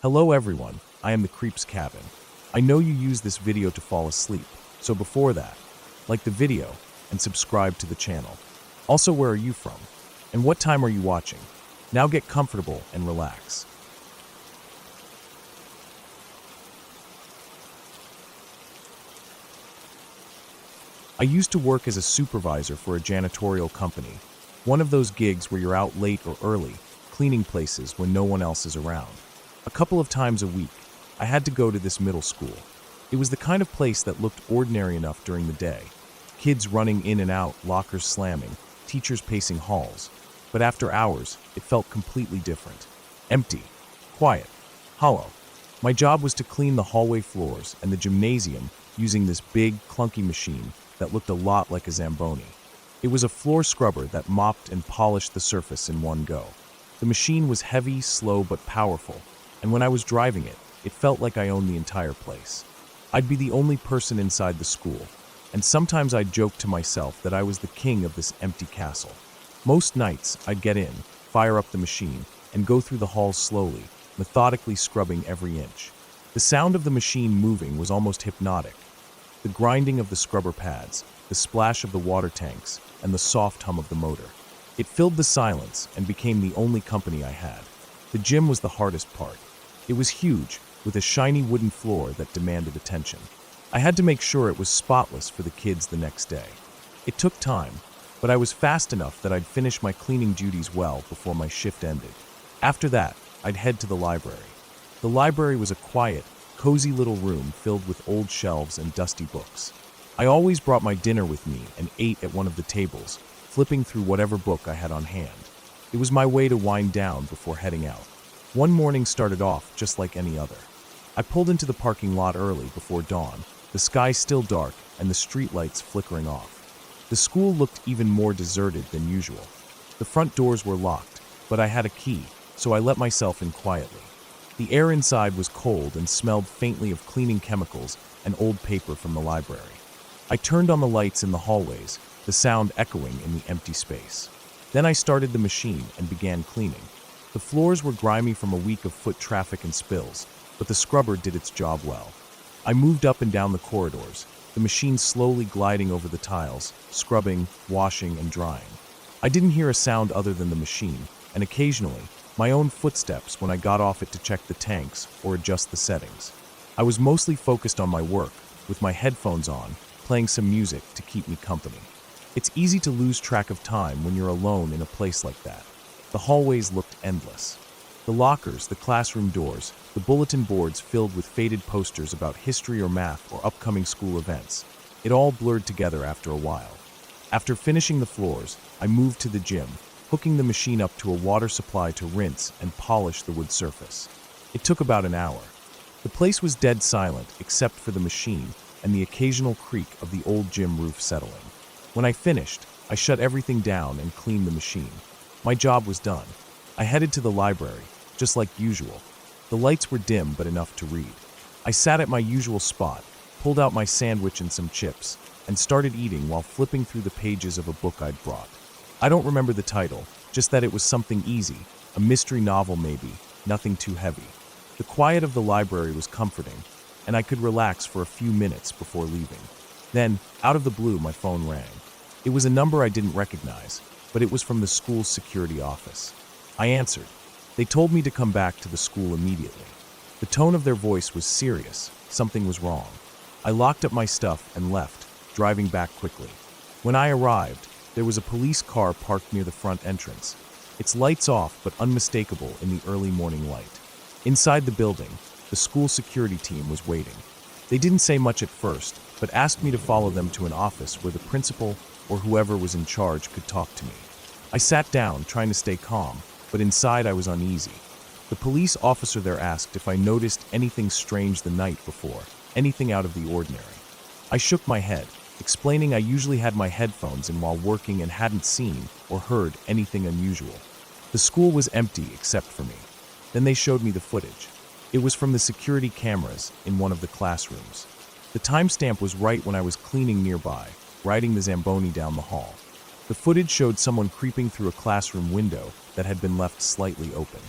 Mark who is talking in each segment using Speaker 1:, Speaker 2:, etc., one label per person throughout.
Speaker 1: Hello everyone, I am the Creep's Cabin. I know you use this video to fall asleep, so before that, like the video and subscribe to the channel. Also, where are you from? And what time are you watching? Now get comfortable and relax. I used to work as a supervisor for a janitorial company, one of those gigs where you're out late or early, cleaning places when no one else is around. A couple of times a week, I had to go to this middle school. It was the kind of place that looked ordinary enough during the day. Kids running in and out, lockers slamming, teachers pacing halls. But after hours, it felt completely different. Empty, quiet, hollow. My job was to clean the hallway floors and the gymnasium using this big, clunky machine that looked a lot like a Zamboni. It was a floor scrubber that mopped and polished the surface in one go. The machine was heavy, slow, but powerful, and when I was driving it, it felt like I owned the entire place. I'd be the only person inside the school, and sometimes I'd joke to myself that I was the king of this empty castle. Most nights, I'd get in, fire up the machine, and go through the halls slowly, methodically scrubbing every inch. The sound of the machine moving was almost hypnotic. The grinding of the scrubber pads, the splash of the water tanks, and the soft hum of the motor. It filled the silence and became the only company I had. The gym was the hardest part. It was huge, with a shiny wooden floor that demanded attention. I had to make sure it was spotless for the kids the next day. It took time, but I was fast enough that I'd finish my cleaning duties well before my shift ended. After that, I'd head to the library. The library was a quiet, cozy little room filled with old shelves and dusty books. I always brought my dinner with me and ate at one of the tables, flipping through whatever book I had on hand. It was my way to wind down before heading out. One morning started off just like any other. I pulled into the parking lot early before dawn, the sky still dark and the streetlights flickering off. The school looked even more deserted than usual. The front doors were locked, but I had a key, so I let myself in quietly. The air inside was cold and smelled faintly of cleaning chemicals and old paper from the library. I turned on the lights in the hallways, the sound echoing in the empty space. Then I started the machine and began cleaning. The floors were grimy from a week of foot traffic and spills, but the scrubber did its job well. I moved up and down the corridors, the machine slowly gliding over the tiles, scrubbing, washing, and drying. I didn't hear a sound other than the machine, and occasionally, my own footsteps when I got off it to check the tanks or adjust the settings. I was mostly focused on my work, with my headphones on, playing some music to keep me company. It's easy to lose track of time when you're alone in a place like that. The hallways looked endless. The lockers, the classroom doors, the bulletin boards filled with faded posters about history or math or upcoming school events. It all blurred together after a while. After finishing the floors, I moved to the gym, hooking the machine up to a water supply to rinse and polish the wood surface. It took about an hour. The place was dead silent except for the machine and the occasional creak of the old gym roof settling. When I finished, I shut everything down and cleaned the machine. My job was done. I headed to the library, just like usual. The lights were dim but enough to read. I sat at my usual spot, pulled out my sandwich and some chips, and started eating while flipping through the pages of a book I'd brought. I don't remember the title, just that it was something easy, a mystery novel maybe, nothing too heavy. The quiet of the library was comforting, and I could relax for a few minutes before leaving. Then, out of the blue, my phone rang. It was a number I didn't recognize, but it was from the school's security office. I answered. They told me to come back to the school immediately. The tone of their voice was serious. Something was wrong. I locked up my stuff and left, driving back quickly. When I arrived, there was a police car parked near the front entrance. Its lights off but unmistakable in the early morning light. Inside the building, the school security team was waiting. They didn't say much at first, but asked me to follow them to an office where the principal or whoever was in charge could talk to me. I sat down, trying to stay calm, but inside I was uneasy. The police officer there asked if I noticed anything strange the night before, anything out of the ordinary. I shook my head, explaining I usually had my headphones in while working and hadn't seen or heard anything unusual. The school was empty except for me. Then they showed me the footage. It was from the security cameras in one of the classrooms. The timestamp was right when I was cleaning nearby, riding the Zamboni down the hall. The footage showed someone creeping through a classroom window that had been left slightly open.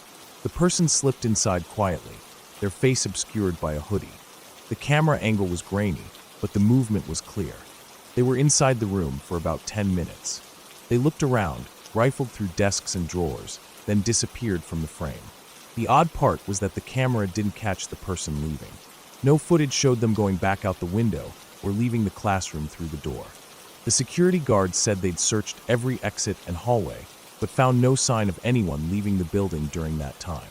Speaker 1: The person slipped inside quietly, their face obscured by a hoodie. The camera angle was grainy, but the movement was clear. They were inside the room for about 10 minutes. They looked around, rifled through desks and drawers, then disappeared from the frame. The odd part was that the camera didn't catch the person leaving. No footage showed them going back out the window or leaving the classroom through the door. The security guards said they'd searched every exit and hallway, but found no sign of anyone leaving the building during that time.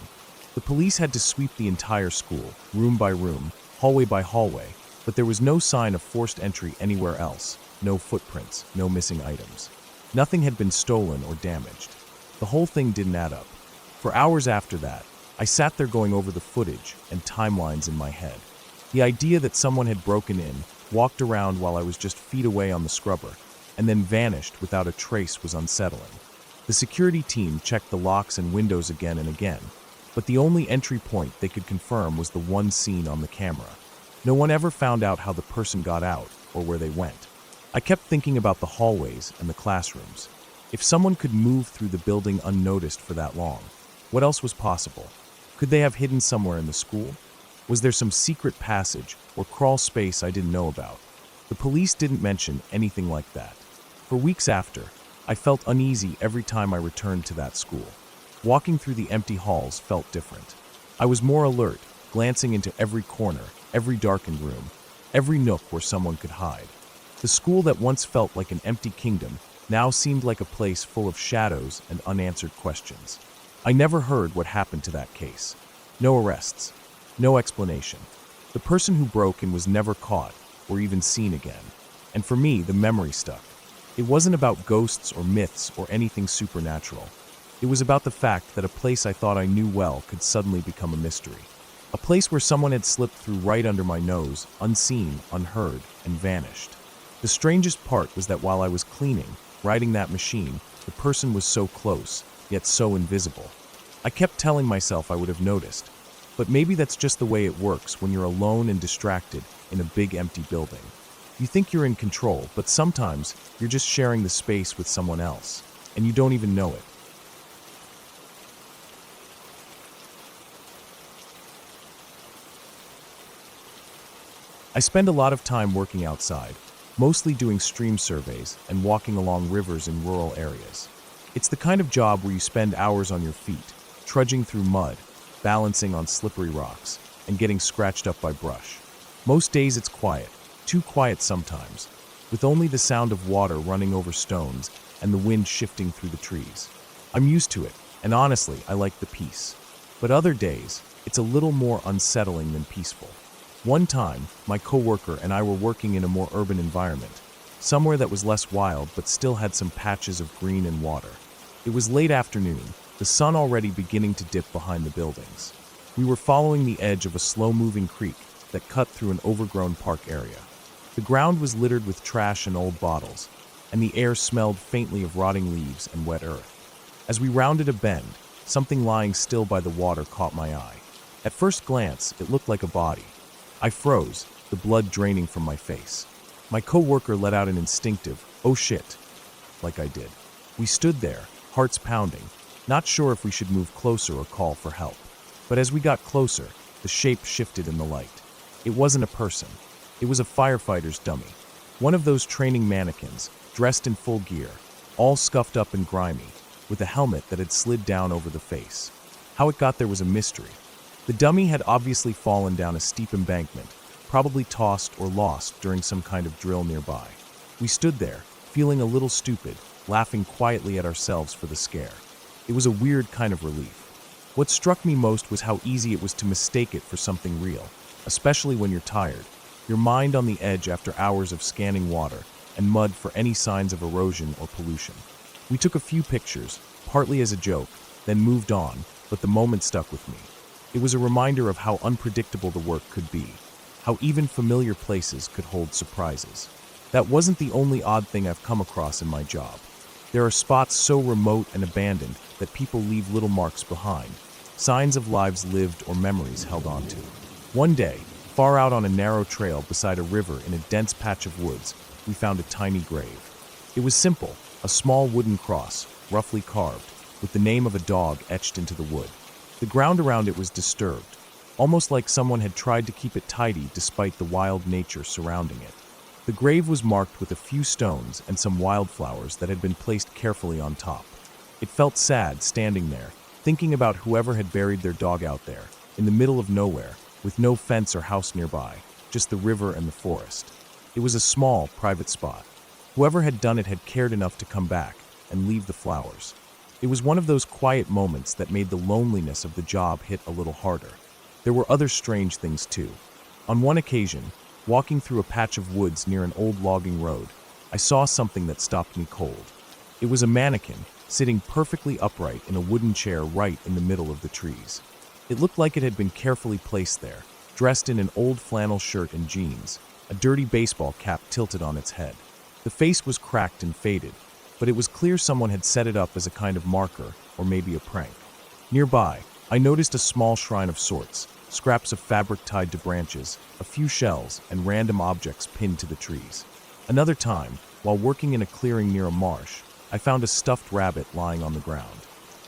Speaker 1: The police had to sweep the entire school, room by room, hallway by hallway, but there was no sign of forced entry anywhere else, no footprints, no missing items. Nothing had been stolen or damaged. The whole thing didn't add up. For hours after that, I sat there going over the footage and timelines in my head. The idea that someone had broken in, walked around while I was just feet away on the scrubber, and then vanished without a trace was unsettling. The security team checked the locks and windows again and again, but the only entry point they could confirm was the one seen on the camera. No one ever found out how the person got out or where they went. I kept thinking about the hallways and the classrooms. If someone could move through the building unnoticed for that long, what else was possible? Could they have hidden somewhere in the school? Was there some secret passage or crawl space I didn't know about? The police didn't mention anything like that. For weeks after, I felt uneasy every time I returned to that school. Walking through the empty halls felt different. I was more alert, glancing into every corner, every darkened room, every nook where someone could hide. The school that once felt like an empty kingdom now seemed like a place full of shadows and unanswered questions. I never heard what happened to that case. No arrests. No explanation. The person who broke in was never caught or even seen again. And for me, the memory stuck. It wasn't about ghosts or myths or anything supernatural. It was about the fact that a place I thought I knew well could suddenly become a mystery. A place where someone had slipped through right under my nose, unseen, unheard, and vanished. The strangest part was that while I was cleaning, riding that machine, the person was so close, yet so invisible. I kept telling myself I would have noticed. But maybe that's just the way it works when you're alone and distracted in a big empty building. You think you're in control, but sometimes you're just sharing the space with someone else, and you don't even know it. I spend a lot of time working outside, mostly doing stream surveys and walking along rivers in rural areas. It's the kind of job where you spend hours on your feet, trudging through mud, balancing on slippery rocks, and getting scratched up by brush. Most days it's quiet, too quiet sometimes, with only the sound of water running over stones and the wind shifting through the trees. I'm used to it, and honestly, I like the peace. But other days, it's a little more unsettling than peaceful. One time, my coworker and I were working in a more urban environment, somewhere that was less wild but still had some patches of green and water. It was late afternoon, the sun already beginning to dip behind the buildings. We were following the edge of a slow-moving creek that cut through an overgrown park area. The ground was littered with trash and old bottles, and the air smelled faintly of rotting leaves and wet earth. As we rounded a bend, something lying still by the water caught my eye. At first glance, it looked like a body. I froze, the blood draining from my face. My coworker let out an instinctive, "Oh shit," like I did. We stood there, hearts pounding, not sure if we should move closer or call for help. But as we got closer, the shape shifted in the light. It wasn't a person. It was a firefighter's dummy. One of those training mannequins, dressed in full gear, all scuffed up and grimy, with a helmet that had slid down over the face. How it got there was a mystery. The dummy had obviously fallen down a steep embankment, probably tossed or lost during some kind of drill nearby. We stood there, feeling a little stupid, laughing quietly at ourselves for the scare. It was a weird kind of relief. What struck me most was how easy it was to mistake it for something real, especially when you're tired, your mind on the edge after hours of scanning water and mud for any signs of erosion or pollution. We took a few pictures, partly as a joke, then moved on, but the moment stuck with me. It was a reminder of how unpredictable the work could be, how even familiar places could hold surprises. That wasn't the only odd thing I've come across in my job. There are spots so remote and abandoned that people leave little marks behind, signs of lives lived or memories held onto. One day, far out on a narrow trail beside a river in a dense patch of woods, we found a tiny grave. It was simple, a small wooden cross, roughly carved, with the name of a dog etched into the wood. The ground around it was disturbed, almost like someone had tried to keep it tidy despite the wild nature surrounding it. The grave was marked with a few stones and some wildflowers that had been placed carefully on top. It felt sad standing there, thinking about whoever had buried their dog out there, in the middle of nowhere, with no fence or house nearby, just the river and the forest. It was a small, private spot. Whoever had done it had cared enough to come back and leave the flowers. It was one of those quiet moments that made the loneliness of the job hit a little harder. There were other strange things too. On one occasion, walking through a patch of woods near an old logging road, I saw something that stopped me cold. It was a mannequin, sitting perfectly upright in a wooden chair right in the middle of the trees. It looked like it had been carefully placed there, dressed in an old flannel shirt and jeans, a dirty baseball cap tilted on its head. The face was cracked and faded, but it was clear someone had set it up as a kind of marker, or maybe a prank. Nearby, I noticed a small shrine of sorts, scraps of fabric tied to branches, a few shells, and random objects pinned to the trees. Another time, while working in a clearing near a marsh, I found a stuffed rabbit lying on the ground.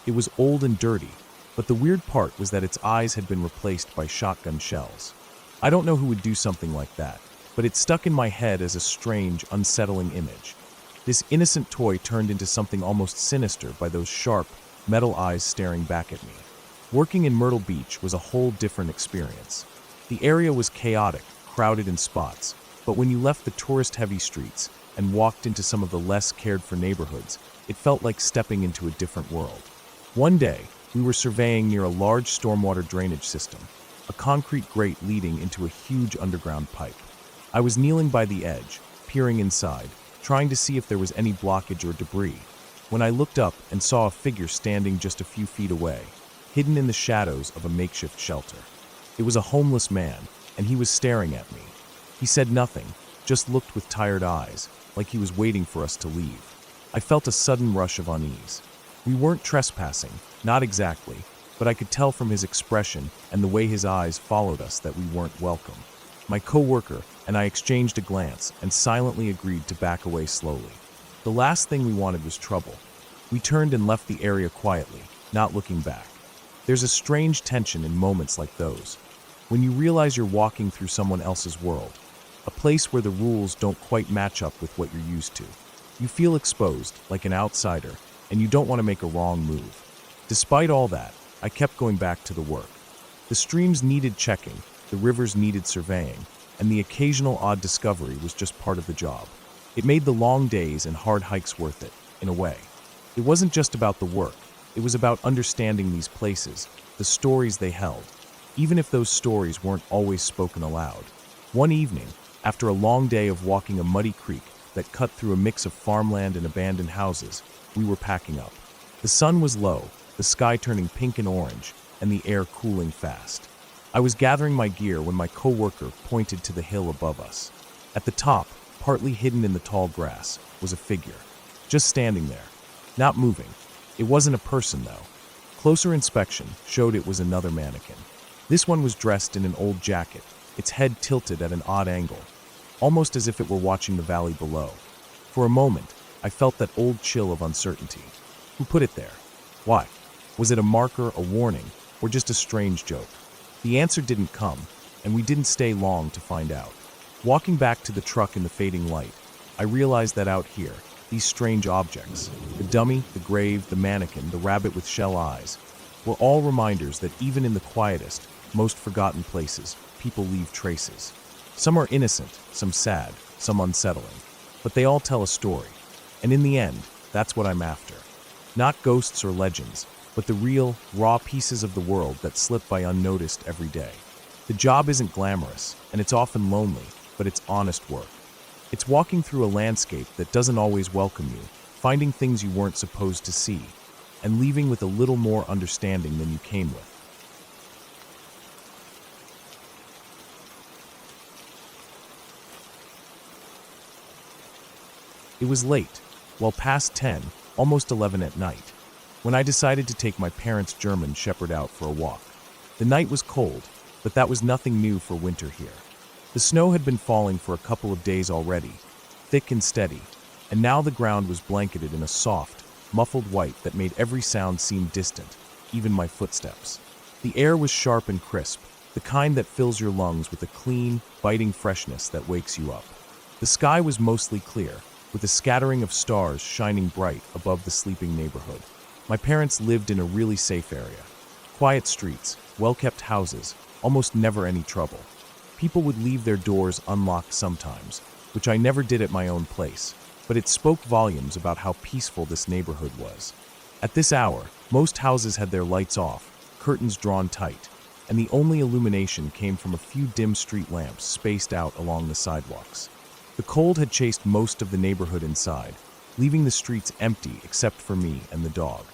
Speaker 1: It was old and dirty, but the weird part was that its eyes had been replaced by shotgun shells. I don't know who would do something like that, but it stuck in my head as a strange, unsettling image. This innocent toy turned into something almost sinister by those sharp, metal eyes staring back at me. Working in Myrtle Beach was a whole different experience. The area was chaotic, crowded in spots, but when you left the tourist-heavy streets and walked into some of the less cared-for neighborhoods, it felt like stepping into a different world. One day, we were surveying near a large stormwater drainage system, a concrete grate leading into a huge underground pipe. I was kneeling by the edge, peering inside, trying to see if there was any blockage or debris, when I looked up and saw a figure standing just a few feet away, hidden in the shadows of a makeshift shelter. It was a homeless man, and he was staring at me. He said nothing, just looked with tired eyes, like he was waiting for us to leave. I felt a sudden rush of unease. We weren't trespassing, not exactly, but I could tell from his expression and the way his eyes followed us that we weren't welcome. My coworker and I exchanged a glance and silently agreed to back away slowly. The last thing we wanted was trouble. We turned and left the area quietly, not looking back. There's a strange tension in moments like those, when you realize you're walking through someone else's world, a place where the rules don't quite match up with what you're used to. You feel exposed, like an outsider, and you don't want to make a wrong move. Despite all that, I kept going back to the work. The streams needed checking, the rivers needed surveying, and the occasional odd discovery was just part of the job. It made the long days and hard hikes worth it, in a way. It wasn't just about the work, it was about understanding these places, the stories they held, even if those stories weren't always spoken aloud. One evening, after a long day of walking a muddy creek that cut through a mix of farmland and abandoned houses, we were packing up. The sun was low, the sky turning pink and orange, and the air cooling fast. I was gathering my gear when my coworker pointed to the hill above us. At the top, partly hidden in the tall grass, was a figure, just standing there, not moving. It wasn't a person, though. Closer inspection showed it was another mannequin. This one was dressed in an old jacket, its head tilted at an odd angle, almost as if it were watching the valley below. For a moment, I felt that old chill of uncertainty. Who put it there? Why? Was it a marker, a warning, or just a strange joke? The answer didn't come, and we didn't stay long to find out. Walking back to the truck in the fading light, I realized that out here, these strange objects, the dummy, the grave, the mannequin, the rabbit with shell eyes, were all reminders that even in the quietest, most forgotten places, people leave traces. Some are innocent, some sad, some unsettling, but they all tell a story. And in the end, that's what I'm after. Not ghosts or legends, but the real, raw pieces of the world that slip by unnoticed every day. The job isn't glamorous, and it's often lonely, but it's honest work. It's walking through a landscape that doesn't always welcome you, finding things you weren't supposed to see, and leaving with a little more understanding than you came with. It was late, well past 10, almost 11 at night, when I decided to take my parents' German Shepherd out for a walk. The night was cold, but that was nothing new for winter here. The snow had been falling for a couple of days already, thick and steady, and now the ground was blanketed in a soft, muffled white that made every sound seem distant, even my footsteps. The air was sharp and crisp, the kind that fills your lungs with a clean, biting freshness that wakes you up. The sky was mostly clear, with a scattering of stars shining bright above the sleeping neighborhood. My parents lived in a really safe area. Quiet streets, well-kept houses, almost never any trouble. People would leave their doors unlocked sometimes, which I never did at my own place, but it spoke volumes about how peaceful this neighborhood was. At this hour, most houses had their lights off, curtains drawn tight, and the only illumination came from a few dim street lamps spaced out along the sidewalks. The cold had chased most of the neighborhood inside, leaving the streets empty except for me and the dog.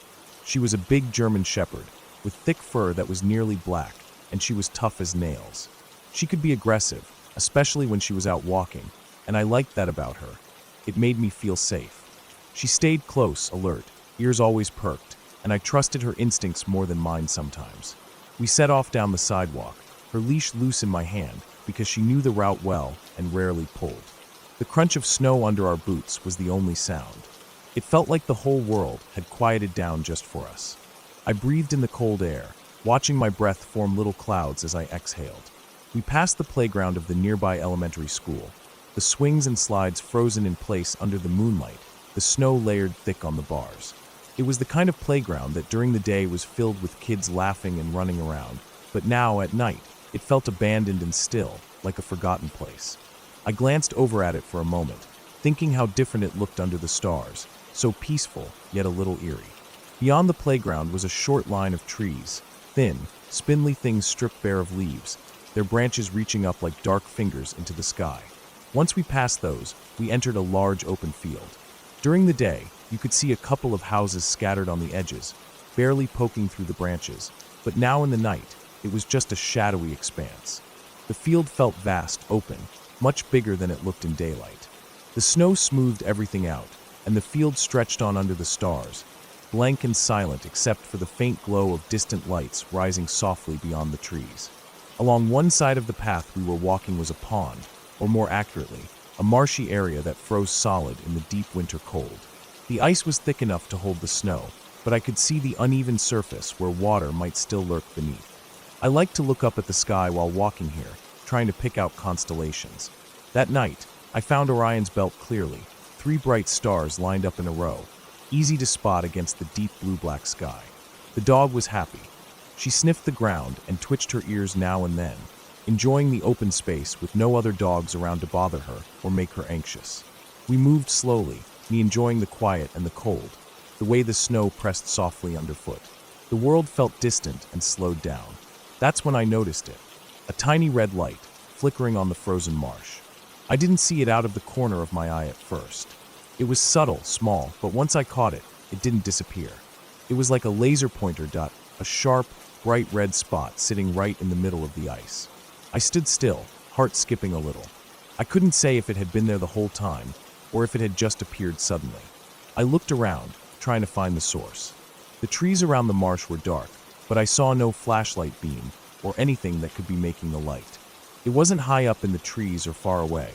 Speaker 1: She was a big German shepherd, with thick fur that was nearly black, and she was tough as nails. She could be aggressive, especially when she was out walking, and I liked that about her. It made me feel safe. She stayed close, alert, ears always perked, and I trusted her instincts more than mine sometimes. We set off down the sidewalk, her leash loose in my hand because she knew the route well and rarely pulled. The crunch of snow under our boots was the only sound. It felt like the whole world had quieted down just for us. I breathed in the cold air, watching my breath form little clouds as I exhaled. We passed the playground of the nearby elementary school, the swings and slides frozen in place under the moonlight, the snow layered thick on the bars. It was the kind of playground that during the day was filled with kids laughing and running around, but now, at night, it felt abandoned and still, like a forgotten place. I glanced over at it for a moment, thinking how different it looked under the stars, so peaceful, yet a little eerie. Beyond the playground was a short line of trees, thin, spindly things stripped bare of leaves, their branches reaching up like dark fingers into the sky. Once we passed those, we entered a large open field. During the day, you could see a couple of houses scattered on the edges, barely poking through the branches, but now in the night, it was just a shadowy expanse. The field felt vast, open, much bigger than it looked in daylight. The snow smoothed everything out, and the field stretched on under the stars, blank and silent except for the faint glow of distant lights rising softly beyond the trees. Along one side of the path we were walking was a pond, or more accurately, a marshy area that froze solid in the deep winter cold. The ice was thick enough to hold the snow, but I could see the uneven surface where water might still lurk beneath. I liked to look up at the sky while walking here, trying to pick out constellations. That night, I found Orion's belt clearly, 3 bright stars lined up in a row, easy to spot against the deep blue-black sky. The dog was happy. She sniffed the ground and twitched her ears now and then, enjoying the open space with no other dogs around to bother her or make her anxious. We moved slowly, me enjoying the quiet and the cold, the way the snow pressed softly underfoot. The world felt distant and slowed down. That's when I noticed it. A tiny red light, flickering on the frozen marsh. I didn't see it out of the corner of my eye at first. It was subtle, small, but once I caught it, it didn't disappear. It was like a laser pointer dot, a sharp, bright red spot sitting right in the middle of the ice. I stood still, heart skipping a little. I couldn't say if it had been there the whole time, or if it had just appeared suddenly. I looked around, trying to find the source. The trees around the marsh were dark, but I saw no flashlight beam or anything that could be making the light. It wasn't high up in the trees or far away.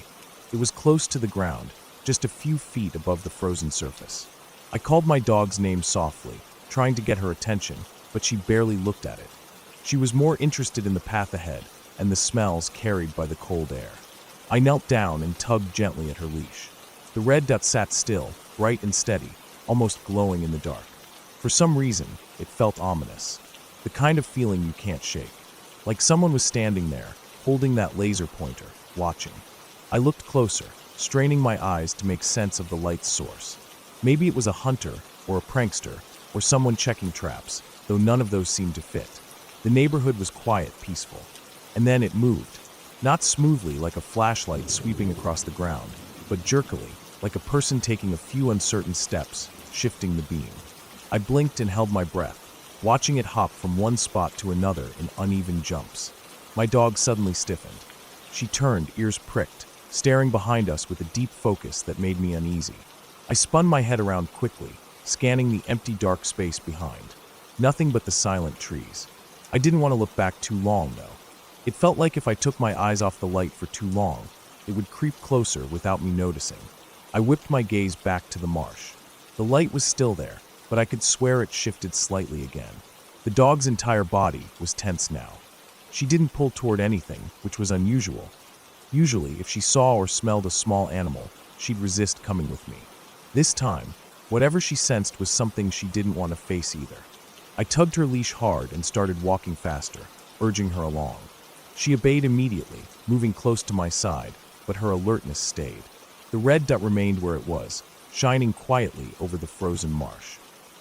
Speaker 1: It was close to the ground, just a few feet above the frozen surface. I called my dog's name softly, trying to get her attention, but she barely looked at it. She was more interested in the path ahead and the smells carried by the cold air. I knelt down and tugged gently at her leash. The red dot sat still, bright and steady, almost glowing in the dark. For some reason, it felt ominous. The kind of feeling you can't shake. Like someone was standing there, holding that laser pointer, watching. I looked closer, straining my eyes to make sense of the light's source. Maybe it was a hunter, or a prankster, or someone checking traps, though none of those seemed to fit. The neighborhood was quiet, peaceful. And then it moved. Not smoothly like a flashlight sweeping across the ground, but jerkily, like a person taking a few uncertain steps, shifting the beam. I blinked and held my breath, watching it hop from one spot to another in uneven jumps. My dog suddenly stiffened. She turned, ears pricked, staring behind us with a deep focus that made me uneasy. I spun my head around quickly, scanning the empty dark space behind. Nothing but the silent trees. I didn't want to look back too long, though. It felt like if I took my eyes off the light for too long, it would creep closer without me noticing. I whipped my gaze back to the marsh. The light was still there, but I could swear it shifted slightly again. The dog's entire body was tense now. She didn't pull toward anything, which was unusual. Usually, if she saw or smelled a small animal, she'd resist coming with me. This time, whatever she sensed was something she didn't want to face either. I tugged her leash hard and started walking faster, urging her along. She obeyed immediately, moving close to my side, but her alertness stayed. The red dot remained where it was, shining quietly over the frozen marsh.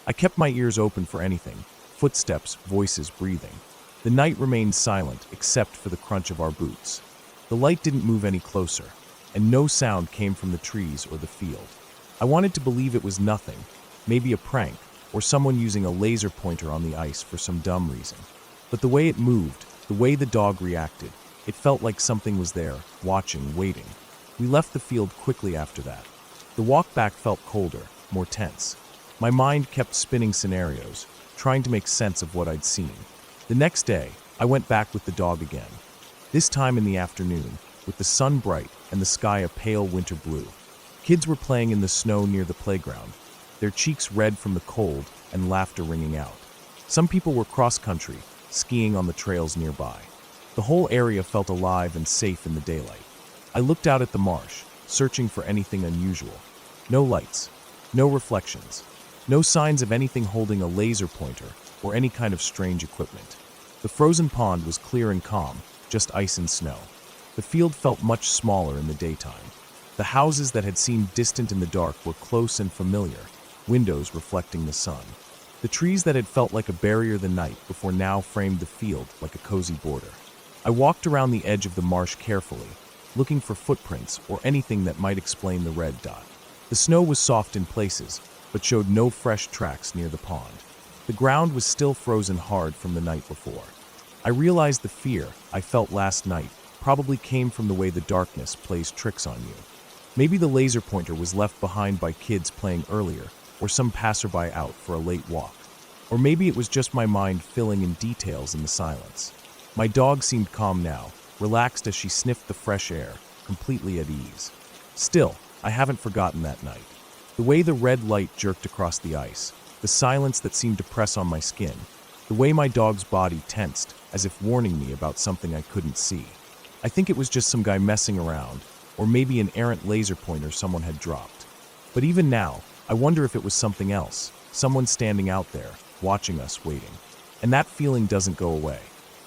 Speaker 1: I kept my ears open for anything, footsteps, voices, breathing. The night remained silent except for the crunch of our boots. The light didn't move any closer, and no sound came from the trees or the field. I wanted to believe it was nothing, maybe a prank, or someone using a laser pointer on the ice for some dumb reason. But the way it moved, the way the dog reacted, it felt like something was there, watching, waiting. We left the field quickly after that. The walk back felt colder, more tense. My mind kept spinning scenarios, trying to make sense of what I'd seen. The next day, I went back with the dog again. This time in the afternoon, with the sun bright and the sky a pale winter blue. Kids were playing in the snow near the playground, their cheeks red from the cold and laughter ringing out. Some people were cross-country, skiing on the trails nearby. The whole area felt alive and safe in the daylight. I looked out at the marsh, searching for anything unusual. No lights, no reflections, no signs of anything holding a laser pointer or any kind of strange equipment. The frozen pond was clear and calm, just ice and snow. The field felt much smaller in the daytime. The houses that had seemed distant in the dark were close and familiar, windows reflecting the sun. The trees that had felt like a barrier the night before now framed the field like a cozy border. I walked around the edge of the marsh carefully, looking for footprints or anything that might explain the red dot. The snow was soft in places, but showed no fresh tracks near the pond. The ground was still frozen hard from the night before. I realized the fear I felt last night probably came from the way the darkness plays tricks on you. Maybe the laser pointer was left behind by kids playing earlier, or some passerby out for a late walk. Or maybe it was just my mind filling in details in the silence. My dog seemed calm now, relaxed as she sniffed the fresh air, completely at ease. Still, I haven't forgotten that night. The way the red light jerked across the ice, the silence that seemed to press on my skin, the way my dog's body tensed, as if warning me about something I couldn't see. I think it was just some guy messing around, or maybe an errant laser pointer someone had dropped. But even now, I wonder if it was something else, someone standing out there, watching us, waiting. And that feeling doesn't go away.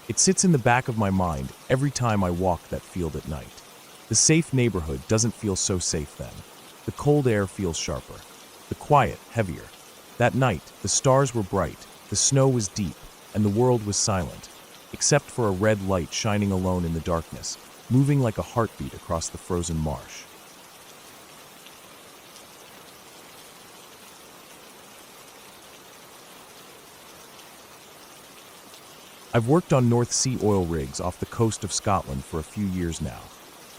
Speaker 1: It sits in the back of my mind every time I walk that field at night. The safe neighborhood doesn't feel so safe then. The cold air feels sharper. The quiet, heavier. That night, the stars were bright, the snow was deep, and the world was silent, except for a red light shining alone in the darkness, moving like a heartbeat across the frozen marsh. I've worked on North Sea oil rigs off the coast of Scotland for a few years now.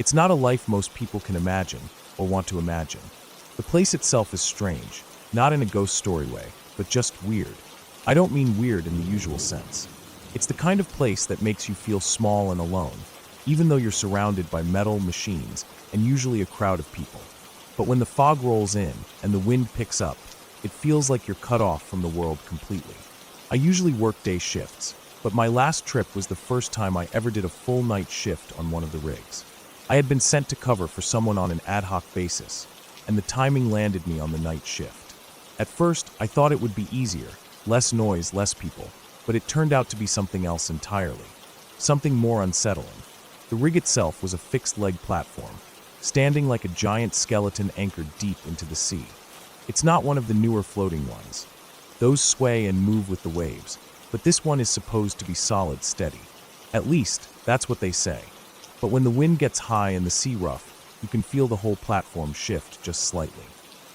Speaker 1: It's not a life most people can imagine or want to imagine. The place itself is strange, not in a ghost story way, but just weird. I don't mean weird in the usual sense. It's the kind of place that makes you feel small and alone, even though you're surrounded by metal, machines, and usually a crowd of people. But when the fog rolls in and the wind picks up, it feels like you're cut off from the world completely. I usually work day shifts, but my last trip was the first time I ever did a full night shift on one of the rigs. I had been sent to cover for someone on an ad hoc basis, and the timing landed me on the night shift. At first, I thought it would be easier, less noise, less people, but it turned out to be something else entirely, something more unsettling. The rig itself was a fixed-leg platform, standing like a giant skeleton anchored deep into the sea. It's not one of the newer floating ones. Those sway and move with the waves, but this one is supposed to be solid, steady. At least, that's what they say. But when the wind gets high and the sea rough, you can feel the whole platform shift just slightly.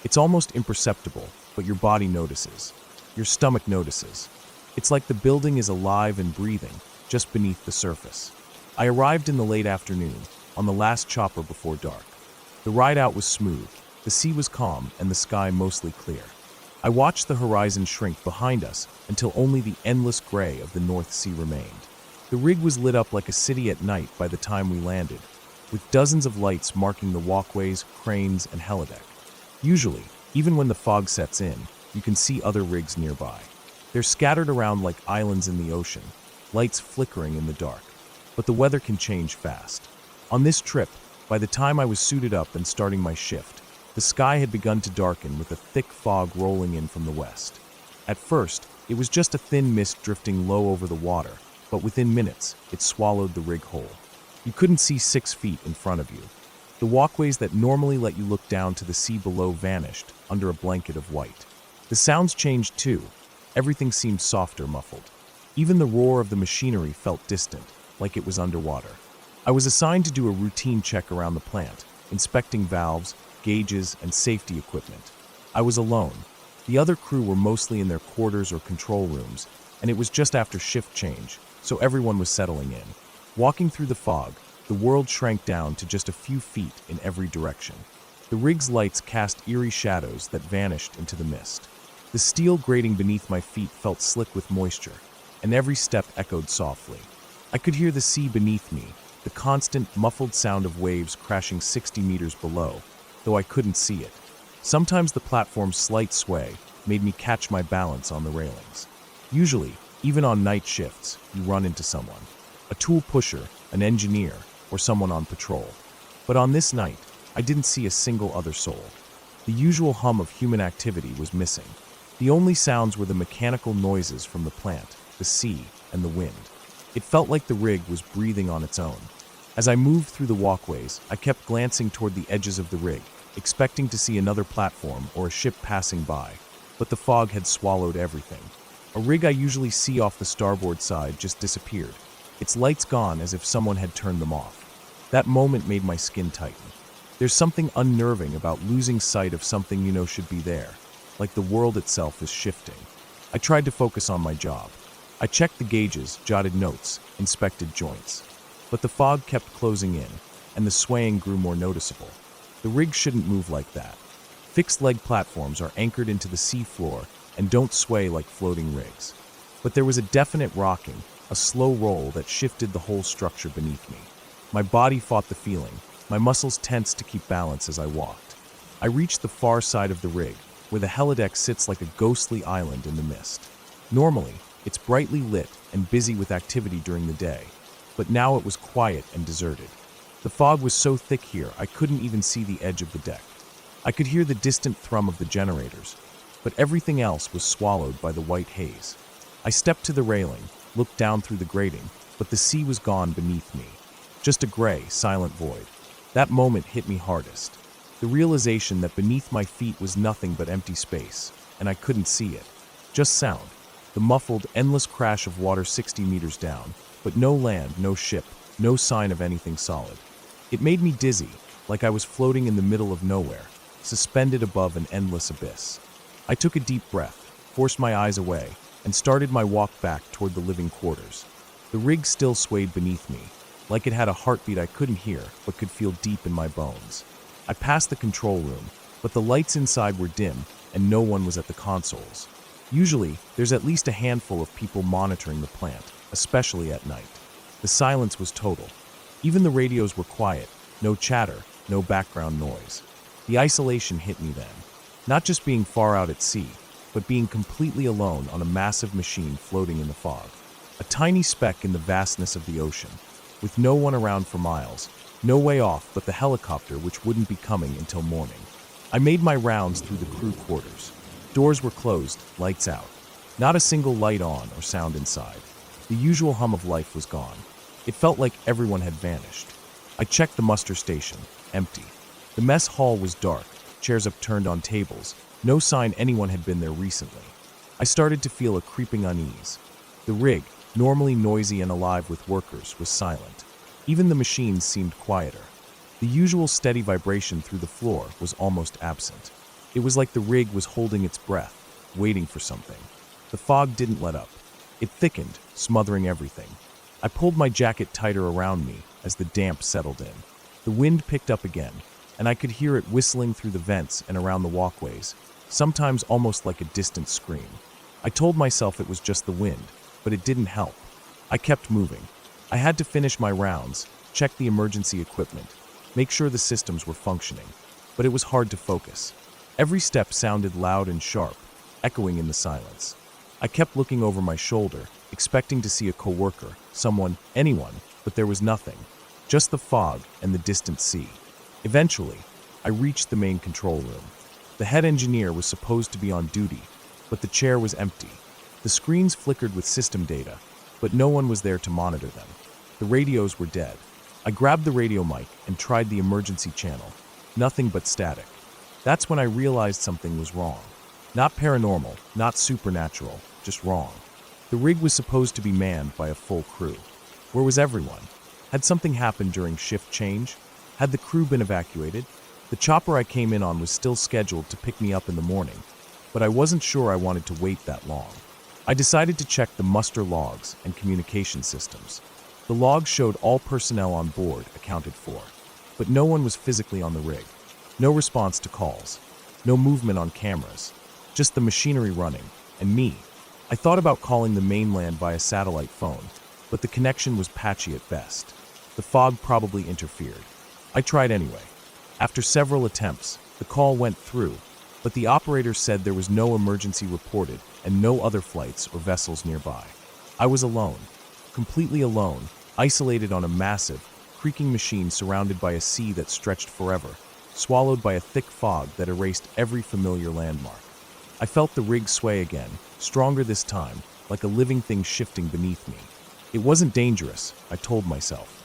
Speaker 1: It's almost imperceptible, but your body notices. Your stomach notices. It's like the building is alive and breathing, just beneath the surface. I arrived in the late afternoon, on the last chopper before dark. The ride out was smooth, the sea was calm, and the sky mostly clear. I watched the horizon shrink behind us until only the endless gray of the North Sea remained. The rig was lit up like a city at night by the time we landed, with dozens of lights marking the walkways, cranes, and helideck. Usually, even when the fog sets in, you can see other rigs nearby. They're scattered around like islands in the ocean, lights flickering in the dark. but the weather can change fast. On this trip, by the time I was suited up and starting my shift, the sky had begun to darken with a thick fog rolling in from the west. At first, it was just a thin mist drifting low over the water, but within minutes, it swallowed the rig whole. You couldn't see 6 feet in front of you. The walkways that normally let you look down to the sea below vanished under a blanket of white. The sounds changed too. Everything seemed softer, muffled. Even the roar of the machinery felt distant, like it was underwater. I was assigned to do a routine check around the plant, inspecting valves, gauges, and safety equipment. I was alone. The other crew were mostly in their quarters or control rooms, and it was just after shift change, so everyone was settling in. Walking through the fog, the world shrank down to just a few feet in every direction. The rig's lights cast eerie shadows that vanished into the mist. The steel grating beneath my feet felt slick with moisture, and every step echoed softly. I could hear the sea beneath me, the constant, muffled sound of waves crashing 60 meters below, though I couldn't see it. Sometimes the platform's slight sway made me catch my balance on the railings. Usually, even on night shifts, you run into someone. A tool pusher, an engineer, or someone on patrol. But on this night, I didn't see a single other soul. The usual hum of human activity was missing. The only sounds were the mechanical noises from the plant, the sea, and the wind. It felt like the rig was breathing on its own. As I moved through the walkways, I kept glancing toward the edges of the rig, expecting to see another platform or a ship passing by, but the fog had swallowed everything. A rig I usually see off the starboard side just disappeared, its lights gone as if someone had turned them off. That moment made my skin tighten. There's something unnerving about losing sight of something you know should be there, like the world itself is shifting. I tried to focus on my job. I checked the gauges, jotted notes, inspected joints. But the fog kept closing in, and the swaying grew more noticeable. The rig shouldn't move like that. Fixed-leg platforms are anchored into the sea floor and don't sway like floating rigs. But there was a definite rocking, a slow roll that shifted the whole structure beneath me. My body fought the feeling, my muscles tensed to keep balance as I walked. I reached the far side of the rig, where the helideck sits like a ghostly island in the mist. Normally, it's brightly lit and busy with activity during the day, but now it was quiet and deserted. The fog was so thick here I couldn't even see the edge of the deck. I could hear the distant thrum of the generators, but everything else was swallowed by the white haze. I stepped to the railing, looked down through the grating, but the sea was gone beneath me. Just a gray, silent void. That moment hit me hardest. The realization that beneath my feet was nothing but empty space, and I couldn't see it. Just sound. The muffled, endless crash of water 60 meters down, but no land, no ship, no sign of anything solid. It made me dizzy, like I was floating in the middle of nowhere, suspended above an endless abyss. I took a deep breath, forced my eyes away, and started my walk back toward the living quarters. The rig still swayed beneath me, like it had a heartbeat I couldn't hear but could feel deep in my bones. I passed the control room, but the lights inside were dim and no one was at the consoles. Usually, there's at least a handful of people monitoring the plant, especially at night. The silence was total. Even the radios were quiet, no chatter, no background noise. The isolation hit me then. Not just being far out at sea, but being completely alone on a massive machine floating in the fog. A tiny speck in the vastness of the ocean, with no one around for miles, no way off but the helicopter which wouldn't be coming until morning. I made my rounds through the crew quarters. Doors were closed, lights out. Not a single light on or sound inside. The usual hum of life was gone. It felt like everyone had vanished. I checked the muster station, empty. The mess hall was dark, chairs upturned on tables, no sign anyone had been there recently. I started to feel a creeping unease. The rig, normally noisy and alive with workers, was silent. Even the machines seemed quieter. The usual steady vibration through the floor was almost absent. It was like the rig was holding its breath, waiting for something. The fog didn't let up. It thickened, smothering everything. I pulled my jacket tighter around me as the damp settled in. The wind picked up again, and I could hear it whistling through the vents and around the walkways, sometimes almost like a distant scream. I told myself it was just the wind, but it didn't help. I kept moving. I had to finish my rounds, check the emergency equipment, make sure the systems were functioning, but it was hard to focus. Every step sounded loud and sharp, echoing in the silence. I kept looking over my shoulder, expecting to see a coworker, someone, anyone, but but there was nothing, just the fog and the distant sea. Eventually, I reached the main control room. The head engineer was supposed to be on duty, but the chair was empty. The screens flickered with system data, but no one was there to monitor them. The radios were dead. I grabbed the radio mic and tried the emergency channel. Nothing but static. That's when I realized something was wrong. Not paranormal, not supernatural, just wrong. The rig was supposed to be manned by a full crew. Where was everyone? Had something happened during shift change? Had the crew been evacuated? The chopper I came in on was still scheduled to pick me up in the morning, but I wasn't sure I wanted to wait that long. I decided to check the muster logs and communication systems. The logs showed all personnel on board accounted for, but no one was physically on the rig. No response to calls. No movement on cameras. Just the machinery running, and me. I thought about calling the mainland via satellite phone, but the connection was patchy at best. The fog probably interfered. I tried anyway. After several attempts, the call went through, but the operator said there was no emergency reported and no other flights or vessels nearby. I was alone, completely alone, isolated on a massive, creaking machine surrounded by a sea that stretched forever, swallowed by a thick fog that erased every familiar landmark. I felt the rig sway again, stronger this time, like a living thing shifting beneath me. It wasn't dangerous, I told myself.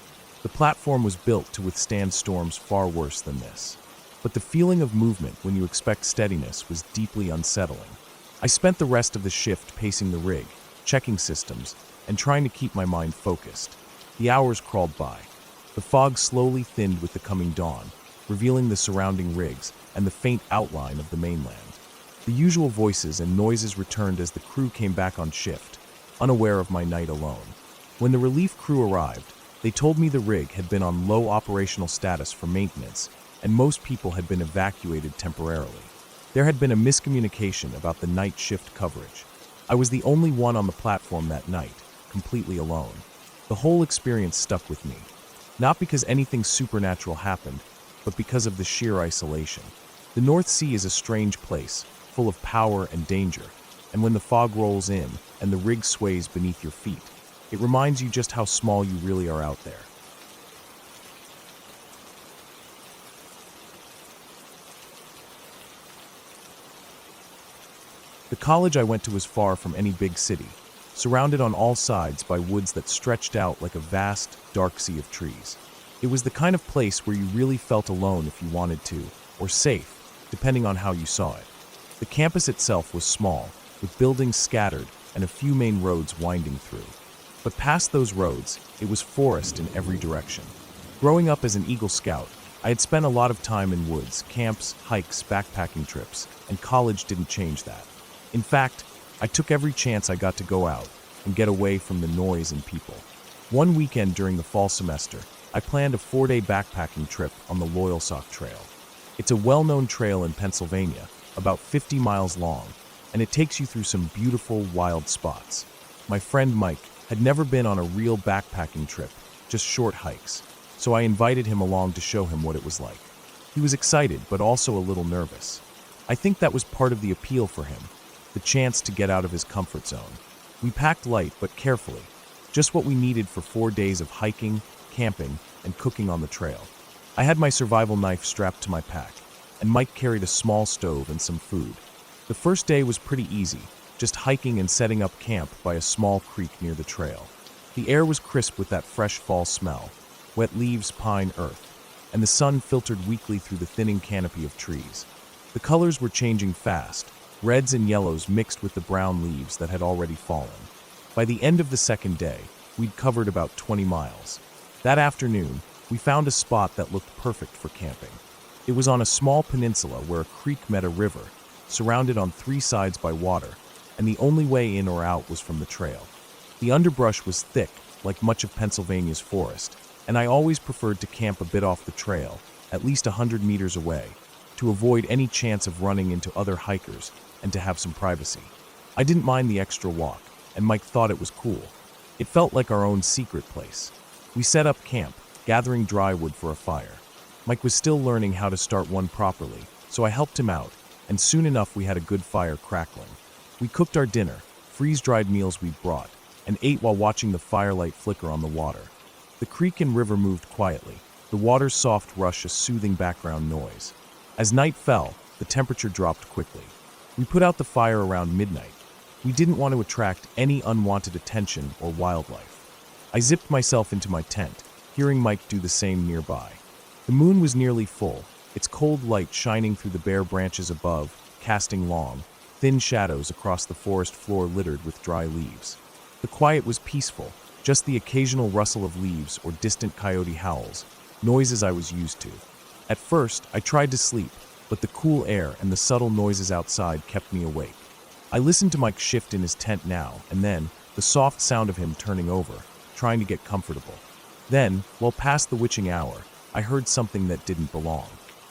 Speaker 1: The platform was built to withstand storms far worse than this. But the feeling of movement when you expect steadiness was deeply unsettling. I spent the rest of the shift pacing the rig, checking systems, and trying to keep my mind focused. The hours crawled by. The fog slowly thinned with the coming dawn, revealing the surrounding rigs and the faint outline of the mainland. The usual voices and noises returned as the crew came back on shift, unaware of my night alone. When the relief crew arrived, they told me the rig had been on low operational status for maintenance, and most people had been evacuated temporarily. There had been a miscommunication about the night shift coverage. I was the only one on the platform that night, completely alone. The whole experience stuck with me, not because anything supernatural happened, but because of the sheer isolation. The North Sea is a strange place, full of power and danger, and when the fog rolls in and the rig sways beneath your feet, it reminds you just how small you really are out there. The college I went to was far from any big city, surrounded on all sides by woods that stretched out like a vast, dark sea of trees. It was the kind of place where you really felt alone if you wanted to, or safe, depending on how you saw it. The campus itself was small, with buildings scattered and a few main roads winding through. But past those roads, it was forest in every direction. Growing up as an Eagle Scout, I had spent a lot of time in woods, camps, hikes, backpacking trips, and college didn't change that. In fact, I took every chance I got to go out and get away from the noise and people. One weekend during the fall semester, I planned a 4-day backpacking trip on the Loyalsock Trail. It's a well-known trail in Pennsylvania, about 50 miles long, and it takes you through some beautiful, wild spots. My friend Mike had never been on a real backpacking trip, just short hikes, so I invited him along to show him what it was like. He was excited, but also a little nervous. I think that was part of the appeal for him, the chance to get out of his comfort zone. We packed light but carefully, just what we needed for 4 days of hiking, camping, and cooking on the trail. I had my survival knife strapped to my pack, and Mike carried a small stove and some food. The first day was pretty easy, just hiking and setting up camp by a small creek near the trail. The air was crisp with that fresh fall smell, wet leaves, pine, earth, and the sun filtered weakly through the thinning canopy of trees. The colors were changing fast, reds and yellows mixed with the brown leaves that had already fallen. By the end of the second day, we'd covered about 20 miles. That afternoon, we found a spot that looked perfect for camping. It was on a small peninsula where a creek met a river, surrounded on 3 sides by water, and the only way in or out was from the trail. The underbrush was thick, like much of Pennsylvania's forest, and I always preferred to camp a bit off the trail, at least 100 meters away, to avoid any chance of running into other hikers and to have some privacy. I didn't mind the extra walk, and Mike thought it was cool. It felt like our own secret place. We set up camp, gathering dry wood for a fire. Mike was still learning how to start one properly, so I helped him out, and soon enough we had a good fire crackling. We cooked our dinner, freeze-dried meals we'd brought, and ate while watching the firelight flicker on the water. The creek and river moved quietly, the water's soft rush a soothing background noise. As night fell, the temperature dropped quickly. We put out the fire around midnight. We didn't want to attract any unwanted attention or wildlife. I zipped myself into my tent, hearing Mike do the same nearby. The moon was nearly full, its cold light shining through the bare branches above, casting long, thin shadows across the forest floor littered with dry leaves. The quiet was peaceful, just the occasional rustle of leaves or distant coyote howls, noises I was used to. At first, I tried to sleep, but the cool air and the subtle noises outside kept me awake. I listened to Mike shift in his tent now and then, the soft sound of him turning over, trying to get comfortable. Then, well past the witching hour, I heard something that didn't belong.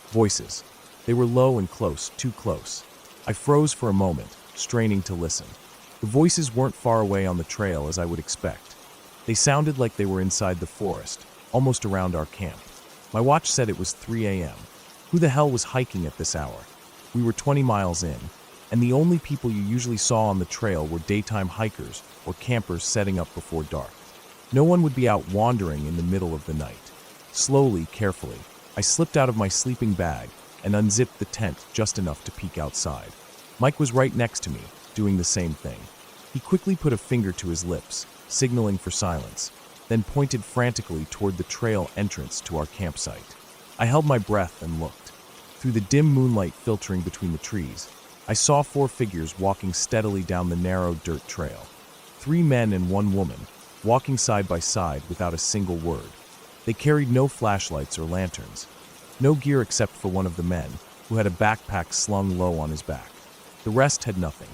Speaker 1: Voices. They were low and close, too close. I froze for a moment, straining to listen. The voices weren't far away on the trail as I would expect. They sounded like they were inside the forest, almost around our camp. My watch said it was 3 a.m. Who the hell was hiking at this hour? We were 20 miles in, and the only people you usually saw on the trail were daytime hikers or campers setting up before dark. No one would be out wandering in the middle of the night. Slowly, carefully, I slipped out of my sleeping bag and unzipped the tent just enough to peek outside. Mike was right next to me, doing the same thing. He quickly put a finger to his lips, signaling for silence, then pointed frantically toward the trail entrance to our campsite. I held my breath and looked. Through the dim moonlight filtering between the trees, I saw 4 figures walking steadily down the narrow dirt trail. 3 men and 1 woman, walking side by side without a single word. They carried no flashlights or lanterns. No gear except for one of the men, who had a backpack slung low on his back. The rest had nothing.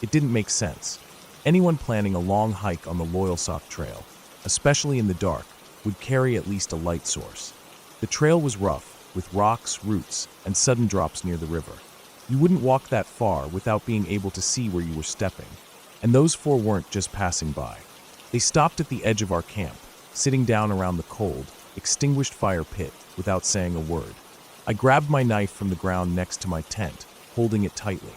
Speaker 1: It didn't make sense. Anyone planning a long hike on the Loyalsock Trail, especially in the dark, would carry at least a light source. The trail was rough, with rocks, roots, and sudden drops near the river. You wouldn't walk that far without being able to see where you were stepping. And those 4 weren't just passing by. They stopped at the edge of our camp, sitting down around the cold, extinguished fire pit without saying a word. I grabbed my knife from the ground next to my tent, holding it tightly.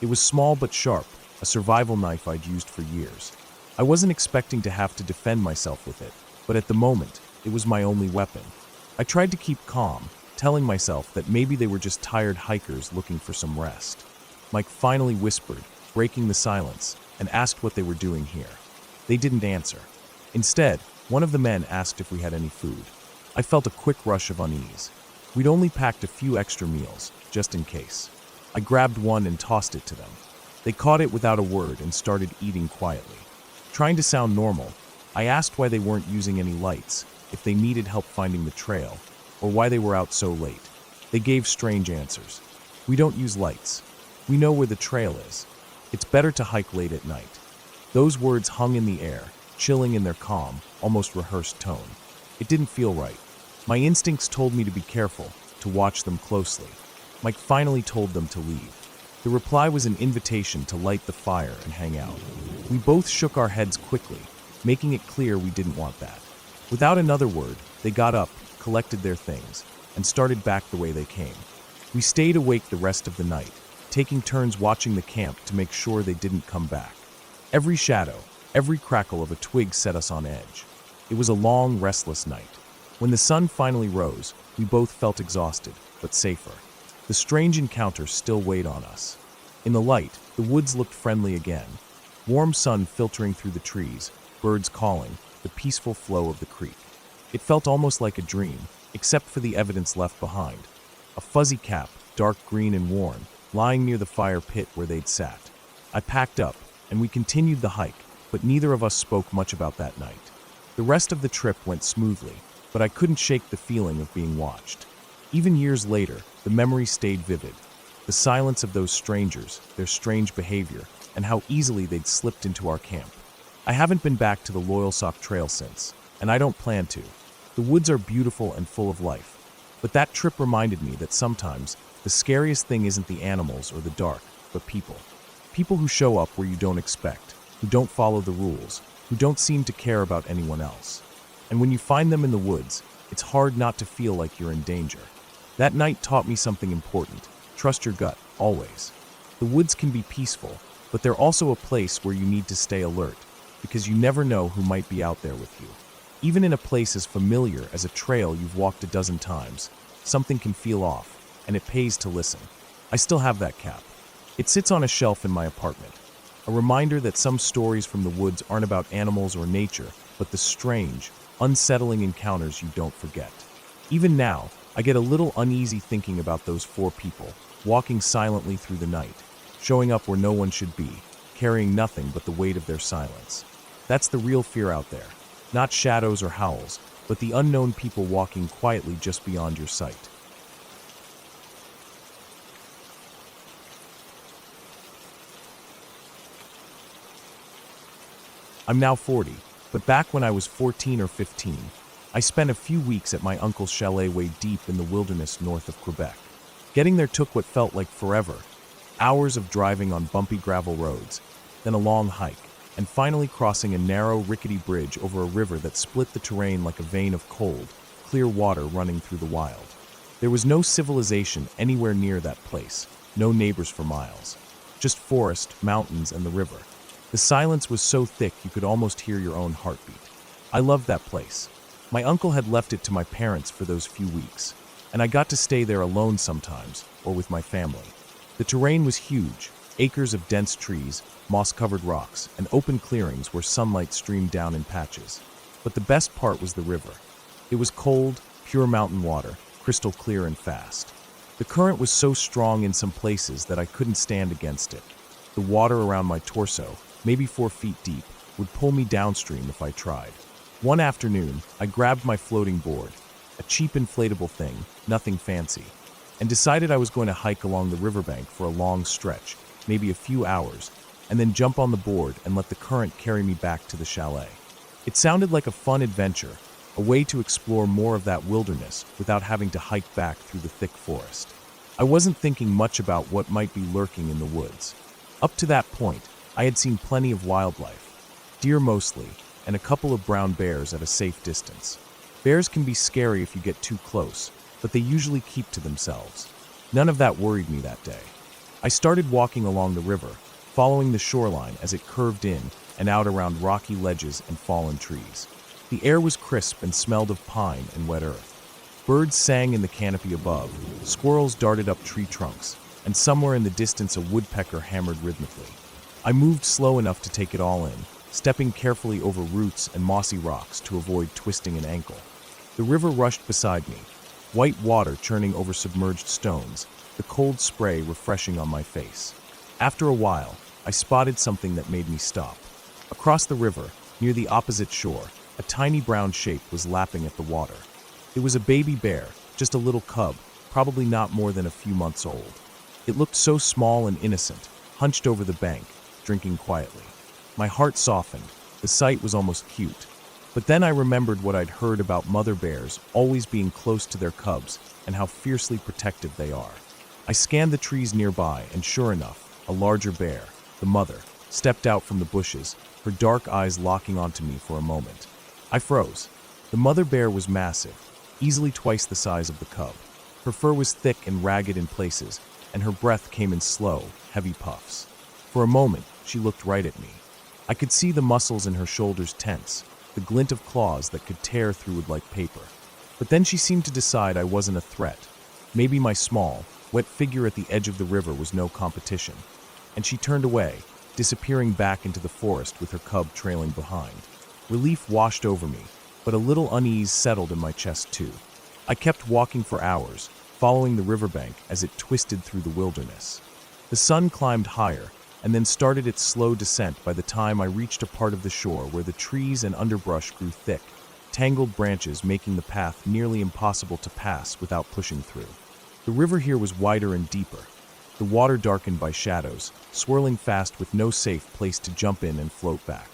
Speaker 1: It was small but sharp, a survival knife I'd used for years. I wasn't expecting to have to defend myself with it, but at the moment, it was my only weapon. I tried to keep calm, telling myself that maybe they were just tired hikers looking for some rest. Mike finally whispered, breaking the silence, and asked what they were doing here. They didn't answer. Instead, one of the men asked if we had any food. I felt a quick rush of unease. We'd only packed a few extra meals, just in case. I grabbed one and tossed it to them. They caught it without a word and started eating quietly. Trying to sound normal, I asked why they weren't using any lights, if they needed help finding the trail, or why they were out so late. They gave strange answers. We don't use lights. We know where the trail is. It's better to hike late at night. Those words hung in the air, chilling in their calm, almost rehearsed tone. It didn't feel right. My instincts told me to be careful, to watch them closely. Mike finally told them to leave. The reply was an invitation to light the fire and hang out. We both shook our heads quickly, making it clear we didn't want that. Without another word, they got up, collected their things, and started back the way they came. We stayed awake the rest of the night, taking turns watching the camp to make sure they didn't come back. Every shadow, every crackle of a twig set us on edge. It was a long, restless night. When the sun finally rose, we both felt exhausted, but safer. The strange encounter still weighed on us. In the light, the woods looked friendly again. Warm sun filtering through the trees, birds calling, the peaceful flow of the creek. It felt almost like a dream, except for the evidence left behind. A fuzzy cap, dark green and worn, lying near the fire pit where they'd sat. I packed up, and we continued the hike, but neither of us spoke much about that night. The rest of the trip went smoothly, but I couldn't shake the feeling of being watched. Even years later, the memory stayed vivid. The silence of those strangers, their strange behavior, and how easily they'd slipped into our camp. I haven't been back to the Loyalsock Trail since, and I don't plan to. The woods are beautiful and full of life, but that trip reminded me that sometimes the scariest thing isn't the animals or the dark, but people. People who show up where you don't expect, who don't follow the rules, who don't seem to care about anyone else. And when you find them in the woods, it's hard not to feel like you're in danger. That night taught me something important. Trust your gut, always. The woods can be peaceful, but they're also a place where you need to stay alert, because you never know who might be out there with you. Even in a place as familiar as a trail you've walked a dozen times, something can feel off, and it pays to listen. I still have that cap. It sits on a shelf in my apartment, a reminder that some stories from the woods aren't about animals or nature, but the strange, unsettling encounters you don't forget. Even now, I get a little uneasy thinking about those 4 people, walking silently through the night, showing up where no one should be, carrying nothing but the weight of their silence. That's the real fear out there. Not shadows or howls, but the unknown people walking quietly just beyond your sight. I'm now 40, but back when I was 14 or 15, I spent a few weeks at my uncle's chalet way deep in the wilderness north of Quebec. Getting there took what felt like forever, hours of driving on bumpy gravel roads, then a long hike, and finally crossing a narrow, rickety bridge over a river that split the terrain like a vein of cold, clear water running through the wild. There was no civilization anywhere near that place, no neighbors for miles. Just forest, mountains, and the river. The silence was so thick you could almost hear your own heartbeat. I loved that place. My uncle had left it to my parents for those few weeks, and I got to stay there alone sometimes, or with my family. The terrain was huge, acres of dense trees, moss-covered rocks, and open clearings where sunlight streamed down in patches. But the best part was the river. It was cold, pure mountain water, crystal clear and fast. The current was so strong in some places that I couldn't stand against it. The water around my torso, maybe 4 feet deep, would pull me downstream if I tried. One afternoon, I grabbed my floating board, a cheap inflatable thing, nothing fancy, and decided I was going to hike along the riverbank for a long stretch, maybe a few hours, and then jump on the board and let the current carry me back to the chalet. It sounded like a fun adventure, a way to explore more of that wilderness without having to hike back through the thick forest. I wasn't thinking much about what might be lurking in the woods. Up to that point, I had seen plenty of wildlife, deer mostly, and a couple of brown bears at a safe distance. Bears can be scary if you get too close, but they usually keep to themselves. None of that worried me that day. I started walking along the river, following the shoreline as it curved in and out around rocky ledges and fallen trees. The air was crisp and smelled of pine and wet earth. Birds sang in the canopy above, squirrels darted up tree trunks, and somewhere in the distance a woodpecker hammered rhythmically. I moved slow enough to take it all in, stepping carefully over roots and mossy rocks to avoid twisting an ankle. The river rushed beside me, white water churning over submerged stones, the cold spray refreshing on my face. After a while, I spotted something that made me stop. Across the river, near the opposite shore, a tiny brown shape was lapping at the water. It was a baby bear, just a little cub, probably not more than a few months old. It looked so small and innocent, hunched over the bank, drinking quietly. My heart softened. The sight was almost cute. But then I remembered what I'd heard about mother bears always being close to their cubs and how fiercely protective they are. I scanned the trees nearby, and sure enough, a larger bear, the mother, stepped out from the bushes, her dark eyes locking onto me for a moment. I froze. The mother bear was massive, easily twice the size of the cub. Her fur was thick and ragged in places, and her breath came in slow, heavy puffs. For a moment, she looked right at me. I could see the muscles in her shoulders tense, the glint of claws that could tear through wood like paper. But then she seemed to decide I wasn't a threat. Maybe my small, wet figure at the edge of the river was no competition. And she turned away, disappearing back into the forest with her cub trailing behind. Relief washed over me, but a little unease settled in my chest too. I kept walking for hours, following the riverbank as it twisted through the wilderness. The sun climbed higher, and then started its slow descent by the time I reached a part of the shore where the trees and underbrush grew thick, tangled branches making the path nearly impossible to pass without pushing through. The river here was wider and deeper, the water darkened by shadows, swirling fast with no safe place to jump in and float back.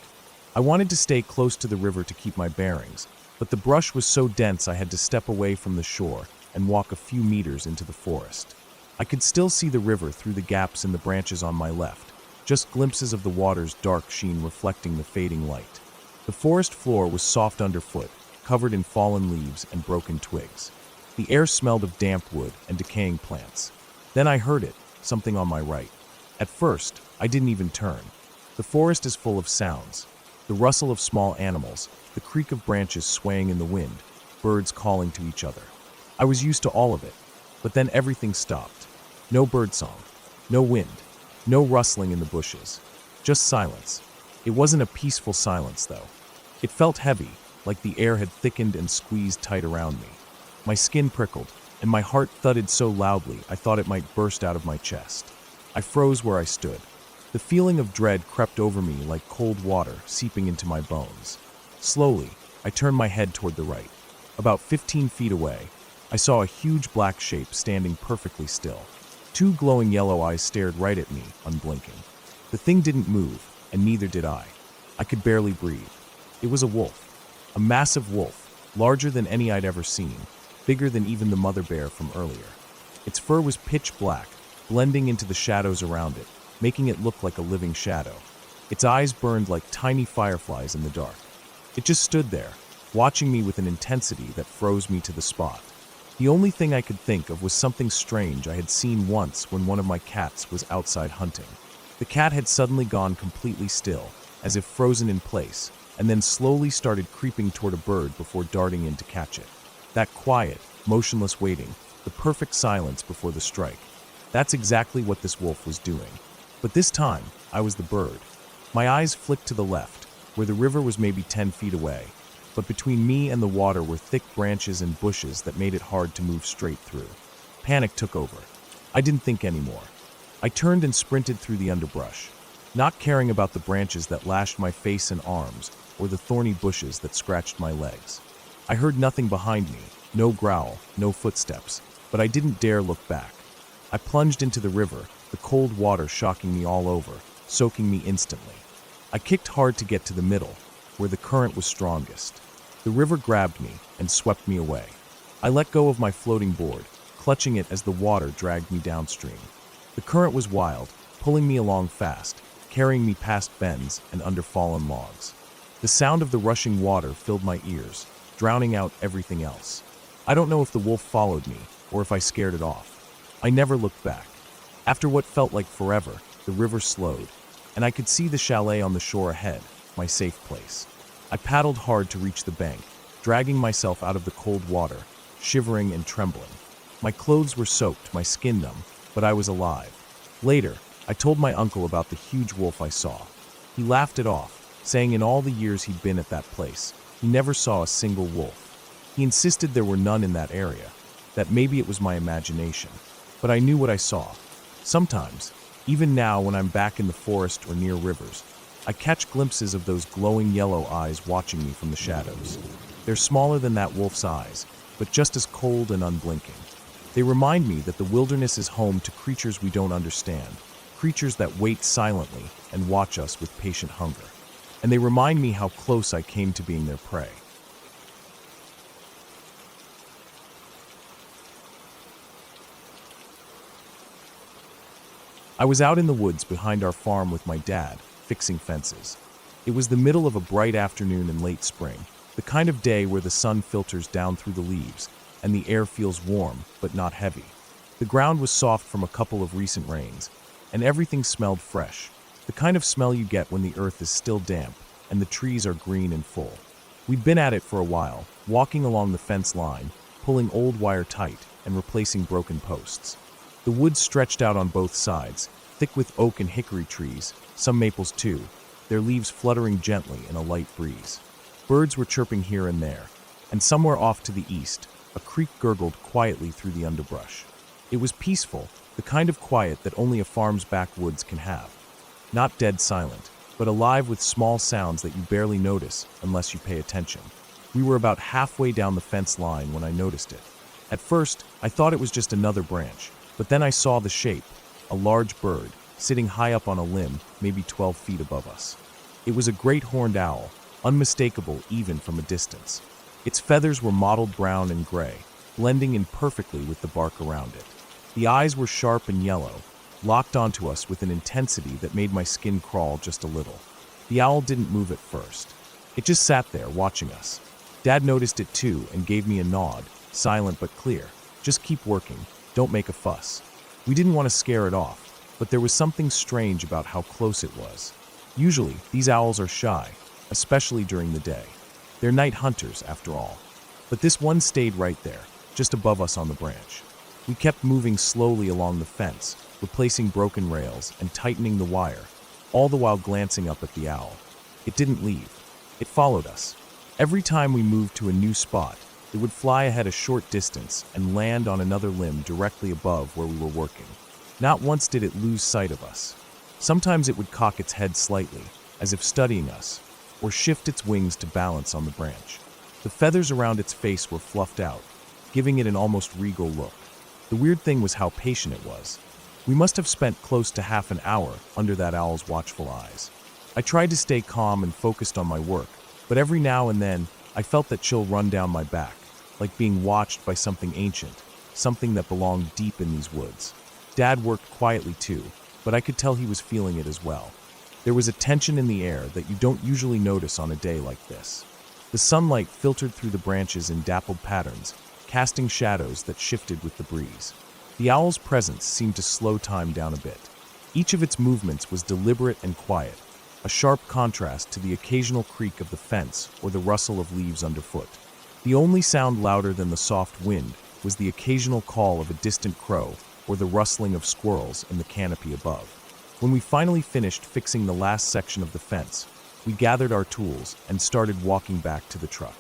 Speaker 1: I wanted to stay close to the river to keep my bearings, but the brush was so dense I had to step away from the shore and walk a few meters into the forest. I could still see the river through the gaps in the branches on my left, just glimpses of the water's dark sheen reflecting the fading light. The forest floor was soft underfoot, covered in fallen leaves and broken twigs. The air smelled of damp wood and decaying plants. Then I heard it, something on my right. At first, I didn't even turn. The forest is full of sounds. The rustle of small animals, the creak of branches swaying in the wind, birds calling to each other. I was used to all of it, but then everything stopped. No birdsong, no wind, no rustling in the bushes, just silence. It wasn't a peaceful silence, though. It felt heavy, like the air had thickened and squeezed tight around me. My skin prickled, and my heart thudded so loudly I thought it might burst out of my chest. I froze where I stood. The feeling of dread crept over me like cold water seeping into my bones. Slowly, I turned my head toward the right. About 15 feet away, I saw a huge black shape standing perfectly still. Two glowing yellow eyes stared right at me, unblinking. The thing didn't move, and neither did I. I could barely breathe. It was a wolf. A massive wolf, larger than any I'd ever seen, bigger than even the mother bear from earlier. Its fur was pitch black, blending into the shadows around it, making it look like a living shadow. Its eyes burned like tiny fireflies in the dark. It just stood there, watching me with an intensity that froze me to the spot. The only thing I could think of was something strange I had seen once when one of my cats was outside hunting. The cat had suddenly gone completely still, as if frozen in place, and then slowly started creeping toward a bird before darting in to catch it. That quiet, motionless waiting, the perfect silence before the strike. That's exactly what this wolf was doing. But this time, I was the bird. My eyes flicked to the left, where the river was maybe 10 feet away, but between me and the water were thick branches and bushes that made it hard to move straight through. Panic took over. I didn't think anymore. I turned and sprinted through the underbrush, not caring about the branches that lashed my face and arms or the thorny bushes that scratched my legs. I heard nothing behind me, no growl, no footsteps, but I didn't dare look back. I plunged into the river, the cold water shocking me all over, soaking me instantly. I kicked hard to get to the middle, where the current was strongest. The river grabbed me and swept me away. I let go of my floating board, clutching it as the water dragged me downstream. The current was wild, pulling me along fast, carrying me past bends and under fallen logs. The sound of the rushing water filled my ears, drowning out everything else. I don't know if the wolf followed me or if I scared it off. I never looked back. After what felt like forever, the river slowed, and I could see the chalet on the shore ahead, my safe place. I paddled hard to reach the bank, dragging myself out of the cold water, shivering and trembling. My clothes were soaked, my skin numb, but I was alive. Later, I told my uncle about the huge wolf I saw. He laughed it off, saying in all the years he'd been at that place, he never saw a single wolf. He insisted there were none in that area, that maybe it was my imagination. But I knew what I saw. Sometimes, even now when I'm back in the forest or near rivers, I catch glimpses of those glowing yellow eyes watching me from the shadows. They're smaller than that wolf's eyes, but just as cold and unblinking. They remind me that the wilderness is home to creatures we don't understand, creatures that wait silently and watch us with patient hunger. And they remind me how close I came to being their prey. I was out in the woods behind our farm with my dad, fixing fences. It was the middle of a bright afternoon in late spring, the kind of day where the sun filters down through the leaves and the air feels warm but not heavy. The ground was soft from a couple of recent rains, and everything smelled fresh, the kind of smell you get when the earth is still damp and the trees are green and full. We'd been at it for a while, walking along the fence line, pulling old wire tight and replacing broken posts. The woods stretched out on both sides, thick with oak and hickory trees, some maples too, their leaves fluttering gently in a light breeze. Birds were chirping here and there, and somewhere off to the east, a creek gurgled quietly through the underbrush. It was peaceful, the kind of quiet that only a farm's backwoods can have. Not dead silent, but alive with small sounds that you barely notice unless you pay attention. We were about halfway down the fence line when I noticed it. At first, I thought it was just another branch, but then I saw the shape, a large bird, sitting high up on a limb, maybe 12 feet above us. It was a great horned owl, unmistakable even from a distance. Its feathers were mottled brown and gray, blending in perfectly with the bark around it. The eyes were sharp and yellow, locked onto us with an intensity that made my skin crawl just a little. The owl didn't move at first. It just sat there watching us. Dad noticed it too and gave me a nod, silent but clear. Just keep working, don't make a fuss. We didn't want to scare it off, but there was something strange about how close it was. Usually, these owls are shy. especially during the day. They're night hunters, after all. But this one stayed right there, just above us on the branch. We kept moving slowly along the fence, replacing broken rails and tightening the wire, all the while glancing up at the owl. It didn't leave. It followed us. Every time we moved to a new spot, it would fly ahead a short distance and land on another limb directly above where we were working. Not once did it lose sight of us. Sometimes it would cock its head slightly, as if studying us, or shift its wings to balance on the branch. The feathers around its face were fluffed out, giving it an almost regal look. The weird thing was how patient it was. We must have spent close to half an hour under that owl's watchful eyes. I tried to stay calm and focused on my work, but every now and then I felt that chill run down my back, like being watched by something ancient, something that belonged deep in these woods. Dad worked quietly too, but I could tell he was feeling it as well. There was a tension in the air that you don't usually notice on a day like this. The sunlight filtered through the branches in dappled patterns, casting shadows that shifted with the breeze. The owl's presence seemed to slow time down a bit. Each of its movements was deliberate and quiet, a sharp contrast to the occasional creak of the fence or the rustle of leaves underfoot. The only sound louder than the soft wind was the occasional call of a distant crow or the rustling of squirrels in the canopy above. When we finally finished fixing the last section of the fence, we gathered our tools and started walking back to the truck.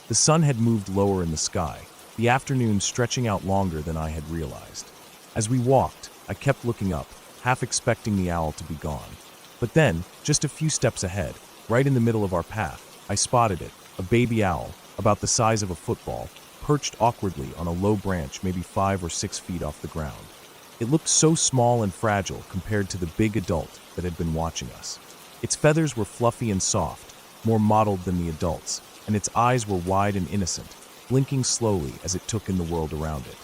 Speaker 1: The sun had moved lower in the sky, the afternoon stretching out longer than I had realized. As we walked, I kept looking up, half expecting the owl to be gone. But then, just a few steps ahead, right in the middle of our path, I spotted it, a baby owl, about the size of a football, perched awkwardly on a low branch maybe 5 or 6 feet off the ground. It looked so small and fragile compared to the big adult that had been watching us. Its feathers were fluffy and soft, more mottled than the adult's, and its eyes were wide and innocent, blinking slowly as it took in the world around it.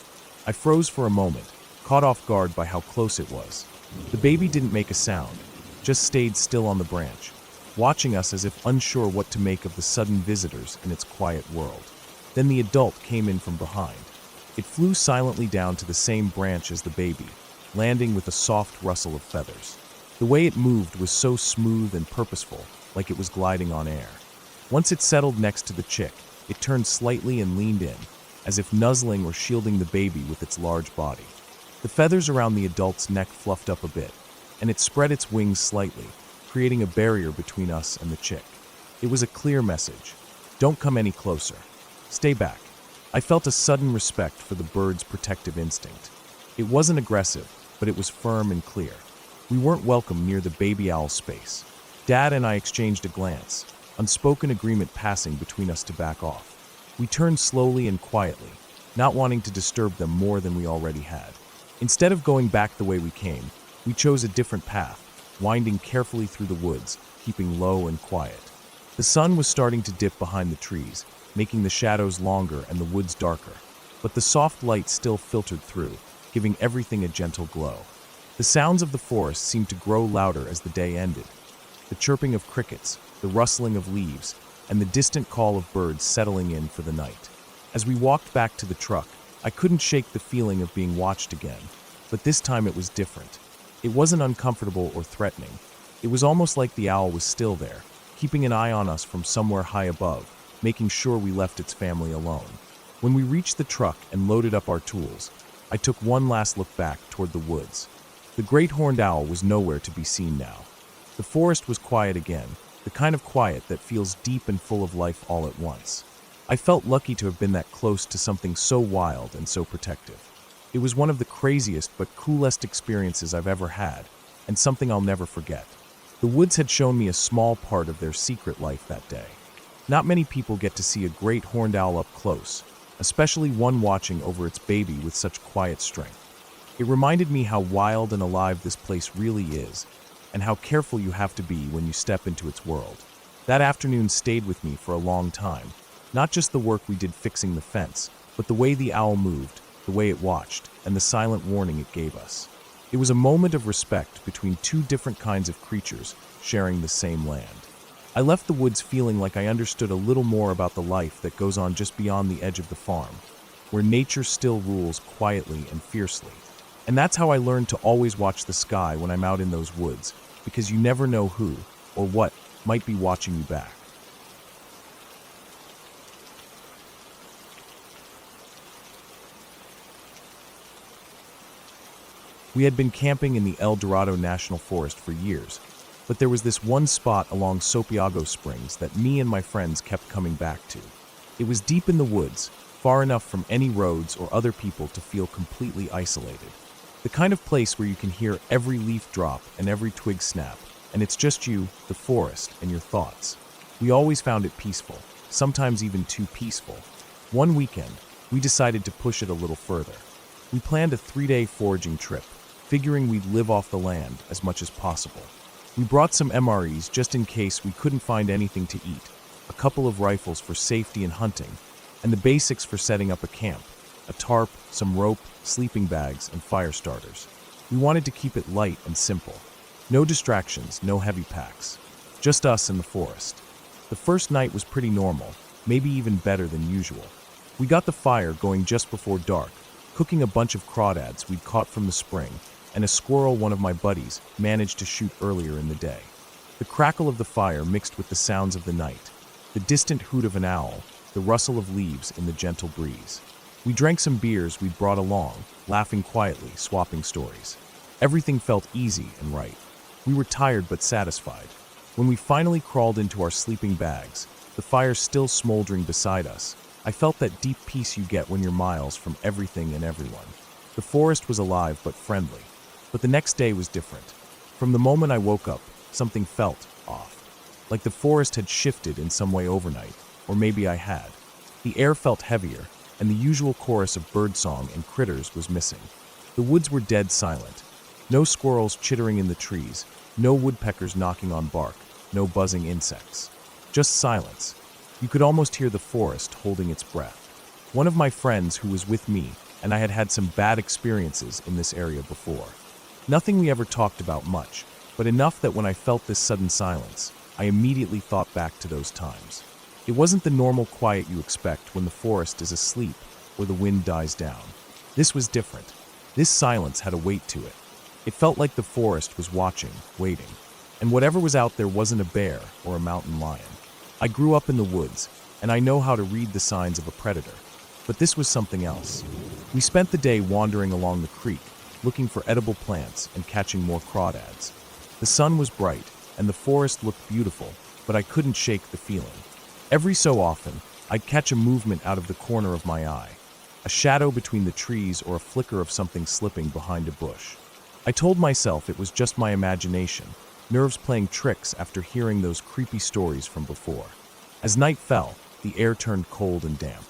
Speaker 1: I froze for a moment, caught off guard by how close it was. The baby didn't make a sound, just stayed still on the branch, watching us as if unsure what to make of the sudden visitors in its quiet world. Then the adult came in from behind. It flew silently down to the same branch as the baby, landing with a soft rustle of feathers. The way it moved was so smooth and purposeful, like it was gliding on air. Once it settled next to the chick, it turned slightly and leaned in, as if nuzzling or shielding the baby with its large body. The feathers around the adult's neck fluffed up a bit, and it spread its wings slightly, creating a barrier between us and the chick. It was a clear message. Don't come any closer. Stay back. I felt a sudden respect for the bird's protective instinct. It wasn't aggressive, but it was firm and clear. We weren't welcome near the baby owl's space. Dad and I exchanged a glance, unspoken agreement passing between us to back off. We turned slowly and quietly, not wanting to disturb them more than we already had. Instead of going back the way we came, we chose a different path, winding carefully through the woods, keeping low and quiet. The sun was starting to dip behind the trees, making the shadows longer and the woods darker, but the soft light still filtered through, giving everything a gentle glow. The sounds of the forest seemed to grow louder as the day ended. The chirping of crickets, the rustling of leaves, and the distant call of birds settling in for the night. As we walked back to the truck, I couldn't shake the feeling of being watched again, but this time it was different. It wasn't uncomfortable or threatening. It was almost like the owl was still there, keeping an eye on us from somewhere high above, making sure we left its family alone. When we reached the truck and loaded up our tools, I took one last look back toward the woods. The great horned owl was nowhere to be seen now. The forest was quiet again, the kind of quiet that feels deep and full of life all at once. I felt lucky to have been that close to something so wild and so protective. It was one of the craziest but coolest experiences I've ever had, and something I'll never forget. The woods had shown me a small part of their secret life that day. Not many people get to see a great horned owl up close, especially one watching over its baby with such quiet strength. It reminded me how wild and alive this place really is, and how careful you have to be when you step into its world. That afternoon stayed with me for a long time, not just the work we did fixing the fence, but the way the owl moved, the way it watched, and the silent warning it gave us. It was a moment of respect between two different kinds of creatures sharing the same land. I left the woods feeling like I understood a little more about the life that goes on just beyond the edge of the farm, where nature still rules quietly and fiercely. And that's how I learned to always watch the sky when I'm out in those woods, because you never know who or what might be watching you back. We had been camping in the El Dorado National Forest for years, but there was this one spot along Sopiago Springs that me and my friends kept coming back to. It was deep in the woods, far enough from any roads or other people to feel completely isolated. The kind of place where you can hear every leaf drop and every twig snap, and it's just you, the forest, and your thoughts. We always found it peaceful, sometimes even too peaceful. One weekend, we decided to push it a little further. We planned a 3-day foraging trip, figuring we'd live off the land as much as possible. We brought some MREs just in case we couldn't find anything to eat, a couple of rifles for safety and hunting, and the basics for setting up a camp, a tarp, some rope, sleeping bags, and fire starters. We wanted to keep it light and simple. No distractions, no heavy packs. Just us in the forest. The first night was pretty normal, maybe even better than usual. We got the fire going just before dark, cooking a bunch of crawdads we'd caught from the spring, and a squirrel one of my buddies managed to shoot earlier in the day. The crackle of the fire mixed with the sounds of the night, the distant hoot of an owl, the rustle of leaves in the gentle breeze. We drank some beers we'd brought along, laughing quietly, swapping stories. Everything felt easy and right. We were tired but satisfied. When we finally crawled into our sleeping bags, the fire still smoldering beside us, I felt that deep peace you get when you're miles from everything and everyone. The forest was alive but friendly. But the next day was different. From the moment I woke up, something felt off. Like the forest had shifted in some way overnight, or maybe I had. The air felt heavier, and the usual chorus of birdsong and critters was missing. The woods were dead silent. No squirrels chittering in the trees, no woodpeckers knocking on bark, no buzzing insects. Just silence. You could almost hear the forest holding its breath. One of my friends who was with me and I had had some bad experiences in this area before. Nothing we ever talked about much, but enough that when I felt this sudden silence, I immediately thought back to those times. It wasn't the normal quiet you expect when the forest is asleep or the wind dies down. This was different. This silence had a weight to it. It felt like the forest was watching, waiting. And whatever was out there wasn't a bear or a mountain lion. I grew up in the woods, and I know how to read the signs of a predator. But this was something else. We spent the day wandering along the creek, looking for edible plants and catching more crawdads. The sun was bright, and the forest looked beautiful, but I couldn't shake the feeling. Every so often, I'd catch a movement out of the corner of my eye, a shadow between the trees or a flicker of something slipping behind a bush. I told myself it was just my imagination, nerves playing tricks after hearing those creepy stories from before. As night fell, the air turned cold and damp.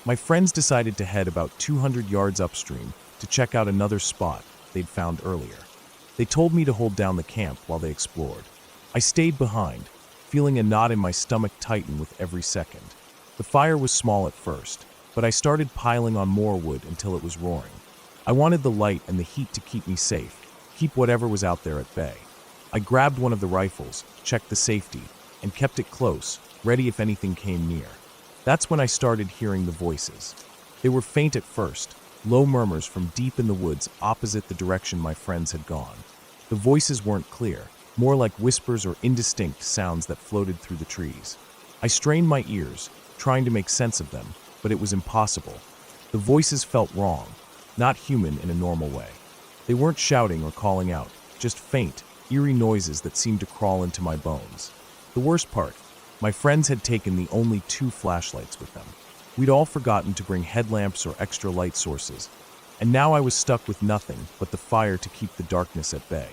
Speaker 1: My friends decided to head about 200 yards upstream to check out another spot they'd found earlier. They told me to hold down the camp while they explored. I stayed behind, feeling a knot in my stomach tighten with every second. The fire was small at first, but I started piling on more wood until it was roaring. I wanted the light and the heat to keep me safe, keep whatever was out there at bay. I grabbed one of the rifles, checked the safety, and kept it close, ready if anything came near. That's when I started hearing the voices. They were faint at first, low murmurs from deep in the woods opposite the direction my friends had gone. The voices weren't clear, more like whispers or indistinct sounds that floated through the trees. I strained my ears, trying to make sense of them, but it was impossible. The voices felt wrong, not human in a normal way. They weren't shouting or calling out, just faint, eerie noises that seemed to crawl into my bones. The worst part, my friends had taken the only 2 flashlights with them. We'd all forgotten to bring headlamps or extra light sources, and now I was stuck with nothing but the fire to keep the darkness at bay.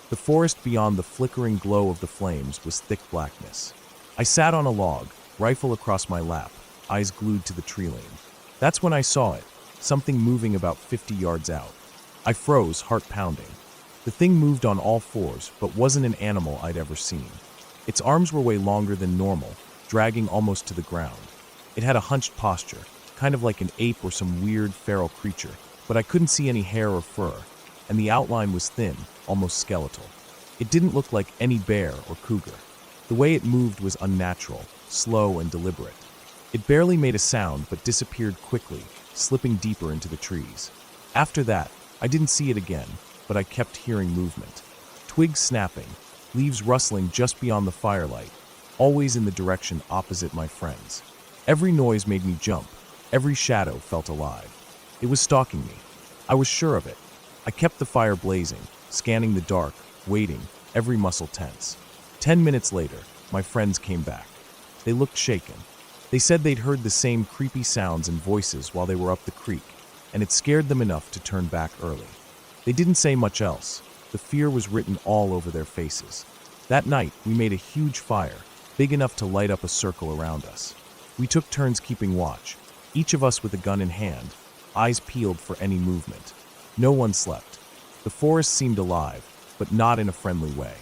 Speaker 1: The forest beyond the flickering glow of the flames was thick blackness. I sat on a log, rifle across my lap, eyes glued to the tree line. That's when I saw it, something moving about 50 yards out. I froze, heart pounding. The thing moved on all 4s, but wasn't an animal I'd ever seen. Its arms were way longer than normal, dragging almost to the ground. It had a hunched posture, kind of like an ape or some weird feral creature, but I couldn't see any hair or fur, and the outline was thin, almost skeletal. It didn't look like any bear or cougar. The way it moved was unnatural, slow and deliberate. It barely made a sound but disappeared quickly, slipping deeper into the trees. After that, I didn't see it again, but I kept hearing movement. Twigs snapping, leaves rustling just beyond the firelight, always in the direction opposite my friends. Every noise made me jump. Every shadow felt alive. It was stalking me. I was sure of it. I kept the fire blazing, scanning the dark, waiting, every muscle tense. 10 minutes later, my friends came back. They looked shaken. They said they'd heard the same creepy sounds and voices while they were up the creek, and it scared them enough to turn back early. They didn't say much else. The fear was written all over their faces. That night, we made a huge fire, big enough to light up a circle around us. We took turns keeping watch, each of us with a gun in hand, eyes peeled for any movement. No one slept. The forest seemed alive, but not in a friendly way.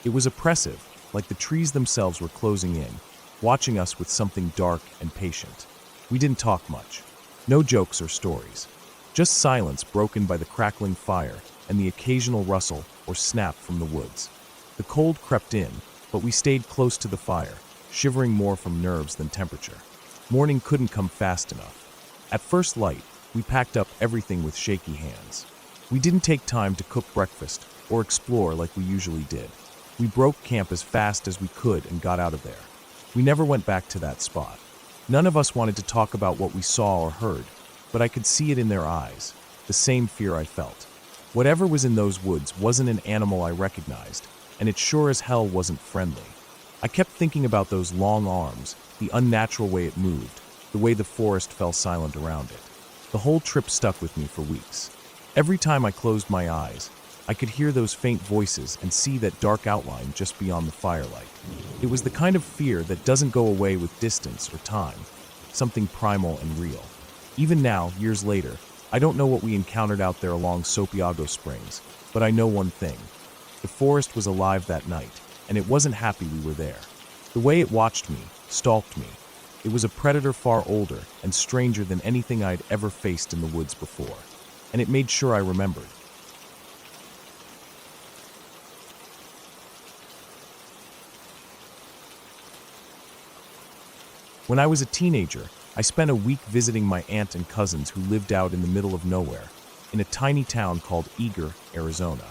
Speaker 1: It was oppressive, like the trees themselves were closing in, watching us with something dark and patient. We didn't talk much. No jokes or stories. Just silence broken by the crackling fire and the occasional rustle or snap from the woods. The cold crept in, but we stayed close to the fire, shivering more from nerves than temperature. Morning couldn't come fast enough. At first light, we packed up everything with shaky hands. We didn't take time to cook breakfast or explore like we usually did. We broke camp as fast as we could and got out of there. We never went back to that spot. None of us wanted to talk about what we saw or heard, but I could see it in their eyes, the same fear I felt. Whatever was in those woods wasn't an animal I recognized, and it sure as hell wasn't friendly. I kept thinking about those long arms, the unnatural way it moved, the way the forest fell silent around it. The whole trip stuck with me for weeks. Every time I closed my eyes, I could hear those faint voices and see that dark outline just beyond the firelight. It was the kind of fear that doesn't go away with distance or time, something primal and real. Even now, years later, I don't know what we encountered out there along Sopiago Springs, but I know one thing. The forest was alive that night, and it wasn't happy we were there. The way it watched me, stalked me. It was a predator far older and stranger than anything I'd ever faced in the woods before, and it made sure I remembered. When I was a teenager, I spent a week visiting my aunt and cousins who lived out in the middle of nowhere, in a tiny town called Eager, Arizona.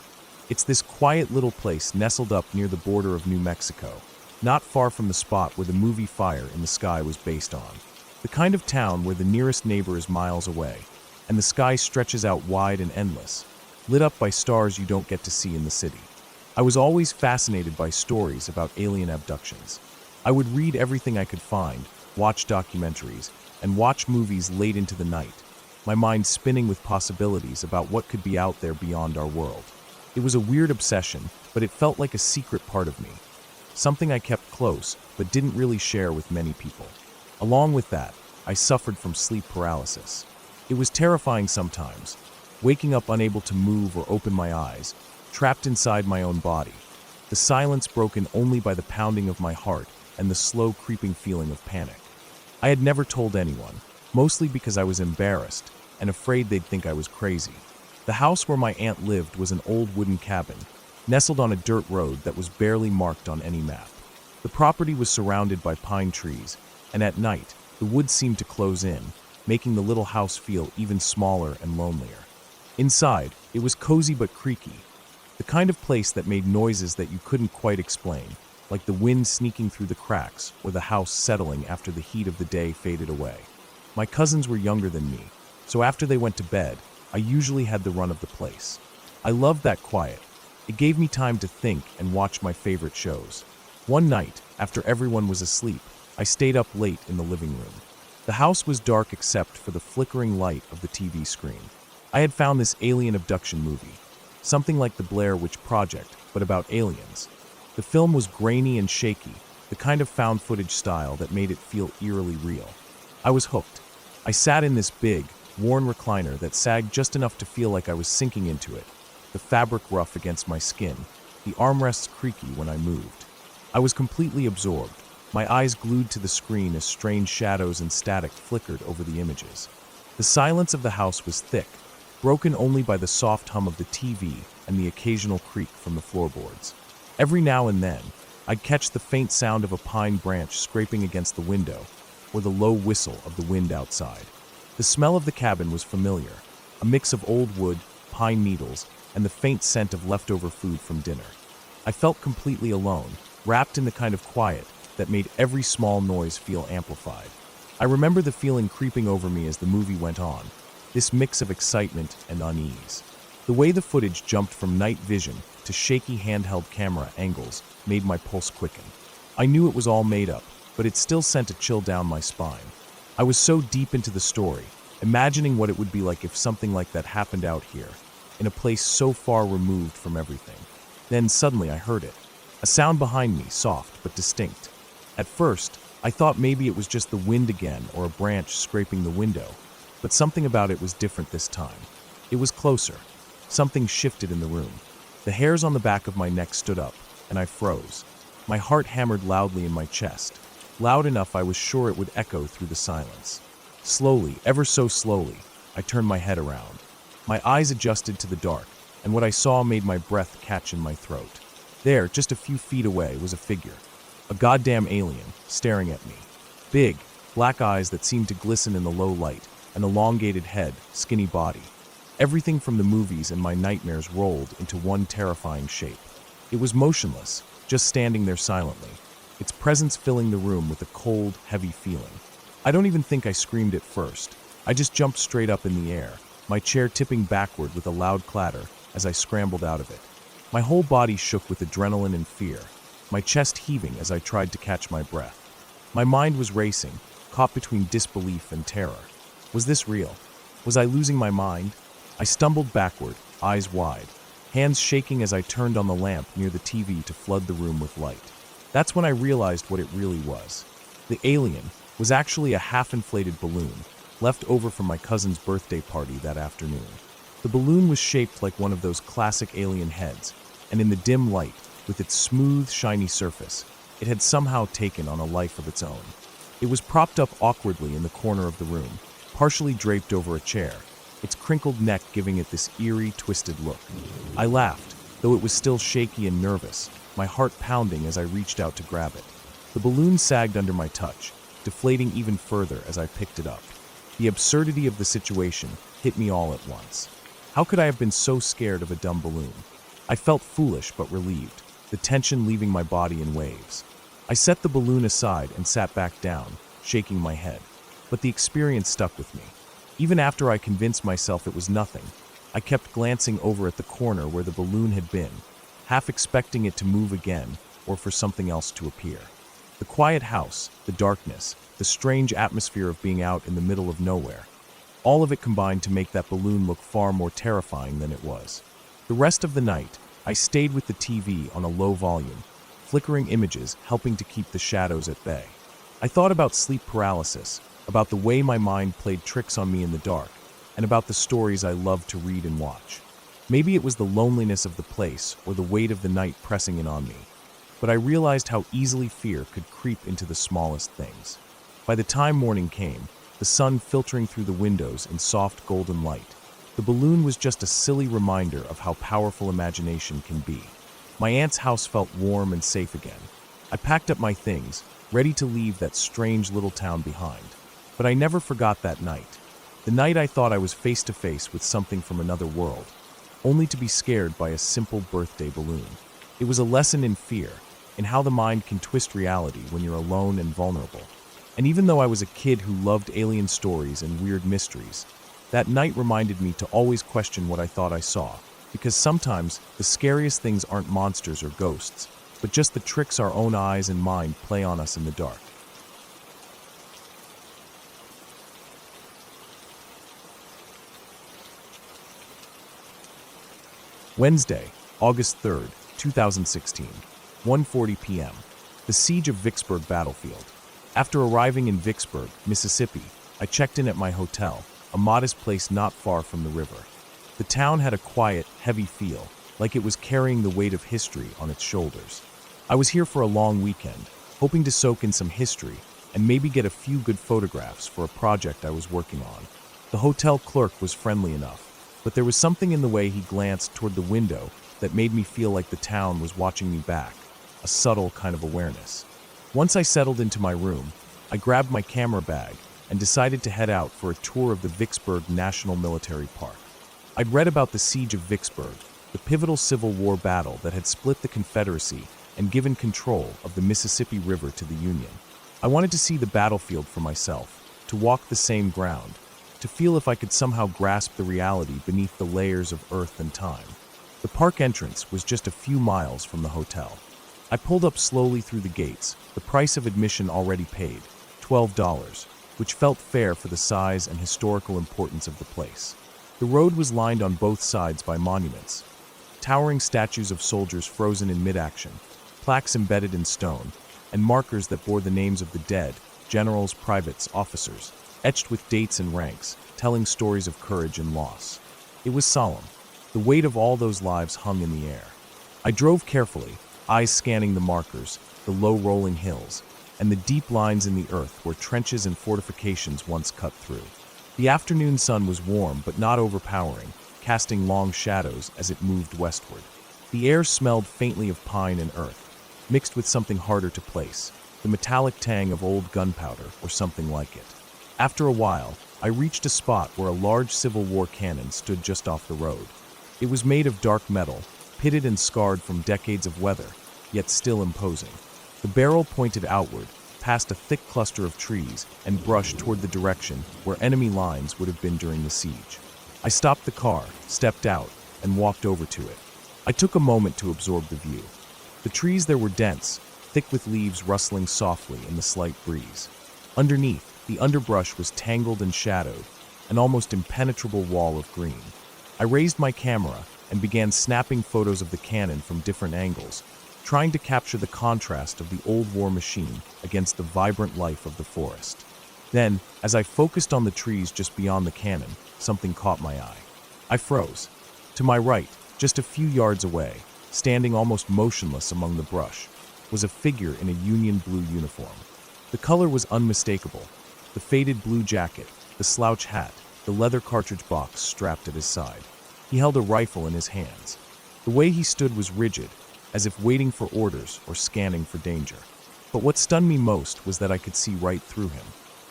Speaker 1: It's this quiet little place nestled up near the border of New Mexico, not far from the spot where the movie Fire in the Sky was based on. The kind of town where the nearest neighbor is miles away, and the sky stretches out wide and endless, lit up by stars you don't get to see in the city. I was always fascinated by stories about alien abductions. I would read everything I could find, watch documentaries, and watch movies late into the night, my mind spinning with possibilities about what could be out there beyond our world. It was a weird obsession, but it felt like a secret part of me, something I kept close but didn't really share with many people. Along with that, I suffered from sleep paralysis. It was terrifying sometimes, waking up unable to move or open my eyes, trapped inside my own body, the silence broken only by the pounding of my heart and the slow creeping feeling of panic. I had never told anyone, mostly because I was embarrassed and afraid they'd think I was crazy. The house where my aunt lived was an old wooden cabin, nestled on a dirt road that was barely marked on any map. The property was surrounded by pine trees, and at night, the woods seemed to close in, making the little house feel even smaller and lonelier. Inside, it was cozy but creaky, the kind of place that made noises that you couldn't quite explain, like the wind sneaking through the cracks or the house settling after the heat of the day faded away. My cousins were younger than me, so after they went to bed, I usually had the run of the place. I loved that quiet. It gave me time to think and watch my favorite shows. One night, after everyone was asleep, I stayed up late in the living room. The house was dark except for the flickering light of the TV screen. I had found this alien abduction movie, something like the Blair Witch Project, but about aliens. The film was grainy and shaky, the kind of found footage style that made it feel eerily real. I was hooked. I sat in this big, worn recliner that sagged just enough to feel like I was sinking into it, the fabric rough against my skin, the armrests creaky when I moved. I was completely absorbed, my eyes glued to the screen as strange shadows and static flickered over the images. The silence of the house was thick, broken only by the soft hum of the TV and the occasional creak from the floorboards. Every now and then, I'd catch the faint sound of a pine branch scraping against the window, or the low whistle of the wind outside. The smell of the cabin was familiar, a mix of old wood, pine needles, and the faint scent of leftover food from dinner. I felt completely alone, wrapped in the kind of quiet that made every small noise feel amplified. I remember the feeling creeping over me as the movie went on, this mix of excitement and unease. The way the footage jumped from night vision to shaky handheld camera angles made my pulse quicken. I knew it was all made up, but it still sent a chill down my spine. I was so deep into the story, imagining what it would be like if something like that happened out here, in a place so far removed from everything. Then suddenly I heard it. A sound behind me, soft but distinct. At first, I thought maybe it was just the wind again or a branch scraping the window, but something about it was different this time. It was closer. Something shifted in the room. The hairs on the back of my neck stood up, and I froze. My heart hammered loudly in my chest, loud enough I was sure it would echo through the silence. Slowly, ever so slowly, I turned my head around. My eyes adjusted to the dark, and what I saw made my breath catch in my throat. There, just a few feet away, was a figure. A goddamn alien, staring at me. Big, black eyes that seemed to glisten in the low light, an elongated head, skinny body. Everything from the movies and my nightmares rolled into one terrifying shape. It was motionless, just standing there silently, its presence filling the room with a cold, heavy feeling. I don't even think I screamed at first. I just jumped straight up in the air, my chair tipping backward with a loud clatter as I scrambled out of it. My whole body shook with adrenaline and fear, my chest heaving as I tried to catch my breath. My mind was racing, caught between disbelief and terror. Was this real? Was I losing my mind? I stumbled backward, eyes wide, hands shaking as I turned on the lamp near the TV to flood the room with light. That's when I realized what it really was. The alien was actually a half-inflated balloon, left over from my cousin's birthday party that afternoon. The balloon was shaped like one of those classic alien heads, and in the dim light, with its smooth, shiny surface, it had somehow taken on a life of its own. It was propped up awkwardly in the corner of the room, partially draped over a chair, its crinkled neck giving it this eerie, twisted look. I laughed, though it was still shaky and nervous, my heart pounding as I reached out to grab it. The balloon sagged under my touch, deflating even further as I picked it up. The absurdity of the situation hit me all at once. How could I have been so scared of a dumb balloon? I felt foolish but relieved, the tension leaving my body in waves. I set the balloon aside and sat back down, shaking my head. But the experience stuck with me. Even after I convinced myself it was nothing, I kept glancing over at the corner where the balloon had been, half expecting it to move again or for something else to appear. The quiet house, the darkness, the strange atmosphere of being out in the middle of nowhere, all of it combined to make that balloon look far more terrifying than it was. The rest of the night, I stayed with the TV on a low volume, flickering images helping to keep the shadows at bay. I thought about sleep paralysis, about the way my mind played tricks on me in the dark, and about the stories I loved to read and watch. Maybe it was the loneliness of the place or the weight of the night pressing in on me, but I realized how easily fear could creep into the smallest things. By the time morning came, the sun filtering through the windows in soft golden light, the balloon was just a silly reminder of how powerful imagination can be. My aunt's house felt warm and safe again. I packed up my things, ready to leave that strange little town behind. But I never forgot that night. The night I thought I was face to face with something from another world, only to be scared by a simple birthday balloon. It was a lesson in fear, in how the mind can twist reality when you're alone and vulnerable. And even though I was a kid who loved alien stories and weird mysteries, that night reminded me to always question what I thought I saw, because sometimes the scariest things aren't monsters or ghosts, but just the tricks our own eyes and mind play on us in the dark. Wednesday, August 3rd, 2016, 1:40 p.m. The Siege of Vicksburg battlefield. After arriving in Vicksburg, Mississippi, I checked in at my hotel, a modest place not far from the river. The town had a quiet, heavy feel, like it was carrying the weight of history on its shoulders. I was here for a long weekend, hoping to soak in some history and maybe get a few good photographs for a project I was working on. The hotel clerk was friendly enough, but there was something in the way he glanced toward the window that made me feel like the town was watching me back, a subtle kind of awareness. Once I settled into my room, I grabbed my camera bag and decided to head out for a tour of the Vicksburg National Military Park. I'd read about the Siege of Vicksburg, the pivotal Civil War battle that had split the Confederacy and given control of the Mississippi River to the Union. I wanted to see the battlefield for myself, to walk the same ground, to feel if I could somehow grasp the reality beneath the layers of earth and time. The park entrance was just a few miles from the hotel. I pulled up slowly through the gates, the price of admission already paid, $12, which felt fair for the size and historical importance of the place. The road was lined on both sides by monuments, towering statues of soldiers frozen in mid-action, plaques embedded in stone, and markers that bore the names of the dead, generals, privates, officers, etched with dates and ranks, telling stories of courage and loss. It was solemn. The weight of all those lives hung in the air. I drove carefully, eyes scanning the markers, the low rolling hills, and the deep lines in the earth where trenches and fortifications once cut through. The afternoon sun was warm but not overpowering, casting long shadows as it moved westward. The air smelled faintly of pine and earth, mixed with something harder to place, the metallic tang of old gunpowder or something like it. After a while, I reached a spot where a large Civil War cannon stood just off the road. It was made of dark metal, pitted and scarred from decades of weather, yet still imposing. The barrel pointed outward, past a thick cluster of trees, and brush toward the direction where enemy lines would have been during the siege. I stopped the car, stepped out, and walked over to it. I took a moment to absorb the view. The trees there were dense, thick with leaves rustling softly in the slight breeze. Underneath, the underbrush was tangled and shadowed, an almost impenetrable wall of green. I raised my camera and began snapping photos of the cannon from different angles, trying to capture the contrast of the old war machine against the vibrant life of the forest. Then, as I focused on the trees just beyond the cannon, something caught my eye. I froze. To my right, just a few yards away, standing almost motionless among the brush, was a figure in a Union blue uniform. The color was unmistakable. The faded blue jacket, the slouch hat, the leather cartridge box strapped at his side. He held a rifle in his hands. The way he stood was rigid, as if waiting for orders or scanning for danger. But what stunned me most was that I could see right through him.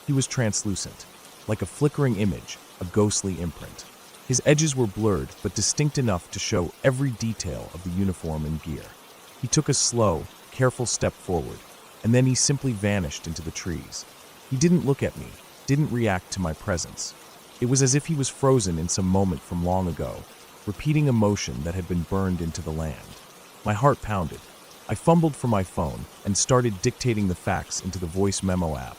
Speaker 1: He was translucent, like a flickering image, a ghostly imprint. His edges were blurred, but distinct enough to show every detail of the uniform and gear. He took a slow, careful step forward, and then he simply vanished into the trees. He didn't look at me, didn't react to my presence. It was as if he was frozen in some moment from long ago, repeating a motion that had been burned into the land. My heart pounded. I fumbled for my phone and started dictating the facts into the voice memo app,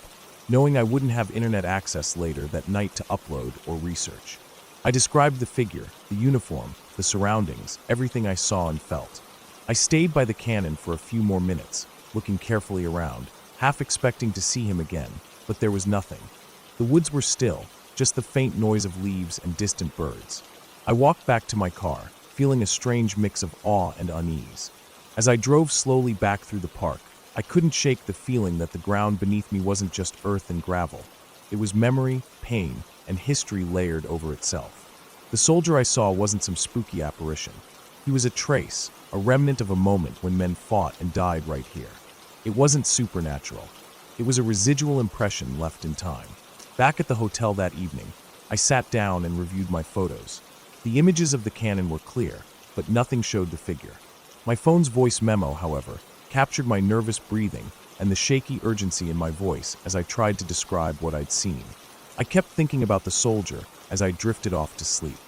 Speaker 1: knowing I wouldn't have internet access later that night to upload or research. I described the figure, the uniform, the surroundings, everything I saw and felt. I stayed by the cannon for a few more minutes, looking carefully around, half expecting to see him again, but there was nothing. The woods were still, just the faint noise of leaves and distant birds. I walked back to my car, feeling a strange mix of awe and unease. As I drove slowly back through the park, I couldn't shake the feeling that the ground beneath me wasn't just earth and gravel. It was memory, pain, and history layered over itself. The soldier I saw wasn't some spooky apparition. He was a trace, a remnant of a moment when men fought and died right here. It wasn't supernatural. It was a residual impression left in time. Back at the hotel that evening, I sat down and reviewed my photos. The images of the cannon were clear, but nothing showed the figure. My phone's voice memo, however, captured my nervous breathing and the shaky urgency in my voice as I tried to describe what I'd seen. I kept thinking about the soldier as I drifted off to sleep.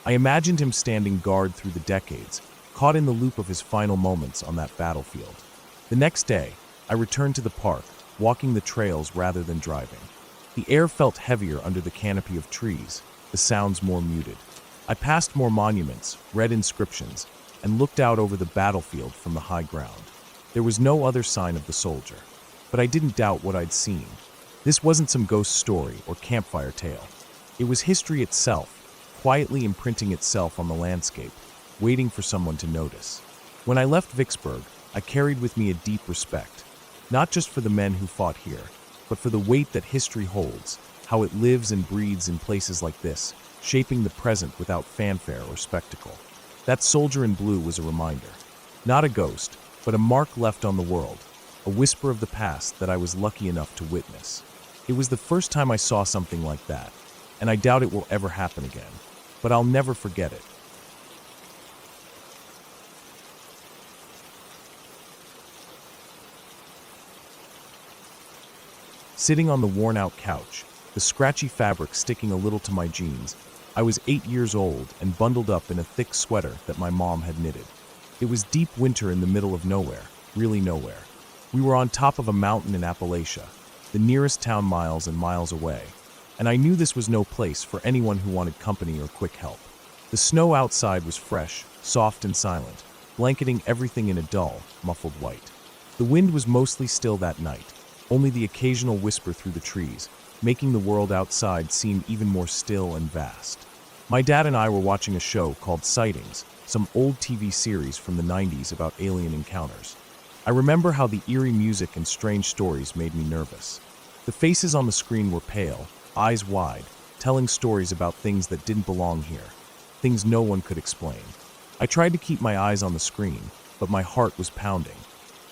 Speaker 1: I imagined him standing guard through the decades, caught in the loop of his final moments on that battlefield. The next day, I returned to the park, walking the trails rather than driving. The air felt heavier under the canopy of trees, the sounds more muted. I passed more monuments, read inscriptions, and looked out over the battlefield from the high ground. There was no other sign of the soldier, but I didn't doubt what I'd seen. This wasn't some ghost story or campfire tale. It was history itself, quietly imprinting itself on the landscape, waiting for someone to notice. When I left Vicksburg, I carried with me a deep respect, not just for the men who fought here, but for the weight that history holds, how it lives and breathes in places like this, shaping the present without fanfare or spectacle. That soldier in blue was a reminder. Not a ghost, but a mark left on the world, a whisper of the past that I was lucky enough to witness. It was the first time I saw something like that, and I doubt it will ever happen again, but I'll never forget it. Sitting on the worn-out couch, the scratchy fabric sticking a little to my jeans. I was 8 years old and bundled up in a thick sweater that my mom had knitted. It was deep winter in the middle of nowhere, really nowhere. We were on top of a mountain in Appalachia, the nearest town miles and miles away, and I knew this was no place for anyone who wanted company or quick help. The snow outside was fresh, soft and silent, blanketing everything in a dull, muffled white. The wind was mostly still that night, only the occasional whisper through the trees, making the world outside seem even more still and vast. My dad and I were watching a show called Sightings, some old TV series from the 90s about alien encounters. I remember how the eerie music and strange stories made me nervous. The faces on the screen were pale, eyes wide, telling stories about things that didn't belong here, things no one could explain. I tried to keep my eyes on the screen, but my heart was pounding.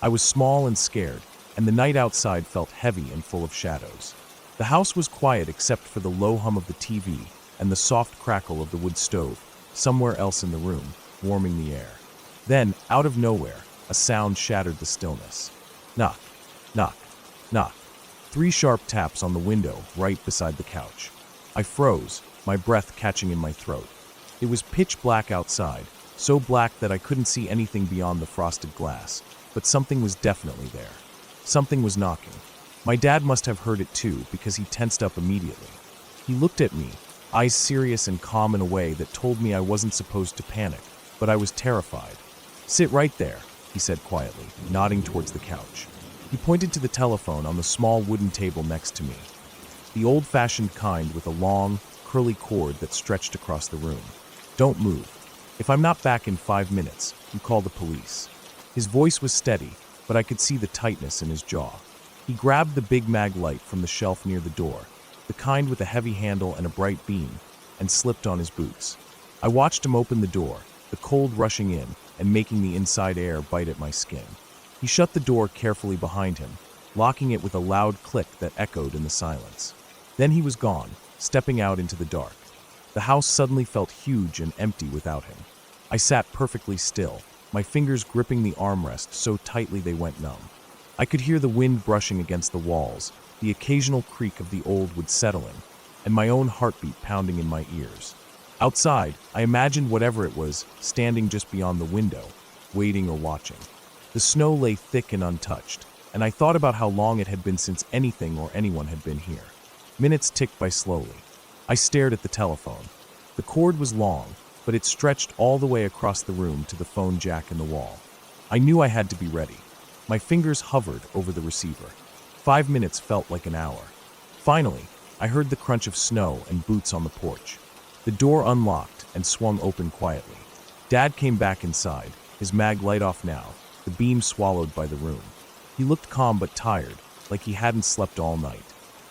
Speaker 1: I was small and scared, and the night outside felt heavy and full of shadows. The house was quiet except for the low hum of the TV and the soft crackle of the wood stove, somewhere else in the room, warming the air. Then, out of nowhere, a sound shattered the stillness. Knock, knock, knock. 3 sharp taps on the window right beside the couch. I froze, my breath catching in my throat. It was pitch black outside, so black that I couldn't see anything beyond the frosted glass, but something was definitely there. Something was knocking. My dad must have heard it too because he tensed up immediately. He looked at me, eyes serious and calm in a way that told me I wasn't supposed to panic, but I was terrified. "Sit right there," he said quietly, nodding towards the couch. He pointed to the telephone on the small wooden table next to me, the old-fashioned kind with a long, curly cord that stretched across the room. "Don't move. If I'm not back in 5 minutes, you call the police." His voice was steady, but I could see the tightness in his jaw. He grabbed the big mag light from the shelf near the door, the kind with a heavy handle and a bright beam, and slipped on his boots. I watched him open the door, the cold rushing in and making the inside air bite at my skin. He shut the door carefully behind him, locking it with a loud click that echoed in the silence. Then he was gone, stepping out into the dark. The house suddenly felt huge and empty without him. I sat perfectly still, my fingers gripping the armrest so tightly they went numb. I could hear the wind brushing against the walls, the occasional creak of the old wood settling, and my own heartbeat pounding in my ears. Outside, I imagined whatever it was, standing just beyond the window, waiting or watching. The snow lay thick and untouched, and I thought about how long it had been since anything or anyone had been here. Minutes ticked by slowly. I stared at the telephone. The cord was long, but it stretched all the way across the room to the phone jack in the wall. I knew I had to be ready. My fingers hovered over the receiver. 5 minutes felt like an hour. Finally, I heard the crunch of snow and boots on the porch. The door unlocked and swung open quietly. Dad came back inside, his mag light off now, the beam swallowed by the room. He looked calm but tired, like he hadn't slept all night.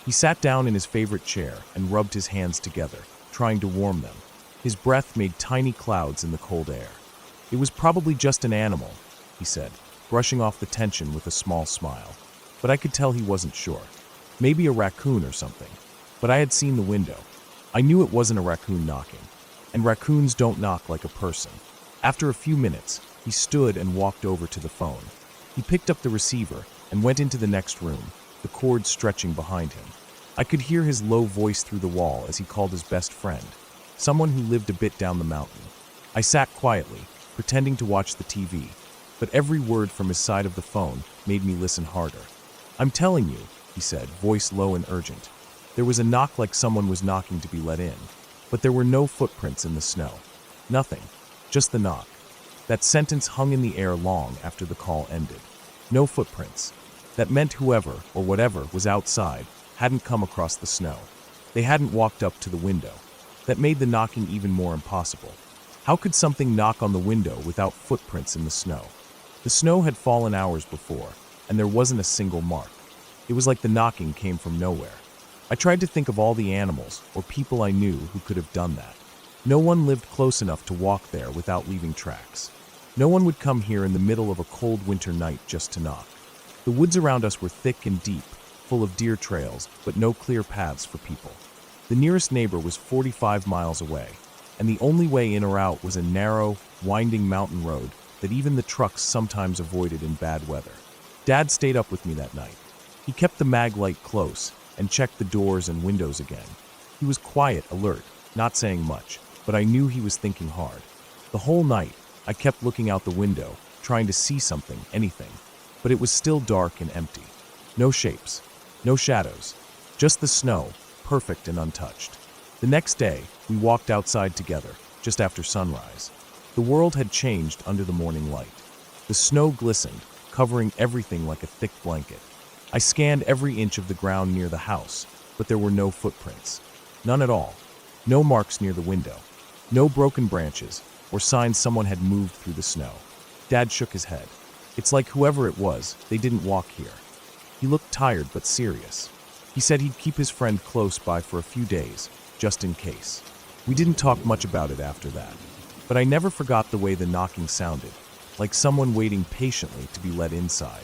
Speaker 1: He sat down in his favorite chair and rubbed his hands together, trying to warm them. His breath made tiny clouds in the cold air. "It was probably just an animal," he said, brushing off the tension with a small smile. But I could tell he wasn't sure. Maybe a raccoon or something. But I had seen the window. I knew it wasn't a raccoon knocking. And raccoons don't knock like a person. After a few minutes, he stood and walked over to the phone. He picked up the receiver and went into the next room, the cord stretching behind him. I could hear his low voice through the wall as he called his best friend, someone who lived a bit down the mountain. I sat quietly, pretending to watch the TV, but every word from his side of the phone made me listen harder. "I'm telling you," he said, voice low and urgent. There was a knock like someone was knocking to be let in, but there were no footprints in the snow. Nothing, just the knock. That sentence hung in the air long after the call ended. No footprints. That meant whoever, or whatever, was outside hadn't come across the snow. They hadn't walked up to the window. That made the knocking even more impossible. How could something knock on the window without footprints in the snow? The snow had fallen hours before, and there wasn't a single mark. It was like the knocking came from nowhere. I tried to think of all the animals or people I knew who could have done that. No one lived close enough to walk there without leaving tracks. No one would come here in the middle of a cold winter night just to knock. The woods around us were thick and deep, full of deer trails, but no clear paths for people. The nearest neighbor was 45 miles away, and the only way in or out was a narrow, winding mountain road that even the trucks sometimes avoided in bad weather. Dad stayed up with me that night. He kept the mag light close, and checked the doors and windows again. He was quiet, alert, not saying much, but I knew he was thinking hard. The whole night, I kept looking out the window, trying to see something, anything. But it was still dark and empty. No shapes, no shadows, just the snow, perfect and untouched. The next day, we walked outside together, just after sunrise. The world had changed under the morning light. The snow glistened, covering everything like a thick blanket. I scanned every inch of the ground near the house, but there were no footprints. None at all. No marks near the window. No broken branches, or signs someone had moved through the snow. Dad shook his head. It's like whoever it was, they didn't walk here. He looked tired but serious. He said he'd keep his friend close by for a few days, just in case. We didn't talk much about it after that. But I never forgot the way the knocking sounded, like someone waiting patiently to be let inside.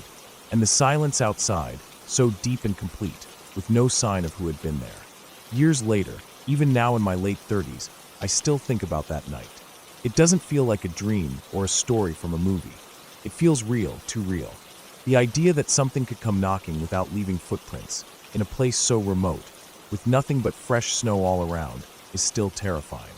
Speaker 1: And the silence outside, so deep and complete, with no sign of who had been there. Years later, even now in my late 30s, I still think about that night. It doesn't feel like a dream or a story from a movie. It feels real, too real. The idea that something could come knocking without leaving footprints, in a place so remote, with nothing but fresh snow all around, is still terrifying.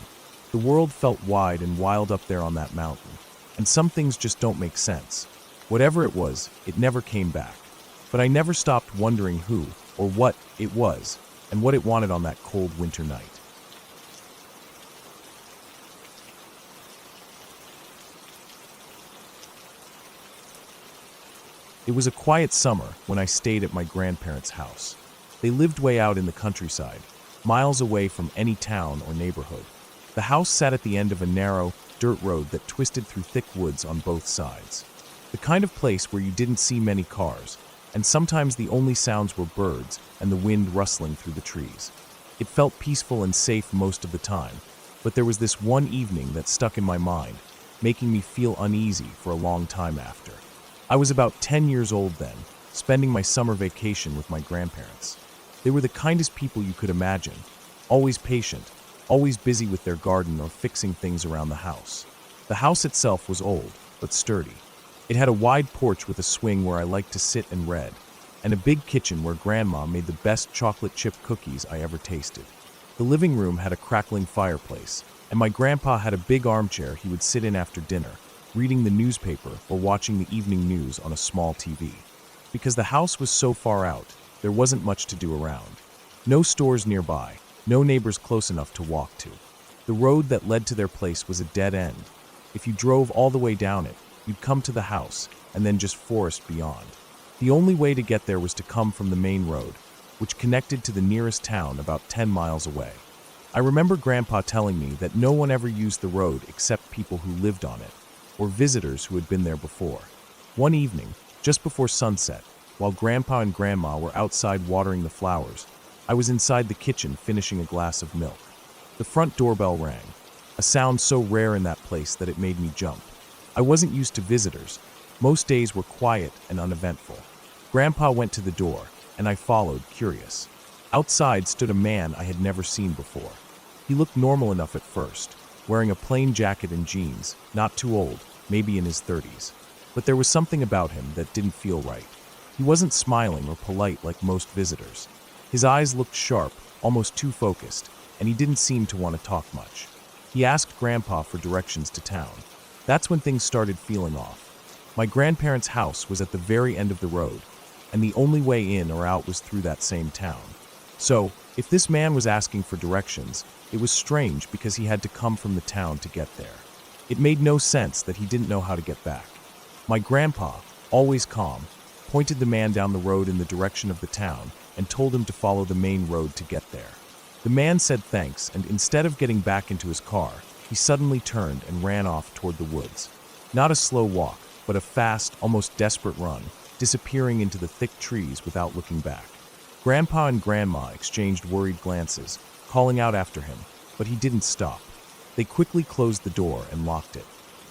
Speaker 1: The world felt wide and wild up there on that mountain, and some things just don't make sense. Whatever it was, it never came back. But I never stopped wondering who, or what, it was, and what it wanted on that cold winter night. It was a quiet summer when I stayed at my grandparents' house. They lived way out in the countryside, miles away from any town or neighborhood. The house sat at the end of a narrow, dirt road that twisted through thick woods on both sides. The kind of place where you didn't see many cars, and sometimes the only sounds were birds and the wind rustling through the trees. It felt peaceful and safe most of the time, but there was this one evening that stuck in my mind, making me feel uneasy for a long time after. I was about 10 years old then, spending my summer vacation with my grandparents. They were the kindest people you could imagine, always patient, always busy with their garden or fixing things around the house. The house itself was old, but sturdy. It had a wide porch with a swing where I liked to sit and read, and a big kitchen where Grandma made the best chocolate chip cookies I ever tasted. The living room had a crackling fireplace, and my grandpa had a big armchair he would sit in after dinner, reading the newspaper or watching the evening news on a small TV. Because the house was so far out, there wasn't much to do around. No stores nearby, no neighbors close enough to walk to. The road that led to their place was a dead end. If you drove all the way down it, you'd come to the house, and then just forest beyond. The only way to get there was to come from the main road, which connected to the nearest town about 10 miles away. I remember Grandpa telling me that no one ever used the road except people who lived on it, or visitors who had been there before. One evening, just before sunset, while Grandpa and Grandma were outside watering the flowers, I was inside the kitchen finishing a glass of milk. The front doorbell rang, a sound so rare in that place that it made me jump. I wasn't used to visitors. Most days were quiet and uneventful. Grandpa went to the door, and I followed, curious. Outside stood a man I had never seen before. He looked normal enough at first, wearing a plain jacket and jeans, not too old, maybe in his 30s. But there was something about him that didn't feel right. He wasn't smiling or polite like most visitors. His eyes looked sharp, almost too focused, and he didn't seem to want to talk much. He asked Grandpa for directions to town. That's when things started feeling off. My grandparents' house was at the very end of the road, and the only way in or out was through that same town. So, if this man was asking for directions, it was strange because he had to come from the town to get there. It made no sense that he didn't know how to get back. My grandpa, always calm, pointed the man down the road in the direction of the town and told him to follow the main road to get there. The man said thanks, and instead of getting back into his car, he suddenly turned and ran off toward the woods. Not a slow walk, but a fast, almost desperate run, disappearing into the thick trees without looking back. Grandpa and Grandma exchanged worried glances, calling out after him, but he didn't stop. They quickly closed the door and locked it.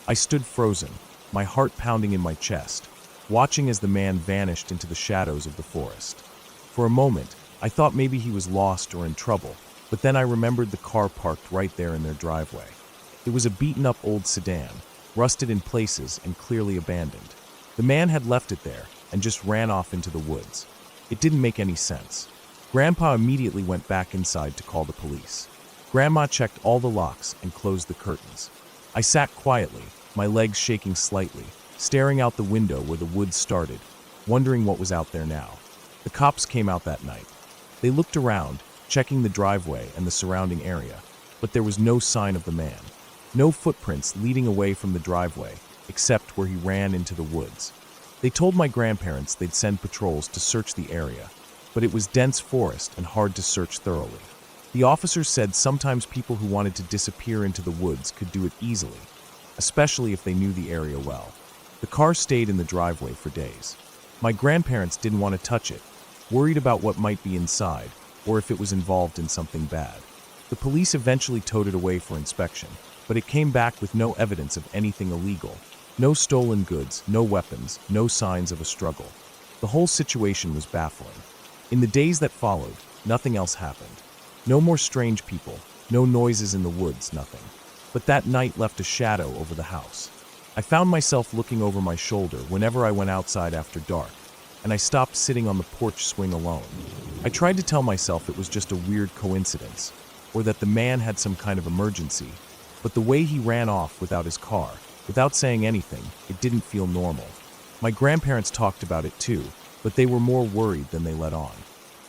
Speaker 1: I stood frozen, my heart pounding in my chest, watching as the man vanished into the shadows of the forest. For a moment, I thought maybe he was lost or in trouble, but then I remembered the car parked right there in their driveway. It was a beaten-up old sedan, rusted in places and clearly abandoned. The man had left it there and just ran off into the woods. It didn't make any sense. Grandpa immediately went back inside to call the police. Grandma checked all the locks and closed the curtains. I sat quietly, my legs shaking slightly, staring out the window where the woods started, wondering what was out there now. The cops came out that night. They looked around, checking the driveway and the surrounding area, but there was no sign of the man. No footprints leading away from the driveway, except where he ran into the woods. They told my grandparents they'd send patrols to search the area, but it was dense forest and hard to search thoroughly. The officers said sometimes people who wanted to disappear into the woods could do it easily, especially if they knew the area well. The car stayed in the driveway for days. My grandparents didn't want to touch it, worried about what might be inside or if it was involved in something bad. The police eventually towed it away for inspection, but it came back with no evidence of anything illegal. No stolen goods, no weapons, no signs of a struggle. The whole situation was baffling. In the days that followed, nothing else happened. No more strange people, no noises in the woods, nothing. But that night left a shadow over the house. I found myself looking over my shoulder whenever I went outside after dark, and I stopped sitting on the porch swing alone. I tried to tell myself it was just a weird coincidence, or that the man had some kind of emergency, but the way he ran off without his car, without saying anything, it didn't feel normal. My grandparents talked about it too, but they were more worried than they let on.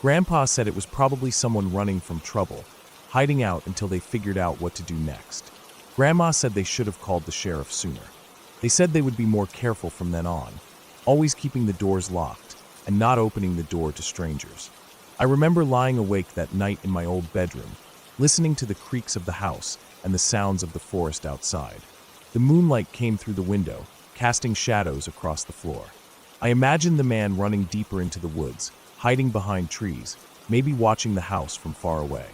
Speaker 1: Grandpa said it was probably someone running from trouble, hiding out until they figured out what to do next. Grandma said they should have called the sheriff sooner. They said they would be more careful from then on, always keeping the doors locked and not opening the door to strangers. I remember lying awake that night in my old bedroom, listening to the creaks of the house and the sounds of the forest outside. The moonlight came through the window, casting shadows across the floor. I imagined the man running deeper into the woods, hiding behind trees, maybe watching the house from far away.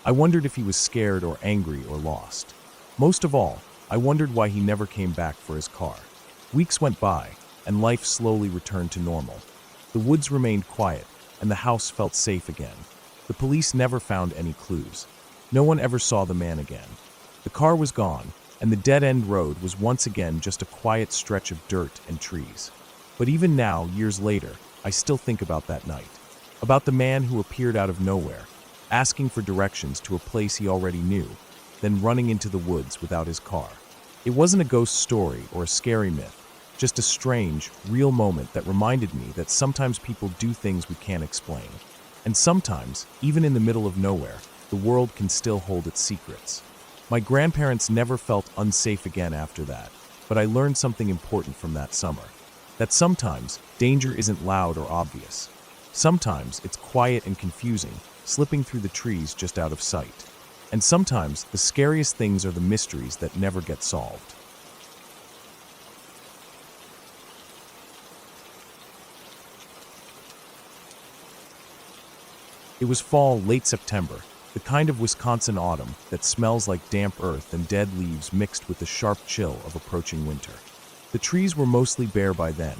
Speaker 1: I wondered if he was scared or angry or lost. Most of all, I wondered why he never came back for his car. Weeks went by, and life slowly returned to normal. The woods remained quiet, and the house felt safe again. The police never found any clues. No one ever saw the man again. The car was gone, and the dead-end road was once again just a quiet stretch of dirt and trees. But even now, years later, I still think about that night. About the man who appeared out of nowhere, asking for directions to a place he already knew, then running into the woods without his car. It wasn't a ghost story or a scary myth, just a strange, real moment that reminded me that sometimes people do things we can't explain. And sometimes, even in the middle of nowhere, the world can still hold its secrets. My grandparents never felt unsafe again after that, but I learned something important from that summer. That sometimes, danger isn't loud or obvious. Sometimes, it's quiet and confusing, slipping through the trees just out of sight. And sometimes, the scariest things are the mysteries that never get solved. It was fall, late September, the kind of Wisconsin autumn that smells like damp earth and dead leaves mixed with the sharp chill of approaching winter. The trees were mostly bare by then,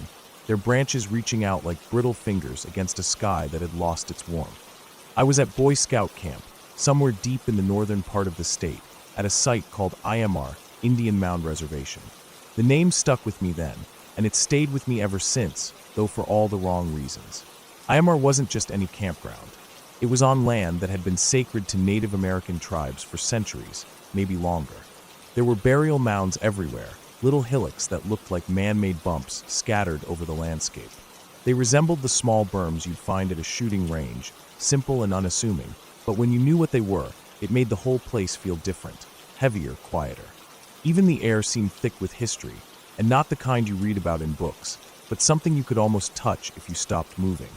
Speaker 1: their branches reaching out like brittle fingers against a sky that had lost its warmth. I was at Boy Scout camp, somewhere deep in the northern part of the state, at a site called IMR, Indian Mound Reservation. The name stuck with me then, and it's stayed with me ever since, though for all the wrong reasons. IMR wasn't just any campground. It was on land that had been sacred to Native American tribes for centuries, maybe longer. There were burial mounds everywhere, little hillocks that looked like man-made bumps scattered over the landscape. They resembled the small berms you'd find at a shooting range, simple and unassuming, but when you knew what they were, it made the whole place feel different, heavier, quieter. Even the air seemed thick with history, and not the kind you read about in books, but something you could almost touch if you stopped moving.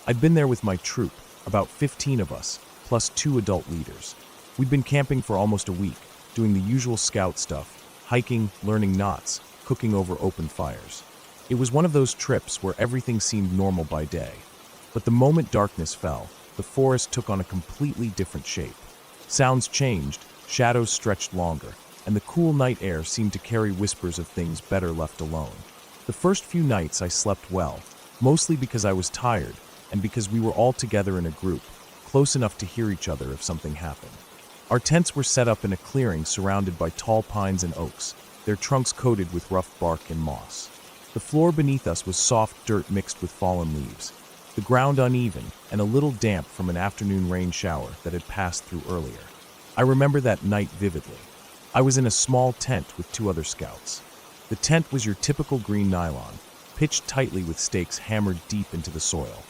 Speaker 1: I'd been there with my troop, about 15 of us, plus 2 adult leaders. We'd been camping for almost a week, doing the usual scout stuff, hiking, learning knots, cooking over open fires. It was one of those trips where everything seemed normal by day. But the moment darkness fell, the forest took on a completely different shape. Sounds changed, shadows stretched longer, and the cool night air seemed to carry whispers of things better left alone. The first few nights I slept well, mostly because I was tired, and because we were all together in a group, close enough to hear each other if something happened. Our tents were set up in a clearing surrounded by tall pines and oaks, their trunks coated with rough bark and moss. The floor beneath us was soft dirt mixed with fallen leaves. the ground uneven and a little damp from an afternoon rain shower that had passed through earlier. I remember that night vividly. I was in a small tent with 2 other scouts. The tent was your typical green nylon, pitched tightly with stakes hammered deep into the soil.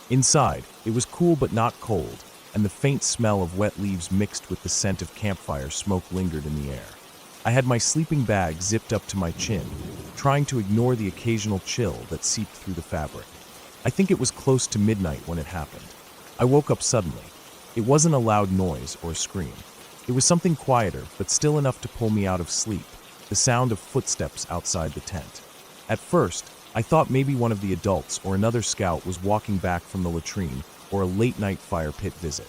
Speaker 1: Inside, it was cool but not cold, and the faint smell of wet leaves mixed with the scent of campfire smoke lingered in the air. I had my sleeping bag zipped up to my chin, trying to ignore the occasional chill that seeped through the fabric. I think it was close to midnight when it happened. I woke up suddenly. It wasn't a loud noise or a scream. It was something quieter, but still enough to pull me out of sleep, the sound of footsteps outside the tent. At first, I thought maybe one of the adults or another scout was walking back from the latrine or a late-night fire pit visit.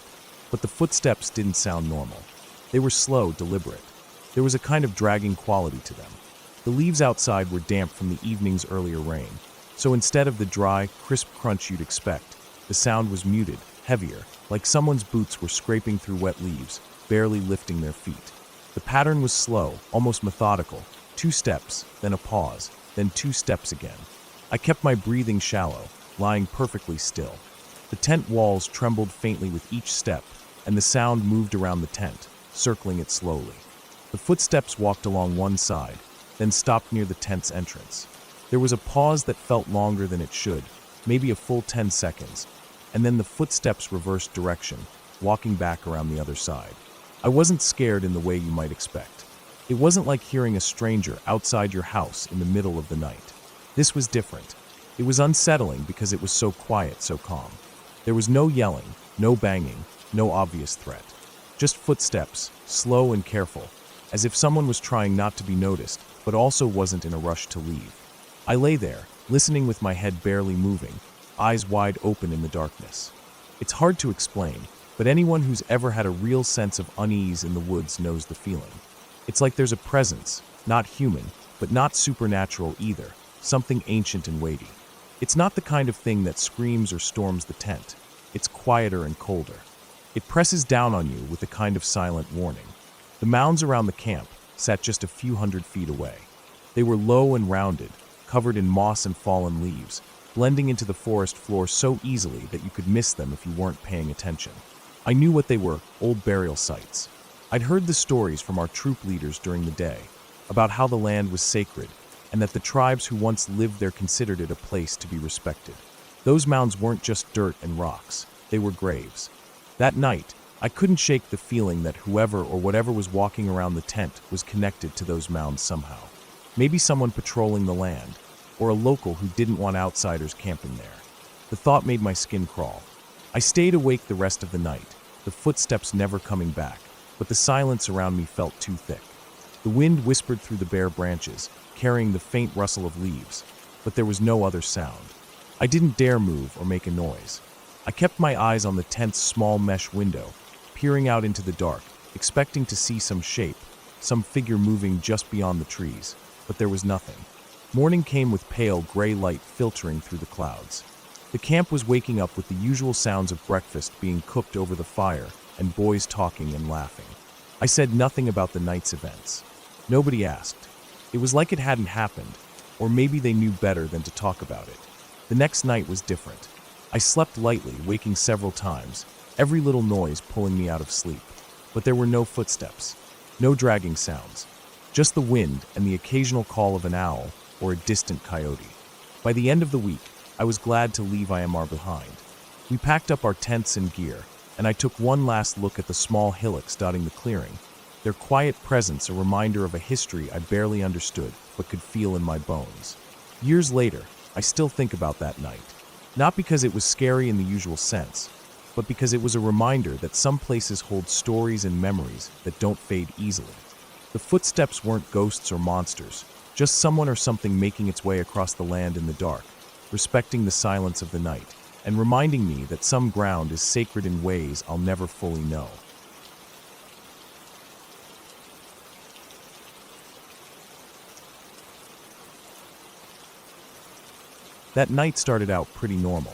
Speaker 1: But the footsteps didn't sound normal. They were slow, deliberate. There was a kind of dragging quality to them. The leaves outside were damp from the evening's earlier rain, so instead of the dry, crisp crunch you'd expect, the sound was muted, heavier, like someone's boots were scraping through wet leaves, barely lifting their feet. The pattern was slow, almost methodical. 2 steps, then a pause, then 2 steps again. I kept my breathing shallow, lying perfectly still. The tent walls trembled faintly with each step, and the sound moved around the tent, circling it slowly. The footsteps walked along one side, then stopped near the tent's entrance. There was a pause that felt longer than it should, maybe a full 10 seconds, and then the footsteps reversed direction, walking back around the other side. I wasn't scared in the way you might expect. It wasn't like hearing a stranger outside your house in the middle of the night. This was different. It was unsettling because it was so quiet, so calm. There was no yelling, no banging, no obvious threat. Just footsteps, slow and careful, as if someone was trying not to be noticed, but also wasn't in a rush to leave. I lay there, listening with my head barely moving, eyes wide open in the darkness. It's hard to explain, but anyone who's ever had a real sense of unease in the woods knows the feeling. It's like there's a presence, not human, but not supernatural either, something ancient and weighty. It's not the kind of thing that screams or storms the tent. It's quieter and colder. It presses down on you with a kind of silent warning. The mounds around the camp sat just a few 100 feet away. They were low and rounded, covered in moss and fallen leaves, blending into the forest floor so easily that you could miss them if you weren't paying attention. I knew what they were, old burial sites. I'd heard the stories from our troop leaders during the day, about how the land was sacred, and that the tribes who once lived there considered it a place to be respected. Those mounds weren't just dirt and rocks, they were graves. That night, I couldn't shake the feeling that whoever or whatever was walking around the tent was connected to those mounds somehow. Maybe someone patrolling the land, or a local who didn't want outsiders camping there. The thought made my skin crawl. I stayed awake the rest of the night, the footsteps never coming back, but the silence around me felt too thick. The wind whispered through the bare branches, carrying the faint rustle of leaves, but there was no other sound. I didn't dare move or make a noise. I kept my eyes on the tent's small mesh window, peering out into the dark, expecting to see some shape, some figure moving just beyond the trees, but there was nothing. Morning came with pale gray light filtering through the clouds. The camp was waking up with the usual sounds of breakfast being cooked over the fire and boys talking and laughing. I said nothing about the night's events. Nobody asked. It was like it hadn't happened, or maybe they knew better than to talk about it. The next night was different. I slept lightly, waking several times, every little noise pulling me out of sleep. But there were no footsteps, no dragging sounds, just the wind and the occasional call of an owl or a distant coyote. By the end of the week, I was glad to leave IMR behind. We packed up our tents and gear, and I took one last look at the small hillocks dotting the clearing, their quiet presence a reminder of a history I barely understood but could feel in my bones. Years later, I still think about that night. Not because it was scary in the usual sense, but because it was a reminder that some places hold stories and memories that don't fade easily. The footsteps weren't ghosts or monsters, just someone or something making its way across the land in the dark, respecting the silence of the night, and reminding me that some ground is sacred in ways I'll never fully know. That night started out pretty normal.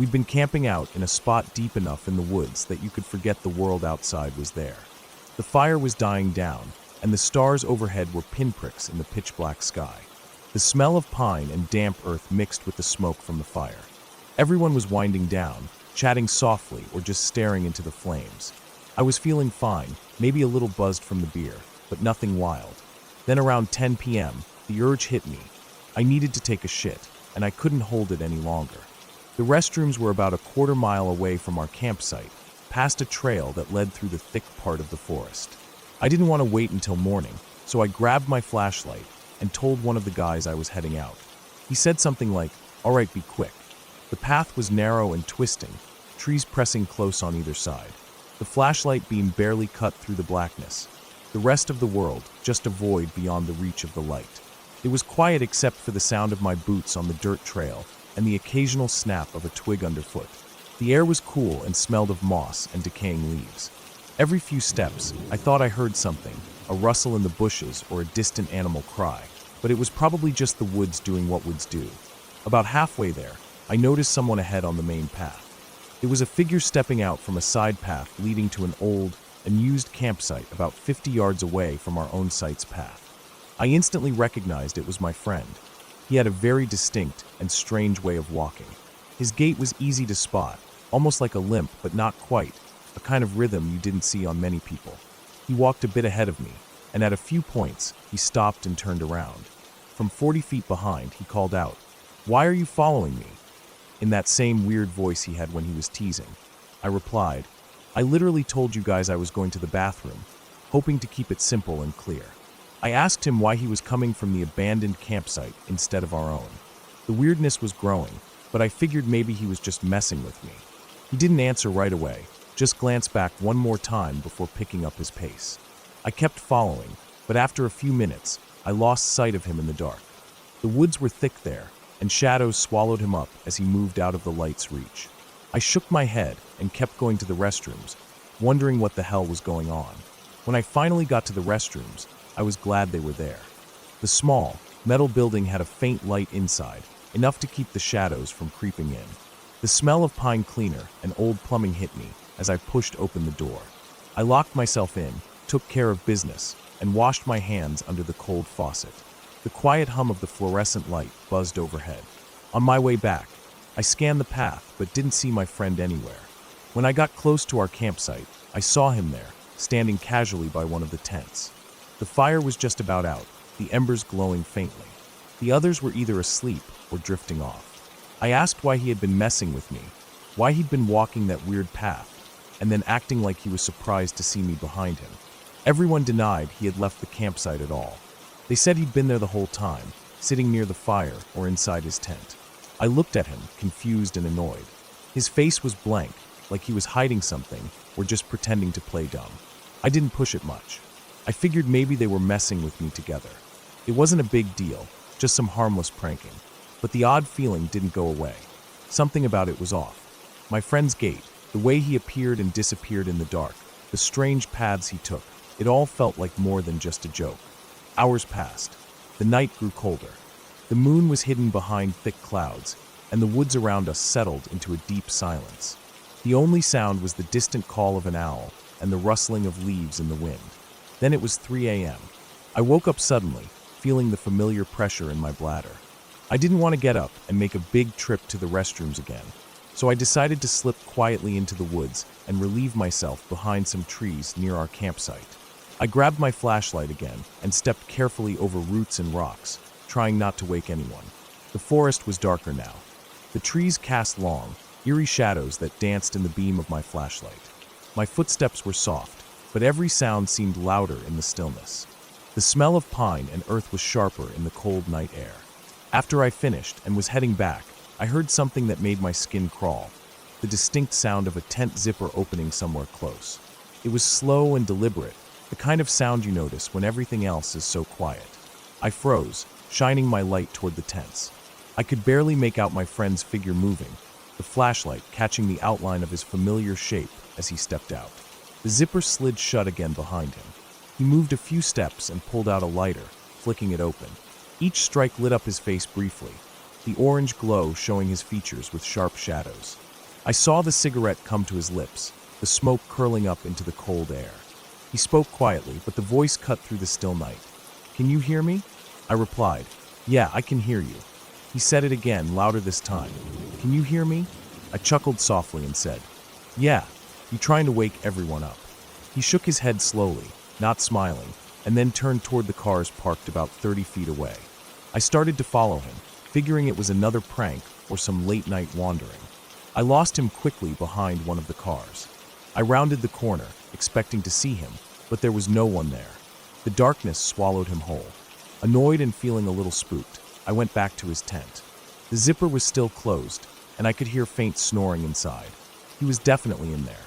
Speaker 1: We'd been camping out in a spot deep enough in the woods that you could forget the world outside was there. The fire was dying down, and the stars overhead were pinpricks in the pitch-black sky. The smell of pine and damp earth mixed with the smoke from the fire. Everyone was winding down, chatting softly or just staring into the flames. I was feeling fine, maybe a little buzzed from the beer, but nothing wild. Then around 10 p.m., the urge hit me. I needed to take a shit, and I couldn't hold it any longer. The restrooms were about a quarter mile away from our campsite, past a trail that led through the thick part of the forest. I didn't want to wait until morning, so I grabbed my flashlight and told one of the guys I was heading out. He said something like, "All right, be quick." The path was narrow and twisting, trees pressing close on either side. The flashlight beam barely cut through the blackness. The rest of the world, just a void beyond the reach of the light. It was quiet except for the sound of my boots on the dirt trail and the occasional snap of a twig underfoot. The air was cool and smelled of moss and decaying leaves. Every few steps, I thought I heard something, a rustle in the bushes or a distant animal cry, but it was probably just the woods doing what woods do. About halfway there, I noticed someone ahead on the main path. It was a figure stepping out from a side path leading to an old, unused campsite about 50 yards away from our own site's path. I instantly recognized it was my friend. He had a very distinct and strange way of walking. His gait was easy to spot, almost like a limp, but not quite, a kind of rhythm you didn't see on many people. He walked a bit ahead of me, and at a few points, he stopped and turned around. From 40 feet behind, he called out, "Why are you following me?" in that same weird voice he had when he was teasing. I replied, "I literally told you guys I was going to the bathroom," hoping to keep it simple and clear. I asked him why he was coming from the abandoned campsite instead of our own. The weirdness was growing, but I figured maybe he was just messing with me. He didn't answer right away, just glanced back one more time before picking up his pace. I kept following, but after a few minutes, I lost sight of him in the dark. The woods were thick there, and shadows swallowed him up as he moved out of the light's reach. I shook my head and kept going to the restrooms, wondering what the hell was going on. When I finally got to the restrooms, I was glad they were there. The small, metal building had a faint light inside, enough to keep the shadows from creeping in. The smell of pine cleaner and old plumbing hit me as I pushed open the door. I locked myself in, took care of business, and washed my hands under the cold faucet. The quiet hum of the fluorescent light buzzed overhead. On my way back, I scanned the path but didn't see my friend anywhere. When I got close to our campsite, I saw him there, standing casually by one of the tents. The fire was just about out, the embers glowing faintly. The others were either asleep or drifting off. I asked why he had been messing with me, why he'd been walking that weird path, and then acting like he was surprised to see me behind him. Everyone denied he had left the campsite at all. They said he'd been there the whole time, sitting near the fire or inside his tent. I looked at him, confused and annoyed. His face was blank, like he was hiding something or just pretending to play dumb. I didn't push it much. I figured maybe they were messing with me together. It wasn't a big deal, just some harmless pranking. But the odd feeling didn't go away. Something about it was off. My friend's gait, the way he appeared and disappeared in the dark, the strange paths he took, it all felt like more than just a joke. Hours passed. The night grew colder. The moon was hidden behind thick clouds, and the woods around us settled into a deep silence. The only sound was the distant call of an owl and the rustling of leaves in the wind. Then it was 3 a.m. I woke up suddenly, feeling the familiar pressure in my bladder. I didn't want to get up and make a big trip to the restrooms again, so I decided to slip quietly into the woods and relieve myself behind some trees near our campsite. I grabbed my flashlight again and stepped carefully over roots and rocks, trying not to wake anyone. The forest was darker now. The trees cast long, eerie shadows that danced in the beam of my flashlight. My footsteps were soft, but every sound seemed louder in the stillness. The smell of pine and earth was sharper in the cold night air. After I finished and was heading back, I heard something that made my skin crawl, the distinct sound of a tent zipper opening somewhere close. It was slow and deliberate, the kind of sound you notice when everything else is so quiet. I froze, shining my light toward the tents. I could barely make out my friend's figure moving, the flashlight catching the outline of his familiar shape as he stepped out. The zipper slid shut again behind him. He moved a few steps and pulled out a lighter, flicking it open. Each strike lit up his face briefly, the orange glow showing his features with sharp shadows. I saw the cigarette come to his lips, the smoke curling up into the cold air. He spoke quietly, but the voice cut through the still night. "Can you hear me?" I replied, "Yeah, I can hear you." He said it again, louder this time. "Can you hear me?" I chuckled softly and said, "Yeah, you trying to wake everyone up." He shook his head slowly, not smiling, and then turned toward the cars parked about 30 feet away. I started to follow him, figuring it was another prank or some late-night wandering. I lost him quickly behind one of the cars. I rounded the corner, expecting to see him, but there was no one there. The darkness swallowed him whole. Annoyed and feeling a little spooked, I went back to his tent. The zipper was still closed, and I could hear faint snoring inside. He was definitely in there.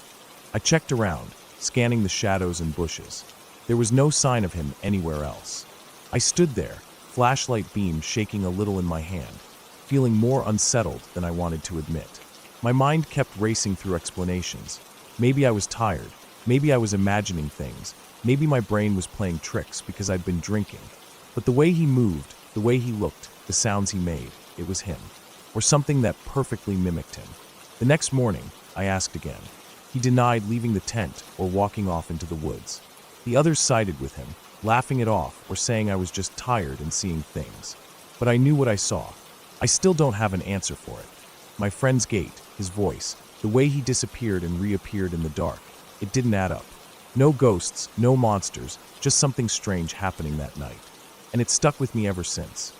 Speaker 1: I checked around, scanning the shadows and bushes. There was no sign of him anywhere else. I stood there, flashlight beam shaking a little in my hand, feeling more unsettled than I wanted to admit. My mind kept racing through explanations. Maybe I was tired. Maybe I was imagining things. Maybe my brain was playing tricks because I'd been drinking. But the way he moved, the way he looked, the sounds he made, it was him. Or something that perfectly mimicked him. The next morning, I asked again. He denied leaving the tent or walking off into the woods. The others sided with him, laughing it off or saying I was just tired and seeing things. But I knew what I saw. I still don't have an answer for it. My friend's gait, his voice, the way he disappeared and reappeared in the dark, it didn't add up. No ghosts, no monsters, just something strange happening that night. And it stuck with me ever since.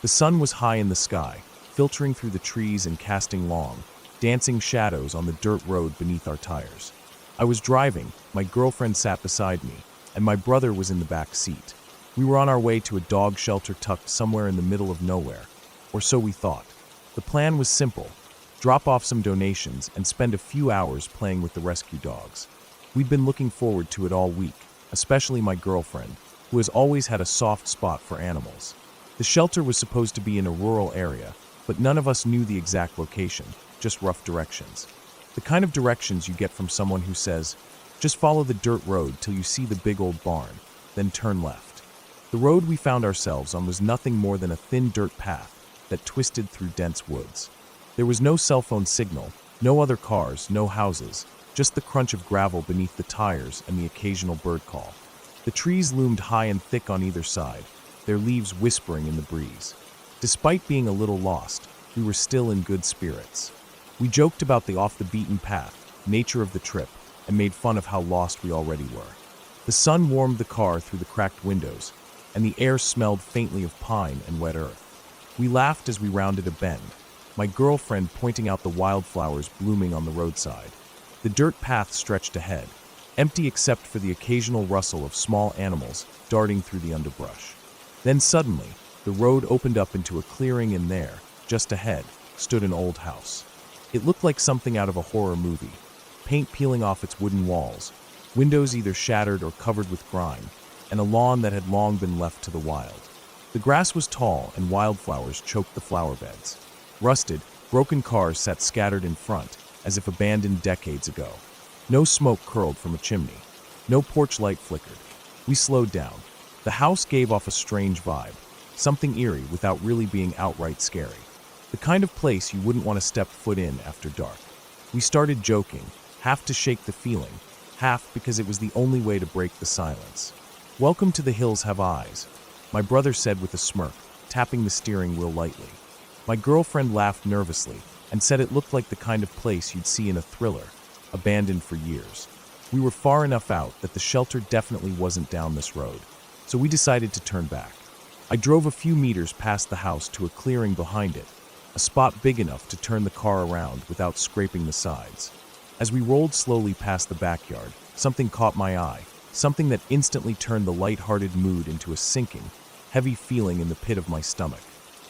Speaker 1: The sun was high in the sky, filtering through the trees and casting long, dancing shadows on the dirt road beneath our tires. I was driving, my girlfriend sat beside me, and my brother was in the back seat. We were on our way to a dog shelter tucked somewhere in the middle of nowhere, or so we thought. The plan was simple: drop off some donations and spend a few hours playing with the rescue dogs. We'd been looking forward to it all week, especially my girlfriend, who has always had a soft spot for animals. The shelter was supposed to be in a rural area, but none of us knew the exact location, just rough directions. The kind of directions you get from someone who says, just follow the dirt road till you see the big old barn, then turn left. The road we found ourselves on was nothing more than a thin dirt path that twisted through dense woods. There was no cell phone signal, no other cars, no houses, just the crunch of gravel beneath the tires and the occasional bird call. The trees loomed high and thick on either side, their leaves whispering in the breeze. Despite being a little lost, we were still in good spirits. We joked about the off-the-beaten path, nature of the trip, and made fun of how lost we already were. The sun warmed the car through the cracked windows, and the air smelled faintly of pine and wet earth. We laughed as we rounded a bend, my girlfriend pointing out the wildflowers blooming on the roadside. The dirt path stretched ahead, empty except for the occasional rustle of small animals darting through the underbrush. Then suddenly, the road opened up into a clearing, and there, just ahead, stood an old house. It looked like something out of a horror movie, paint peeling off its wooden walls, windows either shattered or covered with grime, and a lawn that had long been left to the wild. The grass was tall and wildflowers choked the flower beds. Rusted, broken cars sat scattered in front, as if abandoned decades ago. No smoke curled from a chimney. No porch light flickered. We slowed down. The house gave off a strange vibe, something eerie without really being outright scary. The kind of place you wouldn't want to step foot in after dark. We started joking, half to shake the feeling, half because it was the only way to break the silence. "Welcome to the hills have eyes," my brother said with a smirk, tapping the steering wheel lightly. My girlfriend laughed nervously and said it looked like the kind of place you'd see in a thriller, abandoned for years. We were far enough out that the shelter definitely wasn't down this road, so we decided to turn back. I drove a few meters past the house to a clearing behind it, a spot big enough to turn the car around without scraping the sides. As we rolled slowly past the backyard, something caught my eye, something that instantly turned the light-hearted mood into a sinking, heavy feeling in the pit of my stomach.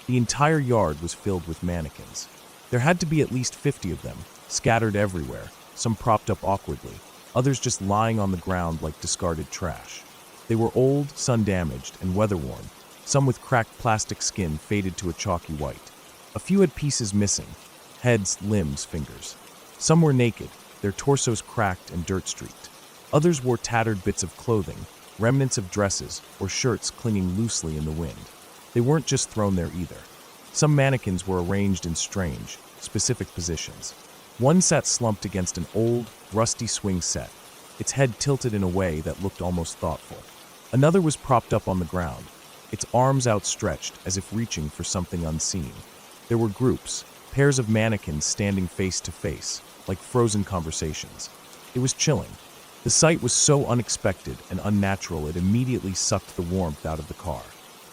Speaker 1: The entire yard was filled with mannequins. There had to be at least 50 of them, scattered everywhere, some propped up awkwardly, others just lying on the ground like discarded trash. They were old, sun-damaged, and weather-worn, some with cracked plastic skin faded to a chalky white. A few had pieces missing, heads, limbs, fingers. Some were naked, their torsos cracked and dirt-streaked. Others wore tattered bits of clothing, remnants of dresses or shirts clinging loosely in the wind. They weren't just thrown there either. Some mannequins were arranged in strange, specific positions. One sat slumped against an old, rusty swing set, its head tilted in a way that looked almost thoughtful. Another was propped up on the ground, its arms outstretched as if reaching for something unseen. There were groups, pairs of mannequins standing face to face, like frozen conversations. It was chilling. The sight was so unexpected and unnatural it immediately sucked the warmth out of the car.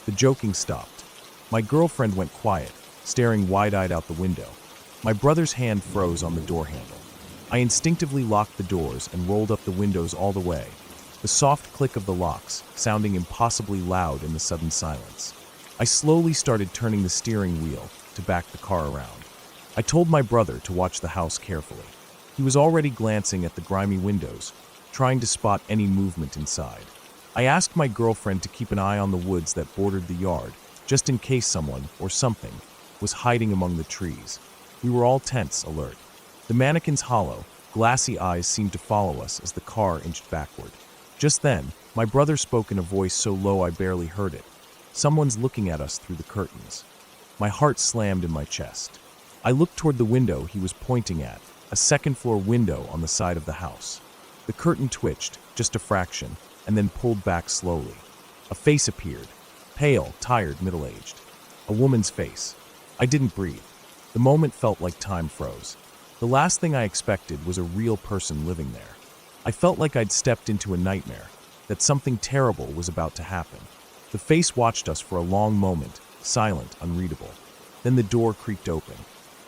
Speaker 1: The joking stopped. My girlfriend went quiet, staring wide-eyed out the window. My brother's hand froze on the door handle. I instinctively locked the doors and rolled up the windows all the way, the soft click of the locks sounding impossibly loud in the sudden silence. I slowly started turning the steering wheel to back the car around. I told my brother to watch the house carefully. He was already glancing at the grimy windows, trying to spot any movement inside. I asked my girlfriend to keep an eye on the woods that bordered the yard, just in case someone, or something, was hiding among the trees. We were all tense, alert. The mannequin's hollow, glassy eyes seemed to follow us as the car inched backward. Just then, my brother spoke in a voice so low I barely heard it. "Someone's looking at us through the curtains." My heart slammed in my chest. I looked toward the window he was pointing at, a second-floor window on the side of the house. The curtain twitched, just a fraction, and then pulled back slowly. A face appeared, pale, tired, middle-aged. A woman's face. I didn't breathe. The moment felt like time froze. The last thing I expected was a real person living there. I felt like I'd stepped into a nightmare, that something terrible was about to happen. The face watched us for a long moment, silent, unreadable. Then the door creaked open.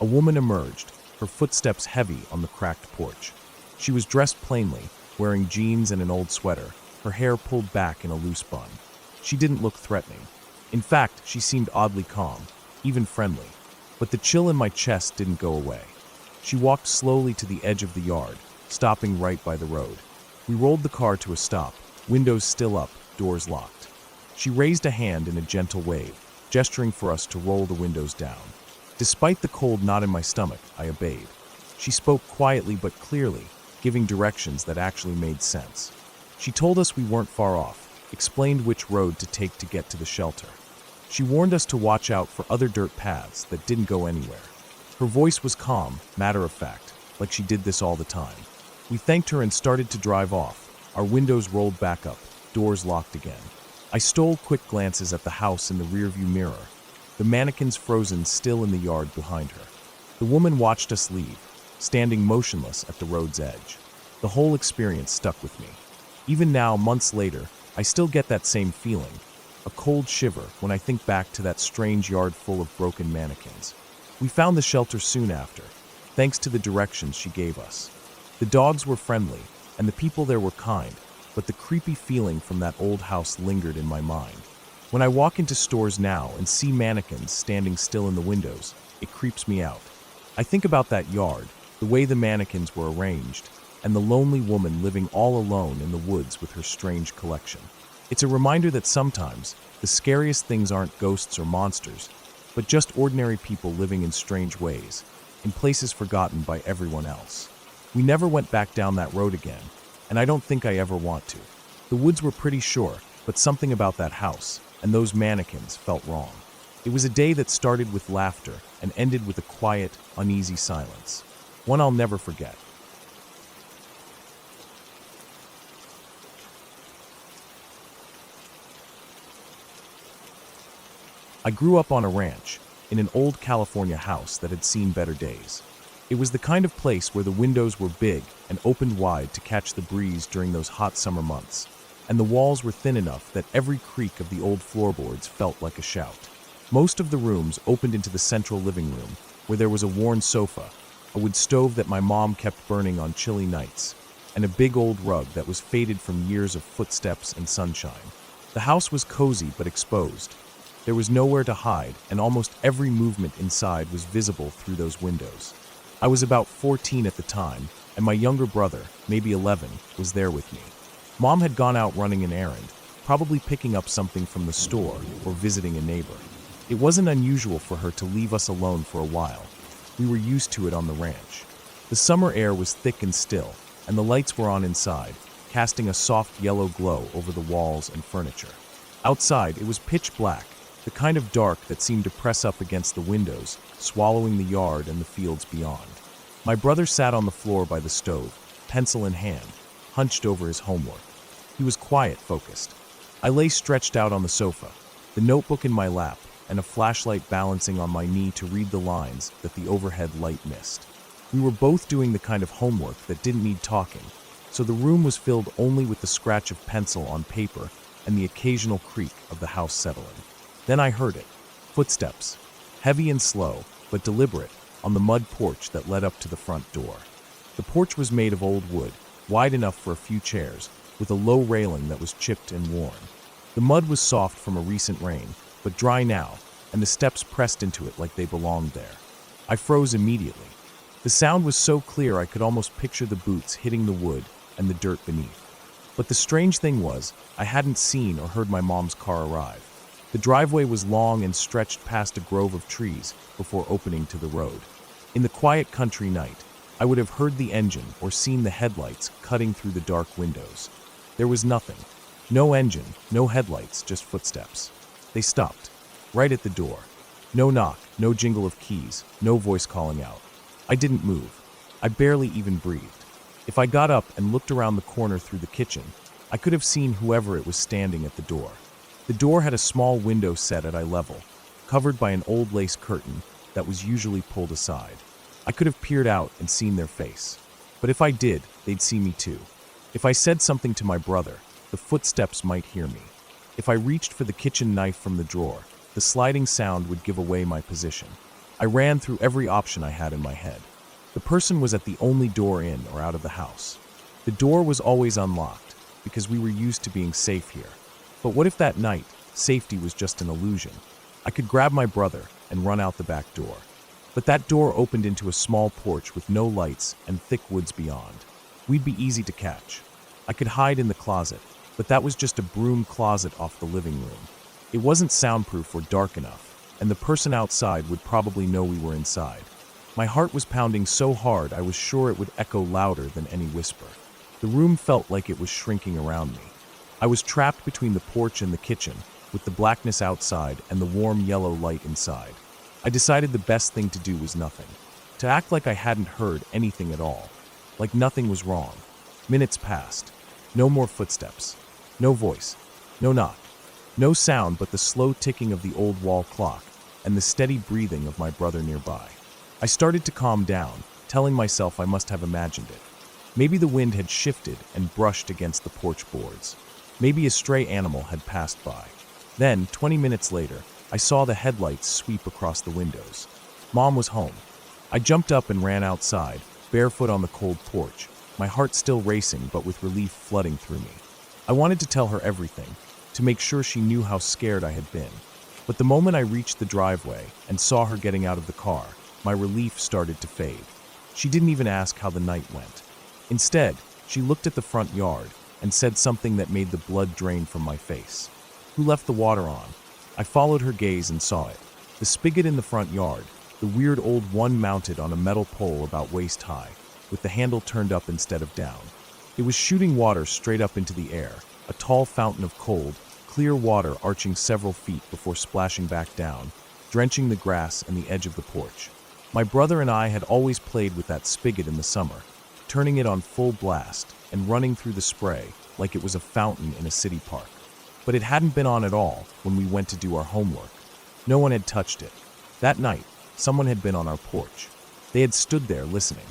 Speaker 1: A woman emerged, her footsteps heavy on the cracked porch. She was dressed plainly, wearing jeans and an old sweater, her hair pulled back in a loose bun. She didn't look threatening. In fact, she seemed oddly calm, even friendly. But the chill in my chest didn't go away. She walked slowly to the edge of the yard, stopping right by the road. We rolled the car to a stop, windows still up, doors locked. She raised a hand in a gentle wave, gesturing for us to roll the windows down. Despite the cold knot in my stomach, I obeyed. She spoke quietly but clearly, giving directions that actually made sense. She told us we weren't far off, explained which road to take to get to the shelter. She warned us to watch out for other dirt paths that didn't go anywhere. Her voice was calm, matter-of-fact, like she did this all the time. We thanked her and started to drive off. Our windows rolled back up, doors locked again. I stole quick glances at the house in the rearview mirror, the mannequins frozen still in the yard behind her. The woman watched us leave, standing motionless at the road's edge. The whole experience stuck with me. Even now, months later, I still get that same feeling, a cold shiver when I think back to that strange yard full of broken mannequins. We found the shelter soon after, thanks to the directions she gave us. The dogs were friendly, and the people there were kind, but the creepy feeling from that old house lingered in my mind. When I walk into stores now and see mannequins standing still in the windows, it creeps me out. I think about that yard, the way the mannequins were arranged, and the lonely woman living all alone in the woods with her strange collection. It's a reminder that sometimes the scariest things aren't ghosts or monsters, but just ordinary people living in strange ways, in places forgotten by everyone else. We never went back down that road again, and I don't think I ever want to. The woods were pretty sure, but something about that house and those mannequins felt wrong. It was a day that started with laughter and ended with a quiet, uneasy silence. One I'll never forget. I grew up on a ranch, in an old California house that had seen better days. It was the kind of place where the windows were big and opened wide to catch the breeze during those hot summer months, and the walls were thin enough that every creak of the old floorboards felt like a shout. Most of the rooms opened into the central living room, where there was a worn sofa, a wood stove that my mom kept burning on chilly nights, and a big old rug that was faded from years of footsteps and sunshine. The house was cozy but exposed. There was nowhere to hide, and almost every movement inside was visible through those windows. I was about 14 at the time, and my younger brother, maybe 11, was there with me. Mom had gone out running an errand, probably picking up something from the store or visiting a neighbor. It wasn't unusual for her to leave us alone for a while. We were used to it on the ranch. The summer air was thick and still, and the lights were on inside, casting a soft yellow glow over the walls and furniture. Outside, it was pitch black, the kind of dark that seemed to press up against the windows, swallowing the yard and the fields beyond. My brother sat on the floor by the stove, pencil in hand, hunched over his homework. He was quiet, focused. I lay stretched out on the sofa, the notebook in my lap, and a flashlight balancing on my knee to read the lines that the overhead light missed. We were both doing the kind of homework that didn't need talking, so the room was filled only with the scratch of pencil on paper and the occasional creak of the house settling. Then I heard it. Footsteps, heavy and slow, but deliberate, on the mud porch that led up to the front door. The porch was made of old wood, wide enough for a few chairs, with a low railing that was chipped and worn. The mud was soft from a recent rain, but dry now, and the steps pressed into it like they belonged there. I froze immediately. The sound was so clear I could almost picture the boots hitting the wood and the dirt beneath. But the strange thing was, I hadn't seen or heard my mom's car arrive. The driveway was long and stretched past a grove of trees before opening to the road. In the quiet country night, I would have heard the engine or seen the headlights cutting through the dark windows. There was nothing. No engine, no headlights, just footsteps. They stopped, right at the door. No knock, no jingle of keys, no voice calling out. I didn't move. I barely even breathed. If I got up and looked around the corner through the kitchen, I could have seen whoever it was standing at the door. The door had a small window set at eye level, covered by an old lace curtain that was usually pulled aside. I could have peered out and seen their face. But if I did, they'd see me too. If I said something to my brother, the footsteps might hear me. If I reached for the kitchen knife from the drawer, the sliding sound would give away my position. I ran through every option I had in my head. The person was at the only door in or out of the house. The door was always unlocked, because we were used to being safe here. But what if that night, safety was just an illusion? I could grab my brother and run out the back door. But that door opened into a small porch with no lights and thick woods beyond. We'd be easy to catch. I could hide in the closet, but that was just a broom closet off the living room. It wasn't soundproof or dark enough, and the person outside would probably know we were inside. My heart was pounding so hard I was sure it would echo louder than any whisper. The room felt like it was shrinking around me. I was trapped between the porch and the kitchen, with the blackness outside and the warm yellow light inside. I decided the best thing to do was nothing. To act like I hadn't heard anything at all. Like nothing was wrong. Minutes passed. No more footsteps. No voice. No knock. No sound but the slow ticking of the old wall clock and the steady breathing of my brother nearby. I started to calm down, telling myself I must have imagined it. Maybe the wind had shifted and brushed against the porch boards. Maybe a stray animal had passed by. Then, 20 minutes later, I saw the headlights sweep across the windows. Mom was home. I jumped up and ran outside, barefoot on the cold porch, my heart still racing but with relief flooding through me. I wanted to tell her everything, to make sure she knew how scared I had been. But the moment I reached the driveway and saw her getting out of the car, my relief started to fade. She didn't even ask how the night went. Instead, she looked at the front yard and said something that made the blood drain from my face. Who left the water on? I followed her gaze and saw it. The spigot in the front yard, the weird old one mounted on a metal pole about waist high, with the handle turned up instead of down. It was shooting water straight up into the air, a tall fountain of cold, clear water arching several feet before splashing back down, drenching the grass and the edge of the porch. My brother and I had always played with that spigot in the summer, turning it on full blast and running through the spray like it was a fountain in a city park. But it hadn't been on at all when we went to do our homework. No one had touched it. That night, someone had been on our porch. They had stood there listening.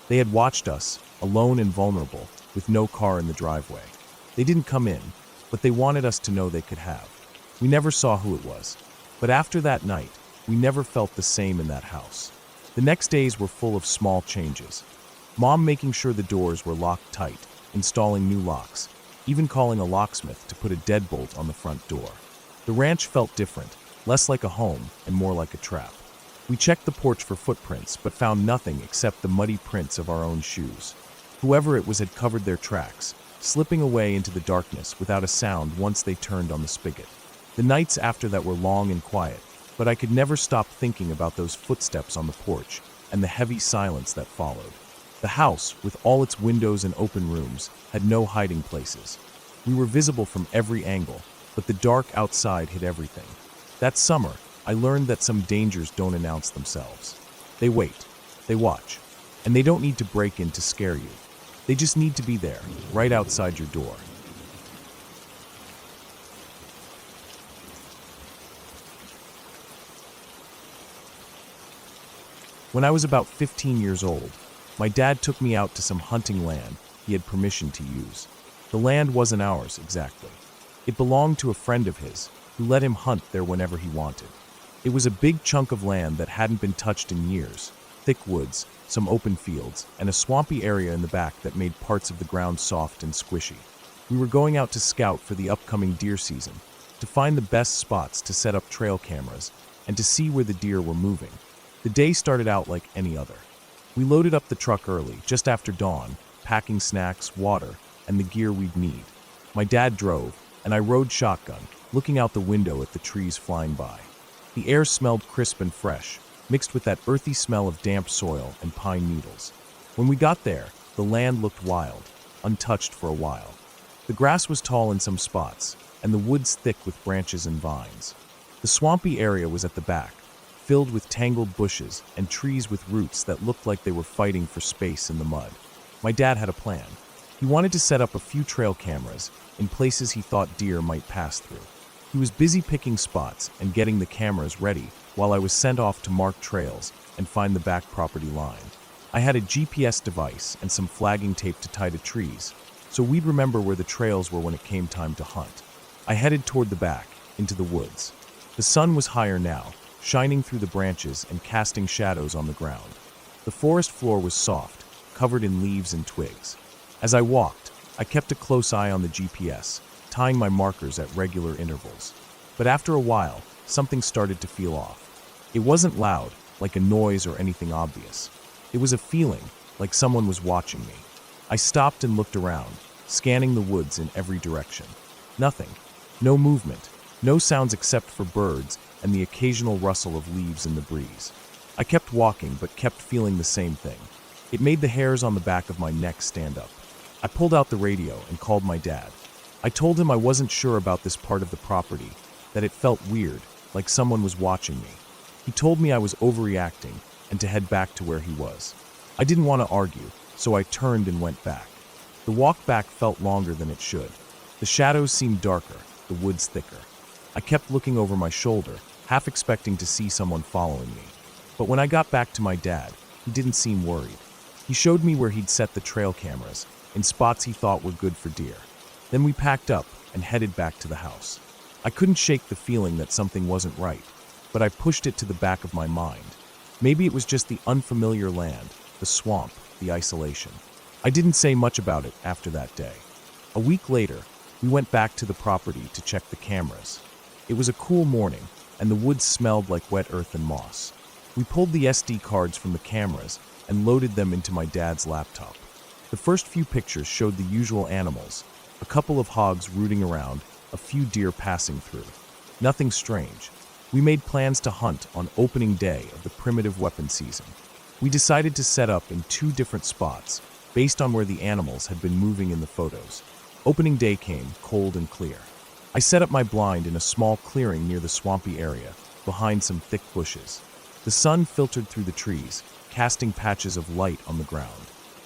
Speaker 1: They had watched us, alone and vulnerable, with no car in the driveway. They didn't come in, but they wanted us to know they could have. We never saw who it was. But after that night, we never felt the same in that house. The next days were full of small changes. Mom making sure the doors were locked tight, installing new locks, even calling a locksmith to put a deadbolt on the front door. The ranch felt different, less like a home and more like a trap. We checked the porch for footprints, but found nothing except the muddy prints of our own shoes. Whoever it was had covered their tracks, slipping away into the darkness without a sound once they turned on the spigot. The nights after that were long and quiet, but I could never stop thinking about those footsteps on the porch and the heavy silence that followed. The house, with all its windows and open rooms, had no hiding places. We were visible from every angle, but the dark outside hid everything. That summer, I learned that some dangers don't announce themselves. They wait, they watch, and they don't need to break in to scare you. They just need to be there, right outside your door. When I was about 15 years old, my dad took me out to some hunting land he had permission to use. The land wasn't ours, exactly. It belonged to a friend of his, who let him hunt there whenever he wanted. It was a big chunk of land that hadn't been touched in years, thick woods, some open fields, and a swampy area in the back that made parts of the ground soft and squishy. We were going out to scout for the upcoming deer season, to find the best spots to set up trail cameras, and to see where the deer were moving. The day started out like any other. We loaded up the truck early, just after dawn, packing snacks, water, and the gear we'd need. My dad drove, and I rode shotgun, looking out the window at the trees flying by. The air smelled crisp and fresh, mixed with that earthy smell of damp soil and pine needles. When we got there, the land looked wild, untouched for a while. The grass was tall in some spots, and the woods thick with branches and vines. The swampy area was at the back, filled with tangled bushes and trees with roots that looked like they were fighting for space in the mud. My dad had a plan. He wanted to set up a few trail cameras in places he thought deer might pass through. He was busy picking spots and getting the cameras ready while I was sent off to mark trails and find the back property line. I had a GPS device and some flagging tape to tie to trees, so we'd remember where the trails were when it came time to hunt. I headed toward the back, into the woods. The sun was higher now, shining through the branches and casting shadows on the ground. The forest floor was soft, covered in leaves and twigs. As I walked, I kept a close eye on the GPS, tying my markers at regular intervals. But after a while, something started to feel off. It wasn't loud, like a noise or anything obvious. It was a feeling, like someone was watching me. I stopped and looked around, scanning the woods in every direction. Nothing. No movement. No sounds except for birds and the occasional rustle of leaves in the breeze. I kept walking, but kept feeling the same thing. It made the hairs on the back of my neck stand up. I pulled out the radio and called my dad. I told him I wasn't sure about this part of the property, that it felt weird, like someone was watching me. He told me I was overreacting and to head back to where he was. I didn't want to argue, so I turned and went back. The walk back felt longer than it should. The shadows seemed darker, the woods thicker. I kept looking over my shoulder, half expecting to see someone following me. But when I got back to my dad, he didn't seem worried. He showed me where he'd set the trail cameras, in spots he thought were good for deer. Then we packed up and headed back to the house. I couldn't shake the feeling that something wasn't right, but I pushed it to the back of my mind. Maybe it was just the unfamiliar land, the swamp, the isolation. I didn't say much about it after that day. A week later, we went back to the property to check the cameras. It was a cool morning, and the woods smelled like wet earth and moss. We pulled the SD cards from the cameras and loaded them into my dad's laptop. The first few pictures showed the usual animals, a couple of hogs rooting around, a few deer passing through. Nothing strange. We made plans to hunt on opening day of the primitive weapon season. We decided to set up in 2 different spots, based on where the animals had been moving in the photos. Opening day came, cold and clear. I set up my blind in a small clearing near the swampy area, behind some thick bushes. The sun filtered through the trees, casting patches of light on the ground.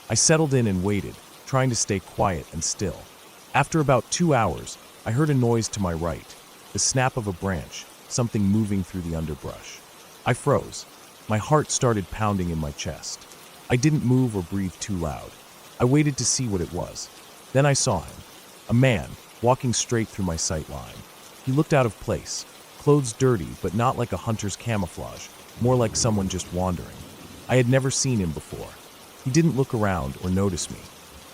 Speaker 1: I settled in and waited, trying to stay quiet and still. After about 2 hours, I heard a noise to my right, the snap of a branch, something moving through the underbrush. I froze. My heart started pounding in my chest. I didn't move or breathe too loud. I waited to see what it was. Then I saw him. A man, walking straight through my sight line. He looked out of place, clothes dirty but not like a hunter's camouflage, more like someone just wandering. I had never seen him before. He didn't look around or notice me.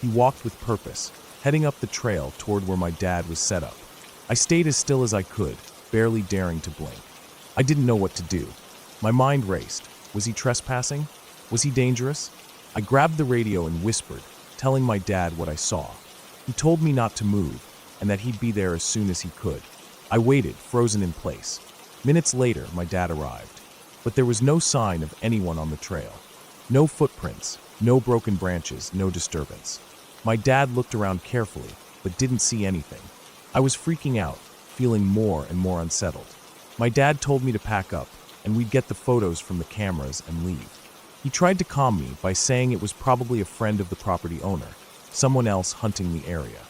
Speaker 1: He walked with purpose, heading up the trail toward where my dad was set up. I stayed as still as I could, barely daring to blink. I didn't know what to do. My mind raced. Was he trespassing? Was he dangerous? I grabbed the radio and whispered, telling my dad what I saw. He told me not to move, and that he'd be there as soon as he could. I waited, frozen in place. Minutes later, my dad arrived. But there was no sign of anyone on the trail. No footprints, no broken branches, no disturbance. My dad looked around carefully, but didn't see anything. I was freaking out, feeling more and more unsettled. My dad told me to pack up, and we'd get the photos from the cameras and leave. He tried to calm me by saying it was probably a friend of the property owner, someone else hunting the area.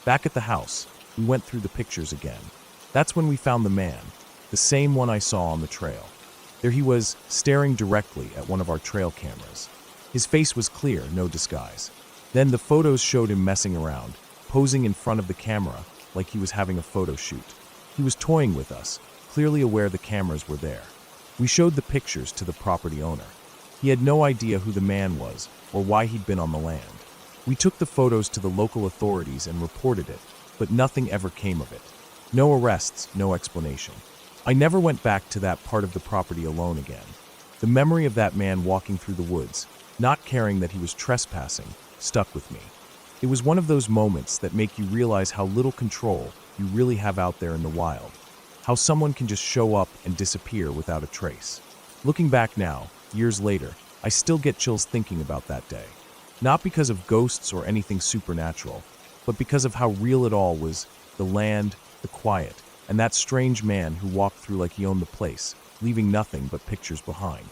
Speaker 1: Back at the house, we went through the pictures again. That's when we found the man, the same one I saw on the trail. There he was, staring directly at one of our trail cameras. His face was clear, no disguise. Then the photos showed him messing around, posing in front of the camera like he was having a photo shoot. He was toying with us, clearly aware the cameras were there. We showed the pictures to the property owner. He had no idea who the man was or why he'd been on the land. We took the photos to the local authorities and reported it, but nothing ever came of it. No arrests, no explanation. I never went back to that part of the property alone again. The memory of that man walking through the woods, not caring that he was trespassing, stuck with me. It was one of those moments that make you realize how little control you really have out there in the wild. How someone can just show up and disappear without a trace. Looking back now, years later, I still get chills thinking about that day. Not because of ghosts or anything supernatural, but because of how real it all was, the land, the quiet, and that strange man who walked through like he owned the place, leaving nothing but pictures behind.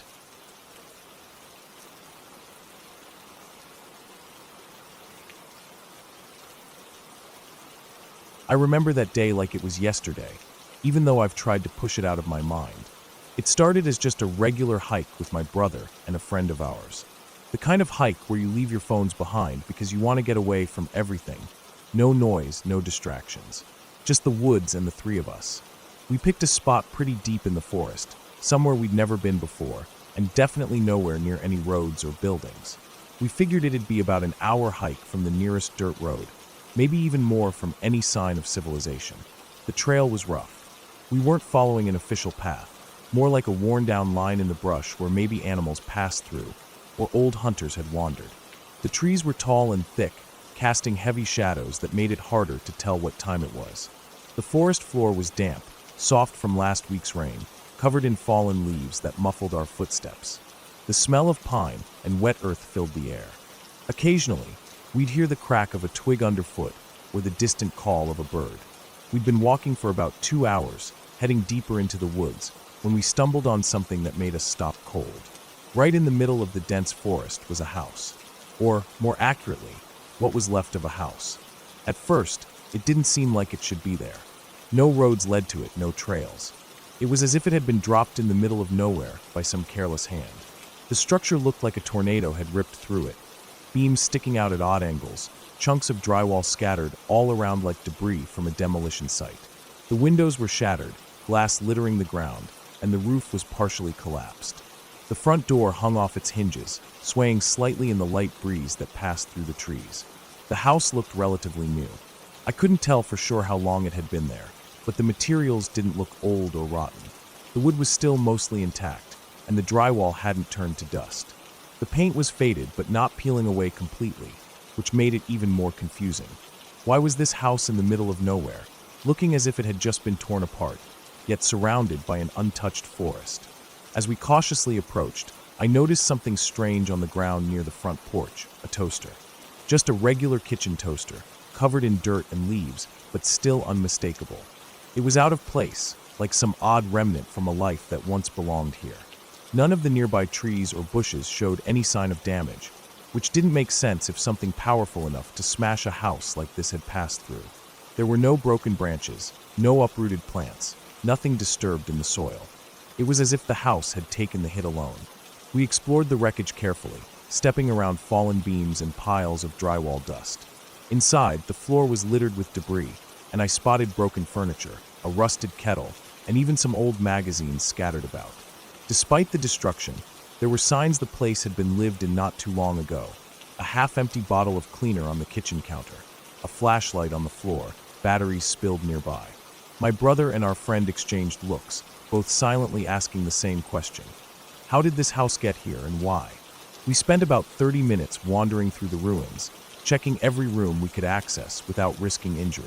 Speaker 1: I remember that day like it was yesterday, even though I've tried to push it out of my mind. It started as just a regular hike with my brother and a friend of ours. The kind of hike where you leave your phones behind because you want to get away from everything. No noise, no distractions. Just the woods and the three of us. We picked a spot pretty deep in the forest, somewhere we'd never been before, and definitely nowhere near any roads or buildings. We figured it'd be about an hour hike from the nearest dirt road, maybe even more from any sign of civilization. The trail was rough. We weren't following an official path, more like a worn-down line in the brush where maybe animals passed through, or old hunters had wandered. The trees were tall and thick, casting heavy shadows that made it harder to tell what time it was. The forest floor was damp, soft from last week's rain, covered in fallen leaves that muffled our footsteps. The smell of pine and wet earth filled the air. Occasionally, we'd hear the crack of a twig underfoot or the distant call of a bird. We'd been walking for about 2 hours, heading deeper into the woods, when we stumbled on something that made us stop cold. Right in the middle of the dense forest was a house. Or, more accurately, what was left of a house. At first, it didn't seem like it should be there. No roads led to it, no trails. It was as if it had been dropped in the middle of nowhere by some careless hand. The structure looked like a tornado had ripped through it. Beams sticking out at odd angles, chunks of drywall scattered all around like debris from a demolition site. The windows were shattered, glass littering the ground, and the roof was partially collapsed. The front door hung off its hinges, swaying slightly in the light breeze that passed through the trees. The house looked relatively new. I couldn't tell for sure how long it had been there, but the materials didn't look old or rotten. The wood was still mostly intact, and the drywall hadn't turned to dust. The paint was faded but not peeling away completely, which made it even more confusing. Why was this house in the middle of nowhere, looking as if it had just been torn apart, yet surrounded by an untouched forest? As we cautiously approached, I noticed something strange on the ground near the front porch, a toaster. Just a regular kitchen toaster, covered in dirt and leaves, but still unmistakable. It was out of place, like some odd remnant from a life that once belonged here. None of the nearby trees or bushes showed any sign of damage, which didn't make sense if something powerful enough to smash a house like this had passed through. There were no broken branches, no uprooted plants, nothing disturbed in the soil. It was as if the house had taken the hit alone. We explored the wreckage carefully, stepping around fallen beams and piles of drywall dust. Inside, the floor was littered with debris, and I spotted broken furniture, a rusted kettle, and even some old magazines scattered about. Despite the destruction, there were signs the place had been lived in not too long ago. A half-empty bottle of cleaner on the kitchen counter, a flashlight on the floor, batteries spilled nearby. My brother and our friend exchanged looks, both silently asking the same question. How did this house get here and why? We spent about 30 minutes wandering through the ruins, checking every room we could access without risking injury.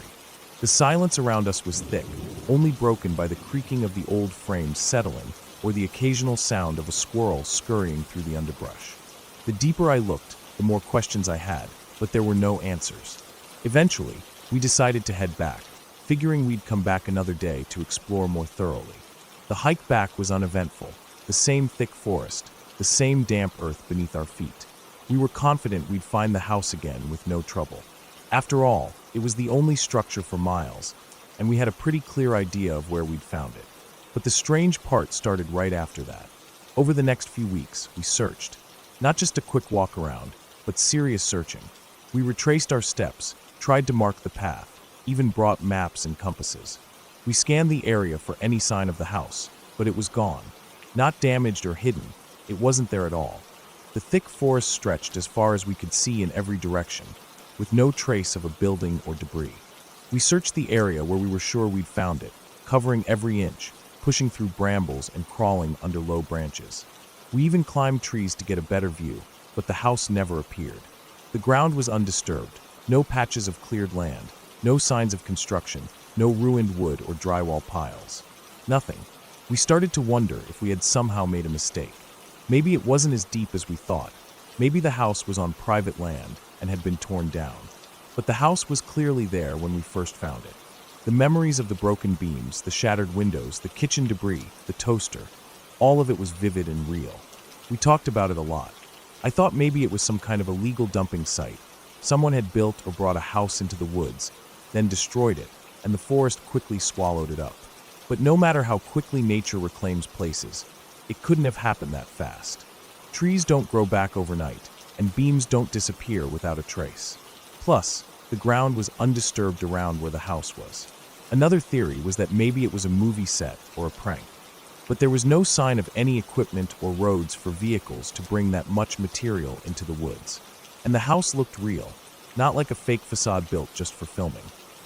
Speaker 1: The silence around us was thick, only broken by the creaking of the old frames settling or the occasional sound of a squirrel scurrying through the underbrush. The deeper I looked, the more questions I had, but there were no answers. Eventually, we decided to head back, figuring we'd come back another day to explore more thoroughly. The hike back was uneventful, the same thick forest, the same damp earth beneath our feet. We were confident we'd find the house again with no trouble. After all, it was the only structure for miles, and we had a pretty clear idea of where we'd found it. But the strange part started right after that. Over the next few weeks, we searched. Not just a quick walk around, but serious searching. We retraced our steps, tried to mark the path, even brought maps and compasses. We scanned the area for any sign of the house, but it was gone. Not damaged or hidden, it wasn't there at all. The thick forest stretched as far as we could see in every direction, with no trace of a building or debris. We searched the area where we were sure we'd found it, covering every inch, pushing through brambles and crawling under low branches. We even climbed trees to get a better view, but the house never appeared. The ground was undisturbed, no patches of cleared land, no signs of construction, no ruined wood or drywall piles. Nothing. We started to wonder if we had somehow made a mistake. Maybe it wasn't as deep as we thought. Maybe the house was on private land and had been torn down. But the house was clearly there when we first found it. The memories of the broken beams, the shattered windows, the kitchen debris, the toaster, all of it was vivid and real. We talked about it a lot. I thought maybe it was some kind of illegal dumping site. Someone had built or brought a house into the woods, then destroyed it, and the forest quickly swallowed it up. But no matter how quickly nature reclaims places, it couldn't have happened that fast. Trees don't grow back overnight, and beams don't disappear without a trace. Plus, the ground was undisturbed around where the house was. Another theory was that maybe it was a movie set or a prank. But there was no sign of any equipment or roads for vehicles to bring that much material into the woods. And the house looked real, not like a fake facade built just for filming.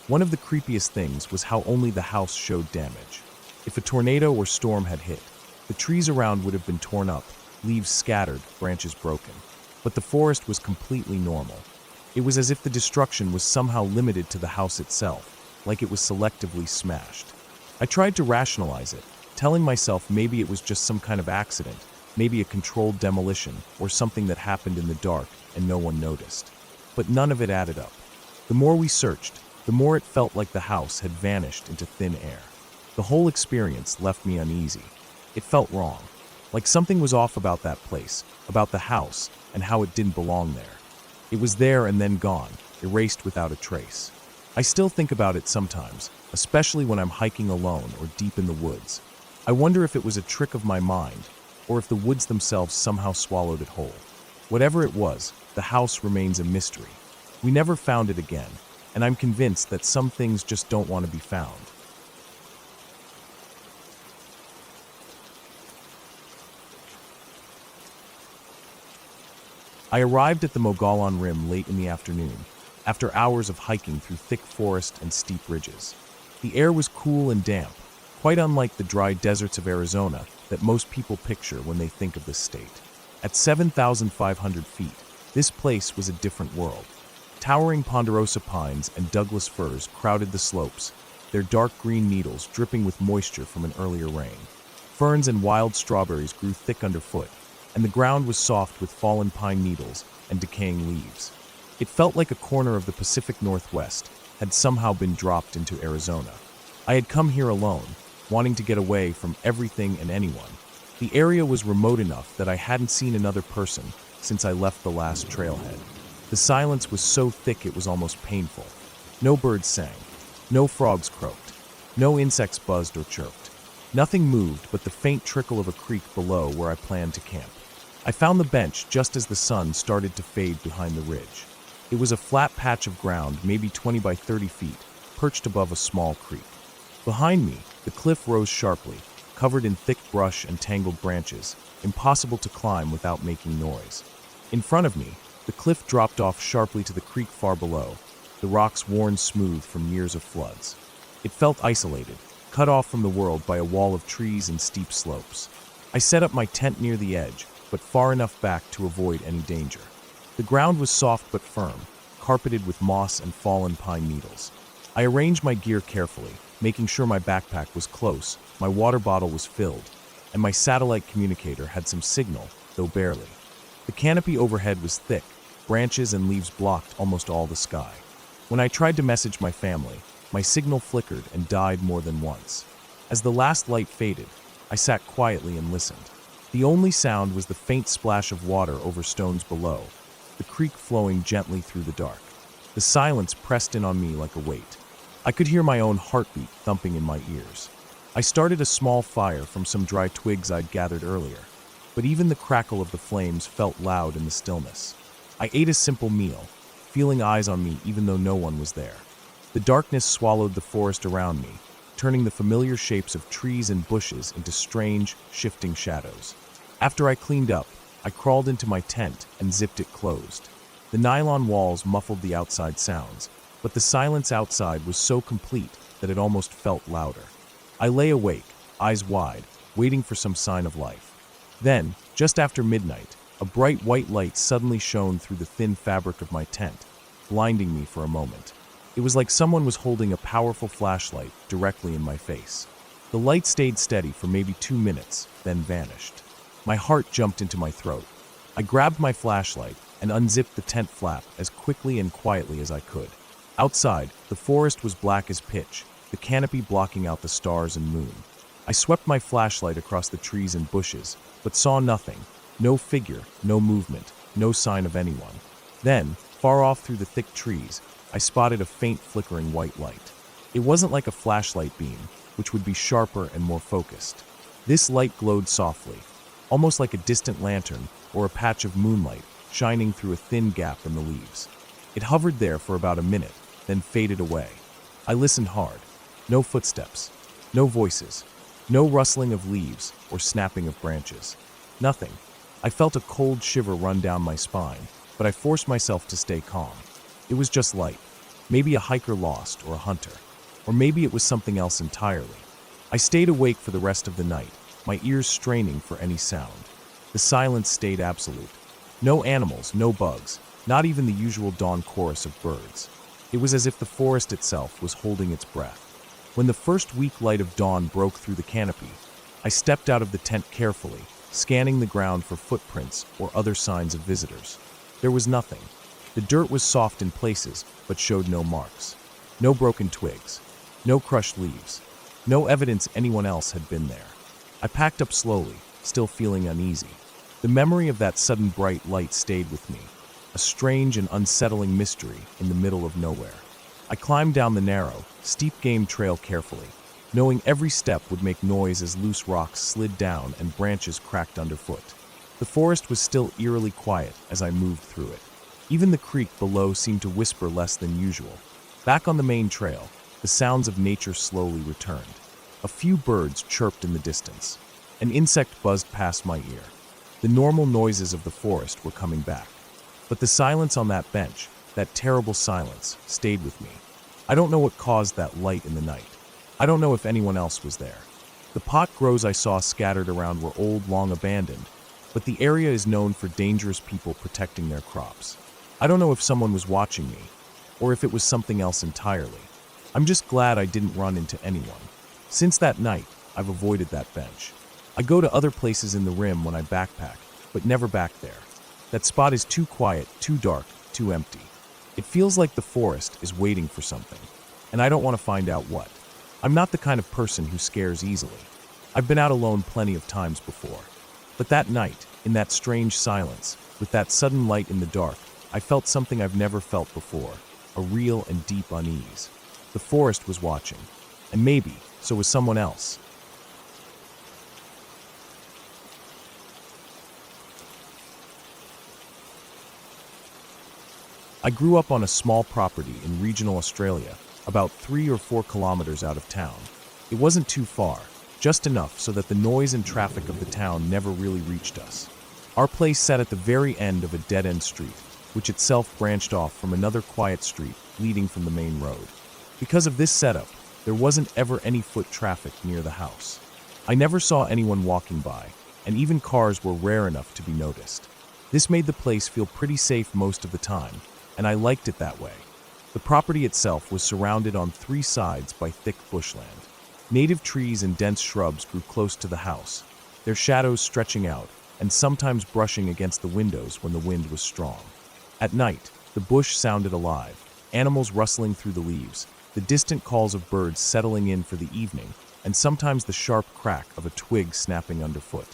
Speaker 1: One of the creepiest things was how only the house showed damage. If a tornado or storm had hit, the trees around would have been torn up, leaves scattered, branches broken. But the forest was completely normal. It was as if the destruction was somehow limited to the house itself, like it was selectively smashed. I tried to rationalize it, telling myself maybe it was just some kind of accident, maybe a controlled demolition, or something that happened in the dark and no one noticed. But none of it added up. The more we searched, the more it felt like the house had vanished into thin air. The whole experience left me uneasy. It felt wrong, like something was off about that place, about the house, and how it didn't belong there. It was there and then gone, erased without a trace. I still think about it sometimes, especially when I'm hiking alone or deep in the woods. I wonder if it was a trick of my mind, or if the woods themselves somehow swallowed it whole. Whatever it was, the house remains a mystery. We never found it again, and I'm convinced that some things just don't want to be found. I arrived at the Mogollon Rim late in the afternoon, after hours of hiking through thick forest and steep ridges. The air was cool and damp, quite unlike the dry deserts of Arizona that most people picture when they think of this state. At 7,500 feet, this place was a different world. Towering ponderosa pines and Douglas firs crowded the slopes, their dark green needles dripping with moisture from an earlier rain. Ferns and wild strawberries grew thick underfoot, and the ground was soft with fallen pine needles and decaying leaves. It felt like a corner of the Pacific Northwest had somehow been dropped into Arizona. I had come here alone, wanting to get away from everything and anyone. The area was remote enough that I hadn't seen another person since I left the last trailhead. The silence was so thick it was almost painful. No birds sang, no frogs croaked, no insects buzzed or chirped. Nothing moved but the faint trickle of a creek below where I planned to camp. I found the bench just as the sun started to fade behind the ridge. It was a flat patch of ground, maybe 20 by 30 feet, perched above a small creek. Behind me, the cliff rose sharply, covered in thick brush and tangled branches, impossible to climb without making noise. In front of me, the cliff dropped off sharply to the creek far below, the rocks worn smooth from years of floods. It felt isolated, cut off from the world by a wall of trees and steep slopes. I set up my tent near the edge, but far enough back to avoid any danger. The ground was soft but firm, carpeted with moss and fallen pine needles. I arranged my gear carefully, making sure my backpack was close, my water bottle was filled, and my satellite communicator had some signal, though barely. The canopy overhead was thick, branches and leaves blocked almost all the sky. When I tried to message my family, my signal flickered and died more than once. As the last light faded, I sat quietly and listened. The only sound was the faint splash of water over stones below, the creek flowing gently through the dark. The silence pressed in on me like a weight. I could hear my own heartbeat thumping in my ears. I started a small fire from some dry twigs I'd gathered earlier, but even the crackle of the flames felt loud in the stillness. I ate a simple meal, feeling eyes on me even though no one was there. The darkness swallowed the forest around me, turning the familiar shapes of trees and bushes into strange, shifting shadows. After I cleaned up, I crawled into my tent and zipped it closed. The nylon walls muffled the outside sounds, but the silence outside was so complete that it almost felt louder. I lay awake, eyes wide, waiting for some sign of life. Then, just after midnight, a bright white light suddenly shone through the thin fabric of my tent, blinding me for a moment. It was like someone was holding a powerful flashlight directly in my face. The light stayed steady for maybe 2 minutes, then vanished. My heart jumped into my throat. I grabbed my flashlight and unzipped the tent flap as quickly and quietly as I could. Outside, the forest was black as pitch, the canopy blocking out the stars and moon. I swept my flashlight across the trees and bushes, but saw nothing. No figure, no movement, no sign of anyone. Then, far off through the thick trees, I spotted a faint flickering white light. It wasn't like a flashlight beam, which would be sharper and more focused. This light glowed softly, almost like a distant lantern or a patch of moonlight shining through a thin gap in the leaves. It hovered there for about a minute, then faded away. I listened hard. No footsteps, no voices, no rustling of leaves or snapping of branches. Nothing. I felt a cold shiver run down my spine, but I forced myself to stay calm. It was just light. Maybe a hiker lost or a hunter. Or maybe it was something else entirely. I stayed awake for the rest of the night, my ears straining for any sound. The silence stayed absolute. No animals, no bugs, not even the usual dawn chorus of birds. It was as if the forest itself was holding its breath. When the first weak light of dawn broke through the canopy, I stepped out of the tent carefully, scanning the ground for footprints or other signs of visitors. There was nothing. The dirt was soft in places, but showed no marks. No broken twigs. No crushed leaves. No evidence anyone else had been there. I packed up slowly, still feeling uneasy. The memory of that sudden bright light stayed with me, a strange and unsettling mystery in the middle of nowhere. I climbed down the narrow, steep game trail carefully, knowing every step would make noise as loose rocks slid down and branches cracked underfoot. The forest was still eerily quiet as I moved through it. Even the creek below seemed to whisper less than usual. Back on the main trail, the sounds of nature slowly returned. A few birds chirped in the distance. An insect buzzed past my ear. The normal noises of the forest were coming back. But the silence on that bench, that terrible silence, stayed with me. I don't know what caused that light in the night. I don't know if anyone else was there. The pot grows I saw scattered around were old, long abandoned, but the area is known for dangerous people protecting their crops. I don't know if someone was watching me, or if it was something else entirely. I'm just glad I didn't run into anyone. Since that night, I've avoided that bench. I go to other places in the rim when I backpack, but never back there. That spot is too quiet, too dark, too empty. It feels like the forest is waiting for something, and I don't want to find out what. I'm not the kind of person who scares easily. I've been out alone plenty of times before. But that night, in that strange silence, with that sudden light in the dark, I felt something I've never felt before, a real and deep unease. The forest was watching, and maybe so was someone else. I grew up on a small property in regional Australia, about 3 or 4 kilometers out of town. It wasn't too far, just enough so that the noise and traffic of the town never really reached us. Our place sat at the very end of a dead-end street, which itself branched off from another quiet street leading from the main road. Because of this setup, there wasn't ever any foot traffic near the house. I never saw anyone walking by, and even cars were rare enough to be noticed. This made the place feel pretty safe most of the time, and I liked it that way. The property itself was surrounded on 3 sides by thick bushland. Native trees and dense shrubs grew close to the house, their shadows stretching out and sometimes brushing against the windows when the wind was strong. At night, the bush sounded alive, animals rustling through the leaves, the distant calls of birds settling in for the evening, and sometimes the sharp crack of a twig snapping underfoot.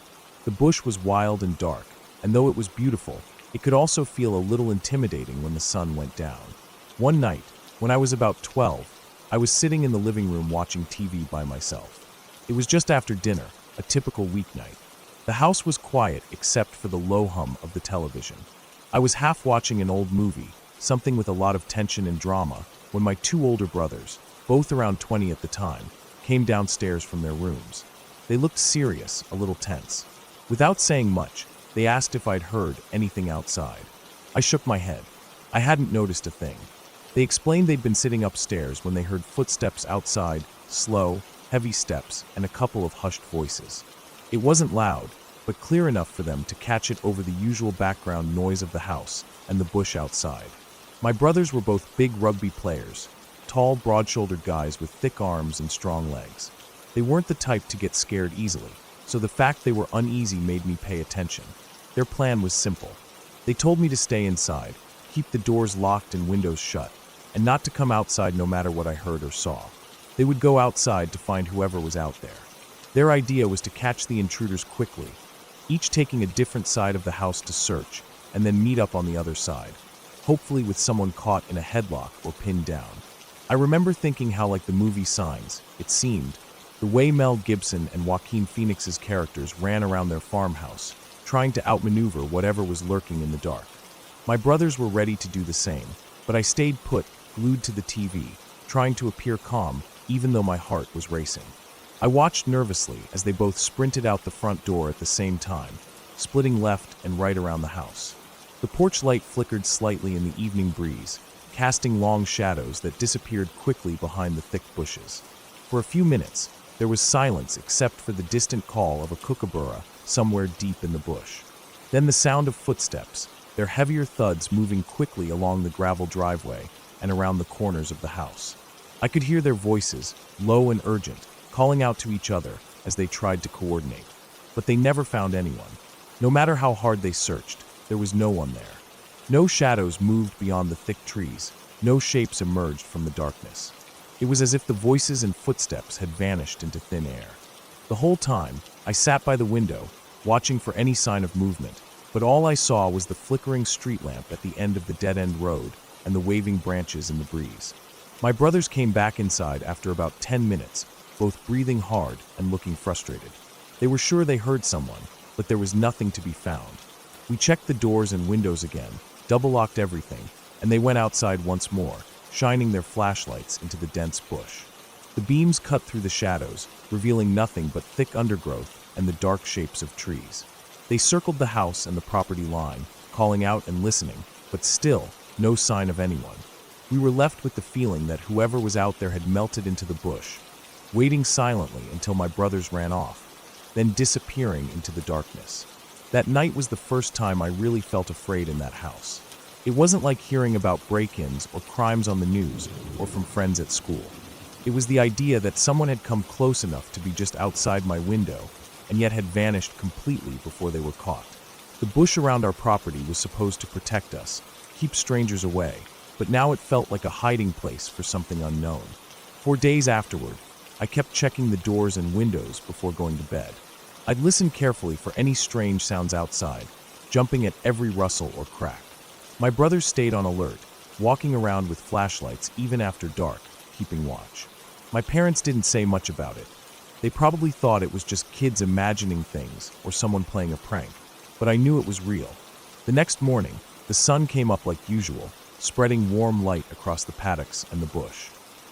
Speaker 1: The bush was wild and dark, and though it was beautiful, It could also feel a little intimidating when the sun went down. One night, when I was about 12, I was sitting in the living room watching TV by myself. It was just after dinner, a typical weeknight. The house was quiet except for the low hum of the television. I was half watching an old movie, something with a lot of tension and drama, when my two older brothers, both around 20 at the time, came downstairs from their rooms. They looked serious, a little tense. Without saying much, they asked if I'd heard anything outside. I shook my head. I hadn't noticed a thing. They explained they'd been sitting upstairs when they heard footsteps outside, slow, heavy steps, and a couple of hushed voices. It wasn't loud, but clear enough for them to catch it over the usual background noise of the house and the bush outside. My brothers were both big rugby players, tall, broad-shouldered guys with thick arms and strong legs. They weren't the type to get scared easily, so the fact they were uneasy made me pay attention. Their plan was simple. They told me to stay inside, keep the doors locked and windows shut, and not to come outside no matter what I heard or saw. They would go outside to find whoever was out there. Their idea was to catch the intruders quickly, each taking a different side of the house to search, and then meet up on the other side, hopefully with someone caught in a headlock or pinned down. I remember thinking how like the movie Signs, it seemed, the way Mel Gibson and Joaquin Phoenix's characters ran around their farmhouse, trying to outmaneuver whatever was lurking in the dark. My brothers were ready to do the same, but I stayed put, glued to the TV, trying to appear calm, even though my heart was racing. I watched nervously as they both sprinted out the front door at the same time, splitting left and right around the house. The porch light flickered slightly in the evening breeze, casting long shadows that disappeared quickly behind the thick bushes. For a few minutes, there was silence except for the distant call of a kookaburra somewhere deep in the bush. Then the sound of footsteps, their heavier thuds moving quickly along the gravel driveway and around the corners of the house. I could hear their voices, low and urgent, calling out to each other as they tried to coordinate. But they never found anyone. No matter how hard they searched, there was no one there. No shadows moved beyond the thick trees. No shapes emerged from the darkness. It was as if the voices and footsteps had vanished into thin air. The whole time, I sat by the window, watching for any sign of movement, but all I saw was the flickering street lamp at the end of the dead-end road and the waving branches in the breeze. My brothers came back inside after about 10 minutes, both breathing hard and looking frustrated. They were sure they heard someone, but there was nothing to be found. We checked the doors and windows again, double-locked everything, and they went outside once more, shining their flashlights into the dense bush. The beams cut through the shadows, revealing nothing but thick undergrowth and the dark shapes of trees. They circled the house and the property line, calling out and listening, but still, no sign of anyone. We were left with the feeling that whoever was out there had melted into the bush, waiting silently until my brothers ran off, then disappearing into the darkness. That night was the first time I really felt afraid in that house. It wasn't like hearing about break-ins or crimes on the news or from friends at school. It was the idea that someone had come close enough to be just outside my window and yet had vanished completely before they were caught. The bush around our property was supposed to protect us, keep strangers away, but now it felt like a hiding place for something unknown. For days afterward, I kept checking the doors and windows before going to bed. I'd listen carefully for any strange sounds outside, jumping at every rustle or crack. My brothers stayed on alert, walking around with flashlights even after dark, keeping watch. My parents didn't say much about it. They probably thought it was just kids imagining things or someone playing a prank, but I knew it was real. The next morning, the sun came up like usual, spreading warm light across the paddocks and the bush.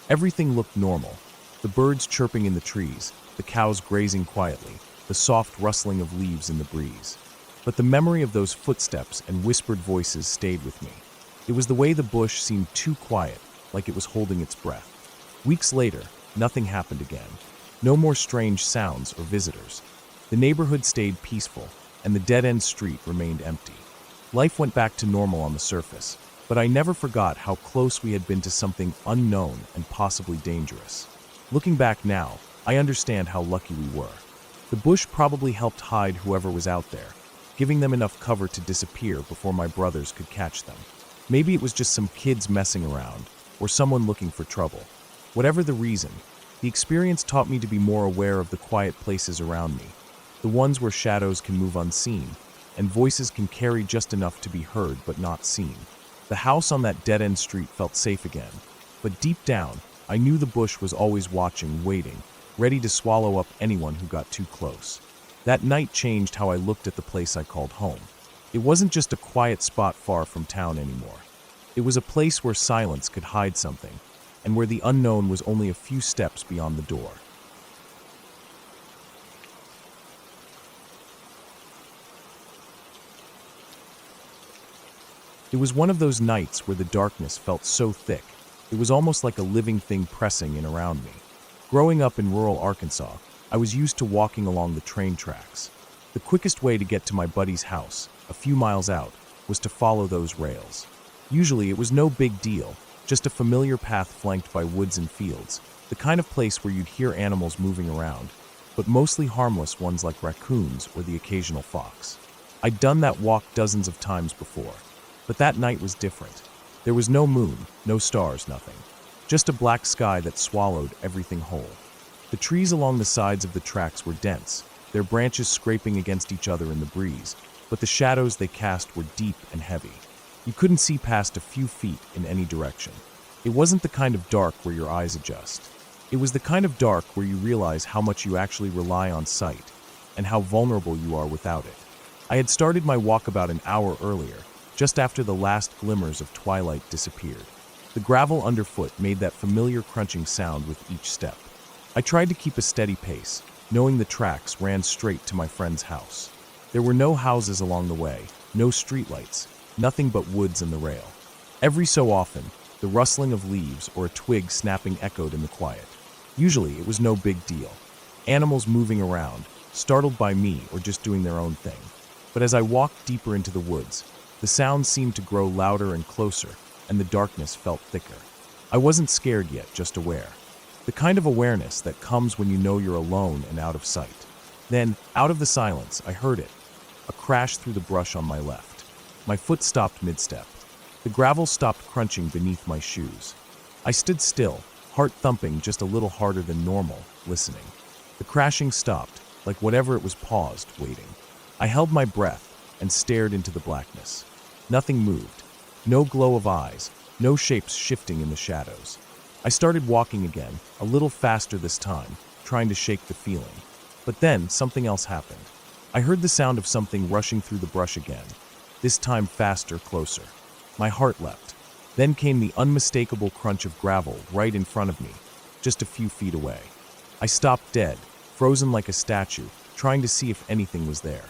Speaker 1: Everything looked normal. The birds chirping in the trees, the cows grazing quietly, the soft rustling of leaves in the breeze. But the memory of those footsteps and whispered voices stayed with me. It was the way the bush seemed too quiet, like it was holding its breath. Weeks later, nothing happened again. No more strange sounds or visitors. The neighborhood stayed peaceful, and the dead-end street remained empty. Life went back to normal on the surface, but I never forgot how close we had been to something unknown and possibly dangerous. Looking back now, I understand how lucky we were. The bush probably helped hide whoever was out there, giving them enough cover to disappear before my brothers could catch them. Maybe it was just some kids messing around, or someone looking for trouble. Whatever the reason, the experience taught me to be more aware of the quiet places around me, the ones where shadows can move unseen, and voices can carry just enough to be heard but not seen. The house on that dead-end street felt safe again, but deep down, I knew the bush was always watching, waiting, ready to swallow up anyone who got too close. That night changed how I looked at the place I called home. It wasn't just a quiet spot far from town anymore. It was a place where silence could hide something, and where the unknown was only a few steps beyond the door. It was one of those nights where the darkness felt so thick, it was almost like a living thing pressing in around me. Growing up in rural Arkansas, I was used to walking along the train tracks. The quickest way to get to my buddy's house, a few miles out, was to follow those rails. Usually it was no big deal, just a familiar path flanked by woods and fields, the kind of place where you'd hear animals moving around, but mostly harmless ones like raccoons or the occasional fox. I'd done that walk dozens of times before, but that night was different. There was no moon, no stars, nothing. Just a black sky that swallowed everything whole. The trees along the sides of the tracks were dense, their branches scraping against each other in the breeze, but the shadows they cast were deep and heavy. You couldn't see past a few feet in any direction. It wasn't the kind of dark where your eyes adjust. It was the kind of dark where you realize how much you actually rely on sight, and how vulnerable you are without it. I had started my walk about an hour earlier, just after the last glimmers of twilight disappeared. The gravel underfoot made that familiar crunching sound with each step. I tried to keep a steady pace, knowing the tracks ran straight to my friend's house. There were no houses along the way, no streetlights, nothing but woods and the rail. Every so often, the rustling of leaves or a twig snapping echoed in the quiet. Usually, it was no big deal. Animals moving around, startled by me or just doing their own thing. But as I walked deeper into the woods, the sounds seemed to grow louder and closer, and the darkness felt thicker. I wasn't scared yet, just aware. The kind of awareness that comes when you know you're alone and out of sight. Then, out of the silence, I heard it. A crash through the brush on my left. My foot stopped mid-step. The gravel stopped crunching beneath my shoes. I stood still, heart thumping just a little harder than normal, listening. The crashing stopped, like whatever it was paused, waiting. I held my breath and stared into the blackness. Nothing moved. No glow of eyes, no shapes shifting in the shadows. I started walking again, a little faster this time, trying to shake the feeling. But then, something else happened. I heard the sound of something rushing through the brush again, this time faster, closer. My heart leapt. Then came the unmistakable crunch of gravel right in front of me, just a few feet away. I stopped dead, frozen like a statue, trying to see if anything was there.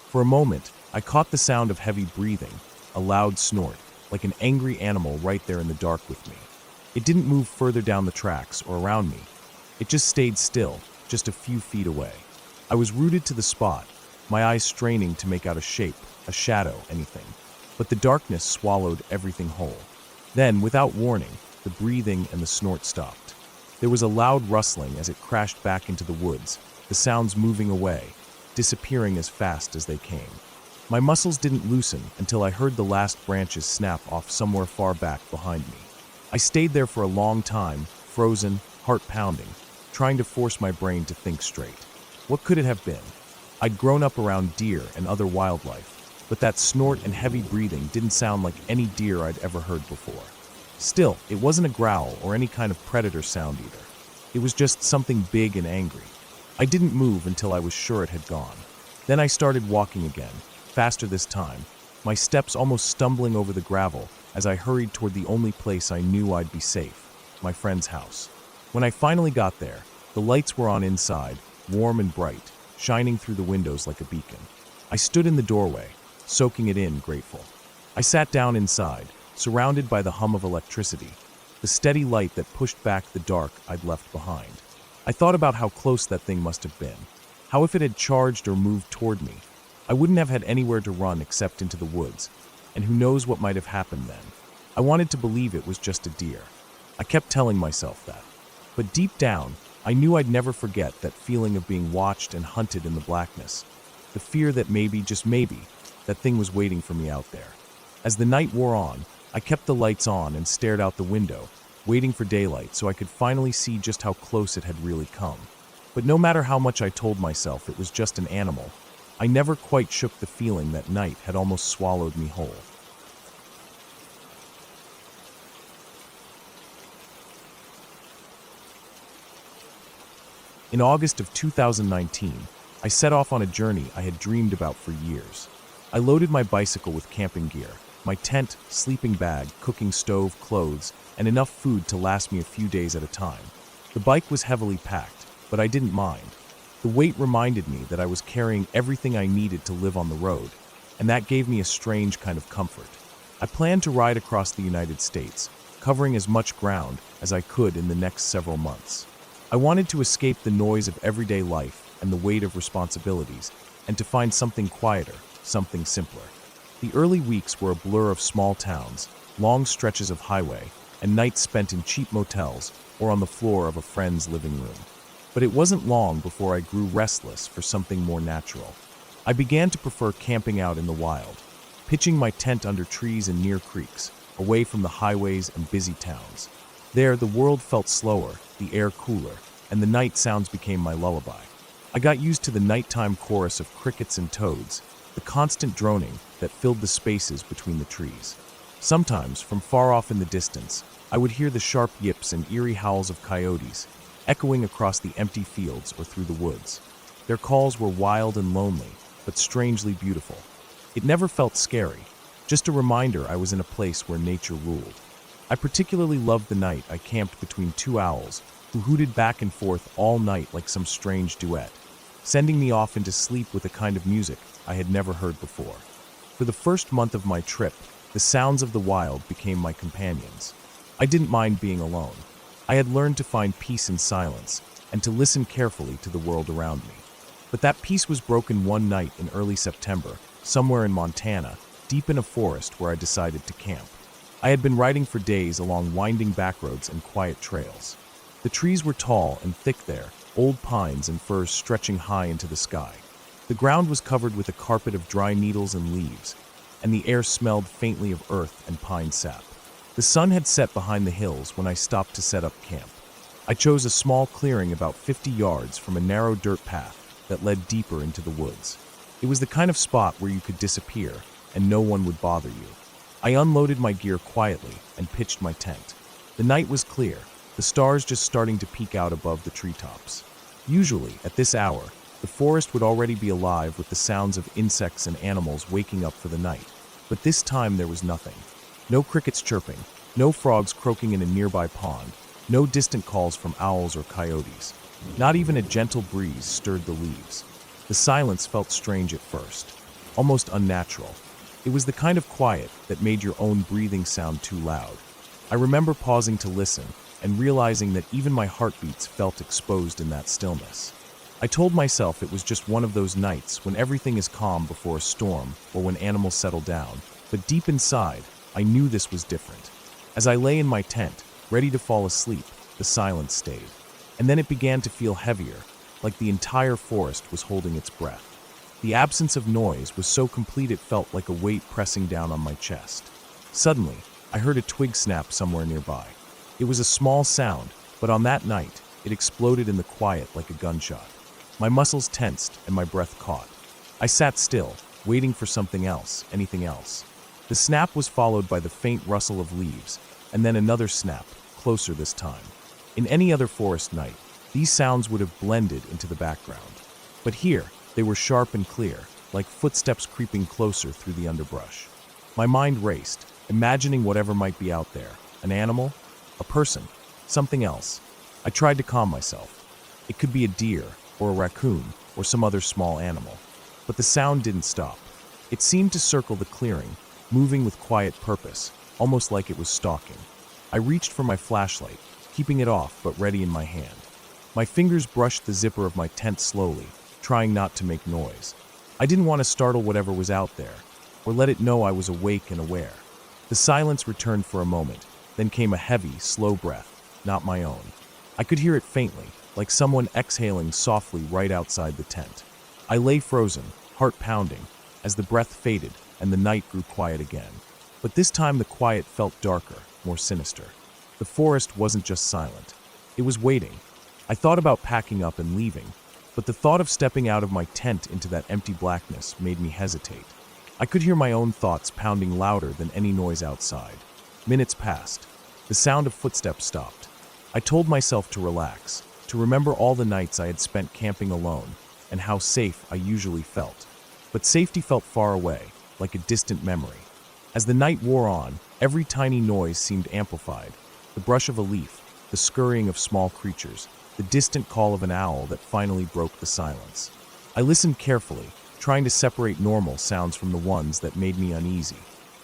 Speaker 1: For a moment, I caught the sound of heavy breathing, a loud snort, like an angry animal right there in the dark with me. It didn't move further down the tracks or around me. It just stayed still, just a few feet away. I was rooted to the spot, my eyes straining to make out a shape, a shadow, anything. But the darkness swallowed everything whole. Then, without warning, the breathing and the snort stopped. There was a loud rustling as it crashed back into the woods, the sounds moving away, disappearing as fast as they came. My muscles didn't loosen until I heard the last branches snap off somewhere far back behind me. I stayed there for a long time, frozen, heart pounding, trying to force my brain to think straight. What could it have been? I'd grown up around deer and other wildlife, but that snort and heavy breathing didn't sound like any deer I'd ever heard before. Still, it wasn't a growl or any kind of predator sound either. It was just something big and angry. I didn't move until I was sure it had gone. Then I started walking again, faster this time, my steps almost stumbling over the gravel as I hurried toward the only place I knew I'd be safe, my friend's house. When I finally got there, the lights were on inside, warm and bright, shining through the windows like a beacon. I stood in the doorway, soaking it in, grateful. I sat down inside, surrounded by the hum of electricity, the steady light that pushed back the dark I'd left behind. I thought about how close that thing must have been, how if it had charged or moved toward me, I wouldn't have had anywhere to run except into the woods, and who knows what might have happened then. I wanted to believe it was just a deer. I kept telling myself that. But deep down, I knew I'd never forget that feeling of being watched and hunted in the blackness, the fear that maybe, just maybe, that thing was waiting for me out there. As the night wore on, I kept the lights on and stared out the window, waiting for daylight so I could finally see just how close it had really come. But no matter how much I told myself it was just an animal, I never quite shook the feeling that night had almost swallowed me whole. In August of 2019, I set off on a journey I had dreamed about for years. I loaded my bicycle with camping gear, my tent, sleeping bag, cooking stove, clothes, and enough food to last me a few days at a time. The bike was heavily packed, but I didn't mind. The weight reminded me that I was carrying everything I needed to live on the road, and that gave me a strange kind of comfort. I planned to ride across the United States, covering as much ground as I could in the next several months. I wanted to escape the noise of everyday life and the weight of responsibilities, and to find something quieter, something simpler. The early weeks were a blur of small towns, long stretches of highway, and nights spent in cheap motels or on the floor of a friend's living room. But it wasn't long before I grew restless for something more natural. I began to prefer camping out in the wild, pitching my tent under trees and near creeks, away from the highways and busy towns. There, the world felt slower, the air cooler, and the night sounds became my lullaby. I got used to the nighttime chorus of crickets and toads, the constant droning that filled the spaces between the trees. Sometimes, from far off in the distance, I would hear the sharp yips and eerie howls of coyotes, echoing across the empty fields or through the woods. Their calls were wild and lonely, but strangely beautiful. It never felt scary, just a reminder I was in a place where nature ruled. I particularly loved the night I camped between two owls, who hooted back and forth all night like some strange duet, sending me off into sleep with a kind of music I had never heard before. For the first month of my trip, the sounds of the wild became my companions. I didn't mind being alone. I had learned to find peace in silence and to listen carefully to the world around me. But that peace was broken one night in early September, somewhere in Montana, deep in a forest where I decided to camp. I had been riding for days along winding backroads and quiet trails. The trees were tall and thick there, old pines and firs stretching high into the sky. The ground was covered with a carpet of dry needles and leaves, and the air smelled faintly of earth and pine sap. The sun had set behind the hills when I stopped to set up camp. I chose a small clearing about 50 yards from a narrow dirt path that led deeper into the woods. It was the kind of spot where you could disappear and no one would bother you. I unloaded my gear quietly and pitched my tent. The night was clear, the stars just starting to peek out above the treetops. Usually, at this hour, the forest would already be alive with the sounds of insects and animals waking up for the night. But this time there was nothing. No crickets chirping, no frogs croaking in a nearby pond, no distant calls from owls or coyotes. Not even a gentle breeze stirred the leaves. The silence felt strange at first, almost unnatural. It was the kind of quiet that made your own breathing sound too loud. I remember pausing to listen and realizing that even my heartbeats felt exposed in that stillness. I told myself it was just one of those nights when everything is calm before a storm or when animals settle down, but deep inside, I knew this was different. As I lay in my tent, ready to fall asleep, the silence stayed. And then it began to feel heavier, like the entire forest was holding its breath. The absence of noise was so complete it felt like a weight pressing down on my chest. Suddenly, I heard a twig snap somewhere nearby. It was a small sound, but on that night, it exploded in the quiet like a gunshot. My muscles tensed and my breath caught. I sat still, waiting for something else, anything else. The snap was followed by the faint rustle of leaves, and then another snap, closer this time. In any other forest night, these sounds would have blended into the background. But here, they were sharp and clear, like footsteps creeping closer through the underbrush. My mind raced, imagining whatever might be out there. An animal? A person? Something else? I tried to calm myself. It could be a deer, or a raccoon, or some other small animal. But the sound didn't stop. It seemed to circle the clearing, moving with quiet purpose, almost like it was stalking. I reached for my flashlight, keeping it off but ready in my hand. My fingers brushed the zipper of my tent slowly, trying not to make noise. I didn't want to startle whatever was out there, or let it know I was awake and aware. The silence returned for a moment, then came a heavy, slow breath, not my own. I could hear it faintly, like someone exhaling softly right outside the tent. I lay frozen, heart pounding, as the breath faded and the night grew quiet again. But this time the quiet felt darker, more sinister. The forest wasn't just silent. It was waiting. I thought about packing up and leaving, but the thought of stepping out of my tent into that empty blackness made me hesitate. I could hear my own thoughts pounding louder than any noise outside. Minutes passed. The sound of footsteps stopped. I told myself to relax, to remember all the nights I had spent camping alone and how safe I usually felt. But safety felt far away, like a distant memory. As the night wore on, every tiny noise seemed amplified. The brush of a leaf, the scurrying of small creatures, the distant call of an owl that finally broke the silence. I listened carefully, trying to separate normal sounds from the ones that made me uneasy.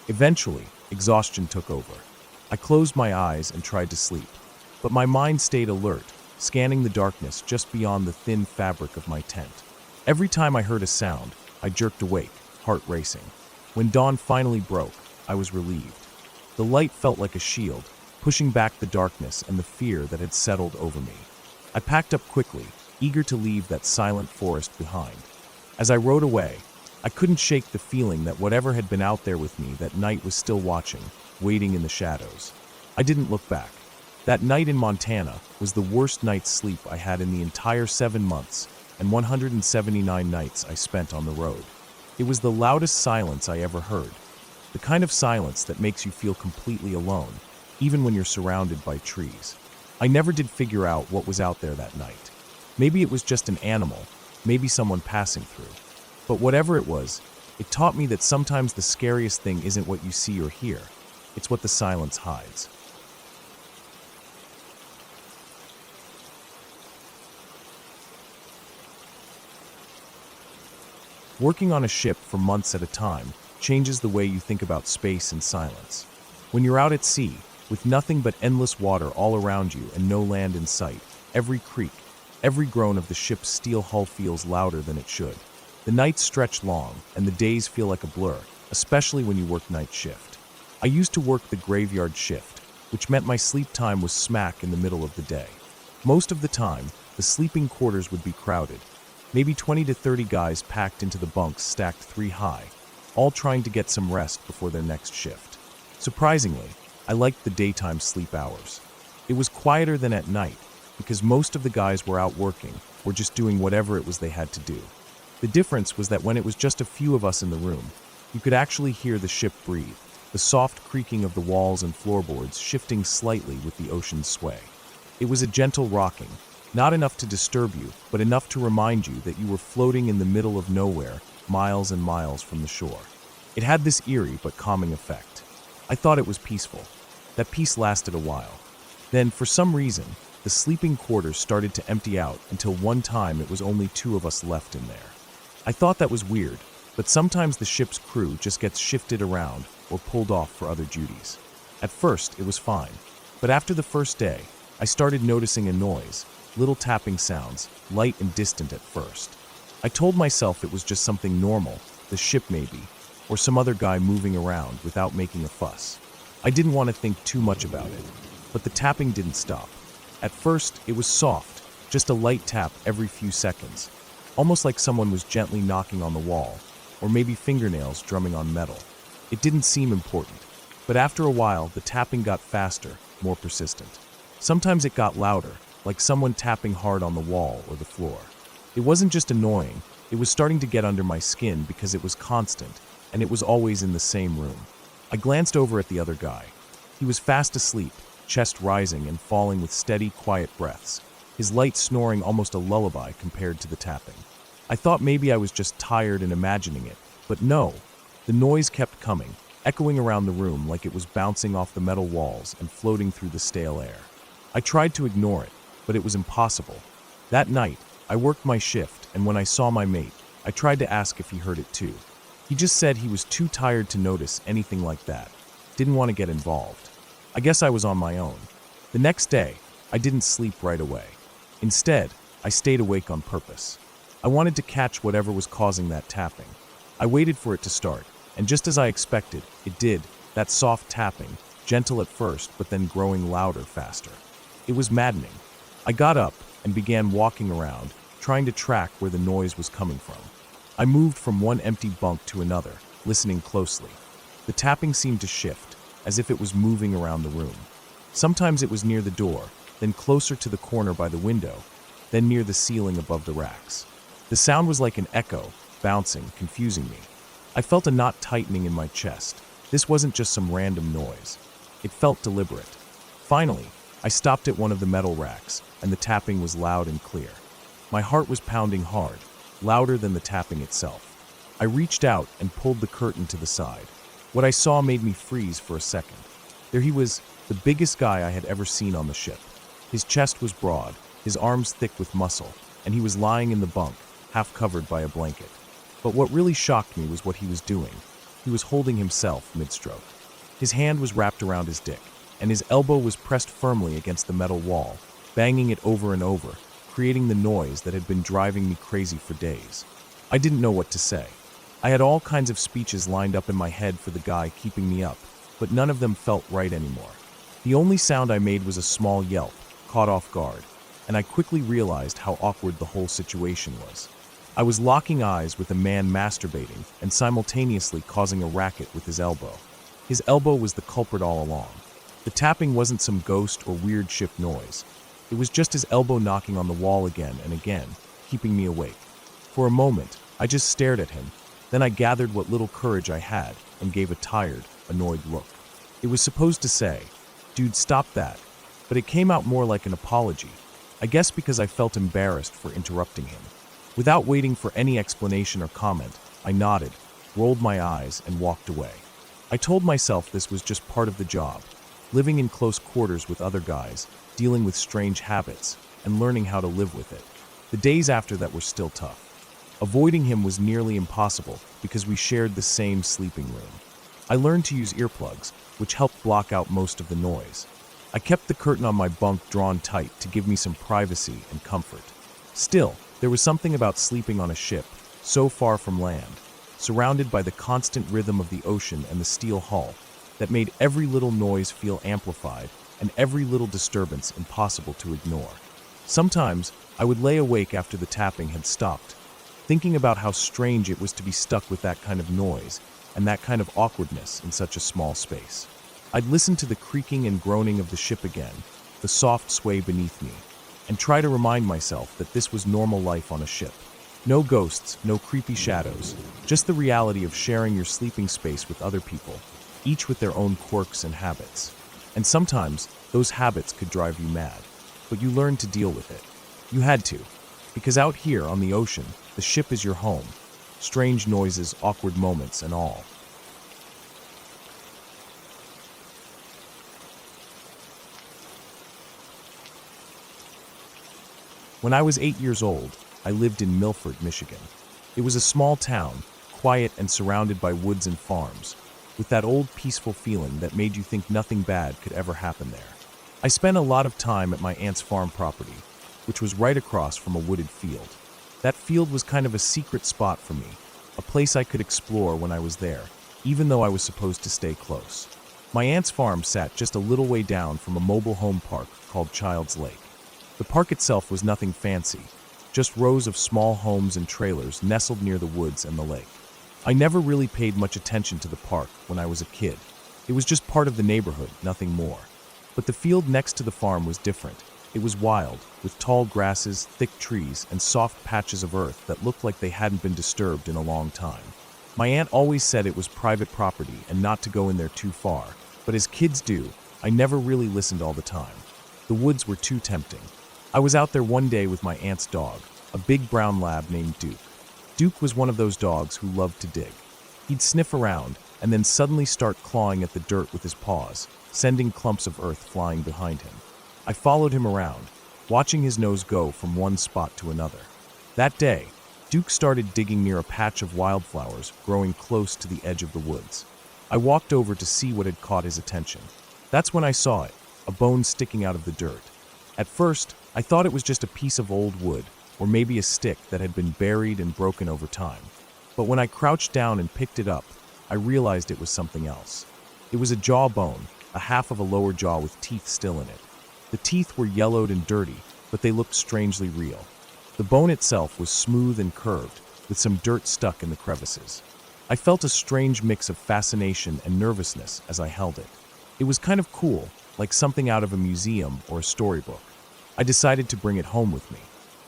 Speaker 1: Eventually, exhaustion took over. I closed my eyes and tried to sleep, but my mind stayed alert, scanning the darkness just beyond the thin fabric of my tent. Every time I heard a sound, I jerked awake, heart racing. When dawn finally broke, I was relieved. The light felt like a shield, pushing back the darkness and the fear that had settled over me. I packed up quickly, eager to leave that silent forest behind. As I rode away, I couldn't shake the feeling that whatever had been out there with me that night was still watching, waiting in the shadows. I didn't look back. That night in Montana was the worst night's sleep I had in the entire 7 months and 179 nights I spent on the road. It was the loudest silence I ever heard, the kind of silence that makes you feel completely alone, even when you're surrounded by trees. I never did figure out what was out there that night. Maybe it was just an animal, maybe someone passing through. But whatever it was, it taught me that sometimes the scariest thing isn't what you see or hear, it's what the silence hides. Working on a ship for months at a time changes the way you think about space and silence. When you're out at sea, with nothing but endless water all around you and no land in sight, every creak, every groan of the ship's steel hull feels louder than it should. The nights stretch long, and the days feel like a blur, especially when you work night shift. I used to work the graveyard shift, which meant my sleep time was smack in the middle of the day. Most of the time, the sleeping quarters would be crowded. Maybe 20 to 30 guys packed into the bunks stacked 3 high, all trying to get some rest before their next shift. Surprisingly, I liked the daytime sleep hours. It was quieter than at night, because most of the guys were out working or just doing whatever it was they had to do. The difference was that when it was just a few of us in the room, you could actually hear the ship breathe, the soft creaking of the walls and floorboards shifting slightly with the ocean's sway. It was a gentle rocking, not enough to disturb you, but enough to remind you that you were floating in the middle of nowhere, miles and miles from the shore. It had this eerie but calming effect. I thought it was peaceful. That peace lasted a while. Then, for some reason, the sleeping quarters started to empty out until one time it was only 2 of us left in there. I thought that was weird, but sometimes the ship's crew just gets shifted around or pulled off for other duties. At first, it was fine, but after the first day, I started noticing a noise, little tapping sounds, light and distant at first. I told myself it was just something normal, the ship maybe, or some other guy moving around without making a fuss. I didn't want to think too much about it, but the tapping didn't stop. At first, it was soft, just a light tap every few seconds, almost like someone was gently knocking on the wall, or maybe fingernails drumming on metal. It didn't seem important, but after a while, the tapping got faster, more persistent. Sometimes it got louder, like someone tapping hard on the wall or the floor. It wasn't just annoying, it was starting to get under my skin because it was constant, and it was always in the same room. I glanced over at the other guy. He was fast asleep, chest rising and falling with steady, quiet breaths, his light snoring almost a lullaby compared to the tapping. I thought maybe I was just tired and imagining it, but no. The noise kept coming, echoing around the room like it was bouncing off the metal walls and floating through the stale air. I tried to ignore it, but it was impossible. That night, I worked my shift, and when I saw my mate, I tried to ask if he heard it too. He just said he was too tired to notice anything like that, didn't want to get involved. I guess I was on my own. The next day, I didn't sleep right away. Instead, I stayed awake on purpose. I wanted to catch whatever was causing that tapping. I waited for it to start, and just as I expected, it did, that soft tapping, gentle at first but then growing louder faster. It was maddening. I got up and began walking around, trying to track where the noise was coming from. I moved from one empty bunk to another, listening closely. The tapping seemed to shift, as if it was moving around the room. Sometimes it was near the door, then closer to the corner by the window, then near the ceiling above the racks. The sound was like an echo, bouncing, confusing me. I felt a knot tightening in my chest. This wasn't just some random noise. It felt deliberate. Finally, I stopped at one of the metal racks, and the tapping was loud and clear. My heart was pounding hard, louder than the tapping itself. I reached out and pulled the curtain to the side. What I saw made me freeze for a second. There he was, the biggest guy I had ever seen on the ship. His chest was broad, his arms thick with muscle, and he was lying in the bunk, half covered by a blanket. But what really shocked me was what he was doing. He was holding himself mid-stroke. His hand was wrapped around his dick, and his elbow was pressed firmly against the metal wall, banging it over and over, creating the noise that had been driving me crazy for days. I didn't know what to say. I had all kinds of speeches lined up in my head for the guy keeping me up, but none of them felt right anymore. The only sound I made was a small yelp, caught off guard, and I quickly realized how awkward the whole situation was. I was locking eyes with a man masturbating and simultaneously causing a racket with his elbow. His elbow was the culprit all along. The tapping wasn't some ghost or weird ship noise. It was just his elbow knocking on the wall again and again, keeping me awake. For a moment, I just stared at him. Then I gathered what little courage I had and gave a tired, annoyed look. It was supposed to say, "Dude, stop that," but it came out more like an apology. I guess because I felt embarrassed for interrupting him. Without waiting for any explanation or comment, I nodded, rolled my eyes, and walked away. I told myself this was just part of the job, living in close quarters with other guys, dealing with strange habits, and learning how to live with it. The days after that were still tough. Avoiding him was nearly impossible because we shared the same sleeping room. I learned to use earplugs, which helped block out most of the noise. I kept the curtain on my bunk drawn tight to give me some privacy and comfort. Still, there was something about sleeping on a ship, so far from land, surrounded by the constant rhythm of the ocean and the steel hull, that made every little noise feel amplified and every little disturbance impossible to ignore. Sometimes, I would lay awake after the tapping had stopped, thinking about how strange it was to be stuck with that kind of noise and that kind of awkwardness in such a small space. I'd listen to the creaking and groaning of the ship again, the soft sway beneath me, and try to remind myself that this was normal life on a ship. No ghosts, no creepy shadows, just the reality of sharing your sleeping space with other people, each with their own quirks and habits. And sometimes, those habits could drive you mad, but you learned to deal with it. You had to, because out here on the ocean, the ship is your home. Strange noises, awkward moments, and all. When I was 8 years old, I lived in Milford, Michigan. It was a small town, quiet and surrounded by woods and farms, with that old peaceful feeling that made you think nothing bad could ever happen there. I spent a lot of time at my aunt's farm property, which was right across from a wooded field. That field was kind of a secret spot for me, a place I could explore when I was there, even though I was supposed to stay close. My aunt's farm sat just a little way down from a mobile home park called Child's Lake. The park itself was nothing fancy, just rows of small homes and trailers nestled near the woods and the lake. I never really paid much attention to the park when I was a kid. It was just part of the neighborhood, nothing more. But the field next to the farm was different. It was wild, with tall grasses, thick trees, and soft patches of earth that looked like they hadn't been disturbed in a long time. My aunt always said it was private property and not to go in there too far, but as kids do, I never really listened all the time. The woods were too tempting. I was out there one day with my aunt's dog, a big brown lab named Duke. Duke was one of those dogs who loved to dig. He'd sniff around and then suddenly start clawing at the dirt with his paws, sending clumps of earth flying behind him. I followed him around, watching his nose go from one spot to another. That day, Duke started digging near a patch of wildflowers growing close to the edge of the woods. I walked over to see what had caught his attention. That's when I saw it, a bone sticking out of the dirt. At first, I thought it was just a piece of old wood, or maybe a stick that had been buried and broken over time. But when I crouched down and picked it up, I realized it was something else. It was a jawbone, a half of a lower jaw with teeth still in it. The teeth were yellowed and dirty, but they looked strangely real. The bone itself was smooth and curved, with some dirt stuck in the crevices. I felt a strange mix of fascination and nervousness as I held it. It was kind of cool, like something out of a museum or a storybook. I decided to bring it home with me.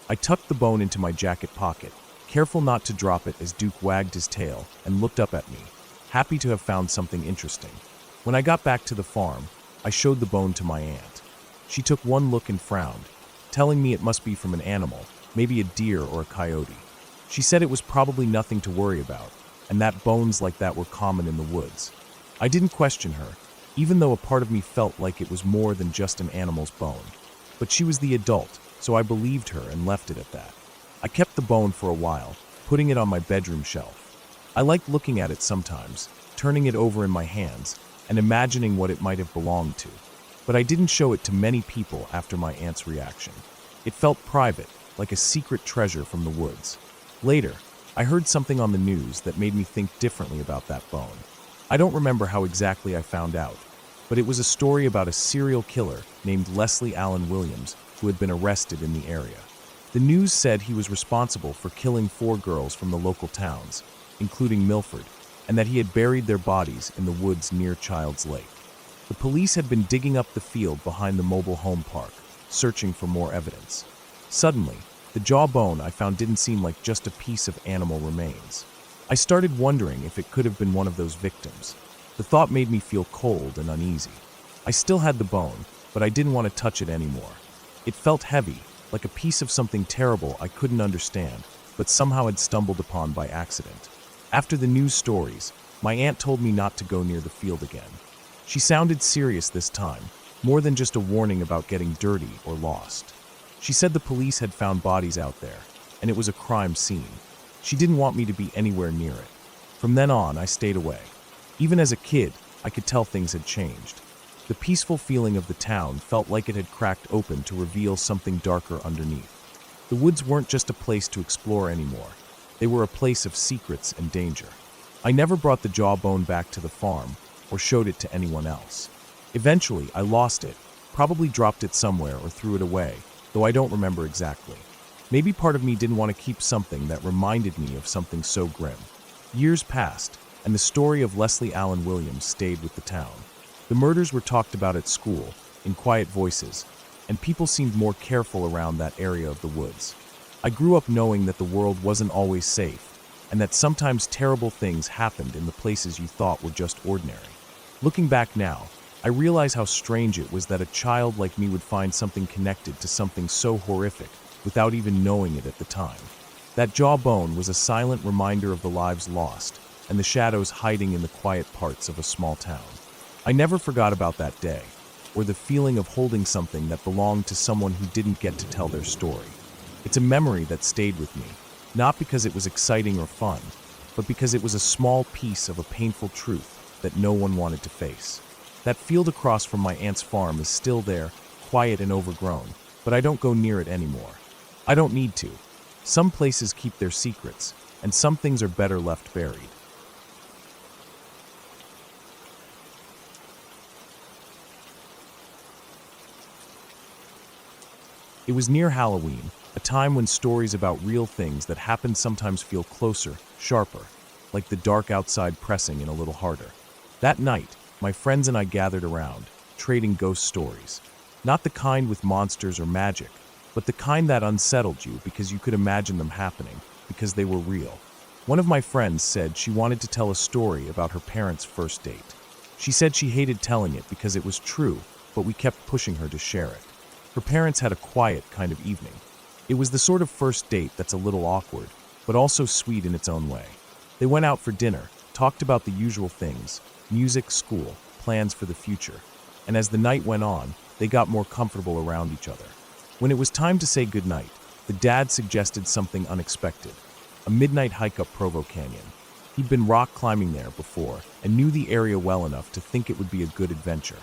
Speaker 1: I tucked the bone into my jacket pocket, careful not to drop it as Duke wagged his tail and looked up at me, happy to have found something interesting. When I got back to the farm, I showed the bone to my aunt. She took one look and frowned, telling me it must be from an animal, maybe a deer or a coyote. She said it was probably nothing to worry about, and that bones like that were common in the woods. I didn't question her, even though a part of me felt like it was more than just an animal's bone. But she was the adult, so I believed her and left it at that. I kept the bone for a while, putting it on my bedroom shelf. I liked looking at it sometimes, turning it over in my hands, and imagining what it might have belonged to. But I didn't show it to many people after my aunt's reaction. It felt private, like a secret treasure from the woods. Later, I heard something on the news that made me think differently about that bone. I don't remember how exactly I found out, but it was a story about a serial killer named Leslie Allen Williams who had been arrested in the area. The news said he was responsible for killing 4 girls from the local towns, including Milford, and that he had buried their bodies in the woods near Child's Lake. The police had been digging up the field behind the mobile home park, searching for more evidence. Suddenly, the jawbone I found didn't seem like just a piece of animal remains. I started wondering if it could have been one of those victims. The thought made me feel cold and uneasy. I still had the bone, but I didn't want to touch it anymore. It felt heavy, like a piece of something terrible I couldn't understand, but somehow had stumbled upon by accident. After the news stories, my aunt told me not to go near the field again. She sounded serious this time, more than just a warning about getting dirty or lost. She said the police had found bodies out there, and it was a crime scene. She didn't want me to be anywhere near it. From then on, I stayed away. Even as a kid, I could tell things had changed. The peaceful feeling of the town felt like it had cracked open to reveal something darker underneath. The woods weren't just a place to explore anymore. They were a place of secrets and danger. I never brought the jawbone back to the farm or showed it to anyone else. Eventually, I lost it, probably dropped it somewhere or threw it away, though I don't remember exactly. Maybe part of me didn't want to keep something that reminded me of something so grim. Years passed, and the story of Leslie Allen Williams stayed with the town. The murders were talked about at school, in quiet voices, and people seemed more careful around that area of the woods. I grew up knowing that the world wasn't always safe, and that sometimes terrible things happened in the places you thought were just ordinary. Looking back now, I realize how strange it was that a child like me would find something connected to something so horrific without even knowing it at the time. That jawbone was a silent reminder of the lives lost and the shadows hiding in the quiet parts of a small town. I never forgot about that day, or the feeling of holding something that belonged to someone who didn't get to tell their story. It's a memory that stayed with me, not because it was exciting or fun, but because it was a small piece of a painful truth that no one wanted to face. That field across from my aunt's farm is still there, quiet and overgrown, but I don't go near it anymore. I don't need to. Some places keep their secrets, and some things are better left buried. It was near Halloween, a time when stories about real things that happened sometimes feel closer, sharper, like the dark outside pressing in a little harder. That night, my friends and I gathered around, trading ghost stories. Not the kind with monsters or magic, but the kind that unsettled you because you could imagine them happening, because they were real. One of my friends said she wanted to tell a story about her parents' first date. She said she hated telling it because it was true, but we kept pushing her to share it. Her parents had a quiet kind of evening. It was the sort of first date that's a little awkward, but also sweet in its own way. They went out for dinner, talked about the usual things, music, school, plans for the future, and as the night went on, they got more comfortable around each other. When it was time to say goodnight, the dad suggested something unexpected, a midnight hike up Provo Canyon. He'd been rock climbing there before and knew the area well enough to think it would be a good adventure.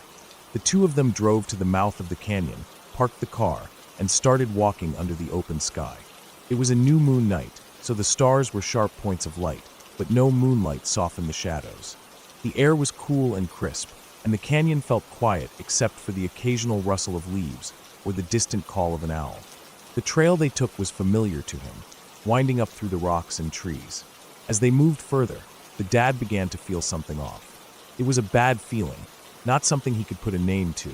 Speaker 1: The two of them drove to the mouth of the canyon, parked the car, and started walking under the open sky. It was a new moon night, so the stars were sharp points of light, but no moonlight softened the shadows. The air was cool and crisp, and the canyon felt quiet except for the occasional rustle of leaves or the distant call of an owl. The trail they took was familiar to him, winding up through the rocks and trees. As they moved further, the dad began to feel something off. It was a bad feeling, not something he could put a name to,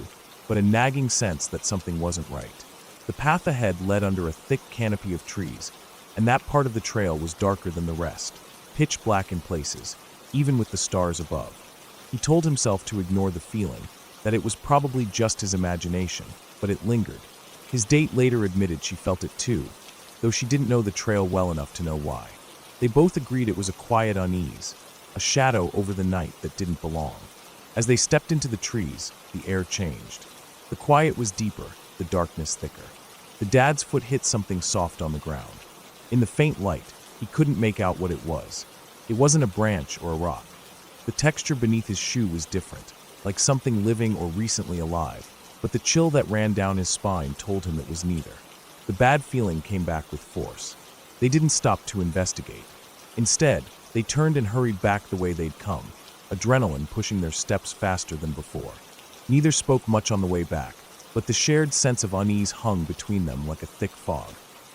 Speaker 1: but a nagging sense that something wasn't right. The path ahead led under a thick canopy of trees, and that part of the trail was darker than the rest, pitch black in places, even with the stars above. He told himself to ignore the feeling, that it was probably just his imagination, but it lingered. His date later admitted she felt it too, though she didn't know the trail well enough to know why. They both agreed it was a quiet unease, a shadow over the night that didn't belong. As they stepped into the trees, the air changed. The quiet was deeper, the darkness thicker. The dad's foot hit something soft on the ground. In the faint light, he couldn't make out what it was. It wasn't a branch or a rock. The texture beneath his shoe was different, like something living or recently alive, but the chill that ran down his spine told him it was neither. The bad feeling came back with force. They didn't stop to investigate. Instead, they turned and hurried back the way they'd come, adrenaline pushing their steps faster than before. Neither spoke much on the way back, but the shared sense of unease hung between them like a thick fog.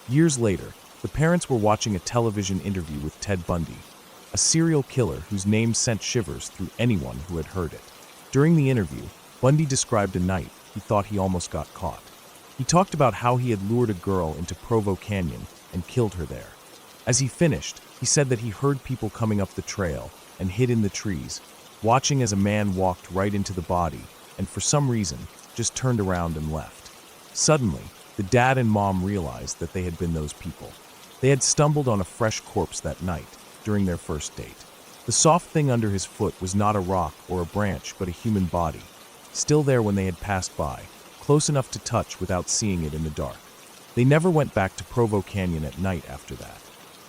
Speaker 1: Years later, the parents were watching a television interview with Ted Bundy, a serial killer whose name sent shivers through anyone who had heard it. During the interview, Bundy described a night he thought he almost got caught. He talked about how he had lured a girl into Provo Canyon and killed her there. As he finished, he said that he heard people coming up the trail and hid in the trees, watching as a man walked right into the body and for some reason just turned around and left. Suddenly, the dad and mom realized that they had been those people. They had stumbled on a fresh corpse that night during their first date. The soft thing under his foot was not a rock or a branch but a human body, still there when they had passed by, close enough to touch without seeing it in the dark. They never went back to Provo Canyon at night after that.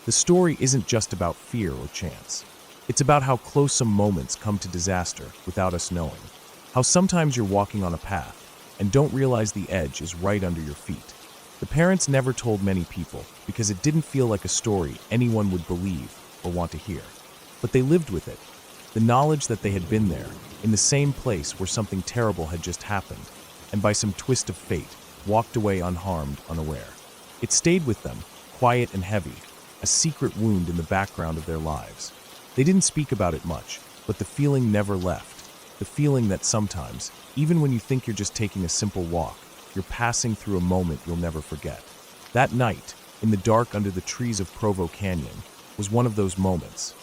Speaker 1: The story isn't just about fear or chance. It's about how close some moments come to disaster without us knowing. How sometimes you're walking on a path and don't realize the edge is right under your feet. The parents never told many people because it didn't feel like a story anyone would believe or want to hear. But they lived with it, the knowledge that they had been there, in the same place where something terrible had just happened, and by some twist of fate, walked away unharmed, unaware. It stayed with them, quiet and heavy, a secret wound in the background of their lives. They didn't speak about it much, but the feeling never left. The feeling that sometimes, even when you think you're just taking a simple walk, you're passing through a moment you'll never forget. That night, in the dark under the trees of Provo Canyon, was one of those moments.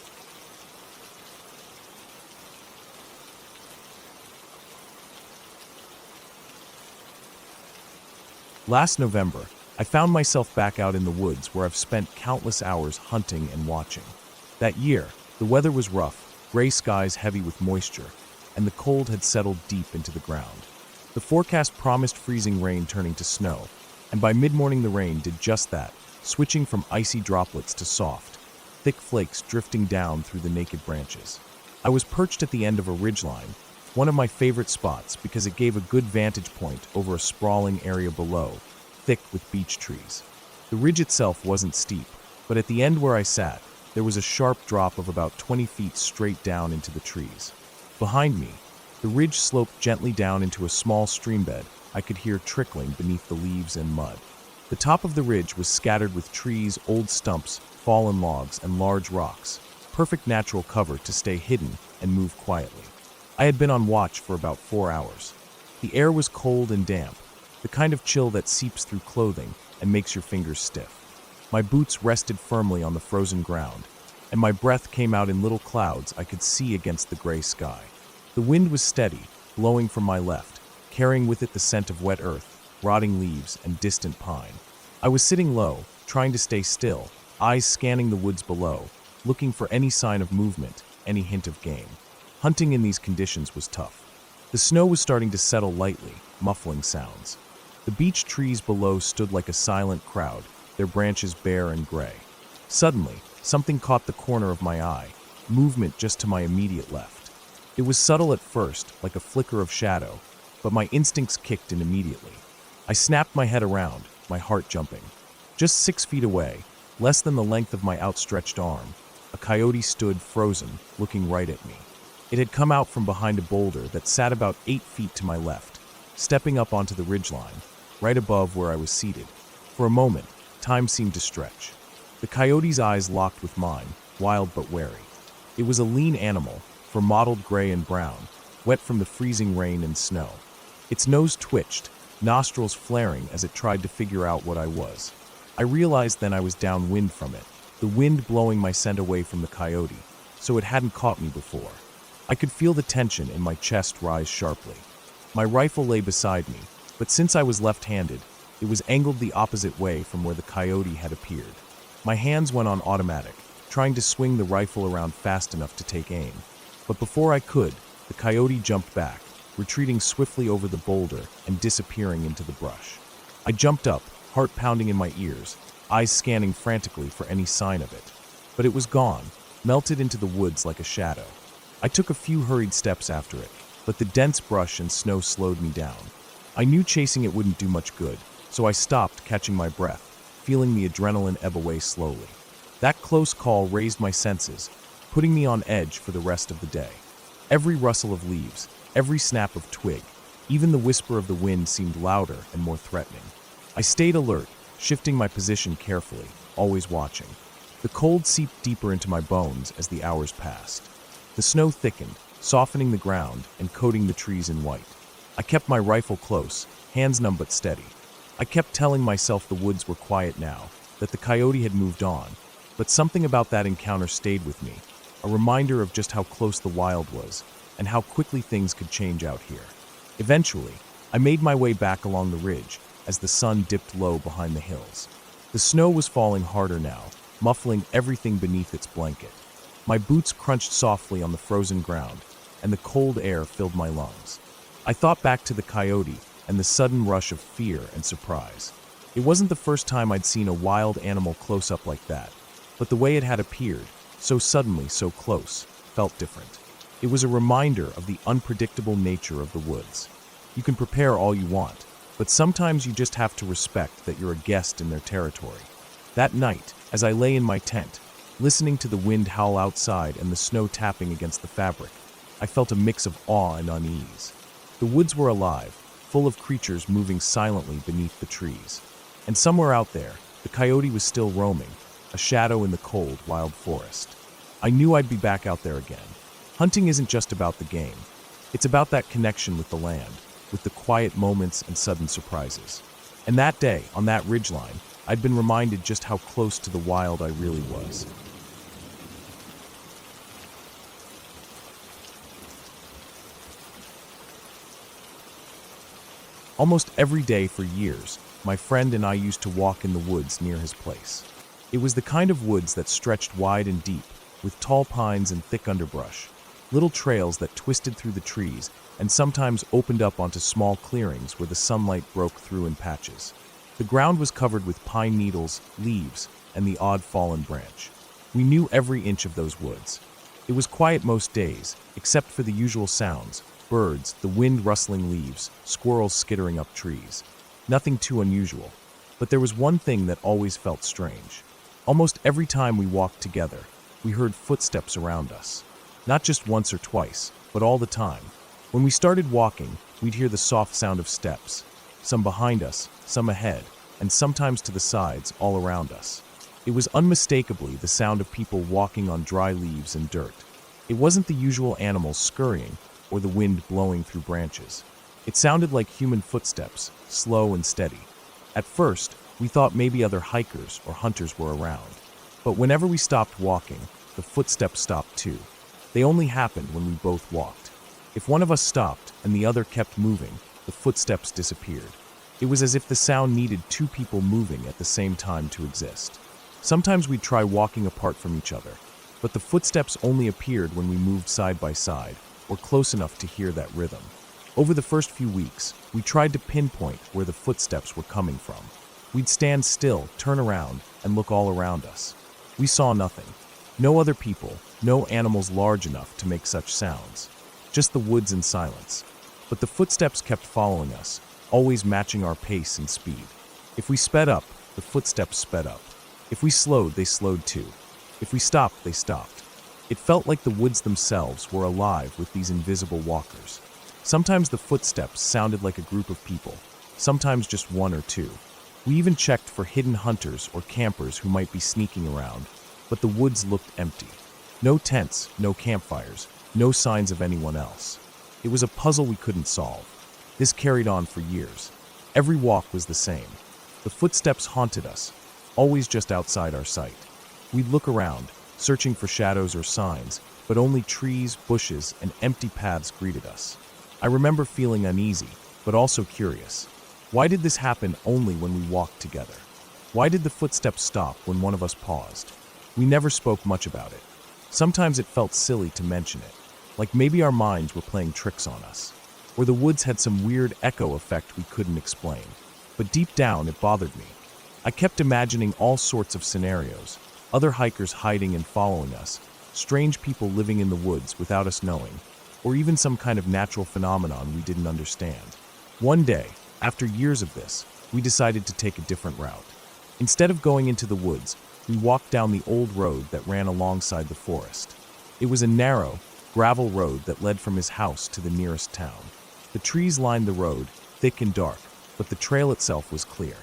Speaker 1: Last November, I found myself back out in the woods where I've spent countless hours hunting and watching. That year, the weather was rough, gray skies heavy with moisture, and the cold had settled deep into the ground. The forecast promised freezing rain turning to snow, and by mid-morning the rain did just that, switching from icy droplets to soft, thick flakes drifting down through the naked branches. I was perched at the end of a ridgeline, one of my favorite spots because it gave a good vantage point over a sprawling area below, thick with beech trees. The ridge itself wasn't steep, but at the end where I sat, there was a sharp drop of about 20 feet straight down into the trees. Behind me, the ridge sloped gently down into a small streambed I could hear trickling beneath the leaves and mud. The top of the ridge was scattered with trees, old stumps, fallen logs, and large rocks, perfect natural cover to stay hidden and move quietly. I had been on watch for about 4 hours. The air was cold and damp, the kind of chill that seeps through clothing and makes your fingers stiff. My boots rested firmly on the frozen ground, and my breath came out in little clouds I could see against the gray sky. The wind was steady, blowing from my left, carrying with it the scent of wet earth, rotting leaves, and distant pine. I was sitting low, trying to stay still, eyes scanning the woods below, looking for any sign of movement, any hint of game. Hunting in these conditions was tough. The snow was starting to settle lightly, muffling sounds. The beech trees below stood like a silent crowd, their branches bare and gray. Suddenly, something caught the corner of my eye, movement just to my immediate left. It was subtle at first, like a flicker of shadow, but my instincts kicked in immediately. I snapped my head around, my heart jumping. Just 6 feet away, less than the length of my outstretched arm, a coyote stood frozen, looking right at me. It had come out from behind a boulder that sat about 8 feet to my left, stepping up onto the ridgeline, right above where I was seated. For a moment, time seemed to stretch. The coyote's eyes locked with mine, wild but wary. It was a lean animal, for mottled gray and brown, wet from the freezing rain and snow. Its nose twitched, nostrils flaring as it tried to figure out what I was. I realized then I was downwind from it, the wind blowing my scent away from the coyote, so it hadn't caught me before. I could feel the tension in my chest rise sharply. My rifle lay beside me, but since I was left-handed, it was angled the opposite way from where the coyote had appeared. My hands went on automatic, trying to swing the rifle around fast enough to take aim. But before I could, the coyote jumped back, retreating swiftly over the boulder and disappearing into the brush. I jumped up, heart pounding in my ears, eyes scanning frantically for any sign of it. But it was gone, melted into the woods like a shadow. I took a few hurried steps after it, but the dense brush and snow slowed me down. I knew chasing it wouldn't do much good, so I stopped, catching my breath, feeling the adrenaline ebb away slowly. That close call raised my senses, putting me on edge for the rest of the day. Every rustle of leaves, every snap of twig, even the whisper of the wind seemed louder and more threatening. I stayed alert, shifting my position carefully, always watching. The cold seeped deeper into my bones as the hours passed. The snow thickened, softening the ground and coating the trees in white. I kept my rifle close, hands numb but steady. I kept telling myself the woods were quiet now, that the coyote had moved on, but something about that encounter stayed with me, a reminder of just how close the wild was and how quickly things could change out here. Eventually, I made my way back along the ridge as the sun dipped low behind the hills. The snow was falling harder now, muffling everything beneath its blanket. My boots crunched softly on the frozen ground, and the cold air filled my lungs. I thought back to the coyote and the sudden rush of fear and surprise. It wasn't the first time I'd seen a wild animal close up like that, but the way it had appeared, so suddenly, so close, felt different. It was a reminder of the unpredictable nature of the woods. You can prepare all you want, but sometimes you just have to respect that you're a guest in their territory. That night, as I lay in my tent, listening to the wind howl outside and the snow tapping against the fabric, I felt a mix of awe and unease. The woods were alive, full of creatures moving silently beneath the trees. And somewhere out there, the coyote was still roaming, a shadow in the cold, wild forest. I knew I'd be back out there again. Hunting isn't just about the game. It's about that connection with the land, with the quiet moments and sudden surprises. And that day, on that ridgeline, I'd been reminded just how close to the wild I really was. Almost every day for years, my friend and I used to walk in the woods near his place. It was the kind of woods that stretched wide and deep, with tall pines and thick underbrush, little trails that twisted through the trees and sometimes opened up onto small clearings where the sunlight broke through in patches. The ground was covered with pine needles, leaves, and the odd fallen branch. We knew every inch of those woods. It was quiet most days, except for the usual sounds: birds, the wind rustling leaves, squirrels skittering up trees. Nothing too unusual. But there was one thing that always felt strange. Almost every time we walked together, we heard footsteps around us. Not just once or twice, but all the time. When we started walking, we'd hear the soft sound of steps, some behind us, some ahead, and sometimes to the sides, all around us. It was unmistakably the sound of people walking on dry leaves and dirt. It wasn't the usual animals scurrying or the wind blowing through branches. It sounded like human footsteps, slow and steady. At first, we thought maybe other hikers or hunters were around. But whenever we stopped walking, the footsteps stopped too. They only happened when we both walked. If one of us stopped and the other kept moving, the footsteps disappeared. It was as if the sound needed two people moving at the same time to exist. Sometimes we'd try walking apart from each other, but the footsteps only appeared when we moved side by side or close enough to hear that rhythm. Over the first few weeks, we tried to pinpoint where the footsteps were coming from. We'd stand still, turn around, and look all around us. We saw nothing. No other people, no animals large enough to make such sounds. Just the woods and silence. But the footsteps kept following us, always matching our pace and speed. If we sped up, the footsteps sped up. If we slowed, they slowed too. If we stopped, they stopped. It felt like the woods themselves were alive with these invisible walkers. Sometimes the footsteps sounded like a group of people, sometimes just one or two. We even checked for hidden hunters or campers who might be sneaking around, but the woods looked empty. No tents, no campfires, no signs of anyone else. It was a puzzle we couldn't solve. This carried on for years. Every walk was the same. The footsteps haunted us, always just outside our sight. We'd look around, searching for shadows or signs, but only trees, bushes, and empty paths greeted us. I remember feeling uneasy, but also curious. Why did this happen only when we walked together? Why did the footsteps stop when one of us paused? We never spoke much about it. Sometimes it felt silly to mention it, like maybe our minds were playing tricks on us, or the woods had some weird echo effect we couldn't explain. But deep down, it bothered me. I kept imagining all sorts of scenarios, other hikers hiding and following us, strange people living in the woods without us knowing, or even some kind of natural phenomenon we didn't understand. One day, after years of this, we decided to take a different route. Instead of going into the woods, we walked down the old road that ran alongside the forest. It was a narrow, gravel road that led from his house to the nearest town. The trees lined the road, thick and dark, but the trail itself was clear.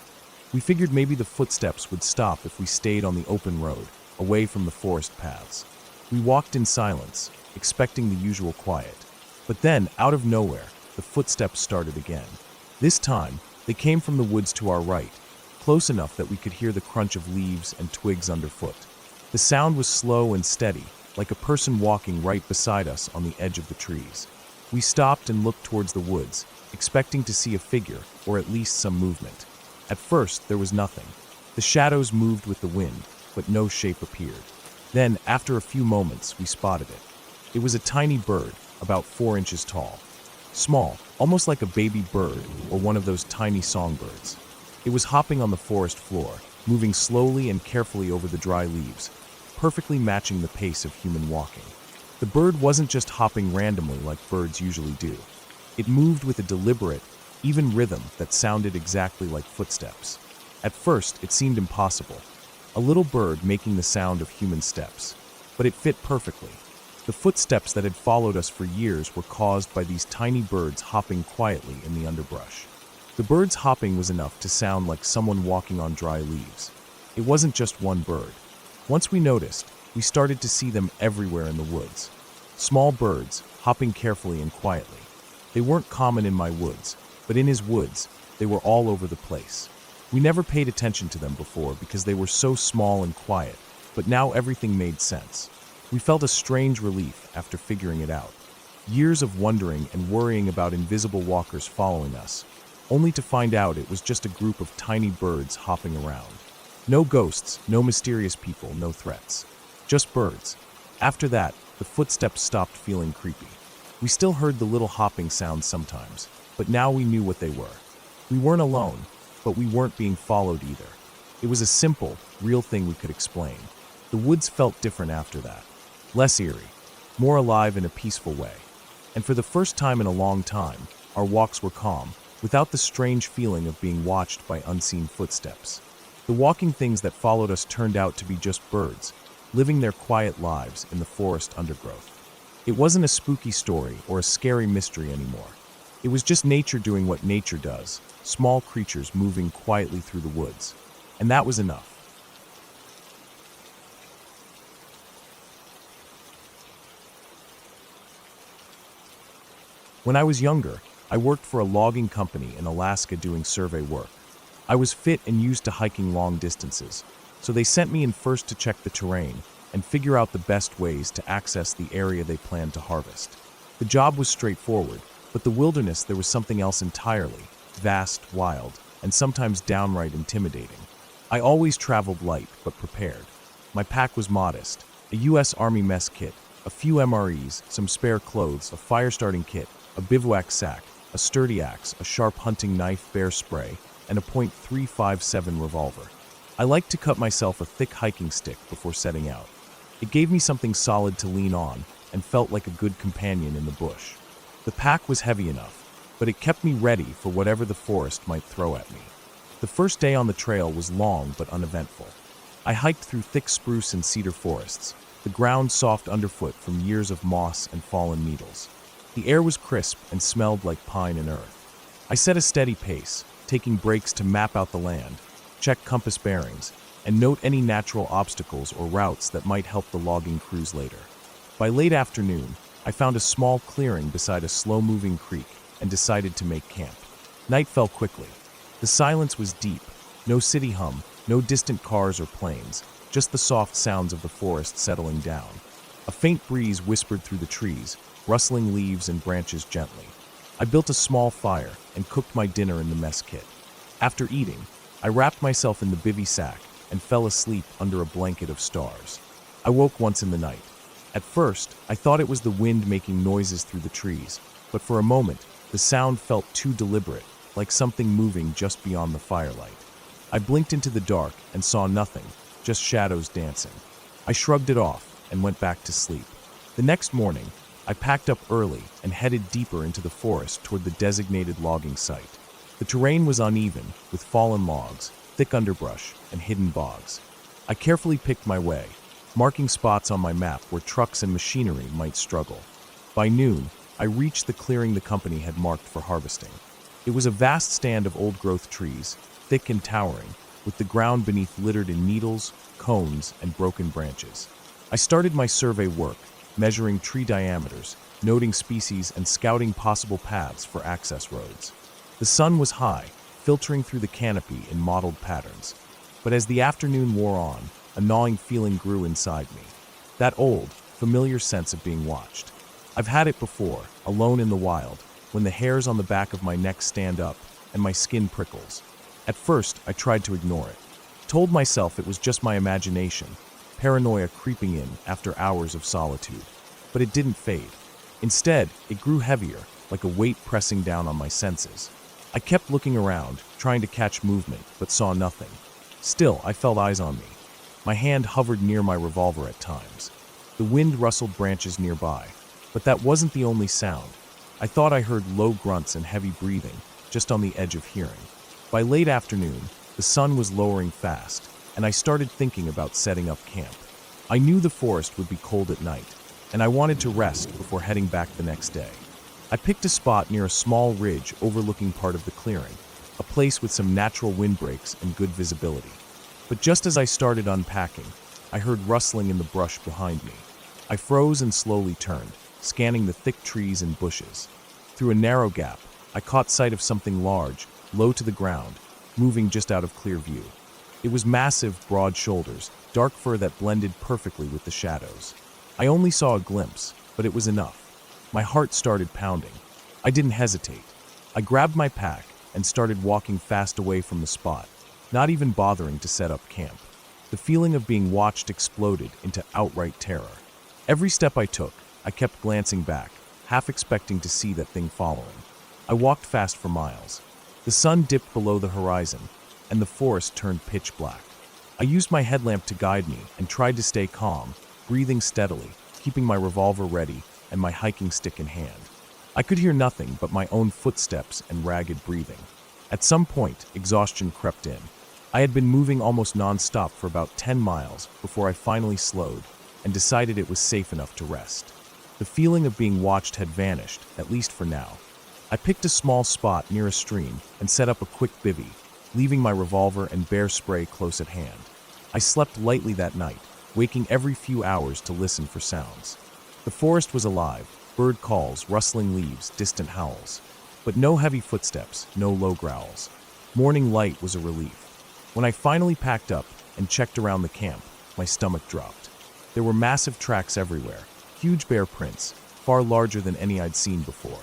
Speaker 1: We figured maybe the footsteps would stop if we stayed on the open road, away from the forest paths. We walked in silence, expecting the usual quiet. But then, out of nowhere, the footsteps started again. This time, they came from the woods to our right, close enough that we could hear the crunch of leaves and twigs underfoot. The sound was slow and steady, like a person walking right beside us on the edge of the trees. We stopped and looked towards the woods, expecting to see a figure, or at least some movement. At first, there was nothing. The shadows moved with the wind, but no shape appeared. Then, after a few moments, we spotted it. It was a tiny bird, about 4 inches tall. Small, almost like a baby bird or one of those tiny songbirds. It was hopping on the forest floor, moving slowly and carefully over the dry leaves, perfectly matching the pace of human walking. The bird wasn't just hopping randomly like birds usually do. It moved with a deliberate, even rhythm that sounded exactly like footsteps. At first, it seemed impossible. A little bird making the sound of human steps. But it fit perfectly. The footsteps that had followed us for years were caused by these tiny birds hopping quietly in the underbrush. The birds hopping was enough to sound like someone walking on dry leaves. It wasn't just one bird. Once we noticed, we started to see them everywhere in the woods. Small birds, hopping carefully and quietly. They weren't common in my woods, but in his woods, they were all over the place. We never paid attention to them before because they were so small and quiet, but now everything made sense. We felt a strange relief after figuring it out. Years of wondering and worrying about invisible walkers following us, only to find out it was just a group of tiny birds hopping around. No ghosts, no mysterious people, no threats. Just birds. After that, the footsteps stopped feeling creepy. We still heard the little hopping sounds sometimes, but now we knew what they were. We weren't alone, but we weren't being followed either. It was a simple, real thing we could explain. The woods felt different after that. Less eerie, more alive in a peaceful way. And for the first time in a long time, our walks were calm, without the strange feeling of being watched by unseen footsteps. The walking things that followed us turned out to be just birds, living their quiet lives in the forest undergrowth. It wasn't a spooky story or a scary mystery anymore. It was just nature doing what nature does, small creatures moving quietly through the woods. And that was enough. When I was younger, I worked for a logging company in Alaska doing survey work. I was fit and used to hiking long distances, so they sent me in first to check the terrain and figure out the best ways to access the area they planned to harvest. The job was straightforward, but the wilderness there was something else entirely, vast, wild, and sometimes downright intimidating. I always traveled light but prepared. My pack was modest, a U.S. Army mess kit, a few MREs, some spare clothes, a fire-starting kit, a bivouac sack, a sturdy axe, a sharp hunting knife, bear spray, and a .357 revolver. I liked to cut myself a thick hiking stick before setting out. It gave me something solid to lean on and felt like a good companion in the bush. The pack was heavy enough, but it kept me ready for whatever the forest might throw at me. The first day on the trail was long but uneventful. I hiked through thick spruce and cedar forests, the ground soft underfoot from years of moss and fallen needles. The air was crisp and smelled like pine and earth. I set a steady pace, taking breaks to map out the land, check compass bearings, and note any natural obstacles or routes that might help the logging crews later. By late afternoon, I found a small clearing beside a slow-moving creek and decided to make camp. Night fell quickly. The silence was deep. No city hum, no distant cars or planes, just the soft sounds of the forest settling down. A faint breeze whispered through the trees, rustling leaves and branches gently. I built a small fire and cooked my dinner in the mess kit. After eating, I wrapped myself in the bivy sack and fell asleep under a blanket of stars. I woke once in the night. At first, I thought it was the wind making noises through the trees, but for a moment, the sound felt too deliberate, like something moving just beyond the firelight. I blinked into the dark and saw nothing, just shadows dancing. I shrugged it off and went back to sleep. The next morning, I packed up early and headed deeper into the forest toward the designated logging site. The terrain was uneven, with fallen logs, thick underbrush, and hidden bogs. I carefully picked my way, marking spots on my map where trucks and machinery might struggle. By noon, I reached the clearing the company had marked for harvesting. It was a vast stand of old-growth trees, thick and towering, with the ground beneath littered in needles, cones, and broken branches. I started my survey work, measuring tree diameters, noting species, and scouting possible paths for access roads. The sun was high, filtering through the canopy in mottled patterns. But as the afternoon wore on, a gnawing feeling grew inside me. That old, familiar sense of being watched. I've had it before, alone in the wild, when the hairs on the back of my neck stand up and my skin prickles. At first, I tried to ignore it. Told myself it was just my imagination, paranoia creeping in after hours of solitude. But it didn't fade. Instead, it grew heavier, like a weight pressing down on my senses. I kept looking around, trying to catch movement, but saw nothing. Still, I felt eyes on me. My hand hovered near my revolver at times. The wind rustled branches nearby, but that wasn't the only sound. I thought I heard low grunts and heavy breathing, just on the edge of hearing. By late afternoon, the sun was lowering fast, and I started thinking about setting up camp. I knew the forest would be cold at night, and I wanted to rest before heading back the next day. I picked a spot near a small ridge overlooking part of the clearing, a place with some natural windbreaks and good visibility. But just as I started unpacking, I heard rustling in the brush behind me. I froze and slowly turned, scanning the thick trees and bushes. Through a narrow gap, I caught sight of something large, low to the ground, moving just out of clear view. It was massive, broad shoulders, dark fur that blended perfectly with the shadows. I only saw a glimpse, but it was enough. My heart started pounding. I didn't hesitate. I grabbed my pack and started walking fast away from the spot, not even bothering to set up camp. The feeling of being watched exploded into outright terror. Every step I took, I kept glancing back, half expecting to see that thing following. I walked fast for miles. The sun dipped below the horizon, and the forest turned pitch black. I used my headlamp to guide me and tried to stay calm, breathing steadily, keeping my revolver ready and my hiking stick in hand. I could hear nothing but my own footsteps and ragged breathing. At some point, exhaustion crept in. I had been moving almost non-stop for about 10 miles before I finally slowed and decided it was safe enough to rest. The feeling of being watched had vanished, at least for now. I picked a small spot near a stream and set up a quick bivvy, leaving my revolver and bear spray close at hand. I slept lightly that night, waking every few hours to listen for sounds. The forest was alive, bird calls, rustling leaves, distant howls. But no heavy footsteps, no low growls. Morning light was a relief. When I finally packed up and checked around the camp, my stomach dropped. There were massive tracks everywhere, huge bear prints, far larger than any I'd seen before.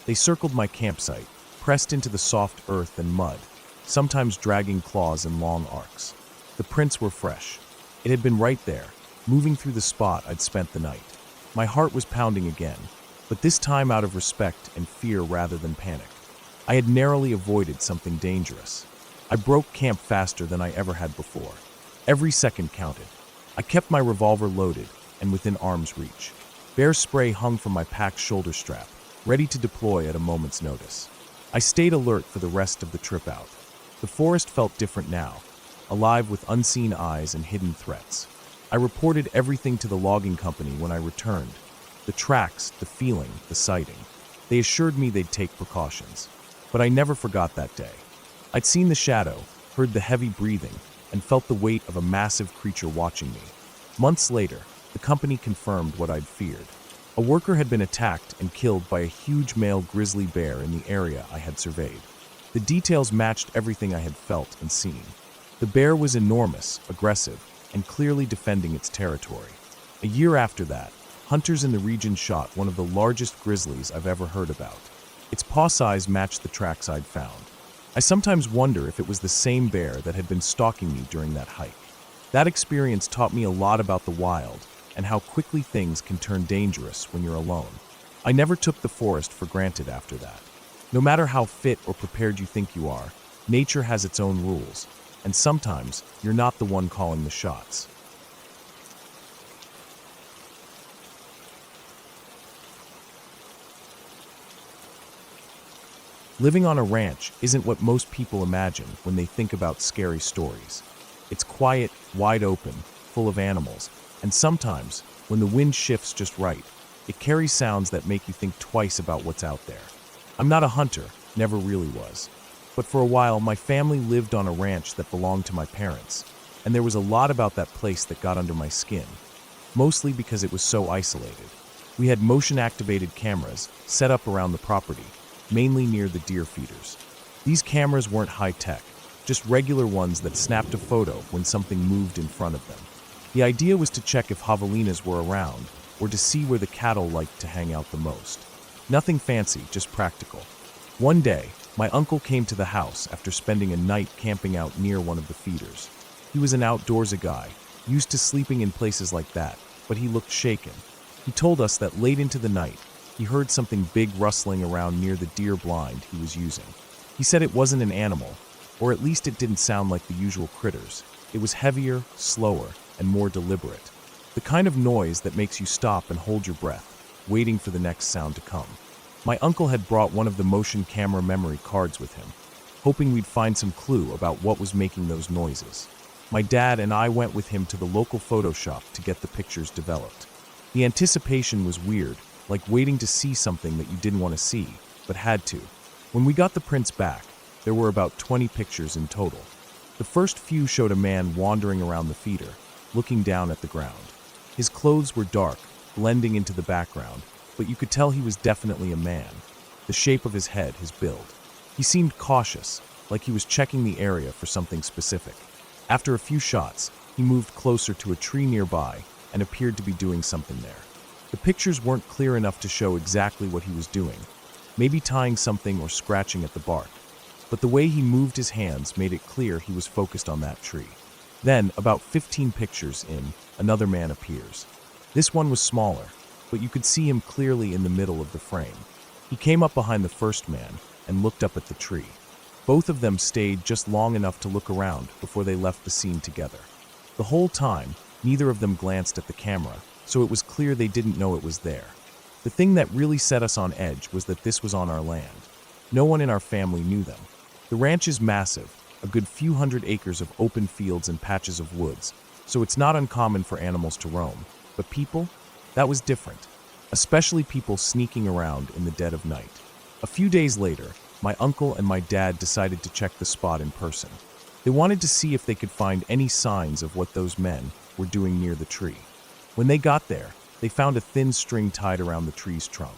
Speaker 1: They circled my campsite, pressed into the soft earth and mud, sometimes dragging claws in long arcs. The prints were fresh. It had been right there, moving through the spot I'd spent the night. My heart was pounding again, but this time out of respect and fear rather than panic. I had narrowly avoided something dangerous. I broke camp faster than I ever had before. Every second counted. I kept my revolver loaded and within arm's reach. Bear spray hung from my packed shoulder strap, ready to deploy at a moment's notice. I stayed alert for the rest of the trip out. The forest felt different now, alive with unseen eyes and hidden threats. I reported everything to the logging company when I returned. The tracks, the feeling, the sighting. They assured me they'd take precautions. But I never forgot that day. I'd seen the shadow, heard the heavy breathing, and felt the weight of a massive creature watching me. Months later, the company confirmed what I'd feared. A worker had been attacked and killed by a huge male grizzly bear in the area I had surveyed. The details matched everything I had felt and seen. The bear was enormous, aggressive, and clearly defending its territory. A year after that, hunters in the region shot one of the largest grizzlies I've ever heard about. Its paw size matched the tracks I'd found. I sometimes wonder if it was the same bear that had been stalking me during that hike. That experience taught me a lot about the wild and how quickly things can turn dangerous when you're alone. I never took the forest for granted after that. No matter how fit or prepared you think you are, nature has its own rules, and sometimes you're not the one calling the shots. Living on a ranch isn't what most people imagine when they think about scary stories. It's quiet, wide open, full of animals, and sometimes, when the wind shifts just right, it carries sounds that make you think twice about what's out there. I'm not a hunter, never really was. But for a while, my family lived on a ranch that belonged to my parents, and there was a lot about that place that got under my skin, mostly because it was so isolated. We had motion-activated cameras set up around the property, mainly near the deer feeders. These cameras weren't high-tech, just regular ones that snapped a photo when something moved in front of them. The idea was to check if javelinas were around, or to see where the cattle liked to hang out the most. Nothing fancy, just practical. One day, my uncle came to the house after spending a night camping out near one of the feeders. He was an outdoorsy guy, used to sleeping in places like that, but he looked shaken. He told us that late into the night, he heard something big rustling around near the deer blind he was using. He said it wasn't an animal, or at least it didn't sound like the usual critters. It was heavier, slower, and more deliberate. The kind of noise that makes you stop and hold your breath, waiting for the next sound to come. My uncle had brought one of the motion camera memory cards with him, hoping we'd find some clue about what was making those noises. My dad and I went with him to the local photo shop to get the pictures developed. The anticipation was weird, like waiting to see something that you didn't want to see, but had to. When we got the prints back, there were about 20 pictures in total. The first few showed a man wandering around the feeder, looking down at the ground. His clothes were dark, blending into the background, but you could tell he was definitely a man. The shape of his head, his build. He seemed cautious, like he was checking the area for something specific. After a few shots, he moved closer to a tree nearby and appeared to be doing something there. The pictures weren't clear enough to show exactly what he was doing, maybe tying something or scratching at the bark, but the way he moved his hands made it clear he was focused on that tree. Then, about 15 pictures in, another man appears. This one was smaller, but you could see him clearly in the middle of the frame. He came up behind the first man and looked up at the tree. Both of them stayed just long enough to look around before they left the scene together. The whole time, neither of them glanced at the camera, so it was clear they didn't know it was there. The thing that really set us on edge was that this was on our land. No one in our family knew them. The ranch is massive, a good few hundred acres of open fields and patches of woods, so it's not uncommon for animals to roam. But people? That was different, especially people sneaking around in the dead of night. A few days later, my uncle and my dad decided to check the spot in person. They wanted to see if they could find any signs of what those men were doing near the tree. When they got there, they found a thin string tied around the tree's trunk.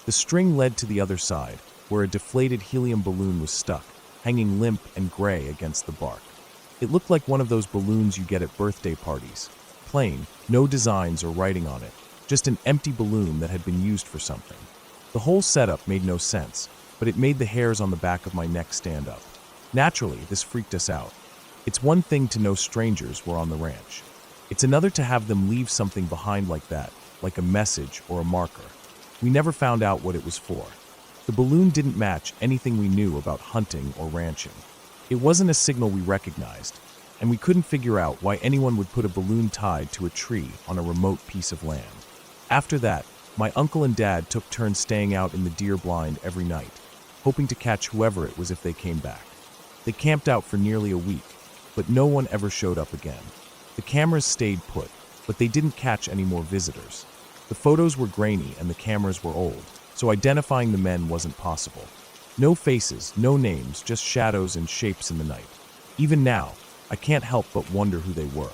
Speaker 1: The string led to the other side, where a deflated helium balloon was stuck, hanging limp and gray against the bark. It looked like one of those balloons you get at birthday parties. Plain, no designs or writing on it, just an empty balloon that had been used for something. The whole setup made no sense, but it made the hairs on the back of my neck stand up. Naturally, this freaked us out. It's one thing to know strangers were on the ranch. It's another to have them leave something behind like that, like a message or a marker. We never found out what it was for. The balloon didn't match anything we knew about hunting or ranching. It wasn't a signal we recognized, and we couldn't figure out why anyone would put a balloon tied to a tree on a remote piece of land. After that, my uncle and dad took turns staying out in the deer blind every night, hoping to catch whoever it was if they came back. They camped out for nearly a week, but no one ever showed up again. The cameras stayed put, but they didn't catch any more visitors. The photos were grainy and the cameras were old, so identifying the men wasn't possible. No faces, no names, just shadows and shapes in the night. Even now, I can't help but wonder who they were.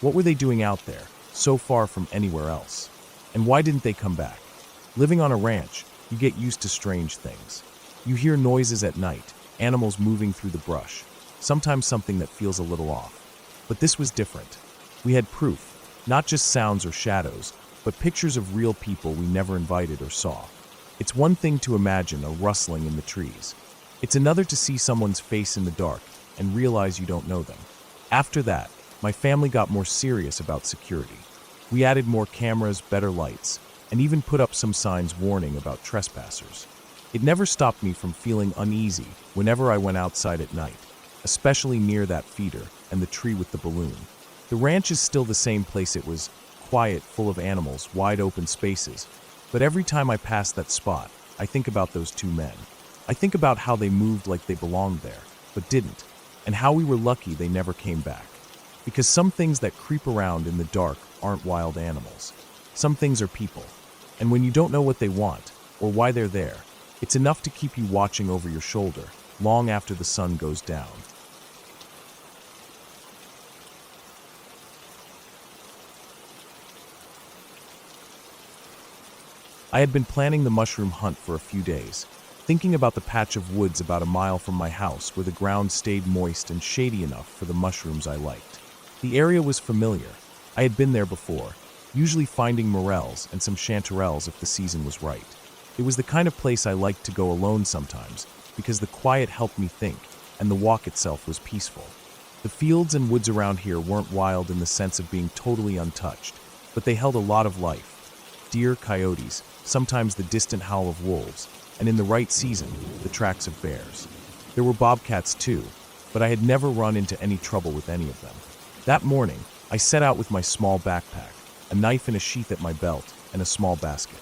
Speaker 1: What were they doing out there, so far from anywhere else? And why didn't they come back? Living on a ranch, you get used to strange things. You hear noises at night, animals moving through the brush, sometimes something that feels a little off. But this was different. We had proof, not just sounds or shadows, but pictures of real people we never invited or saw. It's one thing to imagine a rustling in the trees. It's another to see someone's face in the dark and realize you don't know them. After that, my family got more serious about security. We added more cameras, better lights, and even put up some signs warning about trespassers. It never stopped me from feeling uneasy whenever I went outside at night, especially near that feeder and the tree with the balloon. The ranch is still the same place it was, quiet, full of animals, wide open spaces. But every time I pass that spot, I think about those two men. I think about how they moved like they belonged there, but didn't, and how we were lucky they never came back. Because some things that creep around in the dark aren't wild animals. Some things are people. And when you don't know what they want, or why they're there, it's enough to keep you watching over your shoulder, long after the sun goes down. I had been planning the mushroom hunt for a few days, thinking about the patch of woods about a mile from my house where the ground stayed moist and shady enough for the mushrooms I liked. The area was familiar. I had been there before, usually finding morels and some chanterelles if the season was right. It was the kind of place I liked to go alone sometimes, because the quiet helped me think, and the walk itself was peaceful. The fields and woods around here weren't wild in the sense of being totally untouched, but they held a lot of life. Deer, coyotes, sometimes the distant howl of wolves, and in the right season, the tracks of bears. There were bobcats too, but I had never run into any trouble with any of them. That morning, I set out with my small backpack, a knife in a sheath at my belt, and a small basket.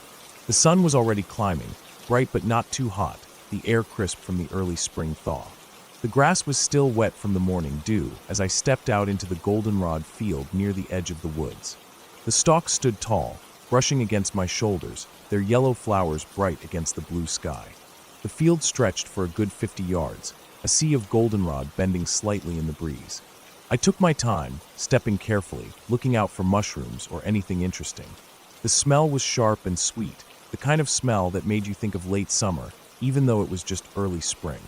Speaker 1: The sun was already climbing, bright but not too hot, the air crisp from the early spring thaw. The grass was still wet from the morning dew as I stepped out into the goldenrod field near the edge of the woods. The stalks stood tall, brushing against my shoulders, their yellow flowers bright against the blue sky. The field stretched for a good 50 yards, a sea of goldenrod bending slightly in the breeze. I took my time, stepping carefully, looking out for mushrooms or anything interesting. The smell was sharp and sweet, the kind of smell that made you think of late summer, even though it was just early spring.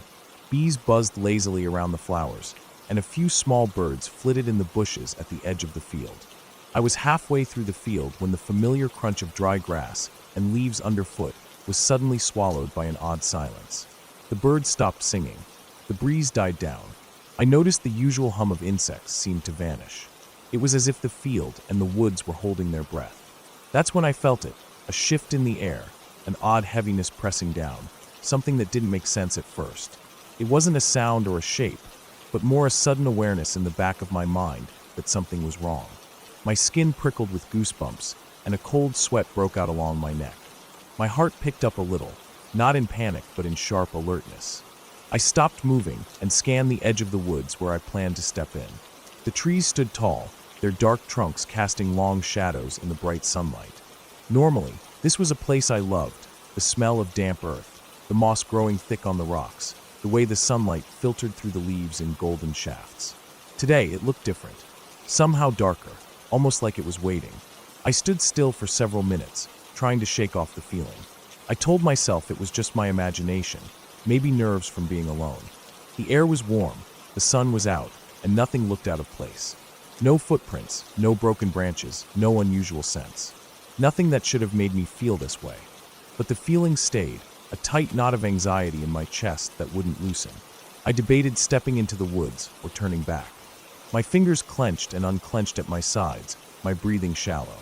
Speaker 1: Bees buzzed lazily around the flowers, and a few small birds flitted in the bushes at the edge of the field. I was halfway through the field when the familiar crunch of dry grass and leaves underfoot was suddenly swallowed by an odd silence. The birds stopped singing. The breeze died down. I noticed the usual hum of insects seemed to vanish. It was as if the field and the woods were holding their breath. That's when I felt it, a shift in the air, an odd heaviness pressing down, something that didn't make sense at first. It wasn't a sound or a shape, but more a sudden awareness in the back of my mind that something was wrong. My skin prickled with goosebumps, and a cold sweat broke out along my neck. My heart picked up a little, not in panic but in sharp alertness. I stopped moving and scanned the edge of the woods where I planned to step in. The trees stood tall, their dark trunks casting long shadows in the bright sunlight. Normally, this was a place I loved, the smell of damp earth, the moss growing thick on the rocks, the way the sunlight filtered through the leaves in golden shafts. Today, it looked different, somehow darker, almost like it was waiting. I stood still for several minutes, trying to shake off the feeling. I told myself it was just my imagination, maybe nerves from being alone. The air was warm, the sun was out, and nothing looked out of place. No footprints, no broken branches, no unusual scents. Nothing that should have made me feel this way. But the feeling stayed, a tight knot of anxiety in my chest that wouldn't loosen. I debated stepping into the woods or turning back. My fingers clenched and unclenched at my sides, my breathing shallow.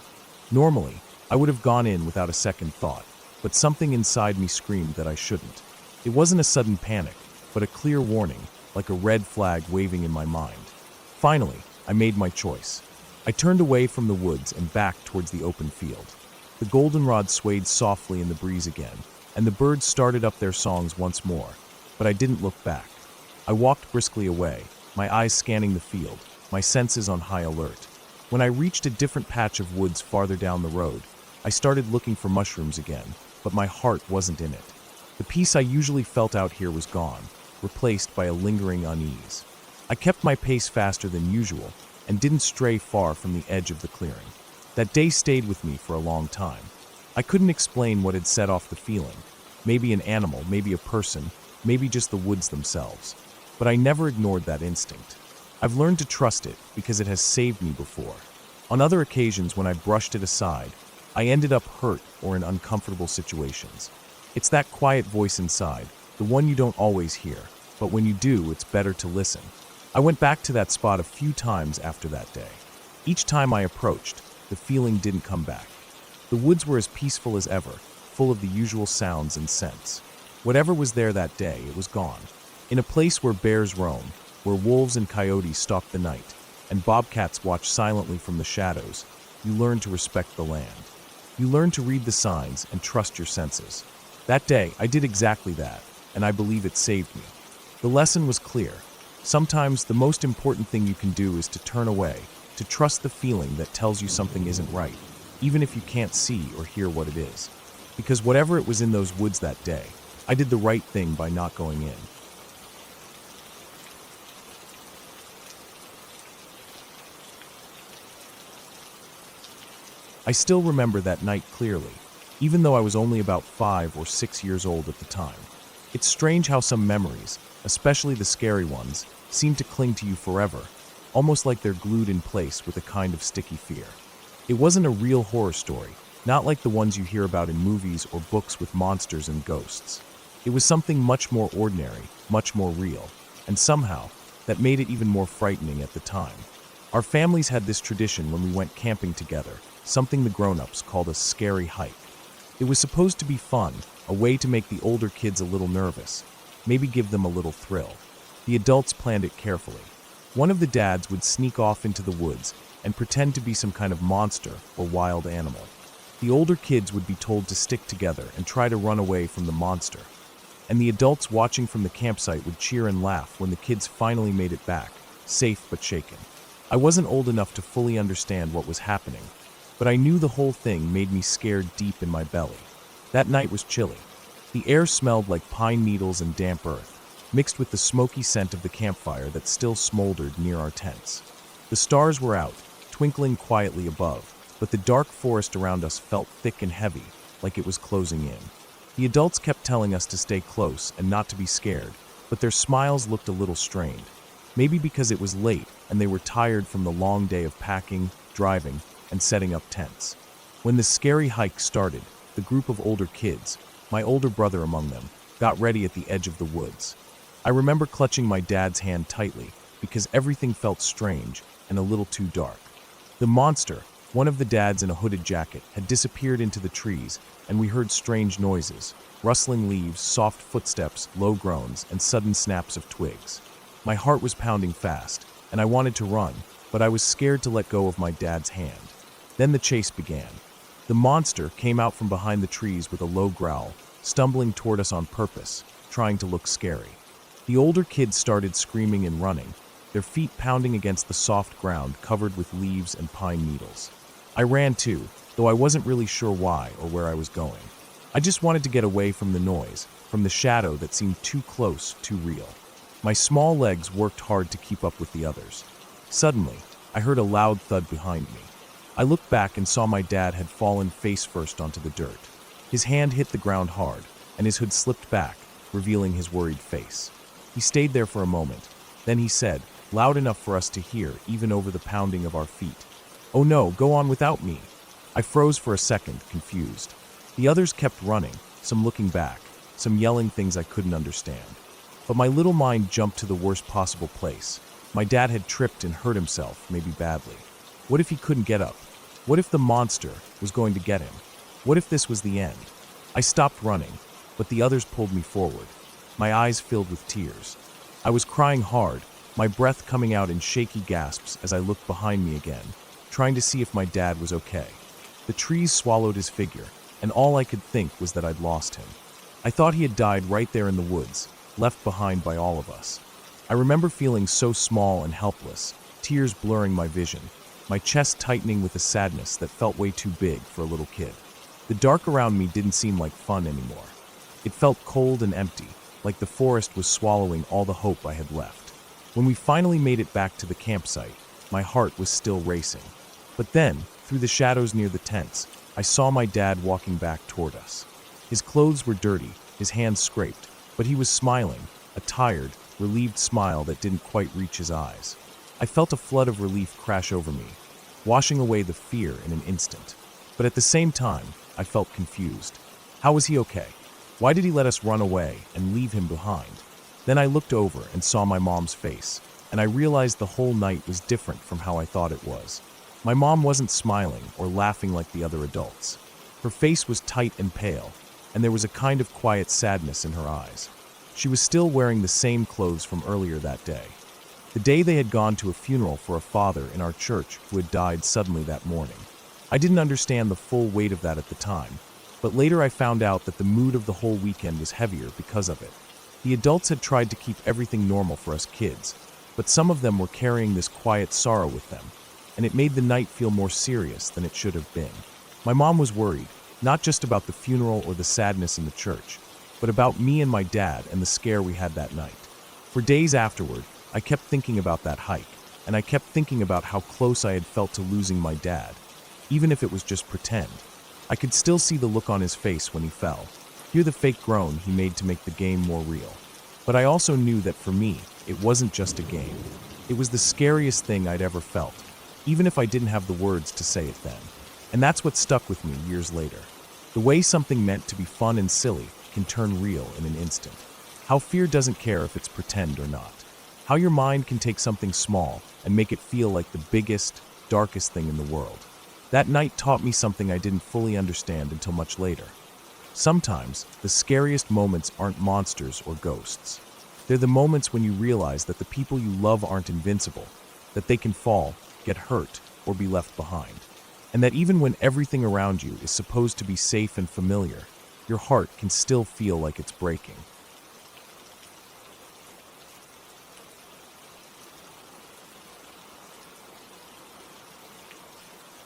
Speaker 1: Normally, I would have gone in without a second thought, but something inside me screamed that I shouldn't. It wasn't a sudden panic, but a clear warning, like a red flag waving in my mind. Finally, I made my choice. I turned away from the woods and back towards the open field. The goldenrod swayed softly in the breeze again, and the birds started up their songs once more, but I didn't look back. I walked briskly away, my eyes scanning the field, my senses on high alert. When I reached a different patch of woods farther down the road, I started looking for mushrooms again, but my heart wasn't in it. The peace I usually felt out here was gone, replaced by a lingering unease. I kept my pace faster than usual and didn't stray far from the edge of the clearing. That day stayed with me for a long time. I couldn't explain what had set off the feeling. Maybe an animal, maybe a person, maybe just the woods themselves. But I never ignored that instinct. I've learned to trust it because it has saved me before. On other occasions when I brushed it aside, I ended up hurt or in uncomfortable situations. It's that quiet voice inside, the one you don't always hear, but when you do, it's better to listen. I went back to that spot a few times after that day. Each time I approached, the feeling didn't come back. The woods were as peaceful as ever, full of the usual sounds and scents. Whatever was there that day, it was gone. In a place where bears roam, where wolves and coyotes stalk the night, and bobcats watch silently from the shadows, you learn to respect the land. You learn to read the signs and trust your senses. That day, I did exactly that, and I believe it saved me. The lesson was clear. Sometimes the most important thing you can do is to turn away, to trust the feeling that tells you something isn't right, even if you can't see or hear what it is. Because whatever it was in those woods that day, I did the right thing by not going in. I still remember that night clearly, even though I was only about 5 or 6 years old at the time. It's strange how some memories, especially the scary ones, seem to cling to you forever, almost like they're glued in place with a kind of sticky fear. It wasn't a real horror story, not like the ones you hear about in movies or books with monsters and ghosts. It was something much more ordinary, much more real, and somehow, that made it even more frightening at the time. Our families had this tradition when we went camping together, something the grown-ups called a scary hike. It was supposed to be fun, a way to make the older kids a little nervous, maybe give them a little thrill. The adults planned it carefully. One of the dads would sneak off into the woods and pretend to be some kind of monster or wild animal. The older kids would be told to stick together and try to run away from the monster. And the adults watching from the campsite would cheer and laugh when the kids finally made it back, safe but shaken. I wasn't old enough to fully understand what was happening, but I knew the whole thing made me scared deep in my belly. That night was chilly. The air smelled like pine needles and damp earth, mixed with the smoky scent of the campfire that still smoldered near our tents. The stars were out, twinkling quietly above, but the dark forest around us felt thick and heavy, like it was closing in. The adults kept telling us to stay close and not to be scared, but their smiles looked a little strained. Maybe because it was late and they were tired from the long day of packing, driving, and setting up tents. When the scary hike started, the group of older kids, my older brother among them, got ready at the edge of the woods. I remember clutching my dad's hand tightly because everything felt strange and a little too dark. The monster, one of the dads in a hooded jacket, had disappeared into the trees, and we heard strange noises, rustling leaves, soft footsteps, low groans, and sudden snaps of twigs. My heart was pounding fast, and I wanted to run, but I was scared to let go of my dad's hand. Then the chase began. The monster came out from behind the trees with a low growl, stumbling toward us on purpose, trying to look scary. The older kids started screaming and running, their feet pounding against the soft ground covered with leaves and pine needles. I ran too, though I wasn't really sure why or where I was going. I just wanted to get away from the noise, from the shadow that seemed too close, too real. My small legs worked hard to keep up with the others. Suddenly, I heard a loud thud behind me. I looked back and saw my dad had fallen face first onto the dirt. His hand hit the ground hard, and his hood slipped back, revealing his worried face. He stayed there for a moment. Then he said, loud enough for us to hear, even over the pounding of our feet, "Oh no, go on without me." I froze for a second, confused. The others kept running, some looking back, some yelling things I couldn't understand. But my little mind jumped to the worst possible place. My dad had tripped and hurt himself, maybe badly. What if he couldn't get up? What if the monster was going to get him? What if this was the end? I stopped running, but the others pulled me forward. My eyes filled with tears. I was crying hard, my breath coming out in shaky gasps as I looked behind me again, trying to see if my dad was okay. The trees swallowed his figure, and all I could think was that I'd lost him. I thought he had died right there in the woods, left behind by all of us. I remember feeling so small and helpless, tears blurring my vision, my chest tightening with a sadness that felt way too big for a little kid. The dark around me didn't seem like fun anymore. It felt cold and empty, like the forest was swallowing all the hope I had left. When we finally made it back to the campsite, my heart was still racing. But then, through the shadows near the tents, I saw my dad walking back toward us. His clothes were dirty, his hands scraped, but he was smiling, a tired, relieved smile that didn't quite reach his eyes. I felt a flood of relief crash over me, washing away the fear in an instant. But at the same time, I felt confused. How was he okay? Why did he let us run away and leave him behind? Then I looked over and saw my mom's face, and I realized the whole night was different from how I thought it was. My mom wasn't smiling or laughing like the other adults. Her face was tight and pale, and there was a kind of quiet sadness in her eyes. She was still wearing the same clothes from earlier that day. The day they had gone to a funeral for a father in our church who had died suddenly that morning. I didn't understand the full weight of that at the time, but later I found out that the mood of the whole weekend was heavier because of it. The adults had tried to keep everything normal for us kids, but some of them were carrying this quiet sorrow with them, and it made the night feel more serious than it should have been. My mom was worried, not just about the funeral or the sadness in the church, but about me and my dad and the scare we had that night. For days afterward, I kept thinking about that hike, and I kept thinking about how close I had felt to losing my dad, even if it was just pretend. I could still see the look on his face when he fell, hear the fake groan he made to make the game more real. But I also knew that for me, it wasn't just a game. It was the scariest thing I'd ever felt, even if I didn't have the words to say it then. And that's what stuck with me years later. The way something meant to be fun and silly can turn real in an instant. How fear doesn't care if it's pretend or not. How your mind can take something small and make it feel like the biggest, darkest thing in the world. That night taught me something I didn't fully understand until much later. Sometimes, the scariest moments aren't monsters or ghosts. They're the moments when you realize that the people you love aren't invincible, that they can fall, get hurt, or be left behind. And that even when everything around you is supposed to be safe and familiar, your heart can still feel like it's breaking.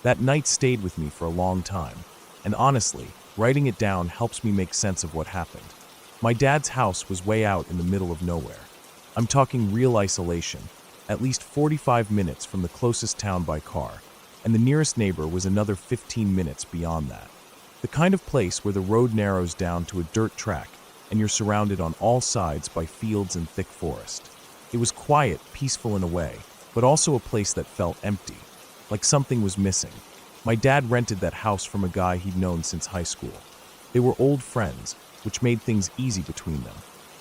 Speaker 1: That night stayed with me for a long time, and honestly, writing it down helps me make sense of what happened. My dad's house was way out in the middle of nowhere. I'm talking real isolation, at least 45 minutes from the closest town by car, and the nearest neighbor was another 15 minutes beyond that. The kind of place where the road narrows down to a dirt track and you're surrounded on all sides by fields and thick forest. It was quiet, peaceful in a way, but also a place that felt empty, like something was missing. My dad rented that house from a guy he'd known since high school. They were old friends, which made things easy between them.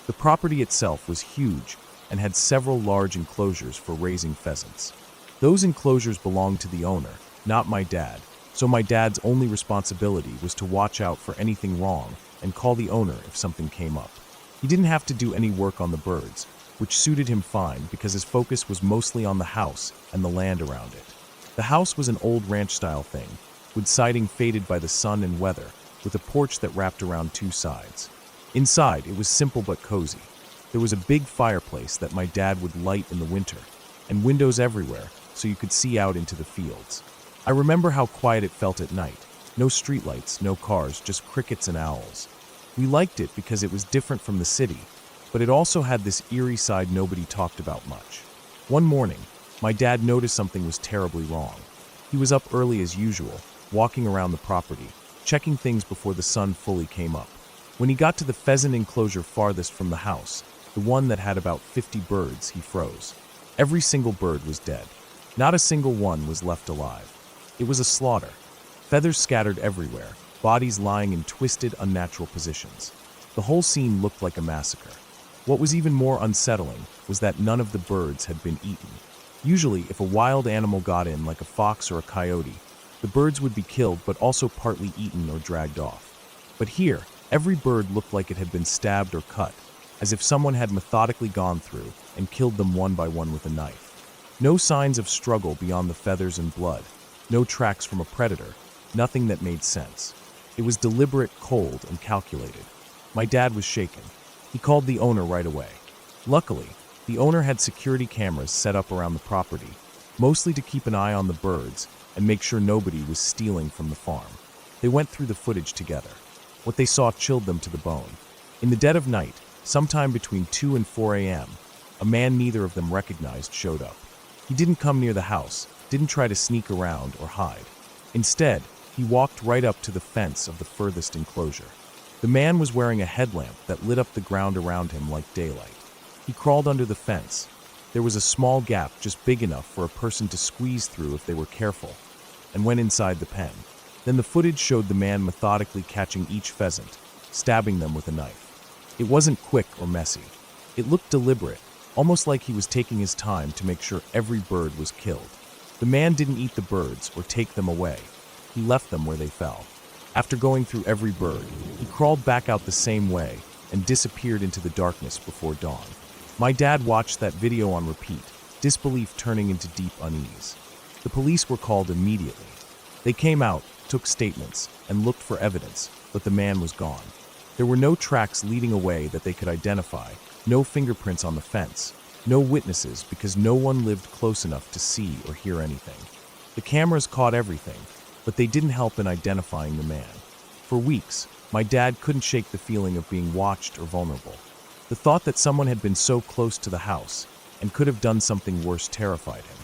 Speaker 1: The property itself was huge and had several large enclosures for raising pheasants. Those enclosures belonged to the owner, not my dad, so my dad's only responsibility was to watch out for anything wrong and call the owner if something came up. He didn't have to do any work on the birds, which suited him fine because his focus was mostly on the house and the land around it. The house was an old ranch-style thing, with siding faded by the sun and weather, with a porch that wrapped around two sides. Inside, it was simple but cozy. There was a big fireplace that my dad would light in the winter, and windows everywhere so you could see out into the fields. I remember how quiet it felt at night. No streetlights, no cars, just crickets and owls. We liked it because it was different from the city, but it also had this eerie side nobody talked about much. One morning, my dad noticed something was terribly wrong. He was up early as usual, walking around the property, checking things before the sun fully came up. When he got to the pheasant enclosure farthest from the house, the one that had about 50 birds, he froze. Every single bird was dead. Not a single one was left alive. It was a slaughter. Feathers scattered everywhere, bodies lying in twisted, unnatural positions. The whole scene looked like a massacre. What was even more unsettling was that none of the birds had been eaten. Usually, if a wild animal got in, like a fox or a coyote, the birds would be killed but also partly eaten or dragged off. But here, every bird looked like it had been stabbed or cut, as if someone had methodically gone through and killed them one by one with a knife. No signs of struggle beyond the feathers and blood, no tracks from a predator, nothing that made sense. It was deliberate, cold, and calculated. My dad was shaken. He called the owner right away. Luckily, the owner had security cameras set up around the property, mostly to keep an eye on the birds and make sure nobody was stealing from the farm. They went through the footage together. What they saw chilled them to the bone. In the dead of night, sometime between 2 and 4 a.m., a man neither of them recognized showed up. He didn't come near the house, didn't try to sneak around or hide. Instead, he walked right up to the fence of the furthest enclosure. The man was wearing a headlamp that lit up the ground around him like daylight. He crawled under the fence. There was a small gap just big enough for a person to squeeze through if they were careful, and went inside the pen. Then the footage showed the man methodically catching each pheasant, stabbing them with a knife. It wasn't quick or messy. It looked deliberate, almost like he was taking his time to make sure every bird was killed. The man didn't eat the birds or take them away. He left them where they fell. After going through every bird, he crawled back out the same way and disappeared into the darkness before dawn. My dad watched that video on repeat, disbelief turning into deep unease. The police were called immediately. They came out, took statements, and looked for evidence, but the man was gone. There were no tracks leading away that they could identify, no fingerprints on the fence, no witnesses because no one lived close enough to see or hear anything. The cameras caught everything, but they didn't help in identifying the man. For weeks, my dad couldn't shake the feeling of being watched or vulnerable. The thought that someone had been so close to the house and could have done something worse terrified him.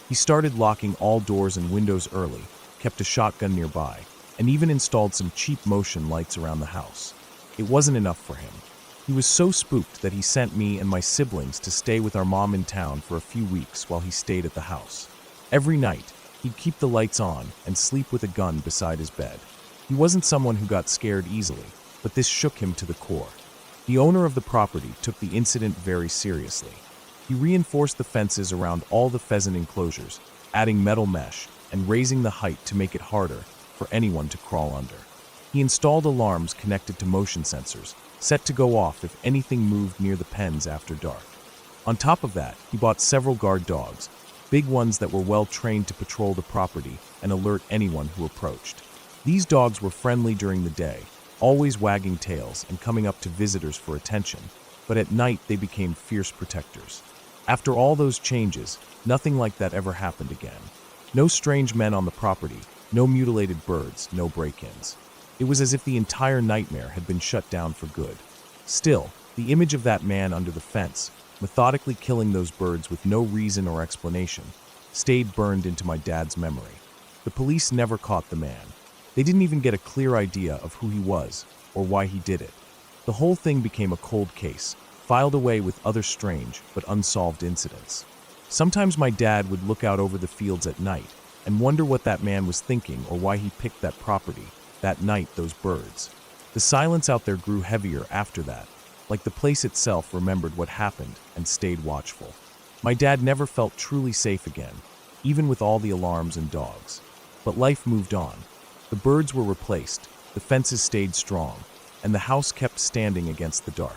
Speaker 1: He started locking all doors and windows early, kept a shotgun nearby, and even installed some cheap motion lights around the house. It wasn't enough for him. He was so spooked that he sent me and my siblings to stay with our mom in town for a few weeks while he stayed at the house. Every night, he'd keep the lights on and sleep with a gun beside his bed. He wasn't someone who got scared easily, but this shook him to the core. The owner of the property took the incident very seriously. He reinforced the fences around all the pheasant enclosures, adding metal mesh and raising the height to make it harder for anyone to crawl under. He installed alarms connected to motion sensors, set to go off if anything moved near the pens after dark. On top of that, he bought several guard dogs, big ones that were well trained to patrol the property and alert anyone who approached. These dogs were friendly during the day, always wagging tails and coming up to visitors for attention, but at night they became fierce protectors. After all those changes, nothing like that ever happened again. No strange men on the property, no mutilated birds, no break-ins. It was as if the entire nightmare had been shut down for good. Still, the image of that man under the fence, methodically killing those birds with no reason or explanation, stayed burned into my dad's memory. The police never caught the man. They didn't even get a clear idea of who he was or why he did it. The whole thing became a cold case, filed away with other strange but unsolved incidents. Sometimes my dad would look out over the fields at night and wonder what that man was thinking or why he picked that property, that night, those birds. The silence out there grew heavier after that, like the place itself remembered what happened and stayed watchful. My dad never felt truly safe again, even with all the alarms and dogs. But life moved on. The birds were replaced, the fences stayed strong, and the house kept standing against the dark.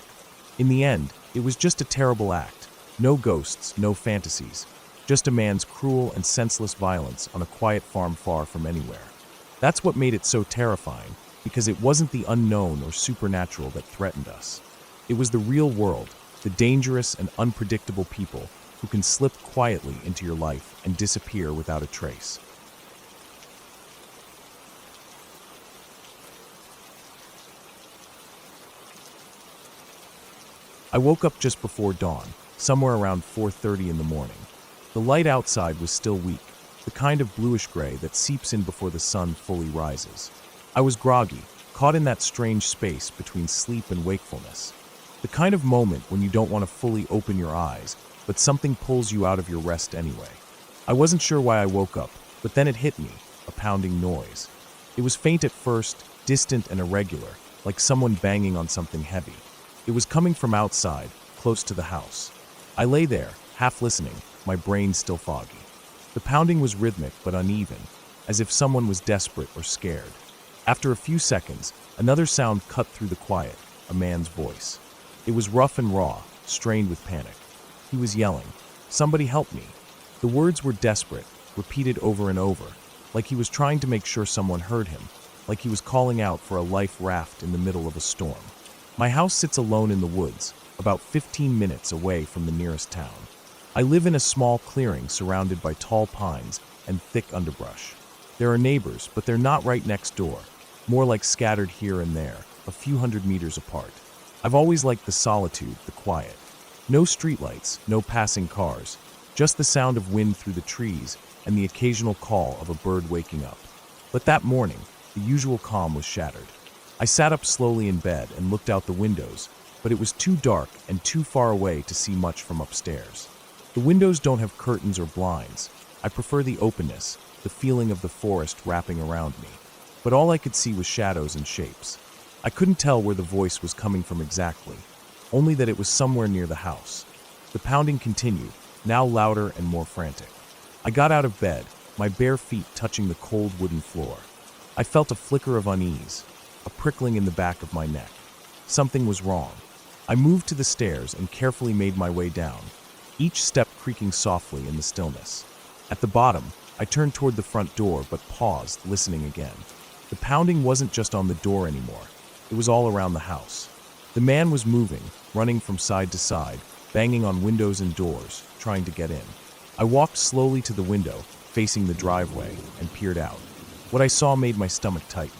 Speaker 1: In the end, it was just a terrible act. No ghosts, no fantasies. Just a man's cruel and senseless violence on a quiet farm far from anywhere. That's what made it so terrifying, because it wasn't the unknown or supernatural that threatened us. It was the real world, the dangerous and unpredictable people who can slip quietly into your life and disappear without a trace. I woke up just before dawn, somewhere around 4:30 in the morning. The light outside was still weak, the kind of bluish-gray that seeps in before the sun fully rises. I was groggy, caught in that strange space between sleep and wakefulness. The kind of moment when you don't want to fully open your eyes, but something pulls you out of your rest anyway. I wasn't sure why I woke up, but then it hit me, a pounding noise. It was faint at first, distant and irregular, like someone banging on something heavy. It was coming from outside, close to the house. I lay there, half listening, my brain still foggy. The pounding was rhythmic but uneven, as if someone was desperate or scared. After a few seconds, another sound cut through the quiet, a man's voice. It was rough and raw, strained with panic. He was yelling, "Somebody help me." The words were desperate, repeated over and over, like he was trying to make sure someone heard him, like he was calling out for a life raft in the middle of a storm. My house sits alone in the woods, about 15 minutes away from the nearest town. I live in a small clearing surrounded by tall pines and thick underbrush. There are neighbors, but they're not right next door, more like scattered here and there, a few hundred meters apart. I've always liked the solitude, the quiet. No streetlights, no passing cars, just the sound of wind through the trees and the occasional call of a bird waking up. But that morning, the usual calm was shattered. I sat up slowly in bed and looked out the windows, but it was too dark and too far away to see much from upstairs. The windows don't have curtains or blinds. I prefer the openness, the feeling of the forest wrapping around me. But all I could see was shadows and shapes. I couldn't tell where the voice was coming from exactly, only that it was somewhere near the house. The pounding continued, now louder and more frantic. I got out of bed, my bare feet touching the cold wooden floor. I felt a flicker of unease, a prickling in the back of my neck. Something was wrong. I moved to the stairs and carefully made my way down, each step creaking softly in the stillness. At the bottom, I turned toward the front door but paused, listening again. The pounding wasn't just on the door anymore. It was all around the house. The man was moving, running from side to side, banging on windows and doors, trying to get in. I walked slowly to the window, facing the driveway, and peered out. What I saw made my stomach tighten.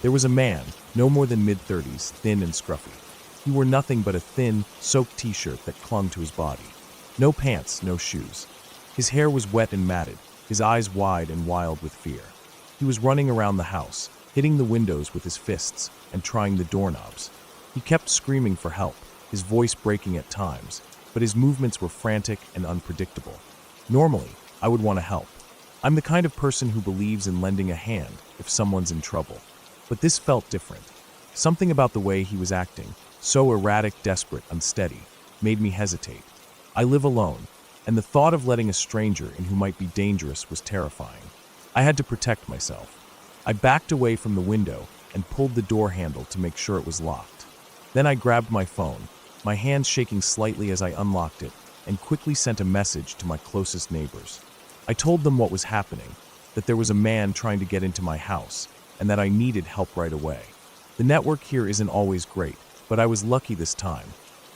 Speaker 1: There was a man, no more than mid-30s, thin and scruffy. He wore nothing but a thin, soaked t-shirt that clung to his body. No pants, no shoes. His hair was wet and matted, his eyes wide and wild with fear. He was running around the house, hitting the windows with his fists and trying the doorknobs. He kept screaming for help, his voice breaking at times, but his movements were frantic and unpredictable. Normally, I would want to help. I'm the kind of person who believes in lending a hand if someone's in trouble. But this felt different. Something about the way he was acting, so erratic, desperate, unsteady, made me hesitate. I live alone, and the thought of letting a stranger in who might be dangerous was terrifying. I had to protect myself. I backed away from the window and pulled the door handle to make sure it was locked. Then I grabbed my phone, my hands shaking slightly as I unlocked it, and quickly sent a message to my closest neighbors. I told them what was happening, that there was a man trying to get into my house, and that I needed help right away. The network here isn't always great, but I was lucky this time.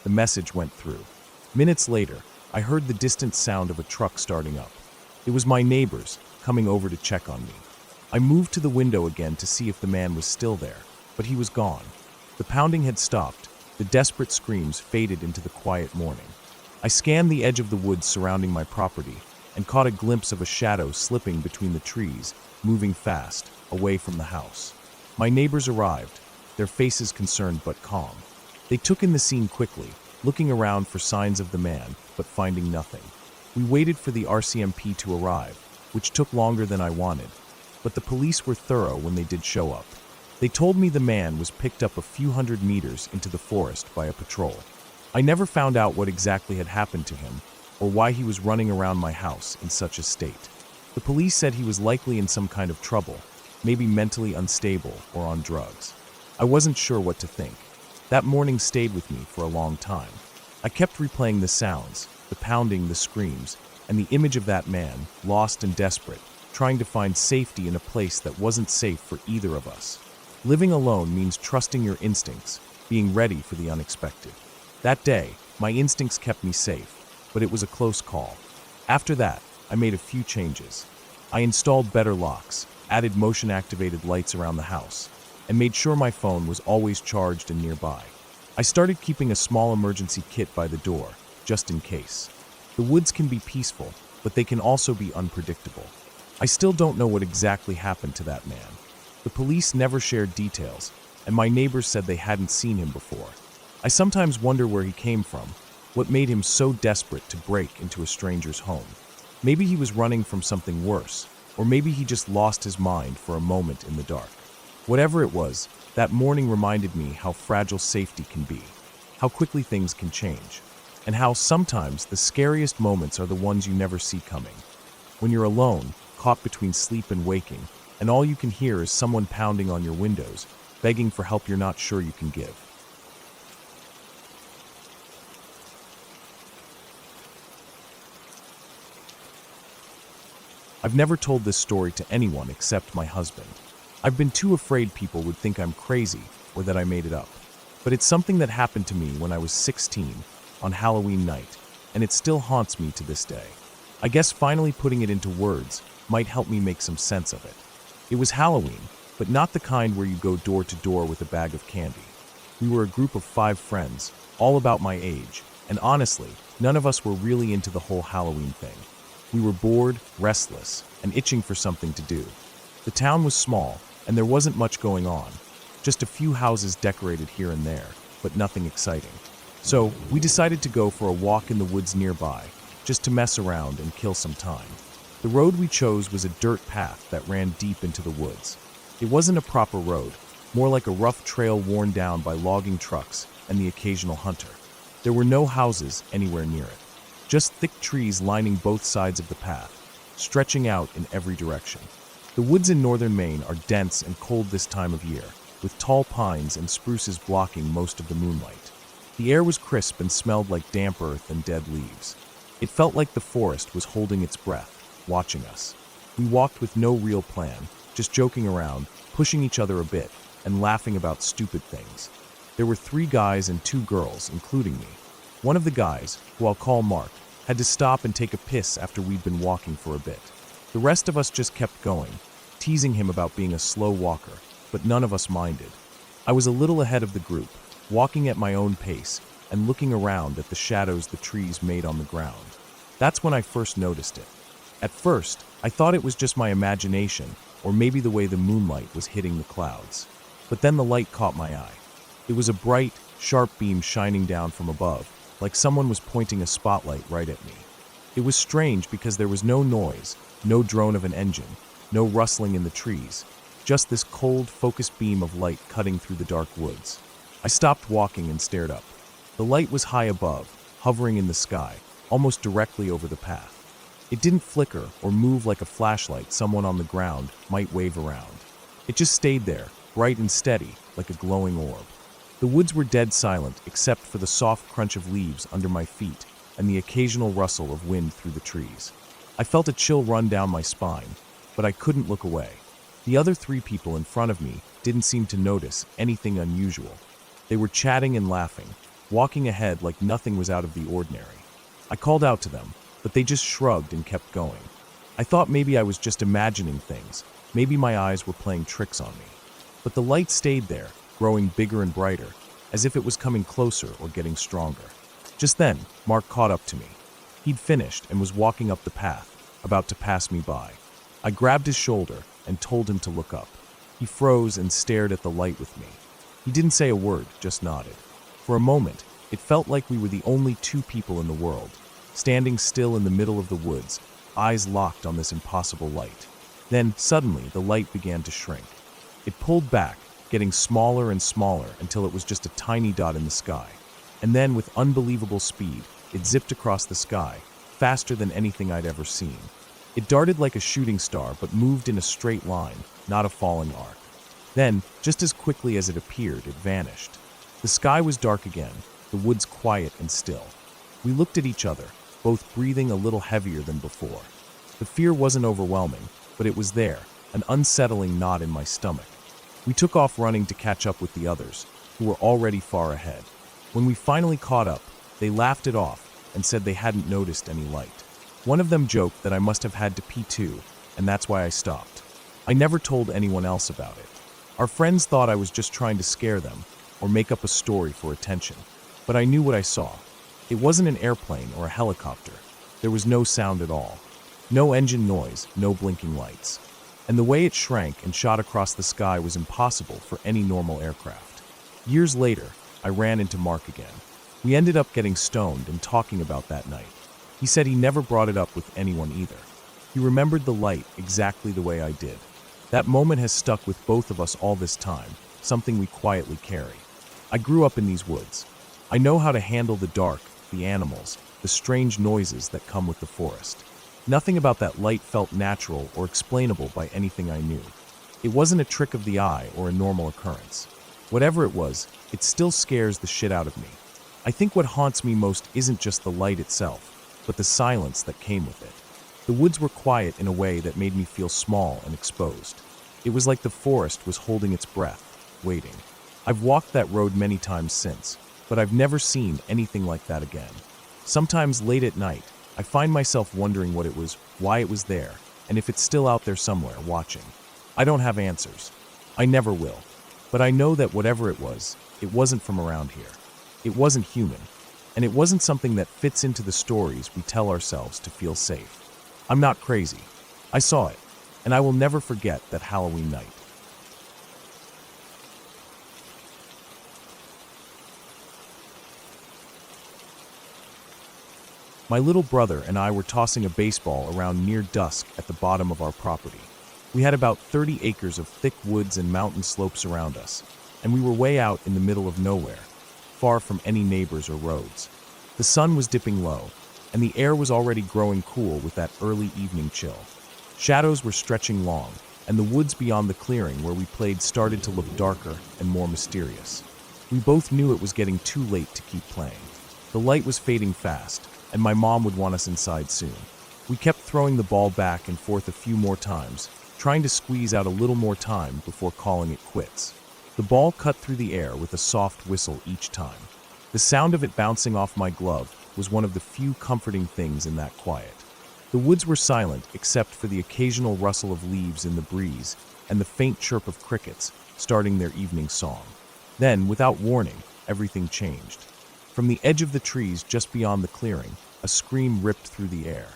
Speaker 1: The message went through. Minutes later, I heard the distant sound of a truck starting up. It was my neighbors coming over to check on me. I moved to the window again to see if the man was still there, but he was gone. The pounding had stopped. The desperate screams faded into the quiet morning. I scanned the edge of the woods surrounding my property and caught a glimpse of a shadow slipping between the trees, moving fast, away from the house. My neighbors arrived, their faces concerned but calm. They took in the scene quickly, looking around for signs of the man, but finding nothing. We waited for the RCMP to arrive, which took longer than I wanted, but the police were thorough when they did show up. They told me the man was picked up a few hundred meters into the forest by a patrol. I never found out what exactly had happened to him, or why he was running around my house in such a state. The police said he was likely in some kind of trouble, maybe mentally unstable or on drugs. I wasn't sure what to think. That morning stayed with me for a long time. I kept replaying the sounds, the pounding, the screams, and the image of that man, lost and desperate, trying to find safety in a place that wasn't safe for either of us. Living alone means trusting your instincts, being ready for the unexpected. That day, my instincts kept me safe, but it was a close call. After that, I made a few changes. I installed better locks, added motion-activated lights around the house, and made sure my phone was always charged and nearby. I started keeping a small emergency kit by the door, just in case. The woods can be peaceful, but they can also be unpredictable. I still don't know what exactly happened to that man. The police never shared details, and my neighbors said they hadn't seen him before. I sometimes wonder where he came from, what made him so desperate to break into a stranger's home. Maybe he was running from something worse, or maybe he just lost his mind for a moment in the dark. Whatever it was, that morning reminded me how fragile safety can be, how quickly things can change, and how sometimes the scariest moments are the ones you never see coming. When you're alone, caught between sleep and waking, and all you can hear is someone pounding on your windows, begging for help you're not sure you can give. I've never told this story to anyone except my husband. I've been too afraid people would think I'm crazy or that I made it up. But it's something that happened to me when I was 16 on Halloween night, and it still haunts me to this day. I guess finally putting it into words might help me make some sense of it. It was Halloween, but not the kind where you go door to door with a bag of candy. We were a group of 5 friends, all about my age, and honestly, none of us were really into the whole Halloween thing. We were bored, restless, and itching for something to do. The town was small, and there wasn't much going on. just a few houses decorated here and there, but nothing exciting. So, we decided to go for a walk in the woods nearby, just to mess around and kill some time. The road we chose was a dirt path that ran deep into the woods. It wasn't a proper road, more like a rough trail worn down by logging trucks and the occasional hunter. There were no houses anywhere near it, just thick trees lining both sides of the path, stretching out in every direction. The woods in northern Maine are dense and cold this time of year, with tall pines and spruces blocking most of the moonlight. The air was crisp and smelled like damp earth and dead leaves. It felt like the forest was holding its breath, watching us. We walked with no real plan, just joking around, pushing each other a bit, and laughing about stupid things. There were 3 guys and 2 girls, including me. One of the guys, who I'll call Mark, had to stop and take a piss after we'd been walking for a bit. The rest of us just kept going, teasing him about being a slow walker, but none of us minded. I was a little ahead of the group, walking at my own pace and looking around at the shadows the trees made on the ground. That's when I first noticed it. At first, I thought it was just my imagination, or maybe the way the moonlight was hitting the clouds. But then the light caught my eye. It was a bright, sharp beam shining down from above, like someone was pointing a spotlight right at me. It was strange because there was no noise, no drone of an engine, no rustling in the trees, just this cold, focused beam of light cutting through the dark woods. I stopped walking and stared up. The light was high above, hovering in the sky, almost directly over the path. It didn't flicker or move like a flashlight someone on the ground might wave around. It just stayed there, bright and steady, like a glowing orb. The woods were dead silent except for the soft crunch of leaves under my feet and the occasional rustle of wind through the trees. I felt a chill run down my spine, but I couldn't look away. The other 3 people in front of me didn't seem to notice anything unusual. They were chatting and laughing, walking ahead like nothing was out of the ordinary. I called out to them, but they just shrugged and kept going. I thought maybe I was just imagining things, maybe my eyes were playing tricks on me. But the light stayed there, growing bigger and brighter, as if it was coming closer or getting stronger. Just then, Mark caught up to me. He'd finished and was walking up the path, about to pass me by. I grabbed his shoulder and told him to look up. He froze and stared at the light with me. He didn't say a word, just nodded. For a moment, it felt like we were the only 2 people in the world, standing still in the middle of the woods, eyes locked on this impossible light. Then, suddenly, the light began to shrink. It pulled back, getting smaller and smaller until it was just a tiny dot in the sky. And then, with unbelievable speed, it zipped across the sky, faster than anything I'd ever seen. It darted like a shooting star, but moved in a straight line, not a falling arc. Then, just as quickly as it appeared, it vanished. The sky was dark again, the woods quiet and still. We looked at each other, both breathing a little heavier than before. The fear wasn't overwhelming, but it was there, an unsettling knot in my stomach. We took off running to catch up with the others, who were already far ahead. When we finally caught up, they laughed it off and said they hadn't noticed any light. One of them joked that I must have had to pee too, and that's why I stopped. I never told anyone else about it. Our friends thought I was just trying to scare them, or make up a story for attention. But I knew what I saw. It wasn't an airplane or a helicopter. There was no sound at all. No engine noise, no blinking lights. And the way it shrank and shot across the sky was impossible for any normal aircraft. Years later, I ran into Mark again. We ended up getting stoned and talking about that night. He said he never brought it up with anyone either. He remembered the light exactly the way I did. That moment has stuck with both of us all this time, something we quietly carry. I grew up in these woods. I know how to handle the dark, the animals, the strange noises that come with the forest. Nothing about that light felt natural or explainable by anything I knew. It wasn't a trick of the eye or a normal occurrence. Whatever it was, it still scares the shit out of me. I think what haunts me most isn't just the light itself, but the silence that came with it. The woods were quiet in a way that made me feel small and exposed. It was like the forest was holding its breath, waiting. I've walked that road many times since, but I've never seen anything like that again. Sometimes late at night, I find myself wondering what it was, why it was there, and if it's still out there somewhere watching. I don't have answers. I never will. But I know that whatever it wasn't from around here. It wasn't human, and it wasn't something that fits into the stories we tell ourselves to feel safe. I'm not crazy. I saw it, and I will never forget that Halloween night. My little brother and I were tossing a baseball around near dusk at the bottom of our property. We had about 30 acres of thick woods and mountain slopes around us, and we were way out in the middle of nowhere, far from any neighbors or roads. The sun was dipping low, and the air was already growing cool with that early evening chill. Shadows were stretching long, and the woods beyond the clearing where we played started to look darker and more mysterious. We both knew it was getting too late to keep playing. The light was fading fast, and my mom would want us inside soon. We kept throwing the ball back and forth a few more times, trying to squeeze out a little more time before calling it quits. The ball cut through the air with a soft whistle each time. The sound of it bouncing off my glove was one of the few comforting things in that quiet. The woods were silent except for the occasional rustle of leaves in the breeze and the faint chirp of crickets starting their evening song. Then, without warning, everything changed. From the edge of the trees just beyond the clearing, a scream ripped through the air.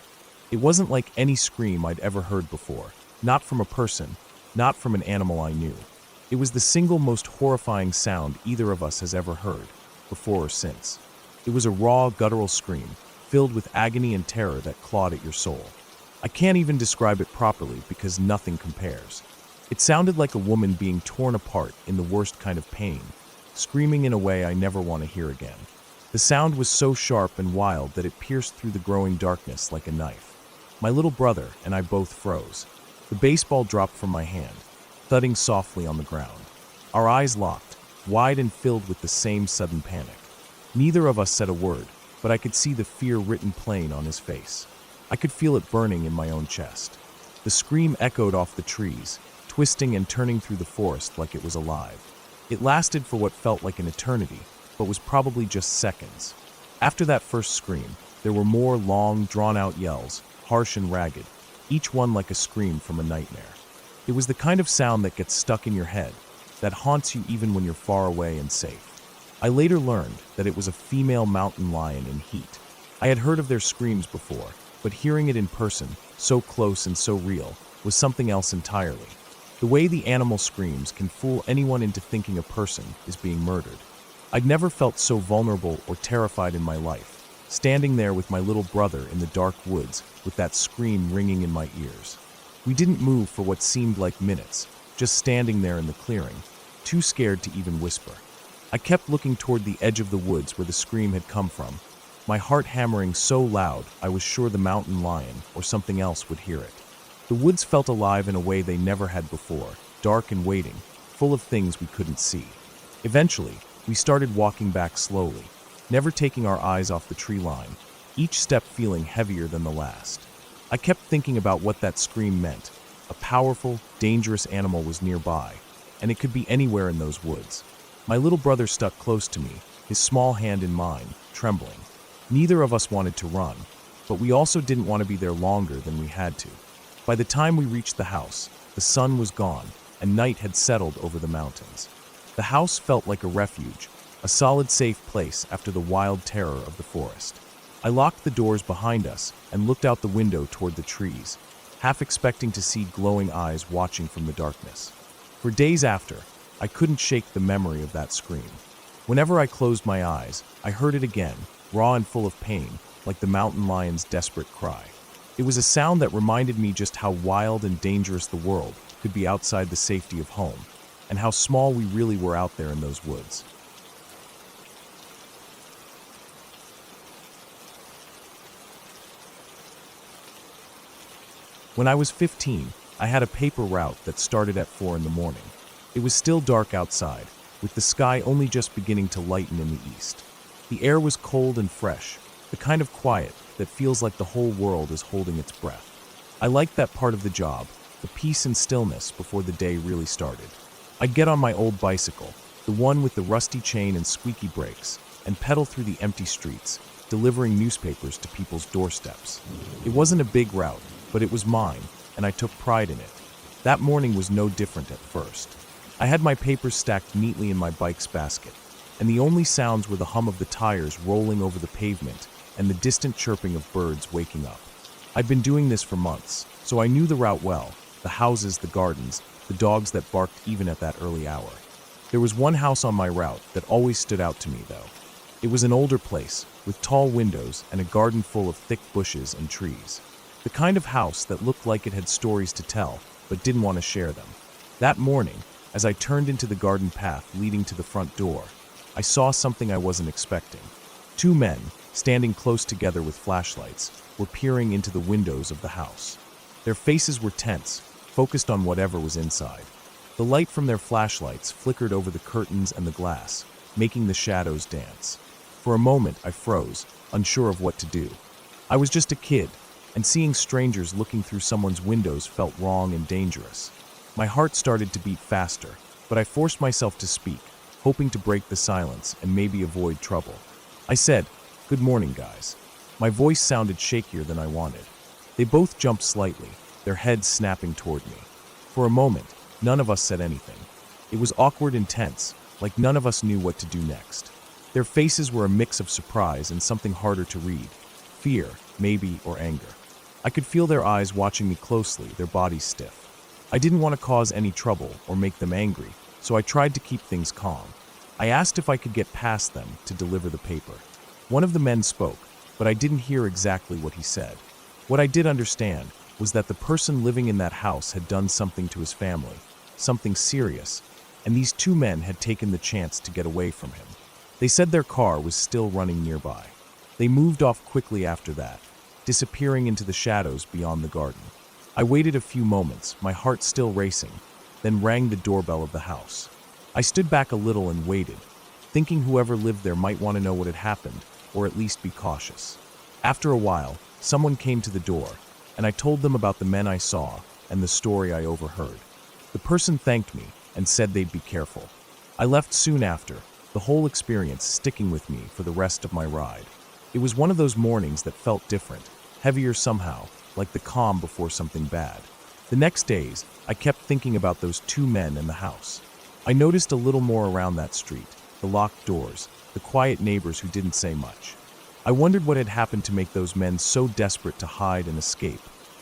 Speaker 1: It wasn't like any scream I'd ever heard before, not from a person, not from an animal I knew. It was the single most horrifying sound either of us has ever heard, before or since. It was a raw, guttural scream, filled with agony and terror that clawed at your soul. I can't even describe it properly because nothing compares. It sounded like a woman being torn apart in the worst kind of pain, screaming in a way I never want to hear again. The sound was so sharp and wild that it pierced through the growing darkness like a knife. My little brother and I both froze. The baseball dropped from my hand, thudding softly on the ground. Our eyes locked, wide and filled with the same sudden panic. Neither of us said a word, but I could see the fear written plain on his face. I could feel it burning in my own chest. The scream echoed off the trees, twisting and turning through the forest like it was alive. It lasted for what felt like an eternity, but was probably just seconds. After that first scream, there were more long, drawn-out yells, harsh and ragged, each one like a scream from a nightmare. It was the kind of sound that gets stuck in your head, that haunts you even when you're far away and safe. I later learned that it was a female mountain lion in heat. I had heard of their screams before, but hearing it in person, so close and so real, was something else entirely. The way the animal screams can fool anyone into thinking a person is being murdered. I'd never felt so vulnerable or terrified in my life, standing there with my little brother in the dark woods with that scream ringing in my ears. We didn't move for what seemed like minutes, just standing there in the clearing, too scared to even whisper. I kept looking toward the edge of the woods where the scream had come from, my heart hammering so loud I was sure the mountain lion or something else would hear it. The woods felt alive in a way they never had before, dark and waiting, full of things we couldn't see. Eventually, we started walking back slowly, never taking our eyes off the tree line, each step feeling heavier than the last. I kept thinking about what that scream meant. A powerful, dangerous animal was nearby, and it could be anywhere in those woods. My little brother stuck close to me, his small hand in mine, trembling. Neither of us wanted to run, but we also didn't want to be there longer than we had to. By the time we reached the house, the sun was gone, and night had settled over the mountains. The house felt like a refuge, a solid, safe place after the wild terror of the forest. I locked the doors behind us and looked out the window toward the trees, half expecting to see glowing eyes watching from the darkness. For days after, I couldn't shake the memory of that scream. Whenever I closed my eyes, I heard it again, raw and full of pain, like the mountain lion's desperate cry. It was a sound that reminded me just how wild and dangerous the world could be outside the safety of home, and how small we really were out there in those woods. When I was 15, I had a paper route that started at 4 in the morning. It was still dark outside, with the sky only just beginning to lighten in the east. The air was cold and fresh, the kind of quiet that feels like the whole world is holding its breath. I liked that part of the job, the peace and stillness before the day really started. I'd get on my old bicycle, the one with the rusty chain and squeaky brakes, and pedal through the empty streets, delivering newspapers to people's doorsteps. It wasn't a big route, but it was mine, and I took pride in it. That morning was no different at first. I had my papers stacked neatly in my bike's basket, and the only sounds were the hum of the tires rolling over the pavement and the distant chirping of birds waking up. I'd been doing this for months, so I knew the route well, the houses, the gardens, the dogs that barked even at that early hour. There was one house on my route that always stood out to me, though. It was an older place, with tall windows and a garden full of thick bushes and trees. The kind of house that looked like it had stories to tell, but didn't want to share them. That morning, as I turned into the garden path leading to the front door, I saw something I wasn't expecting. Two men, standing close together with flashlights, were peering into the windows of the house. Their faces were tense, focused on whatever was inside. The light from their flashlights flickered over the curtains and the glass, making the shadows dance. For a moment, I froze, unsure of what to do. I was just a kid, and seeing strangers looking through someone's windows felt wrong and dangerous. My heart started to beat faster, but I forced myself to speak, hoping to break the silence and maybe avoid trouble. I said, "Good morning, guys." My voice sounded shakier than I wanted. They both jumped slightly, their heads snapping toward me. For a moment, none of us said anything. It was awkward and tense, like none of us knew what to do next. Their faces were a mix of surprise and something harder to read. Fear, maybe, or anger. I could feel their eyes watching me closely, their bodies stiff. I didn't want to cause any trouble or make them angry, so I tried to keep things calm. I asked if I could get past them to deliver the paper. One of the men spoke, but I didn't hear exactly what he said. What I did understand was that the person living in that house had done something to his family, something serious, and these two men had taken the chance to get away from him. They said their car was still running nearby. They moved off quickly after that, disappearing into the shadows beyond the garden. I waited a few moments, my heart still racing, then rang the doorbell of the house. I stood back a little and waited, thinking whoever lived there might want to know what had happened, or at least be cautious. After a while, someone came to the door, and I told them about the men I saw and the story I overheard. The person thanked me and said they'd be careful. I left soon after, the whole experience sticking with me for the rest of my ride. It was one of those mornings that felt different, heavier somehow, like the calm before something bad. The next days, I kept thinking about those two men in the house. I noticed a little more around that street, the locked doors, the quiet neighbors who didn't say much. I wondered what had happened to make those men so desperate to hide and escape,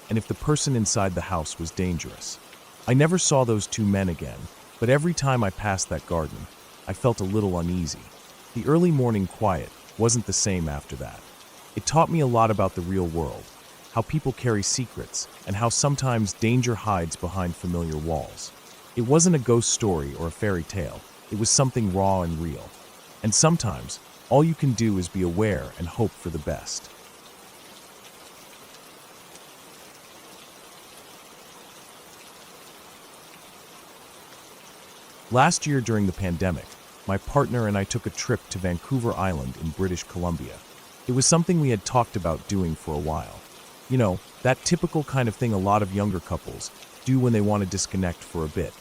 Speaker 1: and if the person inside the house was dangerous. I never saw those two men again, but every time I passed that garden, I felt a little uneasy. The early morning quiet wasn't the same after that. It taught me a lot about the real world, how people carry secrets, and how sometimes danger hides behind familiar walls. It wasn't a ghost story or a fairy tale, it was something raw and real. And sometimes, all you can do is be aware and hope for the best. Last year during the pandemic, my partner and I took a trip to Vancouver Island in British Columbia. It was something we had talked about doing for a while. You know, that typical kind of thing a lot of younger couples do when they want to disconnect for a bit.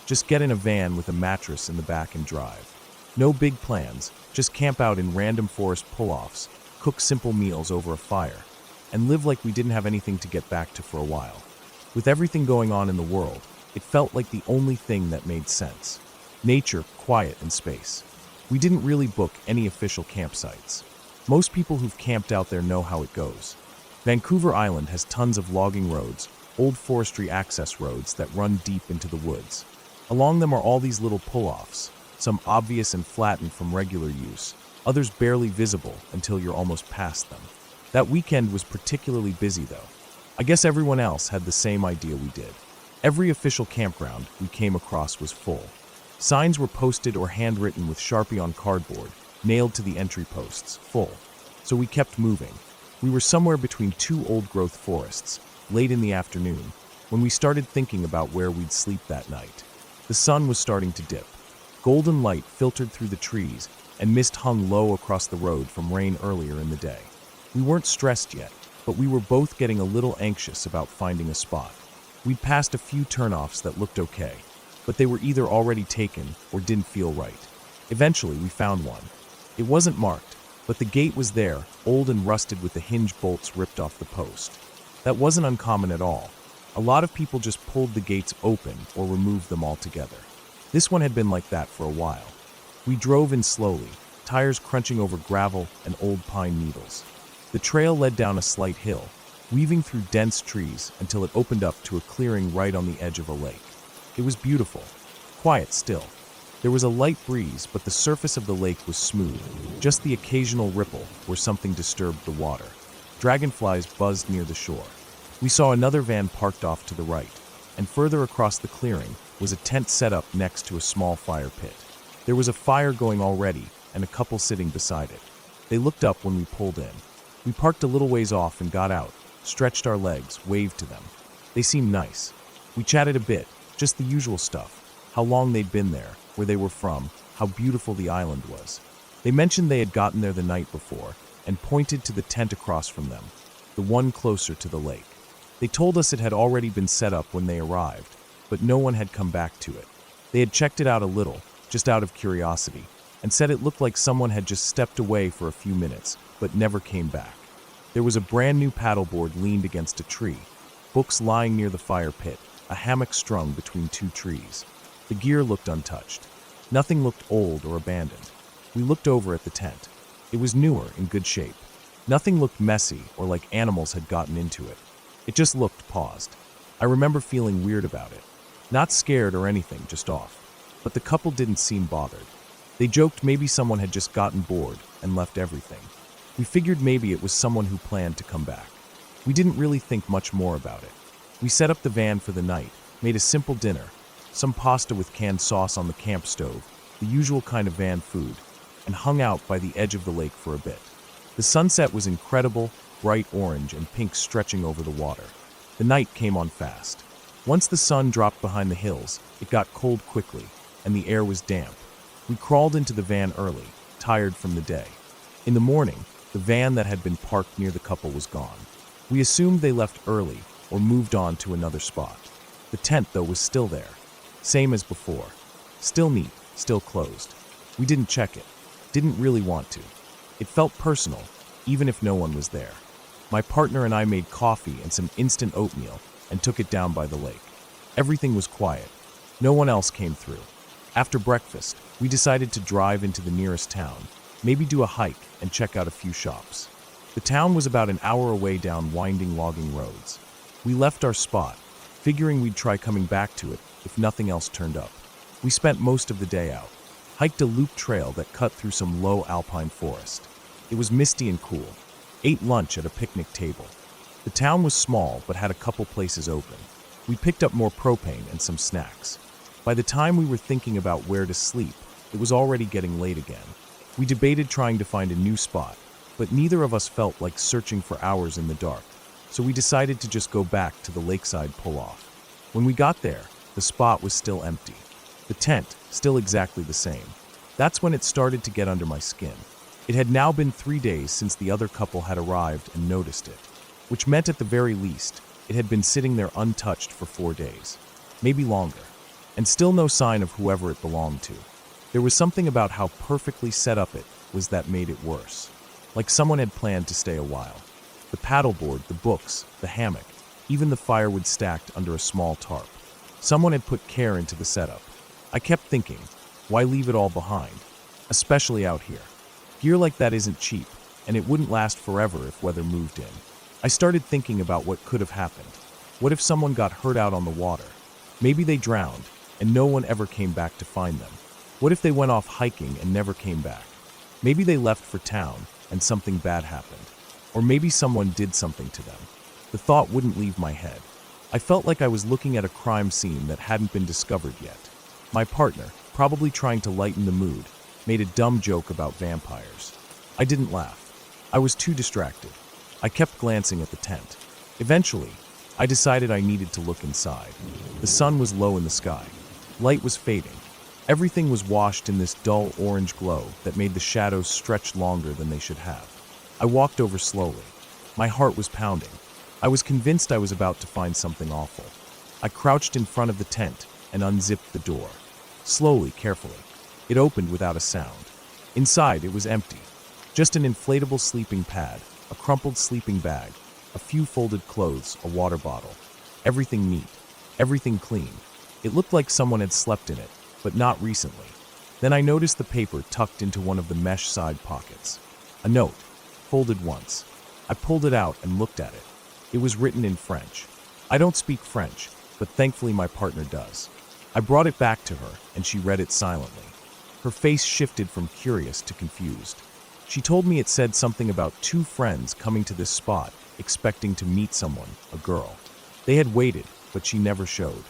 Speaker 1: Just get in a van with a mattress in the back and drive. No big plans, just camp out in random forest pull-offs, cook simple meals over a fire, and live like we didn't have anything to get back to for a while. With everything going on in the world, it felt like the only thing that made sense. Nature, quiet, and space. We didn't really book any official campsites. Most people who've camped out there know how it goes. Vancouver Island has tons of logging roads, old forestry access roads that run deep into the woods. Along them are all these little pull-offs, some obvious and flattened from regular use, others barely visible until you're almost past them. That weekend was particularly busy though. I guess everyone else had the same idea we did. Every official campground we came across was full. Signs were posted or handwritten with Sharpie on cardboard, nailed to the entry posts, full. So we kept moving. We were somewhere between two old-growth forests, late in the afternoon, when we started thinking about where we'd sleep that night. The sun was starting to dip. Golden light filtered through the trees, and mist hung low across the road from rain earlier in the day. We weren't stressed yet, but we were both getting a little anxious about finding a spot. We'd passed a few turnoffs that looked okay, but they were either already taken or didn't feel right. Eventually, we found one. It wasn't marked, but the gate was there, old and rusted with the hinge bolts ripped off the post. That wasn't uncommon at all. A lot of people just pulled the gates open or removed them altogether. This one had been like that for a while. We drove in slowly, tires crunching over gravel and old pine needles. The trail led down a slight hill, weaving through dense trees until it opened up to a clearing right on the edge of a lake. It was beautiful, quiet still. There was a light breeze, but the surface of the lake was smooth, just the occasional ripple where something disturbed the water. Dragonflies buzzed near the shore. We saw another van parked off to the right, and further across the clearing was a tent set up next to a small fire pit. There was a fire going already, and a couple sitting beside it. They looked up when we pulled in. We parked a little ways off and got out, stretched our legs, waved to them. They seemed nice. We chatted a bit, just the usual stuff. How long they'd been there, where they were from, how beautiful the island was. They mentioned they had gotten there the night before, and pointed to the tent across from them, the one closer to the lake. They told us it had already been set up when they arrived, but no one had come back to it. They had checked it out a little, just out of curiosity, and said it looked like someone had just stepped away for a few minutes, but never came back. There was a brand new paddleboard leaned against a tree, books lying near the fire pit, a hammock strung between two trees. The gear looked untouched. Nothing looked old or abandoned. We looked over at the tent. It was newer, in good shape. Nothing looked messy or like animals had gotten into it. It just looked paused. I remember feeling weird about it. Not scared or anything, just off. But the couple didn't seem bothered. They joked maybe someone had just gotten bored and left everything. We figured maybe it was someone who planned to come back. We didn't really think much more about it. We set up the van for the night, made a simple dinner, some pasta with canned sauce on the camp stove, the usual kind of van food, and hung out by the edge of the lake for a bit. The sunset was incredible, bright orange and pink stretching over the water. The night came on fast. Once the sun dropped behind the hills, it got cold quickly, and the air was damp. We crawled into the van early, tired from the day. In the morning, the van that had been parked near the couple was gone. We assumed they left early or moved on to another spot. The tent, though, was still there. Same as before. Still neat, still closed. We didn't check it. Didn't really want to. It felt personal, even if no one was there. My partner and I made coffee and some instant oatmeal and took it down by the lake. Everything was quiet. No one else came through. After breakfast, we decided to drive into the nearest town, maybe do a hike and check out a few shops. The town was about an hour away down winding logging roads. We left our spot, figuring we'd try coming back to it if nothing else turned up. We spent most of the day out, hiked a loop trail that cut through some low alpine forest. It was misty and cool. Ate lunch at a picnic table. The town was small but had a couple places open. We picked up more propane and some snacks. By the time we were thinking about where to sleep, it was already getting late again. We debated trying to find a new spot, but neither of us felt like searching for hours in the dark, so we decided to just go back to the lakeside pull-off. When we got there, the spot was still empty. The tent, still exactly the same. That's when it started to get under my skin. It had now been 3 days since the other couple had arrived and noticed it, which meant at the very least, it had been sitting there untouched for 4 days, maybe longer, and still no sign of whoever it belonged to. There was something about how perfectly set up it was that made it worse, like someone had planned to stay a while. The paddleboard, the books, the hammock, even the firewood stacked under a small tarp. Someone had put care into the setup. I kept thinking, why leave it all behind? Especially out here. Gear like that isn't cheap, and it wouldn't last forever if weather moved in. I started thinking about what could have happened. What if someone got hurt out on the water? Maybe they drowned, and no one ever came back to find them. What if they went off hiking and never came back? Maybe they left for town, and something bad happened. Or maybe someone did something to them. The thought wouldn't leave my head. I felt like I was looking at a crime scene that hadn't been discovered yet. My partner, probably trying to lighten the mood, made a dumb joke about vampires. I didn't laugh. I was too distracted. I kept glancing at the tent. Eventually, I decided I needed to look inside. The sun was low in the sky. Light was fading. Everything was washed in this dull orange glow that made the shadows stretch longer than they should have. I walked over slowly. My heart was pounding. I was convinced I was about to find something awful. I crouched in front of the tent and unzipped the door. Slowly, carefully. It opened without a sound. Inside, it was empty. Just an inflatable sleeping pad, a crumpled sleeping bag, a few folded clothes, a water bottle. Everything neat. Everything clean. It looked like someone had slept in it, but not recently. Then I noticed the paper tucked into one of the mesh side pockets. A note, folded once. I pulled it out and looked at it. It was written in French. I don't speak French, but thankfully my partner does. I brought it back to her, and she read it silently. Her face shifted from curious to confused. She told me it said something about two friends coming to this spot, expecting to meet someone, a girl. They had waited, but she never showed.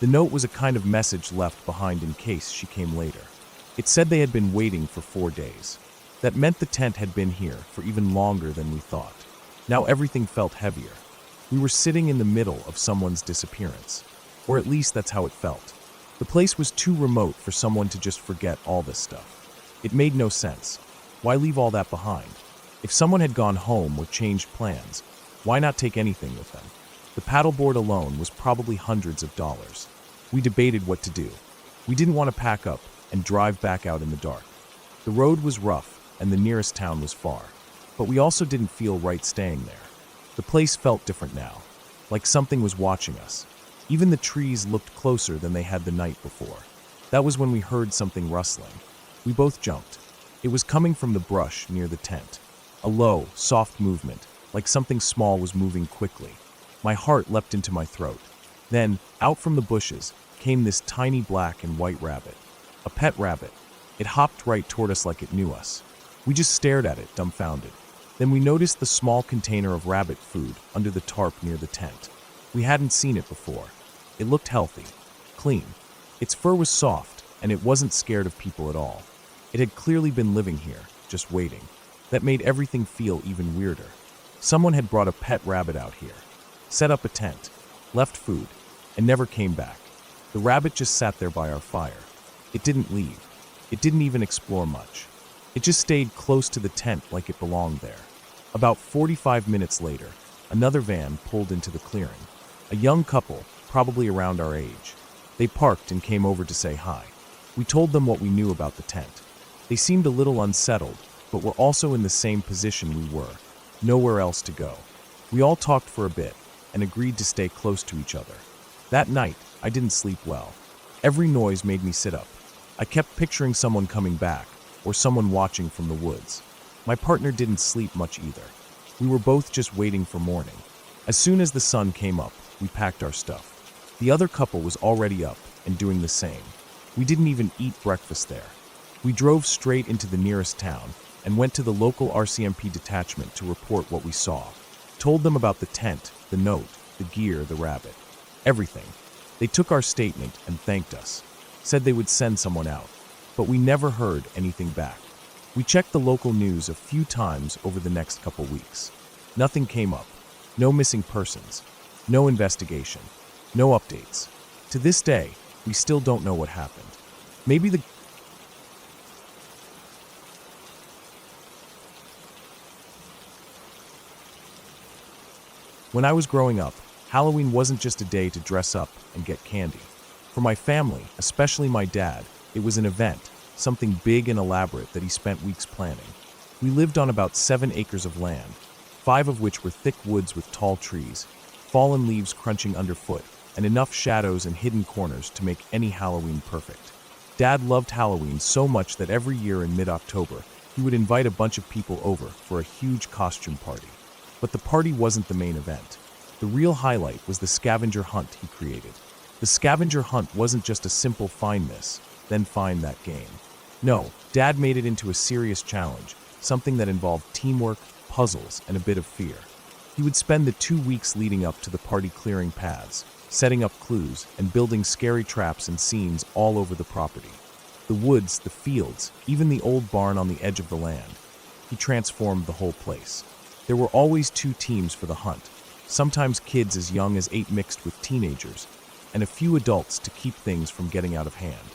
Speaker 1: The note was a kind of message left behind in case she came later. It said they had been waiting for 4 days. That meant the tent had been here for even longer than we thought. Now everything felt heavier. We were sitting in the middle of someone's disappearance. Or at least that's how it felt. The place was too remote for someone to just forget all this stuff. It made no sense. Why leave all that behind? If someone had gone home or changed plans, why not take anything with them? The paddleboard alone was probably hundreds of dollars. We debated what to do. We didn't want to pack up and drive back out in the dark. The road was rough and the nearest town was far, but we also didn't feel right staying there. The place felt different now, like something was watching us. Even the trees looked closer than they had the night before. That was when we heard something rustling. We both jumped. It was coming from the brush near the tent. A low, soft movement, like something small was moving quickly. My heart leapt into my throat. Then, out from the bushes, came this tiny black and white rabbit. A pet rabbit. It hopped right toward us like it knew us. We just stared at it, dumbfounded. Then we noticed the small container of rabbit food under the tarp near the tent. We hadn't seen it before. It looked healthy, clean. Its fur was soft, and it wasn't scared of people at all. It had clearly been living here, just waiting. That made everything feel even weirder. Someone had brought a pet rabbit out here, set up a tent, left food, and never came back. The rabbit just sat there by our fire. It didn't leave. It didn't even explore much. It just stayed close to the tent like it belonged there. About 45 minutes later, another van pulled into the clearing. A young couple, probably around our age. They parked and came over to say hi. We told them what we knew about the tent. They seemed a little unsettled, but were also in the same position we were. Nowhere else to go. We all talked for a bit and agreed to stay close to each other. That night, I didn't sleep well. Every noise made me sit up. I kept picturing someone coming back, or someone watching from the woods. My partner didn't sleep much either. We were both just waiting for morning. As soon as the sun came up, we packed our stuff. The other couple was already up and doing the same. We didn't even eat breakfast there. We drove straight into the nearest town and went to the local RCMP detachment to report what we saw. Told them about the tent, the note, the gear, the rabbit. Everything. They took our statement and thanked us. Said they would send someone out. But we never heard anything back. We checked the local news a few times over the next couple weeks. Nothing came up. No missing persons. No investigation. No updates. To this day, we still don't know what happened. Maybe the When I was growing up, Halloween wasn't just a day to dress up and get candy. For my family, especially my dad, it was an event, something big and elaborate that he spent weeks planning. We lived on about 7 acres of land, 5 of which were thick woods with tall trees, fallen leaves crunching underfoot, and enough shadows and hidden corners to make any Halloween perfect. Dad loved Halloween so much that every year in mid-October, he would invite a bunch of people over for a huge costume party. But the party wasn't the main event. The real highlight was the scavenger hunt he created. The scavenger hunt wasn't just a simple find this, then find that game. No, Dad made it into a serious challenge, something that involved teamwork, puzzles, and a bit of fear. He would spend the 2 weeks leading up to the party clearing paths, setting up clues, and building scary traps and scenes all over the property. The woods, the fields, even the old barn on the edge of the land. He transformed the whole place. There were always 2 teams for the hunt, sometimes kids as young as 8 mixed with teenagers, and a few adults to keep things from getting out of hand.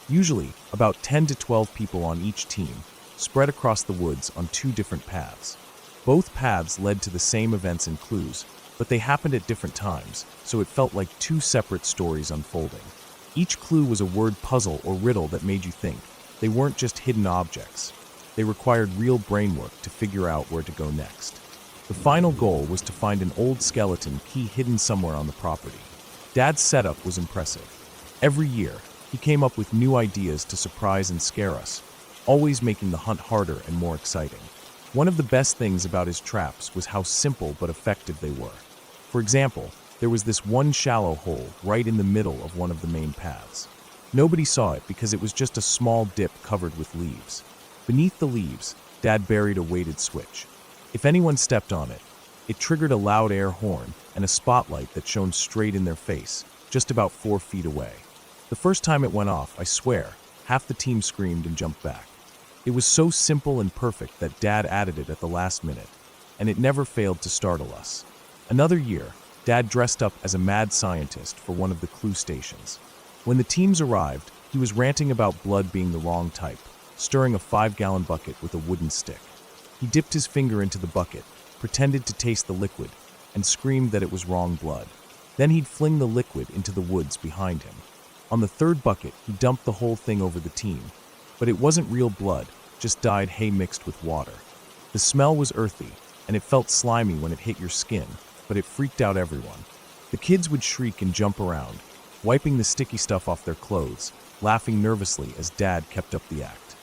Speaker 1: Usually, about 10 to 12 people on each team, spread across the woods on 2 different paths. Both paths led to the same events and clues, but they happened at different times, so it felt like 2 separate stories unfolding. Each clue was a word puzzle or riddle that made you think. They weren't just hidden objects. They required real brain work to figure out where to go next. The final goal was to find an old skeleton key hidden somewhere on the property. Dad's setup was impressive. Every year, he came up with new ideas to surprise and scare us, always making the hunt harder and more exciting. One of the best things about his traps was how simple but effective they were. For example, there was this one shallow hole right in the middle of one of the main paths. Nobody saw it because it was just a small dip covered with leaves. Beneath the leaves, Dad buried a weighted switch. If anyone stepped on it, it triggered a loud air horn and a spotlight that shone straight in their face, just about 4 feet away. The first time it went off, I swear, half the team screamed and jumped back. It was so simple and perfect that Dad added it at the last minute, and it never failed to startle us. Another year, Dad dressed up as a mad scientist for one of the clue stations. When the teams arrived, he was ranting about blood being the wrong type, stirring a 5-gallon bucket with a wooden stick. He dipped his finger into the bucket, pretended to taste the liquid, and screamed that it was wrong blood. Then he'd fling the liquid into the woods behind him. On the third bucket, he dumped the whole thing over the team. But it wasn't real blood, just dyed hay mixed with water. The smell was earthy, and it felt slimy when it hit your skin, but it freaked out everyone. The kids would shriek and jump around, wiping the sticky stuff off their clothes, laughing nervously as Dad kept up the act.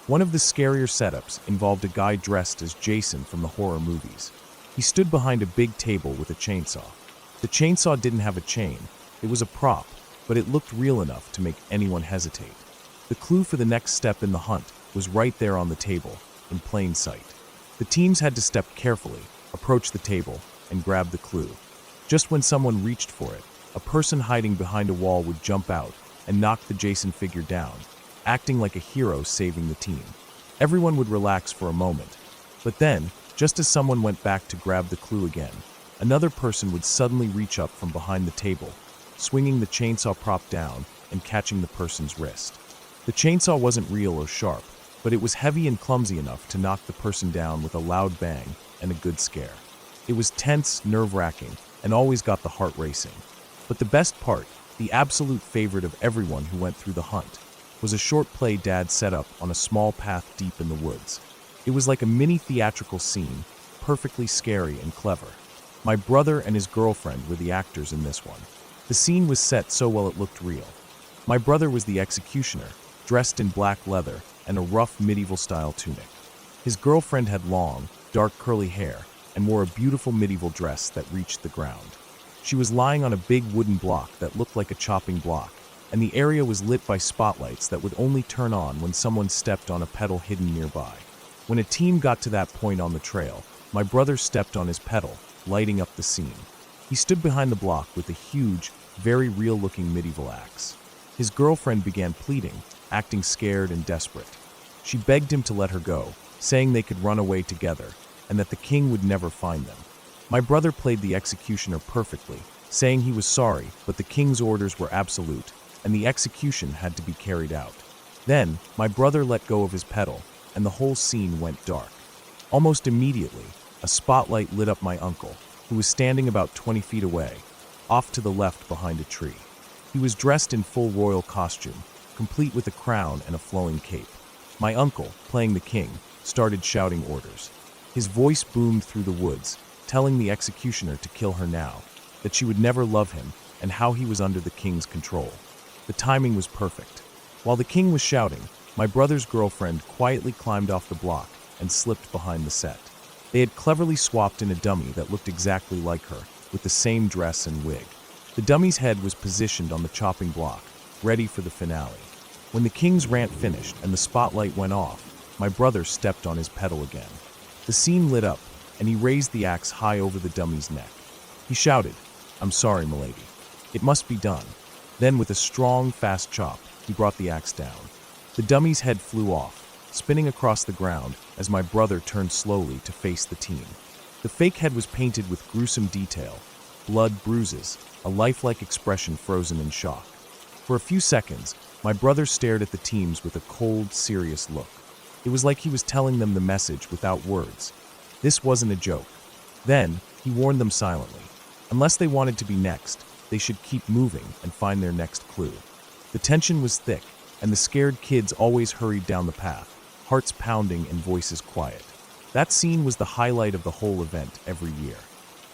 Speaker 1: One of the scarier setups involved a guy dressed as Jason from the horror movies. He stood behind a big table with a chainsaw. The chainsaw didn't have a chain. It was a prop, but it looked real enough to make anyone hesitate. The clue for the next step in the hunt was right there on the table, in plain sight. The teams had to step carefully, approach the table, and grab the clue. Just when someone reached for it, a person hiding behind a wall would jump out and knock the Jason figure down, acting like a hero saving the team. Everyone would relax for a moment, but then, just as someone went back to grab the clue again, another person would suddenly reach up from behind the table, swinging the chainsaw prop down and catching the person's wrist. The chainsaw wasn't real or sharp, but it was heavy and clumsy enough to knock the person down with a loud bang and a good scare. It was tense, nerve-wracking, and always got the heart racing. But the best part, the absolute favorite of everyone who went through the hunt, was a short play Dad set up on a small path deep in the woods. It was like a mini theatrical scene, perfectly scary and clever. My brother and his girlfriend were the actors in this one. The scene was set so well it looked real. My brother was the executioner, dressed in black leather and a rough medieval-style tunic. His girlfriend had long, dark curly hair and wore a beautiful medieval dress that reached the ground. She was lying on a big wooden block that looked like a chopping block, and the area was lit by spotlights that would only turn on when someone stepped on a pedal hidden nearby. When a team got to that point on the trail, my brother stepped on his pedal, lighting up the scene. He stood behind the block with a huge, very real-looking medieval axe. His girlfriend began pleading, acting scared and desperate. She begged him to let her go, saying they could run away together, and that the king would never find them. My brother played the executioner perfectly, saying he was sorry, but the king's orders were absolute, and the execution had to be carried out. Then, my brother let go of his pedal, and the whole scene went dark. Almost immediately, a spotlight lit up my uncle, who was standing about 20 feet away, off to the left behind a tree. He was dressed in full royal costume, complete with a crown and a flowing cape. My uncle, playing the king, started shouting orders. His voice boomed through the woods, telling the executioner to kill her now, that she would never love him, and how he was under the king's control. The timing was perfect. While the king was shouting, my brother's girlfriend quietly climbed off the block and slipped behind the set. They had cleverly swapped in a dummy that looked exactly like her, with the same dress and wig. The dummy's head was positioned on the chopping block, ready for the finale. When the king's rant finished and the spotlight went off, my brother stepped on his pedal again. The scene lit up, and he raised the axe high over the dummy's neck. He shouted, "I'm sorry, milady. It must be done." Then, with a strong, fast chop, he brought the axe down. The dummy's head flew off, spinning across the ground as my brother turned slowly to face the team. The fake head was painted with gruesome detail, blood, bruises, a lifelike expression frozen in shock. For a few seconds, my brother stared at the teams with a cold, serious look. It was like he was telling them the message without words. This wasn't a joke. Then, he warned them silently. Unless they wanted to be next, they should keep moving and find their next clue. The tension was thick, and the scared kids always hurried down the path, hearts pounding and voices quiet. That scene was the highlight of the whole event every year.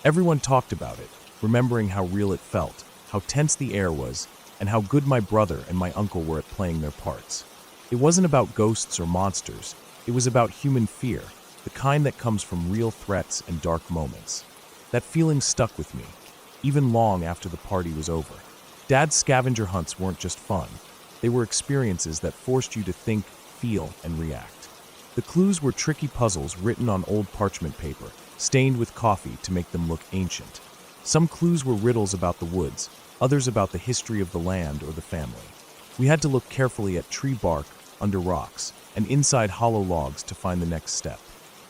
Speaker 1: Everyone talked about it, remembering how real it felt, how tense the air was, and how good my brother and my uncle were at playing their parts. It wasn't about ghosts or monsters. It was about human fear, the kind that comes from real threats and dark moments. That feeling stuck with me, even long after the party was over. Dad's scavenger hunts weren't just fun. They were experiences that forced you to think, feel, and react. The clues were tricky puzzles written on old parchment paper, stained with coffee to make them look ancient. Some clues were riddles about the woods, others about the history of the land or the family. We had to look carefully at tree bark, under rocks, and inside hollow logs to find the next step.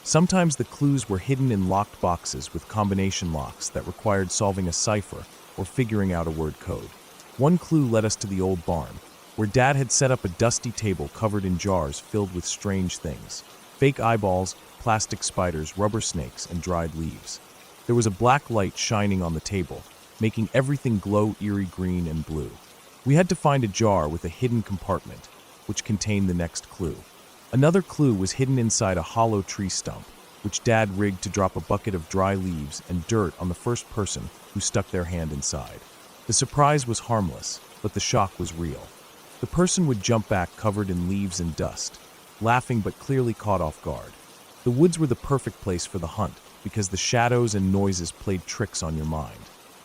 Speaker 1: Sometimes the clues were hidden in locked boxes with combination locks that required solving a cipher or figuring out a word code. One clue led us to the old barn, where Dad had set up a dusty table covered in jars filled with strange things: fake eyeballs, plastic spiders, rubber snakes, and dried leaves. There was a black light shining on the table, making everything glow eerie green and blue. We had to find a jar with a hidden compartment, which contained the next clue. Another clue was hidden inside a hollow tree stump, which Dad rigged to drop a bucket of dry leaves and dirt on the first person who stuck their hand inside. The surprise was harmless, but the shock was real. The person would jump back covered in leaves and dust, laughing but clearly caught off guard. The woods were the perfect place for the hunt because the shadows and noises played tricks on your mind.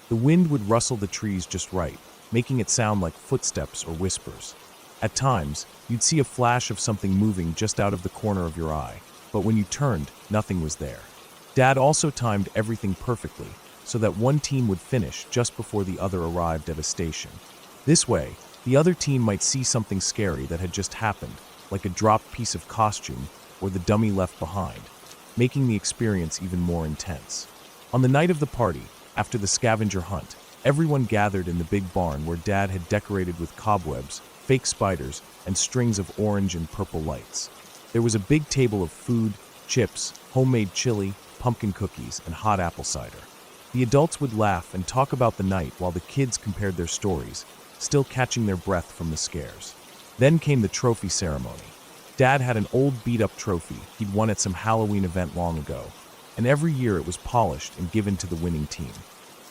Speaker 1: The wind would rustle the trees just right, making it sound like footsteps or whispers. At times, you'd see a flash of something moving just out of the corner of your eye, but when you turned, nothing was there. Dad also timed everything perfectly, so that one team would finish just before the other arrived at a station. This way, the other team might see something scary that had just happened, like a dropped piece of costume or the dummy left behind, making the experience even more intense. On the night of the party, after the scavenger hunt, everyone gathered in the big barn where Dad had decorated with cobwebs, fake spiders, and strings of orange and purple lights. There was a big table of food, chips, homemade chili, pumpkin cookies, and hot apple cider. The adults would laugh and talk about the night while the kids compared their stories, still catching their breath from the scares. Then came the trophy ceremony. Dad had an old beat-up trophy he'd won at some Halloween event long ago, and every year it was polished and given to the winning team.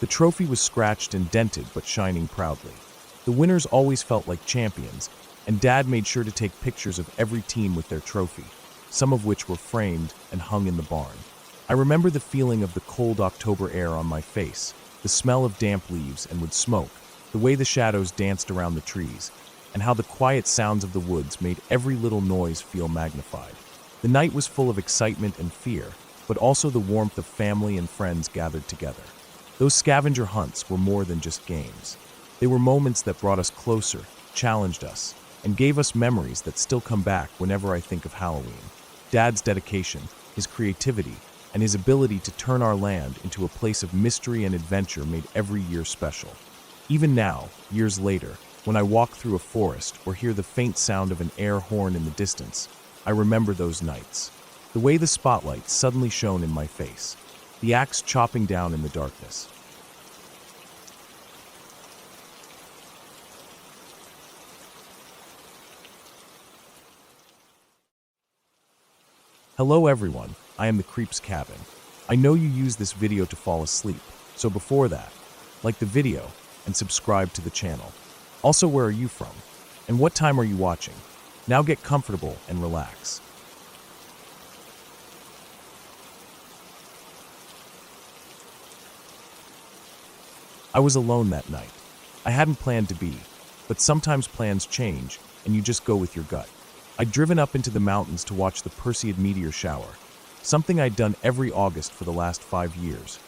Speaker 1: The trophy was scratched and dented but shining proudly. The winners always felt like champions, and Dad made sure to take pictures of every team with their trophy, some of which were framed and hung in the barn. I remember the feeling of the cold October air on my face, the smell of damp leaves and wood smoke, the way the shadows danced around the trees, and how the quiet sounds of the woods made every little noise feel magnified. The night was full of excitement and fear, but also the warmth of family and friends gathered together. Those scavenger hunts were more than just games. They were moments that brought us closer, challenged us, and gave us memories that still come back whenever I think of Halloween. Dad's dedication, his creativity, and his ability to turn our land into a place of mystery and adventure made every year special. Even now, years later, when I walk through a forest or hear the faint sound of an air horn in the distance, I remember those nights. The way the spotlight suddenly shone in my face, the axe chopping down in the darkness. Hello everyone, I am the Creep's Cabin. I know you use this video to fall asleep, so before that, like the video and subscribe to the channel. Also, where are you from? And what time are you watching? Now get comfortable and relax. I was alone that night. I hadn't planned to be, but sometimes plans change and you just go with your gut. I'd driven up into the mountains to watch the Perseid meteor shower, something I'd done every August for the last 5 years.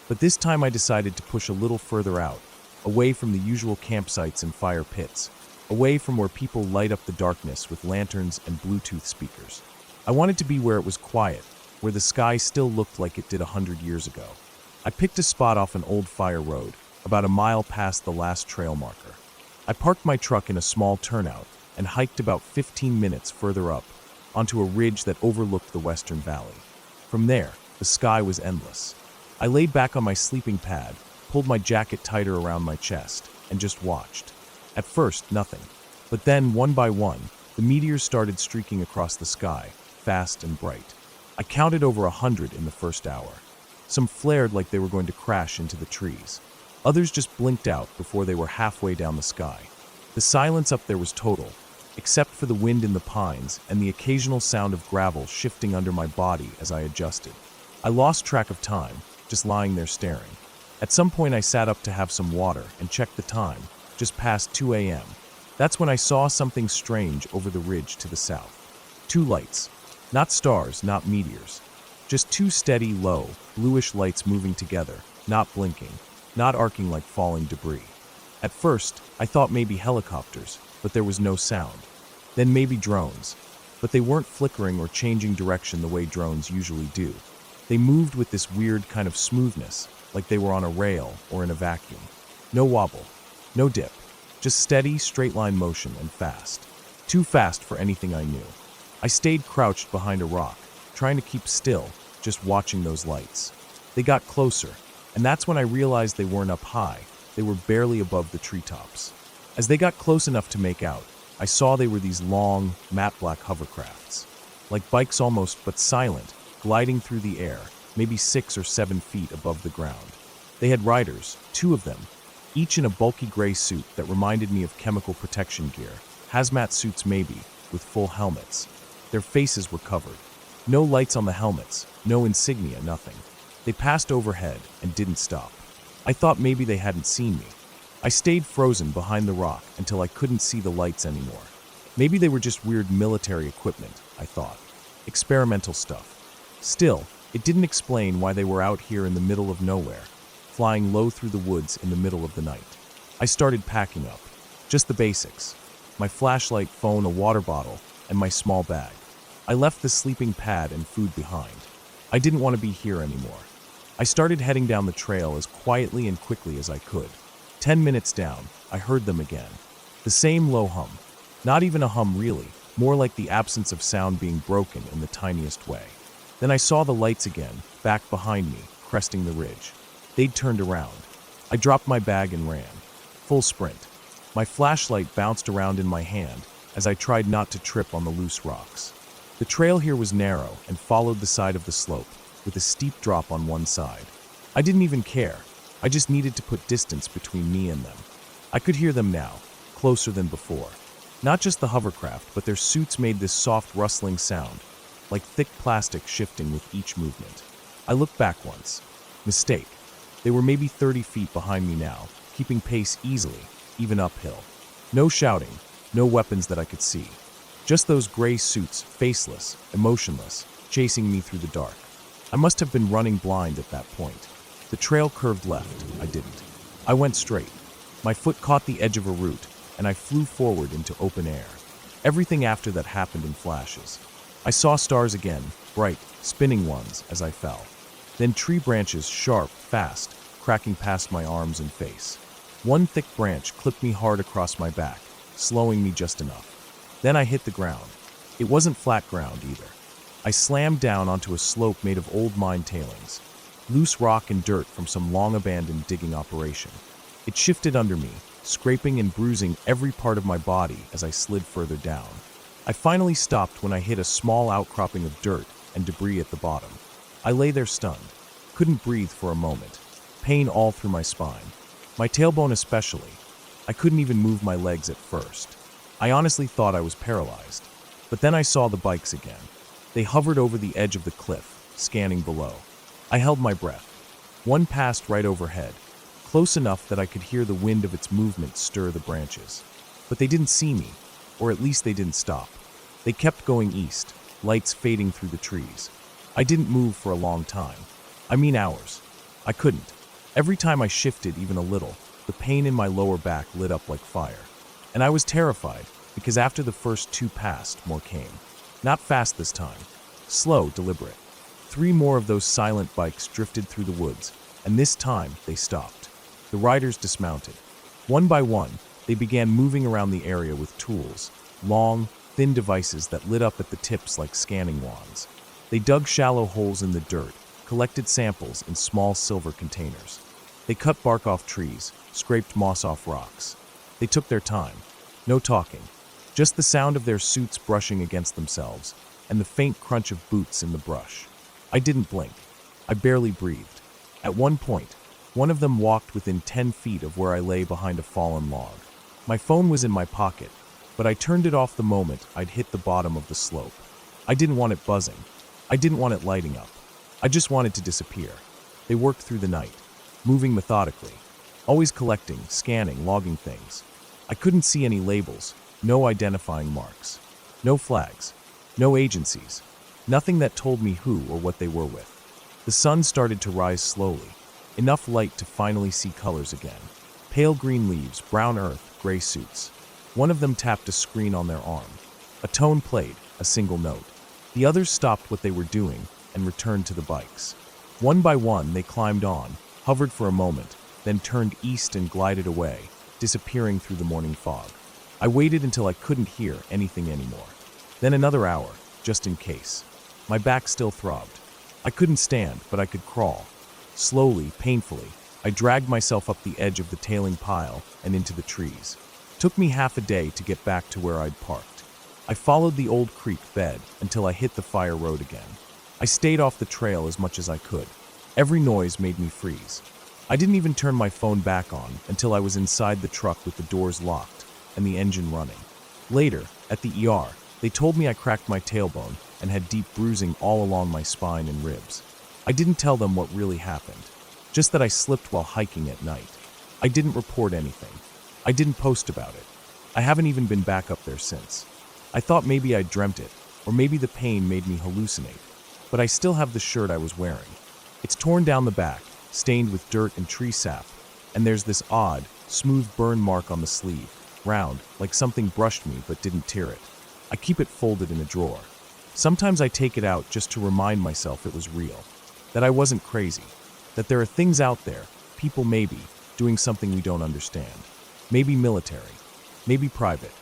Speaker 1: But this time I decided to push a little further out, away from the usual campsites and fire pits, away from where people light up the darkness with lanterns and Bluetooth speakers. I wanted to be where it was quiet, where the sky still looked like it did 100 years ago. I picked a spot off an old fire road, about a mile past the last trail marker. I parked my truck in a small turnout and hiked about 15 minutes further up, onto a ridge that overlooked the western valley. From there, the sky was endless. I laid back on my sleeping pad, pulled my jacket tighter around my chest, and just watched. At first, nothing. But then, one by one, the meteors started streaking across the sky, fast and bright. I counted over 100 in the first hour. Some flared like they were going to crash into the trees. Others just blinked out before they were halfway down the sky. The silence up there was total, except for the wind in the pines and the occasional sound of gravel shifting under my body as I adjusted. I lost track of time, just lying there staring. At some point I sat up to have some water and checked the time, just past 2 a.m. That's when I saw something strange over the ridge to the south. Two lights. Not stars, not meteors. Just two steady, low, bluish lights moving together, not blinking, not arcing like falling debris. At first, I thought maybe helicopters, but there was no sound. Then maybe drones. But they weren't flickering or changing direction the way drones usually do. They moved with this weird kind of smoothness, like they were on a rail or in a vacuum. No wobble, no dip, just steady, straight-line motion and fast. Too fast for anything I knew. I stayed crouched behind a rock, trying to keep still, just watching those lights. They got closer, and that's when I realized they weren't up high. They were barely above the treetops. As they got close enough to make out, I saw they were these long, matte black hovercrafts. Like bikes almost, but silent, gliding through the air, maybe 6 or 7 feet above the ground. They had riders, 2 of them, each in a bulky gray suit that reminded me of chemical protection gear, hazmat suits maybe, with full helmets. Their faces were covered. No lights on the helmets, no insignia, nothing. They passed overhead and didn't stop. I thought maybe they hadn't seen me. I stayed frozen behind the rock until I couldn't see the lights anymore. Maybe they were just weird military equipment, I thought. Experimental stuff. Still, it didn't explain why they were out here in the middle of nowhere, flying low through the woods in the middle of the night. I started packing up. Just the basics. My flashlight, phone, a water bottle, and my small bag. I left the sleeping pad and food behind. I didn't want to be here anymore. I started heading down the trail as quietly and quickly as I could. 10 minutes down, I heard them again. The same low hum. Not even a hum really, more like the absence of sound being broken in the tiniest way. Then I saw the lights again, back behind me, cresting the ridge. They'd turned around. I dropped my bag and ran. Full sprint. My flashlight bounced around in my hand as I tried not to trip on the loose rocks. The trail here was narrow and followed the side of the slope, with a steep drop on one side. I didn't even care. I just needed to put distance between me and them. I could hear them now, closer than before. Not just the hovercraft, but their suits made this soft rustling sound, like thick plastic shifting with each movement. I looked back once. Mistake. They were maybe 30 feet behind me now, keeping pace easily, even uphill. No shouting, no weapons that I could see. Just those gray suits, faceless, emotionless, chasing me through the dark. I must have been running blind at that point. The trail curved left. I didn't. I went straight. My foot caught the edge of a root, and I flew forward into open air. Everything after that happened in flashes. I saw stars again, bright, spinning ones, as I fell. Then tree branches, sharp, fast, cracking past my arms and face. One thick branch clipped me hard across my back, slowing me just enough. Then I hit the ground. It wasn't flat ground either. I slammed down onto a slope made of old mine tailings, loose rock and dirt from some long-abandoned digging operation. It shifted under me, scraping and bruising every part of my body as I slid further down. I finally stopped when I hit a small outcropping of dirt and debris at the bottom. I lay there stunned, couldn't breathe for a moment, pain all through my spine, my tailbone especially. I couldn't even move my legs at first. I honestly thought I was paralyzed. But then I saw the bikes again. They hovered over the edge of the cliff, scanning below. I held my breath. One passed right overhead, close enough that I could hear the wind of its movement stir the branches. But they didn't see me, or at least they didn't stop. They kept going east, lights fading through the trees. I didn't move for a long time. I mean hours. I couldn't. Every time I shifted even a little, the pain in my lower back lit up like fire. And I was terrified, because after the first 2 passed, more came. Not fast this time. Slow, deliberate. 3 more of those silent bikes drifted through the woods, and this time they stopped. The riders dismounted. One by one, they began moving around the area with tools, long, thin devices that lit up at the tips like scanning wands. They dug shallow holes in the dirt, collected samples in small silver containers. They cut bark off trees, scraped moss off rocks. They took their time. No talking. Just the sound of their suits brushing against themselves, and the faint crunch of boots in the brush. I didn't blink. I barely breathed. At one point, one of them walked within 10 feet of where I lay behind a fallen log. My phone was in my pocket, but I turned it off the moment I'd hit the bottom of the slope. I didn't want it buzzing. I didn't want it lighting up. I just wanted to disappear. They worked through the night, moving methodically, always collecting, scanning, logging things. I couldn't see any labels, no identifying marks, no flags, no agencies, nothing that told me who or what they were with. The sun started to rise slowly, enough light to finally see colors again. Pale green leaves, brown earth, gray suits. One of them tapped a screen on their arm. A tone played, a single note. The others stopped what they were doing and returned to the bikes. One by one, they climbed on, hovered for a moment, then turned east and glided away, disappearing through the morning fog. I waited until I couldn't hear anything anymore. Then another hour, just in case. My back still throbbed. I couldn't stand, but I could crawl. Slowly, painfully, I dragged myself up the edge of the tailing pile and into the trees. Took me half a day to get back to where I'd parked. I followed the old creek bed until I hit the fire road again. I stayed off the trail as much as I could. Every noise made me freeze. I didn't even turn my phone back on until I was inside the truck with the doors locked and the engine running. Later, at the ER, they told me I cracked my tailbone and had deep bruising all along my spine and ribs. I didn't tell them what really happened, just that I slipped while hiking at night. I didn't report anything. I didn't post about it. I haven't even been back up there since. I thought maybe I dreamt it, or maybe the pain made me hallucinate. But I still have the shirt I was wearing. It's torn down the back, stained with dirt and tree sap, and there's this odd, smooth burn mark on the sleeve, round, like something brushed me but didn't tear it. I keep it folded in a drawer. Sometimes I take it out just to remind myself it was real, that I wasn't crazy, that there are things out there, people maybe, doing something we don't understand. Maybe military, maybe private,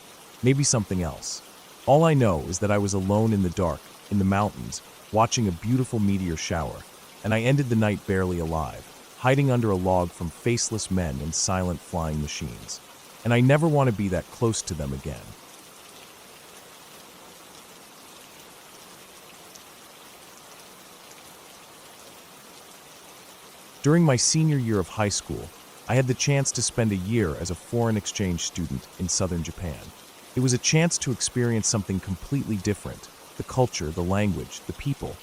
Speaker 1: maybe something else. All I know is that I was alone in the dark, in the mountains, watching a beautiful meteor shower, and I ended the night barely alive, hiding under a log from faceless men and silent flying machines. And I never want to be that close to them again. During my senior year of high school, I had the chance to spend a year as a foreign exchange student in southern Japan. It was a chance to experience something completely different, the culture, the language, the people.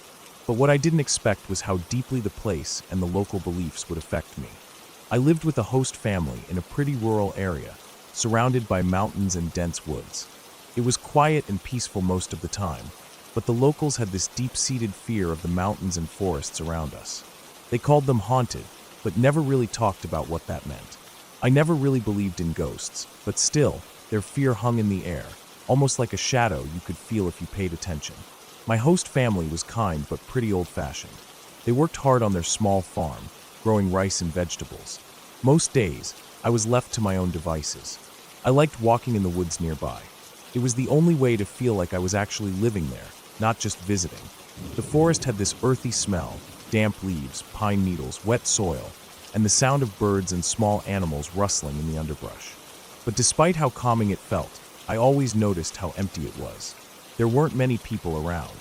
Speaker 1: But what I didn't expect was how deeply the place and the local beliefs would affect me. I lived with a host family in a pretty rural area, surrounded by mountains and dense woods. It was quiet and peaceful most of the time, but the locals had this deep-seated fear of the mountains and forests around us. They called them haunted, but never really talked about what that meant. I never really believed in ghosts, but still, their fear hung in the air, almost like a shadow you could feel if you paid attention. My host family was kind but pretty old-fashioned. They worked hard on their small farm, growing rice and vegetables. Most days, I was left to my own devices. I liked walking in the woods nearby. It was the only way to feel like I was actually living there, not just visiting. The forest had this earthy smell, damp leaves, pine needles, wet soil, and the sound of birds and small animals rustling in the underbrush. But despite how calming it felt, I always noticed how empty it was. There weren't many people around.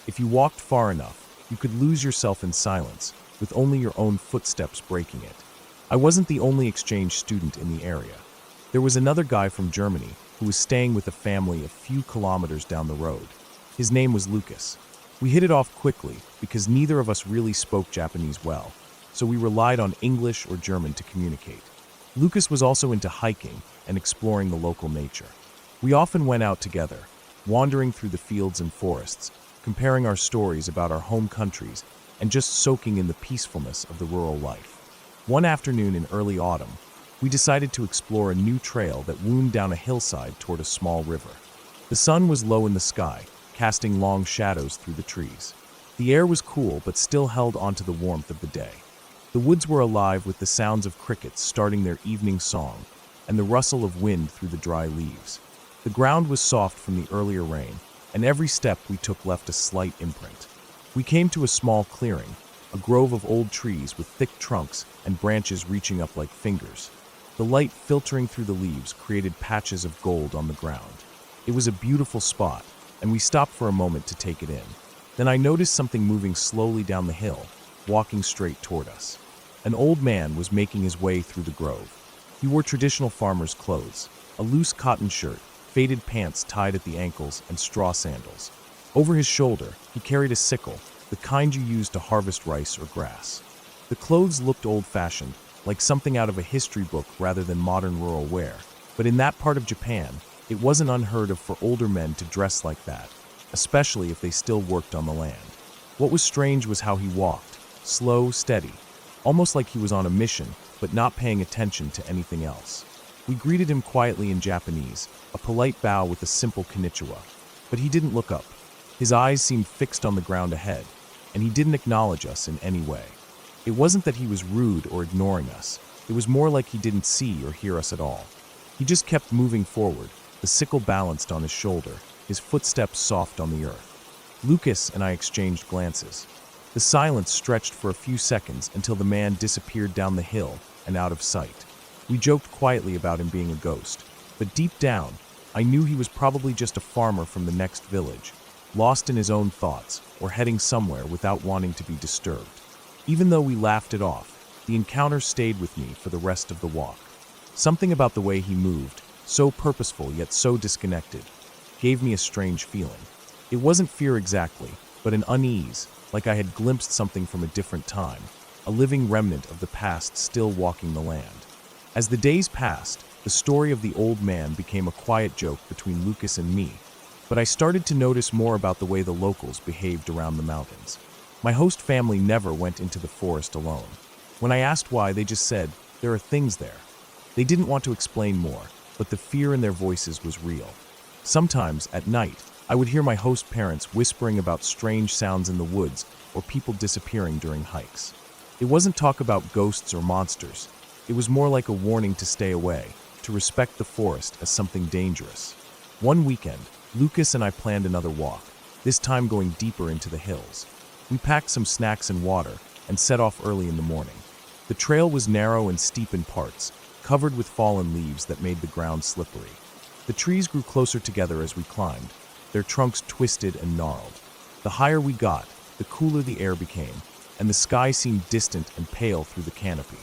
Speaker 1: If you walked far enough, you could lose yourself in silence, with only your own footsteps breaking it. I wasn't the only exchange student in the area. There was another guy from Germany who was staying with a family a few kilometers down the road. His name was Lucas. We hit it off quickly because neither of us really spoke Japanese well, so we relied on English or German to communicate. Lucas was also into hiking and exploring the local nature. We often went out together, wandering through the fields and forests, comparing our stories about our home countries and just soaking in the peacefulness of the rural life. One afternoon in early autumn, we decided to explore a new trail that wound down a hillside toward a small river. The sun was low in the sky, casting long shadows through the trees. The air was cool but still held onto the warmth of the day. The woods were alive with the sounds of crickets starting their evening song and the rustle of wind through the dry leaves. The ground was soft from the earlier rain, and every step we took left a slight imprint. We came to a small clearing, a grove of old trees with thick trunks and branches reaching up like fingers. The light filtering through the leaves created patches of gold on the ground. It was a beautiful spot, and we stopped for a moment to take it in. Then I noticed something moving slowly down the hill, walking straight toward us. An old man was making his way through the grove. He wore traditional farmer's clothes, a loose cotton shirt, faded pants tied at the ankles, and straw sandals. Over his shoulder, he carried a sickle, the kind you use to harvest rice or grass. The clothes looked old-fashioned, like something out of a history book rather than modern rural wear, But in that part of Japan, it wasn't unheard of for older men to dress like that, especially if they still worked on the land. What was strange was how he walked, slow, steady, almost like he was on a mission, but not paying attention to anything else. We greeted him quietly in Japanese, a polite bow with a simple konnichiwa. But he didn't look up. His eyes seemed fixed on the ground ahead, and he didn't acknowledge us in any way. It wasn't that he was rude or ignoring us. It was more like he didn't see or hear us at all. He just kept moving forward, the sickle balanced on his shoulder, his footsteps soft on the earth. Lucas and I exchanged glances. The silence stretched for a few seconds until the man disappeared down the hill and out of sight. We joked quietly about him being a ghost, but deep down, I knew he was probably just a farmer from the next village, lost in his own thoughts or heading somewhere without wanting to be disturbed. Even though we laughed it off, the encounter stayed with me for the rest of the walk. Something about the way he moved, so purposeful yet so disconnected, gave me a strange feeling. It wasn't fear exactly, but an unease, like I had glimpsed something from a different time, a living remnant of the past still walking the land. As the days passed, the story of the old man became a quiet joke between Lucas and me, but I started to notice more about the way the locals behaved around the mountains. My host family never went into the forest alone. When I asked why, they just said, "There are things there." They didn't want to explain more, but the fear in their voices was real. Sometimes, at night, I would hear my host parents whispering about strange sounds in the woods or people disappearing during hikes. It wasn't talk about ghosts or monsters. It was more like a warning to stay away, to respect the forest as something dangerous. One weekend, Lucas and I planned another walk, this time going deeper into the hills. We packed some snacks and water and set off early in the morning. The trail was narrow and steep in parts, covered with fallen leaves that made the ground slippery. The trees grew closer together as we climbed, their trunks twisted and gnarled. The higher we got, the cooler the air became, and the sky seemed distant and pale through the canopy.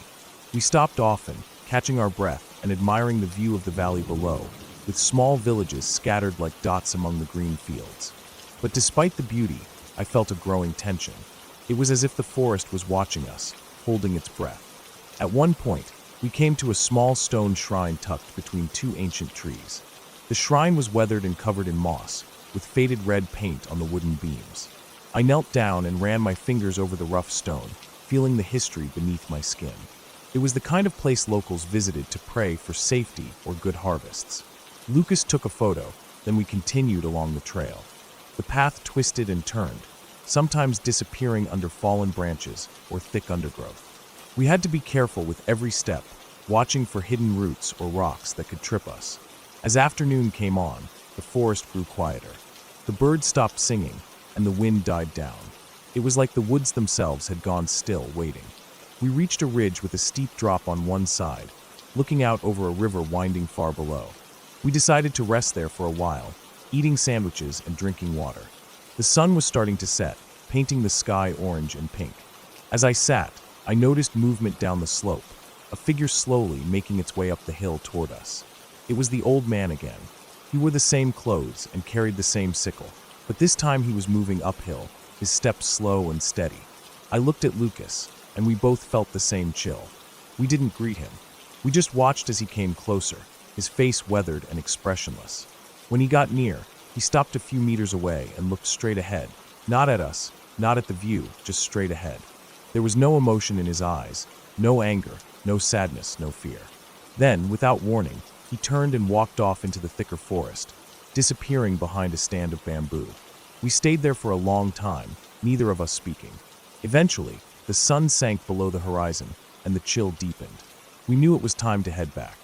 Speaker 1: We stopped often, catching our breath and admiring the view of the valley below, with small villages scattered like dots among the green fields. But despite the beauty, I felt a growing tension. It was as if the forest was watching us, holding its breath. At one point, we came to a small stone shrine tucked between two ancient trees. The shrine was weathered and covered in moss, with faded red paint on the wooden beams. I knelt down and ran my fingers over the rough stone, feeling the history beneath my skin. It was the kind of place locals visited to pray for safety or good harvests. Lucas took a photo, then we continued along the trail. The path twisted and turned, sometimes disappearing under fallen branches or thick undergrowth. We had to be careful with every step, watching for hidden roots or rocks that could trip us. As afternoon came on, the forest grew quieter. The birds stopped singing, and the wind died down. It was like the woods themselves had gone still, waiting. We reached a ridge with a steep drop on one side, looking out over a river winding far below. We decided to rest there for a while, eating sandwiches and drinking water. The sun was starting to set, painting the sky orange and pink. As I sat, I noticed movement down the slope, a figure slowly making its way up the hill toward us. It was the old man again. He wore the same clothes and carried the same sickle, but this time he was moving uphill, his steps slow and steady. I looked at Lucas, and we both felt the same chill. We didn't greet him. We just watched as he came closer, his face weathered and expressionless. When he got near, he stopped a few meters away and looked straight ahead, not at us, not at the view, just straight ahead. There was no emotion in his eyes, no anger, no sadness, no fear. Then, without warning, he turned and walked off into the thicker forest, disappearing behind a stand of bamboo. We stayed there for a long time, neither of us speaking. Eventually, the sun sank below the horizon, and the chill deepened. We knew it was time to head back.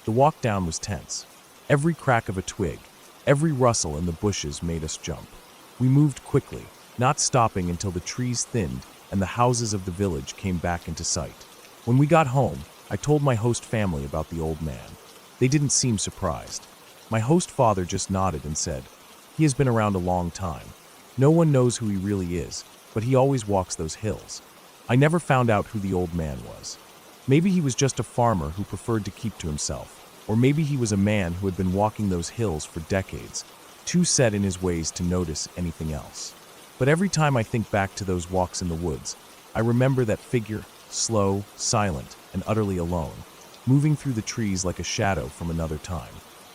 Speaker 1: The walk down was tense. Every crack of a twig, every rustle in the bushes made us jump. We moved quickly, not stopping until the trees thinned and the houses of the village came back into sight. When we got home, I told my host family about the old man. They didn't seem surprised. My host father just nodded and said, "He has been around a long time. No one knows who he really is, but he always walks those hills." I never found out who the old man was. Maybe he was just a farmer who preferred to keep to himself, or maybe he was a man who had been walking those hills for decades, too set in his ways to notice anything else. But every time I think back to those walks in the woods, I remember that figure, slow, silent, and utterly alone. moving through the trees like a shadow from another time.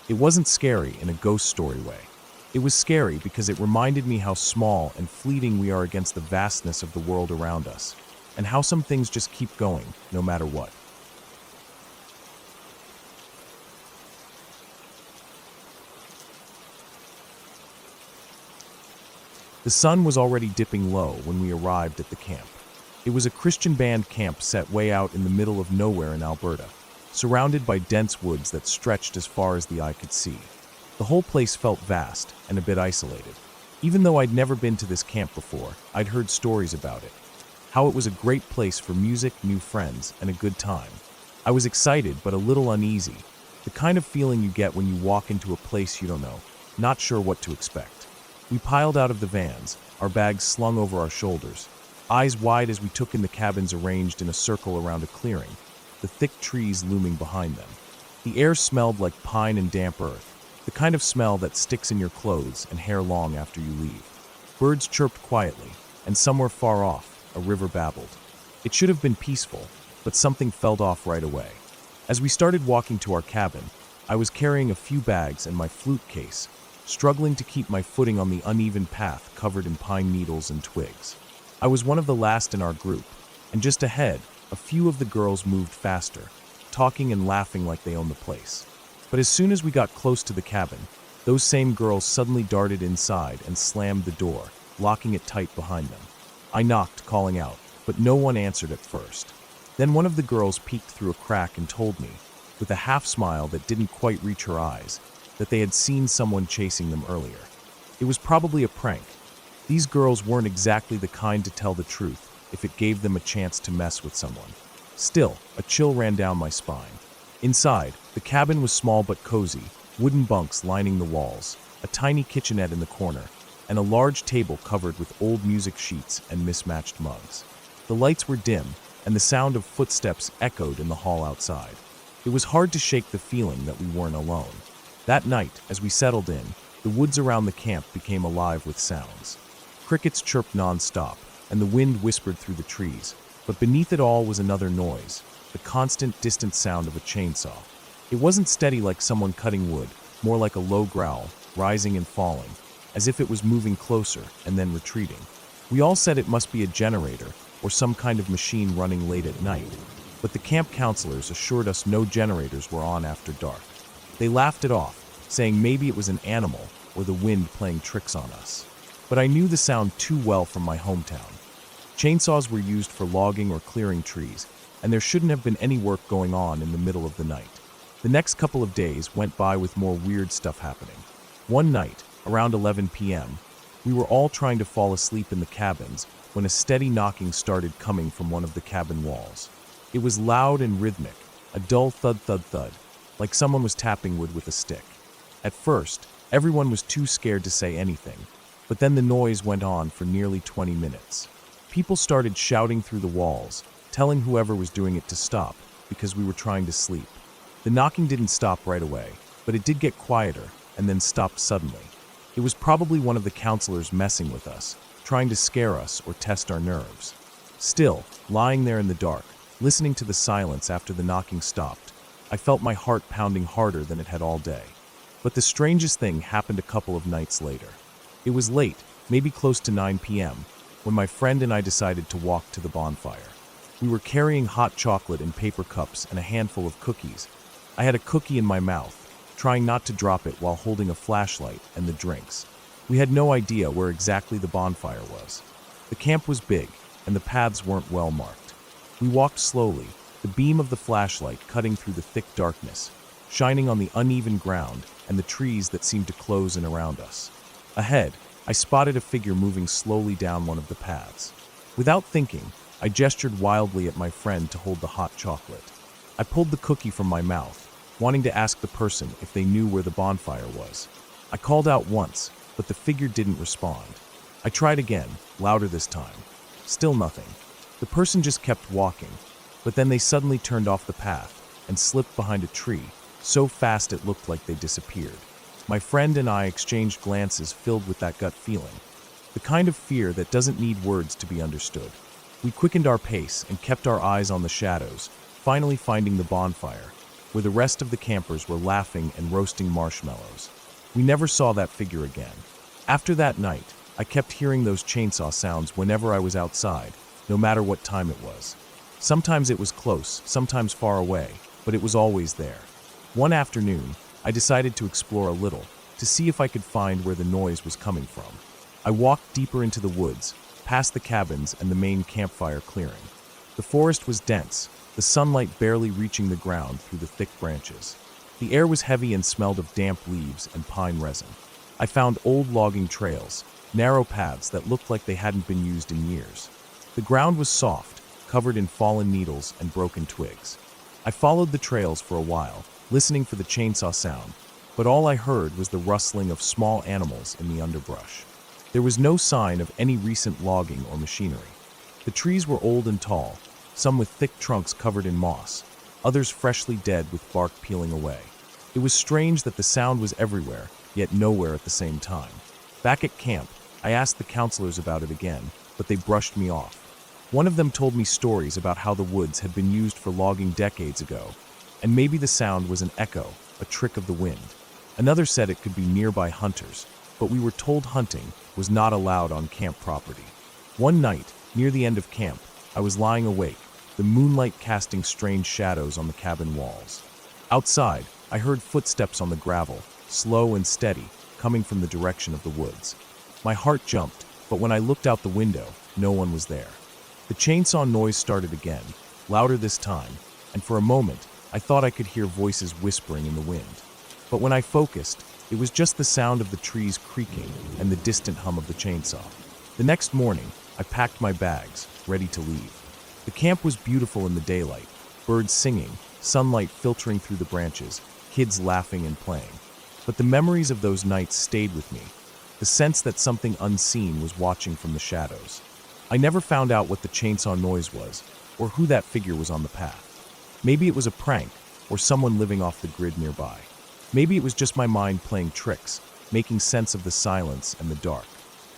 Speaker 1: It wasn't scary in a ghost story way. It was scary because it reminded me how small and fleeting we are against the vastness of the world around us, and how some things just keep going, no matter what. The sun was already dipping low when we arrived at the camp. It was a Christian band camp set way out in the middle of nowhere in Alberta, surrounded by dense woods that stretched as far as the eye could see. The whole place felt vast and a bit isolated. Even though I'd never been to this camp before, I'd heard stories about it. How it was a great place for music, new friends, and a good time. I was excited but a little uneasy, the kind of feeling you get when you walk into a place you don't know, not sure what to expect. We piled out of the vans, our bags slung over our shoulders, eyes wide as we took in the cabins arranged in a circle around a clearing, the thick trees looming behind them. The air smelled like pine and damp earth, the kind of smell that sticks in your clothes and hair long after you leave. Birds chirped quietly, and somewhere far off, a river babbled. It should have been peaceful, but something felt off right away. As we started walking to our cabin, I was carrying a few bags and my flute case, struggling to keep my footing on the uneven path covered in pine needles and twigs. I was one of the last in our group, and just ahead, a few of the girls moved faster, talking and laughing like they owned the place. But as soon as we got close to the cabin, those same girls suddenly darted inside and slammed the door, locking it tight behind them. I knocked, calling out, but no one answered at first. Then one of the girls peeked through a crack and told me, with a half smile that didn't quite reach her eyes, that they had seen someone chasing them earlier. It was probably a prank. These girls weren't exactly the kind to tell the truth if it gave them a chance to mess with someone. Still, a chill ran down my spine. Inside, the cabin was small but cozy, wooden bunks lining the walls, a tiny kitchenette in the corner, and a large table covered with old music sheets and mismatched mugs. The lights were dim, and the sound of footsteps echoed in the hall outside. It was hard to shake the feeling that we weren't alone. That night, as we settled in, the woods around the camp became alive with sounds. Crickets chirped non-stop, and the wind whispered through the trees, but beneath it all was another noise, the constant, distant sound of a chainsaw. It wasn't steady like someone cutting wood, more like a low growl, rising and falling, as if it was moving closer and then retreating. We all said it must be a generator or some kind of machine running late at night, but the camp counselors assured us no generators were on after dark. They laughed it off, saying maybe it was an animal or the wind playing tricks on us. But I knew the sound too well from my hometown. Chainsaws were used for logging or clearing trees, and there shouldn't have been any work going on in the middle of the night. The next couple of days went by with more weird stuff happening. One night, around 11 p.m., we were all trying to fall asleep in the cabins when a steady knocking started coming from one of the cabin walls. It was loud and rhythmic, a dull thud-thud-thud, like someone was tapping wood with a stick. At first, everyone was too scared to say anything, but then the noise went on for nearly 20 minutes. People started shouting through the walls, telling whoever was doing it to stop, because we were trying to sleep. The knocking didn't stop right away, but it did get quieter, and then stopped suddenly. It was probably one of the counselors messing with us, trying to scare us or test our nerves. Still, lying there in the dark, listening to the silence after the knocking stopped, I felt my heart pounding harder than it had all day. But the strangest thing happened a couple of nights later. It was late, maybe close to 9 p.m., when my friend and I decided to walk to the bonfire. We were carrying hot chocolate in paper cups and a handful of cookies. I had a cookie in my mouth, trying not to drop it while holding a flashlight and the drinks. We had no idea where exactly the bonfire was. The camp was big, and the paths weren't well marked. We walked slowly, the beam of the flashlight cutting through the thick darkness, shining on the uneven ground and the trees that seemed to close in around us. Ahead, I spotted a figure moving slowly down one of the paths. Without thinking, I gestured wildly at my friend to hold the hot chocolate. I pulled the cookie from my mouth, wanting to ask the person if they knew where the bonfire was. I called out once, but the figure didn't respond. I tried again, louder this time. Still nothing. The person just kept walking, but then they suddenly turned off the path and slipped behind a tree, so fast it looked like they disappeared. My friend and I exchanged glances filled with that gut feeling, the kind of fear that doesn't need words to be understood. We quickened our pace and kept our eyes on the shadows, finally finding the bonfire, where the rest of the campers were laughing and roasting marshmallows. We never saw that figure again. After that night, I kept hearing those chainsaw sounds whenever I was outside, no matter what time it was. Sometimes it was close, sometimes far away, but it was always there. One afternoon, I decided to explore a little, to see if I could find where the noise was coming from. I walked deeper into the woods, past the cabins and the main campfire clearing. The forest was dense, the sunlight barely reaching the ground through the thick branches. The air was heavy and smelled of damp leaves and pine resin. I found old logging trails, narrow paths that looked like they hadn't been used in years. The ground was soft, covered in fallen needles and broken twigs. I followed the trails for a while, listening for the chainsaw sound, but all I heard was the rustling of small animals in the underbrush. There was no sign of any recent logging or machinery. The trees were old and tall, some with thick trunks covered in moss, others freshly dead with bark peeling away. It was strange that the sound was everywhere, yet nowhere at the same time. Back at camp, I asked the counselors about it again, but they brushed me off. One of them told me stories about how the woods had been used for logging decades ago, and maybe the sound was an echo, a trick of the wind. Another said it could be nearby hunters, but we were told hunting was not allowed on camp property. One night, near the end of camp, I was lying awake, the moonlight casting strange shadows on the cabin walls. Outside, I heard footsteps on the gravel, slow and steady, coming from the direction of the woods. My heart jumped, but when I looked out the window, no one was there. The chainsaw noise started again, louder this time, and for a moment, I thought I could hear voices whispering in the wind. But when I focused, it was just the sound of the trees creaking and the distant hum of the chainsaw. The next morning, I packed my bags, ready to leave. The camp was beautiful in the daylight, birds singing, sunlight filtering through the branches, kids laughing and playing. But the memories of those nights stayed with me, the sense that something unseen was watching from the shadows. I never found out what the chainsaw noise was, or who that figure was on the path. Maybe it was a prank, or someone living off the grid nearby. Maybe it was just my mind playing tricks, making sense of the silence and the dark.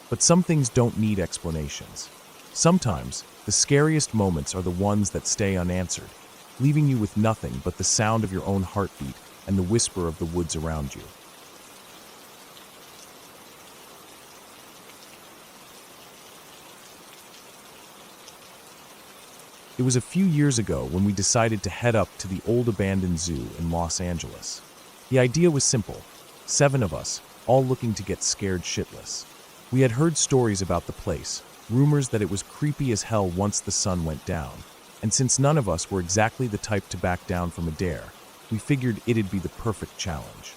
Speaker 1: But some things don't need explanations. Sometimes, the scariest moments are the ones that stay unanswered, leaving you with nothing but the sound of your own heartbeat and the whisper of the woods around you. It was a few years ago when we decided to head up to the old abandoned zoo in Los Angeles. The idea was simple, 7 of us, all looking to get scared shitless. We had heard stories about the place, rumors that it was creepy as hell once the sun went down, and since none of us were exactly the type to back down from a dare, we figured it'd be the perfect challenge.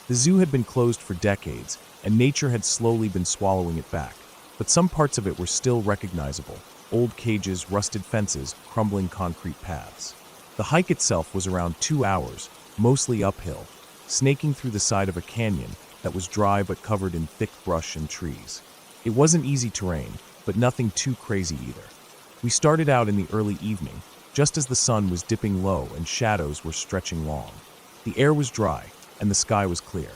Speaker 1: The zoo had been closed for decades, and nature had slowly been swallowing it back, but some parts of it were still recognizable. Old cages, rusted fences, crumbling concrete paths. The hike itself was around 2 hours, mostly uphill, snaking through the side of a canyon that was dry but covered in thick brush and trees. It wasn't easy terrain, but nothing too crazy either. We started out in the early evening, just as the sun was dipping low and shadows were stretching long. The air was dry, and the sky was clear.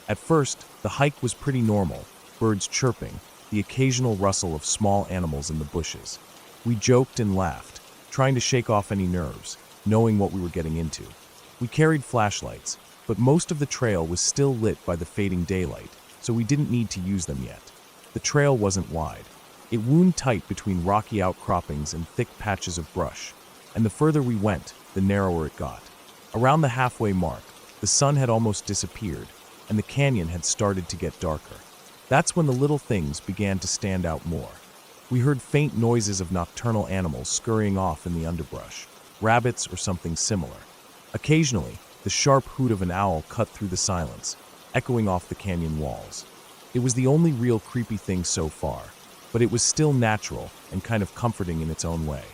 Speaker 1: At first, the hike was pretty normal, birds chirping, the occasional rustle of small animals in the bushes. We joked and laughed, trying to shake off any nerves, knowing what we were getting into. We carried flashlights, but most of the trail was still lit by the fading daylight, so we didn't need to use them yet. The trail wasn't wide. It wound tight between rocky outcroppings and thick patches of brush, and the further we went, the narrower it got. Around the halfway mark, the sun had almost disappeared, and the canyon had started to get darker. That's when the little things began to stand out more. We heard faint noises of nocturnal animals scurrying off in the underbrush, rabbits or something similar. Occasionally, the sharp hoot of an owl cut through the silence, echoing off the canyon walls. It was the only real creepy thing so far, but it was still natural and kind of comforting in its own way.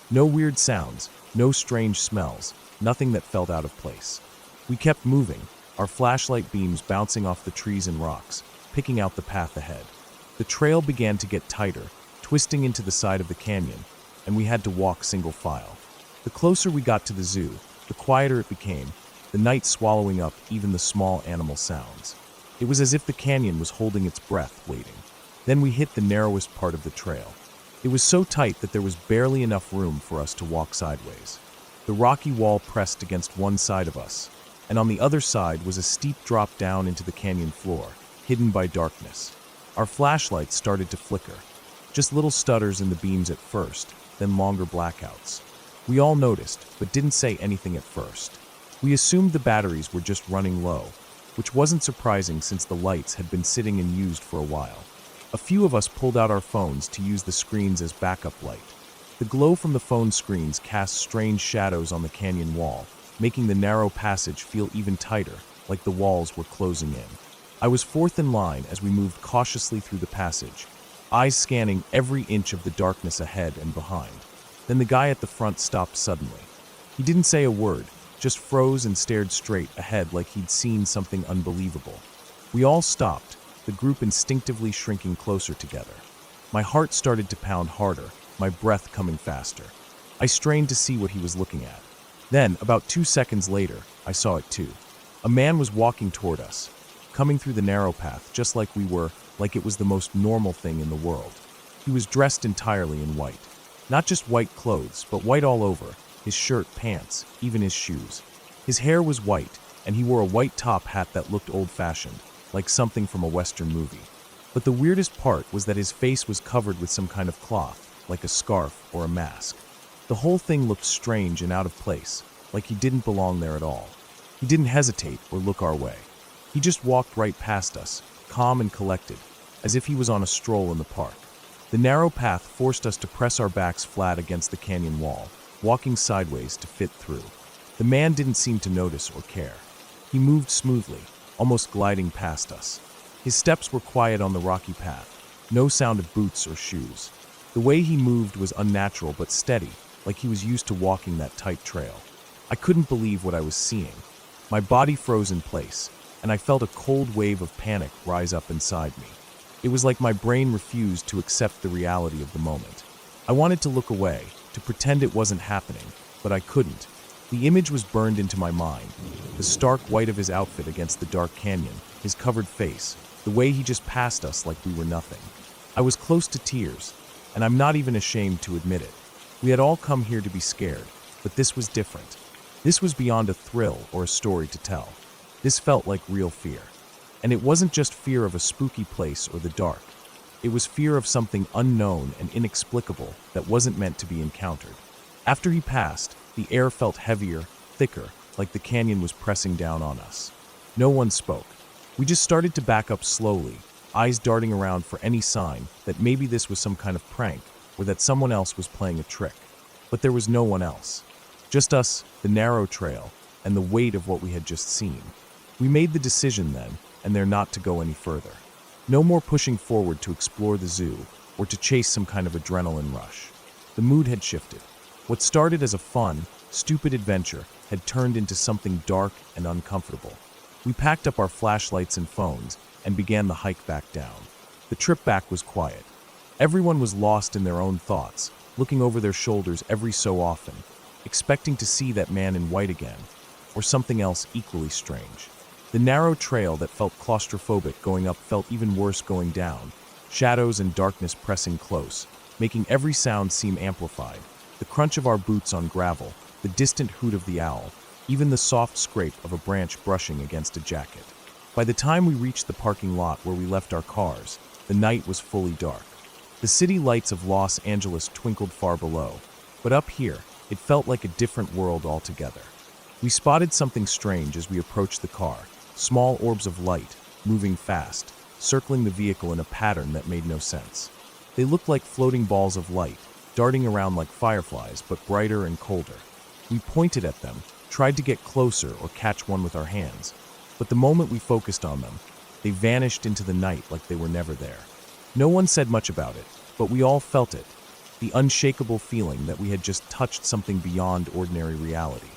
Speaker 1: No weird sounds, no strange smells, nothing that felt out of place. We kept moving, our flashlight beams bouncing off the trees and rocks, picking out the path ahead. The trail began to get tighter, twisting into the side of the canyon, and we had to walk single file. The closer we got to the zoo, the quieter it became, the night swallowing up even the small animal sounds. It was as if the canyon was holding its breath, waiting. Then we hit the narrowest part of the trail. It was so tight that there was barely enough room for us to walk sideways. The rocky wall pressed against one side of us, and on the other side was a steep drop down into the canyon floor, hidden by darkness. Our flashlights started to flicker, just little stutters in the beams at first, then longer blackouts. We all noticed, but didn't say anything at first. We assumed the batteries were just running low, which wasn't surprising since the lights had been sitting unused for a while. A few of us pulled out our phones to use the screens as backup light. The glow from the phone screens cast strange shadows on the canyon wall, making the narrow passage feel even tighter, like the walls were closing in. I was fourth in line as we moved cautiously through the passage, eyes scanning every inch of the darkness ahead and behind. Then the guy at the front stopped suddenly. He didn't say a word, just froze and stared straight ahead like he'd seen something unbelievable. We all stopped, the group instinctively shrinking closer together. My heart started to pound harder, my breath coming faster. I strained to see what he was looking at. Then, about 2 seconds later, I saw it too. A man was walking toward us, coming through the narrow path just like we were, like it was the most normal thing in the world. He was dressed entirely in white. Not just white clothes, but white all over, his shirt, pants, even his shoes. His hair was white, and he wore a white top hat that looked old-fashioned, like something from a Western movie. But the weirdest part was that his face was covered with some kind of cloth, like a scarf or a mask. The whole thing looked strange and out of place, like he didn't belong there at all. He didn't hesitate or look our way. He just walked right past us, calm and collected, as if he was on a stroll in the park. The narrow path forced us to press our backs flat against the canyon wall, walking sideways to fit through. The man didn't seem to notice or care. He moved smoothly, almost gliding past us. His steps were quiet on the rocky path, no sound of boots or shoes. The way he moved was unnatural but steady, like he was used to walking that tight trail. I couldn't believe what I was seeing. My body froze in place, and I felt a cold wave of panic rise up inside me. It was like my brain refused to accept the reality of the moment. I wanted to look away, to pretend it wasn't happening, but I couldn't. The image was burned into my mind, the stark white of his outfit against the dark canyon, his covered face, the way he just passed us like we were nothing. I was close to tears, and I'm not even ashamed to admit it. We had all come here to be scared, but this was different. This was beyond a thrill or a story to tell. This felt like real fear. And it wasn't just fear of a spooky place or the dark. It was fear of something unknown and inexplicable that wasn't meant to be encountered. After he passed, the air felt heavier, thicker, like the canyon was pressing down on us. No one spoke. We just started to back up slowly, eyes darting around for any sign that maybe this was some kind of prank or that someone else was playing a trick. But there was no one else. Just us, the narrow trail, and the weight of what we had just seen. We made the decision then, and there not to go any further. No more pushing forward to explore the zoo or to chase some kind of adrenaline rush. The mood had shifted. What started as a fun, stupid adventure had turned into something dark and uncomfortable. We packed up our flashlights and phones and began the hike back down. The trip back was quiet. Everyone was lost in their own thoughts, looking over their shoulders every so often, expecting to see that man in white again, or something else equally strange. The narrow trail that felt claustrophobic going up felt even worse going down, shadows and darkness pressing close, making every sound seem amplified. The crunch of our boots on gravel, the distant hoot of the owl, even the soft scrape of a branch brushing against a jacket. By the time we reached the parking lot where we left our cars, the night was fully dark. The city lights of Los Angeles twinkled far below, but up here, it felt like a different world altogether. We spotted something strange as we approached the car, small orbs of light, moving fast, circling the vehicle in a pattern that made no sense. They looked like floating balls of light, darting around like fireflies, but brighter and colder. We pointed at them, tried to get closer or catch one with our hands, but the moment we focused on them, they vanished into the night like they were never there. No one said much about it, but we all felt it, the unshakable feeling that we had just touched something beyond ordinary reality.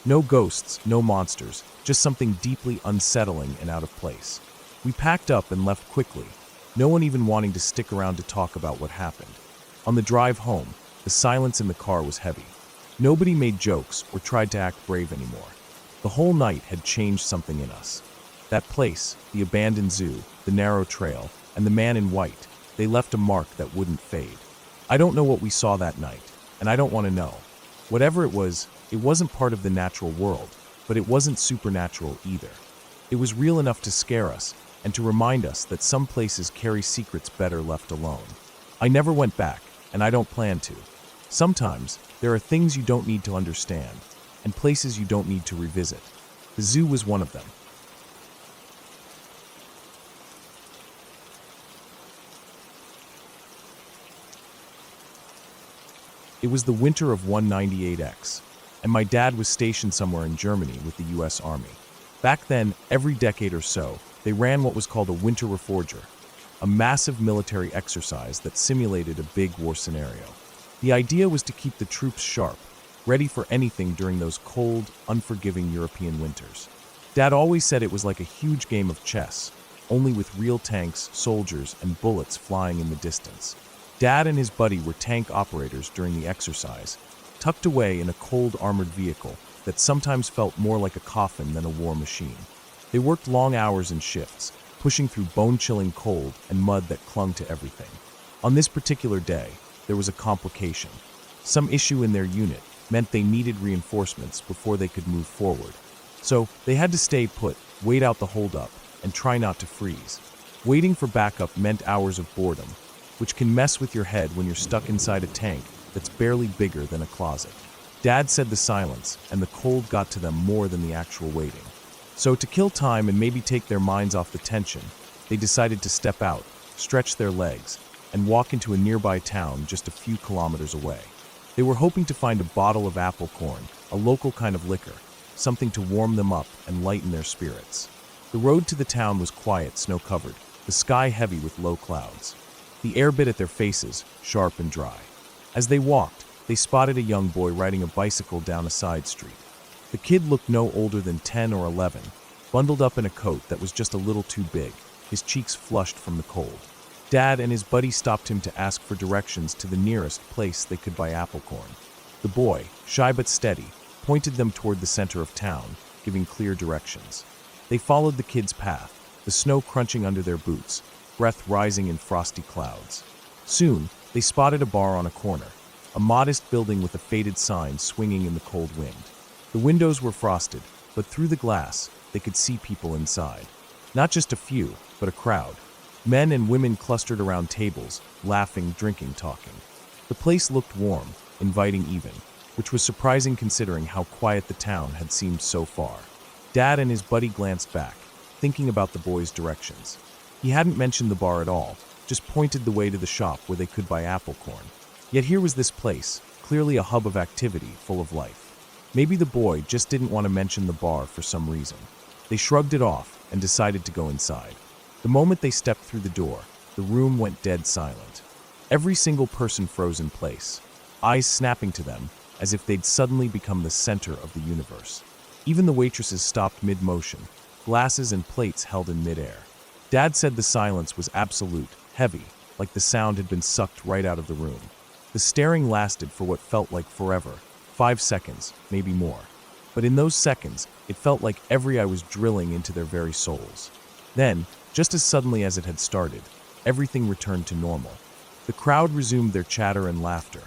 Speaker 1: No ghosts, no monsters, just something deeply unsettling and out of place. We packed up and left quickly, no one even wanting to stick around to talk about what happened. On the drive home, the silence in the car was heavy. Nobody made jokes or tried to act brave anymore. The whole night had changed something in us. That place, the abandoned zoo, the narrow trail, and the man in white, they left a mark that wouldn't fade. I don't know what we saw that night, and I don't want to know. Whatever it was, It wasn't part of the natural world, but it wasn't supernatural either. It was real enough to scare us and to remind us that some places carry secrets better left alone. I never went back, and I don't plan to. Sometimes, there are things you don't need to understand, and places you don't need to revisit. The zoo was one of them. It was the winter of 198X, and my dad was stationed somewhere in Germany with the US Army. Back then, every decade or so, they ran what was called a winter reforger, a massive military exercise that simulated a big war scenario. The idea was to keep the troops sharp, ready for anything during those cold, unforgiving European winters. Dad always said it was like a huge game of chess, only with real tanks, soldiers, and bullets flying in the distance. Dad and his buddy were tank operators during the exercise, tucked away in a cold armored vehicle that sometimes felt more like a coffin than a war machine. They worked long hours in shifts, pushing through bone-chilling cold and mud that clung to everything. On this particular day, there was a complication. Some issue in their unit meant they needed reinforcements before they could move forward. So they had to stay put, wait out the holdup, and try not to freeze. Waiting for backup meant hours of boredom, which can mess with your head when you're stuck inside a tank that's barely bigger than a closet. Dad said the silence and the cold got to them more than the actual waiting. So to kill time and maybe take their minds off the tension, they decided to step out, stretch their legs, and walk into a nearby town just a few kilometers away. They were hoping to find a bottle of apple corn, a local kind of liquor, something to warm them up and lighten their spirits. The road to the town was quiet, snow-covered, the sky heavy with low clouds. The air bit at their faces, sharp and dry. As they walked, they spotted a young boy riding a bicycle down a side street. The kid looked no older than 10 or 11, bundled up in a coat that was just a little too big, his cheeks flushed from the cold. Dad and his buddy stopped him to ask for directions to the nearest place they could buy apple corn. The boy, shy but steady, pointed them toward the center of town, giving clear directions. They followed the kid's path, the snow crunching under their boots, breath rising in frosty clouds. Soon, they spotted a bar on a corner, a modest building with a faded sign swinging in the cold wind. The windows were frosted, but through the glass, they could see people inside. Not just a few, but a crowd. Men and women clustered around tables, laughing, drinking, talking. The place looked warm, inviting even, which was surprising considering how quiet the town had seemed so far. Dad and his buddy glanced back, thinking about the boy's directions. He hadn't mentioned the bar at all, just pointed the way to the shop where they could buy apple corn. Yet here was this place, clearly a hub of activity, full of life. Maybe the boy just didn't want to mention the bar for some reason. They shrugged it off and decided to go inside. The moment they stepped through the door, the room went dead silent. Every single person froze in place, eyes snapping to them as if they'd suddenly become the center of the universe. Even the waitresses stopped mid-motion, glasses and plates held in midair. Dad said the silence was absolute, heavy, like the sound had been sucked right out of the room. The staring lasted for what felt like forever, 5 seconds, maybe more. But in those seconds, it felt like every eye was drilling into their very souls. Then, just as suddenly as it had started, everything returned to normal. The crowd resumed their chatter and laughter.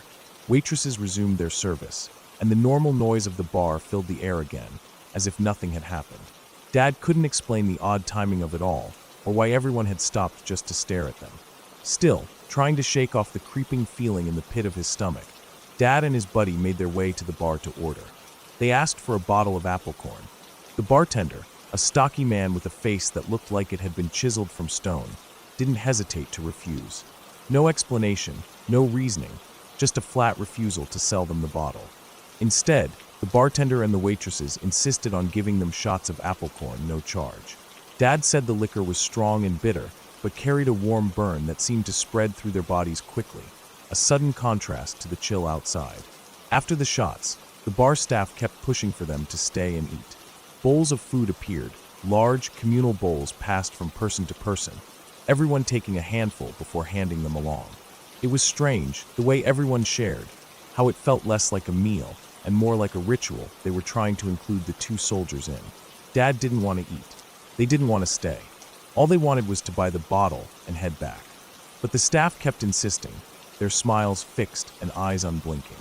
Speaker 1: Waitresses resumed their service, and the normal noise of the bar filled the air again, as if nothing had happened. Dad couldn't explain the odd timing of it all, or why everyone had stopped just to stare at them. Still, trying to shake off the creeping feeling in the pit of his stomach, Dad and his buddy made their way to the bar to order. They asked for a bottle of apple corn. The bartender, a stocky man with a face that looked like it had been chiseled from stone, didn't hesitate to refuse. No explanation, no reasoning, just a flat refusal to sell them the bottle. Instead, the bartender and the waitresses insisted on giving them shots of apple corn, no charge. Dad said the liquor was strong and bitter, but carried a warm burn that seemed to spread through their bodies quickly, a sudden contrast to the chill outside. After the shots, the bar staff kept pushing for them to stay and eat. Bowls of food appeared, large, communal bowls passed from person to person, everyone taking a handful before handing them along. It was strange, the way everyone shared, how it felt less like a meal and more like a ritual they were trying to include the two soldiers in. Dad didn't want to eat. They didn't want to stay. All they wanted was to buy the bottle and head back. But the staff kept insisting, their smiles fixed and eyes unblinking.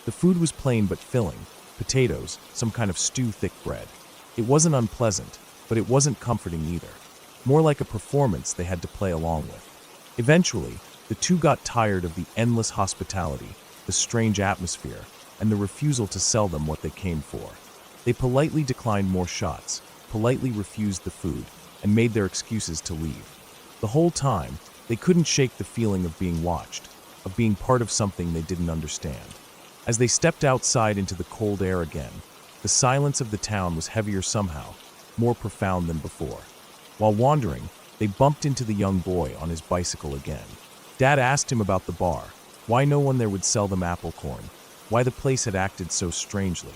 Speaker 1: The food was plain but filling, potatoes, some kind of stew-thick bread. It wasn't unpleasant, but it wasn't comforting either. More like a performance they had to play along with. Eventually, the two got tired of the endless hospitality, the strange atmosphere, and the refusal to sell them what they came for. They politely declined more shots, politely refused the food, and made their excuses to leave. The whole time, they couldn't shake the feeling of being watched, of being part of something they didn't understand. As they stepped outside into the cold air again, the silence of the town was heavier somehow, more profound than before. While wandering, they bumped into the young boy on his bicycle again. Dad asked him about the bar, why no one there would sell them apple corn, why the place had acted so strangely.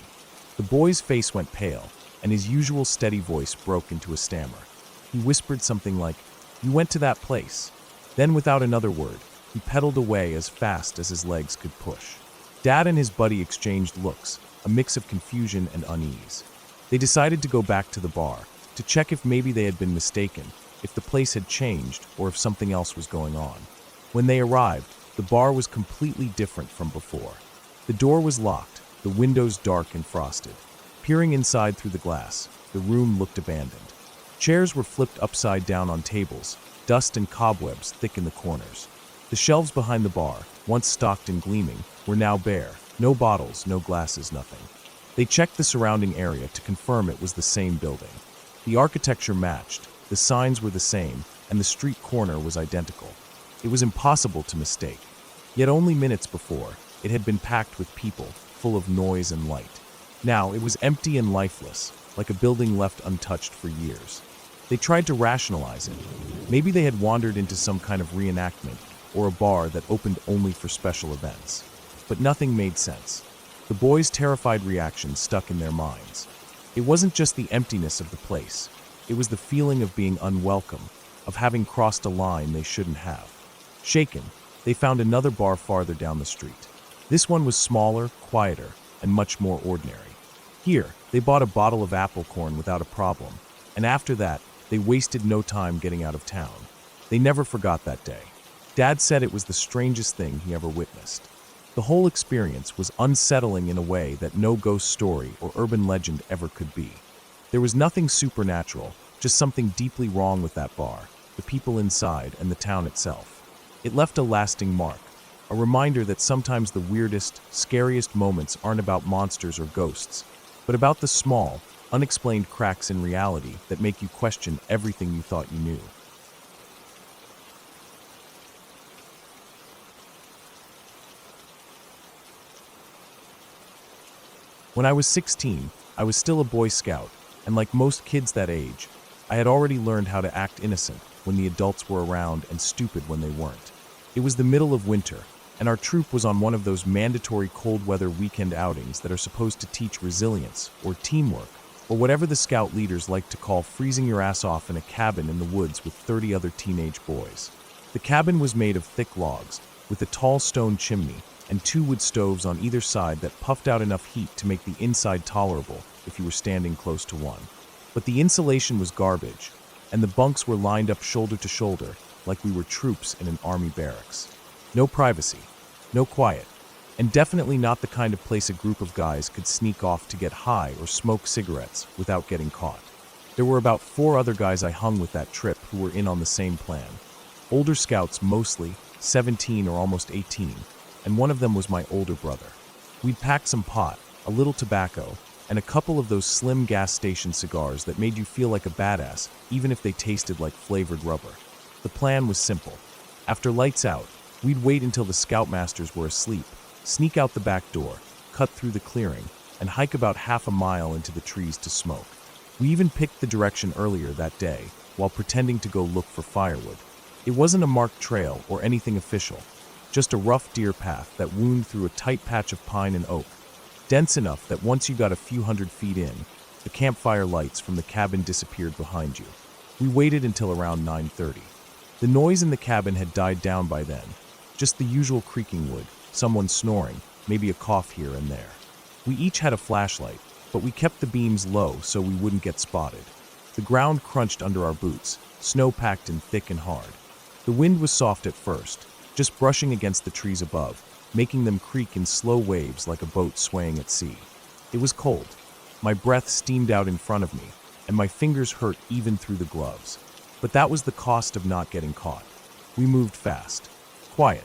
Speaker 1: The boy's face went pale, and his usual steady voice broke into a stammer. He whispered something like, "You went to that place." Then, without another word, he pedaled away as fast as his legs could push. Dad and his buddy exchanged looks, a mix of confusion and unease. They decided to go back to the bar, to check if maybe they had been mistaken, if the place had changed, or if something else was going on. When they arrived, the bar was completely different from before. The door was locked, the windows dark and frosted. Peering inside through the glass, the room looked abandoned. Chairs were flipped upside down on tables, dust and cobwebs thick in the corners. The shelves behind the bar, once stocked and gleaming, were now bare. No bottles, no glasses, nothing. They checked the surrounding area to confirm it was the same building. The architecture matched, the signs were the same, and the street corner was identical. It was impossible to mistake. Yet only minutes before, it had been packed with people, full of noise and light. Now it was empty and lifeless, like a building left untouched for years. They tried to rationalize it. Maybe they had wandered into some kind of reenactment, or a bar that opened only for special events. But nothing made sense. The boys' terrified reaction stuck in their minds. It wasn't just the emptiness of the place. It was the feeling of being unwelcome, of having crossed a line they shouldn't have. Shaken, they found another bar farther down the street. This one was smaller, quieter, and much more ordinary. Here, they bought a bottle of apple corn without a problem, and after that, they wasted no time getting out of town. They never forgot that day. Dad said it was the strangest thing he ever witnessed. The whole experience was unsettling in a way that no ghost story or urban legend ever could be. There was nothing supernatural, just something deeply wrong with that bar, the people inside, and the town itself. It left a lasting mark, a reminder that sometimes the weirdest, scariest moments aren't about monsters or ghosts, but about the small, unexplained cracks in reality that make you question everything you thought you knew. When I was 16, I was still a Boy Scout, and like most kids that age, I had already learned how to act innocent when the adults were around and stupid when they weren't. It was the middle of winter, and our troop was on one of those mandatory cold-weather weekend outings that are supposed to teach resilience, or teamwork, or whatever the scout leaders like to call freezing your ass off in a cabin in the woods with 30 other teenage boys. The cabin was made of thick logs, with a tall stone chimney, and 2 wood stoves on either side that puffed out enough heat to make the inside tolerable if you were standing close to one. But the insulation was garbage, and the bunks were lined up shoulder to shoulder like we were troops in an army barracks. No privacy, no quiet, and definitely not the kind of place a group of guys could sneak off to get high or smoke cigarettes without getting caught. There were about 4 other guys I hung with that trip who were in on the same plan. Older scouts mostly, 17 or almost 18, and one of them was my older brother. We'd packed some pot, a little tobacco, and a couple of those slim gas station cigars that made you feel like a badass, even if they tasted like flavored rubber. The plan was simple. After lights out, we'd wait until the scoutmasters were asleep, sneak out the back door, cut through the clearing, and hike about half a mile into the trees to smoke. We even picked the direction earlier that day, while pretending to go look for firewood. It wasn't a marked trail or anything official, just a rough deer path that wound through a tight patch of pine and oak, dense enough that once you got a few hundred feet in, the campfire lights from the cabin disappeared behind you. We waited until around 9:30. The noise in the cabin had died down by then, just the usual creaking wood, someone snoring, maybe a cough here and there. We each had a flashlight, but we kept the beams low so we wouldn't get spotted. The ground crunched under our boots, snow packed and thick and hard. The wind was soft at first, just brushing against the trees above, making them creak in slow waves like a boat swaying at sea. It was cold. My breath steamed out in front of me, and my fingers hurt even through the gloves. But that was the cost of not getting caught. We moved fast. Quiet.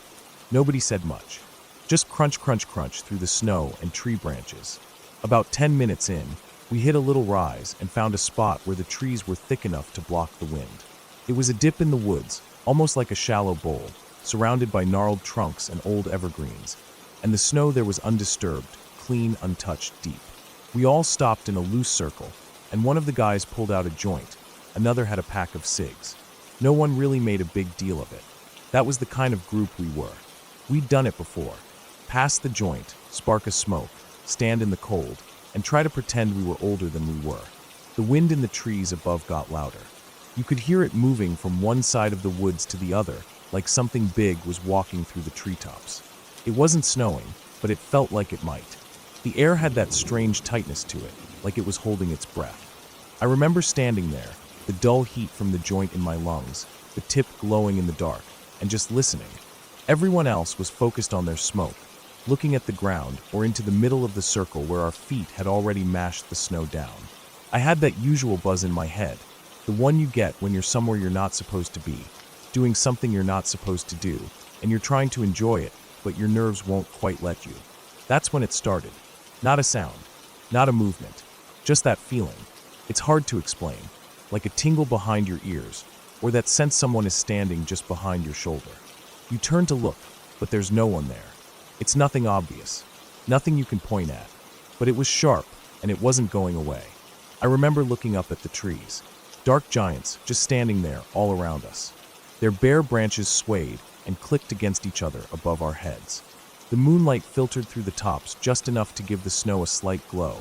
Speaker 1: Nobody said much. Just crunch, crunch, crunch through the snow and tree branches. About 10 minutes in, we hit a little rise and found a spot where the trees were thick enough to block the wind. It was a dip in the woods, almost like a shallow bowl, surrounded by gnarled trunks and old evergreens, and the snow there was undisturbed, clean, untouched, deep. We all stopped in a loose circle, and one of the guys pulled out a joint. Another had a pack of cigs. No one really made a big deal of it. That was the kind of group we were. We'd done it before. Pass the joint, spark a smoke, stand in the cold, and try to pretend we were older than we were. The wind in the trees above got louder. You could hear it moving from one side of the woods to the other, like something big was walking through the treetops. It wasn't snowing, but it felt like it might. The air had that strange tightness to it, like it was holding its breath. I remember standing there, the dull heat from the joint in my lungs, the tip glowing in the dark, and just listening. Everyone else was focused on their smoke, looking at the ground or into the middle of the circle where our feet had already mashed the snow down. I had that usual buzz in my head, the one you get when you're somewhere you're not supposed to be, doing something you're not supposed to do, and you're trying to enjoy it, but your nerves won't quite let you. That's when it started. Not a sound, not a movement, just that feeling. It's hard to explain, like a tingle behind your ears, or that sense someone is standing just behind your shoulder. You turn to look, but there's no one there. It's nothing obvious, nothing you can point at, but it was sharp, and it wasn't going away. I remember looking up at the trees, dark giants just standing there all around us. Their bare branches swayed and clicked against each other above our heads. The moonlight filtered through the tops just enough to give the snow a slight glow,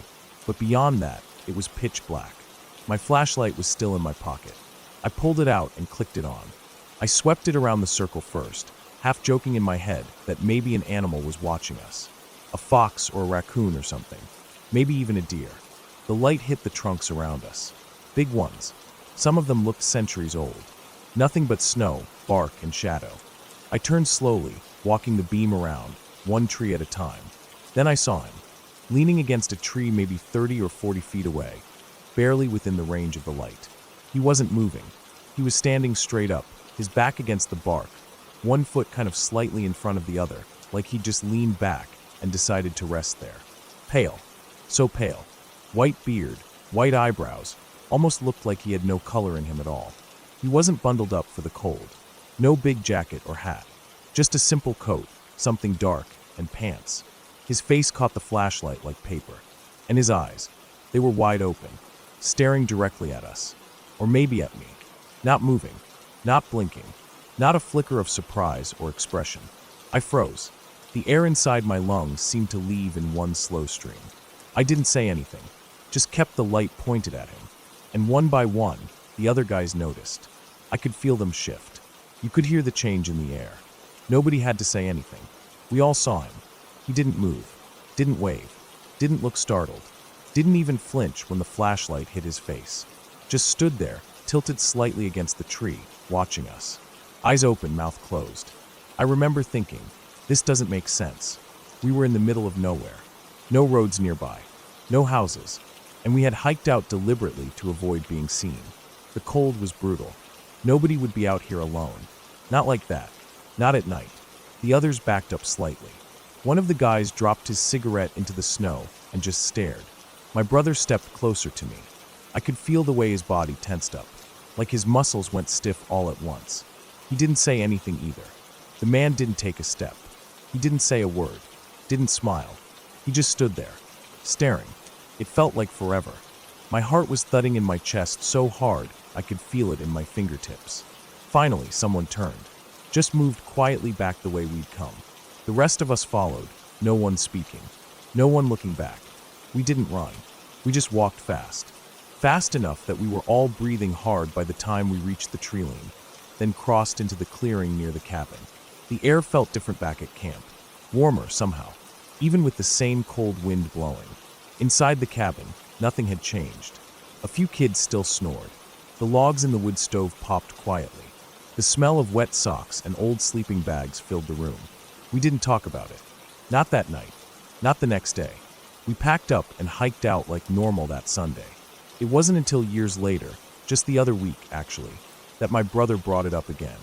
Speaker 1: but beyond that, it was pitch black. My flashlight was still in my pocket. I pulled it out and clicked it on. I swept it around the circle first, half joking in my head that maybe an animal was watching us. A fox or a raccoon or something. Maybe even a deer. The light hit the trunks around us. Big ones. Some of them looked centuries old. Nothing but snow, bark, and shadow. I turned slowly, walking the beam around, one tree at a time. Then I saw him, leaning against a tree maybe 30 or 40 feet away, barely within the range of the light. He wasn't moving. He was standing straight up, his back against the bark, one foot kind of slightly in front of the other, like he'd just leaned back and decided to rest there. Pale. So pale. White beard, white eyebrows, almost looked like he had no color in him at all. He wasn't bundled up for the cold. No big jacket or hat. Just a simple coat, something dark, and pants. His face caught the flashlight like paper. And his eyes, they were wide open, staring directly at us. Or maybe at me. Not moving, not blinking, not a flicker of surprise or expression. I froze. The air inside my lungs seemed to leave in one slow stream. I didn't say anything, just kept the light pointed at him. And one by one, the other guys noticed. I could feel them shift. You could hear the change in the air. Nobody had to say anything. We all saw him. He didn't move, didn't wave, didn't look startled, didn't even flinch when the flashlight hit his face. Just stood there, tilted slightly against the tree, watching us. Eyes open, mouth closed. I remember thinking, this doesn't make sense. We were in the middle of nowhere. No roads nearby. No houses. And we had hiked out deliberately to avoid being seen. The cold was brutal. Nobody would be out here alone. Not like that. Not at night. The others backed up slightly. One of the guys dropped his cigarette into the snow and just stared. My brother stepped closer to me. I could feel the way his body tensed up, like his muscles went stiff all at once. He didn't say anything either. The man didn't take a step. He didn't say a word, didn't smile. He just stood there, staring. It felt like forever. My heart was thudding in my chest so hard I could feel it in my fingertips. Finally, someone turned, just moved quietly back the way we'd come. The rest of us followed, no one speaking, no one looking back. We didn't run. We just walked fast. Fast enough that we were all breathing hard by the time we reached the tree line, then crossed into the clearing near the cabin. The air felt different back at camp, warmer somehow, even with the same cold wind blowing. Inside the cabin, nothing had changed. A few kids still snored. The logs in the wood stove popped quietly. The smell of wet socks and old sleeping bags filled the room. We didn't talk about it. Not that night. Not the next day. We packed up and hiked out like normal that Sunday. It wasn't until years later, just the other week actually, that my brother brought it up again.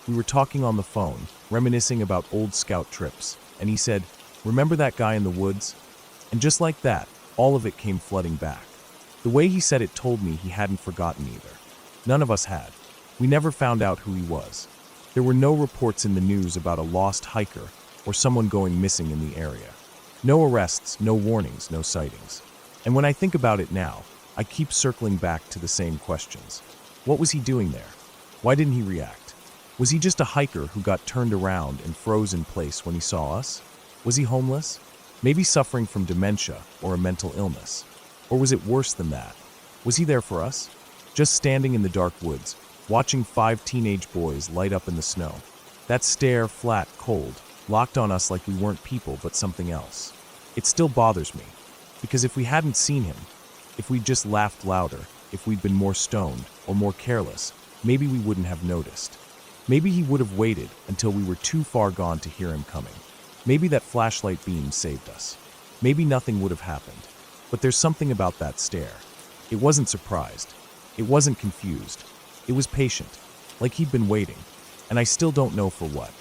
Speaker 1: We were talking on the phone, reminiscing about old scout trips, and he said, "Remember that guy in the woods?" And just like that, all of it came flooding back. The way he said it told me he hadn't forgotten either. None of us had. We never found out who he was. There were no reports in the news about a lost hiker or someone going missing in the area. No arrests, no warnings, no sightings. And when I think about it now, I keep circling back to the same questions. What was he doing there? Why didn't he react? Was he just a hiker who got turned around and froze in place when he saw us? Was he homeless? Maybe suffering from dementia or a mental illness? Or was it worse than that? Was he there for us? Just standing in the dark woods, watching 5 teenage boys light up in the snow. That stare, flat, cold, locked on us like we weren't people but something else. It still bothers me, because if we hadn't seen him, if we'd just laughed louder, if we'd been more stoned or more careless, maybe we wouldn't have noticed. Maybe he would have waited until we were too far gone to hear him coming. Maybe that flashlight beam saved us. Maybe nothing would have happened. But there's something about that stare. It wasn't surprised. It wasn't confused. It was patient, like he'd been waiting, and I still don't know for what.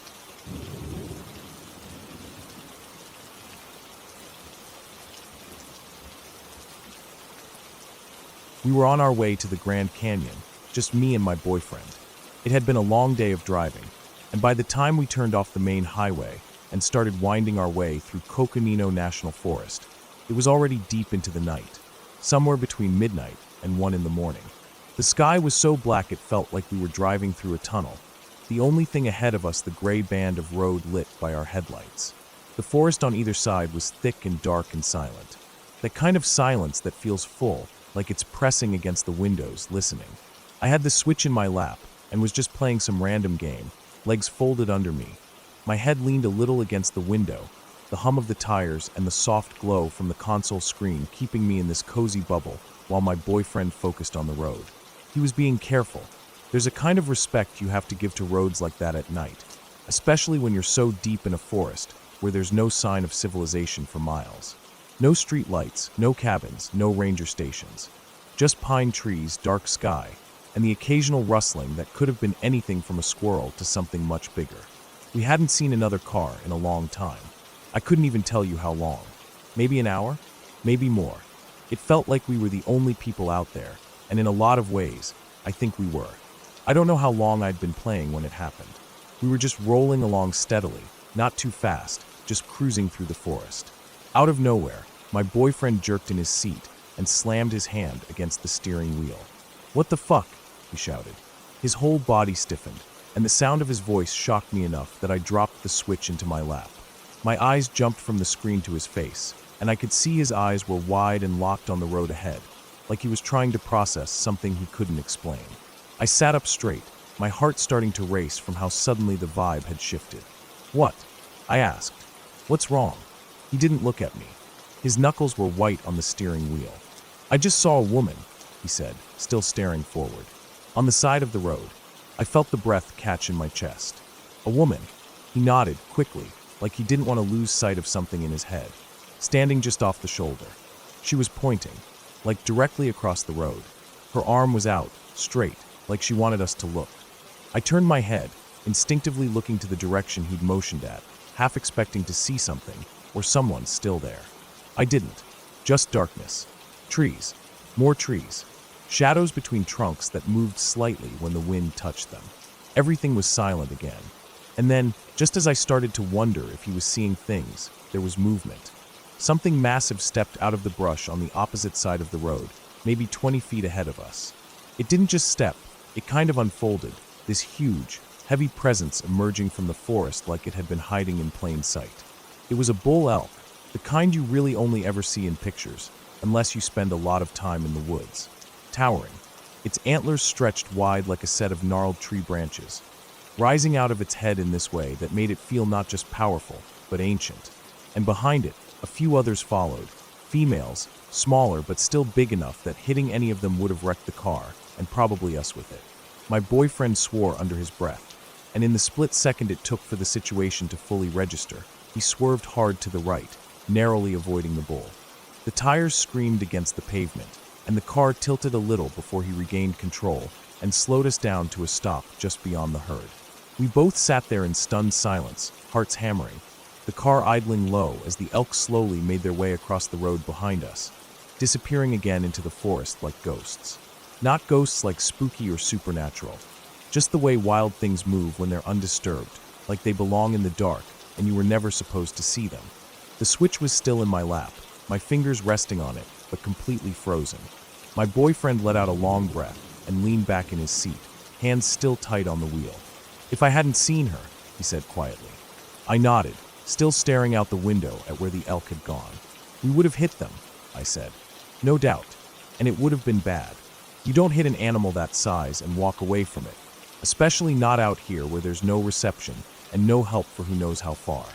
Speaker 1: We were on our way to the Grand Canyon, just me and my boyfriend. It had been a long day of driving, and by the time we turned off the main highway and started winding our way through Coconino National Forest, it was already deep into the night, somewhere between midnight and 1 in the morning. The sky was so black it felt like we were driving through a tunnel, the only thing ahead of us the gray band of road lit by our headlights. The forest on either side was thick and dark and silent, that kind of silence that feels full, like it's pressing against the windows, listening. I had the Switch in my lap and was just playing some random game, legs folded under me. My head leaned a little against the window, the hum of the tires and the soft glow from the console screen keeping me in this cozy bubble while my boyfriend focused on the road. He was being careful. There's a kind of respect you have to give to roads like that at night, especially when you're so deep in a forest where there's no sign of civilization for miles. No street lights, no cabins, no ranger stations. Just pine trees, dark sky, and the occasional rustling that could have been anything from a squirrel to something much bigger. We hadn't seen another car in a long time. I couldn't even tell you how long. Maybe an hour? Maybe more. It felt like we were the only people out there, and in a lot of ways, I think we were. I don't know how long I'd been playing when it happened. We were just rolling along steadily, not too fast, just cruising through the forest. Out of nowhere, my boyfriend jerked in his seat and slammed his hand against the steering wheel. "What the fuck?" he shouted. His whole body stiffened, and the sound of his voice shocked me enough that I dropped the Switch into my lap. My eyes jumped from the screen to his face, and I could see his eyes were wide and locked on the road ahead, like he was trying to process something he couldn't explain. I sat up straight, my heart starting to race from how suddenly the vibe had shifted. "What?" I asked. "What's wrong?" He didn't look at me. His knuckles were white on the steering wheel. "I just saw a woman," he said, still staring forward. "On the side of the road." I felt the breath catch in my chest. "A woman?" He nodded, quickly, like he didn't want to lose sight of something in his head. "Standing just off the shoulder." She was pointing, like directly across the road. Her arm was out, straight, like she wanted us to look. I turned my head, instinctively looking to the direction he'd motioned at, half expecting to see something, or someone still there. I didn't. Just darkness. Trees. More trees. Shadows between trunks that moved slightly when the wind touched them. Everything was silent again. And then, just as I started to wonder if he was seeing things, there was movement. Something massive stepped out of the brush on the opposite side of the road, maybe 20 feet ahead of us. It didn't just step, it kind of unfolded, this huge, heavy presence emerging from the forest like it had been hiding in plain sight. It was a bull elk, the kind you really only ever see in pictures, unless you spend a lot of time in the woods. Towering, its antlers stretched wide like a set of gnarled tree branches, rising out of its head in this way that made it feel not just powerful, but ancient. And behind it, a few others followed, females, smaller but still big enough that hitting any of them would have wrecked the car, and probably us with it. My boyfriend swore under his breath, and in the split second it took for the situation to fully register, he swerved hard to the right, narrowly avoiding the bull. The tires screamed against the pavement, and the car tilted a little before he regained control and slowed us down to a stop just beyond the herd. We both sat there in stunned silence, hearts hammering, the car idling low as the elk slowly made their way across the road behind us, disappearing again into the forest like ghosts. Not ghosts like spooky or supernatural, just the way wild things move when they're undisturbed, like they belong in the dark and you were never supposed to see them. The switch was still in my lap, my fingers resting on it, but completely frozen. My boyfriend let out a long breath and leaned back in his seat, hands still tight on the wheel. "If I hadn't seen her," he said quietly. I nodded, still staring out the window at where the elk had gone. "We would have hit them," I said. "No doubt, and it would have been bad. You don't hit an animal that size and walk away from it, especially not out here where there's no reception and no help for who knows how far."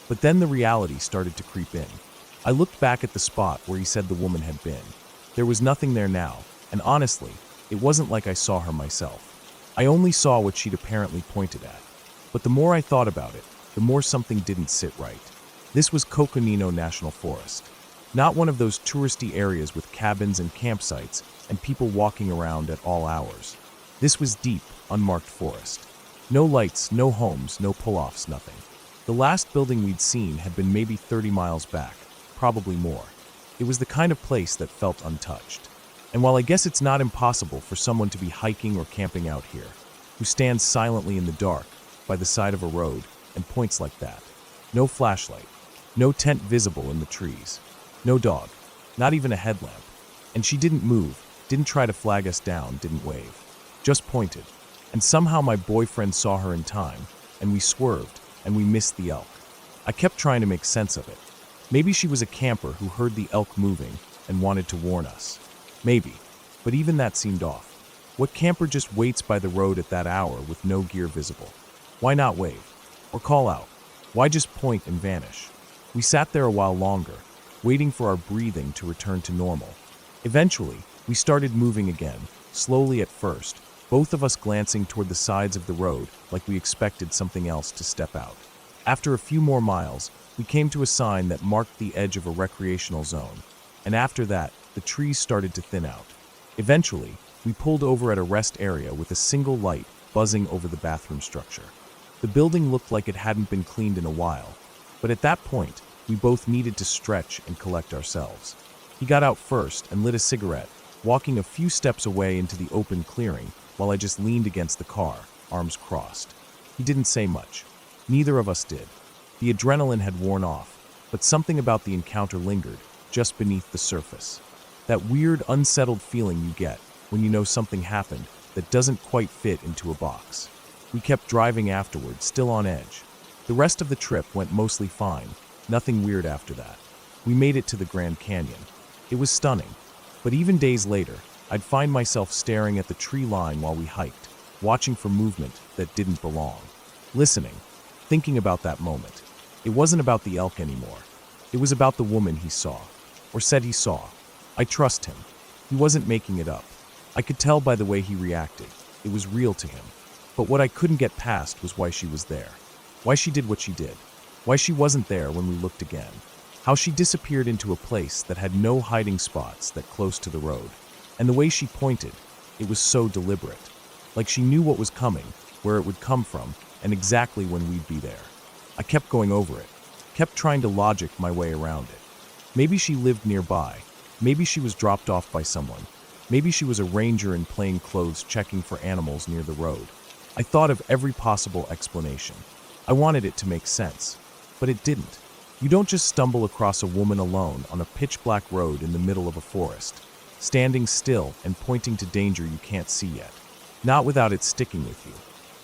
Speaker 1: But then the reality started to creep in. I looked back at the spot where he said the woman had been. There was nothing there now, and honestly, it wasn't like I saw her myself. I only saw what she'd apparently pointed at. But the more I thought about it, the more something didn't sit right. This was Coconino National Forest. Not one of those touristy areas with cabins and campsites and people walking around at all hours. This was deep, unmarked forest. No lights, no homes, no pull-offs, nothing. The last building we'd seen had been maybe 30 miles back, probably more. It was the kind of place that felt untouched. And while I guess it's not impossible for someone to be hiking or camping out here, who stands silently in the dark by the side of a road and points like that, no flashlight, no tent visible in the trees, no dog, not even a headlamp, and she didn't move, didn't try to flag us down, didn't wave, just pointed. And somehow my boyfriend saw her in time, and we swerved, and we missed the elk. I kept trying to make sense of it. Maybe she was a camper who heard the elk moving and wanted to warn us. Maybe, but even that seemed off. What camper just waits by the road at that hour with no gear visible? Why not wave? Or call out? Why just point and vanish? We sat there a while longer, waiting for our breathing to return to normal. Eventually, we started moving again, slowly at first, both of us glancing toward the sides of the road like we expected something else to step out. After a few more miles, we came to a sign that marked the edge of a recreational zone, and after that, the trees started to thin out. Eventually, we pulled over at a rest area with a single light buzzing over the bathroom structure. The building looked like it hadn't been cleaned in a while, but at that point, we both needed to stretch and collect ourselves. He got out first and lit a cigarette, walking a few steps away into the open clearing while I just leaned against the car, arms crossed. He didn't say much. Neither of us did. The adrenaline had worn off, but something about the encounter lingered, just beneath the surface. That weird, unsettled feeling you get when you know something happened that doesn't quite fit into a box. We kept driving afterward, still on edge. The rest of the trip went mostly fine, nothing weird after that. We made it to the Grand Canyon. It was stunning, but even days later, I'd find myself staring at the tree line while we hiked, watching for movement that didn't belong. Listening, thinking about that moment. It wasn't about the elk anymore. It was about the woman he saw, or said he saw. I trust him. He wasn't making it up. I could tell by the way he reacted. It was real to him. But what I couldn't get past was why she was there. Why she did what she did. Why she wasn't there when we looked again. How she disappeared into a place that had no hiding spots that close to the road. And the way she pointed, it was so deliberate. Like she knew what was coming, where it would come from, and exactly when we'd be there. I kept going over it, kept trying to logic my way around it. Maybe she lived nearby. Maybe she was dropped off by someone. Maybe she was a ranger in plain clothes checking for animals near the road. I thought of every possible explanation. I wanted it to make sense, but it didn't. You don't just stumble across a woman alone on a pitch-black road in the middle of a forest, standing still and pointing to danger you can't see yet. Not without it sticking with you.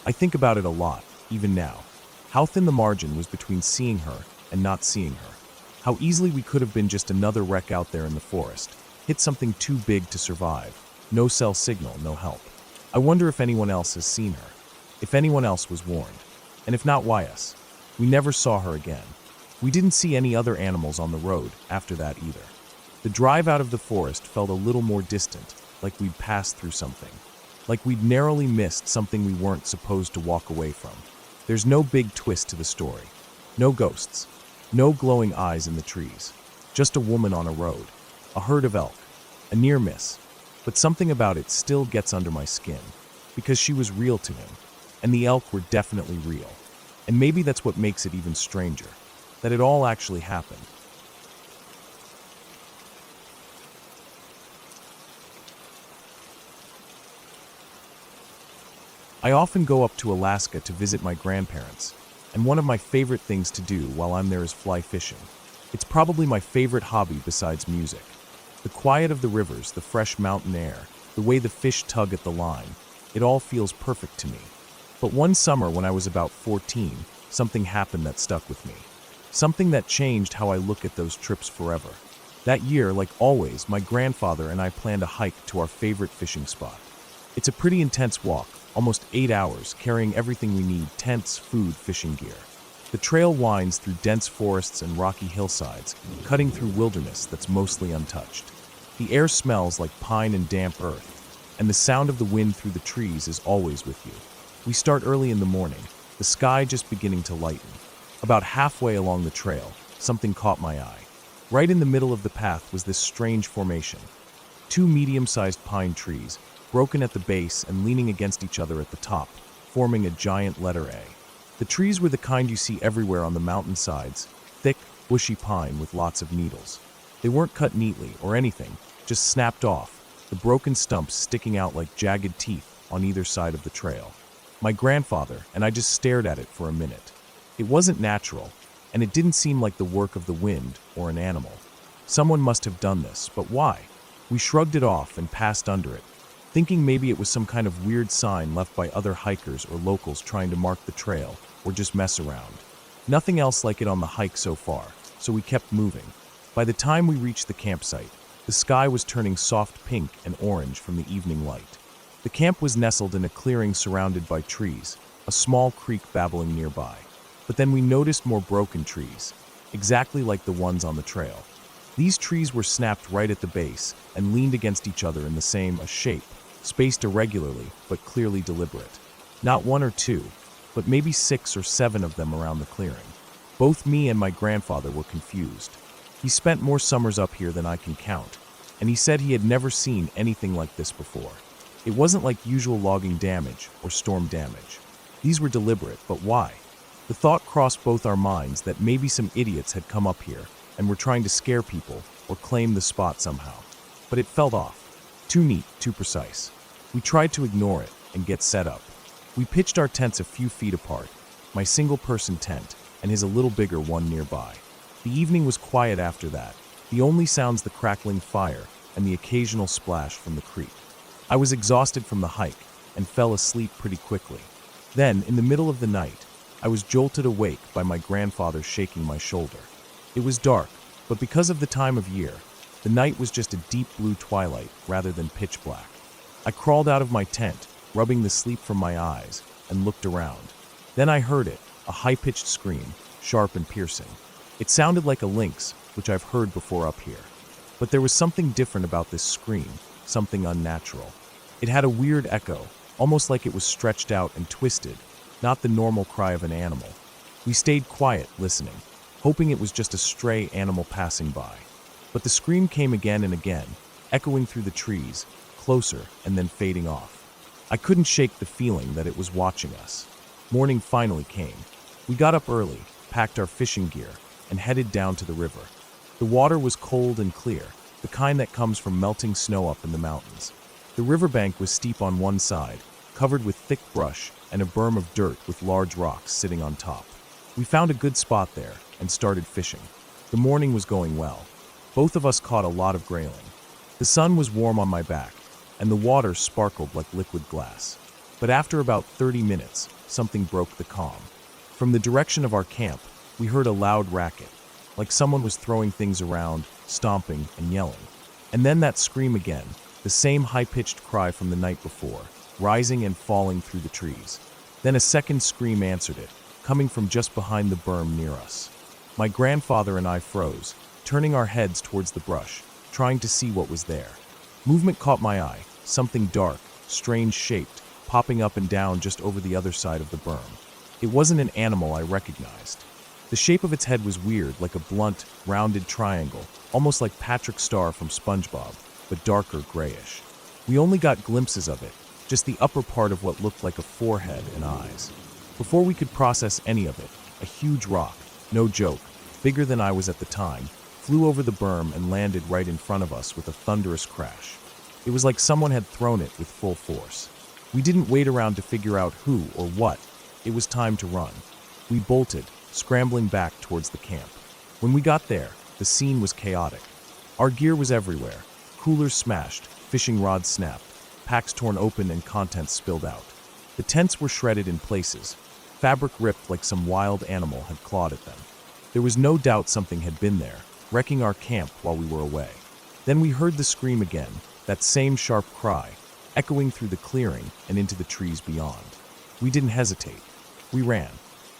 Speaker 1: I think about it a lot, even now. How thin the margin was between seeing her and not seeing her. How easily we could have been just another wreck out there in the forest, hit something too big to survive. No cell signal, no help. I wonder if anyone else has seen her. If anyone else was warned. And if not, why us? We never saw her again. We didn't see any other animals on the road after that either. The drive out of the forest felt a little more distant, like we'd passed through something. Like we'd narrowly missed something we weren't supposed to walk away from. There's no big twist to the story. No ghosts. No glowing eyes in the trees. Just a woman on a road. a herd of elk, a near miss, but something about it still gets under my skin, because she was real to him, and the elk were definitely real. And maybe that's what makes it even stranger, that it all actually happened. I often go up to Alaska to visit my grandparents, and one of my favorite things to do while I'm there is fly fishing. It's probably my favorite hobby besides music. The quiet of the rivers, the fresh mountain air, the way the fish tug at the line, it all feels perfect to me. But one summer when I was about 14, something happened that stuck with me. Something that changed how I look at those trips forever. That year, like always, my grandfather and I planned a hike to our favorite fishing spot. It's a pretty intense walk, almost 8 hours, carrying everything we need: tents, food, fishing gear. The trail winds through dense forests and rocky hillsides, cutting through wilderness that's mostly untouched. The air smells like pine and damp earth, and the sound of the wind through the trees is always with you. We start early in the morning, the sky just beginning to lighten. About halfway along the trail, something caught my eye. Right in the middle of the path was this strange formation. 2 medium-sized pine trees, broken at the base and leaning against each other at the top, forming a giant letter A. The trees were the kind you see everywhere on the mountainsides, thick, bushy pine with lots of needles. They weren't cut neatly or anything, just snapped off, the broken stumps sticking out like jagged teeth on either side of the trail. My grandfather and I just stared at it for a minute. It wasn't natural, and it didn't seem like the work of the wind or an animal. Someone must have done this, but why? We shrugged it off and passed under it, thinking maybe it was some kind of weird sign left by other hikers or locals trying to mark the trail or just mess around. Nothing else like it on the hike so far, so we kept moving. By the time we reached the campsite, the sky was turning soft pink and orange from the evening light. The camp was nestled in a clearing surrounded by trees, a small creek babbling nearby. But then we noticed more broken trees, exactly like the ones on the trail. These trees were snapped right at the base and leaned against each other in the same shape, spaced irregularly but clearly deliberate. Not 1 or 2, but maybe 6 or 7 of them around the clearing. Both me and my grandfather were confused. He spent more summers up here than I can count, and he said he had never seen anything like this before. It wasn't like usual logging damage or storm damage. These were deliberate, but why? The thought crossed both our minds that maybe some idiots had come up here and were trying to scare people or claim the spot somehow. But it felt off. Too neat, too precise. We tried to ignore it and get set up. We pitched our tents a few feet apart, my single-person tent and his a little bigger one nearby. The evening was quiet after that, the only sounds the crackling fire and the occasional splash from the creek. I was exhausted from the hike and fell asleep pretty quickly. Then, in the middle of the night, I was jolted awake by my grandfather shaking my shoulder. It was dark, but because of the time of year, the night was just a deep blue twilight rather than pitch black. I crawled out of my tent, rubbing the sleep from my eyes, and looked around. Then I heard it, a high-pitched scream, sharp and piercing. It sounded like a lynx, which I've heard before up here. But there was something different about this scream, something unnatural. It had a weird echo, almost like it was stretched out and twisted, not the normal cry of an animal. We stayed quiet, listening, hoping it was just a stray animal passing by. But the scream came again and again, echoing through the trees, closer and then fading off. I couldn't shake the feeling that it was watching us. Morning finally came. We got up early, packed our fishing gear, and headed down to the river. The water was cold and clear, the kind that comes from melting snow up in the mountains. The riverbank was steep on one side, covered with thick brush and a berm of dirt with large rocks sitting on top. We found a good spot there and started fishing. The morning was going well. Both of us caught a lot of grayling. The sun was warm on my back, and the water sparkled like liquid glass. But after about 30 minutes, something broke the calm. From the direction of our camp, we heard a loud racket, like someone was throwing things around, stomping and yelling. And then that scream again, the same high-pitched cry from the night before, rising and falling through the trees. Then a second scream answered it, coming from just behind the berm near us. My grandfather and I froze, turning our heads towards the brush, trying to see what was there. Movement caught my eye, something dark, strange-shaped, popping up and down just over the other side of the berm. It wasn't an animal I recognized. The shape of its head was weird, like a blunt, rounded triangle, almost like Patrick Star from SpongeBob, but darker grayish. We only got glimpses of it, just the upper part of what looked like a forehead and eyes. Before we could process any of it, a huge rock, no joke, bigger than I was at the time, flew over the berm and landed right in front of us with a thunderous crash. It was like someone had thrown it with full force. We didn't wait around to figure out who or what. It was time to run. We bolted, scrambling back towards the camp. When we got there, the scene was chaotic. Our gear was everywhere. Coolers smashed, fishing rods snapped, packs torn open and contents spilled out. The tents were shredded in places. Fabric ripped like some wild animal had clawed at them. There was no doubt something had been there, wrecking our camp while we were away. Then we heard the scream again, that same sharp cry, echoing through the clearing and into the trees beyond. We didn't hesitate. We ran.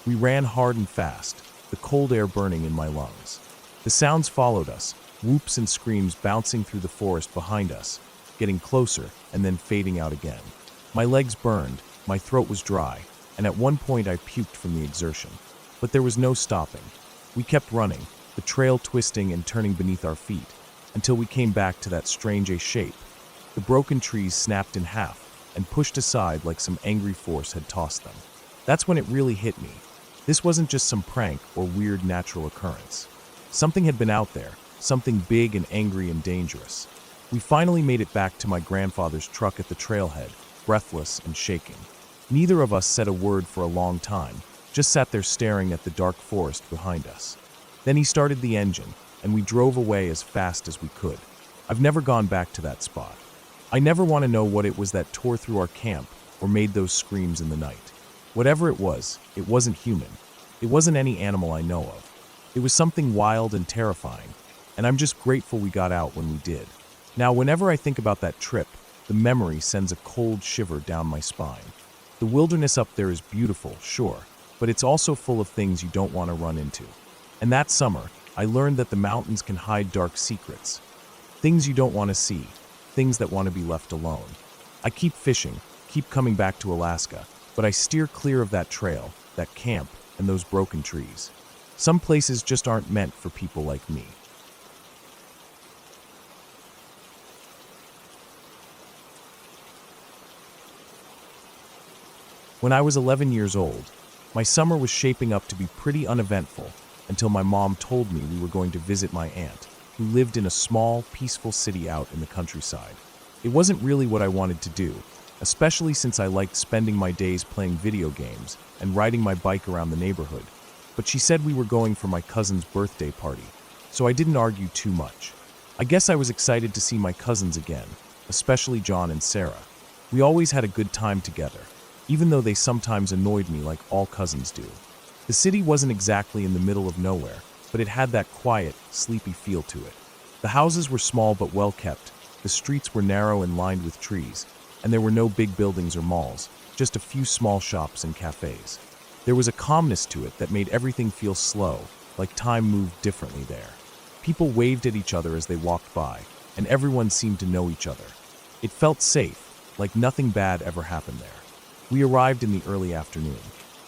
Speaker 1: We ran hard and fast, the cold air burning in my lungs. The sounds followed us, whoops and screams bouncing through the forest behind us, getting closer and then fading out again. My legs burned, my throat was dry, and at one point I puked from the exertion. But there was no stopping. We kept running, the trail twisting and turning beneath our feet, until we came back to that strange shape. The broken trees snapped in half and pushed aside like some angry force had tossed them. That's when it really hit me. This wasn't just some prank or weird natural occurrence. Something had been out there, something big and angry and dangerous. We finally made it back to my grandfather's truck at the trailhead, breathless and shaking. Neither of us said a word for a long time, just sat there staring at the dark forest behind us. Then he started the engine, and we drove away as fast as we could. I've never gone back to that spot. I never want to know what it was that tore through our camp or made those screams in the night. Whatever it wasn't human. It wasn't any animal I know of. It was something wild and terrifying, and I'm just grateful we got out when we did. Now, whenever I think about that trip, the memory sends a cold shiver down my spine. The wilderness up there is beautiful, sure, but it's also full of things you don't want to run into. And that summer, I learned that the mountains can hide dark secrets. Things you don't want to see, things that want to be left alone. I keep fishing, keep coming back to Alaska, but I steer clear of that trail, that camp, and those broken trees. Some places just aren't meant for people like me. When I was 11 years old, my summer was shaping up to be pretty uneventful until my mom told me we were going to visit my aunt, who lived in a small, peaceful city out in the countryside. It wasn't really what I wanted to do, especially since I liked spending my days playing video games and riding my bike around the neighborhood. But she said we were going for my cousin's birthday party, so I didn't argue too much. I guess I was excited to see my cousins again, especially John and Sarah. We always had a good time together, even though they sometimes annoyed me like all cousins do. The city wasn't exactly in the middle of nowhere, but it had that quiet, sleepy feel to it. The houses were small but well kept, the streets were narrow and lined with trees, and there were no big buildings or malls, just a few small shops and cafes. There was a calmness to it that made everything feel slow, like time moved differently there. People waved at each other as they walked by, and everyone seemed to know each other. It felt safe, like nothing bad ever happened there. We arrived in the early afternoon.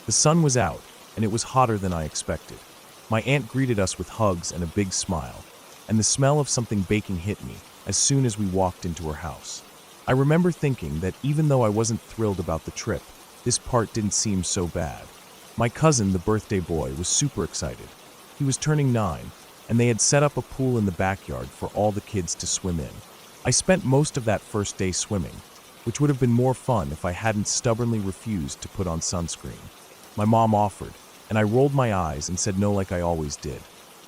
Speaker 1: The sun was out, and it was hotter than I expected. My aunt greeted us with hugs and a big smile, and the smell of something baking hit me as soon as we walked into her house. I remember thinking that even though I wasn't thrilled about the trip, this part didn't seem so bad. My cousin, the birthday boy, was super excited. He was turning 9, and they had set up a pool in the backyard for all the kids to swim in. I spent most of that first day swimming, which would have been more fun if I hadn't stubbornly refused to put on sunscreen. My mom offered, and I rolled my eyes and said no like I always did.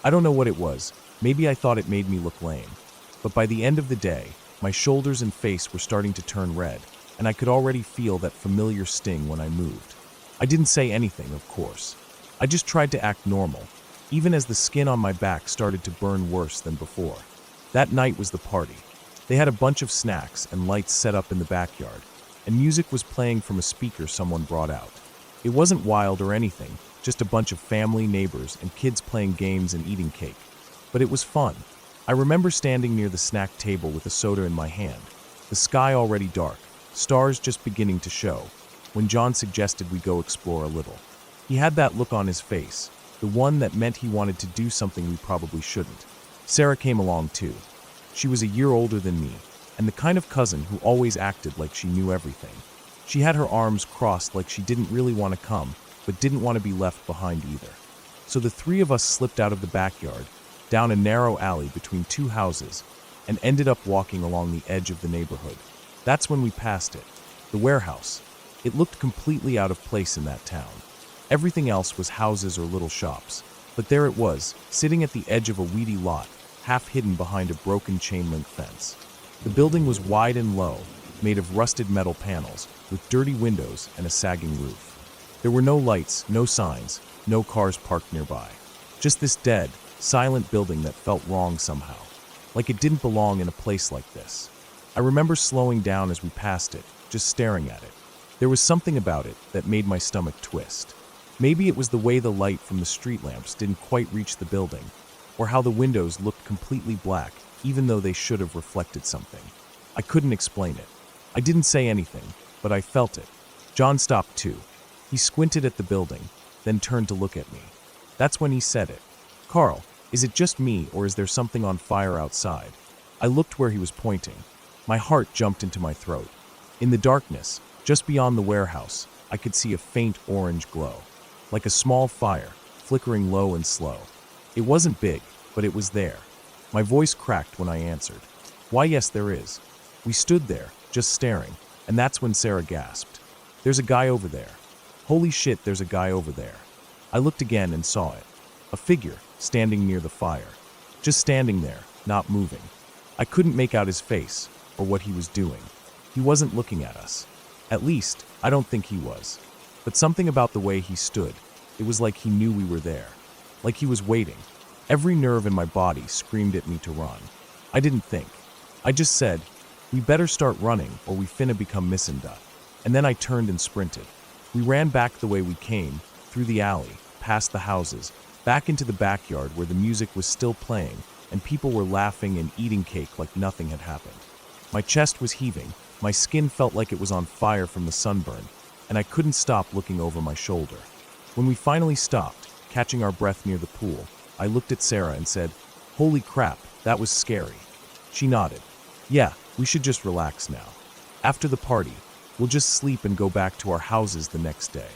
Speaker 1: I don't know what it was, maybe I thought it made me look lame. But by the end of the day, my shoulders and face were starting to turn red, and I could already feel that familiar sting when I moved. I didn't say anything, of course. I just tried to act normal, even as the skin on my back started to burn worse than before. That night was the party. They had a bunch of snacks and lights set up in the backyard, and music was playing from a speaker someone brought out. It wasn't wild or anything, just a bunch of family, neighbors, and kids playing games and eating cake. But it was fun. I remember standing near the snack table with a soda in my hand, the sky already dark, stars just beginning to show, when John suggested we go explore a little. He had that look on his face, the one that meant he wanted to do something we probably shouldn't. Sarah came along too. She was a year older than me, and the kind of cousin who always acted like she knew everything. She had her arms crossed like she didn't really want to come, but didn't want to be left behind either. So the three of us slipped out of the backyard, down a narrow alley between two houses, and ended up walking along the edge of the neighborhood. That's when we passed it, the warehouse. It looked completely out of place in that town. Everything else was houses or little shops, but there it was, sitting at the edge of a weedy lot, half hidden behind a broken chain-link fence. The building was wide and low, made of rusted metal panels, with dirty windows and a sagging roof. There were no lights, no signs, no cars parked nearby. Just this dead, silent building that felt wrong somehow, like it didn't belong in a place like this. I remember slowing down as we passed it, just staring at it. There was something about it that made my stomach twist. Maybe it was the way the light from the street lamps didn't quite reach the building, or how the windows looked completely black, even though they should have reflected something. I couldn't explain it. I didn't say anything, but I felt it. John stopped too. He squinted at the building, then turned to look at me. That's when he said it. "Carl, is it just me, or is there something on fire outside?" I looked where he was pointing. My heart jumped into my throat. In the darkness, just beyond the warehouse, I could see a faint orange glow, like a small fire, flickering low and slow. It wasn't big, but it was there. My voice cracked when I answered. "Why, yes, there is." We stood there, just staring, and that's when Sarah gasped. "There's a guy over there. Holy shit, there's a guy over there." I looked again and saw it. A figure, standing near the fire. Just standing there, not moving. I couldn't make out his face, or what he was doing. He wasn't looking at us. At least, I don't think he was. But something about the way he stood, it was like he knew we were there. Like he was waiting. Every nerve in my body screamed at me to run. I didn't think. I just said, "We better start running or we finna become missinda." And then I turned and sprinted. We ran back the way we came, through the alley, past the houses, back into the backyard where the music was still playing and people were laughing and eating cake like nothing had happened. My chest was heaving, my skin felt like it was on fire from the sunburn, and I couldn't stop looking over my shoulder. When we finally stopped, catching our breath near the pool, I looked at Sarah and said, "Holy crap, that was scary." She nodded. "Yeah, we should just relax now. After the party, we'll just sleep and go back to our houses the next day."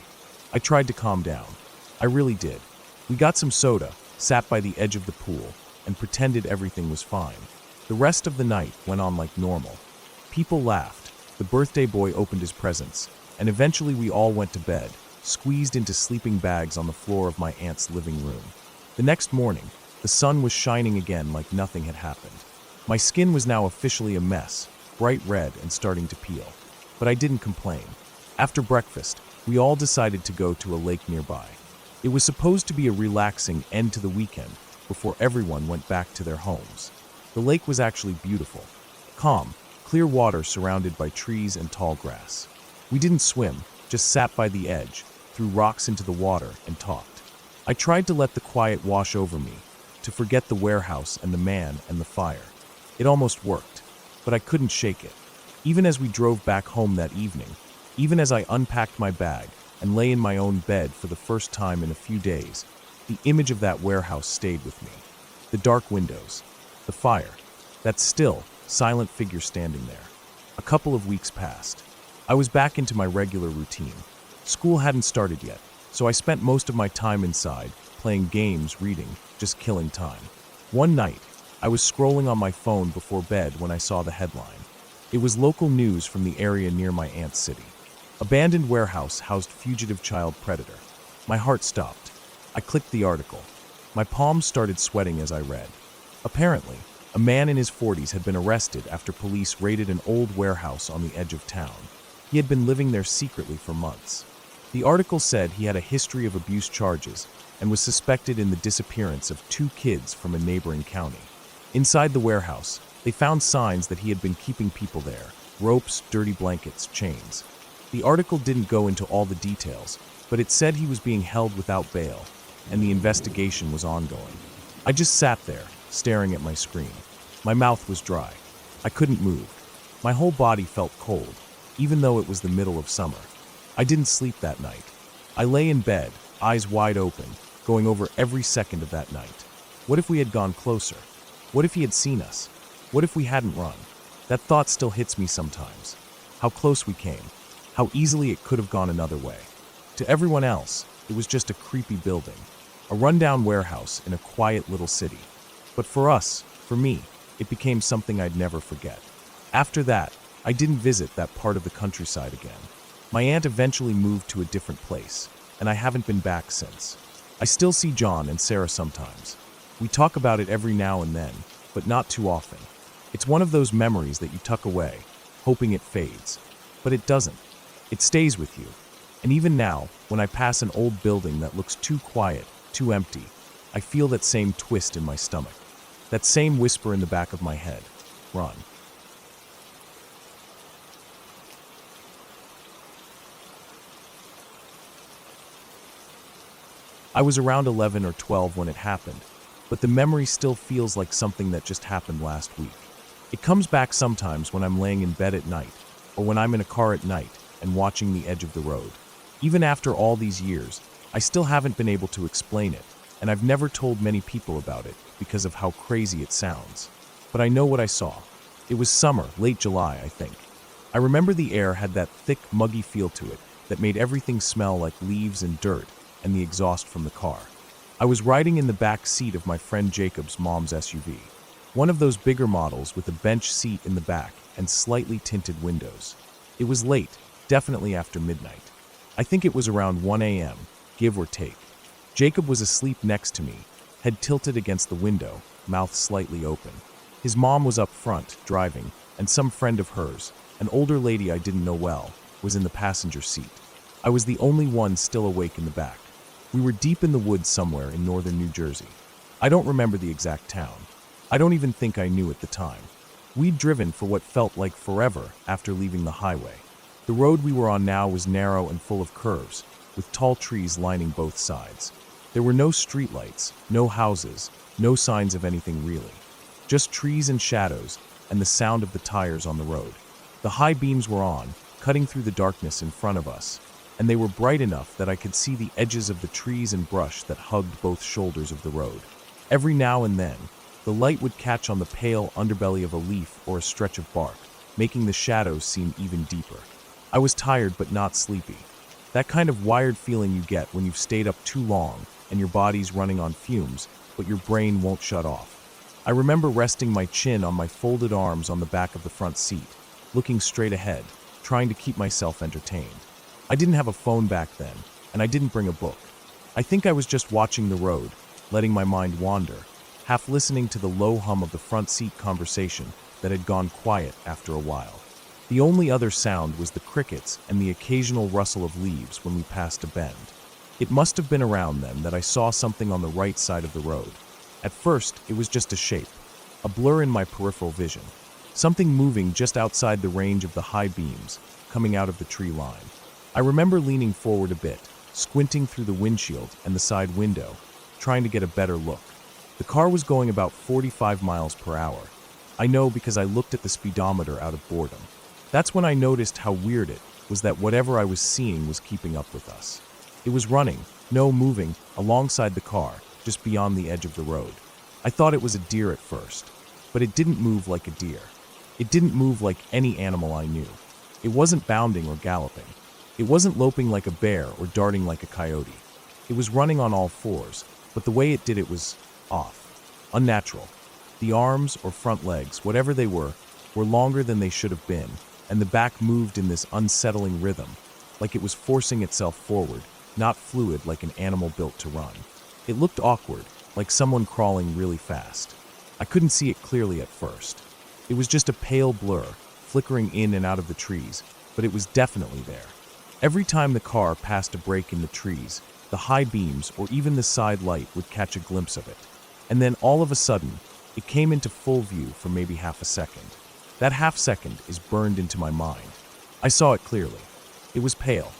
Speaker 1: I tried to calm down. I really did. We got some soda, sat by the edge of the pool, and pretended everything was fine. The rest of the night went on like normal. People laughed, the birthday boy opened his presents, and eventually we all went to bed, squeezed into sleeping bags on the floor of my aunt's living room. The next morning, the sun was shining again like nothing had happened. My skin was now officially a mess, bright red and starting to peel. But I didn't complain. After breakfast, we all decided to go to a lake nearby. It was supposed to be a relaxing end to the weekend before everyone went back to their homes. The lake was actually beautiful. Calm, clear water surrounded by trees and tall grass. We didn't swim, just sat by the edge, threw rocks into the water, and talked. I tried to let the quiet wash over me, to forget the warehouse and the man and the fire. It almost worked, but I couldn't shake it. Even as we drove back home that evening, even as I unpacked my bag and lay in my own bed for the first time in a few days, the image of that warehouse stayed with me. The dark windows, the fire, that still, silent figure standing there. A couple of weeks passed. I was back into my regular routine. School hadn't started yet, so I spent most of my time inside, playing games, reading, just killing time. One night, I was scrolling on my phone before bed when I saw the headline. It was local news from the area near my aunt's city. Abandoned warehouse housed fugitive child predator. My heart stopped. I clicked the article. My palms started sweating as I read. Apparently, a man in his 40s had been arrested after police raided an old warehouse on the edge of town. He had been living there secretly for months. The article said he had a history of abuse charges and was suspected in the disappearance of 2 kids from a neighboring county. Inside the warehouse, they found signs that he had been keeping people there: ropes, dirty blankets, chains. The article didn't go into all the details, but it said he was being held without bail, and the investigation was ongoing. I just sat there, staring at my screen. My mouth was dry. I couldn't move. My whole body felt cold, even though it was the middle of summer. I didn't sleep that night. I lay in bed, eyes wide open, going over every second of that night. What if we had gone closer? What if he had seen us? What if we hadn't run? That thought still hits me sometimes. How close we came. How easily it could have gone another way. To everyone else, it was just a creepy building. A rundown warehouse in a quiet little city. But for us, for me, it became something I'd never forget. After that, I didn't visit that part of the countryside again. My aunt eventually moved to a different place, and I haven't been back since. I still see John and Sarah sometimes. We talk about it every now and then, but not too often. It's one of those memories that you tuck away, hoping it fades. But it doesn't. It stays with you. And even now, when I pass an old building that looks too quiet, too empty, I feel that same twist in my stomach. That same whisper in the back of my head. Run. I was around 11 or 12 when it happened, but the memory still feels like something that just happened last week. It comes back sometimes when I'm laying in bed at night, or when I'm in a car at night and watching the edge of the road. Even after all these years, I still haven't been able to explain it, and I've never told many people about it because of how crazy it sounds. But I know what I saw. It was summer, late July, I think. I remember the air had that thick, muggy feel to it that made everything smell like leaves and dirt and the exhaust from the car. I was riding in the back seat of my friend Jacob's mom's SUV, one of those bigger models with a bench seat in the back and slightly tinted windows. It was late, definitely after midnight. I think it was around 1 a.m., give or take. Jacob was asleep next to me, head tilted against the window, mouth slightly open. His mom was up front, driving, and some friend of hers, an older lady I didn't know well, was in the passenger seat. I was the only one still awake in the back. We were deep in the woods somewhere in northern New Jersey. I don't remember the exact town. I don't even think I knew at the time. We'd driven for what felt like forever after leaving the highway. The road we were on now was narrow and full of curves, with tall trees lining both sides. There were no streetlights, no houses, no signs of anything really. Just trees and shadows, and the sound of the tires on the road. The high beams were on, cutting through the darkness in front of us, and they were bright enough that I could see the edges of the trees and brush that hugged both shoulders of the road. Every now and then, the light would catch on the pale underbelly of a leaf or a stretch of bark, making the shadows seem even deeper. I was tired but not sleepy. That kind of wired feeling you get when you've stayed up too long and your body's running on fumes, but your brain won't shut off. I remember resting my chin on my folded arms on the back of the front seat, looking straight ahead, trying to keep myself entertained. I didn't have a phone back then, and I didn't bring a book. I think I was just watching the road, letting my mind wander, half listening to the low hum of the front seat conversation that had gone quiet after a while. The only other sound was the crickets and the occasional rustle of leaves when we passed a bend. It must have been around then that I saw something on the right side of the road. At first, it was just a shape, a blur in my peripheral vision, something moving just outside the range of the high beams, coming out of the tree line. I remember leaning forward a bit, squinting through the windshield and the side window, trying to get a better look. The car was going about 45 miles per hour. I know because I looked at the speedometer out of boredom. That's when I noticed how weird it was that whatever I was seeing was keeping up with us. It was running, no moving, alongside the car, just beyond the edge of the road. I thought it was a deer at first, but it didn't move like a deer. It didn't move like any animal I knew. It wasn't bounding or galloping. It wasn't loping like a bear or darting like a coyote. It was running on all fours, but the way it did it was off, unnatural. The arms or front legs, whatever they were longer than they should have been, and the back moved in this unsettling rhythm, like it was forcing itself forward, not fluid like an animal built to run. It looked awkward, like someone crawling really fast. I couldn't see it clearly at first. It was just a pale blur, flickering in and out of the trees, but it was definitely there. Every time the car passed a break in the trees, the high beams or even the side light would catch a glimpse of it. And then all of a sudden, it came into full view for maybe half a second. That half second is burned into my mind. I saw it clearly. It was pale.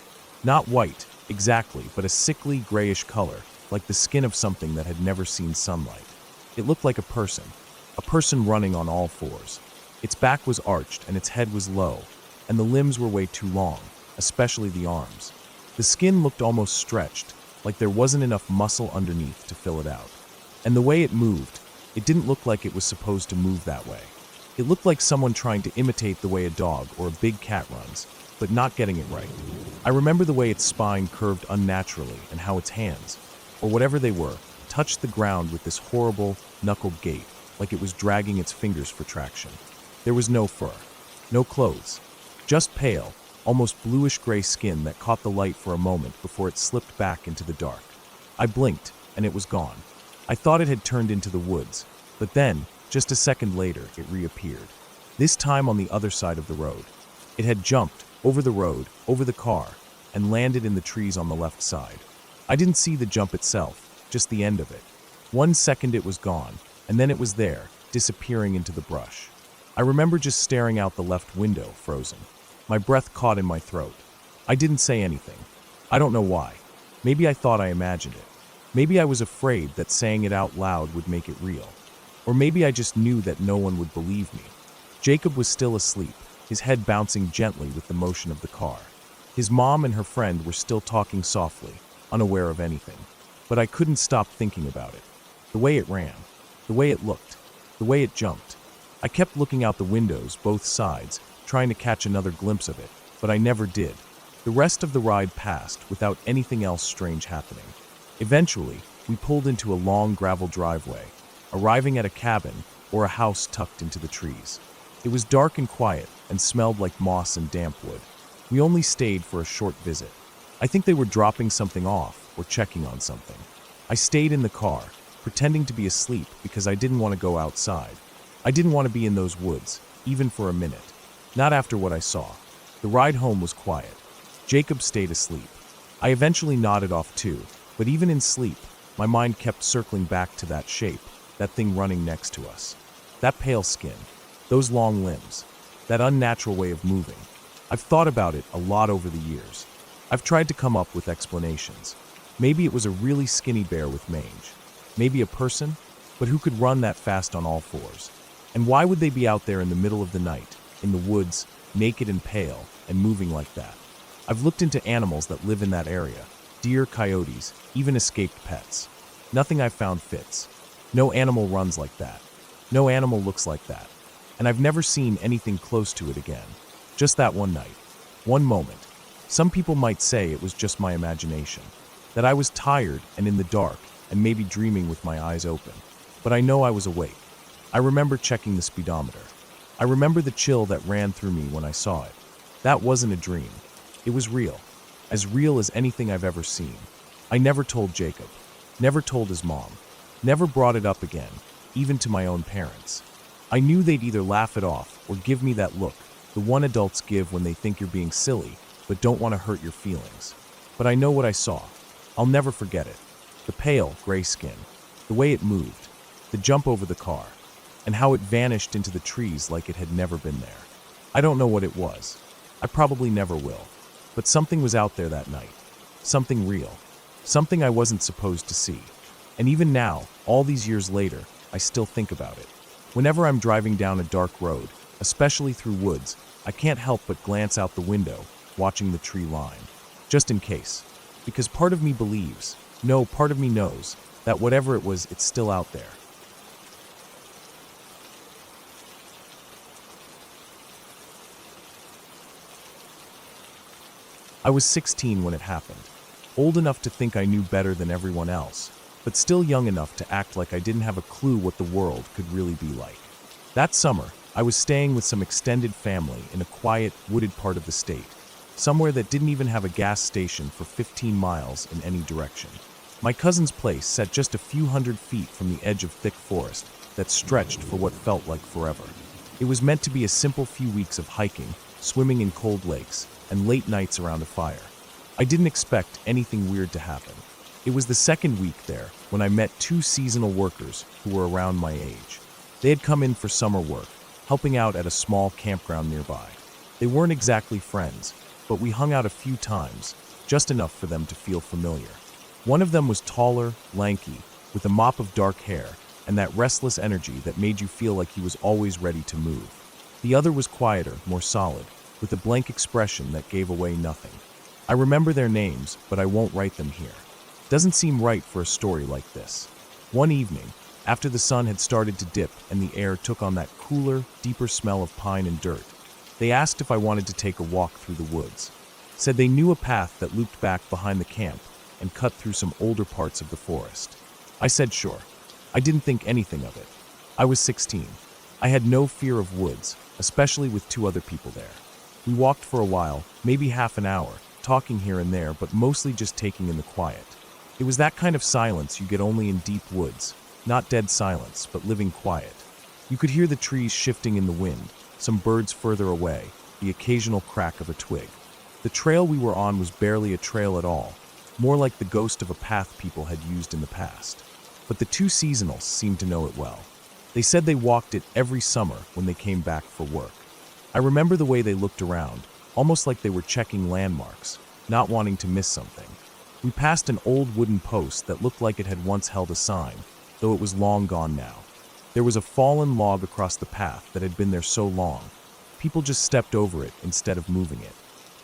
Speaker 1: Not white, exactly, but a sickly grayish color, like the skin of something that had never seen sunlight. It looked like a person running on all fours. Its back was arched and its head was low, and the limbs were way too long, especially the arms. The skin looked almost stretched, like there wasn't enough muscle underneath to fill it out. And the way it moved, it didn't look like it was supposed to move that way. It looked like someone trying to imitate the way a dog or a big cat runs, but not getting it right. I remember the way its spine curved unnaturally and how its hands, or whatever they were, touched the ground with this horrible, knuckled gait, like it was dragging its fingers for traction. There was no fur, no clothes, just pale, almost bluish-gray skin that caught the light for a moment before it slipped back into the dark. I blinked, and it was gone. I thought it had turned into the woods, but then, just a second later, it reappeared. This time on the other side of the road. It had jumped, over the road, over the car, and landed in the trees on the left side. I didn't see the jump itself, just the end of it. 1 second it was gone, and then it was there, disappearing into the brush. I remember just staring out the left window, frozen. My breath caught in my throat. I didn't say anything. I don't know why. Maybe I thought I imagined it. Maybe I was afraid that saying it out loud would make it real. Or maybe I just knew that no one would believe me. Jacob was still asleep, his head bouncing gently with the motion of the car. His mom and her friend were still talking softly, unaware of anything. But I couldn't stop thinking about it. The way it ran, the way it looked, the way it jumped. I kept looking out the windows, both sides, trying to catch another glimpse of it, but I never did. The rest of the ride passed without anything else strange happening. Eventually, we pulled into a long gravel driveway, arriving at a cabin or a house tucked into the trees. It was dark and quiet and smelled like moss and damp wood. We only stayed for a short visit. I think they were dropping something off or checking on something. I stayed in the car, pretending to be asleep because I didn't want to go outside. I didn't want to be in those woods, even for a minute. Not after what I saw. The ride home was quiet. Jacob stayed asleep. I eventually nodded off too, but even in sleep, my mind kept circling back to that shape, that thing running next to us. That pale skin, those long limbs, that unnatural way of moving. I've thought about it a lot over the years. I've tried to come up with explanations. Maybe it was a really skinny bear with mange. Maybe a person, but who could run that fast on all fours? And why would they be out there in the middle of the night, in the woods, naked and pale, and moving like that? I've looked into animals that live in that area. Deer, coyotes, even escaped pets. Nothing I've found fits. No animal runs like that. No animal looks like that. And I've never seen anything close to it again. Just that one night. One moment. Some people might say it was just my imagination. That I was tired and in the dark and maybe dreaming with my eyes open. But I know I was awake. I remember checking the speedometer. I remember the chill that ran through me when I saw it. That wasn't a dream. It was real. As real as anything I've ever seen. I never told Jacob. Never told his mom. Never brought it up again, even to my own parents. I knew they'd either laugh it off or give me that look, the one adults give when they think you're being silly, but don't want to hurt your feelings. But I know what I saw. I'll never forget it. The pale, gray skin, the way it moved, the jump over the car, and how it vanished into the trees like it had never been there. I don't know what it was. I probably never will. But something was out there that night. Something real. Something I wasn't supposed to see. And even now, all these years later, I still think about it. Whenever I'm driving down a dark road, especially through woods, I can't help but glance out the window, watching the tree line. Just in case. Because part of me believes, no, part of me knows, that whatever it was, it's still out there. I was 16 when it happened. Old enough to think I knew better than everyone else, but still young enough to act like I didn't have a clue what the world could really be like. That summer, I was staying with some extended family in a quiet, wooded part of the state, somewhere that didn't even have a gas station for 15 miles in any direction. My cousin's place sat just a few hundred feet from the edge of thick forest that stretched for what felt like forever. It was meant to be a simple few weeks of hiking, swimming in cold lakes, and late nights around a fire. I didn't expect anything weird to happen. It was the second week there when I met two seasonal workers who were around my age. They had come in for summer work, helping out at a small campground nearby. They weren't exactly friends, but we hung out a few times, just enough for them to feel familiar. One of them was taller, lanky, with a mop of dark hair and that restless energy that made you feel like he was always ready to move. The other was quieter, more solid, with a blank expression that gave away nothing. I remember their names, but I won't write them here. Doesn't seem right for a story like this. One evening, after the sun had started to dip and the air took on that cooler, deeper smell of pine and dirt, they asked if I wanted to take a walk through the woods. Said they knew a path that looped back behind the camp and cut through some older parts of the forest. I said sure. I didn't think anything of it. I was 16. I had no fear of woods, especially with 2 other people there. We walked for a while, maybe half an hour, talking here and there, but mostly just taking in the quiet. It was that kind of silence you get only in deep woods, not dead silence, but living quiet. You could hear the trees shifting in the wind, some birds further away, the occasional crack of a twig. The trail we were on was barely a trail at all, more like the ghost of a path people had used in the past. But the 2 seasonals seemed to know it well. They said they walked it every summer when they came back for work. I remember the way they looked around, almost like they were checking landmarks, not wanting to miss something. We passed an old wooden post that looked like it had once held a sign, though it was long gone now. There was a fallen log across the path that had been there so long. People just stepped over it instead of moving it.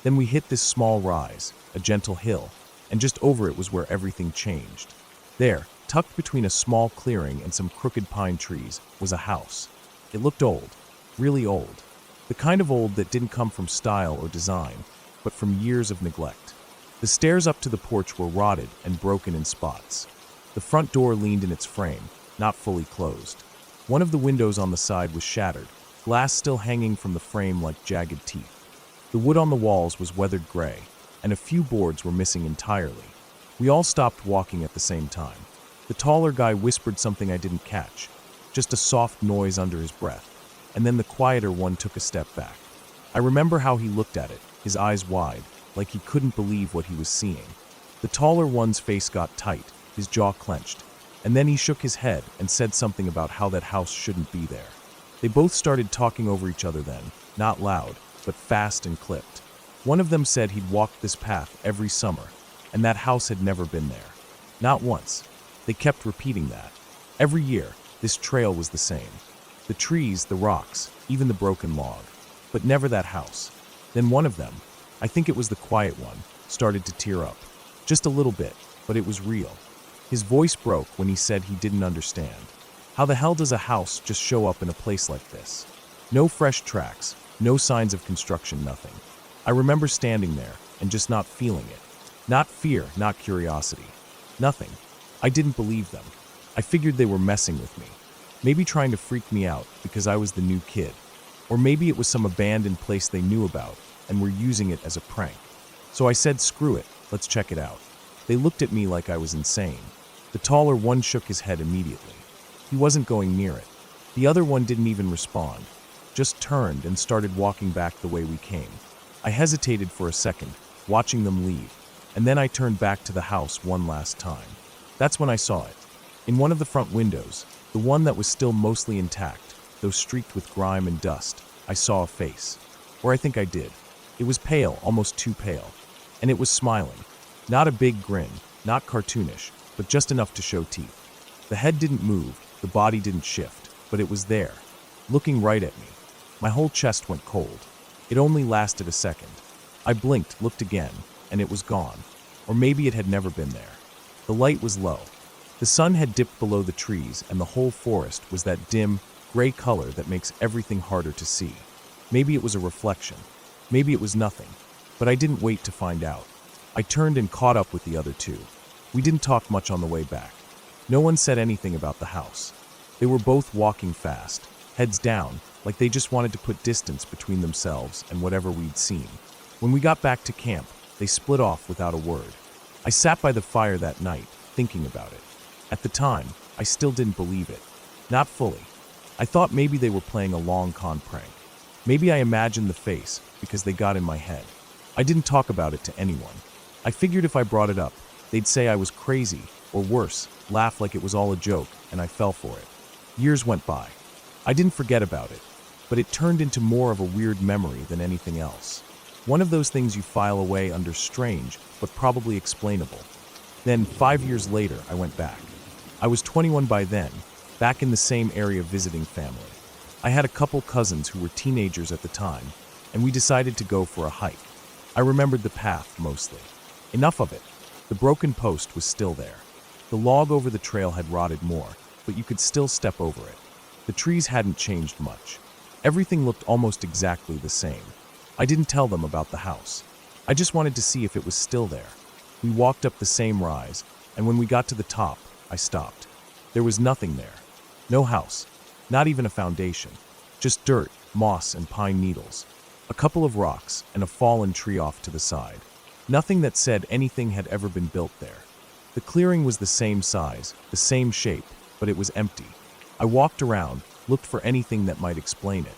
Speaker 1: Then we hit this small rise, a gentle hill, and just over it was where everything changed. There, tucked between a small clearing and some crooked pine trees, was a house. It looked old, really old. The kind of old that didn't come from style or design, but from years of neglect. The stairs up to the porch were rotted and broken in spots. The front door leaned in its frame, not fully closed. One of the windows on the side was shattered, glass still hanging from the frame like jagged teeth. The wood on the walls was weathered gray, and a few boards were missing entirely. We all stopped walking at the same time. The taller guy whispered something I didn't catch, just a soft noise under his breath, and then the quieter one took a step back. I remember how he looked at it, his eyes wide, like he couldn't believe what he was seeing. The taller one's face got tight, his jaw clenched, and then he shook his head and said something about how that house shouldn't be there. They both started talking over each other then, not loud, but fast and clipped. One of them said he'd walked this path every summer, and that house had never been there. Not once. They kept repeating that. Every year, this trail was the same. The trees, the rocks, even the broken log. But never that house. Then one of them, I think it was the quiet one, started to tear up. Just a little bit, but it was real. His voice broke when he said he didn't understand. How the hell does a house just show up in a place like this? No fresh tracks, no signs of construction, nothing. I remember standing there and just not feeling it. Not fear, not curiosity. Nothing. I didn't believe them. I figured they were messing with me. Maybe trying to freak me out because I was the new kid. Or maybe it was some abandoned place they knew about and were using it as a prank. So I said, screw it, let's check it out. They looked at me like I was insane. The taller one shook his head immediately. He wasn't going near it. The other one didn't even respond, just turned and started walking back the way we came. I hesitated for a second, watching them leave, and then I turned back to the house one last time. That's when I saw it. In one of the front windows, the one that was still mostly intact, though streaked with grime and dust, I saw a face. Or I think I did. It was pale, almost too pale. And it was smiling. Not a big grin, not cartoonish, but just enough to show teeth. The head didn't move, the body didn't shift, but it was there, looking right at me. My whole chest went cold. It only lasted a second. I blinked, looked again, and it was gone. Or maybe it had never been there. The light was low. The sun had dipped below the trees, and the whole forest was that dim, gray color that makes everything harder to see. Maybe it was a reflection. Maybe it was nothing. But I didn't wait to find out. I turned and caught up with the other 2. We didn't talk much on the way back. No one said anything about the house. They were both walking fast, heads down, like they just wanted to put distance between themselves and whatever we'd seen. When we got back to camp, they split off without a word. I sat by the fire that night, thinking about it. At the time, I still didn't believe it. Not fully. I thought maybe they were playing a long con prank. Maybe I imagined the face because they got in my head. I didn't talk about it to anyone. I figured if I brought it up, they'd say I was crazy, or worse, laugh like it was all a joke, and I fell for it. Years went by. I didn't forget about it, but it turned into more of a weird memory than anything else. One of those things you file away under strange, but probably explainable. Then, 5 years later, I went back. I was 21 by then, back in the same area visiting family. I had a couple cousins who were teenagers at the time, and we decided to go for a hike. I remembered the path mostly. Enough of it. The broken post was still there. The log over the trail had rotted more, but you could still step over it. The trees hadn't changed much. Everything looked almost exactly the same. I didn't tell them about the house. I just wanted to see if it was still there. We walked up the same rise, and when we got to the top, I stopped. There was nothing there. No house. Not even a foundation. Just dirt, moss, and pine needles. A couple of rocks, and a fallen tree off to the side. Nothing that said anything had ever been built there. The clearing was the same size, the same shape, but it was empty. I walked around, looked for anything that might explain it.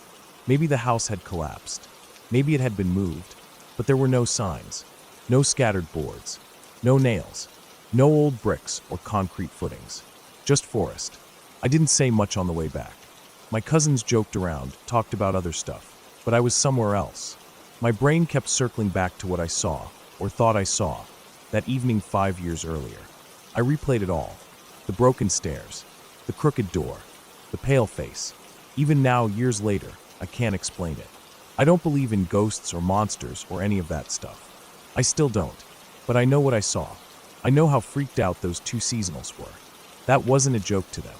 Speaker 1: Maybe the house had collapsed. Maybe it had been moved. But there were no signs. No scattered boards. No nails. No old bricks or concrete footings. Just forest. I didn't say much on the way back. My cousins joked around, talked about other stuff, but I was somewhere else. My brain kept circling back to what I saw, or thought I saw, that evening 5 years earlier. I replayed it all. The broken stairs, the crooked door, the pale face. Even now, years later, I can't explain it. I don't believe in ghosts or monsters or any of that stuff. I still don't, but I know what I saw. I know how freaked out those two seasonals were. That wasn't a joke to them.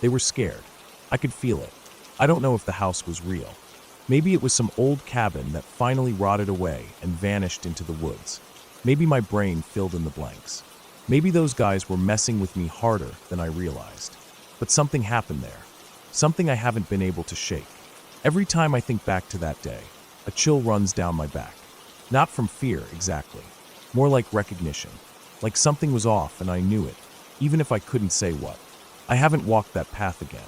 Speaker 1: They were scared. I could feel it. I don't know if the house was real. Maybe it was some old cabin that finally rotted away and vanished into the woods. Maybe my brain filled in the blanks. Maybe those guys were messing with me harder than I realized. But something happened there. Something I haven't been able to shake. Every time I think back to that day, a chill runs down my back. Not from fear, exactly. More like recognition. Like something was off and I knew it, even if I couldn't say what. I haven't walked that path again.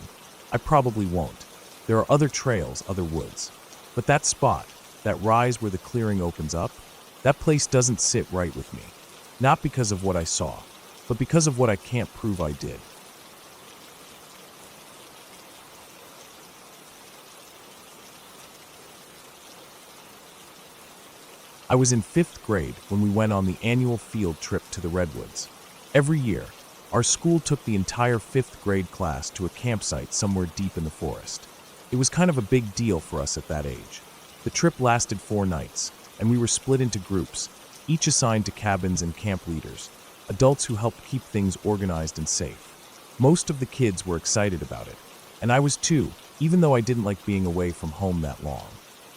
Speaker 1: I probably won't. There are other trails, other woods. But that spot, that rise where the clearing opens up, that place doesn't sit right with me. Not because of what I saw, but because of what I can't prove I did. I was in 5th grade when we went on the annual field trip to the Redwoods. Every year, our school took the entire 5th grade class to a campsite somewhere deep in the forest. It was kind of a big deal for us at that age. The trip lasted 4 nights, and we were split into groups, each assigned to cabins and camp leaders, adults who helped keep things organized and safe. Most of the kids were excited about it, and I was too, even though I didn't like being away from home that long.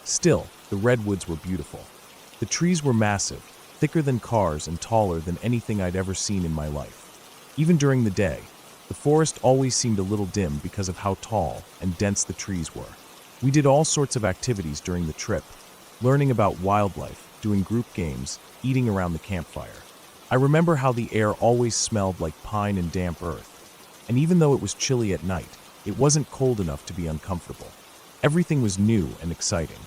Speaker 1: Still, the Redwoods were beautiful. The trees were massive, thicker than cars and taller than anything I'd ever seen in my life. Even during the day, the forest always seemed a little dim because of how tall and dense the trees were. We did all sorts of activities during the trip, learning about wildlife, doing group games, eating around the campfire. I remember how the air always smelled like pine and damp earth. And even though it was chilly at night, it wasn't cold enough to be uncomfortable. Everything was new and exciting.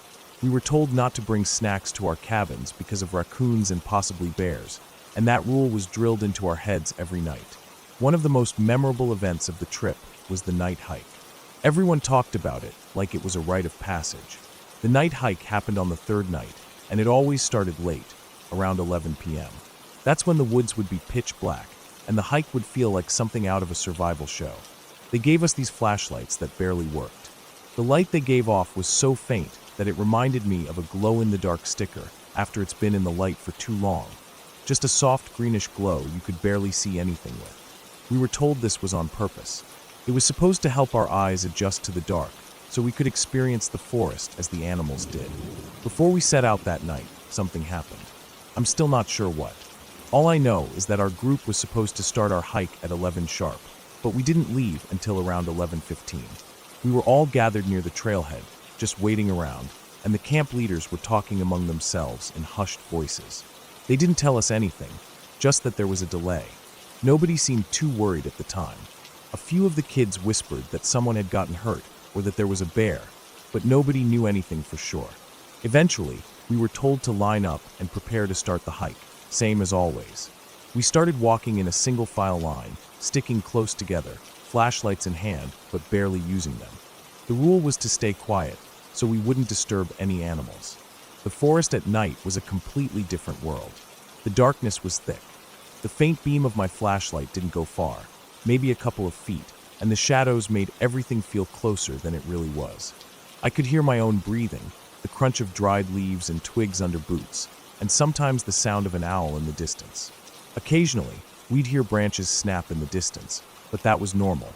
Speaker 1: We were told not to bring snacks to our cabins because of raccoons and possibly bears, and that rule was drilled into our heads every night. One of the most memorable events of the trip was the night hike. Everyone talked about it like it was a rite of passage. The night hike happened on the 3rd night, and it always started late, around 11 p.m. That's when the woods would be pitch black, and the hike would feel like something out of a survival show. They gave us these flashlights that barely worked. The light they gave off was so faint that it reminded me of a glow-in-the-dark sticker after it's been in the light for too long. Just a soft greenish glow you could barely see anything with. We were told this was on purpose. It was supposed to help our eyes adjust to the dark, so we could experience the forest as the animals did. Before we set out that night, something happened. I'm still not sure what. All I know is that our group was supposed to start our hike at 11 sharp, but we didn't leave until around 11:15. We were all gathered near the trailhead, just waiting around, and the camp leaders were talking among themselves in hushed voices. They didn't tell us anything, just that there was a delay. Nobody seemed too worried at the time. A few of the kids whispered that someone had gotten hurt or that there was a bear, but nobody knew anything for sure. Eventually, we were told to line up and prepare to start the hike, same as always. We started walking in a single file line, sticking close together, flashlights in hand, but barely using them. The rule was to stay quiet, so we wouldn't disturb any animals. The forest at night was a completely different world. The darkness was thick. The faint beam of my flashlight didn't go far, maybe a couple of feet, and the shadows made everything feel closer than it really was. I could hear my own breathing, the crunch of dried leaves and twigs under boots, and sometimes the sound of an owl in the distance. Occasionally, we'd hear branches snap in the distance, but that was normal.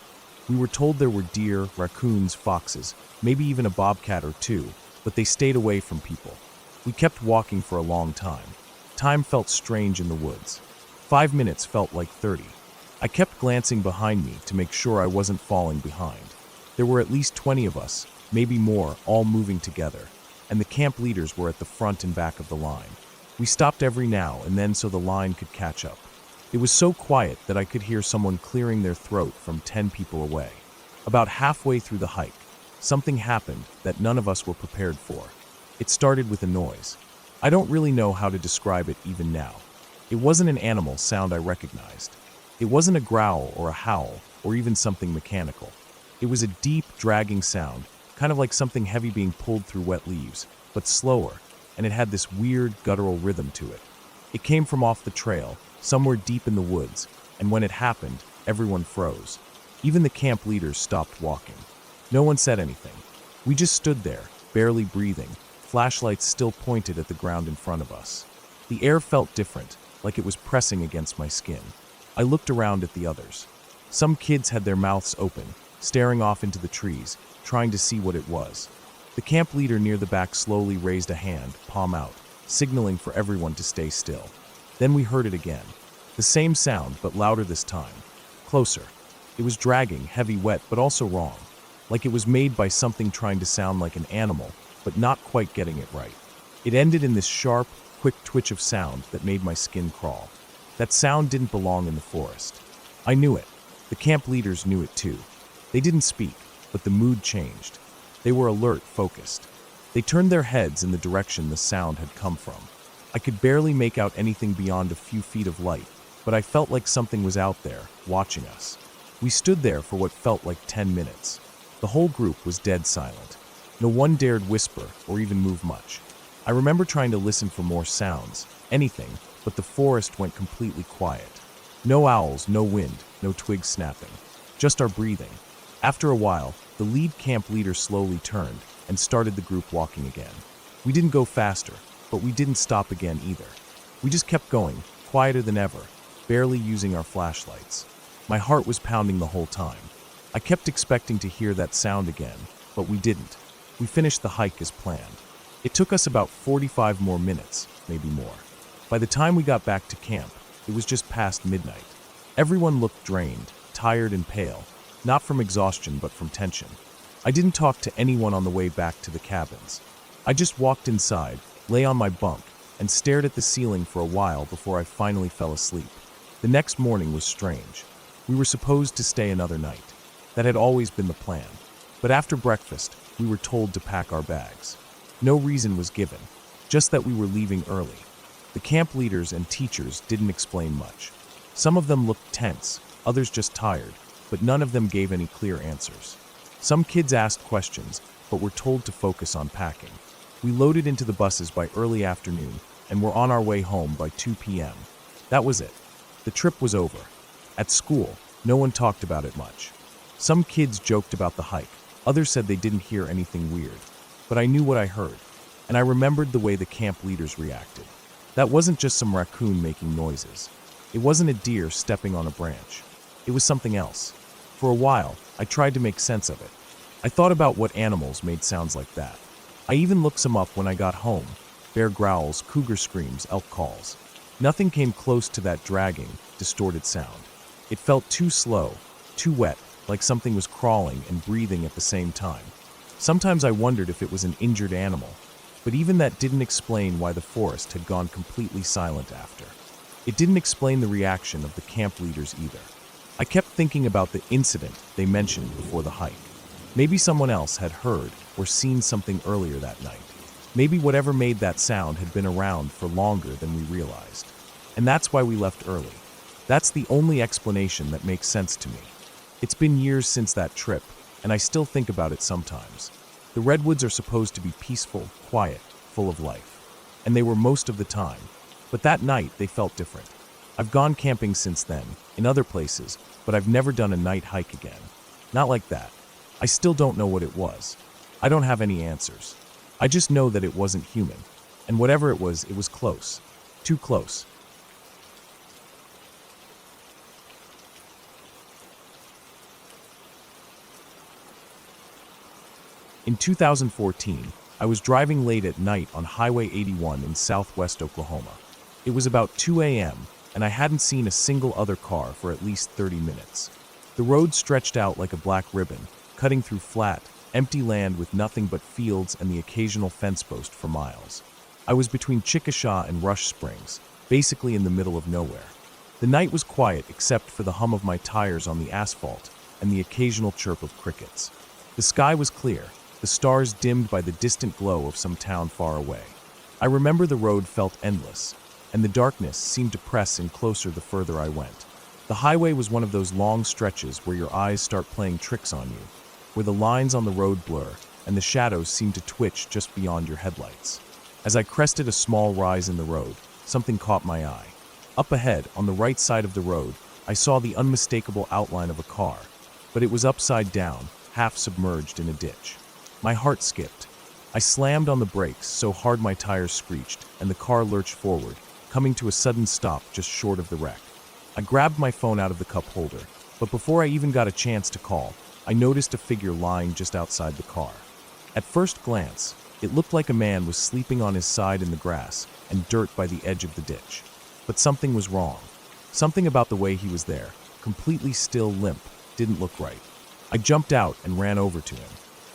Speaker 1: We were told there were deer, raccoons, foxes, maybe even a bobcat or two, but they stayed away from people. We kept walking for a long time. Time felt strange in the woods. 5 minutes felt like 30. I kept glancing behind me to make sure I wasn't falling behind. There were at least 20 of us, maybe more, all moving together, and the camp leaders were at the front and back of the line. We stopped every now and then so the line could catch up. It was so quiet that I could hear someone clearing their throat from 10 people away. About halfway through the hike, something happened that none of us were prepared for. It started with a noise. I don't really know how to describe it even now. It wasn't an animal sound I recognized. It wasn't a growl or a howl or even something mechanical. It was a deep, dragging sound, kind of like something heavy being pulled through wet leaves, but slower, and it had this weird, guttural rhythm to it. It came from off the trail, somewhere deep in the woods, and when it happened, everyone froze. Even the camp leaders stopped walking. No one said anything. We just stood there, barely breathing, flashlights still pointed at the ground in front of us. The air felt different, like it was pressing against my skin. I looked around at the others. Some kids had their mouths open, staring off into the trees, trying to see what it was. The camp leader near the back slowly raised a hand, palm out, signaling for everyone to stay still. Then we heard it again. The same sound, but louder this time. Closer. It was dragging, heavy, wet, but also wrong. Like it was made by something trying to sound like an animal, but not quite getting it right. It ended in this sharp, quick twitch of sound that made my skin crawl. That sound didn't belong in the forest. I knew it. The camp leaders knew it too. They didn't speak, but the mood changed. They were alert, focused. They turned their heads in the direction the sound had come from. I could barely make out anything beyond a few feet of light, but I felt like something was out there, watching us. We stood there for what felt like 10 minutes. The whole group was dead silent. No one dared whisper or even move much. I remember trying to listen for more sounds, anything, but the forest went completely quiet. No owls, no wind, no twigs snapping. Just our breathing. After a while, the lead camp leader slowly turned and started the group walking again. We didn't go faster, but we didn't stop again either. We just kept going, quieter than ever, barely using our flashlights. My heart was pounding the whole time. I kept expecting to hear that sound again, but we didn't. We finished the hike as planned. It took us about 45 more minutes, maybe more. By the time we got back to camp, it was just past midnight. Everyone looked drained, tired and pale, not from exhaustion but from tension. I didn't talk to anyone on the way back to the cabins. I just walked inside, lay on my bunk, and stared at the ceiling for a while before I finally fell asleep. The next morning was strange. We were supposed to stay another night. That had always been the plan. But after breakfast, we were told to pack our bags. No reason was given, just that we were leaving early. The camp leaders and teachers didn't explain much. Some of them looked tense, others just tired, but none of them gave any clear answers. Some kids asked questions, but were told to focus on packing. We loaded into the buses by early afternoon and were on our way home by 2 p.m. That was it. The trip was over. At school, no one talked about it much. Some kids joked about the hike. Others said they didn't hear anything weird. But I knew what I heard, and I remembered the way the camp leaders reacted. That wasn't just some raccoon making noises. It wasn't a deer stepping on a branch. It was something else. For a while, I tried to make sense of it. I thought about what animals made sounds like that. I even looked some up when I got home. Bear growls, cougar screams, elk calls. Nothing came close to that dragging, distorted sound. It felt too slow, too wet, like something was crawling and breathing at the same time. Sometimes I wondered if it was an injured animal, but even that didn't explain why the forest had gone completely silent after. It didn't explain the reaction of the camp leaders either. I kept thinking about the incident they mentioned before the hike. Maybe someone else had heard or seen something earlier that night. Maybe whatever made that sound had been around for longer than we realized. And that's why we left early. That's the only explanation that makes sense to me. It's been years since that trip, and I still think about it sometimes. The redwoods are supposed to be peaceful, quiet, full of life. And they were most of the time. But that night, they felt different. I've gone camping since then, in other places, but I've never done a night hike again. Not like that. I still don't know what it was. I don't have any answers. I just know that it wasn't human. And whatever it was close. Too close. In 2014, I was driving late at night on Highway 81 in southwest Oklahoma. It was about 2 a.m., and I hadn't seen a single other car for at least 30 minutes. The road stretched out like a black ribbon, cutting through flat, empty land with nothing but fields and the occasional fence post for miles. I was between Chickasha and Rush Springs, basically in the middle of nowhere. The night was quiet except for the hum of my tires on the asphalt and the occasional chirp of crickets. The sky was clear, the stars dimmed by the distant glow of some town far away. I remember the road felt endless, and the darkness seemed to press in closer the further I went. The highway was one of those long stretches where your eyes start playing tricks on you, where the lines on the road blur and the shadows seem to twitch just beyond your headlights. As I crested a small rise in the road, something caught my eye. Up ahead, on the right side of the road, I saw the unmistakable outline of a car, but it was upside down, half submerged in a ditch. My heart skipped. I slammed on the brakes so hard my tires screeched, and the car lurched forward, coming to a sudden stop just short of the wreck. I grabbed my phone out of the cup holder, but before I even got a chance to call, I noticed a figure lying just outside the car. At first glance, it looked like a man was sleeping on his side in the grass and dirt by the edge of the ditch. But something was wrong. Something about the way he was there, completely still limp, didn't look right. I jumped out and ran over to him.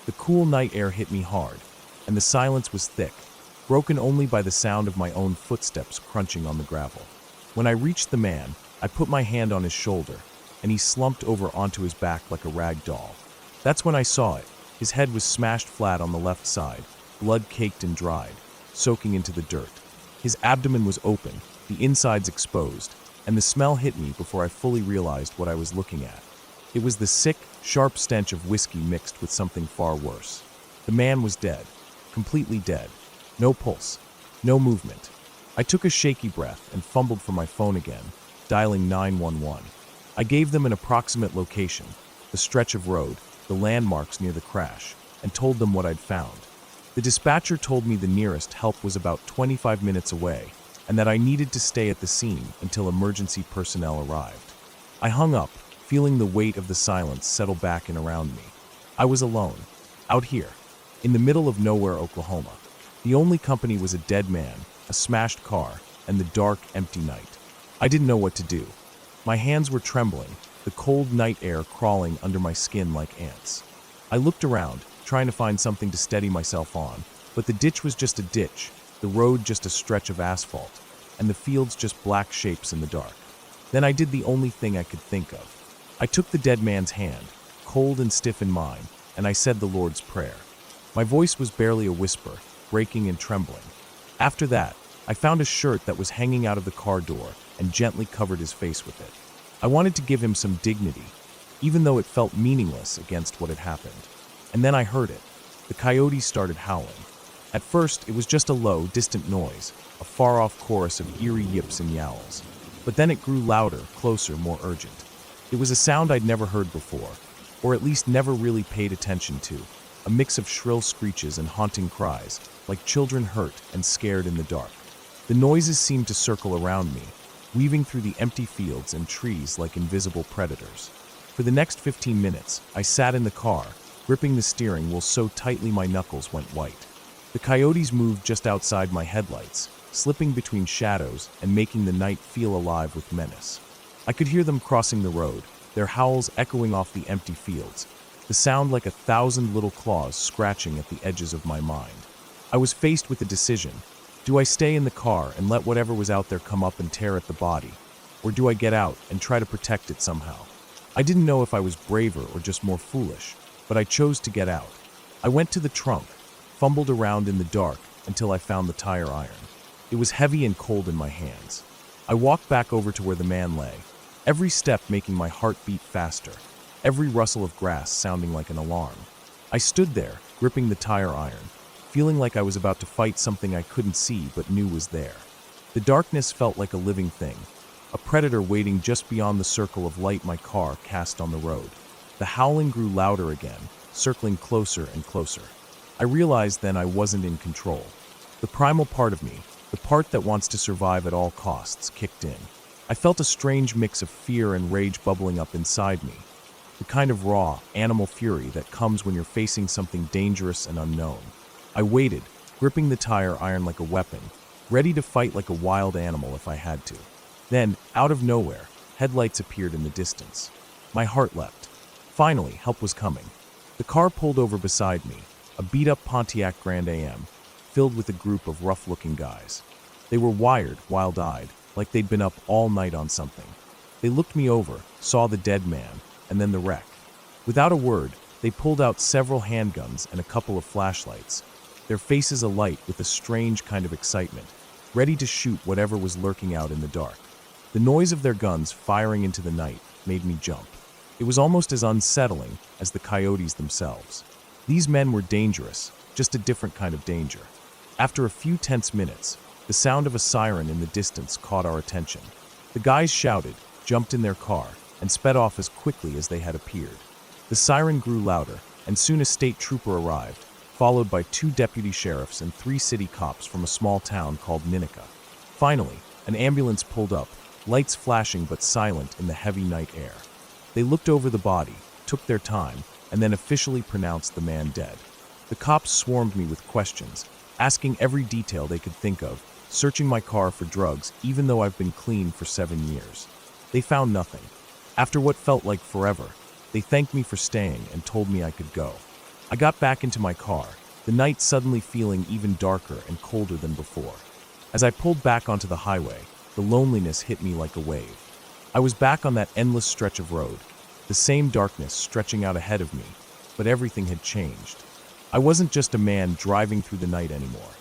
Speaker 1: The cool night air hit me hard, and the silence was thick, broken only by the sound of my own footsteps crunching on the gravel. When I reached the man, I put my hand on his shoulder, and he slumped over onto his back like a rag doll. That's when I saw it. His head was smashed flat on the left side, blood caked and dried, soaking into the dirt. His abdomen was open, the insides exposed, and the smell hit me before I fully realized what I was looking at. It was the sick, sharp stench of whiskey mixed with something far worse. The man was dead, completely dead. No pulse, no movement. I took a shaky breath and fumbled for my phone again, dialing 911. I gave them an approximate location, the stretch of road, the landmarks near the crash, and told them what I'd found. The dispatcher told me the nearest help was about 25 minutes away, and that I needed to stay at the scene until emergency personnel arrived. I hung up, feeling the weight of the silence settle back in around me. I was alone, out here, in the middle of nowhere, Oklahoma. The only company was a dead man, a smashed car, and the dark, empty night. I didn't know what to do. My hands were trembling, the cold night air crawling under my skin like ants. I looked around, trying to find something to steady myself on, but the ditch was just a ditch, the road just a stretch of asphalt, and the fields just black shapes in the dark. Then I did the only thing I could think of. I took the dead man's hand, cold and stiff in mine, and I said the Lord's Prayer. My voice was barely a whisper, breaking and trembling. After that, I found a shirt that was hanging out of the car door and gently covered his face with it. I wanted to give him some dignity, even though it felt meaningless against what had happened. And then I heard it. The coyotes started howling. At first, it was just a low, distant noise, a far-off chorus of eerie yips and yowls. But then it grew louder, closer, more urgent. It was a sound I'd never heard before, or at least never really paid attention to, a mix of shrill screeches and haunting cries, like children hurt and scared in the dark. The noises seemed to circle around me, weaving through the empty fields and trees like invisible predators. For the next 15 minutes, I sat in the car, gripping the steering wheel so tightly my knuckles went white. The coyotes moved just outside my headlights, slipping between shadows and making the night feel alive with menace. I could hear them crossing the road, their howls echoing off the empty fields, the sound like 1,000 little claws scratching at the edges of my mind. I was faced with a decision. Do I stay in the car and let whatever was out there come up and tear at the body? Or do I get out and try to protect it somehow? I didn't know if I was braver or just more foolish, but I chose to get out. I went to the trunk, fumbled around in the dark until I found the tire iron. It was heavy and cold in my hands. I walked back over to where the man lay, every step making my heart beat faster, every rustle of grass sounding like an alarm. I stood there, gripping the tire iron, feeling like I was about to fight something I couldn't see but knew was there. The darkness felt like a living thing, a predator waiting just beyond the circle of light my car cast on the road. The howling grew louder again, circling closer and closer. I realized then I wasn't in control. The primal part of me, the part that wants to survive at all costs, kicked in. I felt a strange mix of fear and rage bubbling up inside me. the kind of raw, animal fury that comes when you're facing something dangerous and unknown. I waited, gripping the tire iron like a weapon, ready to fight like a wild animal if I had to. Then, out of nowhere, headlights appeared in the distance. My heart leapt. Finally, help was coming. The car pulled over beside me, a beat-up Pontiac Grand Am, filled with a group of rough-looking guys. They were wired, wild-eyed, like they'd been up all night on something. They looked me over, saw the dead man, and then the wreck. Without a word, they pulled out several handguns and a couple of flashlights, their faces alight with a strange kind of excitement, ready to shoot whatever was lurking out in the dark. The noise of their guns firing into the night made me jump. It was almost as unsettling as the coyotes themselves. These men were dangerous, just a different kind of danger. After a few tense minutes, the sound of a siren in the distance caught our attention. The guys shouted, jumped in their car, and sped off as quickly as they had appeared. The siren grew louder, and soon a state trooper arrived, followed by 2 deputy sheriffs and 3 city cops from a small town called Ninnica. Finally, an ambulance pulled up, lights flashing but silent in the heavy night air. They looked over the body, took their time, and then officially pronounced the man dead. The cops swarmed me with questions, asking every detail they could think of, searching my car for drugs even though I've been clean for 7 years. They found nothing. After what felt like forever, they thanked me for staying and told me I could go. I got back into my car, the night suddenly feeling even darker and colder than before. As I pulled back onto the highway, the loneliness hit me like a wave. I was back on that endless stretch of road, the same darkness stretching out ahead of me, but everything had changed. I wasn't just a man driving through the night anymore.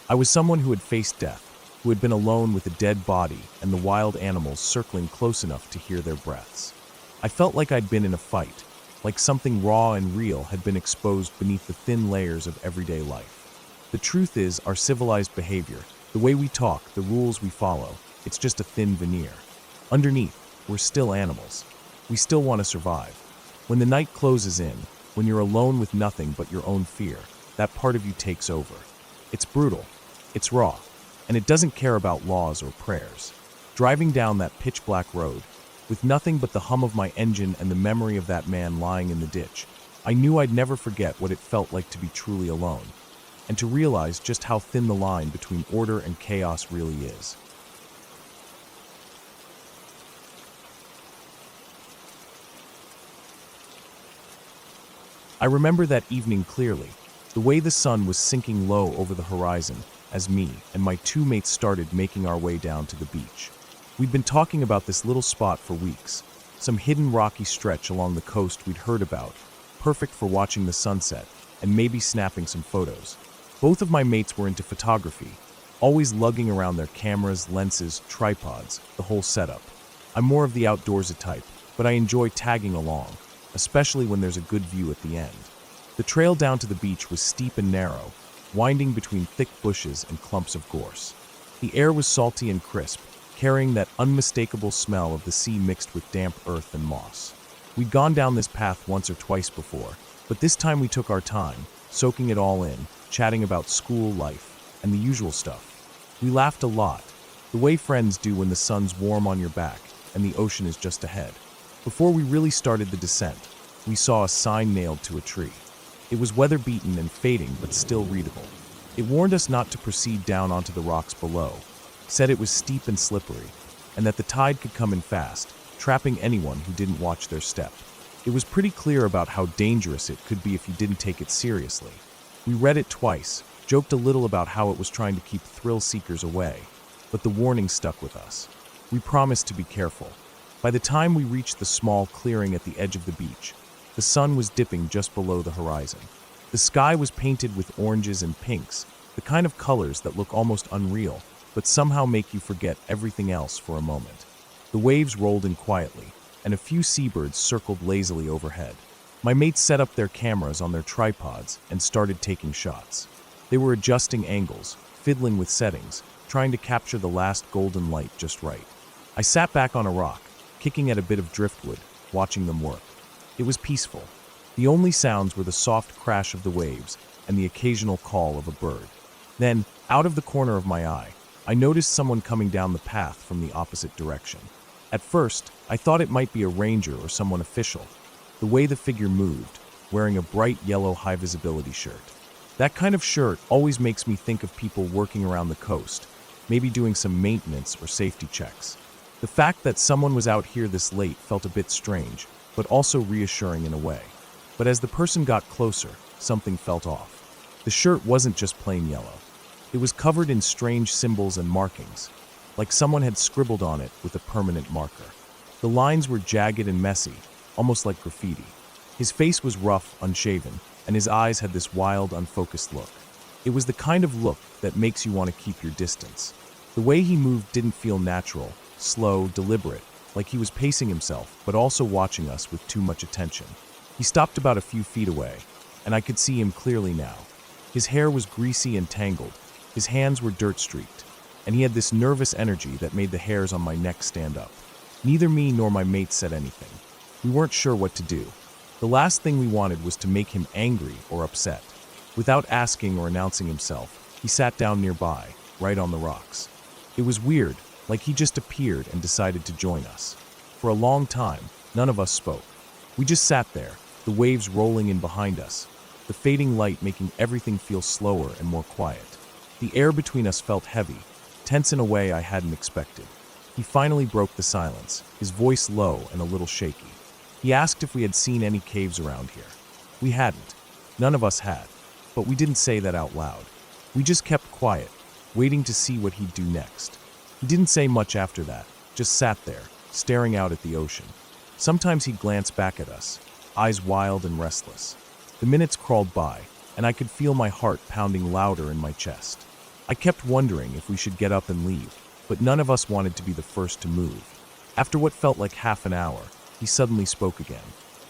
Speaker 1: I was someone who had faced death, who had been alone with a dead body and the wild animals circling close enough to hear their breaths. I felt like I'd been in a fight, like something raw and real had been exposed beneath the thin layers of everyday life. The truth is, our civilized behavior, the way we talk, the rules we follow, it's just a thin veneer. Underneath, we're still animals. We still want to survive. When the night closes in, when you're alone with nothing but your own fear, that part of you takes over. It's brutal, it's raw, and it doesn't care about laws or prayers. Driving down that pitch-black road, with nothing but the hum of my engine and the memory of that man lying in the ditch, I knew I'd never forget what it felt like to be truly alone, and to realize just how thin the line between order and chaos really is. I remember that evening clearly, the way the sun was sinking low over the horizon as me and my 2 mates started making our way down to the beach. We'd been talking about this little spot for weeks, some hidden rocky stretch along the coast we'd heard about, perfect for watching the sunset and maybe snapping some photos. Both of my mates were into photography, always lugging around their cameras, lenses, tripods, the whole setup. I'm more of the outdoorsy type, but I enjoy tagging along, especially when there's a good view at the end. The trail down to the beach was steep and narrow, winding between thick bushes and clumps of gorse. The air was salty and crisp, carrying that unmistakable smell of the sea mixed with damp earth and moss. We'd gone down this path once or twice before, but this time we took our time, soaking it all in, chatting about school life and the usual stuff. We laughed a lot, the way friends do when the sun's warm on your back and the ocean is just ahead. Before we really started the descent, we saw a sign nailed to a tree. It was weather-beaten and fading, but still readable. It warned us not to proceed down onto the rocks below, said it was steep and slippery, and that the tide could come in fast, trapping anyone who didn't watch their step. It was pretty clear about how dangerous it could be if you didn't take it seriously. We read it twice, joked a little about how it was trying to keep thrill-seekers away, but the warning stuck with us. We promised to be careful. By the time we reached the small clearing at the edge of the beach, the sun was dipping just below the horizon. The sky was painted with oranges and pinks, the kind of colors that look almost unreal, but somehow make you forget everything else for a moment. The waves rolled in quietly, and a few seabirds circled lazily overhead. My mates set up their cameras on their tripods and started taking shots. They were adjusting angles, fiddling with settings, trying to capture the last golden light just right. I sat back on a rock, kicking at a bit of driftwood, watching them work. It was peaceful. The only sounds were the soft crash of the waves and the occasional call of a bird. Then, out of the corner of my eye, I noticed someone coming down the path from the opposite direction. At first, I thought it might be a ranger or someone official, the way the figure moved, wearing a bright yellow high-visibility shirt. That kind of shirt always makes me think of people working around the coast, maybe doing some maintenance or safety checks. The fact that someone was out here this late felt a bit strange, but also reassuring in a way. But as the person got closer, something felt off. The shirt wasn't just plain yellow. It was covered in strange symbols and markings, like someone had scribbled on it with a permanent marker. The lines were jagged and messy, almost like graffiti. His face was rough, unshaven, and his eyes had this wild, unfocused look. It was the kind of look that makes you want to keep your distance. The way he moved didn't feel natural, slow, deliberate, like he was pacing himself, but also watching us with too much attention. He stopped about a few feet away, and I could see him clearly now. His hair was greasy and tangled, his hands were dirt-streaked, and he had this nervous energy that made the hairs on my neck stand up. Neither me nor my mate said anything. We weren't sure what to do. The last thing we wanted was to make him angry or upset. Without asking or announcing himself, he sat down nearby, right on the rocks. It was weird, like he just appeared and decided to join us. For a long time, none of us spoke. We just sat there, the waves rolling in behind us, the fading light making everything feel slower and more quiet. The air between us felt heavy, tense in a way I hadn't expected. He finally broke the silence, his voice low and a little shaky. He asked if we had seen any caves around here. We hadn't. None of us had. But we didn't say that out loud. We just kept quiet, waiting to see what he'd do next. He didn't say much after that, just sat there, staring out at the ocean. Sometimes he'd glance back at us, eyes wild and restless. The minutes crawled by, and I could feel my heart pounding louder in my chest. I kept wondering if we should get up and leave, but none of us wanted to be the first to move. After what felt like half an hour, he suddenly spoke again.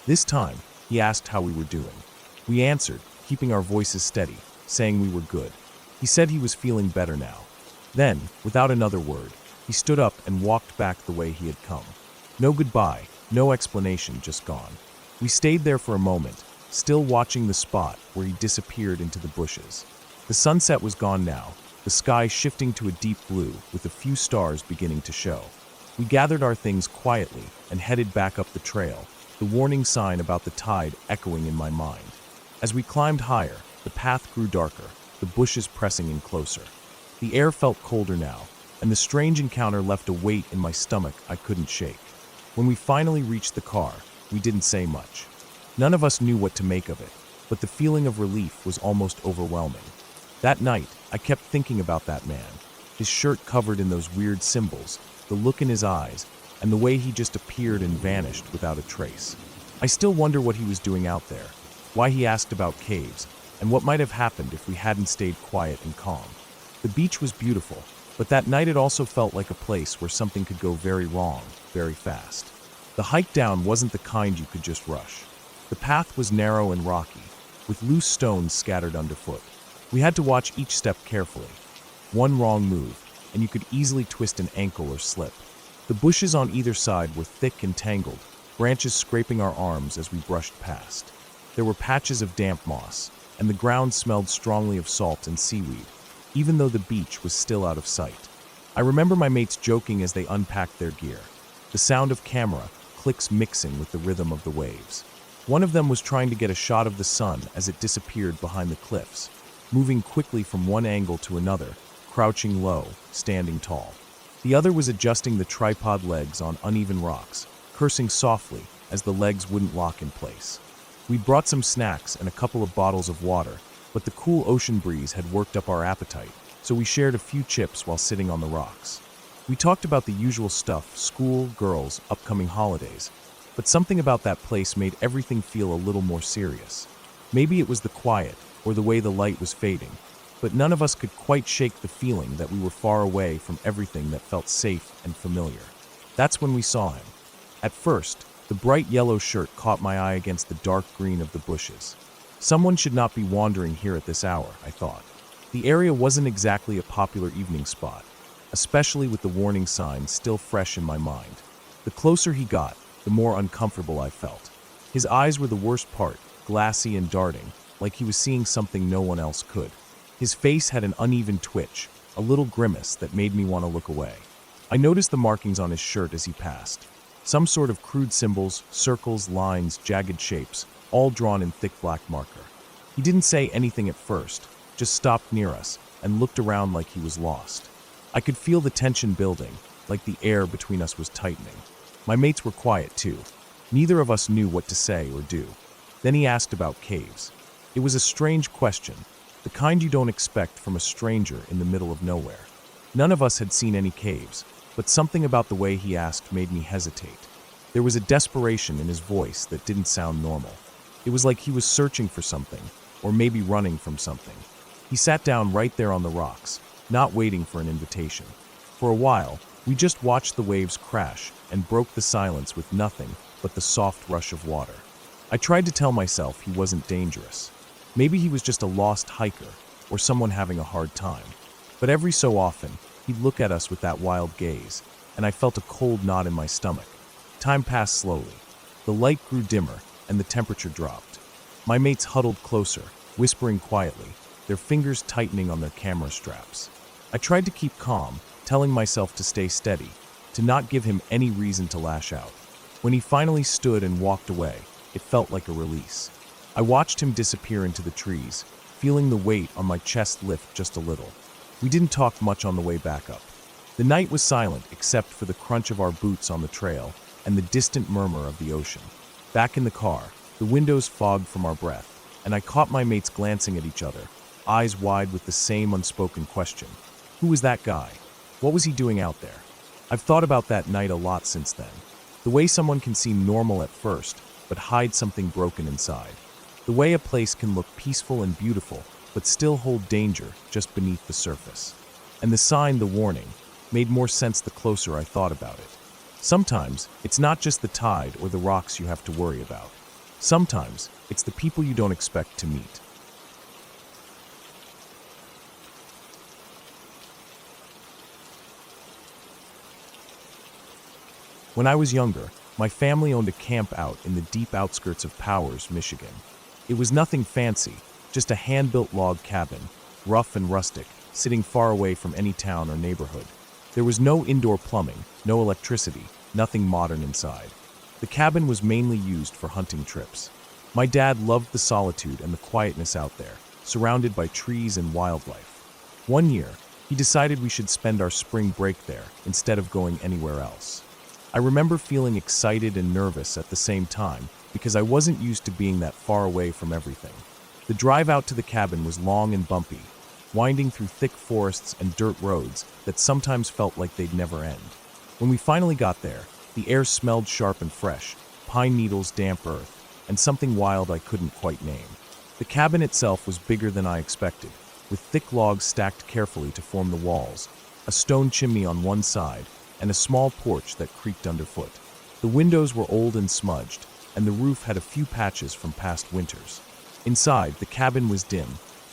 Speaker 1: This time, he asked how we were doing. We answered, keeping our voices steady, saying we were good. He said he was feeling better now. Then, without another word, he stood up and walked back the way he had come. No goodbye, no explanation, just gone. We stayed there for a moment, still watching the spot where he disappeared into the bushes. The sunset was gone now, the sky shifting to a deep blue with a few stars beginning to show. We gathered our things quietly and headed back up the trail, the warning sign about the tide echoing in my mind. As we climbed higher, the path grew darker, the bushes pressing in closer. The air felt colder now, and the strange encounter left a weight in my stomach I couldn't shake. When we finally reached the car, we didn't say much. None of us knew what to make of it, but the feeling of relief was almost overwhelming. That night, I kept thinking about that man, his shirt covered in those weird symbols, the look in his eyes, and the way he just appeared and vanished without a trace. I still wonder what he was doing out there, why he asked about caves, and what might have happened if we hadn't stayed quiet and calm. The beach was beautiful, but that night it also felt like a place where something could go very wrong, very fast. The hike down wasn't the kind you could just rush. The path was narrow and rocky, with loose stones scattered underfoot. We had to watch each step carefully. One wrong move, and you could easily twist an ankle or slip. The bushes on either side were thick and tangled, branches scraping our arms as we brushed past. There were patches of damp moss, and the ground smelled strongly of salt and seaweed, even though the beach was still out of sight. I remember my mates joking as they unpacked their gear, the sound of camera clicks mixing with the rhythm of the waves. One of them was trying to get a shot of the sun as it disappeared behind the cliffs, moving quickly from one angle to another, crouching low, standing tall. The other was adjusting the tripod legs on uneven rocks, cursing softly as the legs wouldn't lock in place. We'd brought some snacks and a couple of bottles of water, but the cool ocean breeze had worked up our appetite, so we shared a few chips while sitting on the rocks. We talked about the usual stuff, school, girls, upcoming holidays, but something about that place made everything feel a little more serious. Maybe it was the quiet, or the way the light was fading, but none of us could quite shake the feeling that we were far away from everything that felt safe and familiar. That's when we saw him. At first, the bright yellow shirt caught my eye against the dark green of the bushes. Someone should not be wandering here at this hour, I thought. The area wasn't exactly a popular evening spot, especially with the warning sign still fresh in my mind. The closer he got, the more uncomfortable I felt. His eyes were the worst part, glassy and darting, like he was seeing something no one else could. His face had an uneven twitch, a little grimace that made me want to look away. I noticed the markings on his shirt as he passed. Some sort of crude symbols, circles, lines, jagged shapes, all drawn in thick black marker. He didn't say anything at first, just stopped near us and looked around like he was lost. I could feel the tension building, like the air between us was tightening. My mates were quiet too. Neither of us knew what to say or do. Then he asked about caves. It was a strange question, the kind you don't expect from a stranger in the middle of nowhere. None of us had seen any caves, but something about the way he asked made me hesitate. There was a desperation in his voice that didn't sound normal. It was like he was searching for something, or maybe running from something. He sat down right there on the rocks, not waiting for an invitation. For a while, we just watched the waves crash and broke the silence with nothing but the soft rush of water. I tried to tell myself he wasn't dangerous. Maybe he was just a lost hiker or someone having a hard time. But every so often, he'd look at us with that wild gaze, and I felt a cold knot in my stomach. Time passed slowly. The light grew dimmer, and the temperature dropped. My mates huddled closer, whispering quietly, their fingers tightening on their camera straps. I tried to keep calm, telling myself to stay steady, to not give him any reason to lash out. When he finally stood and walked away, it felt like a release. I watched him disappear into the trees, feeling the weight on my chest lift just a little. We didn't talk much on the way back up. The night was silent except for the crunch of our boots on the trail and the distant murmur of the ocean. Back in the car, the windows fogged from our breath, and I caught my mates glancing at each other, eyes wide with the same unspoken question. Who was that guy? What was he doing out there? I've thought about that night a lot since then. The way someone can seem normal at first, but hide something broken inside. The way a place can look peaceful and beautiful, but still hold danger just beneath the surface. And the sign, the warning, made more sense the closer I thought about it. Sometimes, it's not just the tide or the rocks you have to worry about. Sometimes, it's the people you don't expect to meet. When I was younger, my family owned a camp out in the deep outskirts of Powers, Michigan. It was nothing fancy, just a hand-built log cabin, rough and rustic, sitting far away from any town or neighborhood. There was no indoor plumbing, no electricity, nothing modern inside. The cabin was mainly used for hunting trips. My dad loved the solitude and the quietness out there, surrounded by trees and wildlife. One year, he decided we should spend our spring break there instead of going anywhere else. I remember feeling excited and nervous at the same time because I wasn't used to being that far away from everything. The drive out to the cabin was long and bumpy, winding through thick forests and dirt roads that sometimes felt like they'd never end. When we finally got there, the air smelled sharp and fresh, pine needles, damp earth, and something wild I couldn't quite name. The cabin itself was bigger than I expected, with thick logs stacked carefully to form the walls, a stone chimney on one side, and a small porch that creaked underfoot. The windows were old and smudged, and the roof had a few patches from past winters. Inside, the cabin was dim,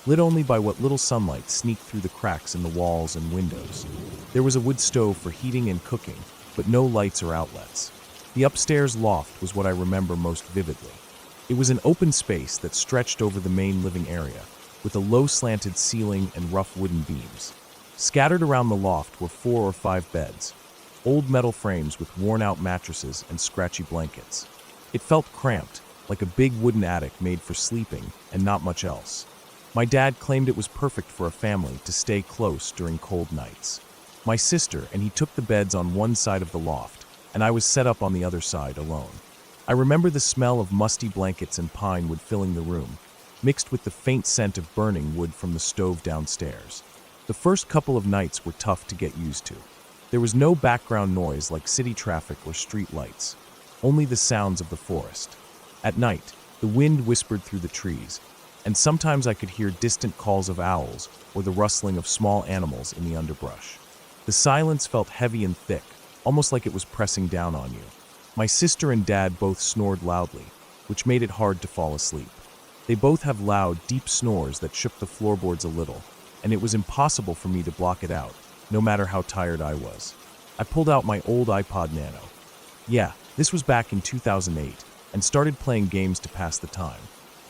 Speaker 1: lit only by what little sunlight sneaked through the cracks in the walls and windows. There was a wood stove for heating and cooking, but no lights or outlets. The upstairs loft was what I remember most vividly. It was an open space that stretched over the main living area, with a low slanted ceiling and rough wooden beams. Scattered around the loft were 4 or 5 beds, old metal frames with worn-out mattresses and scratchy blankets. It felt cramped, like a big wooden attic made for sleeping and not much else. My dad claimed it was perfect for a family to stay close during cold nights. My sister and he took the beds on one side of the loft, and I was set up on the other side alone. I remember the smell of musty blankets and pine wood filling the room, mixed with the faint scent of burning wood from the stove downstairs. The first couple of nights were tough to get used to. There was no background noise like city traffic or street lights, only the sounds of the forest. At night, the wind whispered through the trees, and sometimes I could hear distant calls of owls or the rustling of small animals in the underbrush. The silence felt heavy and thick, almost like it was pressing down on you. My sister and dad both snored loudly, which made it hard to fall asleep. They both have loud, deep snores that shook the floorboards a little, and it was impossible for me to block it out, no matter how tired I was. I pulled out my old iPod Nano. Yeah, this was back in 2008, and started playing games to pass the time.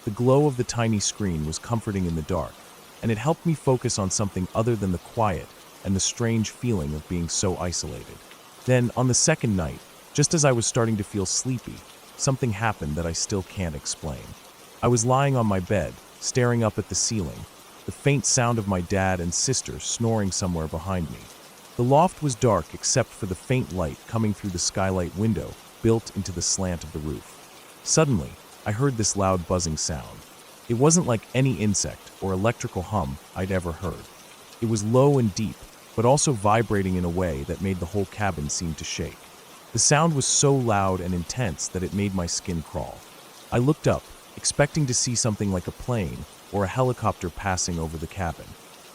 Speaker 1: The glow of the tiny screen was comforting in the dark, and it helped me focus on something other than the quiet and the strange feeling of being so isolated. Then, on the second night, Just as I was starting to feel sleepy, something happened that I still can't explain. I was lying on my bed, staring up at the ceiling, the faint sound of my dad and sister snoring somewhere behind me. The loft was dark except for the faint light coming through the skylight window built into the slant of the roof. Suddenly, I heard this loud buzzing sound. It wasn't like any insect or electrical hum I'd ever heard. It was low and deep, but also vibrating in a way that made the whole cabin seem to shake. The sound was so loud and intense that it made my skin crawl. I looked up, expecting to see something like a plane or a helicopter passing over the cabin.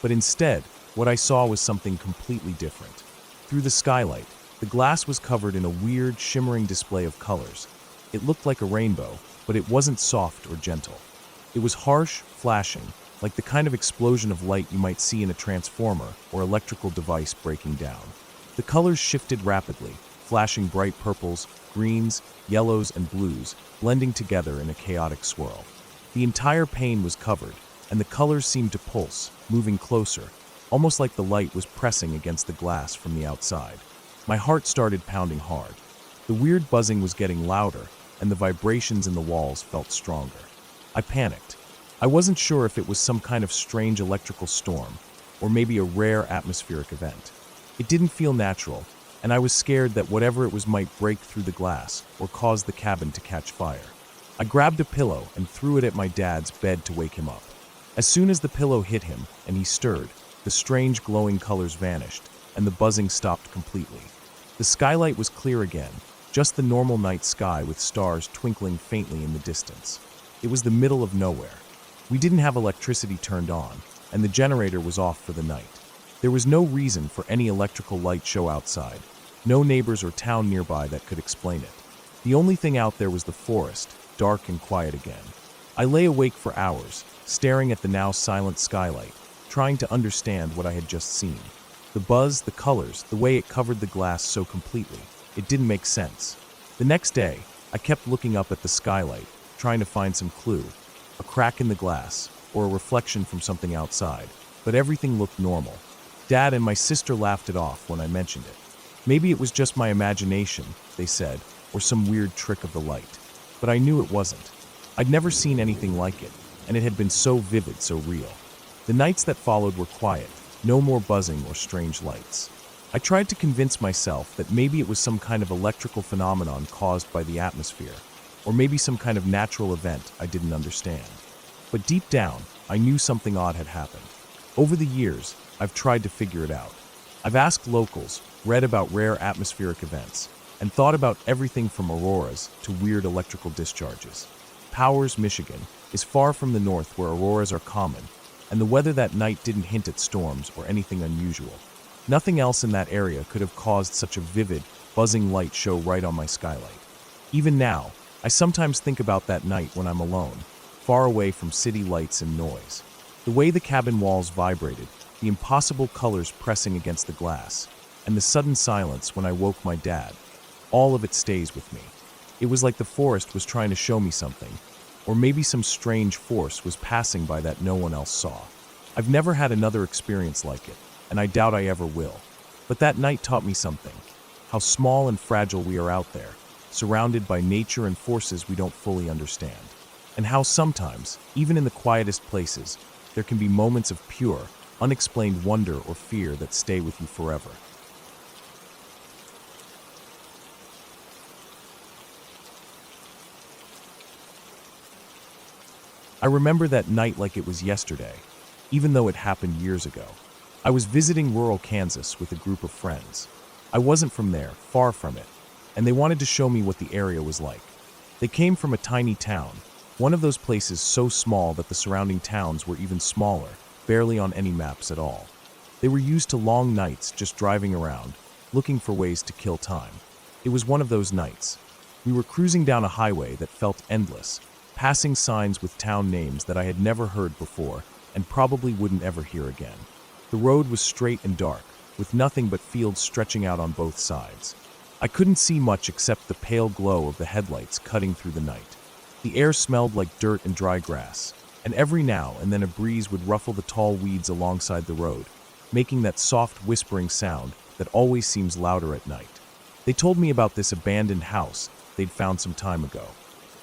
Speaker 1: But instead, what I saw was something completely different. Through the skylight, the glass was covered in a weird, shimmering display of colors. It looked like a rainbow, but it wasn't soft or gentle. It was harsh, flashing, like the kind of explosion of light you might see in a transformer or electrical device breaking down. The colors shifted rapidly, flashing bright purples, greens, yellows, and blues, blending together in a chaotic swirl. The entire pane was covered, and the colors seemed to pulse, moving closer, almost like the light was pressing against the glass from the outside. My heart started pounding hard. The weird buzzing was getting louder, and the vibrations in the walls felt stronger. I panicked. I wasn't sure if it was some kind of strange electrical storm, or maybe a rare atmospheric event. It didn't feel natural, and I was scared that whatever it was might break through the glass or cause the cabin to catch fire. I grabbed a pillow and threw it at my dad's bed to wake him up. As soon as the pillow hit him and he stirred, the strange glowing colors vanished, and the buzzing stopped completely. The skylight was clear again, just the normal night sky with stars twinkling faintly in the distance. It was the middle of nowhere. We didn't have electricity turned on, and the generator was off for the night. There was no reason for any electrical light show outside, no neighbors or town nearby that could explain it. The only thing out there was the forest, dark and quiet again. I lay awake for hours, staring at the now silent skylight, trying to understand what I had just seen. The buzz, the colors, the way it covered the glass so completely, it didn't make sense. The next day, I kept looking up at the skylight, trying to find some clue, a crack in the glass, or a reflection from something outside, but everything looked normal. Dad and my sister laughed it off when I mentioned it. Maybe it was just my imagination, they said, or some weird trick of the light. But I knew it wasn't. I'd never seen anything like it, and it had been so vivid, so real. The nights that followed were quiet, no more buzzing or strange lights. I tried to convince myself that maybe it was some kind of electrical phenomenon caused by the atmosphere, or maybe some kind of natural event I didn't understand. But deep down, I knew something odd had happened. Over the years, I've tried to figure it out. I've asked locals, read about rare atmospheric events, and thought about everything from auroras to weird electrical discharges. Powers, Michigan, is far from the north where auroras are common, and the weather that night didn't hint at storms or anything unusual. Nothing else in that area could have caused such a vivid, buzzing light show right on my skylight. Even now, I sometimes think about that night when I'm alone, far away from city lights and noise. The way the cabin walls vibrated, the impossible colors pressing against the glass, and the sudden silence when I woke my dad, all of it stays with me. It was like the forest was trying to show me something, or maybe some strange force was passing by that no one else saw. I've never had another experience like it, and I doubt I ever will. But that night taught me something, how small and fragile we are out there, surrounded by nature and forces we don't fully understand, and how sometimes, even in the quietest places, there can be moments of pure, unexplained wonder or fear that stay with you forever. I remember that night like it was yesterday, even though it happened years ago. I was visiting rural Kansas with a group of friends. I wasn't from there, far from it, and they wanted to show me what the area was like. They came from a tiny town, one of those places so small that the surrounding towns were even smaller, barely on any maps at all. They were used to long nights just driving around, looking for ways to kill time. It was one of those nights. We were cruising down a highway that felt endless, passing signs with town names that I had never heard before and probably wouldn't ever hear again. The road was straight and dark, with nothing but fields stretching out on both sides. I couldn't see much except the pale glow of the headlights cutting through the night. The air smelled like dirt and dry grass, and every now and then a breeze would ruffle the tall weeds alongside the road, making that soft whispering sound that always seems louder at night. They told me about this abandoned house they'd found some time ago,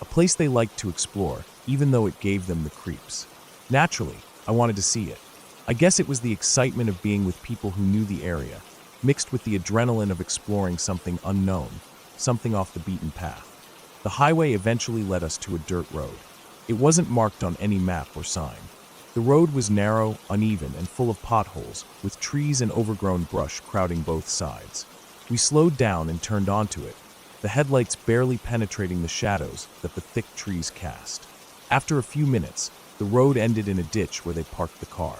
Speaker 1: a place they liked to explore, even though it gave them the creeps. Naturally, I wanted to see it. I guess it was the excitement of being with people who knew the area, mixed with the adrenaline of exploring something unknown, something off the beaten path. The highway eventually led us to a dirt road. It wasn't marked on any map or sign. The road was narrow, uneven, and full of potholes, with trees and overgrown brush crowding both sides. We slowed down and turned onto it, the headlights barely penetrating the shadows that the thick trees cast. After a few minutes, the road ended in a ditch where they parked the car.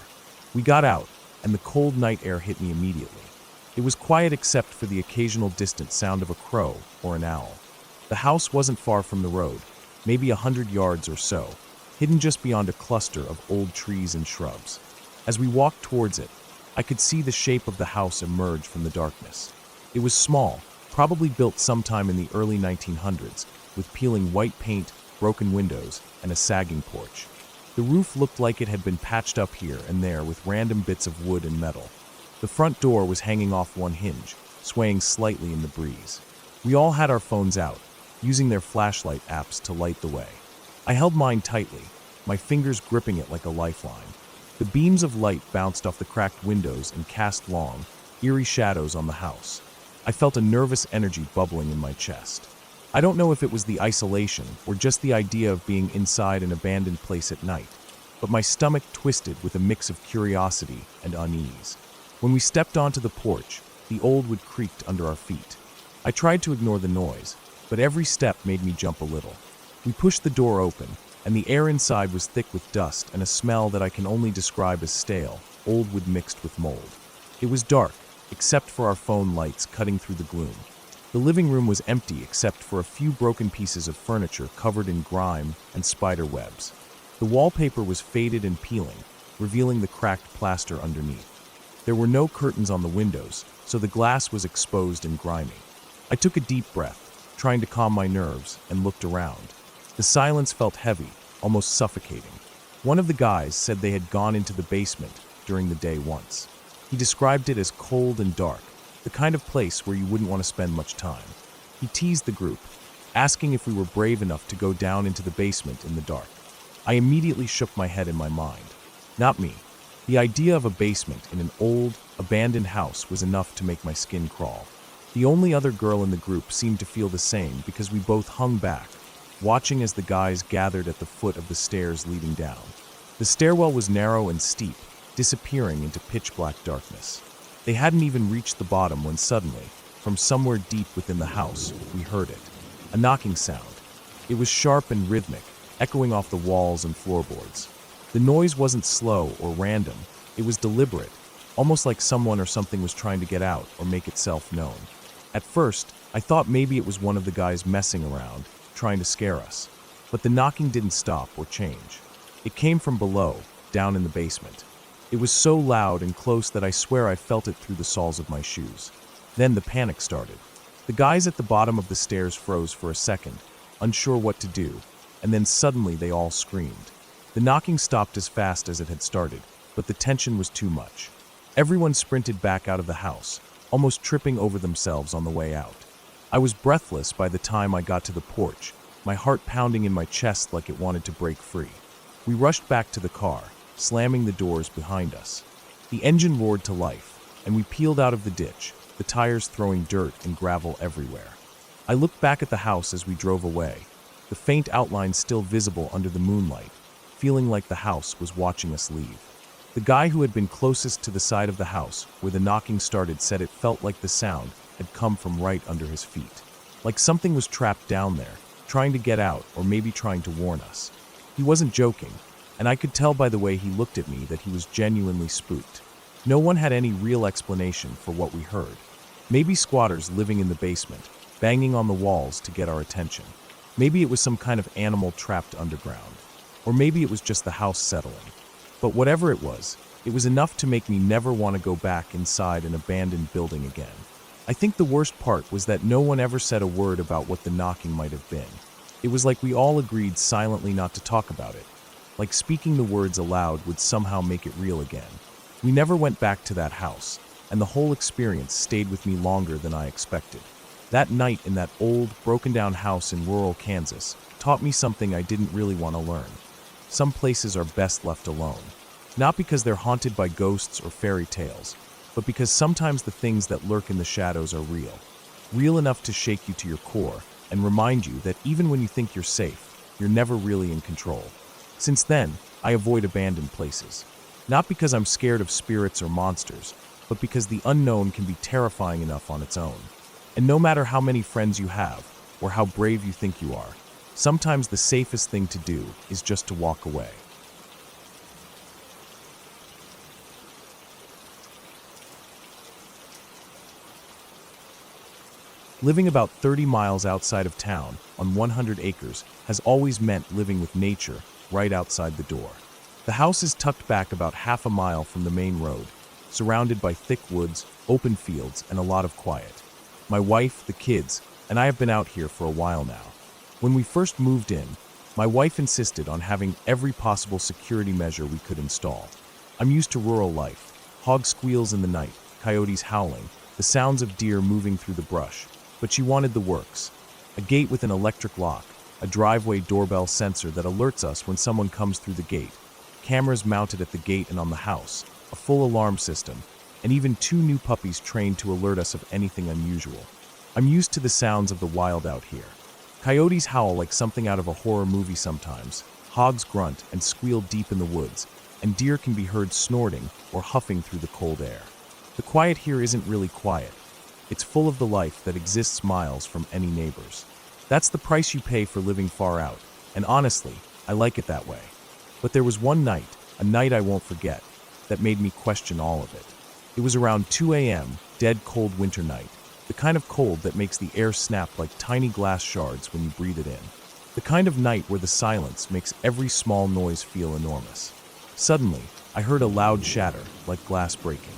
Speaker 1: We got out, and the cold night air hit me immediately. It was quiet except for the occasional distant sound of a crow or an owl. The house wasn't far from the road, maybe 100 yards or so, hidden just beyond a cluster of old trees and shrubs. As we walked towards it, I could see the shape of the house emerge from the darkness. It was small, probably built sometime in the early 1900s, with peeling white paint, broken windows, and a sagging porch. The roof looked like it had been patched up here and there with random bits of wood and metal. The front door was hanging off one hinge, swaying slightly in the breeze. We all had our phones out, using their flashlight apps to light the way. I held mine tightly, my fingers gripping it like a lifeline. The beams of light bounced off the cracked windows and cast long, eerie shadows on the house. I felt a nervous energy bubbling in my chest. I don't know if it was the isolation or just the idea of being inside an abandoned place at night, but my stomach twisted with a mix of curiosity and unease. When we stepped onto the porch, the old wood creaked under our feet. I tried to ignore the noise, but every step made me jump a little. We pushed the door open, and the air inside was thick with dust and a smell that I can only describe as stale, old wood mixed with mold. It was dark, except for our phone lights cutting through the gloom. The living room was empty except for a few broken pieces of furniture covered in grime and spider webs. The wallpaper was faded and peeling, revealing the cracked plaster underneath. There were no curtains on the windows, so the glass was exposed and grimy. I took a deep breath, trying to calm my nerves, and looked around. The silence felt heavy, almost suffocating. One of the guys said they had gone into the basement during the day once. He described it as cold and dark, the kind of place where you wouldn't want to spend much time. He teased the group, asking if we were brave enough to go down into the basement in the dark. I immediately shook my head in my mind. Not me. The idea of a basement in an old, abandoned house was enough to make my skin crawl. The only other girl in the group seemed to feel the same because we both hung back, watching as the guys gathered at the foot of the stairs leading down. The stairwell was narrow and steep, disappearing into pitch-black darkness. They hadn't even reached the bottom when suddenly, from somewhere deep within the house, we heard it. A knocking sound. It was sharp and rhythmic, echoing off the walls and floorboards. The noise wasn't slow or random. It was deliberate, almost like someone or something was trying to get out or make itself known. At first, I thought maybe it was one of the guys messing around, trying to scare us. But the knocking didn't stop or change. It came from below, down in the basement. It was so loud and close that I swear I felt it through the soles of my shoes. Then the panic started. The guys at the bottom of the stairs froze for a second, unsure what to do, and then suddenly they all screamed. The knocking stopped as fast as it had started, but the tension was too much. Everyone sprinted back out of the house, almost tripping over themselves on the way out. I was breathless by the time I got to the porch, my heart pounding in my chest like it wanted to break free. We rushed back to the car, slamming the doors behind us. The engine roared to life, and we peeled out of the ditch, the tires throwing dirt and gravel everywhere. I looked back at the house as we drove away, the faint outline still visible under the moonlight, feeling like the house was watching us leave. The guy who had been closest to the side of the house where the knocking started said it felt like the sound had come from right under his feet. Like something was trapped down there, trying to get out or maybe trying to warn us. He wasn't joking, and I could tell by the way he looked at me that he was genuinely spooked. No one had any real explanation for what we heard. Maybe squatters living in the basement, banging on the walls to get our attention. Maybe it was some kind of animal trapped underground. Or maybe it was just the house settling. But whatever it was enough to make me never want to go back inside an abandoned building again. I think the worst part was that no one ever said a word about what the knocking might have been. It was like we all agreed silently not to talk about it. Like speaking the words aloud would somehow make it real again. We never went back to that house, and the whole experience stayed with me longer than I expected. That night in that old, broken-down house in rural Kansas taught me something I didn't really want to learn. Some places are best left alone. Not because they're haunted by ghosts or fairy tales, but because sometimes the things that lurk in the shadows are real. Real enough to shake you to your core and remind you that even when you think you're safe, you're never really in control. Since then, I avoid abandoned places. Not because I'm scared of spirits or monsters, but because the unknown can be terrifying enough on its own. And no matter how many friends you have, or how brave you think you are, sometimes the safest thing to do is just to walk away. Living about 30 miles outside of town, on 100 acres, has always meant living with nature right outside the door. The house is tucked back about half a mile from the main road, surrounded by thick woods, open fields, and a lot of quiet. My wife, the kids, and I have been out here for a while now. When we first moved in, my wife insisted on having every possible security measure we could install. I'm used to rural life, hog squeals in the night, coyotes howling, the sounds of deer moving through the brush, but she wanted the works. A gate with an electric lock, a driveway doorbell sensor that alerts us when someone comes through the gate, cameras mounted at the gate and on the house, a full alarm system, and even 2 new puppies trained to alert us of anything unusual. I'm used to the sounds of the wild out here. Coyotes howl like something out of a horror movie sometimes, hogs grunt and squeal deep in the woods, and deer can be heard snorting or huffing through the cold air. The quiet here isn't really quiet. It's full of the life that exists miles from any neighbors. That's the price you pay for living far out, and honestly, I like it that way. But there was one night, a night I won't forget, that made me question all of it. It was around 2 a.m., dead cold winter night, the kind of cold that makes the air snap like tiny glass shards when you breathe it in. The kind of night where the silence makes every small noise feel enormous. Suddenly, I heard a loud shatter, like glass breaking.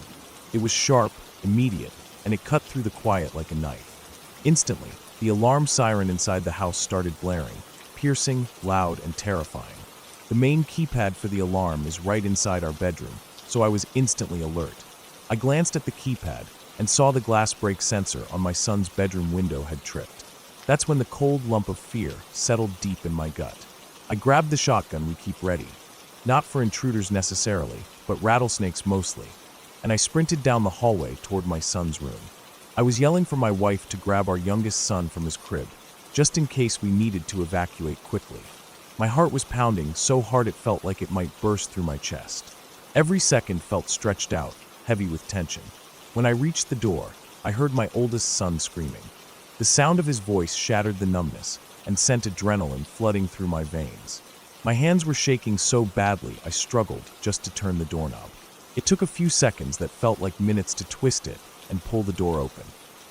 Speaker 1: It was sharp, immediate, and it cut through the quiet like a knife. Instantly, the alarm siren inside the house started blaring, piercing, loud, and terrifying. The main keypad for the alarm is right inside our bedroom, so I was instantly alert. I glanced at the keypad and saw the glass break sensor on my son's bedroom window had tripped. That's when the cold lump of fear settled deep in my gut. I grabbed the shotgun we keep ready, not for intruders necessarily, but rattlesnakes mostly, and I sprinted down the hallway toward my son's room. I was yelling for my wife to grab our youngest son from his crib, just in case we needed to evacuate quickly. My heart was pounding so hard it felt like it might burst through my chest. Every second felt stretched out, heavy with tension. When I reached the door, I heard my oldest son screaming. The sound of his voice shattered the numbness and sent adrenaline flooding through my veins. My hands were shaking so badly I struggled just to turn the doorknob. It took a few seconds that felt like minutes to twist it and pull the door open.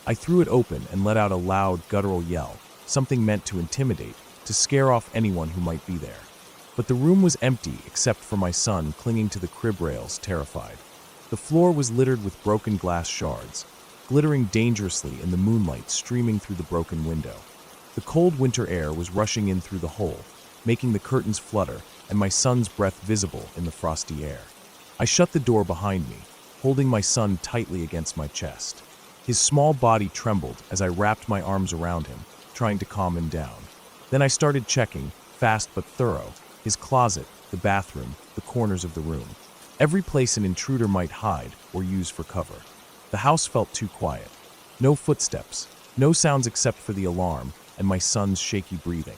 Speaker 1: I threw it open and let out a loud, guttural yell, something meant to intimidate, to scare off anyone who might be there. But the room was empty except for my son clinging to the crib rails, terrified. The floor was littered with broken glass shards, glittering dangerously in the moonlight streaming through the broken window. The cold winter air was rushing in through the hole, making the curtains flutter and my son's breath visible in the frosty air. I shut the door behind me, holding my son tightly against my chest. His small body trembled as I wrapped my arms around him, trying to calm him down. Then I started checking, fast but thorough, his closet, the bathroom, the corners of the room. Every place an intruder might hide or use for cover. The house felt too quiet. No footsteps, no sounds except for the alarm and my son's shaky breathing.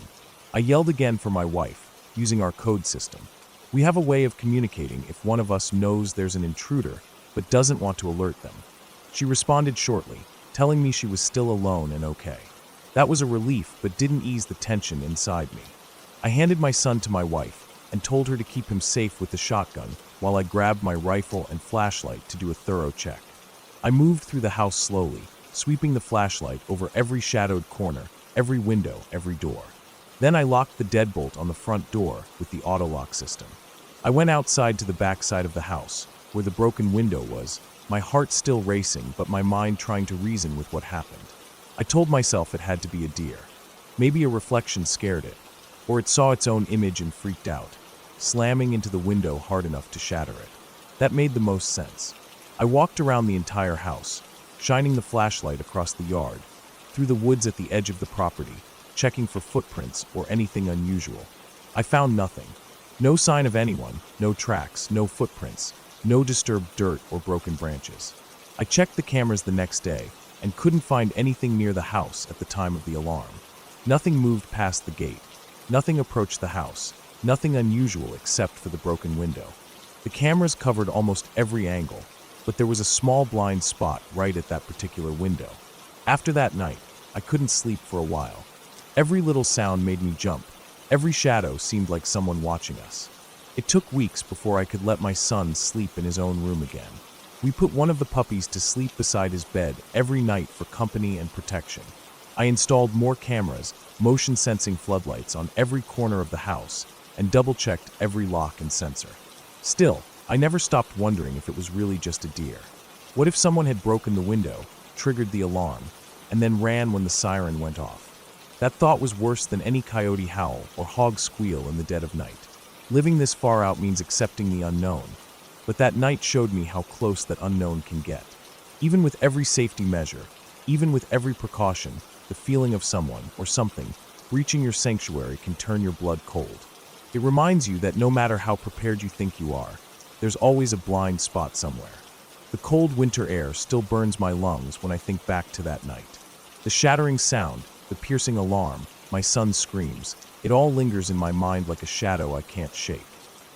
Speaker 1: I yelled again for my wife, using our code system. We have a way of communicating if one of us knows there's an intruder but doesn't want to alert them. She responded shortly, telling me she was still alone and okay. That was a relief but didn't ease the tension inside me. I handed my son to my wife and told her to keep him safe with the shotgun while I grabbed my rifle and flashlight to do a thorough check. I moved through the house slowly, sweeping the flashlight over every shadowed corner, every window, every door. Then I locked the deadbolt on the front door with the auto-lock system. I went outside to the back side of the house, where the broken window was, my heart still racing but my mind trying to reason with what happened. I told myself it had to be a deer. Maybe a reflection scared it, or it saw its own image and freaked out, slamming into the window hard enough to shatter it. That made the most sense. I walked around the entire house, shining the flashlight across the yard, through the woods at the edge of the property, checking for footprints or anything unusual. I found nothing. No sign of anyone, no tracks, no footprints, no disturbed dirt or broken branches. I checked the cameras the next day and couldn't find anything near the house at the time of the alarm. Nothing moved past the gate. Nothing approached the house. Nothing unusual except for the broken window. The cameras covered almost every angle, but there was a small blind spot right at that particular window. After that night, I couldn't sleep for a while. Every little sound made me jump. Every shadow seemed like someone watching us. It took weeks before I could let my son sleep in his own room again. We put one of the puppies to sleep beside his bed every night for company and protection. I installed more cameras, motion-sensing floodlights on every corner of the house, and double-checked every lock and sensor. Still, I never stopped wondering if it was really just a deer. What if someone had broken the window, triggered the alarm, and then ran when the siren went off? That thought was worse than any coyote howl or hog squeal in the dead of night. Living this far out means accepting the unknown, but that night showed me how close that unknown can get. Even with every safety measure, even with every precaution, the feeling of someone or something breaching your sanctuary can turn your blood cold. It reminds you that no matter how prepared you think you are, there's always a blind spot somewhere. The cold winter air still burns my lungs when I think back to that night. The shattering sound, the piercing alarm, my son's screams, it all lingers in my mind like a shadow I can't shake.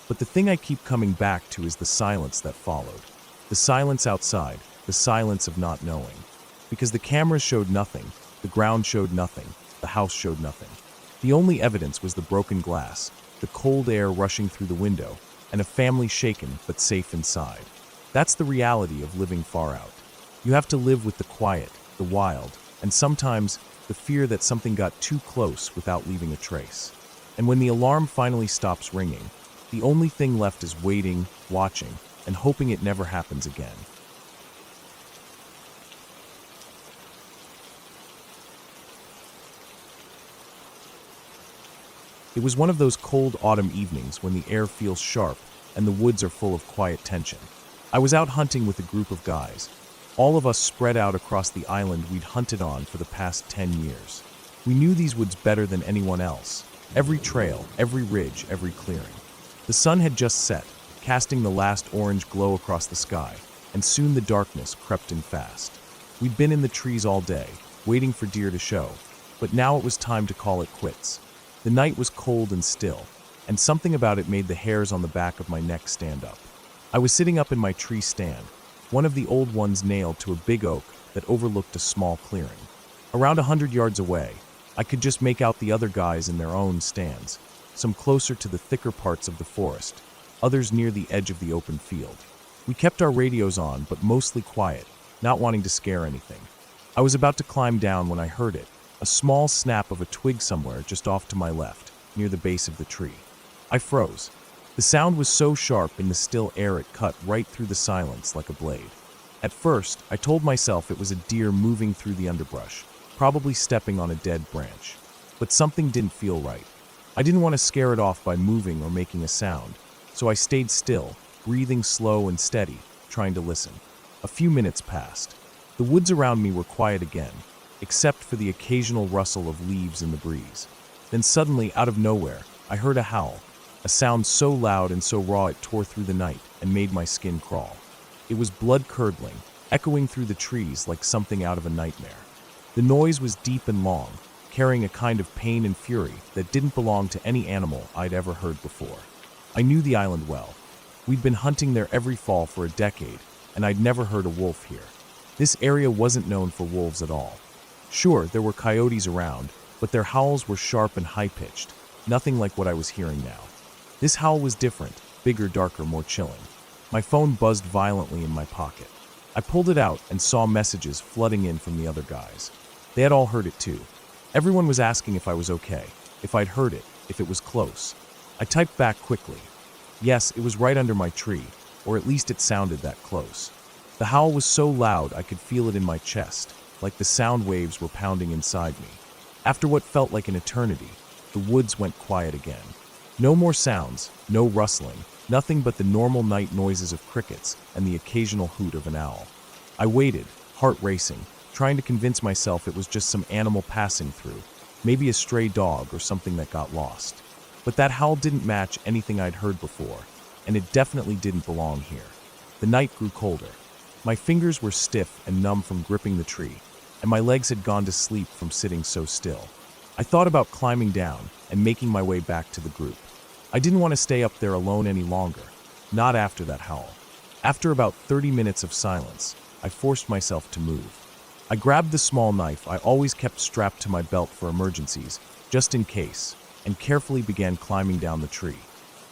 Speaker 1: But the thing I keep coming back to is the silence that followed. The silence outside, the silence of not knowing. Because the cameras showed nothing, the ground showed nothing, the house showed nothing. The only evidence was the broken glass, the cold air rushing through the window, and a family shaken but safe inside. That's the reality of living far out. You have to live with the quiet, the wild, and sometimes the fear that something got too close without leaving a trace. And when the alarm finally stops ringing, the only thing left is waiting, watching, and hoping it never happens again. It was one of those cold autumn evenings when the air feels sharp and the woods are full of quiet tension. I was out hunting with a group of guys, all of us spread out across the island we'd hunted on for the past 10 years. We knew these woods better than anyone else, every trail, every ridge, every clearing. The sun had just set, casting the last orange glow across the sky, and soon the darkness crept in fast. We'd been in the trees all day, waiting for deer to show, but now it was time to call it quits. The night was cold and still, and something about it made the hairs on the back of my neck stand up. I was sitting up in my tree stand, one of the old ones nailed to a big oak that overlooked a small clearing. Around 100 yards away, I could just make out the other guys in their own stands, some closer to the thicker parts of the forest, others near the edge of the open field. We kept our radios on, but mostly quiet, not wanting to scare anything. I was about to climb down when I heard it, a small snap of a twig somewhere just off to my left, near the base of the tree. I froze. The sound was so sharp in the still air it cut right through the silence like a blade. At first, I told myself it was a deer moving through the underbrush, probably stepping on a dead branch. But something didn't feel right. I didn't want to scare it off by moving or making a sound, so I stayed still, breathing slow and steady, trying to listen. A few minutes passed. The woods around me were quiet again, except for the occasional rustle of leaves in the breeze. Then suddenly, out of nowhere, I heard a howl, a sound so loud and so raw it tore through the night and made my skin crawl. It was blood-curdling, echoing through the trees like something out of a nightmare. The noise was deep and long, carrying a kind of pain and fury that didn't belong to any animal I'd ever heard before. I knew the island well. We'd been hunting there every fall for a decade, and I'd never heard a wolf here. This area wasn't known for wolves at all. Sure, there were coyotes around, but their howls were sharp and high-pitched, nothing like what I was hearing now. This howl was different, bigger, darker, more chilling. My phone buzzed violently in my pocket. I pulled it out and saw messages flooding in from the other guys. They had all heard it too. Everyone was asking if I was okay, if I'd heard it, if it was close. I typed back quickly. Yes, it was right under my tree, or at least it sounded that close. The howl was so loud I could feel it in my chest, like the sound waves were pounding inside me. After what felt like an eternity, the woods went quiet again. No more sounds, no rustling, nothing but the normal night noises of crickets and the occasional hoot of an owl. I waited, heart racing, trying to convince myself it was just some animal passing through, maybe a stray dog or something that got lost. But that howl didn't match anything I'd heard before, and it definitely didn't belong here. The night grew colder. My fingers were stiff and numb from gripping the tree, and my legs had gone to sleep from sitting so still. I thought about climbing down and making my way back to the group. I didn't want to stay up there alone any longer, not after that howl. After about 30 minutes of silence, I forced myself to move. I grabbed the small knife I always kept strapped to my belt for emergencies, just in case, and carefully began climbing down the tree.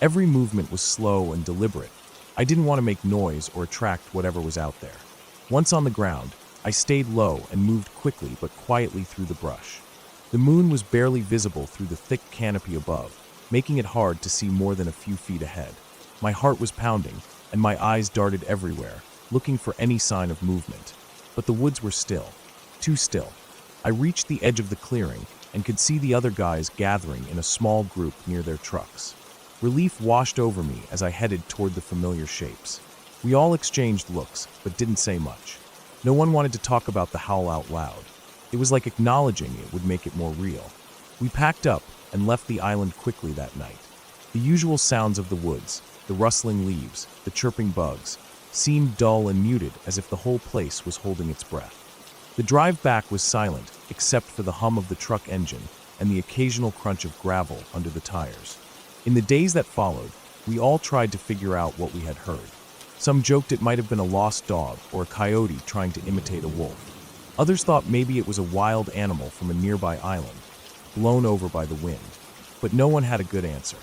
Speaker 1: Every movement was slow and deliberate. I didn't want to make noise or attract whatever was out there. Once on the ground, I stayed low and moved quickly but quietly through the brush. The moon was barely visible through the thick canopy above, making it hard to see more than a few feet ahead. My heart was pounding, and my eyes darted everywhere, looking for any sign of movement. But the woods were still, too still. I reached the edge of the clearing and could see the other guys gathering in a small group near their trucks. Relief washed over me as I headed toward the familiar shapes. We all exchanged looks, but didn't say much. No one wanted to talk about the howl out loud. It was like acknowledging it would make it more real. We packed up and left the island quickly that night. The usual sounds of the woods, the rustling leaves, the chirping bugs, seemed dull and muted, as if the whole place was holding its breath. The drive back was silent, except for the hum of the truck engine and the occasional crunch of gravel under the tires. In the days that followed, we all tried to figure out what we had heard. Some joked it might have been a lost dog or a coyote trying to imitate a wolf. Others thought maybe it was a wild animal from a nearby island, blown over by the wind. But no one had a good answer.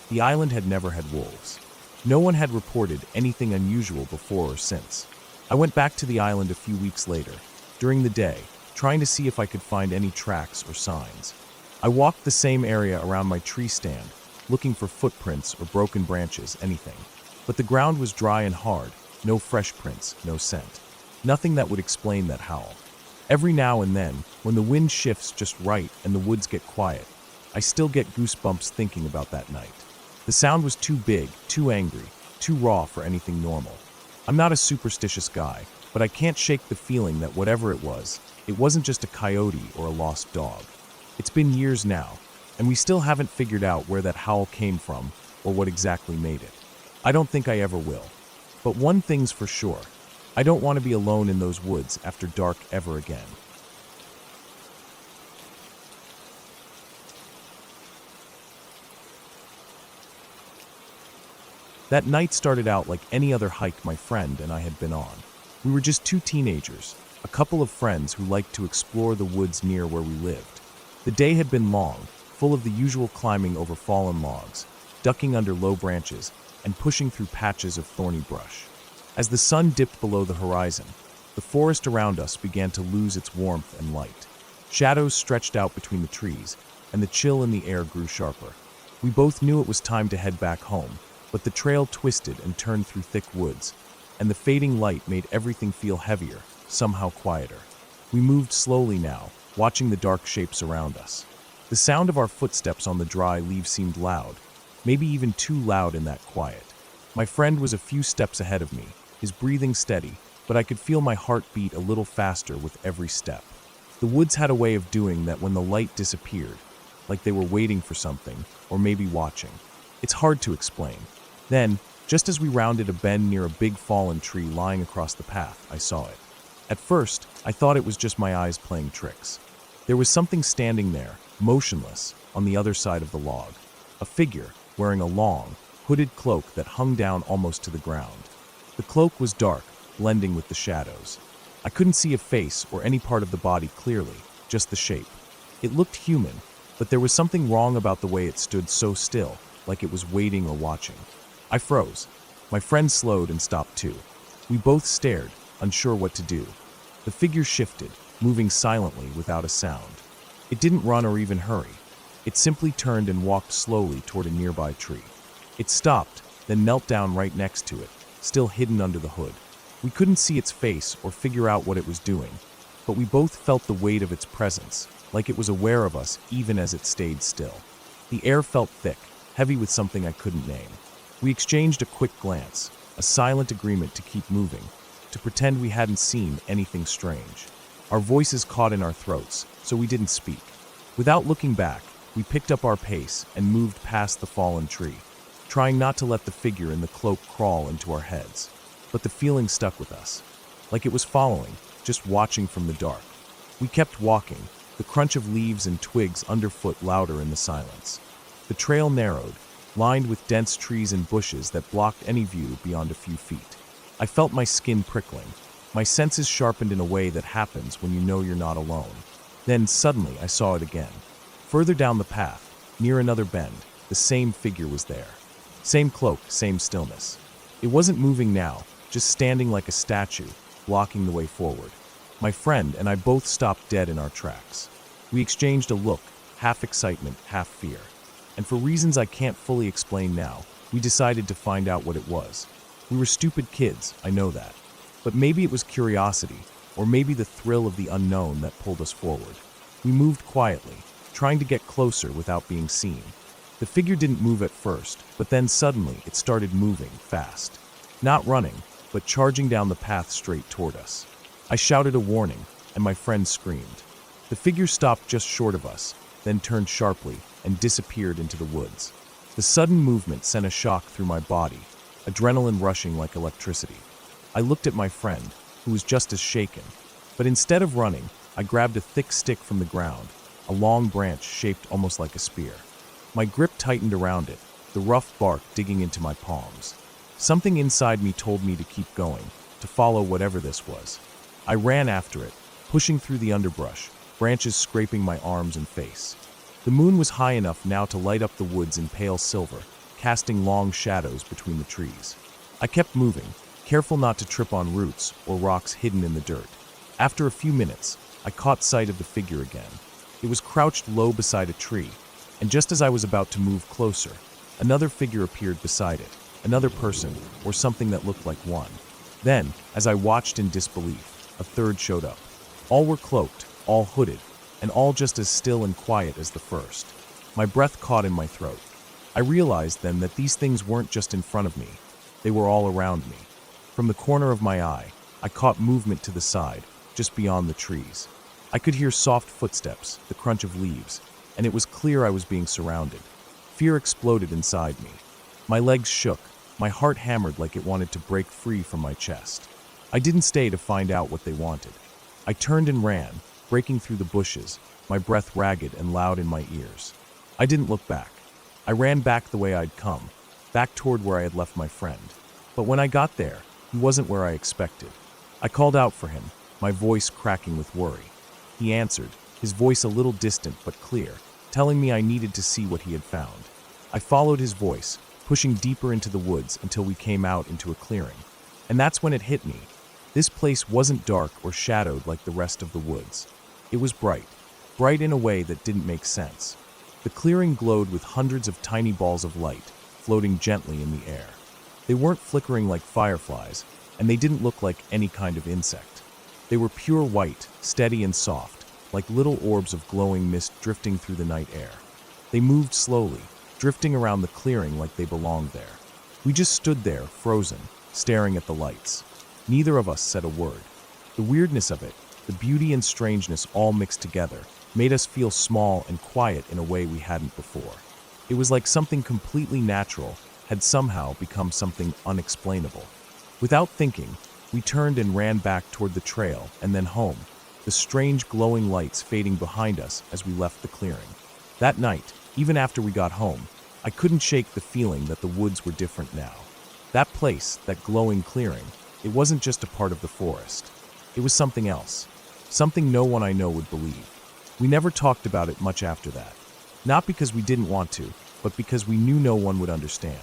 Speaker 1: The island had never had wolves. No one had reported anything unusual before or since. I went back to the island a few weeks later, during the day, trying to see if I could find any tracks or signs. I walked the same area around my tree stand, looking for footprints or broken branches, anything. But the ground was dry and hard, no fresh prints, no scent. Nothing that would explain that howl. Every now and then, when the wind shifts just right and the woods get quiet, I still get goosebumps thinking about that night. The sound was too big, too angry, too raw for anything normal. I'm not a superstitious guy, but I can't shake the feeling that whatever it wasn't just a coyote or a lost dog. It's been years now, and we still haven't figured out where that howl came from or what exactly made it. I don't think I ever will. But one thing's for sure, I don't want to be alone in those woods after dark ever again. That night started out like any other hike my friend and I had been on. We were just two teenagers, a couple of friends who liked to explore the woods near where we lived. The day had been long, full of the usual climbing over fallen logs, ducking under low branches, and pushing through patches of thorny brush. As the sun dipped below the horizon, the forest around us began to lose its warmth and light. Shadows stretched out between the trees, and the chill in the air grew sharper. We both knew it was time to head back home, but the trail twisted and turned through thick woods, and the fading light made everything feel heavier, somehow quieter. We moved slowly now, watching the dark shapes around us. The sound of our footsteps on the dry leaves seemed loud, maybe even too loud in that quiet. My friend was a few steps ahead of me, his breathing steady, but I could feel my heart beat a little faster with every step. The woods had a way of doing that when the light disappeared, like they were waiting for something, or maybe watching. It's hard to explain. Then, just as we rounded a bend near a big fallen tree lying across the path, I saw it. At first, I thought it was just my eyes playing tricks. There was something standing there, motionless, on the other side of the log. A figure, wearing a long, hooded cloak that hung down almost to the ground. The cloak was dark, blending with the shadows. I couldn't see a face or any part of the body clearly, just the shape. It looked human, but there was something wrong about the way it stood so still, like it was waiting or watching. I froze. My friend slowed and stopped too. We both stared, unsure what to do. The figure shifted, moving silently without a sound. It didn't run or even hurry. It simply turned and walked slowly toward a nearby tree. It stopped, then knelt down right next to it, still hidden under the hood. We couldn't see its face or figure out what it was doing, but we both felt the weight of its presence, like it was aware of us even as it stayed still. The air felt thick, heavy with something I couldn't name. We exchanged a quick glance, a silent agreement to keep moving, to pretend we hadn't seen anything strange. Our voices caught in our throats, so we didn't speak. Without looking back, we picked up our pace and moved past the fallen tree, trying not to let the figure in the cloak crawl into our heads. But the feeling stuck with us, like it was following, just watching from the dark. We kept walking, the crunch of leaves and twigs underfoot louder in the silence. The trail narrowed, lined with dense trees and bushes that blocked any view beyond a few feet. I felt my skin prickling, my senses sharpened in a way that happens when you know you're not alone. Then suddenly I saw it again. Further down the path, near another bend, the same figure was there. Same cloak, same stillness. It wasn't moving now, just standing like a statue, blocking the way forward. My friend and I both stopped dead in our tracks. We exchanged a look, half excitement, half fear. And for reasons I can't fully explain now, we decided to find out what it was. We were stupid kids, I know that. But maybe it was curiosity, or maybe the thrill of the unknown that pulled us forward. We moved quietly, trying to get closer without being seen. The figure didn't move at first, but then suddenly it started moving fast. Not running, but charging down the path straight toward us. I shouted a warning, and my friend screamed. The figure stopped just short of us, then turned sharply and disappeared into the woods. The sudden movement sent a shock through my body, adrenaline rushing like electricity. I looked at my friend, who was just as shaken, but instead of running, I grabbed a thick stick from the ground, a long branch shaped almost like a spear. My grip tightened around it, the rough bark digging into my palms. Something inside me told me to keep going, to follow whatever this was. I ran after it, pushing through the underbrush, branches scraping my arms and face. The moon was high enough now to light up the woods in pale silver, casting long shadows between the trees. I kept moving, careful not to trip on roots or rocks hidden in the dirt. After a few minutes, I caught sight of the figure again. It was crouched low beside a tree, and just as I was about to move closer, another figure appeared beside it, another person, or something that looked like one. Then, as I watched in disbelief, a third showed up. All were cloaked, all hooded, and all just as still and quiet as the first. My breath caught in my throat. I realized then that these things weren't just in front of me, they were all around me. From the corner of my eye, I caught movement to the side, just beyond the trees. I could hear soft footsteps, the crunch of leaves, and it was clear I was being surrounded. Fear exploded inside me. My legs shook, my heart hammered like it wanted to break free from my chest. I didn't stay to find out what they wanted. I turned and ran, breaking through the bushes, my breath ragged and loud in my ears. I didn't look back. I ran back the way I'd come, back toward where I had left my friend. But when I got there, he wasn't where I expected. I called out for him, my voice cracking with worry. He answered, his voice a little distant but clear, telling me I needed to see what he had found. I followed his voice, pushing deeper into the woods until we came out into a clearing. And that's when it hit me. This place wasn't dark or shadowed like the rest of the woods. It was bright, bright in a way that didn't make sense. The clearing glowed with hundreds of tiny balls of light, floating gently in the air. They weren't flickering like fireflies, and they didn't look like any kind of insect. They were pure white, steady and soft, like little orbs of glowing mist drifting through the night air. They moved slowly, drifting around the clearing like they belonged there. We just stood there, frozen, staring at the lights. Neither of us said a word. The weirdness of it, the beauty and strangeness all mixed together, made us feel small and quiet in a way we hadn't before. It was like something completely natural had somehow become something unexplainable. Without thinking, we turned and ran back toward the trail and then home, the strange glowing lights fading behind us as we left the clearing. That night, even after we got home, I couldn't shake the feeling that the woods were different now. That place, that glowing clearing, it wasn't just a part of the forest. It was something else, something no one I know would believe. We never talked about it much after that. Not because we didn't want to, but because we knew no one would understand.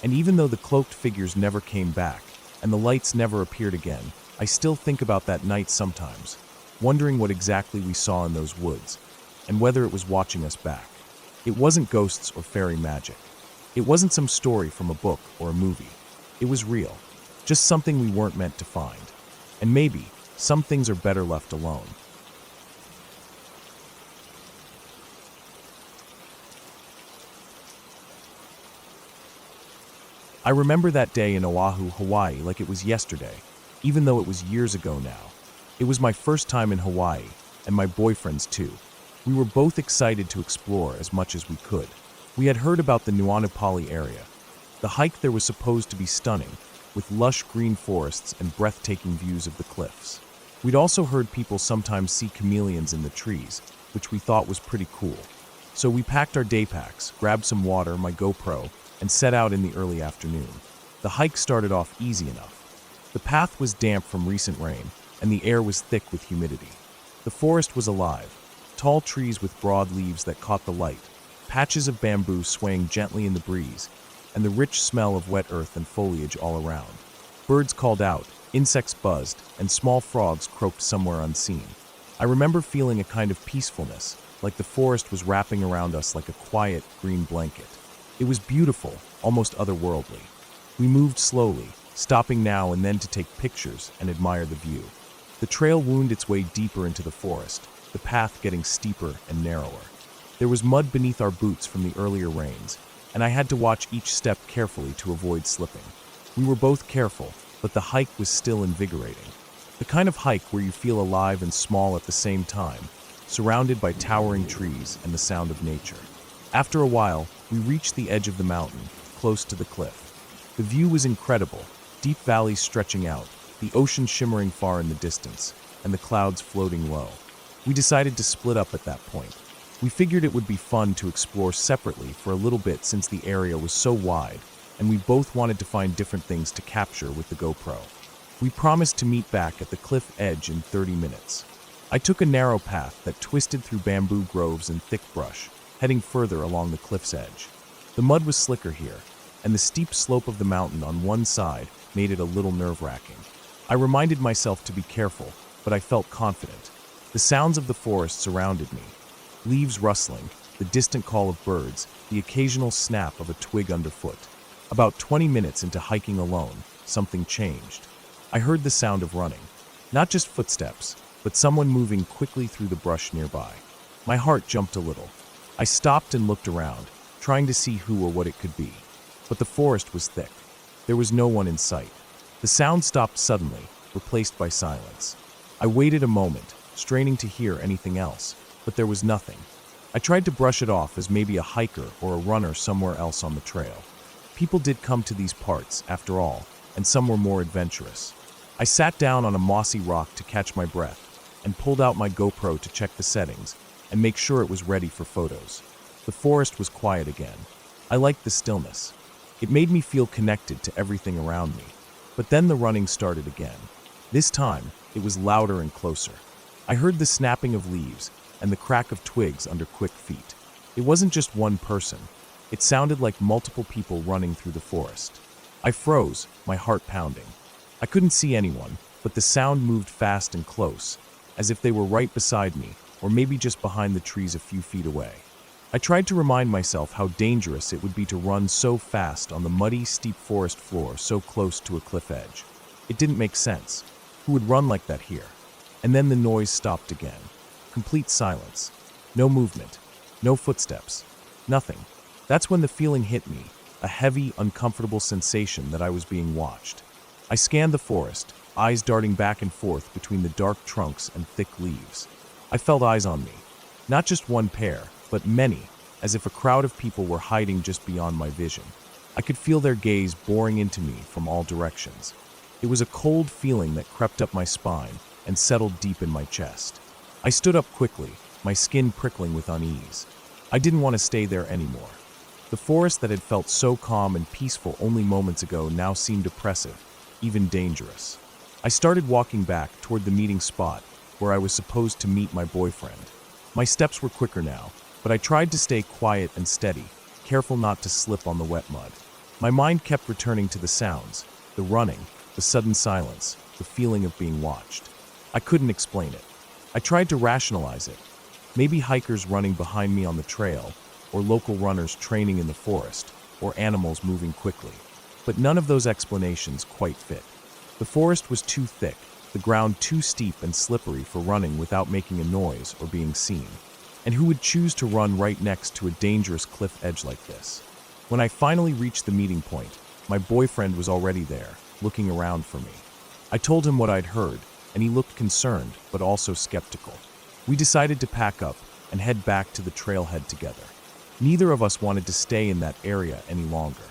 Speaker 1: And even though the cloaked figures never came back, and the lights never appeared again, I still think about that night sometimes, wondering what exactly we saw in those woods, and whether it was watching us back. It wasn't ghosts or fairy magic. It wasn't some story from a book or a movie. It was real, just something we weren't meant to find. And maybe, some things are better left alone. I remember that day in Oahu, Hawaii like it was yesterday, even though it was years ago now. It was my first time in Hawaii, and my boyfriend's too. We were both excited to explore as much as we could. We had heard about the Nuanupali area. The hike there was supposed to be stunning, with lush green forests and breathtaking views of the cliffs. We'd also heard people sometimes see chameleons in the trees, which we thought was pretty cool. So we packed our day packs, grabbed some water, my GoPro, and set out in the early afternoon. The hike started off easy enough. The path was damp from recent rain, and the air was thick with humidity. The forest was alive, tall trees with broad leaves that caught the light, patches of bamboo swaying gently in the breeze, and the rich smell of wet earth and foliage all around. Birds called out, insects buzzed, and small frogs croaked somewhere unseen. I remember feeling a kind of peacefulness, like the forest was wrapping around us like a quiet, green blanket. It was beautiful, almost otherworldly. We moved slowly, stopping now and then to take pictures and admire the view. The trail wound its way deeper into the forest, the path getting steeper and narrower. There was mud beneath our boots from the earlier rains, and I had to watch each step carefully to avoid slipping. We were both careful, but the hike was still invigorating. The kind of hike where you feel alive and small at the same time, surrounded by towering trees and the sound of nature. After a while, we reached the edge of the mountain, close to the cliff. The view was incredible, deep valleys stretching out, the ocean shimmering far in the distance, and the clouds floating low. We decided to split up at that point. We figured it would be fun to explore separately for a little bit since the area was so wide, and we both wanted to find different things to capture with the GoPro. We promised to meet back at the cliff edge in 30 minutes. I took a narrow path that twisted through bamboo groves and thick brush, heading further along the cliff's edge. The mud was slicker here, and the steep slope of the mountain on one side made it a little nerve-wracking. I reminded myself to be careful, but I felt confident. The sounds of the forest surrounded me. Leaves rustling, the distant call of birds, the occasional snap of a twig underfoot. About 20 minutes into hiking alone, something changed. I heard the sound of running. Not just footsteps, but someone moving quickly through the brush nearby. My heart jumped a little. I stopped and looked around, trying to see who or what it could be. But the forest was thick. There was no one in sight. The sound stopped suddenly, replaced by silence. I waited a moment, straining to hear anything else, but there was nothing. I tried to brush it off as maybe a hiker or a runner somewhere else on the trail. People did come to these parts, after all, and some were more adventurous. I sat down on a mossy rock to catch my breath and pulled out my GoPro to check the settings and make sure it was ready for photos. The forest was quiet again. I liked the stillness. It made me feel connected to everything around me. But then the running started again. This time, it was louder and closer. I heard the snapping of leaves and the crack of twigs under quick feet. It wasn't just one person. It sounded like multiple people running through the forest. I froze, my heart pounding. I couldn't see anyone, but the sound moved fast and close, as if they were right beside me, or maybe just behind the trees a few feet away. I tried to remind myself how dangerous it would be to run so fast on the muddy, steep forest floor so close to a cliff edge. It didn't make sense. Who would run like that here? And then the noise stopped again. Complete silence. No movement. No footsteps. Nothing. That's when the feeling hit me, a heavy, uncomfortable sensation that I was being watched. I scanned the forest, eyes darting back and forth between the dark trunks and thick leaves. I felt eyes on me. Not just one pair, but many, as if a crowd of people were hiding just beyond my vision. I could feel their gaze boring into me from all directions. It was a cold feeling that crept up my spine and settled deep in my chest. I stood up quickly, my skin prickling with unease. I didn't want to stay there anymore. The forest that had felt so calm and peaceful only moments ago now seemed oppressive, even dangerous. I started walking back toward the meeting spot where I was supposed to meet my boyfriend. My steps were quicker now, but I tried to stay quiet and steady, careful not to slip on the wet mud. My mind kept returning to the sounds, the running, the sudden silence, the feeling of being watched. I couldn't explain it. I tried to rationalize it. Maybe hikers running behind me on the trail, or local runners training in the forest, or animals moving quickly. But none of those explanations quite fit. The forest was too thick, the ground too steep and slippery for running without making a noise or being seen. And who would choose to run right next to a dangerous cliff edge like this? When I finally reached the meeting point, my boyfriend was already there, looking around for me. I told him what I'd heard, and he looked concerned, but also skeptical. We decided to pack up and head back to the trailhead together. Neither of us wanted to stay in that area any longer.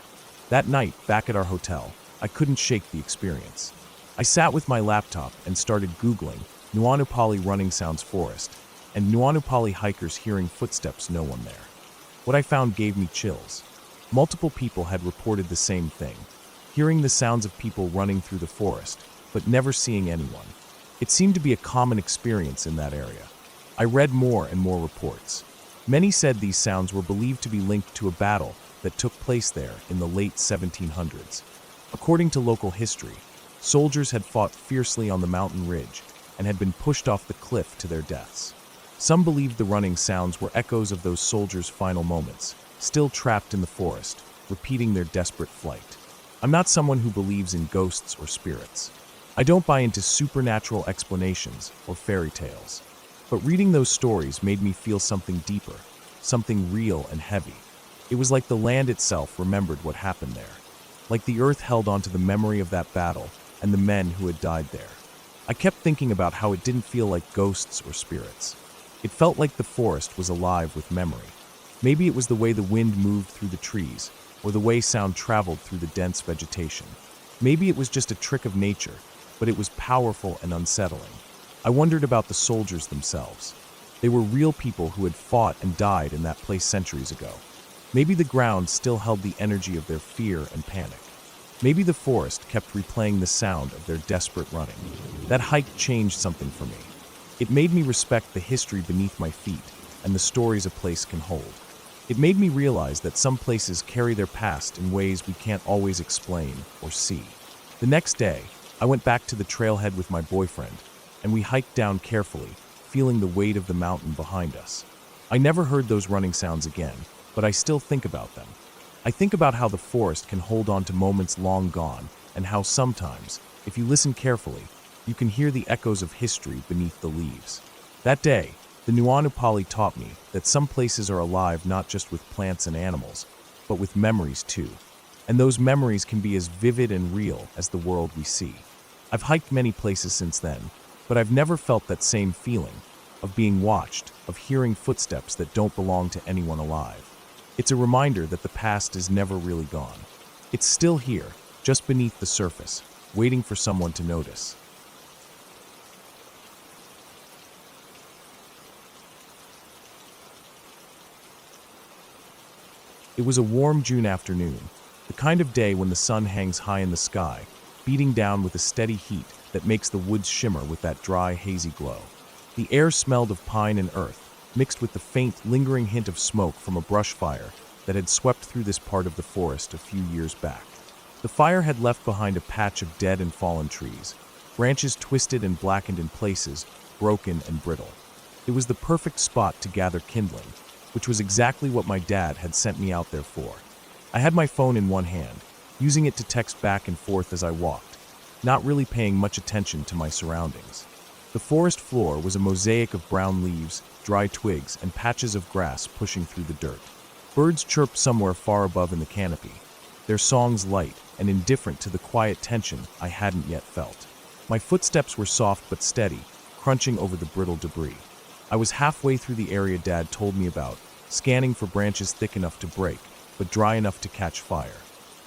Speaker 1: That night, back at our hotel, I couldn't shake the experience. I sat with my laptop and started Googling Nuanupali running sounds forest, and Nuanupali hikers hearing footsteps, no one there. What I found gave me chills. Multiple people had reported the same thing, hearing the sounds of people running through the forest, but never seeing anyone. It seemed to be a common experience in that area. I read more and more reports. Many said these sounds were believed to be linked to a battle that took place there in the late 1700s. According to local history, soldiers had fought fiercely on the mountain ridge and had been pushed off the cliff to their deaths. Some believed the running sounds were echoes of those soldiers' final moments, still trapped in the forest, repeating their desperate flight. I'm not someone who believes in ghosts or spirits. I don't buy into supernatural explanations or fairy tales. But reading those stories made me feel something deeper, something real and heavy. It was like the land itself remembered what happened there. Like the earth held onto the memory of that battle and the men who had died there. I kept thinking about how it didn't feel like ghosts or spirits. It felt like the forest was alive with memory. Maybe it was the way the wind moved through the trees, or the way sound traveled through the dense vegetation. Maybe it was just a trick of nature, but it was powerful and unsettling. I wondered about the soldiers themselves. They were real people who had fought and died in that place centuries ago. Maybe the ground still held the energy of their fear and panic. Maybe the forest kept replaying the sound of their desperate running. That hike changed something for me. It made me respect the history beneath my feet and the stories a place can hold. It made me realize that some places carry their past in ways we can't always explain or see. The next day, I went back to the trailhead with my boyfriend, and we hiked down carefully, feeling the weight of the mountain behind us. I never heard those running sounds again, but I still think about them. I think about how the forest can hold on to moments long gone, and how sometimes, if you listen carefully, you can hear the echoes of history beneath the leaves. That day, the Nuanupali taught me that some places are alive not just with plants and animals, but with memories too. And those memories can be as vivid and real as the world we see. I've hiked many places since then, but I've never felt that same feeling of being watched, of hearing footsteps that don't belong to anyone alive. It's a reminder that the past is never really gone. It's still here, just beneath the surface, waiting for someone to notice. It was a warm June afternoon, the kind of day when the sun hangs high in the sky, beating down with a steady heat that makes the woods shimmer with that dry, hazy glow. The air smelled of pine and earth, mixed with the faint, lingering hint of smoke from a brush fire that had swept through this part of the forest a few years back. The fire had left behind a patch of dead and fallen trees, branches twisted and blackened in places, broken and brittle. It was the perfect spot to gather kindling, which was exactly what my dad had sent me out there for. I had my phone in one hand, using it to text back and forth as I walked, not really paying much attention to my surroundings. The forest floor was a mosaic of brown leaves, dry twigs, and patches of grass pushing through the dirt. Birds chirped somewhere far above in the canopy, their songs light and indifferent to the quiet tension I hadn't yet felt. My footsteps were soft but steady, crunching over the brittle debris. I was halfway through the area Dad told me about, scanning for branches thick enough to break, but dry enough to catch fire.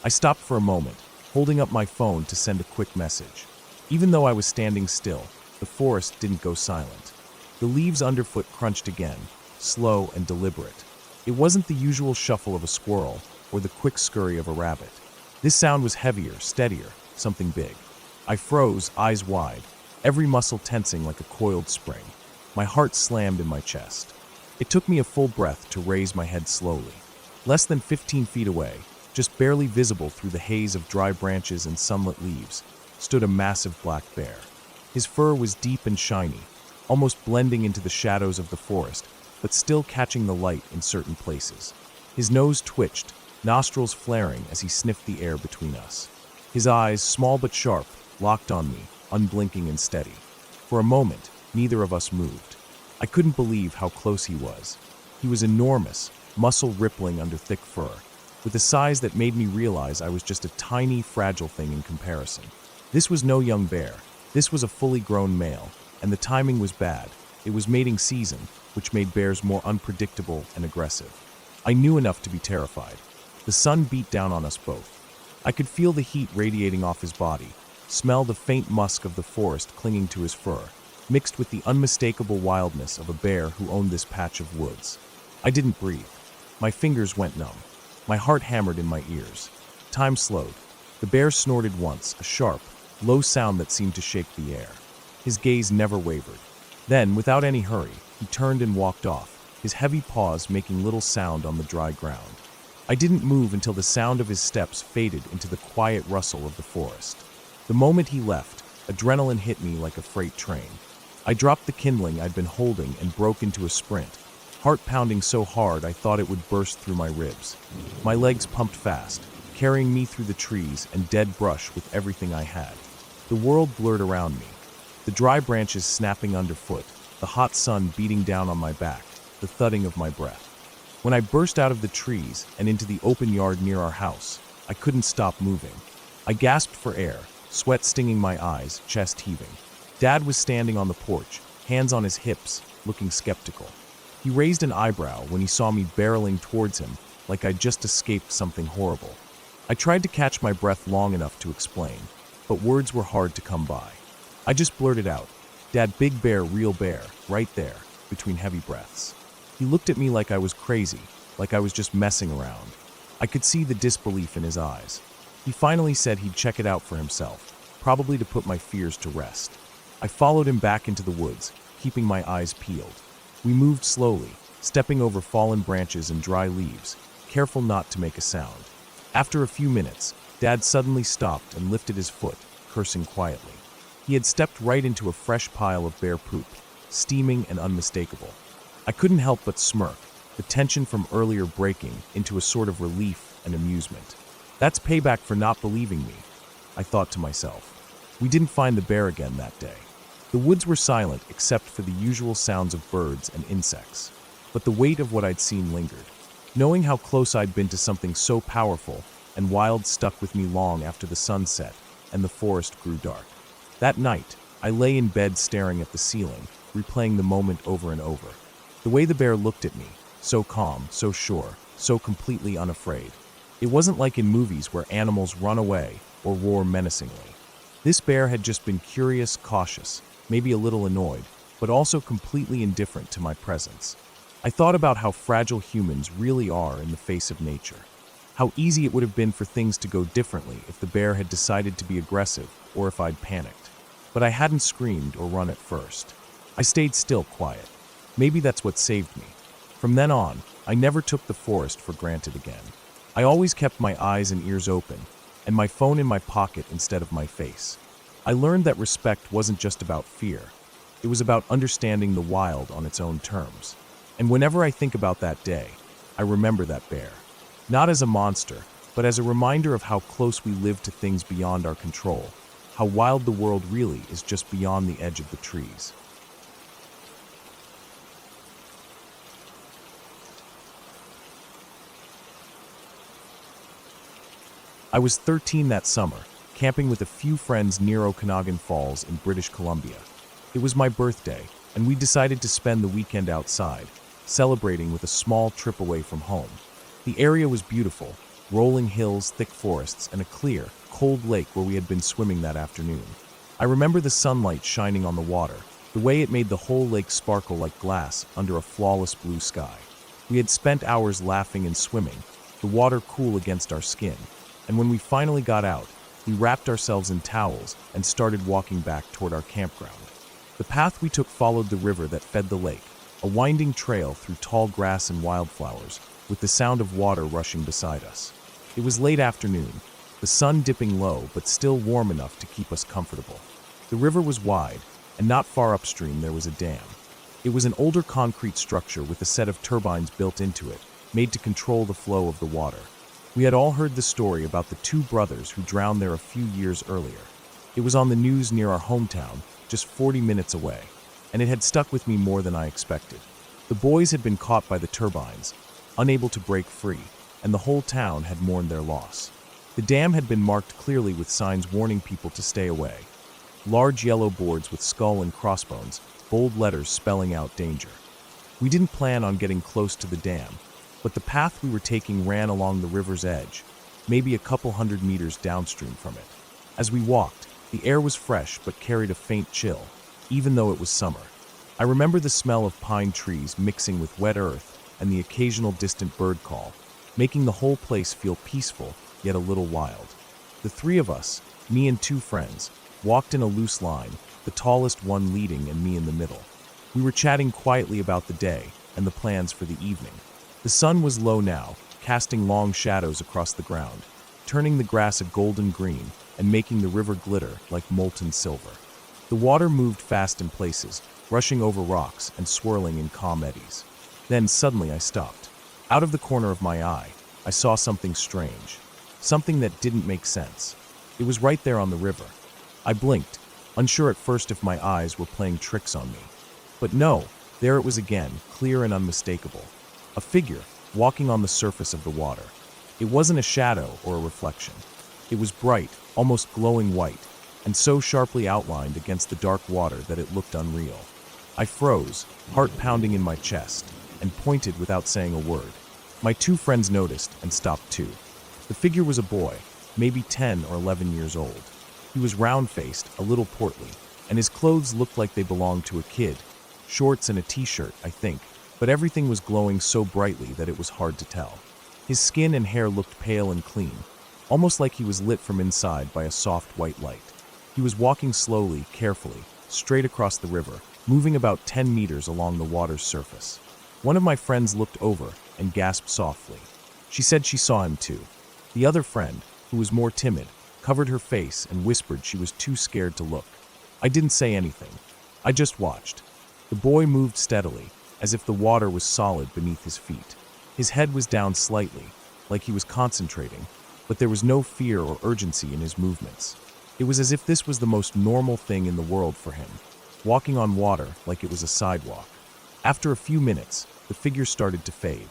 Speaker 1: I stopped for a moment, holding up my phone to send a quick message. Even though I was standing still, the forest didn't go silent. The leaves underfoot crunched again, slow and deliberate. It wasn't the usual shuffle of a squirrel or the quick scurry of a rabbit. This sound was heavier, steadier, something big. I froze, eyes wide, every muscle tensing like a coiled spring. My heart slammed in my chest. It took me a full breath to raise my head slowly. Less than 15 feet away, just barely visible through the haze of dry branches and sunlit leaves, stood a massive black bear. His fur was deep and shiny, almost blending into the shadows of the forest, but still catching the light in certain places. His nose twitched, nostrils flaring as he sniffed the air between us. His eyes, small but sharp, locked on me, unblinking and steady. For a moment, neither of us moved. I couldn't believe how close he was. He was enormous, muscle rippling under thick fur, with a size that made me realize I was just a tiny, fragile thing in comparison. This was no young bear. This was a fully grown male, and the timing was bad. It was mating season, which made bears more unpredictable and aggressive. I knew enough to be terrified. The sun beat down on us both. I could feel the heat radiating off his body, smell the faint musk of the forest clinging to his fur, mixed with the unmistakable wildness of a bear who owned this patch of woods. I didn't breathe. My fingers went numb. My heart hammered in my ears. Time slowed. The bear snorted once, a sharp, low sound that seemed to shake the air. His gaze never wavered. Then, without any hurry, he turned and walked off, his heavy paws making little sound on the dry ground. I didn't move until the sound of his steps faded into the quiet rustle of the forest. The moment he left, adrenaline hit me like a freight train. I dropped the kindling I'd been holding and broke into a sprint, heart pounding so hard I thought it would burst through my ribs. My legs pumped fast, carrying me through the trees and dead brush with everything I had. The world blurred around me, the dry branches snapping underfoot, the hot sun beating down on my back, the thudding of my breath. When I burst out of the trees and into the open yard near our house, I couldn't stop moving. I gasped for air, sweat stinging my eyes, chest heaving. Dad was standing on the porch, hands on his hips, looking skeptical. He raised an eyebrow when he saw me barreling towards him, like I'd just escaped something horrible. I tried to catch my breath long enough to explain, but words were hard to come by. I just blurted out, "Dad, big bear, real bear, right there," between heavy breaths. He looked at me like I was crazy, like I was just messing around. I could see the disbelief in his eyes. He finally said he'd check it out for himself, probably to put my fears to rest. I followed him back into the woods, keeping my eyes peeled. We moved slowly, stepping over fallen branches and dry leaves, careful not to make a sound. After a few minutes, Dad suddenly stopped and lifted his foot, cursing quietly. He had stepped right into a fresh pile of bear poop, steaming and unmistakable. I couldn't help but smirk, the tension from earlier breaking into a sort of relief and amusement. That's payback for not believing me, I thought to myself. We didn't find the bear again that day. The woods were silent except for the usual sounds of birds and insects. But the weight of what I'd seen lingered. Knowing how close I'd been to something so powerful and wild stuck with me long after the sun set and the forest grew dark. That night, I lay in bed staring at the ceiling, replaying the moment over and over. The way the bear looked at me, so calm, so sure, so completely unafraid. It wasn't like in movies where animals run away or roar menacingly. This bear had just been curious, cautious, maybe a little annoyed, but also completely indifferent to my presence. I thought about how fragile humans really are in the face of nature. How easy it would have been for things to go differently if the bear had decided to be aggressive or if I'd panicked. But I hadn't screamed or run at first. I stayed still, quiet. Maybe that's what saved me. From then on, I never took the forest for granted again. I always kept my eyes and ears open, and my phone in my pocket instead of my face. I learned that respect wasn't just about fear. It was about understanding the wild on its own terms. And whenever I think about that day, I remember that bear. Not as a monster, but as a reminder of how close we live to things beyond our control, how wild the world really is just beyond the edge of the trees. I was 13 that summer, camping with a few friends near Okanagan Falls in British Columbia. It was my birthday, and we decided to spend the weekend outside, celebrating with a small trip away from home. The area was beautiful, rolling hills, thick forests, and a clear, cold lake where we had been swimming that afternoon. I remember the sunlight shining on the water, the way it made the whole lake sparkle like glass under a flawless blue sky. We had spent hours laughing and swimming, the water cool against our skin, and when we finally got out, we wrapped ourselves in towels and started walking back toward our campground. The path we took followed the river that fed the lake, a winding trail through tall grass and wildflowers, with the sound of water rushing beside us. It was late afternoon, the sun dipping low but still warm enough to keep us comfortable. The river was wide, and not far upstream there was a dam. It was an older concrete structure with a set of turbines built into it, made to control the flow of the water. We had all heard the story about the two brothers who drowned there a few years earlier. It was on the news near our hometown, just 40 minutes away, and it had stuck with me more than I expected. The boys had been caught by the turbines, unable to break free, and the whole town had mourned their loss. The dam had been marked clearly with signs warning people to stay away. large yellow boards with skull and crossbones, bold letters spelling out danger. We didn't plan on getting close to the dam, but the path we were taking ran along the river's edge, maybe a couple hundred meters downstream from it. As we walked, the air was fresh but carried a faint chill, even though it was summer. I remember the smell of pine trees mixing with wet earth and the occasional distant bird call, making the whole place feel peaceful yet a little wild. The three of us, me and two friends, walked in a loose line, the tallest one leading and me in the middle. We were chatting quietly about the day and the plans for the evening. The sun was low now, casting long shadows across the ground, turning the grass a golden green and making the river glitter like molten silver. The water moved fast in places, rushing over rocks and swirling in calm eddies. Then suddenly I stopped. Out of the corner of my eye, I saw something strange, something that didn't make sense. It was right there on the river. I blinked, unsure at first if my eyes were playing tricks on me. But no, there it was again, clear and unmistakable. A figure, walking on the surface of the water. It wasn't a shadow or a reflection. It was bright, almost glowing white, and so sharply outlined against the dark water that it looked unreal. I froze, heart pounding in my chest, and pointed without saying a word. My two friends noticed and stopped too. The figure was a boy, maybe 10 or 11 years old. He was round-faced, a little portly, and his clothes looked like they belonged to a kid. Shorts and a t-shirt, I think, but everything was glowing so brightly that it was hard to tell. His skin and hair looked pale and clean, almost like he was lit from inside by a soft white light. He was walking slowly, carefully, straight across the river, moving about 10 meters along the water's surface. One of my friends looked over and gasped softly. She said she saw him too. The other friend, who was more timid, covered her face and whispered she was too scared to look. I didn't say anything. I just watched. The boy moved steadily, as if the water was solid beneath his feet. His head was down slightly, like he was concentrating, but there was no fear or urgency in his movements. It was as if this was the most normal thing in the world for him, walking on water like it was a sidewalk. After a few minutes, the figure started to fade.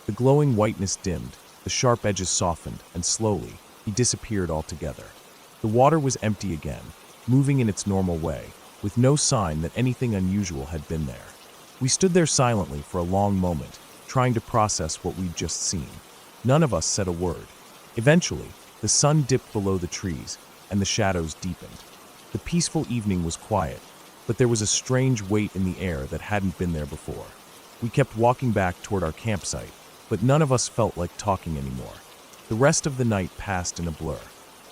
Speaker 1: The glowing whiteness dimmed, the sharp edges softened, and slowly, he disappeared altogether. The water was empty again, moving in its normal way, with no sign that anything unusual had been there. We stood there silently for a long moment, trying to process what we'd just seen. None of us said a word. Eventually, the sun dipped below the trees, and the shadows deepened. The peaceful evening was quiet, but there was a strange weight in the air that hadn't been there before. We kept walking back toward our campsite, but none of us felt like talking anymore. The rest of the night passed in a blur.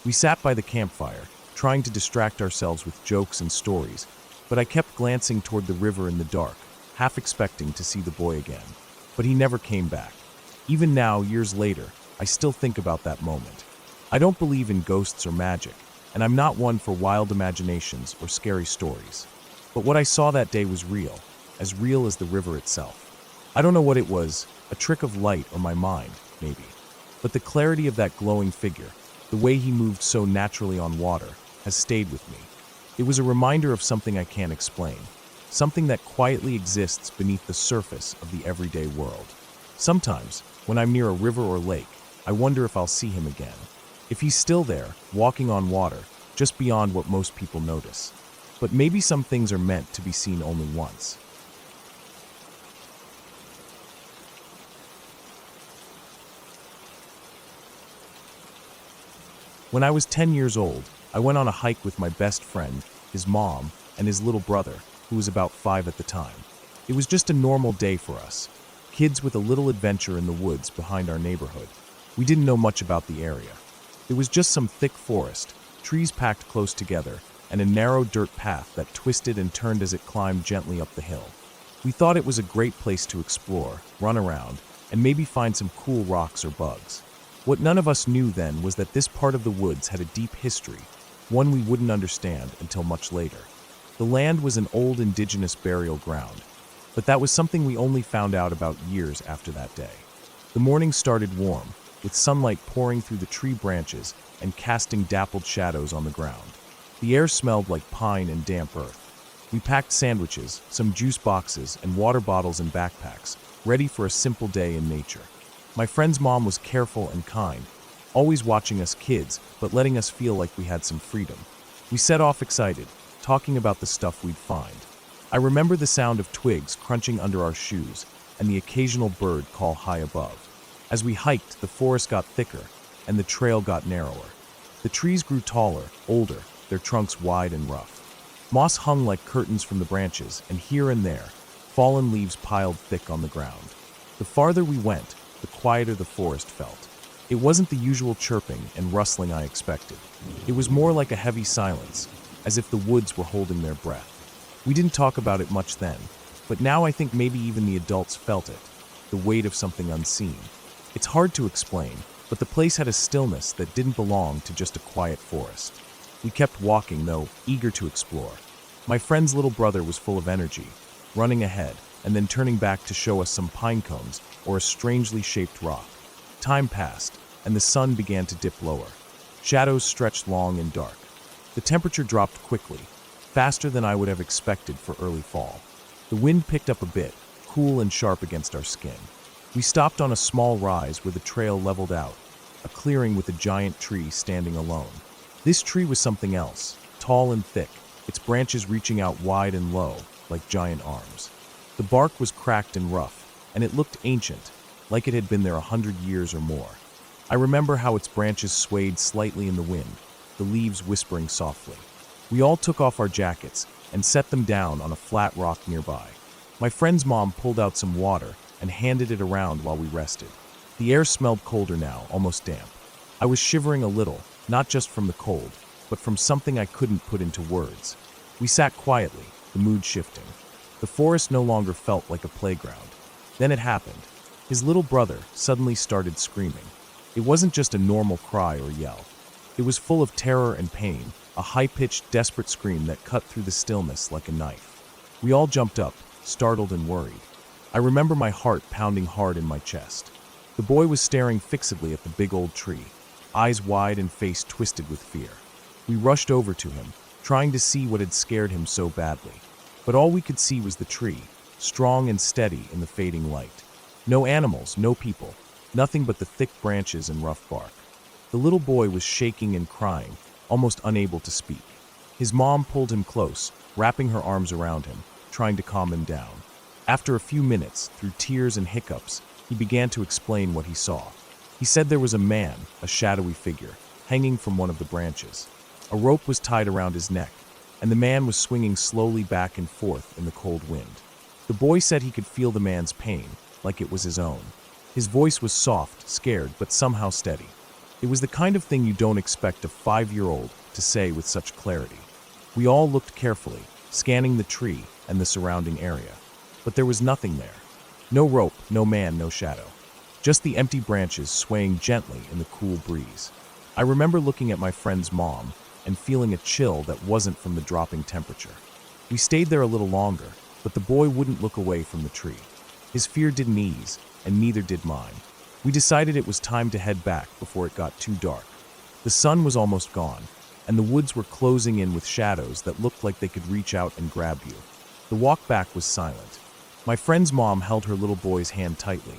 Speaker 1: We sat by the campfire, trying to distract ourselves with jokes and stories, but I kept glancing toward the river in the dark, half expecting to see the boy again. But he never came back. Even now, years later, I still think about that moment. I don't believe in ghosts or magic, and I'm not one for wild imaginations or scary stories. But what I saw that day was real as the river itself. I don't know what it was, a trick of light or my mind, maybe. But the clarity of that glowing figure, the way he moved so naturally on water, has stayed with me. It was a reminder of something I can't explain, something that quietly exists beneath the surface of the everyday world. Sometimes, when I'm near a river or lake, I wonder if I'll see him again. If he's still there, walking on water, just beyond what most people notice. But maybe some things are meant to be seen only once. When I was 10 years old, I went on a hike with my best friend, his mom, and his little brother, who was about 5 at the time. It was just a normal day for us, kids with a little adventure in the woods behind our neighborhood. We didn't know much about the area. There was just some thick forest, trees packed close together, and a narrow dirt path that twisted and turned as it climbed gently up the hill. We thought it was a great place to explore, run around, and maybe find some cool rocks or bugs. What none of us knew then was that this part of the woods had a deep history, one we wouldn't understand until much later. The land was an old indigenous burial ground, but that was something we only found out about years after that day. The morning started warm, with sunlight pouring through the tree branches and casting dappled shadows on the ground. The air smelled like pine and damp earth. We packed sandwiches, some juice boxes, and water bottles in backpacks, ready for a simple day in nature. My friend's mom was careful and kind, always watching us kids, but letting us feel like we had some freedom. We set off excited, talking about the stuff we'd find. I remember the sound of twigs crunching under our shoes and the occasional bird call high above. As we hiked, the forest got thicker and the trail got narrower. The trees grew taller, older, their trunks wide and rough. Moss hung like curtains from the branches, and here and there, fallen leaves piled thick on the ground. The farther we went, the quieter the forest felt. It wasn't the usual chirping and rustling I expected. It was more like a heavy silence, as if the woods were holding their breath. We didn't talk about it much then, but now I think maybe even the adults felt it, the weight of something unseen. It's hard to explain, but the place had a stillness that didn't belong to just a quiet forest. We kept walking, though, eager to explore. My friend's little brother was full of energy, running ahead and then turning back to show us some pine cones or a strangely shaped rock. Time passed, and the sun began to dip lower. Shadows stretched long and dark. The temperature dropped quickly, faster than I would have expected for early fall. The wind picked up a bit, cool and sharp against our skin. We stopped on a small rise where the trail leveled out, a clearing with a giant tree standing alone. This tree was something else, tall and thick, its branches reaching out wide and low, like giant arms. The bark was cracked and rough, and it looked ancient, like it had been there 100 years or more. I remember how its branches swayed slightly in the wind, the leaves whispering softly. We all took off our jackets and set them down on a flat rock nearby. My friend's mom pulled out some water and handed it around while we rested. The air smelled colder now, almost damp. I was shivering a little, not just from the cold, but from something I couldn't put into words. We sat quietly, the mood shifting. The forest no longer felt like a playground. Then it happened. His little brother suddenly started screaming. It wasn't just a normal cry or yell. It was full of terror and pain, a high-pitched, desperate scream that cut through the stillness like a knife. We all jumped up, startled and worried. I remember my heart pounding hard in my chest. The boy was staring fixedly at the big old tree, eyes wide and face twisted with fear. We rushed over to him, trying to see what had scared him so badly. But all we could see was the tree, strong and steady in the fading light. No animals, no people, nothing but the thick branches and rough bark. The little boy was shaking and crying, almost unable to speak. His mom pulled him close, wrapping her arms around him, trying to calm him down. After a few minutes, through tears and hiccups, he began to explain what he saw. He said there was a man, a shadowy figure, hanging from one of the branches. A rope was tied around his neck, and the man was swinging slowly back and forth in the cold wind. The boy said he could feel the man's pain, like it was his own. His voice was soft, scared, but somehow steady. It was the kind of thing you don't expect a 5-year-old to say with such clarity. We all looked carefully, scanning the tree and the surrounding area. But there was nothing there. No rope, no man, no shadow. Just the empty branches swaying gently in the cool breeze. I remember looking at my friend's mom and feeling a chill that wasn't from the dropping temperature. We stayed there a little longer, but the boy wouldn't look away from the tree. His fear didn't ease, and neither did mine. We decided it was time to head back before it got too dark. The sun was almost gone, and the woods were closing in with shadows that looked like they could reach out and grab you. The walk back was silent. My friend's mom held her little boy's hand tightly,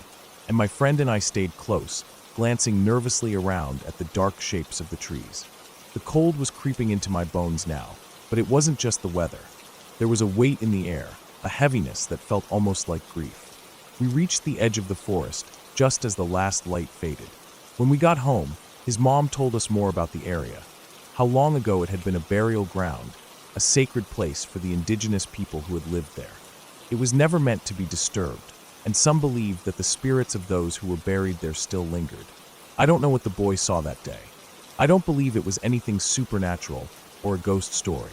Speaker 1: and my friend and I stayed close, glancing nervously around at the dark shapes of the trees. The cold was creeping into my bones now, but it wasn't just the weather. There was a weight in the air, a heaviness that felt almost like grief. We reached the edge of the forest, just as the last light faded. When we got home, his mom told us more about the area, how long ago it had been a burial ground, a sacred place for the indigenous people who had lived there. It was never meant to be disturbed, and some believed that the spirits of those who were buried there still lingered. I don't know what the boy saw that day. I don't believe it was anything supernatural or a ghost story,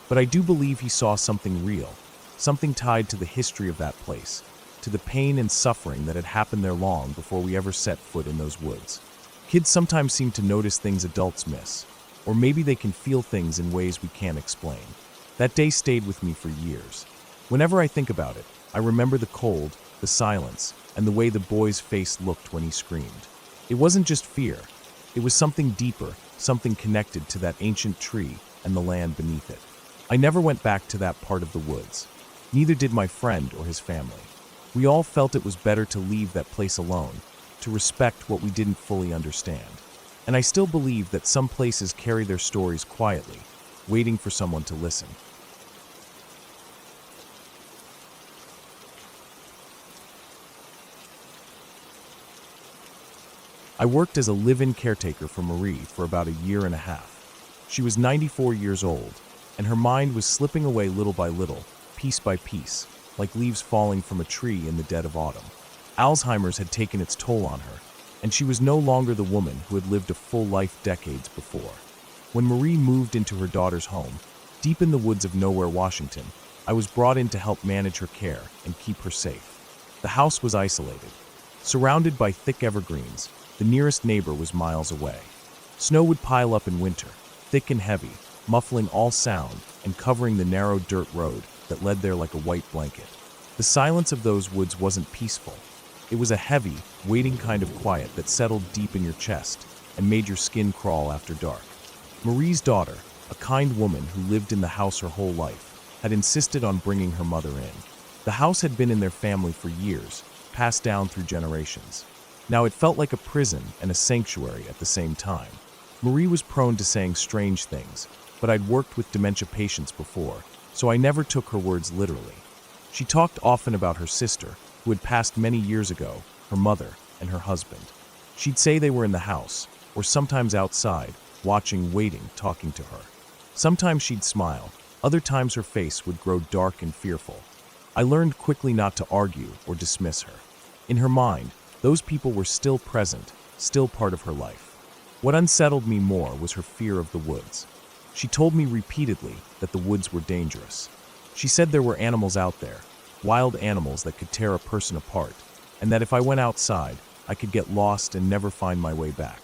Speaker 1: but I do believe he saw something real, something tied to the history of that place, to the pain and suffering that had happened there long before we ever set foot in those woods. Kids sometimes seem to notice things adults miss, or maybe they can feel things in ways we can't explain. That day stayed with me for years. Whenever I think about it, I remember the cold, the silence, and the way the boy's face looked when he screamed. It wasn't just fear. It was something deeper, something connected to that ancient tree and the land beneath it. I never went back to that part of the woods. Neither did my friend or his family. We all felt it was better to leave that place alone, to respect what we didn't fully understand. And I still believe that some places carry their stories quietly, waiting for someone to listen. I worked as a live-in caretaker for Marie for about a year and a half. She was 94 years old, and her mind was slipping away little by little, piece by piece, like leaves falling from a tree in the dead of autumn. Alzheimer's had taken its toll on her, and she was no longer the woman who had lived a full life decades before. When Marie moved into her daughter's home, deep in the woods of nowhere, Washington, I was brought in to help manage her care and keep her safe. The house was isolated. Surrounded by thick evergreens, the nearest neighbor was miles away. Snow would pile up in winter, thick and heavy, muffling all sound and covering the narrow dirt road that led there like a white blanket. The silence of those woods wasn't peaceful. It was a heavy, waiting kind of quiet that settled deep in your chest and made your skin crawl after dark. Marie's daughter, a kind woman who lived in the house her whole life, had insisted on bringing her mother in. The house had been in their family for years, passed down through generations. Now it felt like a prison and a sanctuary at the same time. Marie was prone to saying strange things, but I'd worked with dementia patients before, so I never took her words literally. She talked often about her sister, who had passed many years ago, her mother, and her husband. She'd say they were in the house, or sometimes outside, watching, waiting, talking to her. Sometimes she'd smile, other times her face would grow dark and fearful. I learned quickly not to argue or dismiss her. In her mind, those people were still present, still part of her life. What unsettled me more was her fear of the woods. She told me repeatedly that the woods were dangerous. She said there were animals out there, wild animals that could tear a person apart, and that if I went outside, I could get lost and never find my way back.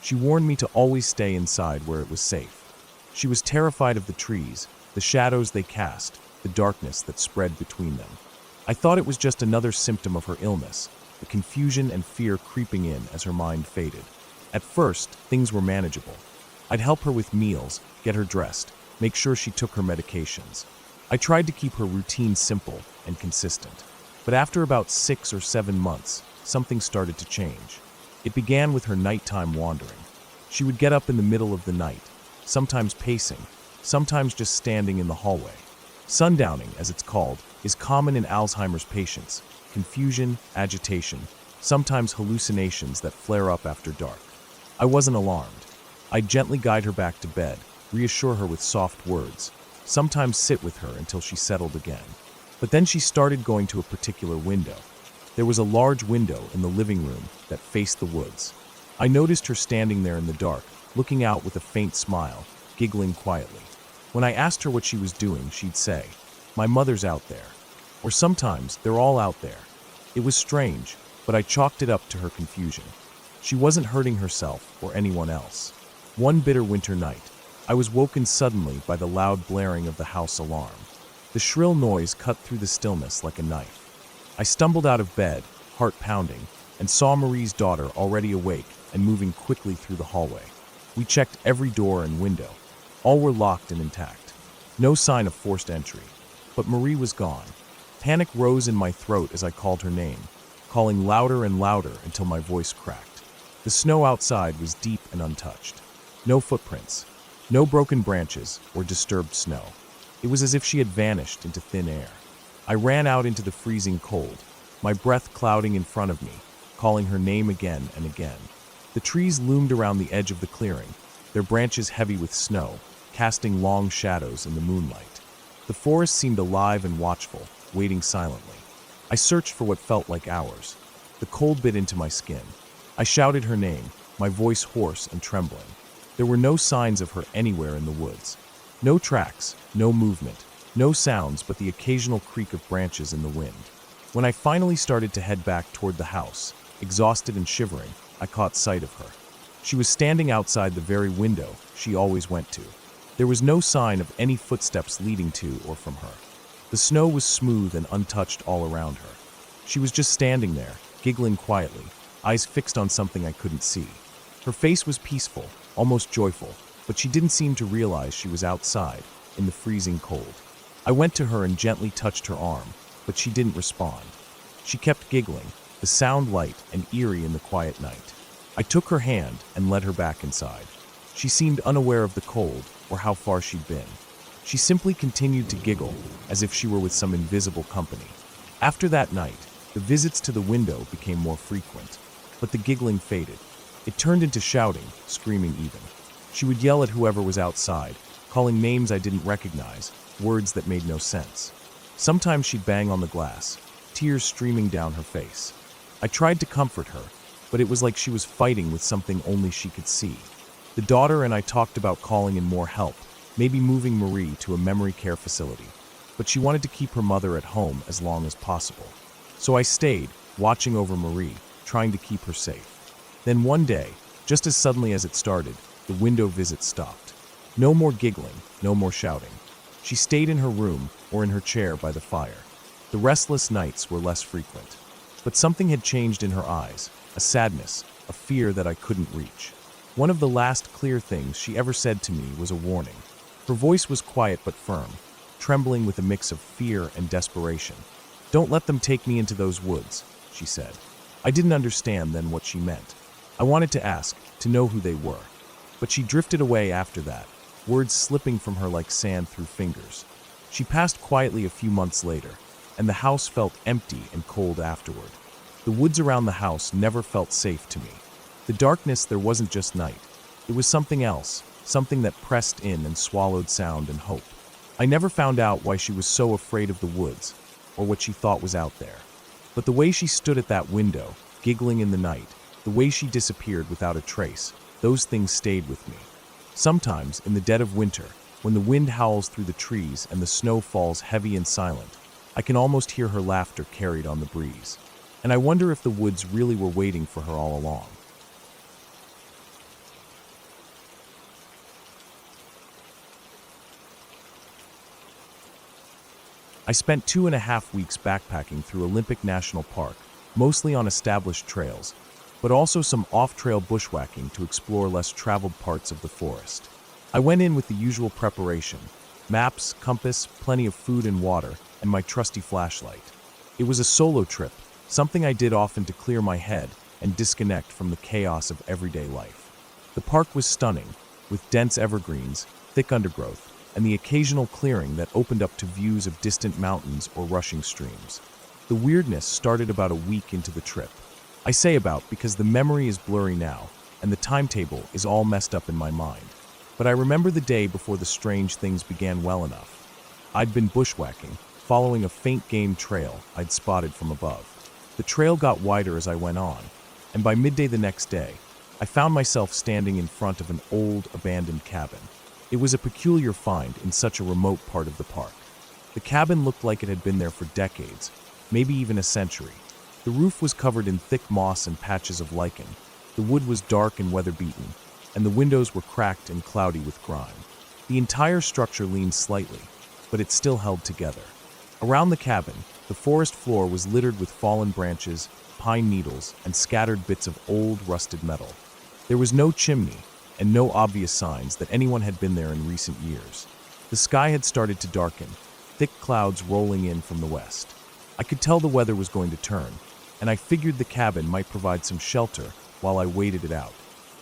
Speaker 1: She warned me to always stay inside where it was safe. She was terrified of the trees, the shadows they cast, the darkness that spread between them. I thought it was just another symptom of her illness, the confusion and fear creeping in as her mind faded. At first, things were manageable. I'd help her with meals, get her dressed, make sure she took her medications. I tried to keep her routine simple and consistent. But after about 6 or 7 months, something started to change. It began with her nighttime wandering. She would get up in the middle of the night, sometimes pacing, sometimes just standing in the hallway. Sundowning, as it's called, is common in Alzheimer's patients. Confusion, agitation, sometimes hallucinations that flare up after dark. I wasn't alarmed. I'd gently guide her back to bed, reassure her with soft words, sometimes sit with her until she settled again. But then she started going to a particular window. There was a large window in the living room that faced the woods. I noticed her standing there in the dark, looking out with a faint smile, giggling quietly. When I asked her what she was doing, she'd say, "My mother's out there." Or sometimes, "They're all out there." It was strange, but I chalked it up to her confusion. She wasn't hurting herself or anyone else. One bitter winter night, I was woken suddenly by the loud blaring of the house alarm. The shrill noise cut through the stillness like a knife. I stumbled out of bed, heart pounding, and saw Marie's daughter already awake and moving quickly through the hallway. We checked every door and window. All were locked and intact. No sign of forced entry. But Marie was gone. Panic rose in my throat as I called her name, calling louder and louder until my voice cracked. The snow outside was deep and untouched. No footprints, no broken branches or disturbed snow. It was as if she had vanished into thin air. I ran out into the freezing cold, my breath clouding in front of me, calling her name again and again. The trees loomed around the edge of the clearing, their branches heavy with snow, casting long shadows in the moonlight. The forest seemed alive and watchful, waiting silently. I searched for what felt like hours. The cold bit into my skin. I shouted her name, my voice hoarse and trembling. There were no signs of her anywhere in the woods. No tracks, no movement, no sounds but the occasional creak of branches in the wind. When I finally started to head back toward the house, exhausted and shivering, I caught sight of her. She was standing outside the very window she always went to. There was no sign of any footsteps leading to or from her. The snow was smooth and untouched all around her. She was just standing there, giggling quietly, eyes fixed on something I couldn't see. Her face was peaceful, almost joyful, but she didn't seem to realize she was outside, in the freezing cold. I went to her and gently touched her arm, but she didn't respond. She kept giggling, the sound light and eerie in the quiet night. I took her hand and led her back inside. She seemed unaware of the cold or how far she'd been. She simply continued to giggle, as if she were with some invisible company. After that night, the visits to the window became more frequent, but the giggling faded. It turned into shouting, screaming even. She would yell at whoever was outside, calling names I didn't recognize, words that made no sense. Sometimes she'd bang on the glass, tears streaming down her face. I tried to comfort her, but it was like she was fighting with something only she could see. The daughter and I talked about calling in more help, maybe moving Marie to a memory care facility, but she wanted to keep her mother at home as long as possible. So I stayed, watching over Marie, trying to keep her safe. Then one day, just as suddenly as it started, the window visit stopped. No more giggling, no more shouting. She stayed in her room or in her chair by the fire. The restless nights were less frequent. But something had changed in her eyes, a sadness, a fear that I couldn't reach. One of the last clear things she ever said to me was a warning. Her voice was quiet but firm, trembling with a mix of fear and desperation. "Don't let them take me into those woods," she said. I didn't understand then what she meant. I wanted to ask, to know who they were. But she drifted away after that, words slipping from her like sand through fingers. She passed quietly a few months later, and the house felt empty and cold afterward. The woods around the house never felt safe to me. The darkness there wasn't just night. It was something else, something that pressed in and swallowed sound and hope. I never found out why she was so afraid of the woods, or what she thought was out there. But the way she stood at that window, giggling in the night, the way she disappeared without a trace, those things stayed with me. Sometimes, in the dead of winter, when the wind howls through the trees and the snow falls heavy and silent, I can almost hear her laughter carried on the breeze. And I wonder if the woods really were waiting for her all along. I spent 2.5 weeks backpacking through Olympic National Park, mostly on established trails, but also some off-trail bushwhacking to explore less traveled parts of the forest. I went in with the usual preparation: maps, compass, plenty of food and water, and my trusty flashlight. It was a solo trip, something I did often to clear my head and disconnect from the chaos of everyday life. The park was stunning, with dense evergreens, thick undergrowth, and the occasional clearing that opened up to views of distant mountains or rushing streams. The weirdness started about a week into the trip. I say about because the memory is blurry now, and the timetable is all messed up in my mind. But I remember the day before the strange things began well enough. I'd been bushwhacking, following a faint game trail I'd spotted from above. The trail got wider as I went on, and by midday the next day, I found myself standing in front of an old, abandoned cabin. It was a peculiar find in such a remote part of the park. The cabin looked like it had been there for decades, maybe even a century. The roof was covered in thick moss and patches of lichen. The wood was dark and weather-beaten, and the windows were cracked and cloudy with grime. The entire structure leaned slightly, but it still held together. Around the cabin, the forest floor was littered with fallen branches, pine needles, and scattered bits of old, rusted metal. There was no chimney, and no obvious signs that anyone had been there in recent years. The sky had started to darken, thick clouds rolling in from the west. I could tell the weather was going to turn, and I figured the cabin might provide some shelter while I waited it out.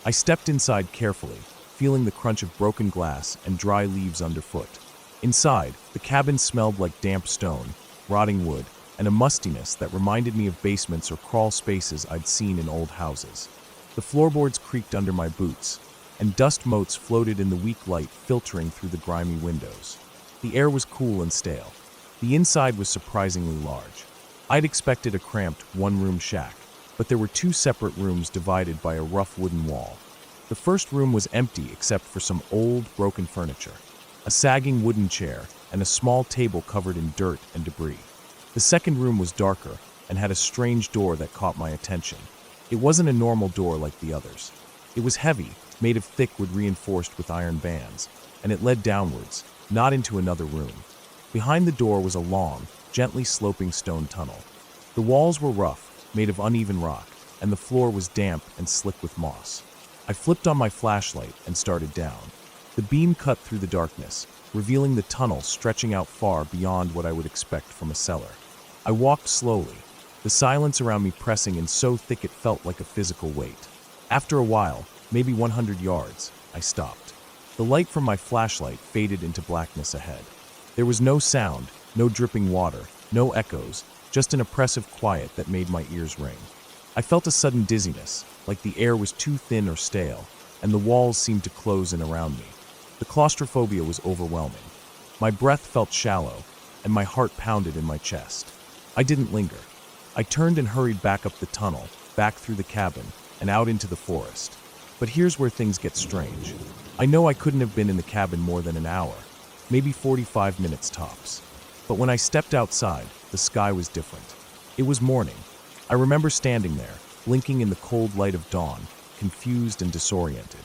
Speaker 1: I stepped inside carefully, feeling the crunch of broken glass and dry leaves underfoot. Inside, the cabin smelled like damp stone, rotting wood, and a mustiness that reminded me of basements or crawl spaces I'd seen in old houses. The floorboards creaked under my boots, and dust motes floated in the weak light filtering through the grimy windows. The air was cool and stale. The inside was surprisingly large. I'd expected a cramped, one-room shack, but there were 2 separate rooms divided by a rough wooden wall. The first room was empty except for some old, broken furniture, a sagging wooden chair, and a small table covered in dirt and debris. The second room was darker and had a strange door that caught my attention. It wasn't a normal door like the others. It was heavy, made of thick wood reinforced with iron bands, and it led downwards, not into another room. Behind the door was a long, gently sloping stone tunnel. The walls were rough, made of uneven rock, and the floor was damp and slick with moss. I flipped on my flashlight and started down. The beam cut through the darkness, revealing the tunnel stretching out far beyond what I would expect from a cellar. I walked slowly, the silence around me pressing in so thick it felt like a physical weight. After a while, maybe 100 yards, I stopped. The light from my flashlight faded into blackness ahead. There was no sound, no dripping water, no echoes, just an oppressive quiet that made my ears ring. I felt a sudden dizziness, like the air was too thin or stale, and the walls seemed to close in around me. The claustrophobia was overwhelming. My breath felt shallow, and my heart pounded in my chest. I didn't linger. I turned and hurried back up the tunnel, back through the cabin, and out into the forest. But here's where things get strange. I know I couldn't have been in the cabin more than an hour, maybe 45 minutes tops. But when I stepped outside, the sky was different. It was morning. I remember standing there, blinking in the cold light of dawn, confused and disoriented.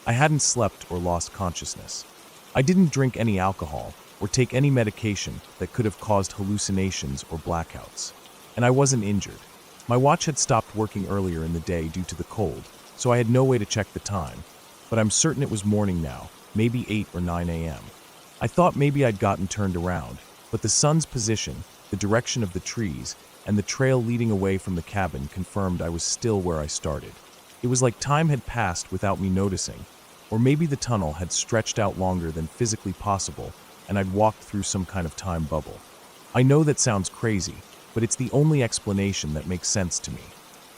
Speaker 1: I hadn't slept or lost consciousness. I didn't drink any alcohol or take any medication that could have caused hallucinations or blackouts. And I wasn't injured. My watch had stopped working earlier in the day due to the cold, so I had no way to check the time. But I'm certain it was morning now, maybe 8 or 9 a.m. I thought maybe I'd gotten turned around, but the sun's position, the direction of the trees, and the trail leading away from the cabin confirmed I was still where I started. It was like time had passed without me noticing, or maybe the tunnel had stretched out longer than physically possible, and I'd walked through some kind of time bubble. I know that sounds crazy, but it's the only explanation that makes sense to me.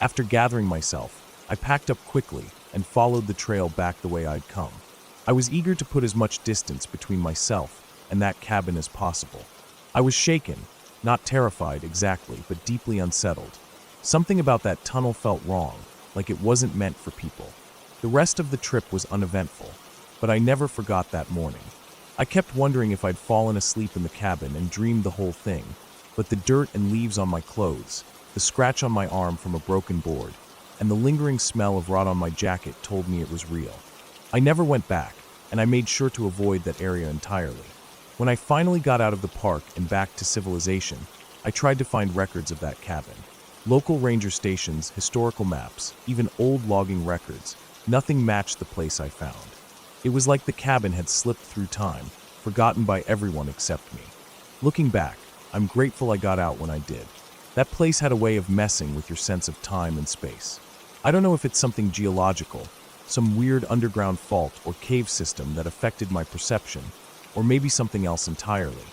Speaker 1: After gathering myself, I packed up quickly and followed the trail back the way I'd come. I was eager to put as much distance between myself and that cabin as possible. I was shaken, not terrified exactly, but deeply unsettled. Something about that tunnel felt wrong, like it wasn't meant for people. The rest of the trip was uneventful, but I never forgot that morning. I kept wondering if I'd fallen asleep in the cabin and dreamed the whole thing, but the dirt and leaves on my clothes, the scratch on my arm from a broken board, and the lingering smell of rot on my jacket told me it was real. I never went back, and I made sure to avoid that area entirely. When I finally got out of the park and back to civilization, I tried to find records of that cabin. Local ranger stations, historical maps, even old logging records, nothing matched the place I found. It was like the cabin had slipped through time, forgotten by everyone except me. Looking back, I'm grateful I got out when I did. That place had a way of messing with your sense of time and space. I don't know if it's something geological, some weird underground fault or cave system that affected my perception, or maybe something else entirely.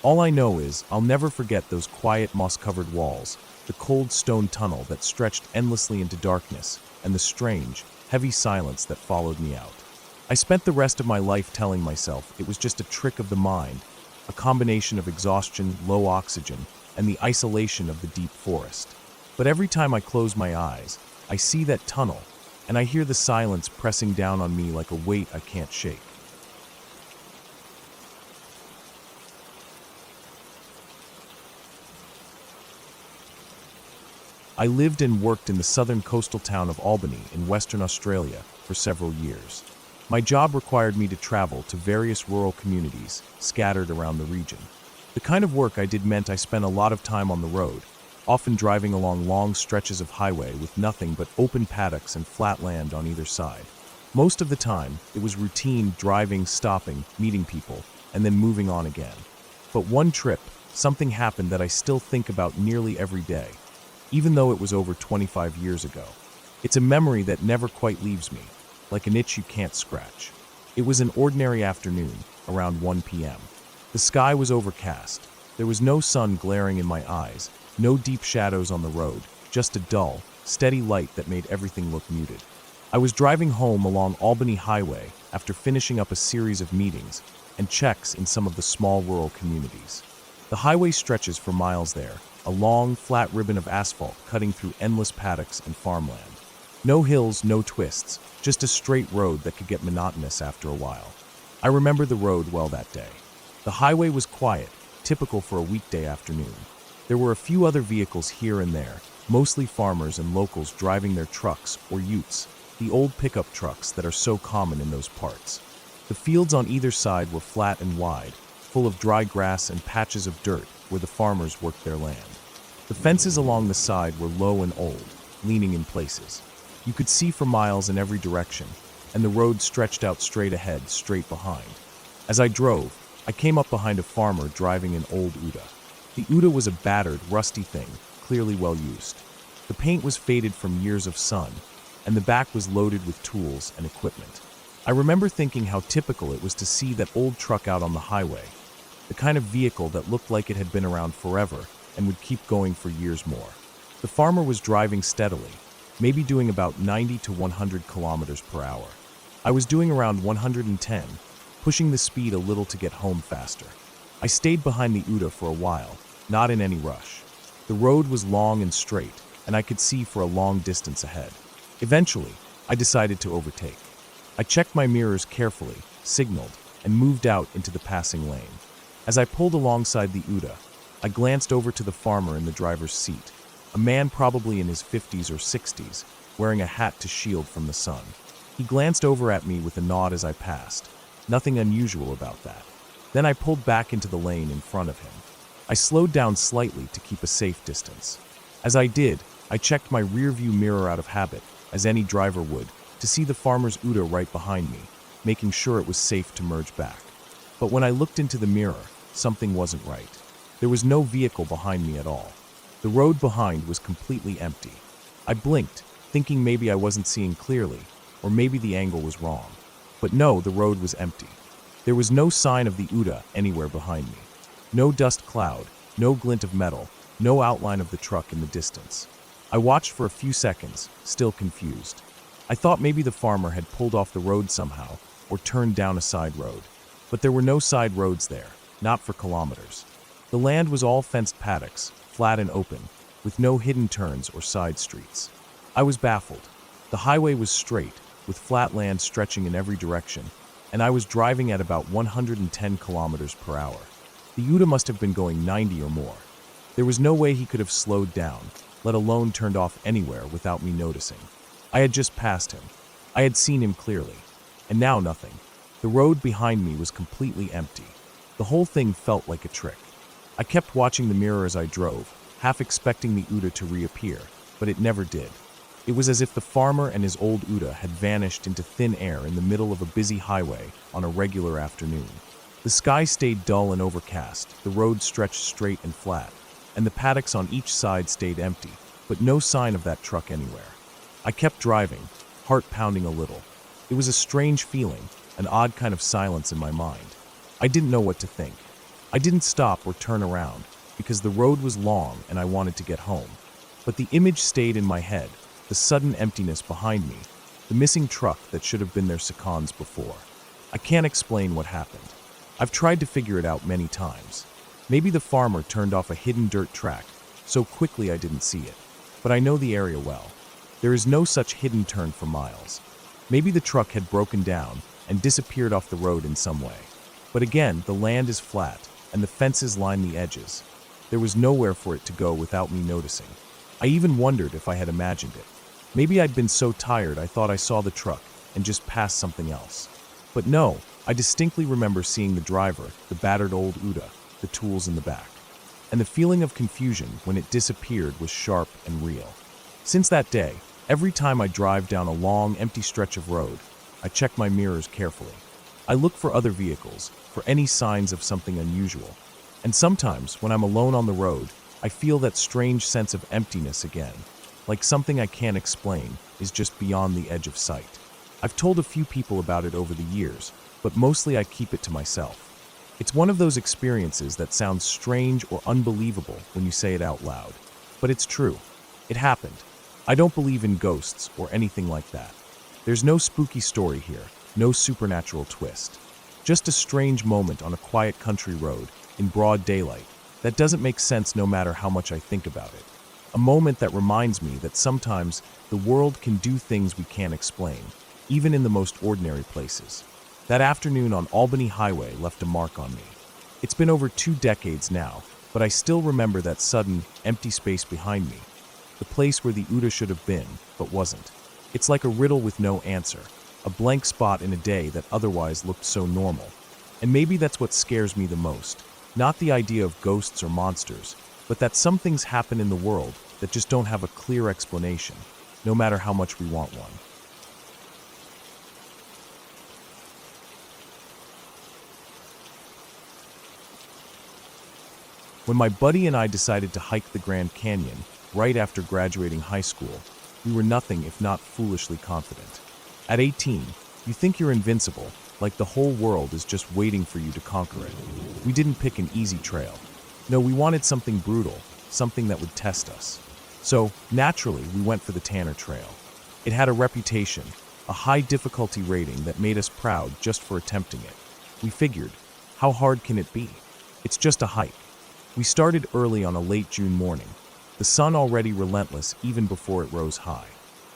Speaker 1: All I know is I'll never forget those quiet moss-covered walls, the cold stone tunnel that stretched endlessly into darkness, and the strange, heavy silence that followed me out. I spent the rest of my life telling myself it was just a trick of the mind, a combination of exhaustion, low oxygen, and the isolation of the deep forest. But every time I close my eyes, I see that tunnel, and I hear the silence pressing down on me like a weight I can't shake. I lived and worked in the southern coastal town of Albany in Western Australia for several years. My job required me to travel to various rural communities scattered around the region. The kind of work I did meant I spent a lot of time on the road, often driving along long stretches of highway with nothing but open paddocks and flat land on either side. Most of the time, it was routine driving, stopping, meeting people, and then moving on again. But one trip, something happened that I still think about nearly every day, even though it was over 25 years ago. It's a memory that never quite leaves me, like an itch you can't scratch. It was an ordinary afternoon, around 1 p.m. The sky was overcast. There was no sun glaring in my eyes, no deep shadows on the road, just a dull, steady light that made everything look muted. I was driving home along Albany Highway after finishing up a series of meetings and checks in some of the small rural communities. The highway stretches for miles there, a long, flat ribbon of asphalt cutting through endless paddocks and farmland. No hills, no twists, just a straight road that could get monotonous after a while. I remember the road well that day. The highway was quiet, typical for a weekday afternoon. There were a few other vehicles here and there, mostly farmers and locals driving their trucks or utes, the old pickup trucks that are so common in those parts. The fields on either side were flat and wide, full of dry grass and patches of dirt where the farmers worked their land. The fences along the side were low and old, leaning in places. You could see for miles in every direction, and the road stretched out straight ahead, straight behind. As I drove, I came up behind a farmer driving an old Uda. The Uda was a battered, rusty thing, clearly well used. The paint was faded from years of sun, and the back was loaded with tools and equipment. I remember thinking how typical it was to see that old truck out on the highway, the kind of vehicle that looked like it had been around forever and would keep going for years more. The farmer was driving steadily, maybe doing about 90 to 100 kilometers per hour. I was doing around 110, pushing the speed a little to get home faster. I stayed behind the Uda for a while, not in any rush. The road was long and straight, and I could see for a long distance ahead. Eventually, I decided to overtake. I checked my mirrors carefully, signaled, and moved out into the passing lane. As I pulled alongside the Uda, I glanced over to the farmer in the driver's seat, a man probably in his 50s or 60s, wearing a hat to shield from the sun. He glanced over at me with a nod as I passed. Nothing unusual about that. Then I pulled back into the lane in front of him. I slowed down slightly to keep a safe distance. As I did, I checked my rearview mirror out of habit, as any driver would, to see the farmer's Uda right behind me, making sure it was safe to merge back. But when I looked into the mirror, something wasn't right. There was no vehicle behind me at all. The road behind was completely empty. I blinked, thinking maybe I wasn't seeing clearly, or maybe the angle was wrong. But no, the road was empty. There was no sign of the Uda anywhere behind me. No dust cloud, no glint of metal, no outline of the truck in the distance. I watched for a few seconds, still confused. I thought maybe the farmer had pulled off the road somehow, or turned down a side road. But there were no side roads there, not for kilometers. The land was all fenced paddocks, flat and open, with no hidden turns or side streets. I was baffled. The highway was straight, with flat land stretching in every direction, and I was driving at about 110 kilometers per hour. The Uda must have been going 90 or more. There was no way he could have slowed down, let alone turned off anywhere without me noticing. I had just passed him. I had seen him clearly. And now nothing. The road behind me was completely empty. The whole thing felt like a trick. I kept watching the mirror as I drove, half expecting the Uda to reappear, but it never did. It was as if the farmer and his old Uda had vanished into thin air in the middle of a busy highway on a regular afternoon. The sky stayed dull and overcast, the road stretched straight and flat, and the paddocks on each side stayed empty, but no sign of that truck anywhere. I kept driving, heart pounding a little. It was a strange feeling, an odd kind of silence in my mind. I didn't know what to think. I didn't stop or turn around, because the road was long and I wanted to get home. But the image stayed in my head, the sudden emptiness behind me, the missing truck that should have been their seconds before. I can't explain what happened. I've tried to figure it out many times. Maybe the farmer turned off a hidden dirt track so quickly I didn't see it. But I know the area well. There is no such hidden turn for miles. Maybe the truck had broken down and disappeared off the road in some way. But again, the land is flat, and the fences line the edges. There was nowhere for it to go without me noticing. I even wondered if I had imagined it. Maybe I'd been so tired I thought I saw the truck and just passed something else. But no, I distinctly remember seeing the driver, the battered old Uda, the tools in the back. And the feeling of confusion when it disappeared was sharp and real. Since that day, every time I drive down a long, empty stretch of road, I check my mirrors carefully. I look for other vehicles, for any signs of something unusual. And sometimes, when I'm alone on the road, I feel that strange sense of emptiness again, like something I can't explain is just beyond the edge of sight. I've told a few people about it over the years, but mostly I keep it to myself. It's one of those experiences that sounds strange or unbelievable when you say it out loud. But it's true. It happened. I don't believe in ghosts or anything like that. There's no spooky story here, no supernatural twist. Just a strange moment on a quiet country road in broad daylight that doesn't make sense no matter how much I think about it. A moment that reminds me that sometimes the world can do things we can't explain, even in the most ordinary places. That afternoon on Albany Highway left a mark on me. It's been over 2 decades now, but I still remember that sudden, empty space behind me. The place where the Uda should have been, but wasn't. It's like a riddle with no answer, a blank spot in a day that otherwise looked so normal. And maybe that's what scares me the most. Not the idea of ghosts or monsters, but that some things happen in the world that just don't have a clear explanation, no matter how much we want one. When my buddy and I decided to hike the Grand Canyon right after graduating high school, we were nothing if not foolishly confident. At 18, you think you're invincible, like the whole world is just waiting for you to conquer it. We didn't pick an easy trail. No, we wanted something brutal, something that would test us. So, naturally, we went for the Tanner Trail. It had a reputation, a high difficulty rating that made us proud just for attempting it. We figured, how hard can it be? It's just a hike. We started early on a late June morning, the sun already relentless even before it rose high.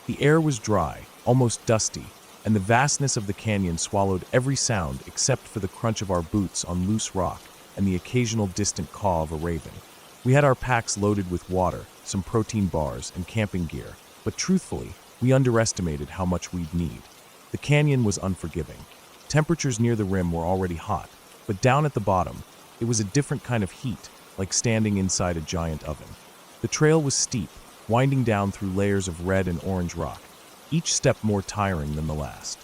Speaker 1: The air was dry, almost dusty, and the vastness of the canyon swallowed every sound except for the crunch of our boots on loose rock and the occasional distant caw of a raven. We had our packs loaded with water, some protein bars, and camping gear, but truthfully, we underestimated how much we'd need. The canyon was unforgiving. Temperatures near the rim were already hot, but down at the bottom, it was a different kind of heat, like standing inside a giant oven. The trail was steep, winding down through layers of red and orange rock, each step more tiring than the last.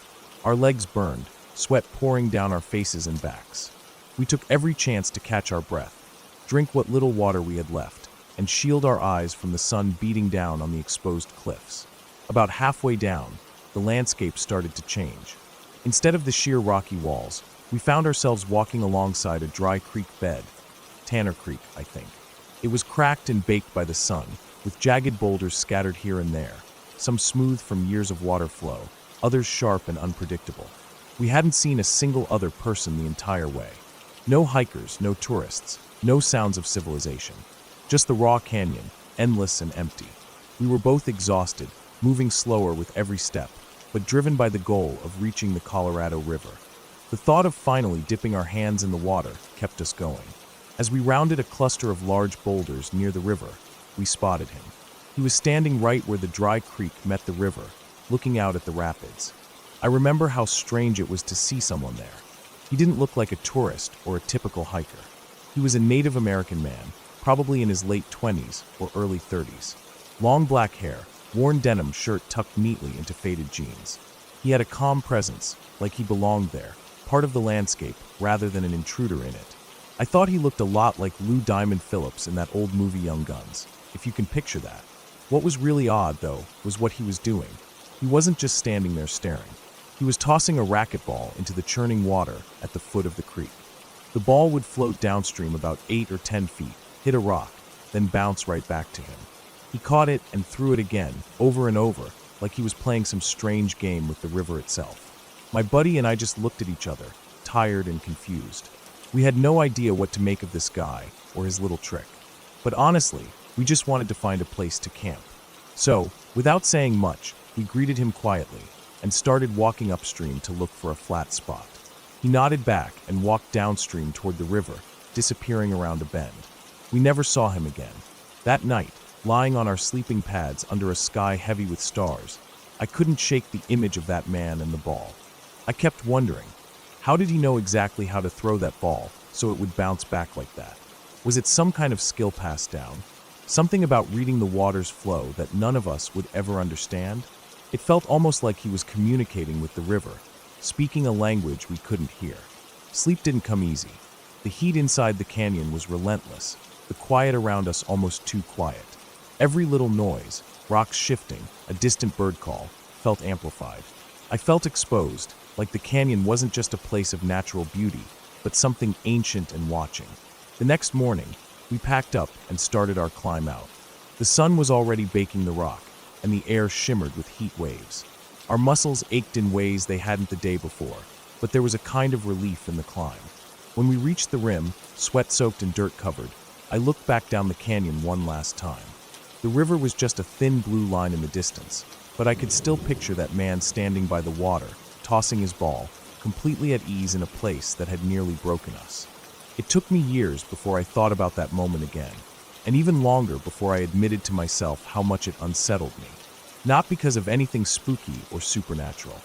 Speaker 1: Our legs burned, sweat pouring down our faces and backs. We took every chance to catch our breath, drink what little water we had left, and shield our eyes from the sun beating down on the exposed cliffs. About halfway down, the landscape started to change. Instead of the sheer rocky walls, we found ourselves walking alongside a dry creek bed. Tanner Creek, I think. It was cracked and baked by the sun, with jagged boulders scattered here and there, some smooth from years of water flow, others sharp and unpredictable. We hadn't seen a single other person the entire way. No hikers, no tourists, no sounds of civilization. Just the raw canyon, endless and empty. We were both exhausted, moving slower with every step, but driven by the goal of reaching the Colorado River. The thought of finally dipping our hands in the water kept us going. As we rounded a cluster of large boulders near the river, we spotted him. He was standing right where the dry creek met the river, looking out at the rapids. I remember how strange it was to see someone there. He didn't look like a tourist or a typical hiker. He was a Native American man, probably in his late 20s or early 30s. Long black hair, worn denim shirt tucked neatly into faded jeans. He had a calm presence, like he belonged there, part of the landscape rather than an intruder in it. I thought he looked a lot like Lou Diamond Phillips in that old movie Young Guns, if you can picture that. What was really odd, though, was what he was doing. He wasn't just standing there staring. He was tossing a racquetball into the churning water at the foot of the creek. The ball would float downstream about 8 or 10 feet, hit a rock, then bounce right back to him. He caught it and threw it again, over and over, like he was playing some strange game with the river itself. My buddy and I just looked at each other, tired and confused. We had no idea what to make of this guy or his little trick. But honestly, we just wanted to find a place to camp. So, without saying much, we greeted him quietly and started walking upstream to look for a flat spot. He nodded back and walked downstream toward the river, disappearing around a bend. We never saw him again. That night, lying on our sleeping pads under a sky heavy with stars, I couldn't shake the image of that man and the ball. I kept wondering, how did he know exactly how to throw that ball so it would bounce back like that? Was it some kind of skill passed down? Something about reading the water's flow that none of us would ever understand? It felt almost like he was communicating with the river, speaking a language we couldn't hear. Sleep didn't come easy. The heat inside the canyon was relentless, the quiet around us almost too quiet. Every little noise, rocks shifting, a distant bird call, felt amplified. I felt exposed, like the canyon wasn't just a place of natural beauty, but something ancient and watching. The next morning, we packed up and started our climb out. The sun was already baking the rock, and the air shimmered with heat waves. Our muscles ached in ways they hadn't the day before, but there was a kind of relief in the climb. When we reached the rim, sweat-soaked and dirt-covered, I looked back down the canyon one last time. The river was just a thin blue line in the distance, but I could still picture that man standing by the water, tossing his ball, completely at ease in a place that had nearly broken us. It took me years before I thought about that moment again, and even longer before I admitted to myself how much it unsettled me. Not because of anything spooky or supernatural.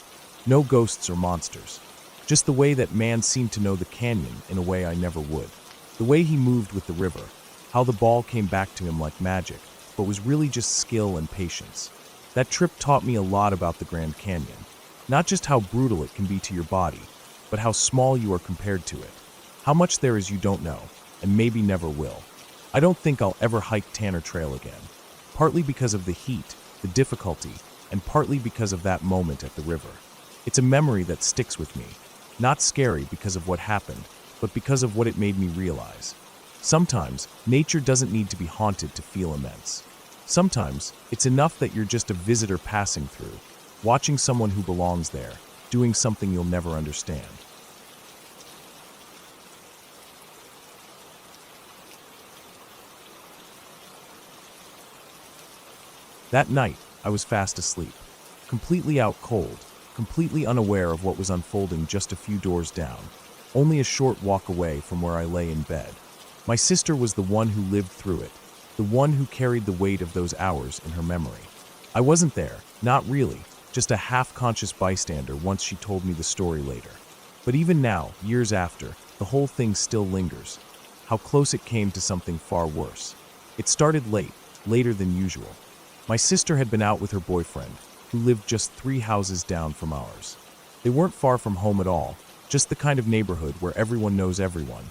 Speaker 1: No ghosts or monsters. Just the way that man seemed to know the canyon in a way I never would. The way he moved with the river, how the ball came back to him like magic, but was really just skill and patience. That trip taught me a lot about the Grand Canyon. Not just how brutal it can be to your body, but how small you are compared to it. How much there is you don't know, and maybe never will. I don't think I'll ever hike Tanner Trail again. Partly because of the heat, the difficulty, and partly because of that moment at the river. It's a memory that sticks with me. Not scary because of what happened, but because of what it made me realize. Sometimes, nature doesn't need to be haunted to feel immense. Sometimes, it's enough that you're just a visitor passing through, watching someone who belongs there, doing something you'll never understand. That night, I was fast asleep, completely out cold, completely unaware of what was unfolding just a few doors down, only a short walk away from where I lay in bed. My sister was the one who lived through it, the one who carried the weight of those hours in her memory. I wasn't there, not really, just a half-conscious bystander once she told me the story later. But even now, years after, the whole thing still lingers. How close it came to something far worse. It started late, later than usual. My sister had been out with her boyfriend, who lived just 3 houses down from ours. They weren't far from home at all, just the kind of neighborhood where everyone knows everyone,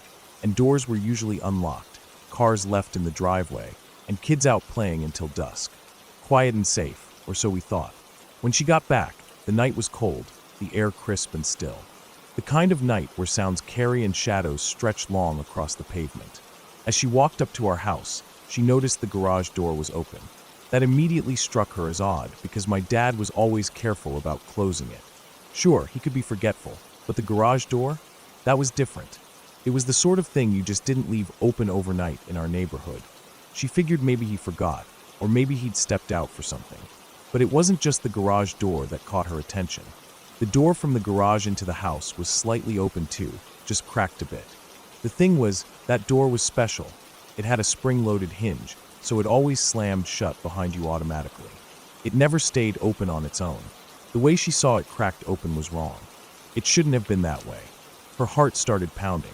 Speaker 1: and doors were usually unlocked, cars left in the driveway, and kids out playing until dusk. Quiet and safe, or so we thought. When she got back, the night was cold, the air crisp and still. The kind of night where sounds carry and shadows stretch long across the pavement. As she walked up to our house, she noticed the garage door was open. That immediately struck her as odd because my dad was always careful about closing it. Sure, he could be forgetful, but the garage door? That was different. It was the sort of thing you just didn't leave open overnight in our neighborhood. She figured maybe he forgot, or maybe he'd stepped out for something. But it wasn't just the garage door that caught her attention. The door from the garage into the house was slightly open too, just cracked a bit. The thing was, that door was special. It had a spring-loaded hinge, so it always slammed shut behind you automatically. It never stayed open on its own. The way she saw it cracked open was wrong. It shouldn't have been that way. Her heart started pounding.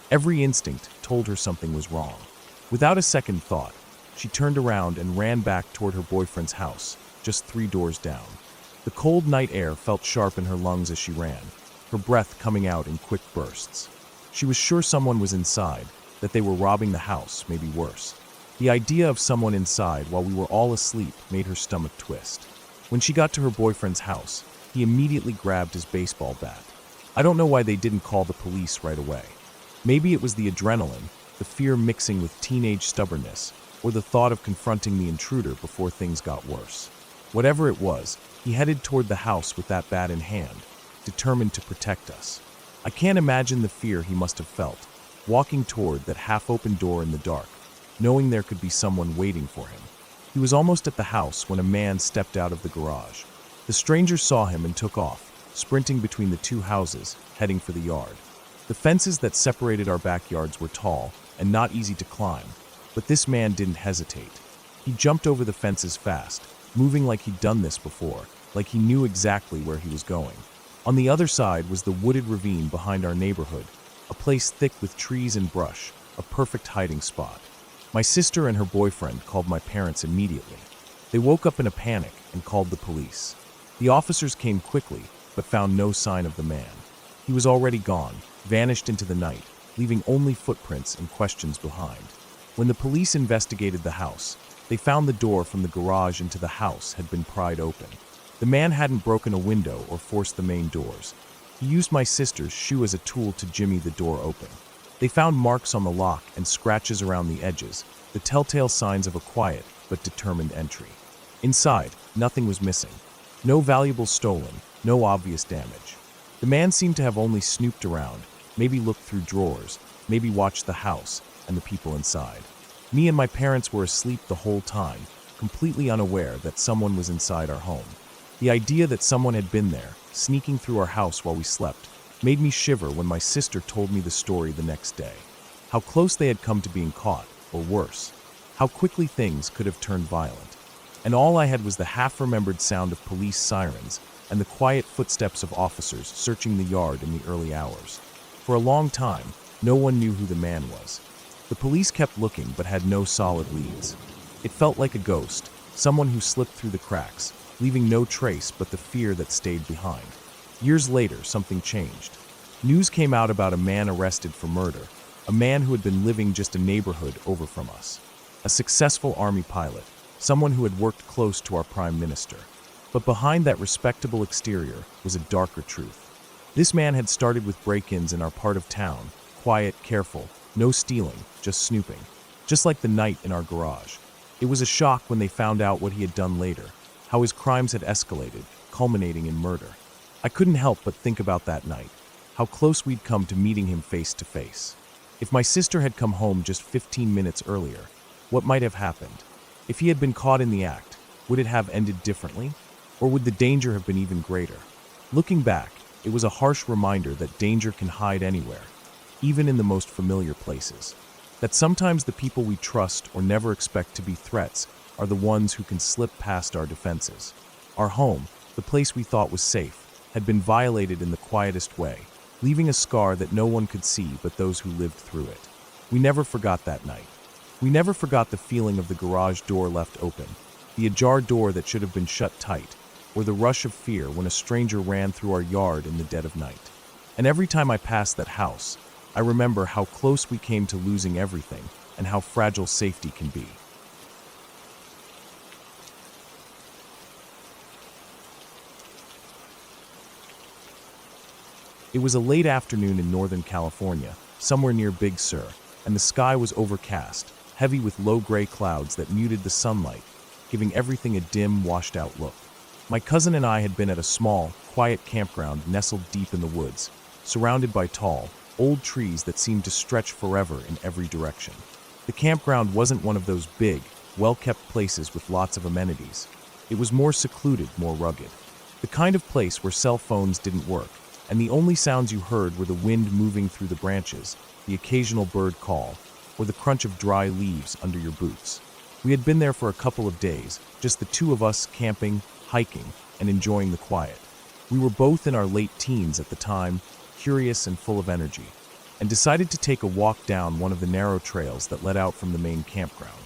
Speaker 1: Every instinct told her something was wrong. Without a second thought, she turned around and ran back toward her boyfriend's house, just 3 doors down. The cold night air felt sharp in her lungs as she ran, her breath coming out in quick bursts. She was sure someone was inside, that they were robbing the house, maybe worse. The idea of someone inside while we were all asleep made her stomach twist. When she got to her boyfriend's house, he immediately grabbed his baseball bat. I don't know why they didn't call the police right away. Maybe it was the adrenaline, the fear mixing with teenage stubbornness, or the thought of confronting the intruder before things got worse. Whatever it was, he headed toward the house with that bat in hand, determined to protect us. I can't imagine the fear he must have felt, walking toward that half-open door in the dark, knowing there could be someone waiting for him. He was almost at the house when a man stepped out of the garage. The stranger saw him and took off, sprinting between the 2 houses, heading for the yard. The fences that separated our backyards were tall and not easy to climb, but this man didn't hesitate. He jumped over the fences fast, moving like he'd done this before, like he knew exactly where he was going. On the other side was the wooded ravine behind our neighborhood, a place thick with trees and brush, a perfect hiding spot. My sister and her boyfriend called my parents immediately. They woke up in a panic and called the police. The officers came quickly, but found no sign of the man. He was already gone, vanished into the night, leaving only footprints and questions behind. When the police investigated the house, they found the door from the garage into the house had been pried open. The man hadn't broken a window or forced the main doors. He used my sister's shoe as a tool to jimmy the door open. They found marks on the lock and scratches around the edges, the telltale signs of a quiet but determined entry. Inside, nothing was missing. No valuables stolen, no obvious damage. The man seemed to have only snooped around, maybe looked through drawers, maybe watched the house and the people inside. Me and my parents were asleep the whole time, completely unaware that someone was inside our home. The idea that someone had been there, sneaking through our house while we slept, made me shiver when my sister told me the story the next day. How close they had come to being caught, or worse. How quickly things could have turned violent. And all I had was the half-remembered sound of police sirens and the quiet footsteps of officers searching the yard in the early hours. For a long time, no one knew who the man was. The police kept looking but had no solid leads. It felt like a ghost, someone who slipped through the cracks, leaving no trace but the fear that stayed behind. Years later, something changed. News came out about a man arrested for murder, a man who had been living just a neighborhood over from us. A successful army pilot, someone who had worked close to our prime minister. But behind that respectable exterior was a darker truth. This man had started with break-ins in our part of town, quiet, careful, no stealing, just snooping. Just like the night in our garage. It was a shock when they found out what he had done later, how his crimes had escalated, culminating in murder. I couldn't help but think about that night, how close we'd come to meeting him face to face. If my sister had come home just 15 minutes earlier, what might have happened? If he had been caught in the act, would it have ended differently? Or would the danger have been even greater? Looking back, it was a harsh reminder that danger can hide anywhere, even in the most familiar places. That sometimes the people we trust or never expect to be threats are the ones who can slip past our defenses. Our home, the place we thought was safe, had been violated in the quietest way, leaving a scar that no one could see but those who lived through it. We never forgot that night. We never forgot the feeling of the garage door left open, the ajar door that should have been shut tight, or the rush of fear when a stranger ran through our yard in the dead of night. And every time I pass that house, I remember how close we came to losing everything and how fragile safety can be. It was a late afternoon in Northern California, somewhere near Big Sur, and the sky was overcast, heavy with low gray clouds that muted the sunlight, giving everything a dim, washed-out look. My cousin and I had been at a small, quiet campground nestled deep in the woods, surrounded by tall, old trees that seemed to stretch forever in every direction. The campground wasn't one of those big, well-kept places with lots of amenities. It was more secluded, more rugged. The kind of place where cell phones didn't work, and the only sounds you heard were the wind moving through the branches, the occasional bird call, or the crunch of dry leaves under your boots. We had been there for a couple of days, just the two of us camping, hiking, and enjoying the quiet. We were both in our late teens at the time, curious and full of energy, and decided to take a walk down one of the narrow trails that led out from the main campground.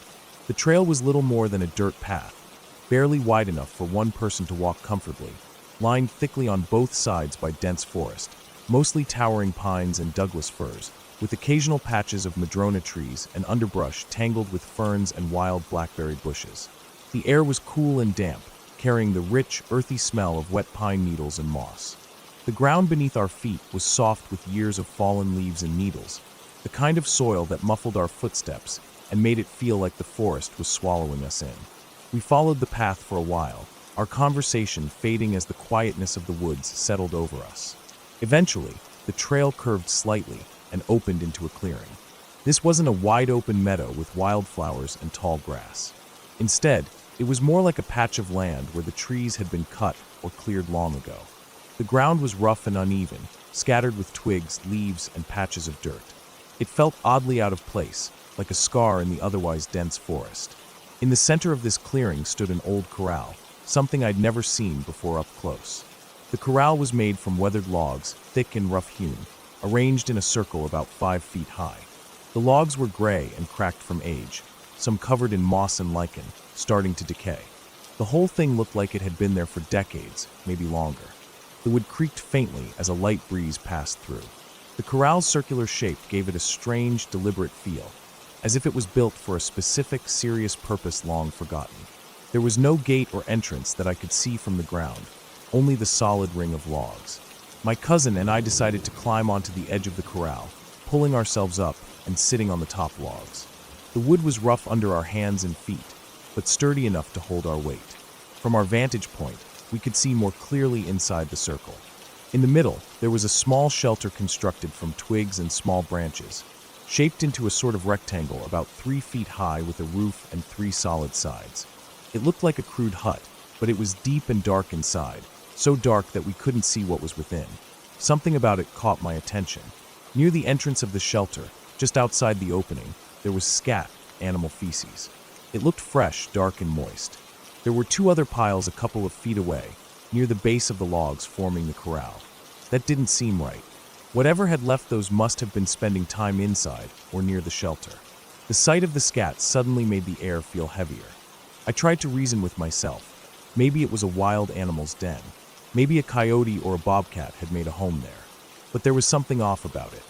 Speaker 1: The trail was little more than a dirt path, barely wide enough for one person to walk comfortably, lined thickly on both sides by dense forest, mostly towering pines and Douglas firs, with occasional patches of madrona trees and underbrush tangled with ferns and wild blackberry bushes. The air was cool and damp, carrying the rich, earthy smell of wet pine needles and moss. The ground beneath our feet was soft with years of fallen leaves and needles, the kind of soil that muffled our footsteps and made it feel like the forest was swallowing us in. We followed the path for a while, our conversation fading as the quietness of the woods settled over us. Eventually, the trail curved slightly and opened into a clearing. This wasn't a wide-open meadow with wildflowers and tall grass. Instead, it was more like a patch of land where the trees had been cut or cleared long ago. The ground was rough and uneven, scattered with twigs, leaves, and patches of dirt. It felt oddly out of place, like a scar in the otherwise dense forest. In the center of this clearing stood an old corral, something I'd never seen before up close. The corral was made from weathered logs, thick and rough-hewn, arranged in a circle about 5 feet high. The logs were gray and cracked from age, some covered in moss and lichen, starting to decay. The whole thing looked like it had been there for decades, maybe longer. The wood creaked faintly as a light breeze passed through. The corral's circular shape gave it a strange, deliberate feel, as if it was built for a specific, serious purpose long forgotten. There was no gate or entrance that I could see from the ground, only the solid ring of logs. My cousin and I decided to climb onto the edge of the corral, pulling ourselves up and sitting on the top logs. The wood was rough under our hands and feet, but sturdy enough to hold our weight. From our vantage point, we could see more clearly inside the circle. In the middle, there was a small shelter constructed from twigs and small branches, shaped into a sort of rectangle about 3 feet high with a roof and 3 solid sides. It looked like a crude hut, but it was deep and dark inside, so dark that we couldn't see what was within. Something about it caught my attention. Near the entrance of the shelter, just outside the opening, there was scat, animal feces. It looked fresh, dark, and moist. There were 2 other piles a couple of feet away, near the base of the logs forming the corral. That didn't seem right. Whatever had left those must have been spending time inside or near the shelter. The sight of the scat suddenly made the air feel heavier. I tried to reason with myself. Maybe it was a wild animal's den. Maybe a coyote or a bobcat had made a home there. But there was something off about it.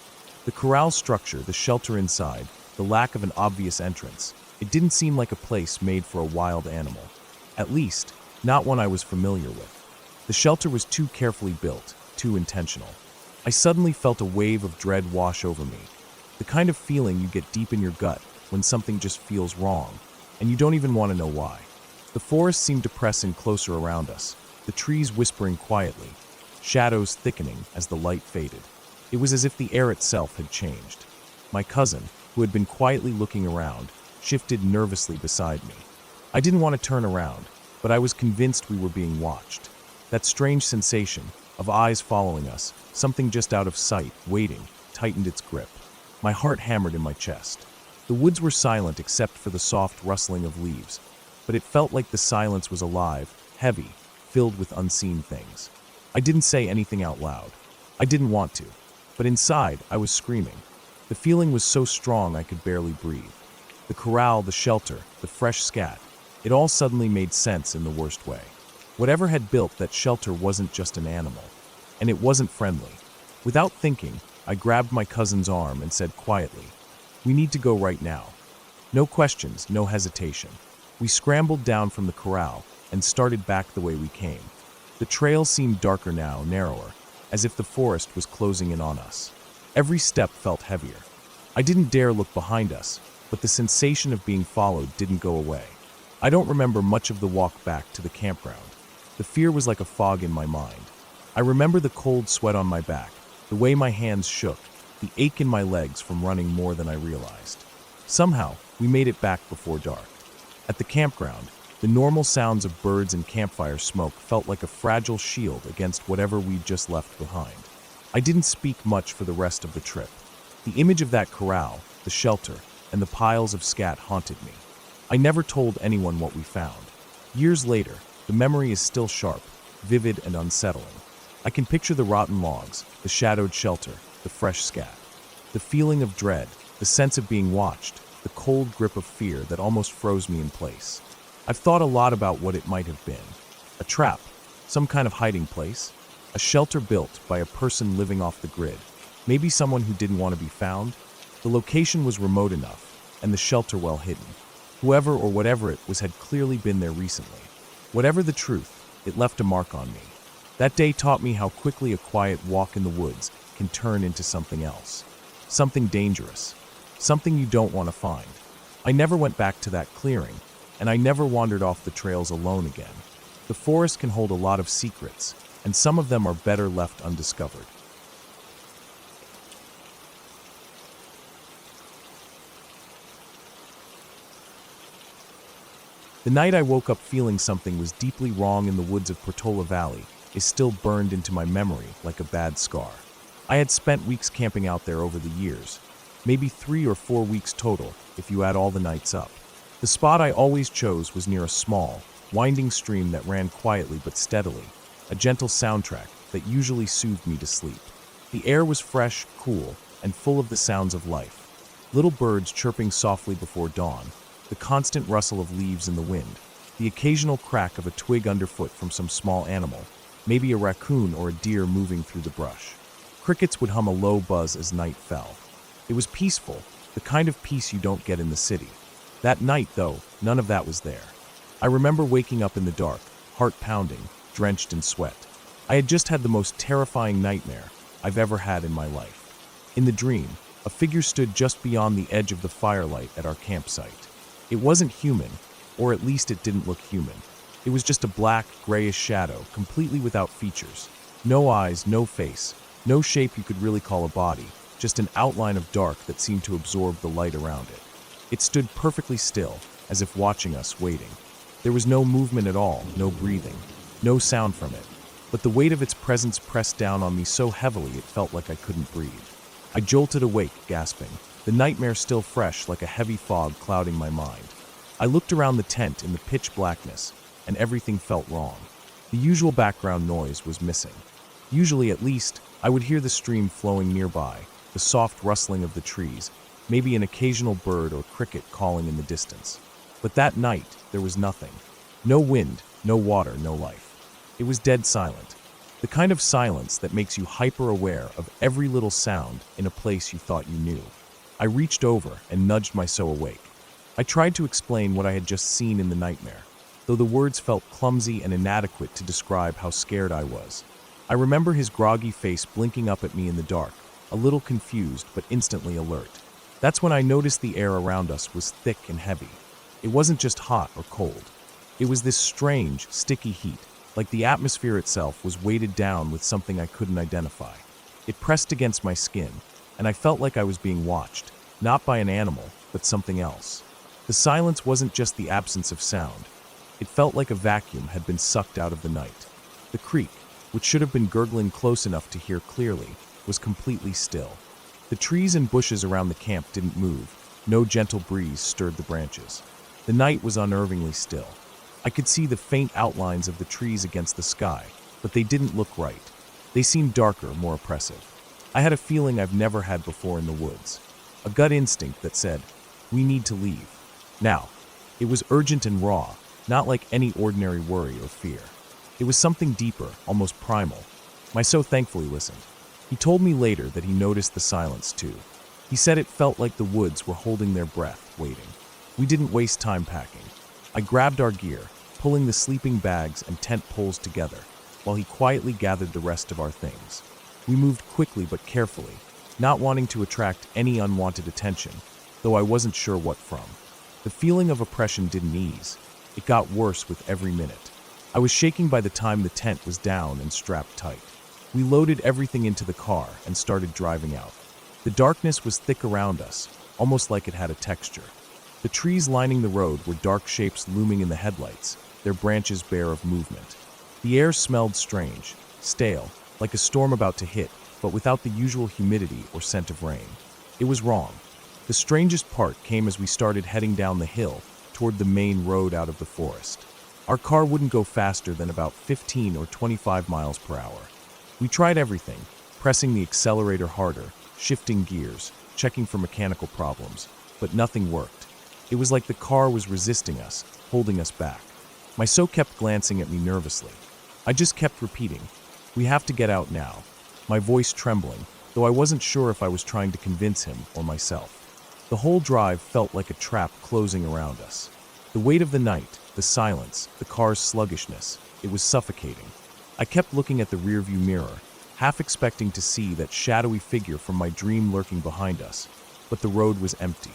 Speaker 1: The corral structure, the shelter inside, the lack of an obvious entrance. It didn't seem like a place made for a wild animal. At least, not one I was familiar with. The shelter was too carefully built, too intentional. I suddenly felt a wave of dread wash over me. The kind of feeling you get deep in your gut when something just feels wrong, and you don't even want to know why. The forest seemed to press in closer around us, the trees whispering quietly, shadows thickening as the light faded. It was as if the air itself had changed. My cousin, who had been quietly looking around, shifted nervously beside me. I didn't want to turn around, but I was convinced we were being watched. That strange sensation of eyes following us, something just out of sight, waiting, tightened its grip. My heart hammered in my chest. The woods were silent except for the soft rustling of leaves, but it felt like the silence was alive, heavy, filled with unseen things. I didn't say anything out loud. I didn't want to, but inside I was screaming. The feeling was so strong I could barely breathe. The corral, the shelter, the fresh scat, it all suddenly made sense in the worst way. Whatever had built that shelter wasn't just an animal, and it wasn't friendly. Without thinking, I grabbed my cousin's arm and said quietly, "We need to go right now." No questions, no hesitation. We scrambled down from the corral and started back the way we came. The trail seemed darker now, narrower, as if the forest was closing in on us. Every step felt heavier. I didn't dare look behind us, but the sensation of being followed didn't go away. I don't remember much of the walk back to the campground. The fear was like a fog in my mind. I remember the cold sweat on my back, the way my hands shook, the ache in my legs from running more than I realized. Somehow, we made it back before dark. At the campground, the normal sounds of birds and campfire smoke felt like a fragile shield against whatever we'd just left behind. I didn't speak much for the rest of the trip. The image of that corral, the shelter, and the piles of scat haunted me. I never told anyone what we found. Years later, the memory is still sharp, vivid, and unsettling. I can picture the rotten logs, the shadowed shelter, the fresh scat. The feeling of dread, the sense of being watched, the cold grip of fear that almost froze me in place. I've thought a lot about what it might have been. A trap, some kind of hiding place, a shelter built by a person living off the grid, maybe someone who didn't want to be found. The location was remote enough, and the shelter well hidden. Whoever or whatever it was had clearly been there recently. Whatever the truth, it left a mark on me. That day taught me how quickly a quiet walk in the woods can turn into something else. Something dangerous. Something you don't want to find. I never went back to that clearing, and I never wandered off the trails alone again. The forest can hold a lot of secrets, and some of them are better left undiscovered. The night I woke up feeling something was deeply wrong in the woods of Portola Valley is still burned into my memory like a bad scar. I had spent weeks camping out there over the years, maybe 3 or 4 weeks total if you add all the nights up. The spot I always chose was near a small, winding stream that ran quietly but steadily, a gentle soundtrack that usually soothed me to sleep. The air was fresh, cool, and full of the sounds of life. Little birds chirping softly before dawn, the constant rustle of leaves in the wind, the occasional crack of a twig underfoot from some small animal, maybe a raccoon or a deer moving through the brush. Crickets would hum a low buzz as night fell. It was peaceful, the kind of peace you don't get in the city. That night, though, none of that was there. I remember waking up in the dark, heart pounding, drenched in sweat. I had just had the most terrifying nightmare I've ever had in my life. In the dream, a figure stood just beyond the edge of the firelight at our campsite. It wasn't human, or at least it didn't look human. It was just a black, grayish shadow, completely without features. No eyes, no face, no shape you could really call a body, just an outline of dark that seemed to absorb the light around it. It stood perfectly still, as if watching us, waiting. There was no movement at all, no breathing, no sound from it. But the weight of its presence pressed down on me so heavily it felt like I couldn't breathe. I jolted awake, gasping, the nightmare still fresh like a heavy fog clouding my mind. I looked around the tent in the pitch blackness, and everything felt wrong. The usual background noise was missing. Usually, at least, I would hear the stream flowing nearby, the soft rustling of the trees, maybe an occasional bird or cricket calling in the distance. But that night, there was nothing. No wind, no water, no life. It was dead silent. The kind of silence that makes you hyper-aware of every little sound in a place you thought you knew. I reached over and nudged my so awake. I tried to explain what I had just seen in the nightmare, though the words felt clumsy and inadequate to describe how scared I was. I remember his groggy face blinking up at me in the dark, a little confused but instantly alert. That's when I noticed the air around us was thick and heavy. It wasn't just hot or cold. It was this strange, sticky heat, like the atmosphere itself was weighted down with something I couldn't identify. It pressed against my skin, and I felt like I was being watched, not by an animal, but something else. The silence wasn't just the absence of sound. It felt like a vacuum had been sucked out of the night. The creek, which should have been gurgling close enough to hear clearly, was completely still. The trees and bushes around the camp didn't move. No gentle breeze stirred the branches. The night was unnervingly still. I could see the faint outlines of the trees against the sky, but they didn't look right. They seemed darker, more oppressive. I had a feeling I've never had before in the woods. A gut instinct that said, we need to leave. Now, it was urgent and raw, not like any ordinary worry or fear. It was something deeper, almost primal. My so thankfully listened. He told me later that he noticed the silence too. He said it felt like the woods were holding their breath, waiting. We didn't waste time packing. I grabbed our gear, pulling the sleeping bags and tent poles together, while he quietly gathered the rest of our things. We moved quickly but carefully, not wanting to attract any unwanted attention, though I wasn't sure what from. The feeling of oppression didn't ease. It got worse with every minute. I was shaking by the time the tent was down and strapped tight. We loaded everything into the car and started driving out. The darkness was thick around us, almost like it had a texture. The trees lining the road were dark shapes looming in the headlights, their branches bare of movement. The air smelled strange, stale, like a storm about to hit, but without the usual humidity or scent of rain. It was wrong. The strangest part came as we started heading down the hill toward the main road out of the forest. Our car wouldn't go faster than about 15 or 25 miles per hour. We tried everything, pressing the accelerator harder, shifting gears, checking for mechanical problems, but nothing worked. It was like the car was resisting us, holding us back. My so kept glancing at me nervously. I just kept repeating, "We have to get out now," my voice trembling, though I wasn't sure if I was trying to convince him or myself. The whole drive felt like a trap closing around us. The weight of the night, the silence, the car's sluggishness, it was suffocating. I kept looking at the rearview mirror, half expecting to see that shadowy figure from my dream lurking behind us, but the road was empty.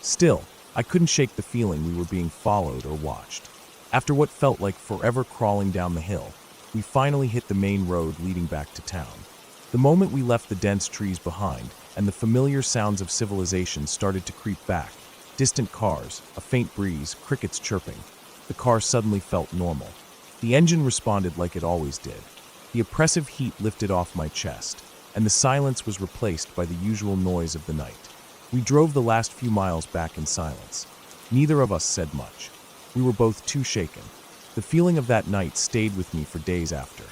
Speaker 1: Still, I couldn't shake the feeling we were being followed or watched. After what felt like forever crawling down the hill, we finally hit the main road leading back to town. The moment we left the dense trees behind and the familiar sounds of civilization started to creep back, distant cars, a faint breeze, crickets chirping, the car suddenly felt normal. The engine responded like it always did. The oppressive heat lifted off my chest, and the silence was replaced by the usual noise of the night. We drove the last few miles back in silence. Neither of us said much. We were both too shaken. The feeling of that night stayed with me for days after.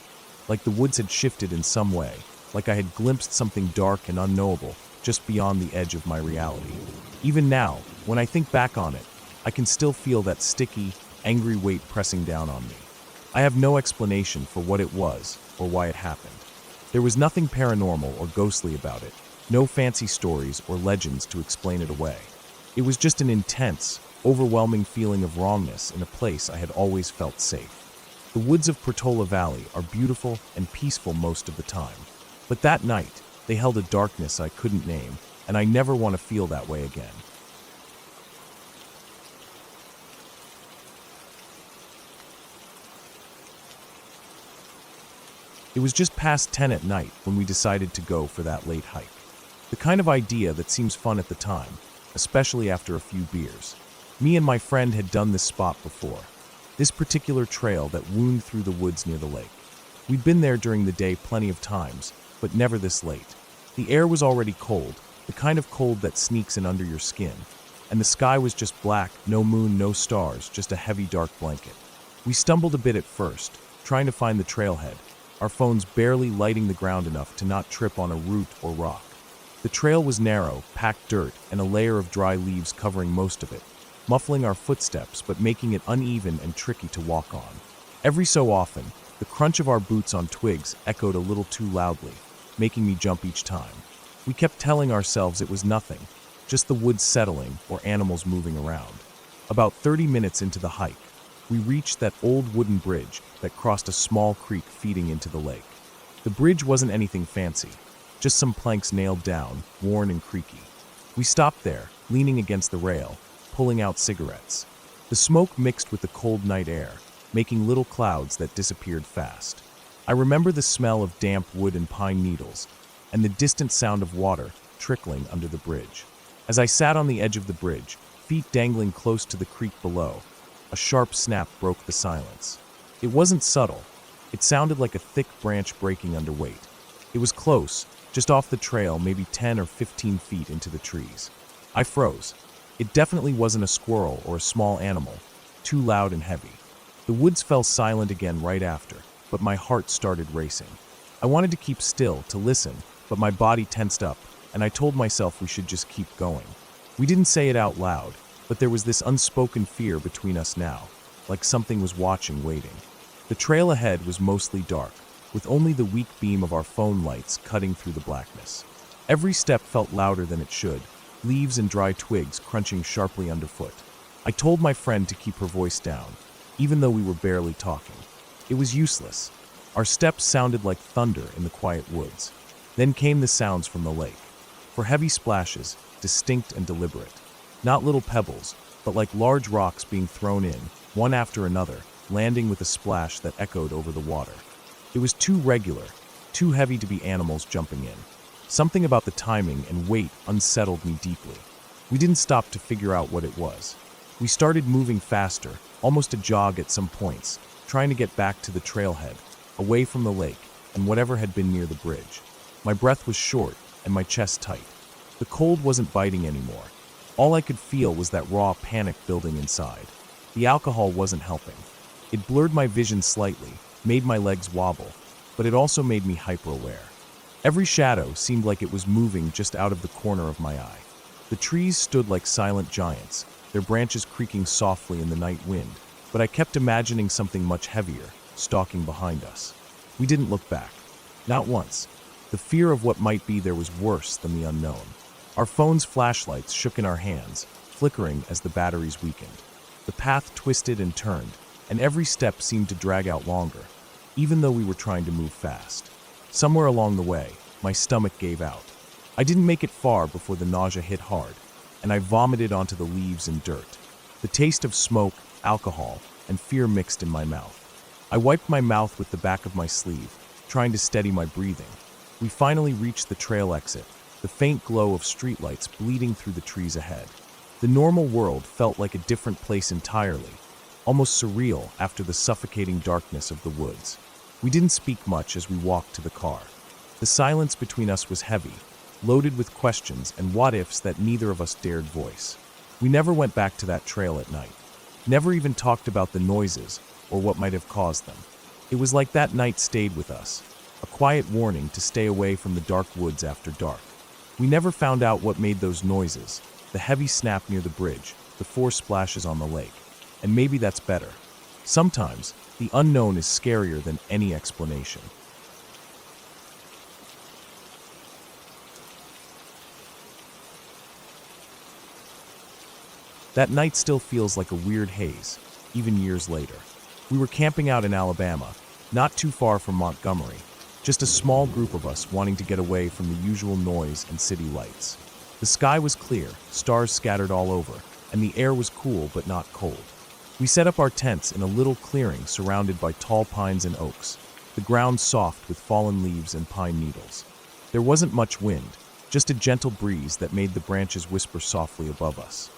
Speaker 1: Like the woods had shifted in some way, like I had glimpsed something dark and unknowable just beyond the edge of my reality. Even now, when I think back on it, I can still feel that sticky, angry weight pressing down on me. I have no explanation for what it was or why it happened. There was nothing paranormal or ghostly about it, no fancy stories or legends to explain it away. It was just an intense, overwhelming feeling of wrongness in a place I had always felt safe. The woods of Portola Valley are beautiful and peaceful most of the time, but that night, they held a darkness I couldn't name, and I never want to feel that way again. It was just past 10 at night when we decided to go for that late hike. The kind of idea that seems fun at the time, especially after a few beers. Me and my friend had done this spot before, this particular trail that wound through the woods near the lake. We'd been there during the day plenty of times, but never this late. The air was already cold, the kind of cold that sneaks in under your skin, and the sky was just black, no moon, no stars, just a heavy dark blanket. We stumbled a bit at first, trying to find the trailhead, our phones barely lighting the ground enough to not trip on a root or rock. The trail was narrow, packed dirt, and a layer of dry leaves covering most of it, muffling our footsteps but making it uneven and tricky to walk on. Every so often, the crunch of our boots on twigs echoed a little too loudly, making me jump each time. We kept telling ourselves it was nothing, just the woods settling or animals moving around. About 30 minutes into the hike, we reached that old wooden bridge that crossed a small creek feeding into the lake. The bridge wasn't anything fancy, just some planks nailed down, worn and creaky. We stopped there, leaning against the rail, pulling out cigarettes. The smoke mixed with the cold night air, making little clouds that disappeared fast. I remember the smell of damp wood and pine needles, and the distant sound of water trickling under the bridge. As I sat on the edge of the bridge, feet dangling close to the creek below, a sharp snap broke the silence. It wasn't subtle. It sounded like a thick branch breaking under weight. It was close, just off the trail, maybe 10 or 15 feet into the trees. I froze. It definitely wasn't a squirrel or a small animal, too loud and heavy. The woods fell silent again right after, but my heart started racing. I wanted to keep still, to listen, but my body tensed up, and I told myself we should just keep going. We didn't say it out loud, but there was this unspoken fear between us now, like something was watching, waiting. The trail ahead was mostly dark, with only the weak beam of our phone lights cutting through the blackness. Every step felt louder than it should, leaves and dry twigs crunching sharply underfoot. I told my friend to keep her voice down, even though we were barely talking. It was useless. Our steps sounded like thunder in the quiet woods. Then came the sounds from the lake. For heavy splashes, distinct and deliberate. Not little pebbles, but like large rocks being thrown in, one after another, landing with a splash that echoed over the water. It was too regular, too heavy to be animals jumping in. Something about the timing and weight unsettled me deeply. We didn't stop to figure out what it was. We started moving faster, almost a jog at some points, trying to get back to the trailhead, away from the lake and whatever had been near the bridge. My breath was short and my chest tight. The cold wasn't biting anymore. All I could feel was that raw panic building inside. The alcohol wasn't helping. It blurred my vision slightly, made my legs wobble, but it also made me hyper-aware. Every shadow seemed like it was moving just out of the corner of my eye. The trees stood like silent giants, their branches creaking softly in the night wind, but I kept imagining something much heavier, stalking behind us. We didn't look back. Not once. The fear of what might be there was worse than the unknown. Our phones' flashlights shook in our hands, flickering as the batteries weakened. The path twisted and turned, and every step seemed to drag out longer, even though we were trying to move fast. Somewhere along the way, my stomach gave out. I didn't make it far before the nausea hit hard, and I vomited onto the leaves and dirt. The taste of smoke, alcohol, and fear mixed in my mouth. I wiped my mouth with the back of my sleeve, trying to steady my breathing. We finally reached the trail exit, the faint glow of streetlights bleeding through the trees ahead. The normal world felt like a different place entirely, almost surreal after the suffocating darkness of the woods. We didn't speak much as we walked to the car. The silence between us was heavy, loaded with questions and what-ifs that neither of us dared voice. We never went back to that trail at night, never even talked about the noises or what might have caused them. It was like that night stayed with us, a quiet warning to stay away from the dark woods after dark. We never found out what made those noises, the heavy snap near the bridge, the force splashes on the lake, and maybe that's better. Sometimes, the unknown is scarier than any explanation. That night still feels like a weird haze, even years later. We were camping out in Alabama, not too far from Montgomery, just a small group of us wanting to get away from the usual noise and city lights. The sky was clear, stars scattered all over, and the air was cool but not cold. We set up our tents in a little clearing surrounded by tall pines and oaks, the ground soft with fallen leaves and pine needles. There wasn't much wind, just a gentle breeze that made the branches whisper softly above us.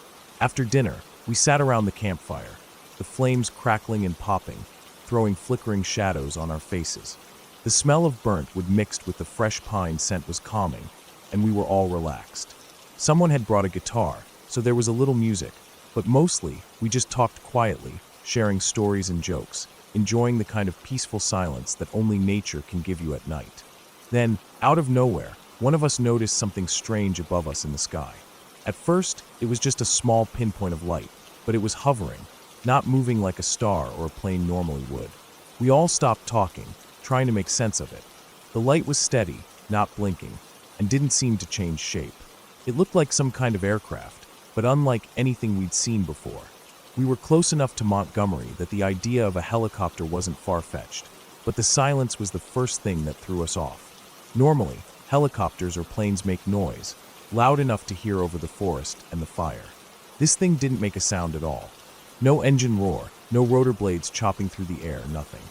Speaker 1: After dinner, we sat around the campfire, the flames crackling and popping, throwing flickering shadows on our faces. The smell of burnt wood mixed with the fresh pine scent was calming, and we were all relaxed. Someone had brought a guitar, so there was a little music, but mostly we just talked quietly, sharing stories and jokes, enjoying the kind of peaceful silence that only nature can give you at night. Then, out of nowhere, one of us noticed something strange above us in the sky. At first, it was just a small pinpoint of light, but it was hovering, not moving like a star or a plane normally would. We all stopped talking, trying to make sense of it. The light was steady, not blinking, and didn't seem to change shape. It looked like some kind of aircraft, but unlike anything we'd seen before. We were close enough to Montgomery that the idea of a helicopter wasn't far-fetched, but the silence was the first thing that threw us off. Normally, helicopters or planes make noise, loud enough to hear over the forest and the fire. This thing didn't make a sound at all. No engine roar, no rotor blades chopping through the air, nothing.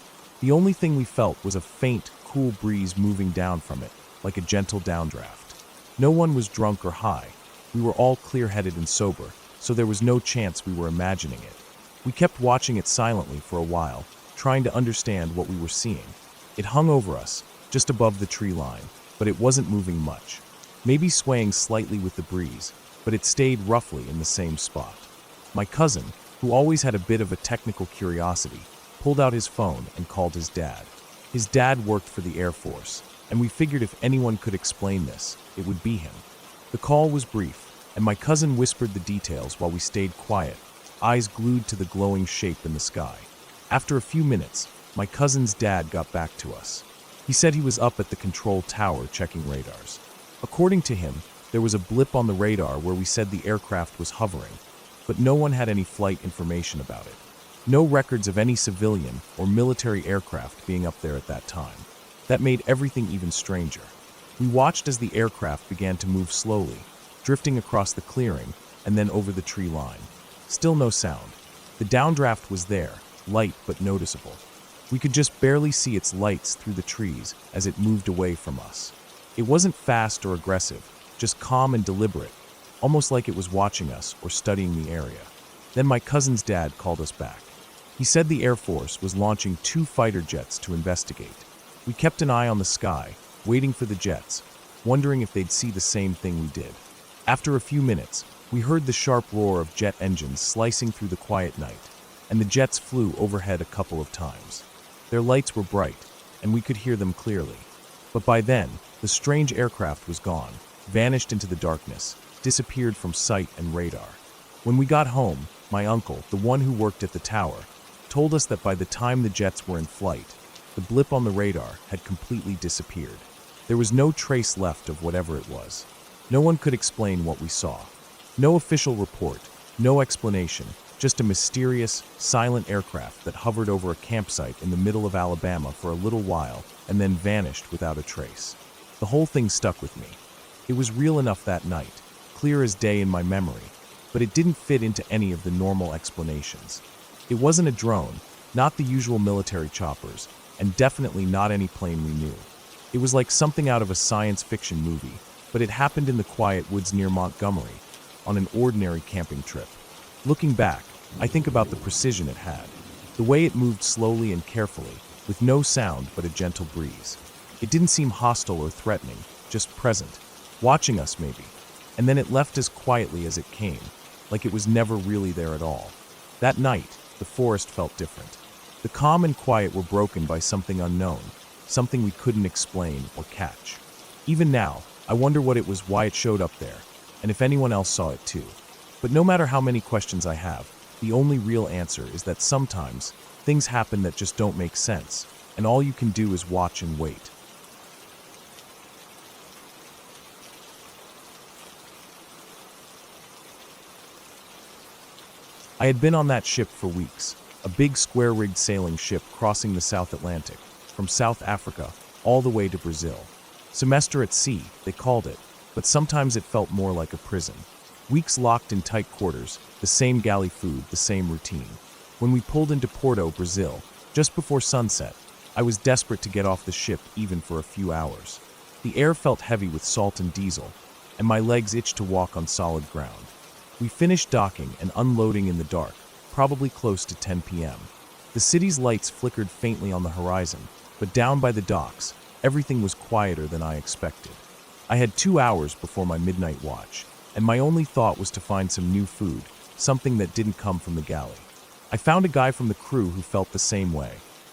Speaker 1: The only thing we felt was a faint, cool breeze moving down from it, like a gentle downdraft. No one was drunk or high. We were all clear-headed and sober, so there was no chance we were imagining it. We kept watching it silently for a while, trying to understand what we were seeing. It hung over us, just above the tree line, but it wasn't moving much. Maybe swaying slightly with the breeze, but it stayed roughly in the same spot. My cousin, who always had a bit of a technical curiosity, pulled out his phone and called his dad. His dad worked for the Air Force, and we figured if anyone could explain this, it would be him. The call was brief, and my cousin whispered the details while we stayed quiet, eyes glued to the glowing shape in the sky. After a few minutes, my cousin's dad got back to us. He said he was up at the control tower checking radars. According to him, there was a blip on the radar where we said the aircraft was hovering, but no one had any flight information about it. No records of any civilian or military aircraft being up there at that time. That made everything even stranger. We watched as the aircraft began to move slowly, drifting across the clearing and then over the tree line. Still no sound. The downdraft was there, light but noticeable. We could just barely see its lights through the trees as it moved away from us. It wasn't fast or aggressive, just calm and deliberate, almost like it was watching us or studying the area. Then my cousin's dad called us back. He said the Air Force was launching 2 fighter jets to investigate. We kept an eye on the sky, waiting for the jets, wondering if they'd see the same thing we did. After a few minutes, we heard the sharp roar of jet engines slicing through the quiet night, and the jets flew overhead a couple of times. Their lights were bright, and we could hear them clearly. But by then, the strange aircraft was gone, vanished into the darkness, disappeared from sight and radar. When we got home, my uncle, the one who worked at the tower, told us that by the time the jets were in flight, the blip on the radar had completely disappeared. There was no trace left of whatever it was. No one could explain what we saw. No official report, no explanation, just a mysterious, silent aircraft that hovered over a campsite in the middle of Alabama for a little while and then vanished without a trace. The whole thing stuck with me. It was real enough that night, clear as day in my memory, but it didn't fit into any of the normal explanations. It wasn't a drone, not the usual military choppers, and definitely not any plane we knew. It was like something out of a science fiction movie, but it happened in the quiet woods near Montgomery, on an ordinary camping trip. Looking back, I think about the precision it had, the way it moved slowly and carefully, with no sound but a gentle breeze. It didn't seem hostile or threatening, just present, watching us maybe, and then it left as quietly as it came, like it was never really there at all. That night, the forest felt different. The calm and quiet were broken by something unknown, something we couldn't explain or catch. Even now, I wonder what it was, why it showed up there, and if anyone else saw it too. But no matter how many questions I have, the only real answer is that sometimes things happen that just don't make sense, and all you can do is watch and wait. I had been on that ship for weeks, a big square-rigged sailing ship crossing the South Atlantic, from South Africa all the way to Brazil. Semester at sea, they called it, but sometimes it felt more like a prison. Weeks locked in tight quarters, the same galley food, the same routine. When we pulled into Porto, Brazil, just before sunset, I was desperate to get off the ship even for a few hours. The air felt heavy with salt and diesel, and my legs itched to walk on solid ground. We finished docking and unloading in the dark, probably close to 10 p.m. The city's lights flickered faintly on the horizon, but down by the docks, everything was quieter than I expected. I had 2 hours before my midnight watch, and my only thought was to find some new food, something that didn't come from the galley. I found a guy from the crew who felt the same way,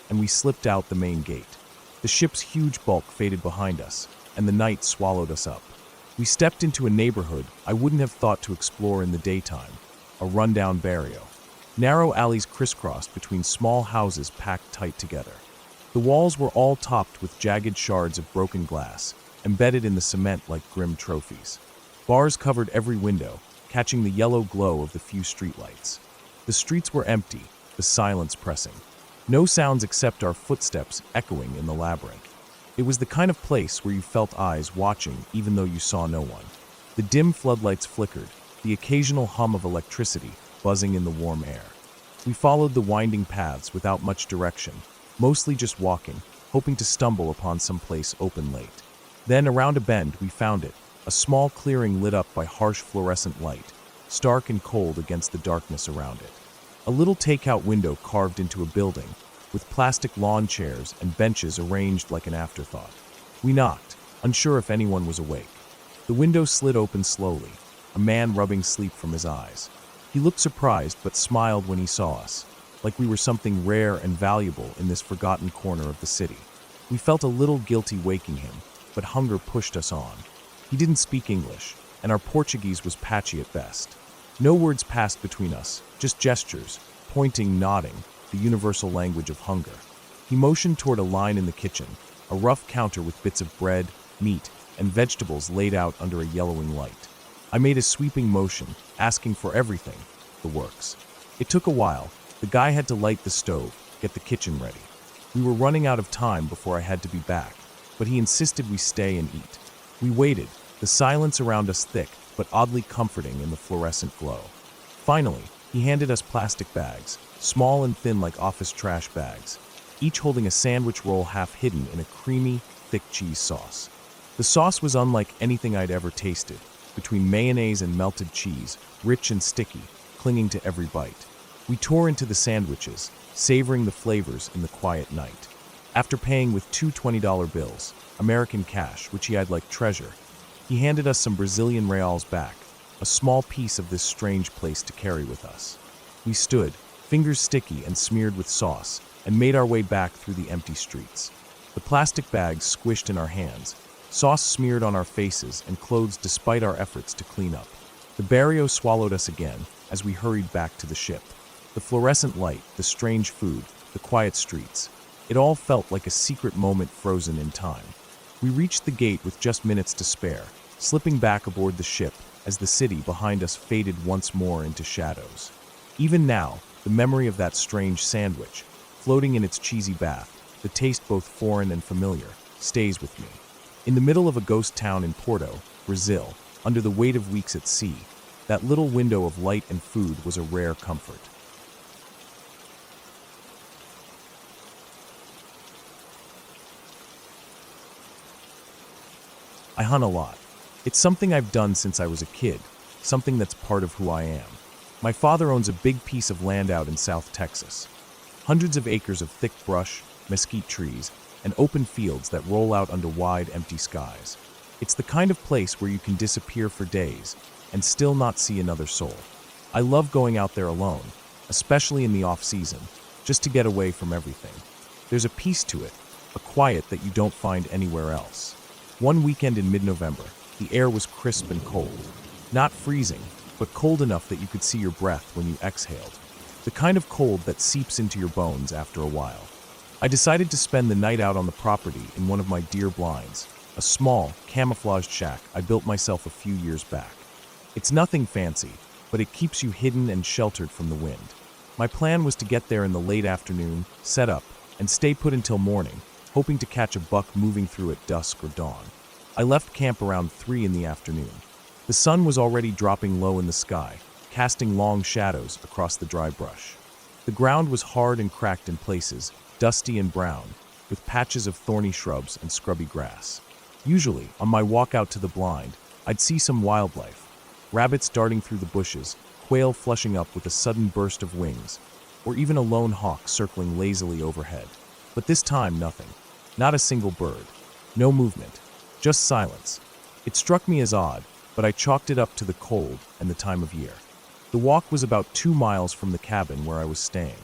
Speaker 1: and we slipped out the main gate. The ship's huge bulk faded behind us, and the night swallowed us up. We stepped into a neighborhood I wouldn't have thought to explore in the daytime, a rundown barrio. Narrow alleys crisscrossed between small houses packed tight together. The walls were all topped with jagged shards of broken glass, embedded in the cement like grim trophies. Bars covered every window, catching the yellow glow of the few streetlights. The streets were empty, the silence pressing. No sounds except our footsteps echoing in the labyrinth. It was the kind of place where you felt eyes watching even though you saw no one. The dim floodlights flickered, the occasional hum of electricity buzzing in the warm air. We followed the winding paths without much direction, mostly just walking, hoping to stumble upon some place open late. Then, around a bend, we found it, a small clearing lit up by harsh fluorescent light, stark and cold against the darkness around it. A little takeout window carved into a building, with plastic lawn chairs and benches arranged like an afterthought. We knocked, unsure if anyone was awake. The window slid open slowly, a man rubbing sleep from his eyes. He looked surprised but smiled when he saw us, like we were something rare and valuable in this forgotten corner of the city. We felt a little guilty waking him, but hunger pushed us on. He didn't speak English, and our Portuguese was patchy at best. No words passed between us, just gestures, pointing, nodding, the universal language of hunger. He motioned toward a line in the kitchen, a rough counter with bits of bread, meat, and vegetables laid out under a yellowing light. I made a sweeping motion, asking for everything, the works. It took a while. The guy had to light the stove, get the kitchen ready. We were running out of time before I had to be back, but he insisted we stay and eat. We waited, the silence around us thick, but oddly comforting in the fluorescent glow. Finally, he handed us plastic bags, small and thin like office trash bags, each holding a sandwich roll half hidden in a creamy, thick cheese sauce. The sauce was unlike anything I'd ever tasted, between mayonnaise and melted cheese, rich and sticky, clinging to every bite. We tore into the sandwiches, savoring the flavors in the quiet night. After paying with two $20 bills, American cash, which he eyed like treasure, he handed us some Brazilian reals back, a small piece of this strange place to carry with us. We stood, fingers sticky and smeared with sauce, and made our way back through the empty streets. The plastic bags squished in our hands, sauce smeared on our faces and clothes despite our efforts to clean up. The barrio swallowed us again as we hurried back to the ship. The fluorescent light, the strange food, the quiet streets. It all felt like a secret moment frozen in time. We reached the gate with just minutes to spare, slipping back aboard the ship as the city behind us faded once more into shadows. Even now, the memory of that strange sandwich, floating in its cheesy bath, the taste both foreign and familiar, stays with me. In the middle of a ghost town in Porto, Brazil, under the weight of weeks at sea, that little window of light and food was a rare comfort. I hunt a lot. It's something I've done since I was a kid, something that's part of who I am. My father owns a big piece of land out in South Texas. Hundreds of acres of thick brush, mesquite trees, and open fields that roll out under wide, empty skies. It's the kind of place where you can disappear for days and still not see another soul. I love going out there alone, especially in the off-season, just to get away from everything. There's a peace to it, a quiet that you don't find anywhere else. One weekend in mid-November, the air was crisp and cold. Not freezing, but cold enough that you could see your breath when you exhaled. The kind of cold that seeps into your bones after a while. I decided to spend the night out on the property in one of my deer blinds, a small, camouflaged shack I built myself a few years back. It's nothing fancy, but it keeps you hidden and sheltered from the wind. My plan was to get there in the late afternoon, set up, and stay put until morning, hoping to catch a buck moving through at dusk or dawn. I left camp around 3 in the afternoon. The sun was already dropping low in the sky, casting long shadows across the dry brush. The ground was hard and cracked in places, dusty and brown, with patches of thorny shrubs and scrubby grass. Usually, on my walk out to the blind, I'd see some wildlife, rabbits darting through the bushes, quail flushing up with a sudden burst of wings, or even a lone hawk circling lazily overhead. But this time, nothing. Not a single bird. No movement. Just silence. It struck me as odd, but I chalked it up to the cold and the time of year. The walk was about 2 miles from the cabin where I was staying.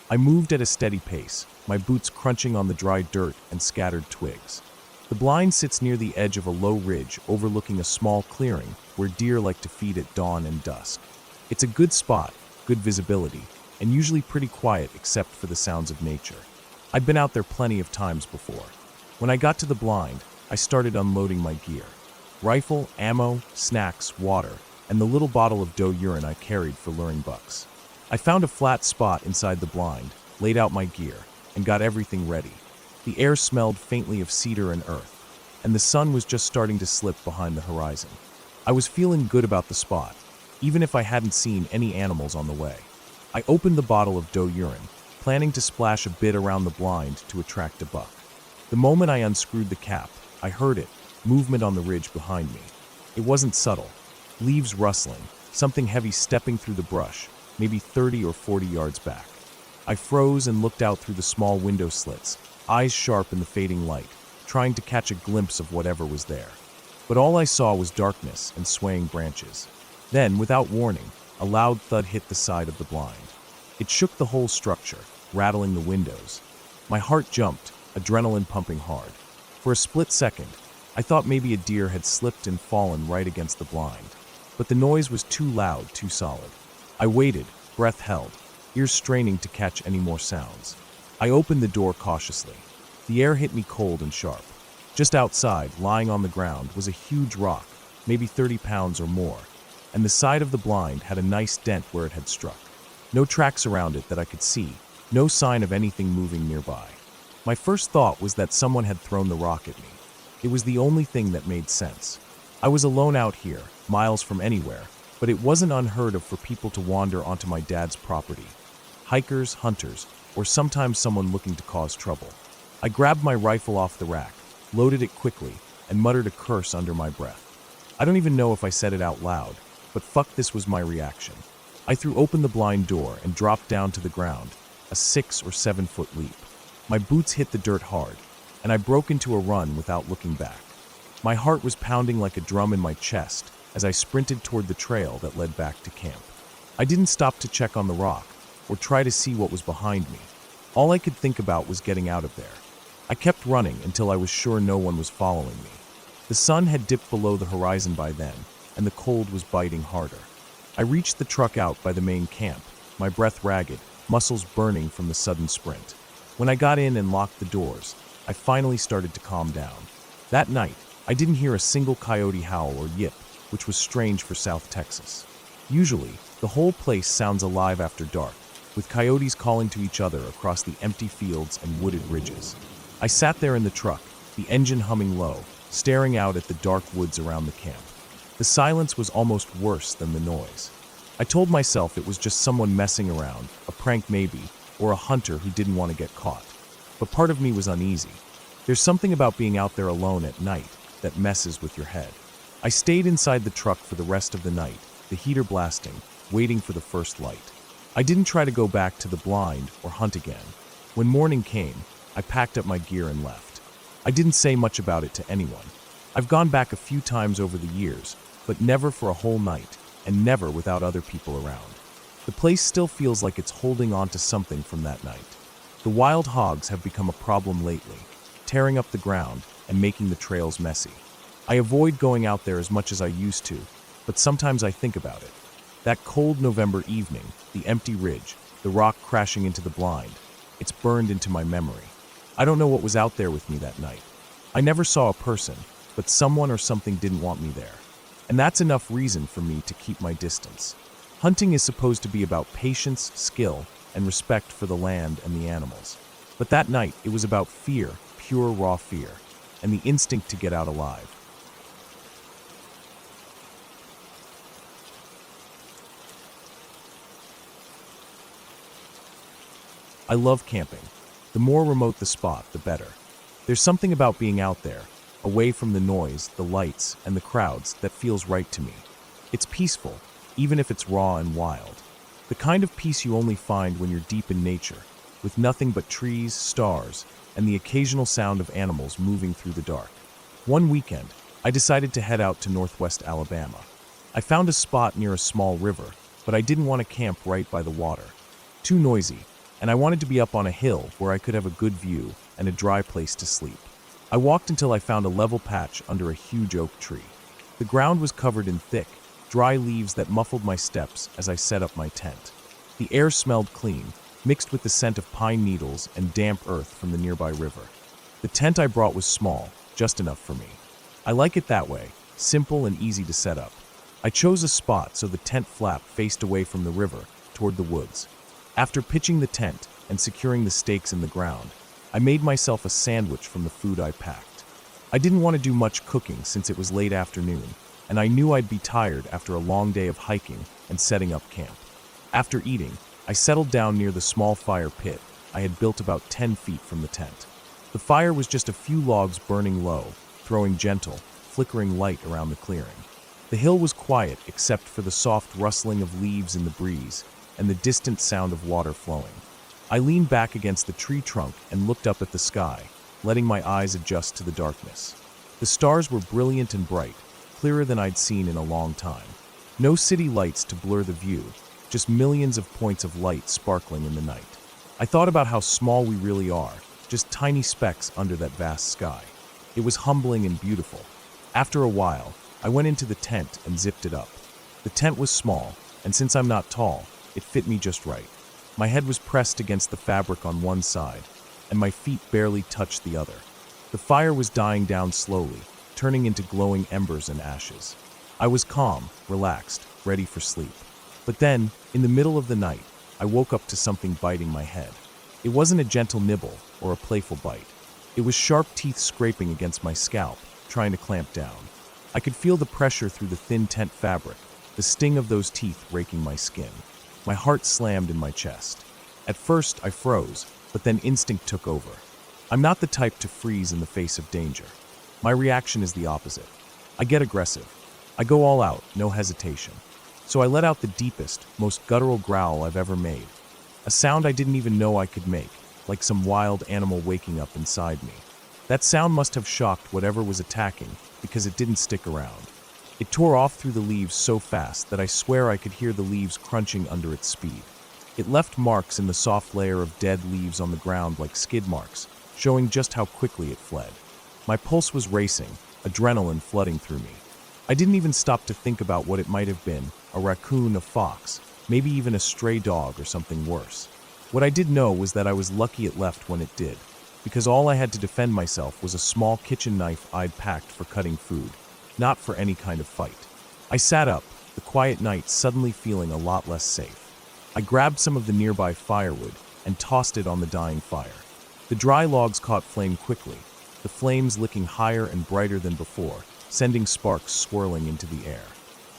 Speaker 1: I moved at a steady pace, my boots crunching on the dry dirt and scattered twigs. The blind sits near the edge of a low ridge overlooking a small clearing where deer like to feed at dawn and dusk. It's a good spot, good visibility, and usually pretty quiet except for the sounds of nature. I'd been out there plenty of times before. When I got to the blind, I started unloading my gear. Rifle, ammo, snacks, water, and the little bottle of doe urine I carried for luring bucks. I found a flat spot inside the blind, laid out my gear, and got everything ready. The air smelled faintly of cedar and earth, and the sun was just starting to slip behind the horizon. I was feeling good about the spot, even if I hadn't seen any animals on the way. I opened the bottle of doe urine, planning to splash a bit around the blind to attract a buck. The moment I unscrewed the cap, I heard it, movement on the ridge behind me. It wasn't subtle. Leaves rustling, something heavy stepping through the brush, maybe 30 or 40 yards back. I froze and looked out through the small window slits, eyes sharp in the fading light, trying to catch a glimpse of whatever was there. But all I saw was darkness and swaying branches. Then, without warning, a loud thud hit the side of the blind. It shook the whole structure, rattling the windows. My heart jumped, adrenaline pumping hard. For a split second, I thought maybe a deer had slipped and fallen right against the blind. But the noise was too loud, too solid. I waited, breath held, ears straining to catch any more sounds. I opened the door cautiously. The air hit me cold and sharp. Just outside, lying on the ground, was a huge rock, maybe 30 pounds or more, and the side of the blind had a nice dent where it had struck. No tracks around it that I could see, no sign of anything moving nearby. My first thought was that someone had thrown the rock at me. It was the only thing that made sense. I was alone out here, miles from anywhere, but it wasn't unheard of for people to wander onto my dad's property. Hikers, hunters, or sometimes someone looking to cause trouble. I grabbed my rifle off the rack, loaded it quickly, and muttered a curse under my breath. I don't even know if I said it out loud, but fuck, this was my reaction. I threw open the blind door and dropped down to the ground, a 6 or 7 foot leap. My boots hit the dirt hard, and I broke into a run without looking back. My heart was pounding like a drum in my chest as I sprinted toward the trail that led back to camp. I didn't stop to check on the rock or try to see what was behind me. All I could think about was getting out of there. I kept running until I was sure no one was following me. The sun had dipped below the horizon by then, and the cold was biting harder. I reached the truck out by the main camp, my breath ragged, muscles burning from the sudden sprint. When I got in and locked the doors, I finally started to calm down. That night, I didn't hear a single coyote howl or yip, which was strange for South Texas. Usually, the whole place sounds alive after dark, with coyotes calling to each other across the empty fields and wooded ridges. I sat there in the truck, the engine humming low, staring out at the dark woods around the camp. The silence was almost worse than the noise. I told myself it was just someone messing around, a prank maybe, or a hunter who didn't want to get caught. But part of me was uneasy. There's something about being out there alone at night that messes with your head. I stayed inside the truck for the rest of the night, the heater blasting, waiting for the first light. I didn't try to go back to the blind or hunt again. When morning came, I packed up my gear and left. I didn't say much about it to anyone. I've gone back a few times over the years, but never for a whole night, and never without other people around. The place still feels like it's holding on to something from that night. The wild hogs have become a problem lately, tearing up the ground and making the trails messy. I avoid going out there as much as I used to, but sometimes I think about it. That cold November evening, the empty ridge, the rock crashing into the blind, it's burned into my memory. I don't know what was out there with me that night. I never saw a person, but someone or something didn't want me there. And that's enough reason for me to keep my distance. Hunting is supposed to be about patience, skill, and respect for the land and the animals. But that night, it was about fear, pure raw fear, and the instinct to get out alive. I love camping. The more remote the spot, the better. There's something about being out there, away from the noise, the lights, and the crowds that feels right to me. It's peaceful, even if it's raw and wild. The kind of peace you only find when you're deep in nature, with nothing but trees, stars, and the occasional sound of animals moving through the dark. One weekend, I decided to head out to northwest Alabama. I found a spot near a small river, but I didn't want to camp right by the water. Too noisy, and I wanted to be up on a hill where I could have a good view and a dry place to sleep. I walked until I found a level patch under a huge oak tree. The ground was covered in thick, dry leaves that muffled my steps as I set up my tent. The air smelled clean, mixed with the scent of pine needles and damp earth from the nearby river. The tent I brought was small, just enough for me. I like it that way, simple and easy to set up. I chose a spot so the tent flap faced away from the river, toward the woods. After pitching the tent and securing the stakes in the ground, I made myself a sandwich from the food I packed. I didn't want to do much cooking since it was late afternoon, and I knew I'd be tired after a long day of hiking and setting up camp. After eating, I settled down near the small fire pit I had built about 10 feet from the tent. The fire was just a few logs burning low, throwing gentle, flickering light around the clearing. The hill was quiet except for the soft rustling of leaves in the breeze and the distant sound of water flowing. I leaned back against the tree trunk and looked up at the sky, letting my eyes adjust to the darkness. The stars were brilliant and bright, clearer than I'd seen in a long time. No city lights to blur the view, just millions of points of light sparkling in the night. I thought about how small we really are, just tiny specks under that vast sky. It was humbling and beautiful. After a while, I went into the tent and zipped it up. The tent was small, and since I'm not tall, it fit me just right. My head was pressed against the fabric on one side, and my feet barely touched the other. The fire was dying down slowly, turning into glowing embers and ashes. I was calm, relaxed, ready for sleep. But then, in the middle of the night, I woke up to something biting my head. It wasn't a gentle nibble or a playful bite. It was sharp teeth scraping against my scalp, trying to clamp down. I could feel the pressure through the thin tent fabric, the sting of those teeth raking my skin. My heart slammed in my chest. At first, I froze, but then instinct took over. I'm not the type to freeze in the face of danger. My reaction is the opposite. I get aggressive. I go all out, no hesitation. So I let out the deepest, most guttural growl I've ever made. A sound I didn't even know I could make, like some wild animal waking up inside me. That sound must have shocked whatever was attacking, because it didn't stick around. It tore off through the leaves so fast that I swear I could hear the leaves crunching under its speed. It left marks in the soft layer of dead leaves on the ground like skid marks, showing just how quickly it fled. My pulse was racing, adrenaline flooding through me. I didn't even stop to think about what it might have been, a raccoon, a fox, maybe even a stray dog or something worse. What I did know was that I was lucky it left when it did, because all I had to defend myself was a small kitchen knife I'd packed for cutting food, not for any kind of fight. I sat up, the quiet night suddenly feeling a lot less safe. I grabbed some of the nearby firewood and tossed it on the dying fire. The dry logs caught flame quickly, the flames licking higher and brighter than before, sending sparks swirling into the air.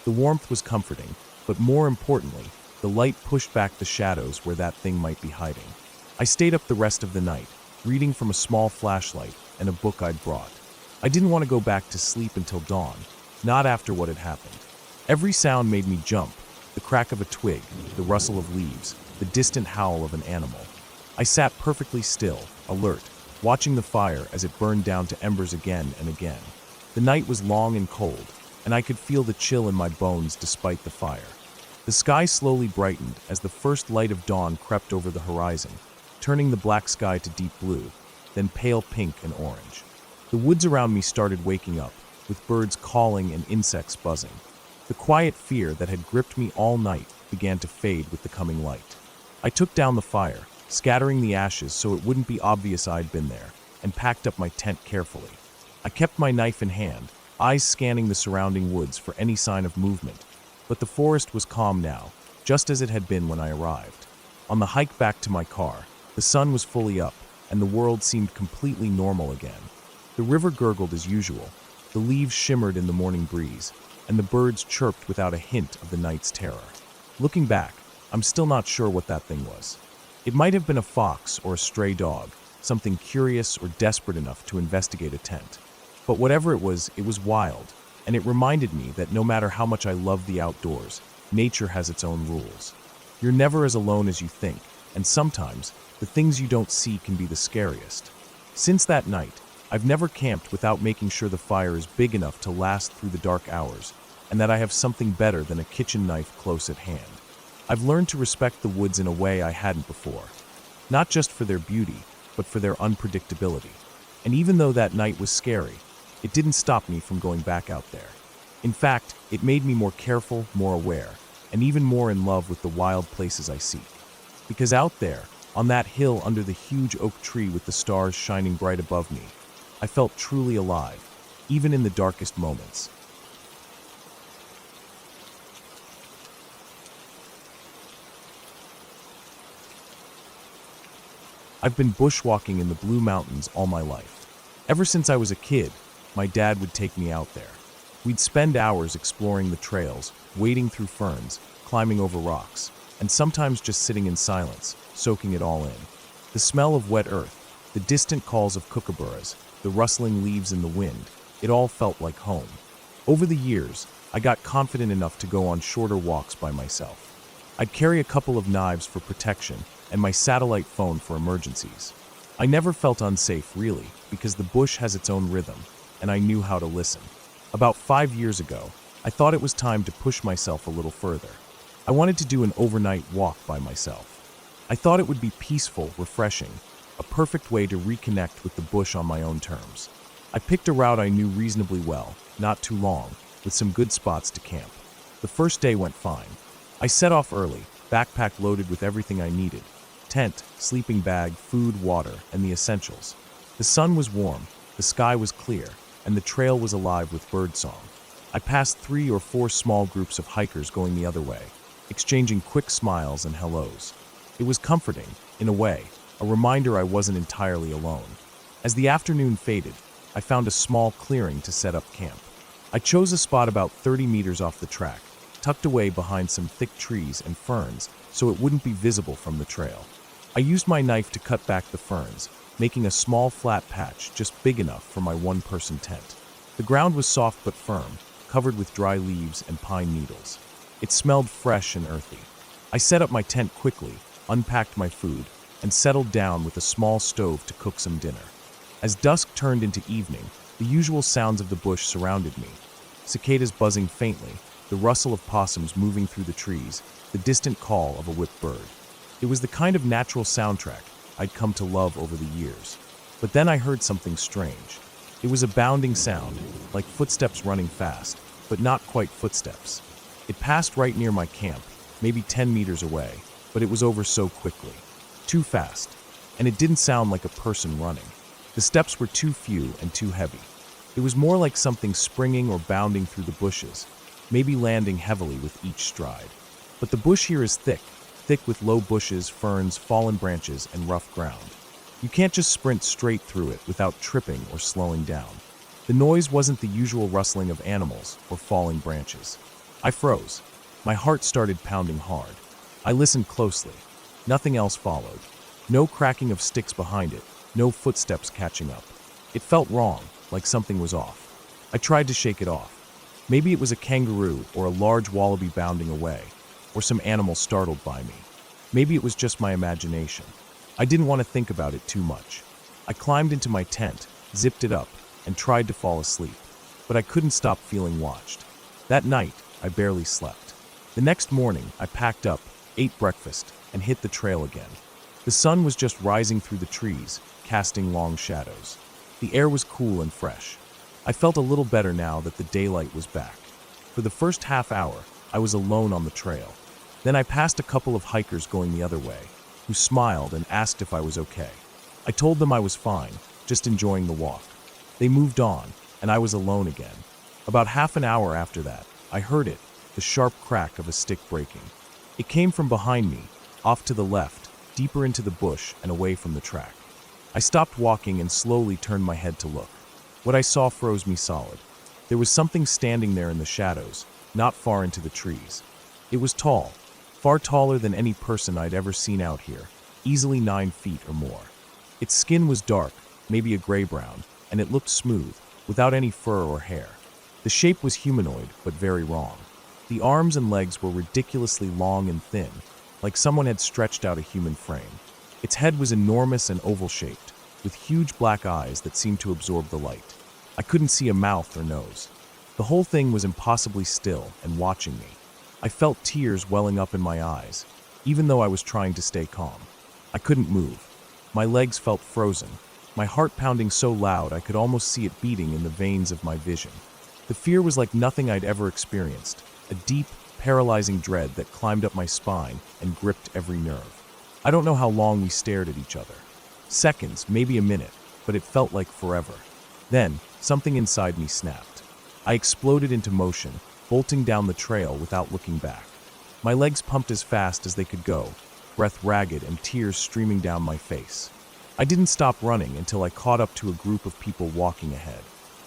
Speaker 1: The warmth was comforting, but more importantly, the light pushed back the shadows where that thing might be hiding. I stayed up the rest of the night, reading from a small flashlight and a book I'd brought. I didn't want to go back to sleep until dawn, not after what had happened. Every sound made me jump, the crack of a twig, the rustle of leaves, the distant howl of an animal. I sat perfectly still, alert, watching the fire as it burned down to embers again and again. The night was long and cold, and I could feel the chill in my bones despite the fire. The sky slowly brightened as the first light of dawn crept over the horizon, turning the black sky to deep blue, then pale pink and orange. The woods around me started waking up, with birds calling and insects buzzing. The quiet fear that had gripped me all night began to fade with the coming light. I took down the fire, scattering the ashes so it wouldn't be obvious I'd been there, and packed up my tent carefully. I kept my knife in hand, eyes scanning the surrounding woods for any sign of movement, but the forest was calm now, just as it had been when I arrived. On the hike back to my car, the sun was fully up, and the world seemed completely normal again. The river gurgled as usual, the leaves shimmered in the morning breeze, and the birds chirped without a hint of the night's terror. Looking back, I'm still not sure what that thing was. It might have been a fox or a stray dog, something curious or desperate enough to investigate a tent. But whatever it was wild, and it reminded me that no matter how much I love the outdoors, nature has its own rules. You're never as alone as you think, and sometimes the things you don't see can be the scariest. Since that night, I've never camped without making sure the fire is big enough to last through the dark hours, and that I have something better than a kitchen knife close at hand. I've learned to respect the woods in a way I hadn't before, not just for their beauty, but for their unpredictability. And even though that night was scary, it didn't stop me from going back out there. In fact, it made me more careful, more aware, and even more in love with the wild places I seek. Because out there, on that hill under the huge oak tree with the stars shining bright above me, I felt truly alive, even in the darkest moments. I've been bushwalking in the Blue Mountains all my life. Ever since I was a kid, my dad would take me out there. We'd spend hours exploring the trails, wading through ferns, climbing over rocks, and sometimes just sitting in silence, soaking it all in. The smell of wet earth, the distant calls of kookaburras, the rustling leaves in the wind, it all felt like home. Over the years, I got confident enough to go on shorter walks by myself. I'd carry a couple of knives for protection and my satellite phone for emergencies. I never felt unsafe, really, because the bush has its own rhythm, and I knew how to listen. About 5 years ago, I thought it was time to push myself a little further. I wanted to do an overnight walk by myself. I thought it would be peaceful, refreshing, a perfect way to reconnect with the bush on my own terms. I picked a route I knew reasonably well, not too long, with some good spots to camp. The first day went fine. I set off early, backpack loaded with everything I needed: tent, sleeping bag, food, water, and the essentials. The sun was warm, the sky was clear, and the trail was alive with birdsong. I passed 3 or 4 small groups of hikers going the other way, exchanging quick smiles and hellos. It was comforting, in a way, a reminder I wasn't entirely alone. As the afternoon faded, I found a small clearing to set up camp. I chose a spot about 30 meters off the track, tucked away behind some thick trees and ferns so it wouldn't be visible from the trail. I used my knife to cut back the ferns, making a small flat patch just big enough for my one-person tent. The ground was soft but firm, covered with dry leaves and pine needles. It smelled fresh and earthy. I set up my tent quickly, unpacked my food, and settled down with a small stove to cook some dinner. As dusk turned into evening, the usual sounds of the bush surrounded me: cicadas buzzing faintly, the rustle of possums moving through the trees, the distant call of a whipped bird. It was the kind of natural soundtrack I'd come to love over the years. But then I heard something strange. It was a bounding sound, like footsteps running fast, but not quite footsteps. It passed right near my camp, maybe 10 meters away, but it was over so quickly. Too fast. And it didn't sound like a person running. The steps were too few and too heavy. It was more like something springing or bounding through the bushes, maybe landing heavily with each stride. But the bush here is thick with low bushes, ferns, fallen branches, and rough ground. You can't just sprint straight through it without tripping or slowing down. The noise wasn't the usual rustling of animals or falling branches. I froze. My heart started pounding hard. I listened closely. Nothing else followed. No cracking of sticks behind it, no footsteps catching up. It felt wrong, like something was off. I tried to shake it off. Maybe it was a kangaroo or a large wallaby bounding away, or some animal startled by me. Maybe it was just my imagination. I didn't want to think about it too much. I climbed into my tent, zipped it up, and tried to fall asleep. But I couldn't stop feeling watched. That night, I barely slept. The next morning, I packed up, ate breakfast, and hit the trail again. The sun was just rising through the trees, casting long shadows. The air was cool and fresh. I felt a little better now that the daylight was back. For the first half hour, I was alone on the trail. Then I passed a couple of hikers going the other way, who smiled and asked if I was okay. I told them I was fine, just enjoying the walk. They moved on, and I was alone again. About half an hour after that, I heard it, the sharp crack of a stick breaking. It came from behind me, off to the left, deeper into the bush and away from the track. I stopped walking and slowly turned my head to look. What I saw froze me solid. There was something standing there in the shadows, not far into the trees. It was tall, far taller than any person I'd ever seen out here, easily 9 feet or more. Its skin was dark, maybe a gray-brown, and it looked smooth, without any fur or hair. The shape was humanoid, but very wrong. The arms and legs were ridiculously long and thin, like someone had stretched out a human frame. Its head was enormous and oval-shaped, with huge black eyes that seemed to absorb the light. I couldn't see a mouth or nose. The whole thing was impossibly still and watching me. I felt tears welling up in my eyes, even though I was trying to stay calm. I couldn't move. My legs felt frozen, my heart pounding so loud I could almost see it beating in the veins of my vision. The fear was like nothing I'd ever experienced, a deep, paralyzing dread that climbed up my spine and gripped every nerve. I don't know how long we stared at each other. Seconds, maybe a minute, but it felt like forever. Then, something inside me snapped. I exploded into motion, bolting down the trail without looking back. My legs pumped as fast as they could go, breath ragged and tears streaming down my face. I didn't stop running until I caught up to a group of people walking ahead.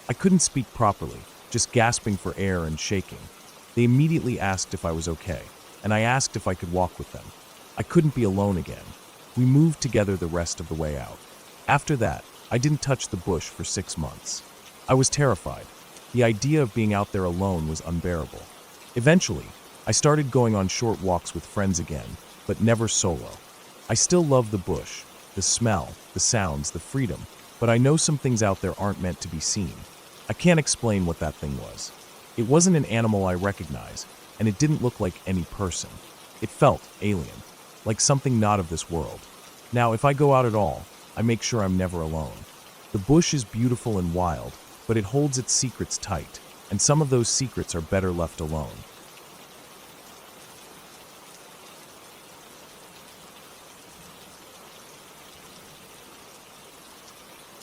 Speaker 1: I couldn't speak properly, just gasping for air and shaking. They immediately asked if I was okay, and and I asked if I could walk with them. I couldn't be alone again. We moved together the rest of the way out. After that, I didn't touch the bush for 6 months. I was terrified. The idea of being out there alone was unbearable. Eventually, I started going on short walks with friends again, but never solo. I still love the bush, the smell, the sounds, the freedom, but I know some things out there aren't meant to be seen. I can't explain what that thing was. It wasn't an animal I recognize, and it didn't look like any person. It felt alien, like something not of this world. Now, if I go out at all, I make sure I'm never alone. The bush is beautiful and wild, but it holds its secrets tight, and some of those secrets are better left alone.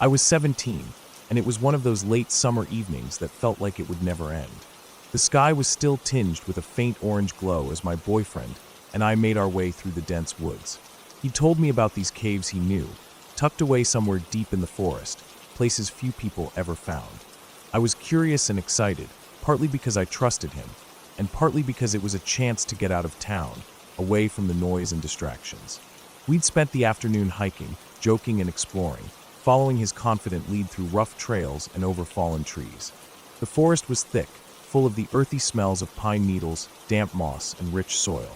Speaker 1: I was 17, and it was one of those late summer evenings that felt like it would never end. The sky was still tinged with a faint orange glow as my boyfriend and I made our way through the dense woods. He told me about these caves he knew, tucked away somewhere deep in the forest, places few people ever found. I was curious and excited, partly because I trusted him, and partly because it was a chance to get out of town, away from the noise and distractions. We'd spent the afternoon hiking, joking and exploring, following his confident lead through rough trails and over fallen trees. The forest was thick, full of the earthy smells of pine needles, damp moss, and rich soil.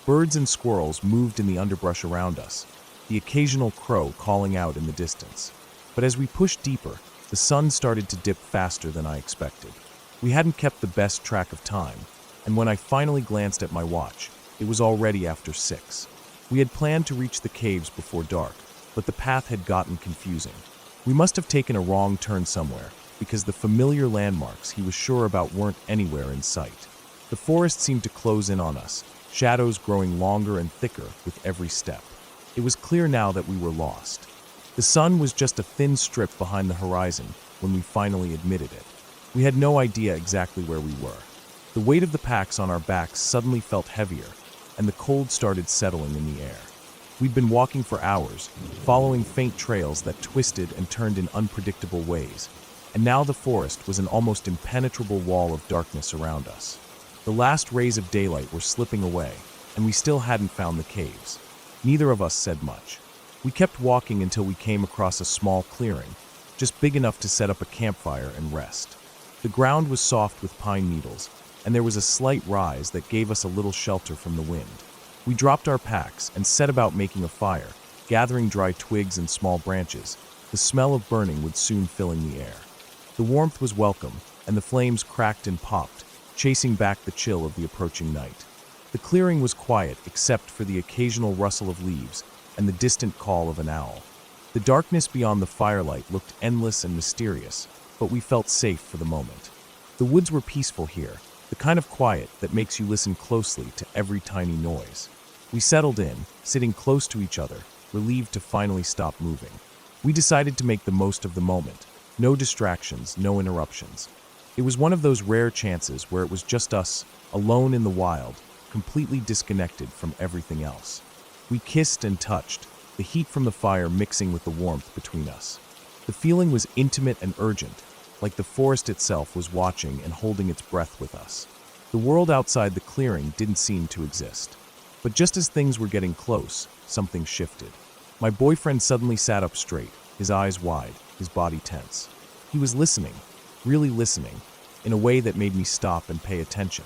Speaker 1: Birds and squirrels moved in the underbrush around us, the occasional crow calling out in the distance. But as we pushed deeper, the sun started to dip faster than I expected. We hadn't kept the best track of time, and when I finally glanced at my watch, it was already after 6. We had planned to reach the caves before dark, but the path had gotten confusing. We must have taken a wrong turn somewhere, because the familiar landmarks he was sure about weren't anywhere in sight. The forest seemed to close in on us, shadows growing longer and thicker with every step. It was clear now that we were lost. The sun was just a thin strip behind the horizon when we finally admitted it. We had no idea exactly where we were. The weight of the packs on our backs suddenly felt heavier, and the cold started settling in the air. We'd been walking for hours, following faint trails that twisted and turned in unpredictable ways, and now the forest was an almost impenetrable wall of darkness around us. The last rays of daylight were slipping away, and we still hadn't found the caves. Neither of us said much. We kept walking until we came across a small clearing, just big enough to set up a campfire and rest. The ground was soft with pine needles, and there was a slight rise that gave us a little shelter from the wind. We dropped our packs and set about making a fire, gathering dry twigs and small branches. The smell of burning would soon fill in the air. The warmth was welcome, and the flames cracked and popped, chasing back the chill of the approaching night. The clearing was quiet except for the occasional rustle of leaves and the distant call of an owl. The darkness beyond the firelight looked endless and mysterious, but we felt safe for the moment. The woods were peaceful here, the kind of quiet that makes you listen closely to every tiny noise. We settled in, sitting close to each other, relieved to finally stop moving. We decided to make the most of the moment. No distractions, no interruptions. It was one of those rare chances where it was just us, alone in the wild, completely disconnected from everything else. We kissed and touched, the heat from the fire mixing with the warmth between us. The feeling was intimate and urgent, like the forest itself was watching and holding its breath with us. The world outside the clearing didn't seem to exist. But just as things were getting close, something shifted. My boyfriend suddenly sat up straight, his eyes wide, his body tense. He was listening, really listening, in a way that made me stop and pay attention.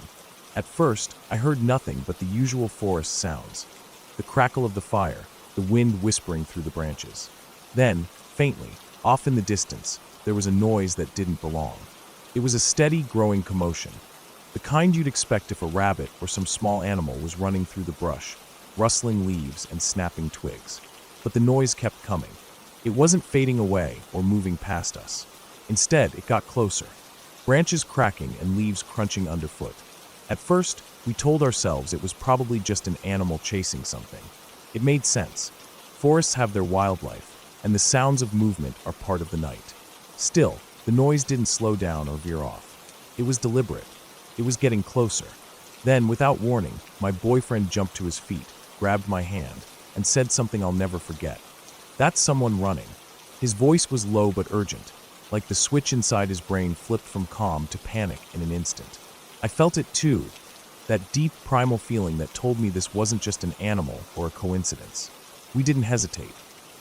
Speaker 1: At first, I heard nothing but the usual forest sounds. The crackle of the fire, the wind whispering through the branches. Then, faintly, off in the distance, there was a noise that didn't belong. It was a steady, growing commotion. The kind you'd expect if a rabbit or some small animal was running through the brush, rustling leaves and snapping twigs. But the noise kept coming. It wasn't fading away or moving past us. Instead, it got closer. Branches cracking and leaves crunching underfoot. At first, we told ourselves it was probably just an animal chasing something. It made sense. Forests have their wildlife, and the sounds of movement are part of the night. Still, the noise didn't slow down or veer off. It was deliberate. It was getting closer. Then, without warning, my boyfriend jumped to his feet, grabbed my hand, and said something I'll never forget. "That's someone running." His voice was low but urgent, like the switch inside his brain flipped from calm to panic in an instant. I felt it too. that deep primal feeling that told me this wasn't just an animal or a coincidence. We didn't hesitate.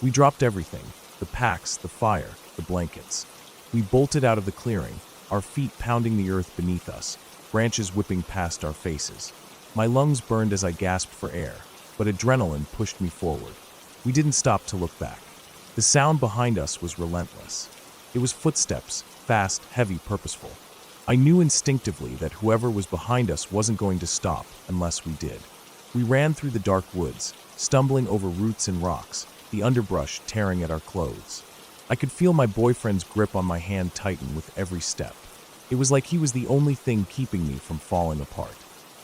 Speaker 1: We dropped everything, the packs, the fire, the blankets. We bolted out of the clearing, our feet pounding the earth beneath us, branches whipping past our faces. My lungs burned as I gasped for air, but adrenaline pushed me forward. We didn't stop to look back. The sound behind us was relentless. It was footsteps, fast, heavy, purposeful. I knew instinctively that whoever was behind us wasn't going to stop unless we did. We ran through the dark woods, stumbling over roots and rocks, the underbrush tearing at our clothes. I could feel my boyfriend's grip on my hand tighten with every step. It was like he was the only thing keeping me from falling apart.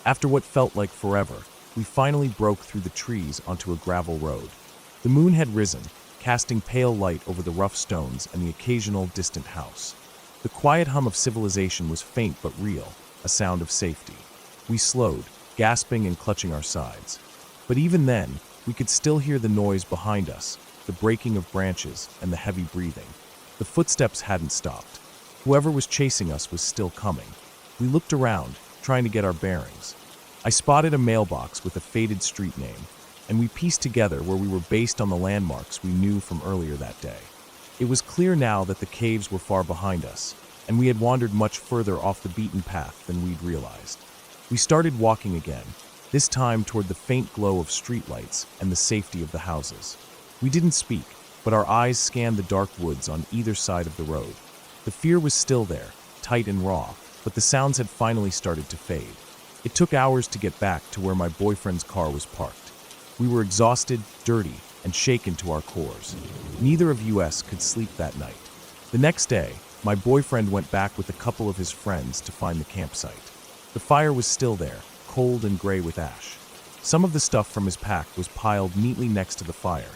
Speaker 1: After what felt like forever, we finally broke through the trees onto a gravel road. The moon had risen, casting pale light over the rough stones and the occasional distant house. The quiet hum of civilization was faint but real, a sound of safety. We slowed, gasping and clutching our sides. But even then, we could still hear the noise behind us, the breaking of branches and the heavy breathing. The footsteps hadn't stopped. Whoever was chasing us was still coming. We looked around, trying to get our bearings. I spotted a mailbox with a faded street name, and we pieced together where we were based on the landmarks we knew from earlier that day. It was clear now that the caves were far behind us, and we had wandered much further off the beaten path than we'd realized. We started walking again, this time toward the faint glow of streetlights and the safety of the houses. We didn't speak, but our eyes scanned the dark woods on either side of the road. The fear was still there, tight and raw, but the sounds had finally started to fade. It took hours to get back to where my boyfriend's car was parked. We were exhausted, dirty, and shaken to our cores. Neither of us could sleep that night. The next day, my boyfriend went back with a couple of his friends to find the campsite. The fire was still there, cold and gray with ash. Some of the stuff from his pack was piled neatly next to the fire,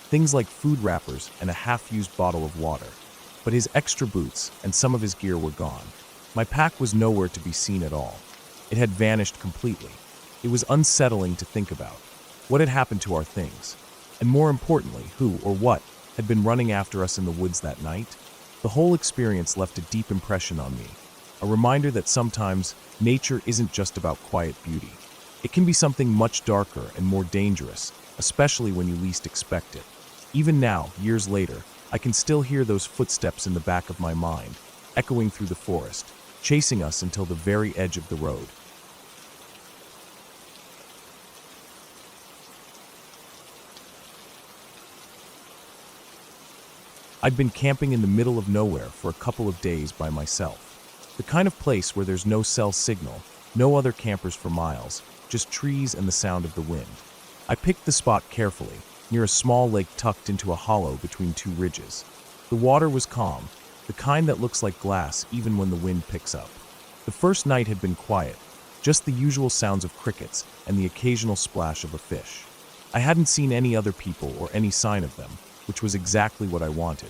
Speaker 1: things like food wrappers and a half-used bottle of water. But his extra boots and some of his gear were gone. My pack was nowhere to be seen at all. It had vanished completely. It was unsettling to think about. What had happened to our things? And more importantly, who or what had been running after us in the woods that night? The whole experience left a deep impression on me. A reminder that sometimes nature isn't just about quiet beauty. It can be something much darker and more dangerous, especially when you least expect it. Even now, years later, I can still hear those footsteps in the back of my mind, echoing through the forest, chasing us until the very edge of the road. I'd been camping in the middle of nowhere for a couple of days by myself. The kind of place where there's no cell signal, no other campers for miles, just trees and the sound of the wind. I picked the spot carefully, near a small lake tucked into a hollow between two ridges. The water was calm, the kind that looks like glass even when the wind picks up. The first night had been quiet, just the usual sounds of crickets and the occasional splash of a fish. I hadn't seen any other people or any sign of them, which was exactly what I wanted.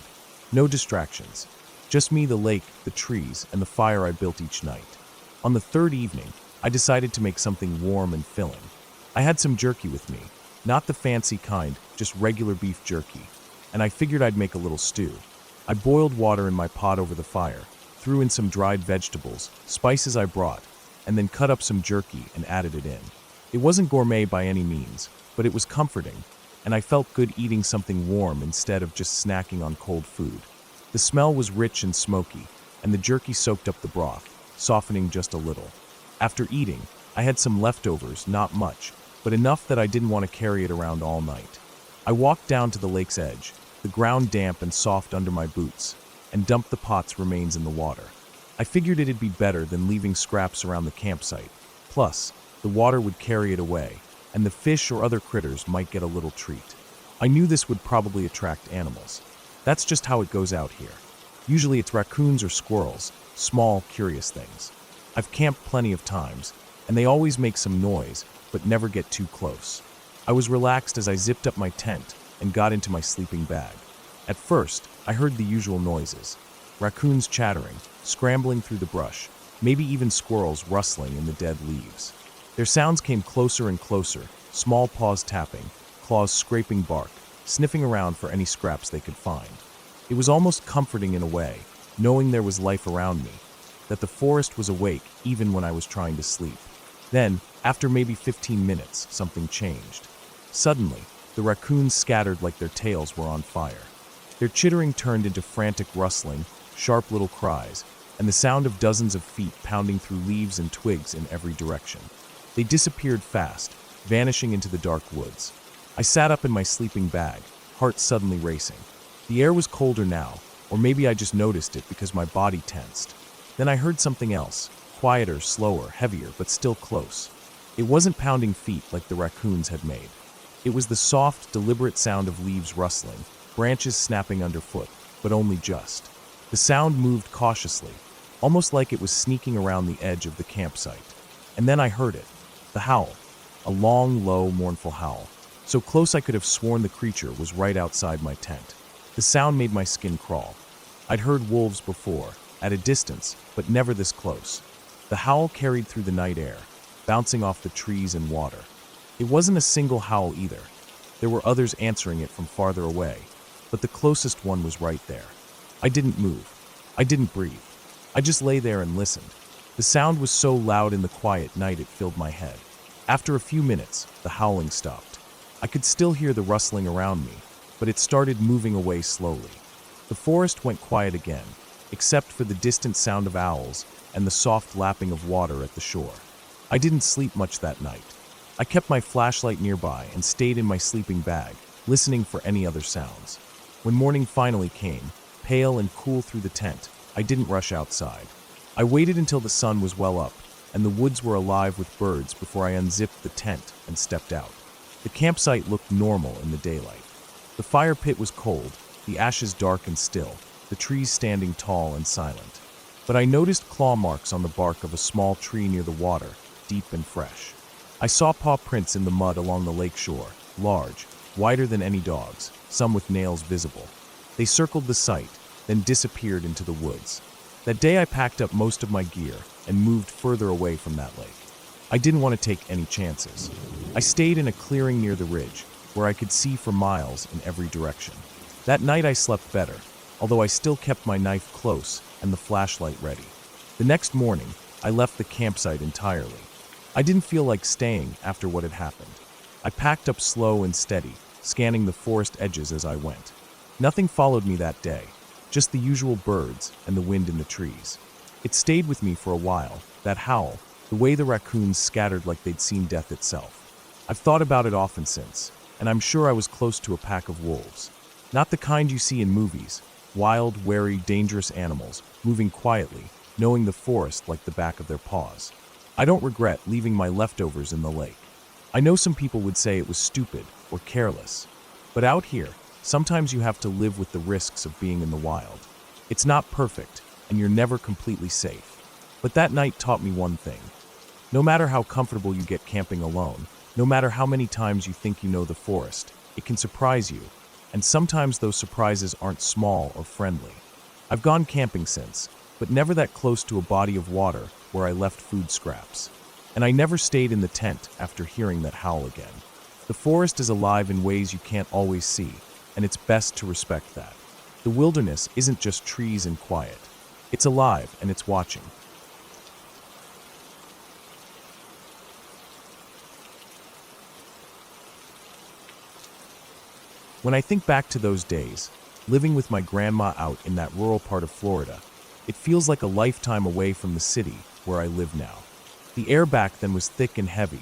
Speaker 1: No distractions. Just me, the lake, the trees, and the fire I built each night. On the third evening, I decided to make something warm and filling. I had some jerky with me, not the fancy kind, just regular beef jerky, and I figured I'd make a little stew. I boiled water in my pot over the fire, threw in some dried vegetables, spices I brought, and then cut up some jerky and added it in. It wasn't gourmet by any means, but it was comforting, and I felt good eating something warm instead of just snacking on cold food. The smell was rich and smoky, and the jerky soaked up the broth, softening just a little. After eating, I had some leftovers, not much, but enough that I didn't want to carry it around all night. I walked down to the lake's edge, the ground damp and soft under my boots, and dumped the pot's remains in the water. I figured it'd be better than leaving scraps around the campsite. Plus, the water would carry it away, and the fish or other critters might get a little treat. I knew this would probably attract animals. That's just how it goes out here. Usually it's raccoons or squirrels, small, curious things. I've camped plenty of times, and they always make some noise, but never get too close. I was relaxed as I zipped up my tent and got into my sleeping bag. At first, I heard the usual noises. Raccoons chattering, scrambling through the brush, maybe even squirrels rustling in the dead leaves. Their sounds came closer and closer, small paws tapping, claws scraping bark, sniffing around for any scraps they could find. It was almost comforting in a way, knowing there was life around me, that the forest was awake even when I was trying to sleep. Then, after maybe 15 minutes, something changed. Suddenly, the raccoons scattered like their tails were on fire. Their chittering turned into frantic rustling, sharp little cries, and the sound of dozens of feet pounding through leaves and twigs in every direction. They disappeared fast, vanishing into the dark woods. I sat up in my sleeping bag, heart suddenly racing. The air was colder now, or maybe I just noticed it because my body tensed. Then I heard something else, quieter, slower, heavier, but still close. It wasn't pounding feet like the raccoons had made. It was the soft, deliberate sound of leaves rustling, branches snapping underfoot, but only just. The sound moved cautiously, almost like it was sneaking around the edge of the campsite. And then I heard it, the howl, a long, low, mournful howl, so close I could have sworn the creature was right outside my tent. The sound made my skin crawl. I'd heard wolves before, at a distance, but never this close. The howl carried through the night air, bouncing off the trees and water. It wasn't a single howl either. There were others answering it from farther away, but the closest one was right there. I didn't move. I didn't breathe. I just lay there and listened. The sound was so loud in the quiet night it filled my head. After a few minutes, the howling stopped. I could still hear the rustling around me, but it started moving away slowly. The forest went quiet again, except for the distant sound of owls and the soft lapping of water at the shore. I didn't sleep much that night. I kept my flashlight nearby and stayed in my sleeping bag, listening for any other sounds. When morning finally came, pale and cool through the tent, I didn't rush outside. I waited until the sun was well up and the woods were alive with birds before I unzipped the tent and stepped out. The campsite looked normal in the daylight. The fire pit was cold, the ashes dark and still, the trees standing tall and silent. But I noticed claw marks on the bark of a small tree near the water, deep and fresh. I saw paw prints in the mud along the lake shore, large, wider than any dog's, some with nails visible. They circled the site, then disappeared into the woods. That day I packed up most of my gear and moved further away from that lake. I didn't want to take any chances. I stayed in a clearing near the ridge, where I could see for miles in every direction. That night I slept better, although I still kept my knife close and the flashlight ready. The next morning, I left the campsite entirely. I didn't feel like staying after what had happened. I packed up slow and steady, scanning the forest edges as I went. Nothing followed me that day, just the usual birds and the wind in the trees. It stayed with me for a while, that howl, the way the raccoons scattered like they'd seen death itself. I've thought about it often since, and I'm sure I was close to a pack of wolves. Not the kind you see in movies, wild, wary, dangerous animals, moving quietly, knowing the forest like the back of their paws. I don't regret leaving my leftovers in the lake. I know some people would say it was stupid or careless, but out here, sometimes you have to live with the risks of being in the wild. It's not perfect, and you're never completely safe. But that night taught me one thing. No matter how comfortable you get camping alone, no matter how many times you think you know the forest, it can surprise you, and sometimes those surprises aren't small or friendly. I've gone camping since, but never that close to a body of water where I left food scraps. And I never stayed in the tent after hearing that howl again. The forest is alive in ways you can't always see, and it's best to respect that. The wilderness isn't just trees and quiet. It's alive and it's watching. When I think back to those days, living with my grandma out in that rural part of Florida, it feels like a lifetime away from the city where I live now. The air back then was thick and heavy,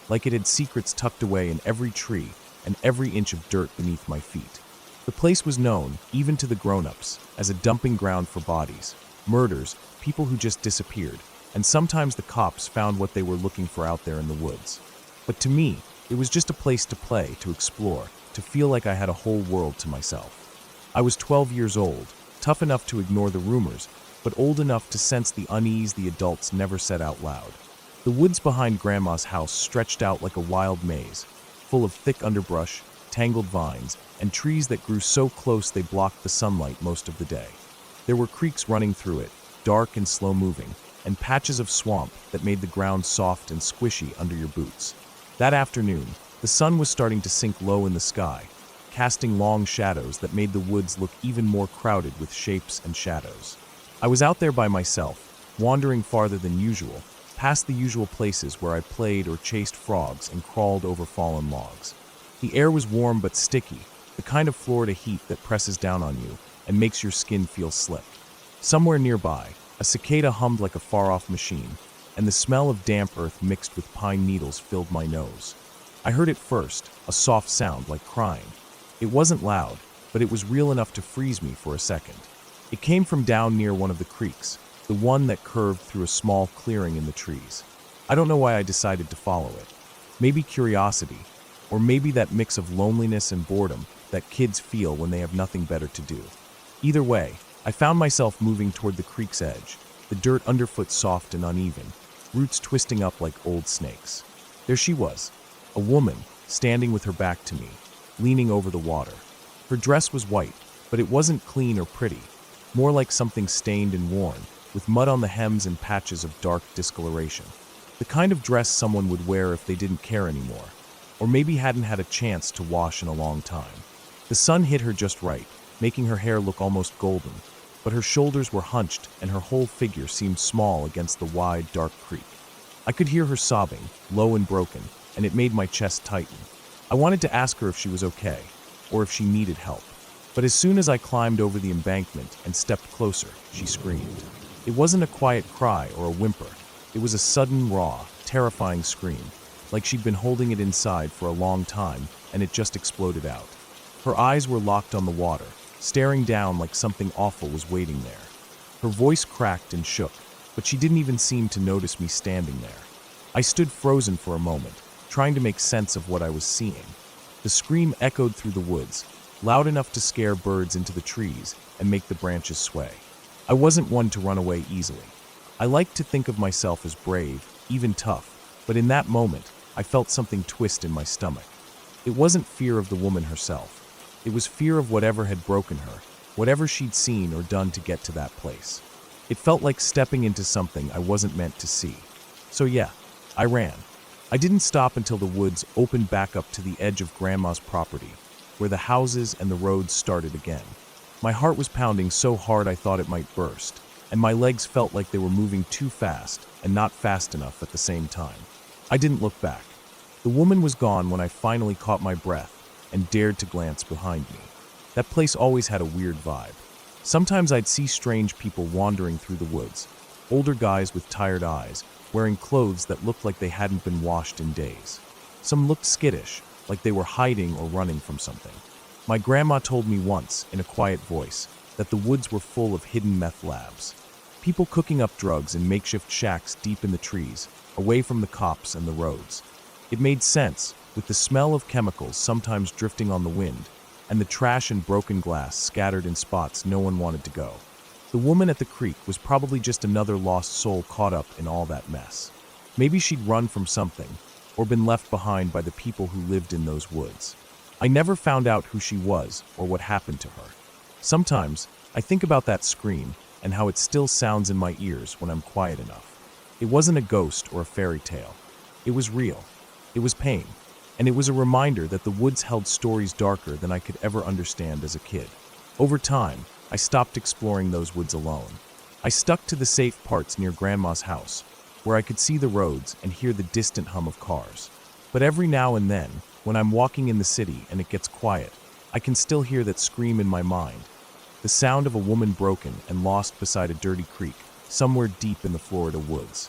Speaker 1: like it had secrets tucked away in every tree and every inch of dirt beneath my feet. The place was known, even to the grown-ups, as a dumping ground for bodies, murders, people who just disappeared, and sometimes the cops found what they were looking for out there in the woods. But to me, it was just a place to play, to explore, to feel like I had a whole world to myself. I was 12 years old, tough enough to ignore the rumors, but old enough to sense the unease the adults never said out loud. The woods behind Grandma's house stretched out like a wild maze, full of thick underbrush, tangled vines, and trees that grew so close they blocked the sunlight most of the day. There were creeks running through it, dark and slow-moving, and patches of swamp that made the ground soft and squishy under your boots. That afternoon, the sun was starting to sink low in the sky, casting long shadows that made the woods look even more crowded with shapes and shadows. I was out there by myself, wandering farther than usual, past the usual places where I played or chased frogs and crawled over fallen logs. The air was warm but sticky, the kind of Florida heat that presses down on you and makes your skin feel slick. Somewhere nearby, a cicada hummed like a far-off machine, and the smell of damp earth mixed with pine needles filled my nose. I heard it first, a soft sound like crying. It wasn't loud, but it was real enough to freeze me for a second. It came from down near one of the creeks, the one that curved through a small clearing in the trees. I don't know why I decided to follow it. Maybe curiosity, or maybe that mix of loneliness and boredom that kids feel when they have nothing better to do. Either way, I found myself moving toward the creek's edge, the dirt underfoot soft and uneven, roots twisting up like old snakes. There she was, a woman, standing with her back to me, leaning over the water. Her dress was white, but it wasn't clean or pretty, more like something stained and worn, with mud on the hems and patches of dark discoloration. The kind of dress someone would wear if they didn't care anymore, or maybe hadn't had a chance to wash in a long time. The sun hit her just right, making her hair look almost golden, but her shoulders were hunched and her whole figure seemed small against the wide, dark creek. I could hear her sobbing, low and broken, and it made my chest tighten. I wanted to ask her if she was okay, or if she needed help. But as soon as I climbed over the embankment and stepped closer, she screamed. It wasn't a quiet cry or a whimper. It was a sudden, raw, terrifying scream, like she'd been holding it inside for a long time and it just exploded out. Her eyes were locked on the water, staring down like something awful was waiting there. Her voice cracked and shook, but she didn't even seem to notice me standing there. I stood frozen for a moment, trying to make sense of what I was seeing. The scream echoed through the woods, loud enough to scare birds into the trees and make the branches sway. I wasn't one to run away easily. I liked to think of myself as brave, even tough, but in that moment, I felt something twist in my stomach. It wasn't fear of the woman herself. It was fear of whatever had broken her, whatever she'd seen or done to get to that place. It felt like stepping into something I wasn't meant to see. So yeah, I ran. I didn't stop until the woods opened back up to the edge of Grandma's property, where the houses and the roads started again. My heart was pounding so hard I thought it might burst, and my legs felt like they were moving too fast and not fast enough at the same time. I didn't look back. The woman was gone when I finally caught my breath and dared to glance behind me. That place always had a weird vibe. Sometimes I'd see strange people wandering through the woods, older guys with tired eyes, wearing clothes that looked like they hadn't been washed in days. Some looked skittish, like they were hiding or running from something. My grandma told me once, in a quiet voice, that the woods were full of hidden meth labs. People cooking up drugs in makeshift shacks deep in the trees, away from the cops and the roads. It made sense, with the smell of chemicals sometimes drifting on the wind, and the trash and broken glass scattered in spots no one wanted to go. The woman at the creek was probably just another lost soul caught up in all that mess. Maybe she'd run from something, or been left behind by the people who lived in those woods. I never found out who she was or what happened to her. Sometimes, I think about that scream and how it still sounds in my ears when I'm quiet enough. It wasn't a ghost or a fairy tale. It was real. It was pain. And it was a reminder that the woods held stories darker than I could ever understand as a kid. Over time, I stopped exploring those woods alone. I stuck to the safe parts near Grandma's house, where I could see the roads and hear the distant hum of cars. But every now and then, when I'm walking in the city and it gets quiet, I can still hear that scream in my mind. The sound of a woman broken and lost beside a dirty creek, somewhere deep in the Florida woods.